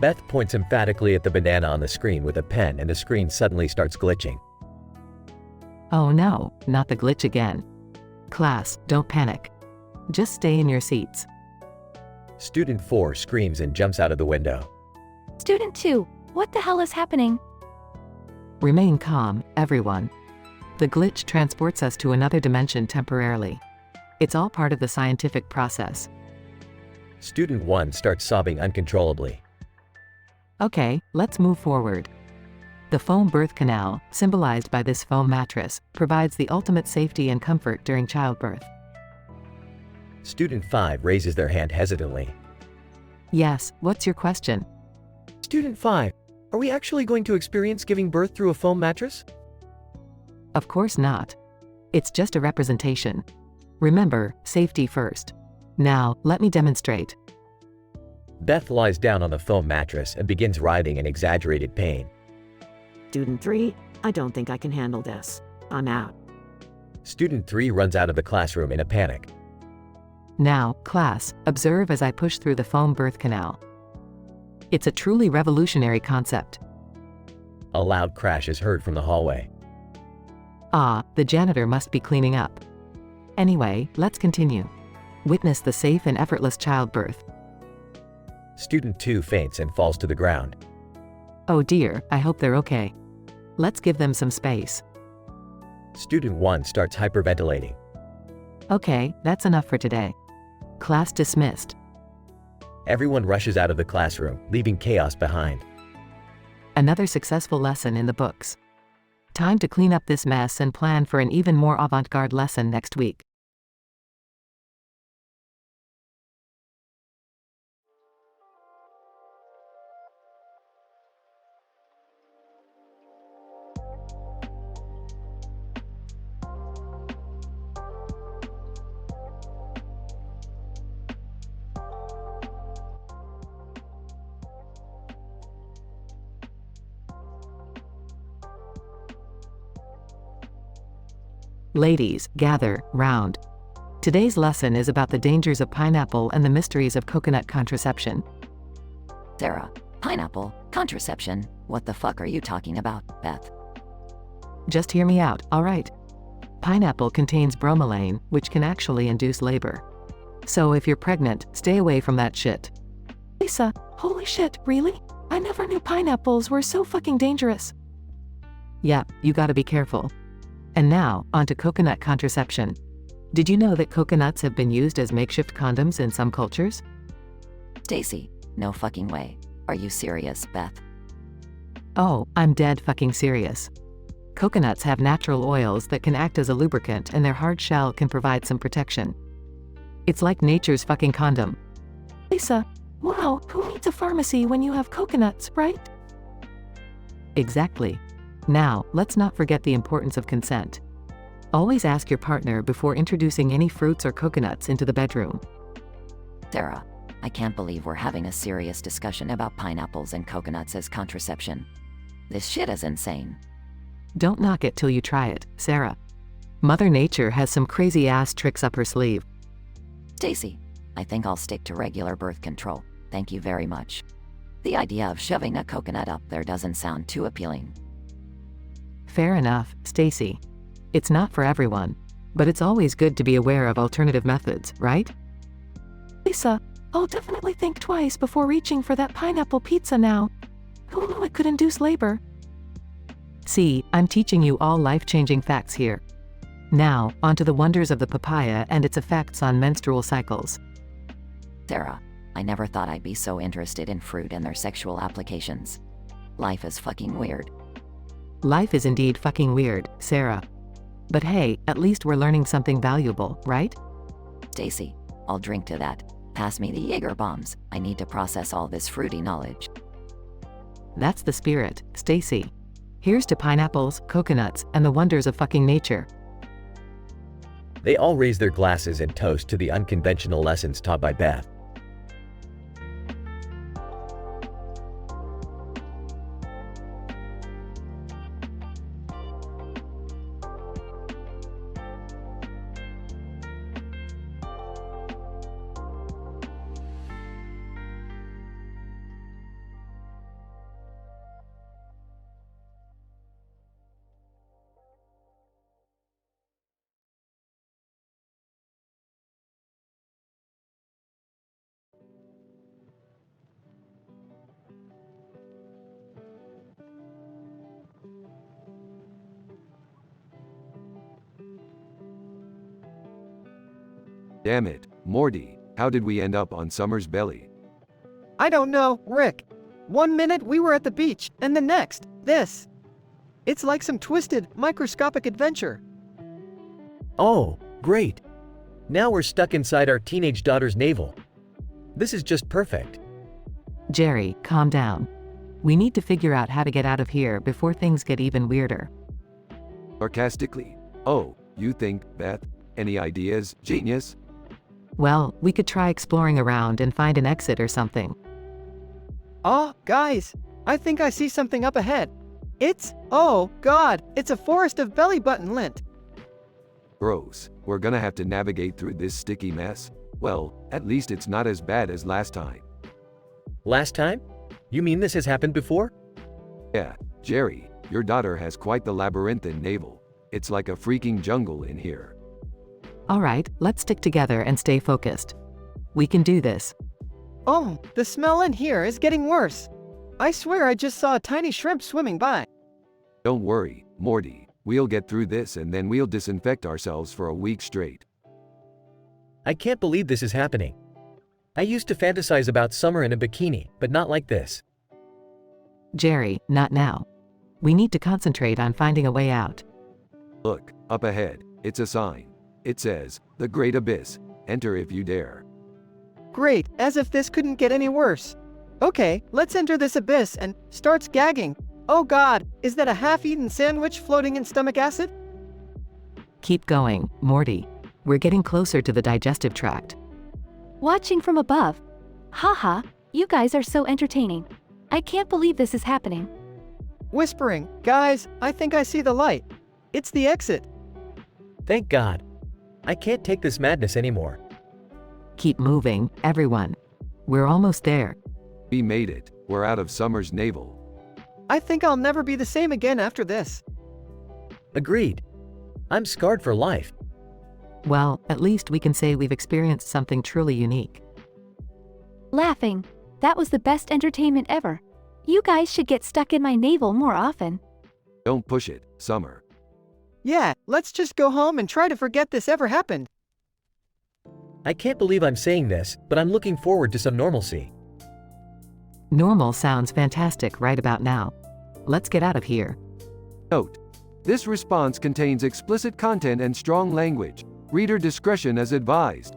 Beth points emphatically at the banana on the screen with a pen and the screen suddenly starts glitching. Oh no, not the glitch again. Class, don't panic. Just stay in your seats. Student 4 screams and jumps out of the window. Student 2, what the hell is happening? Remain calm, everyone. The glitch transports us to another dimension temporarily. It's all part of the scientific process. Student 1 starts sobbing uncontrollably. Okay, let's move forward. The foam birth canal, symbolized by this foam mattress, provides the ultimate safety and comfort during childbirth. Student 5 raises their hand hesitantly. Yes, what's your question? Student 5, are we actually going to experience giving birth through a foam mattress? Of course not. It's just a representation. Remember, safety first. Now, let me demonstrate. Beth lies down on the foam mattress and begins writhing in exaggerated pain. Student 3, I don't think I can handle this. I'm out. Student 3 runs out of the classroom in a panic. Now, class, observe as I push through the foam birth canal. It's a truly revolutionary concept. A loud crash is heard from the hallway. Ah, the janitor must be cleaning up. Anyway, let's continue. Witness the safe and effortless childbirth. Student 2 faints and falls to the ground. Oh dear, I hope they're okay. Let's give them some space. Student 1 starts hyperventilating. Okay, that's enough for today. Class dismissed. Everyone rushes out of the classroom, leaving chaos behind. Another successful lesson in the books. Time to clean up this mess and plan for an even more avant-garde lesson next week. Ladies, gather round. Today's lesson is about the dangers of pineapple and the mysteries of coconut contraception. Sarah, pineapple, contraception, what the fuck are you talking about, Beth? Just hear me out, alright? Pineapple contains bromelain, which can actually induce labor. So if you're pregnant, stay away from that shit. Lisa, holy shit, really? I never knew pineapples were so fucking dangerous. Yep, you gotta be careful. And now, onto coconut contraception. Did you know that coconuts have been used as makeshift condoms in some cultures? Stacy, no fucking way. Are you serious, Beth? Oh, I'm dead fucking serious. Coconuts have natural oils that can act as a lubricant and their hard shell can provide some protection. It's like nature's fucking condom. Lisa, wow, who needs a pharmacy when you have coconuts, right? Exactly. Now, let's not forget the importance of consent. Always ask your partner before introducing any fruits or coconuts into the bedroom. Sarah, I can't believe we're having a serious discussion about pineapples and coconuts as contraception. This shit is insane. Don't knock it till you try it, Sarah. Mother Nature has some crazy-ass tricks up her sleeve. Stacy, I think I'll stick to regular birth control. Thank you very much. The idea of shoving a coconut up there doesn't sound too appealing. Fair enough, Stacy. It's not for everyone, but it's always good to be aware of alternative methods, right? Lisa, I'll definitely think twice before reaching for that pineapple pizza now. Who knew it could induce labor? See, I'm teaching you all life-changing facts here. Now, onto the wonders of the papaya and its effects on menstrual cycles. Sarah, I never thought I'd be so interested in fruit and their sexual applications. Life is fucking weird. Life is indeed fucking weird, Sarah. But hey, at least we're learning something valuable, right? Stacy, I'll drink to that. Pass me the Jaeger bombs. I need to process all this fruity knowledge. That's the spirit, Stacy. Here's to pineapples, coconuts, and the wonders of fucking nature. They all raise their glasses and toast to the unconventional lessons taught by Beth. Damn it, Morty, how did we end up on Summer's belly? I don't know, Rick. 1 minute we were at the beach, and the next, this. It's like some twisted, microscopic adventure. Oh, great. Now we're stuck inside our teenage daughter's navel. This is just perfect. Jerry, calm down. We need to figure out how to get out of here before things get even weirder. Sarcastically. Oh, you think, Beth? Any ideas, genius? Well, we could try exploring around and find an exit or something. Oh, guys, I think I see something up ahead. Oh God, it's a forest of belly button lint. Gross. We're gonna have to navigate through this sticky mess? Well, at least it's not as bad as last time. Last time? You mean this has happened before? Yeah, Jerry, your daughter has quite the labyrinthine navel. It's like a freaking jungle in here. Alright, let's stick together and stay focused. We can do this. Oh, the smell in here is getting worse. I swear I just saw a tiny shrimp swimming by. Don't worry, Morty. We'll get through this and then we'll disinfect ourselves for a week straight. I can't believe this is happening. I used to fantasize about summer in a bikini, but not like this. Jerry, not now. We need to concentrate on finding a way out. Look, up ahead, it's a sign. It says, "The Great Abyss. Enter if you dare." Great, as if this couldn't get any worse. Okay, let's enter this abyss and starts gagging. Oh God, is that a half-eaten sandwich floating in stomach acid? Keep going, Morty. We're getting closer to the digestive tract. Watching from above. Haha, you guys are so entertaining. I can't believe this is happening. Whispering, guys, I think I see the light. It's the exit. Thank God. I can't take this madness anymore. Keep moving, everyone. We're almost there. We made it. We're out of Summer's navel. I think I'll never be the same again after this. Agreed. I'm scarred for life. Well, at least we can say we've experienced something truly unique. Laughing. That was the best entertainment ever. You guys should get stuck in my navel more often. Don't push it, Summer. Yeah, let's just go home and try to forget this ever happened. I can't believe I'm saying this, but I'm looking forward to some normalcy. Normal sounds fantastic right about now. Let's get out of here. Note: this response contains explicit content and strong language. Reader discretion is advised.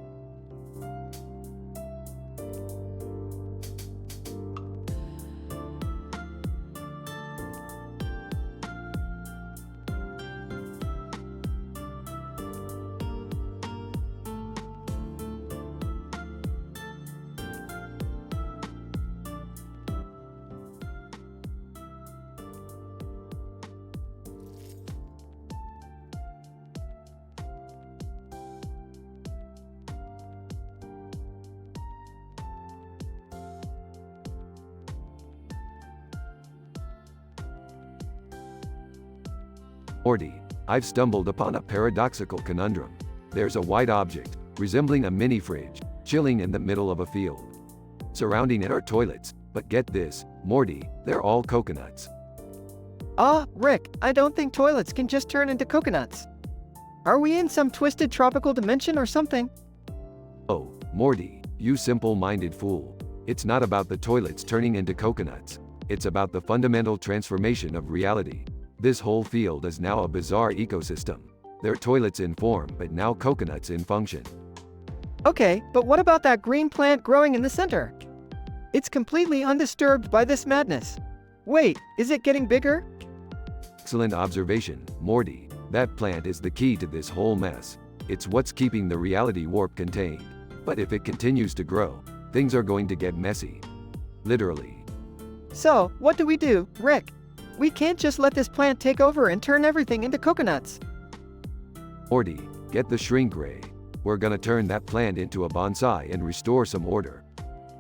Morty, I've stumbled upon a paradoxical conundrum. There's a white object, resembling a mini fridge, chilling in the middle of a field. Surrounding it are toilets, but get this, Morty, they're all coconuts. Rick, I don't think toilets can just turn into coconuts. Are we in some twisted tropical dimension or something? Oh, Morty, You simple-minded fool. It's not about the toilets turning into coconuts. It's about the fundamental transformation of reality. This whole field is now a bizarre ecosystem. They're toilets in form, but now coconuts in function. Okay, but what about that green plant growing in the center? It's completely undisturbed by this madness. Wait, is it getting bigger? Excellent observation, Morty. That plant is the key to this whole mess. It's what's keeping the reality warp contained. But if it continues to grow, things are going to get messy. Literally. So, what do we do, Rick? We can't just let this plant take over and turn everything into coconuts. Morty, get the shrink ray. We're gonna turn that plant into a bonsai and restore some order.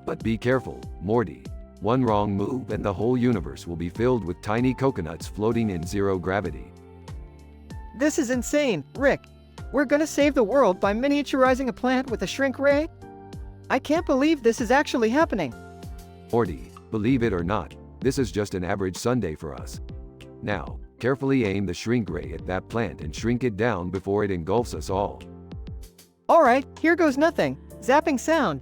But be careful, Morty. One wrong move and the whole universe will be filled with tiny coconuts floating in zero gravity. This is insane, Rick. We're gonna save the world by miniaturizing a plant with a shrink ray? I can't believe this is actually happening. Morty, believe it or not, this is just an average Sunday for us. Now, carefully aim the shrink ray at that plant and shrink it down before it engulfs us all. Alright, here goes nothing. Zapping sound.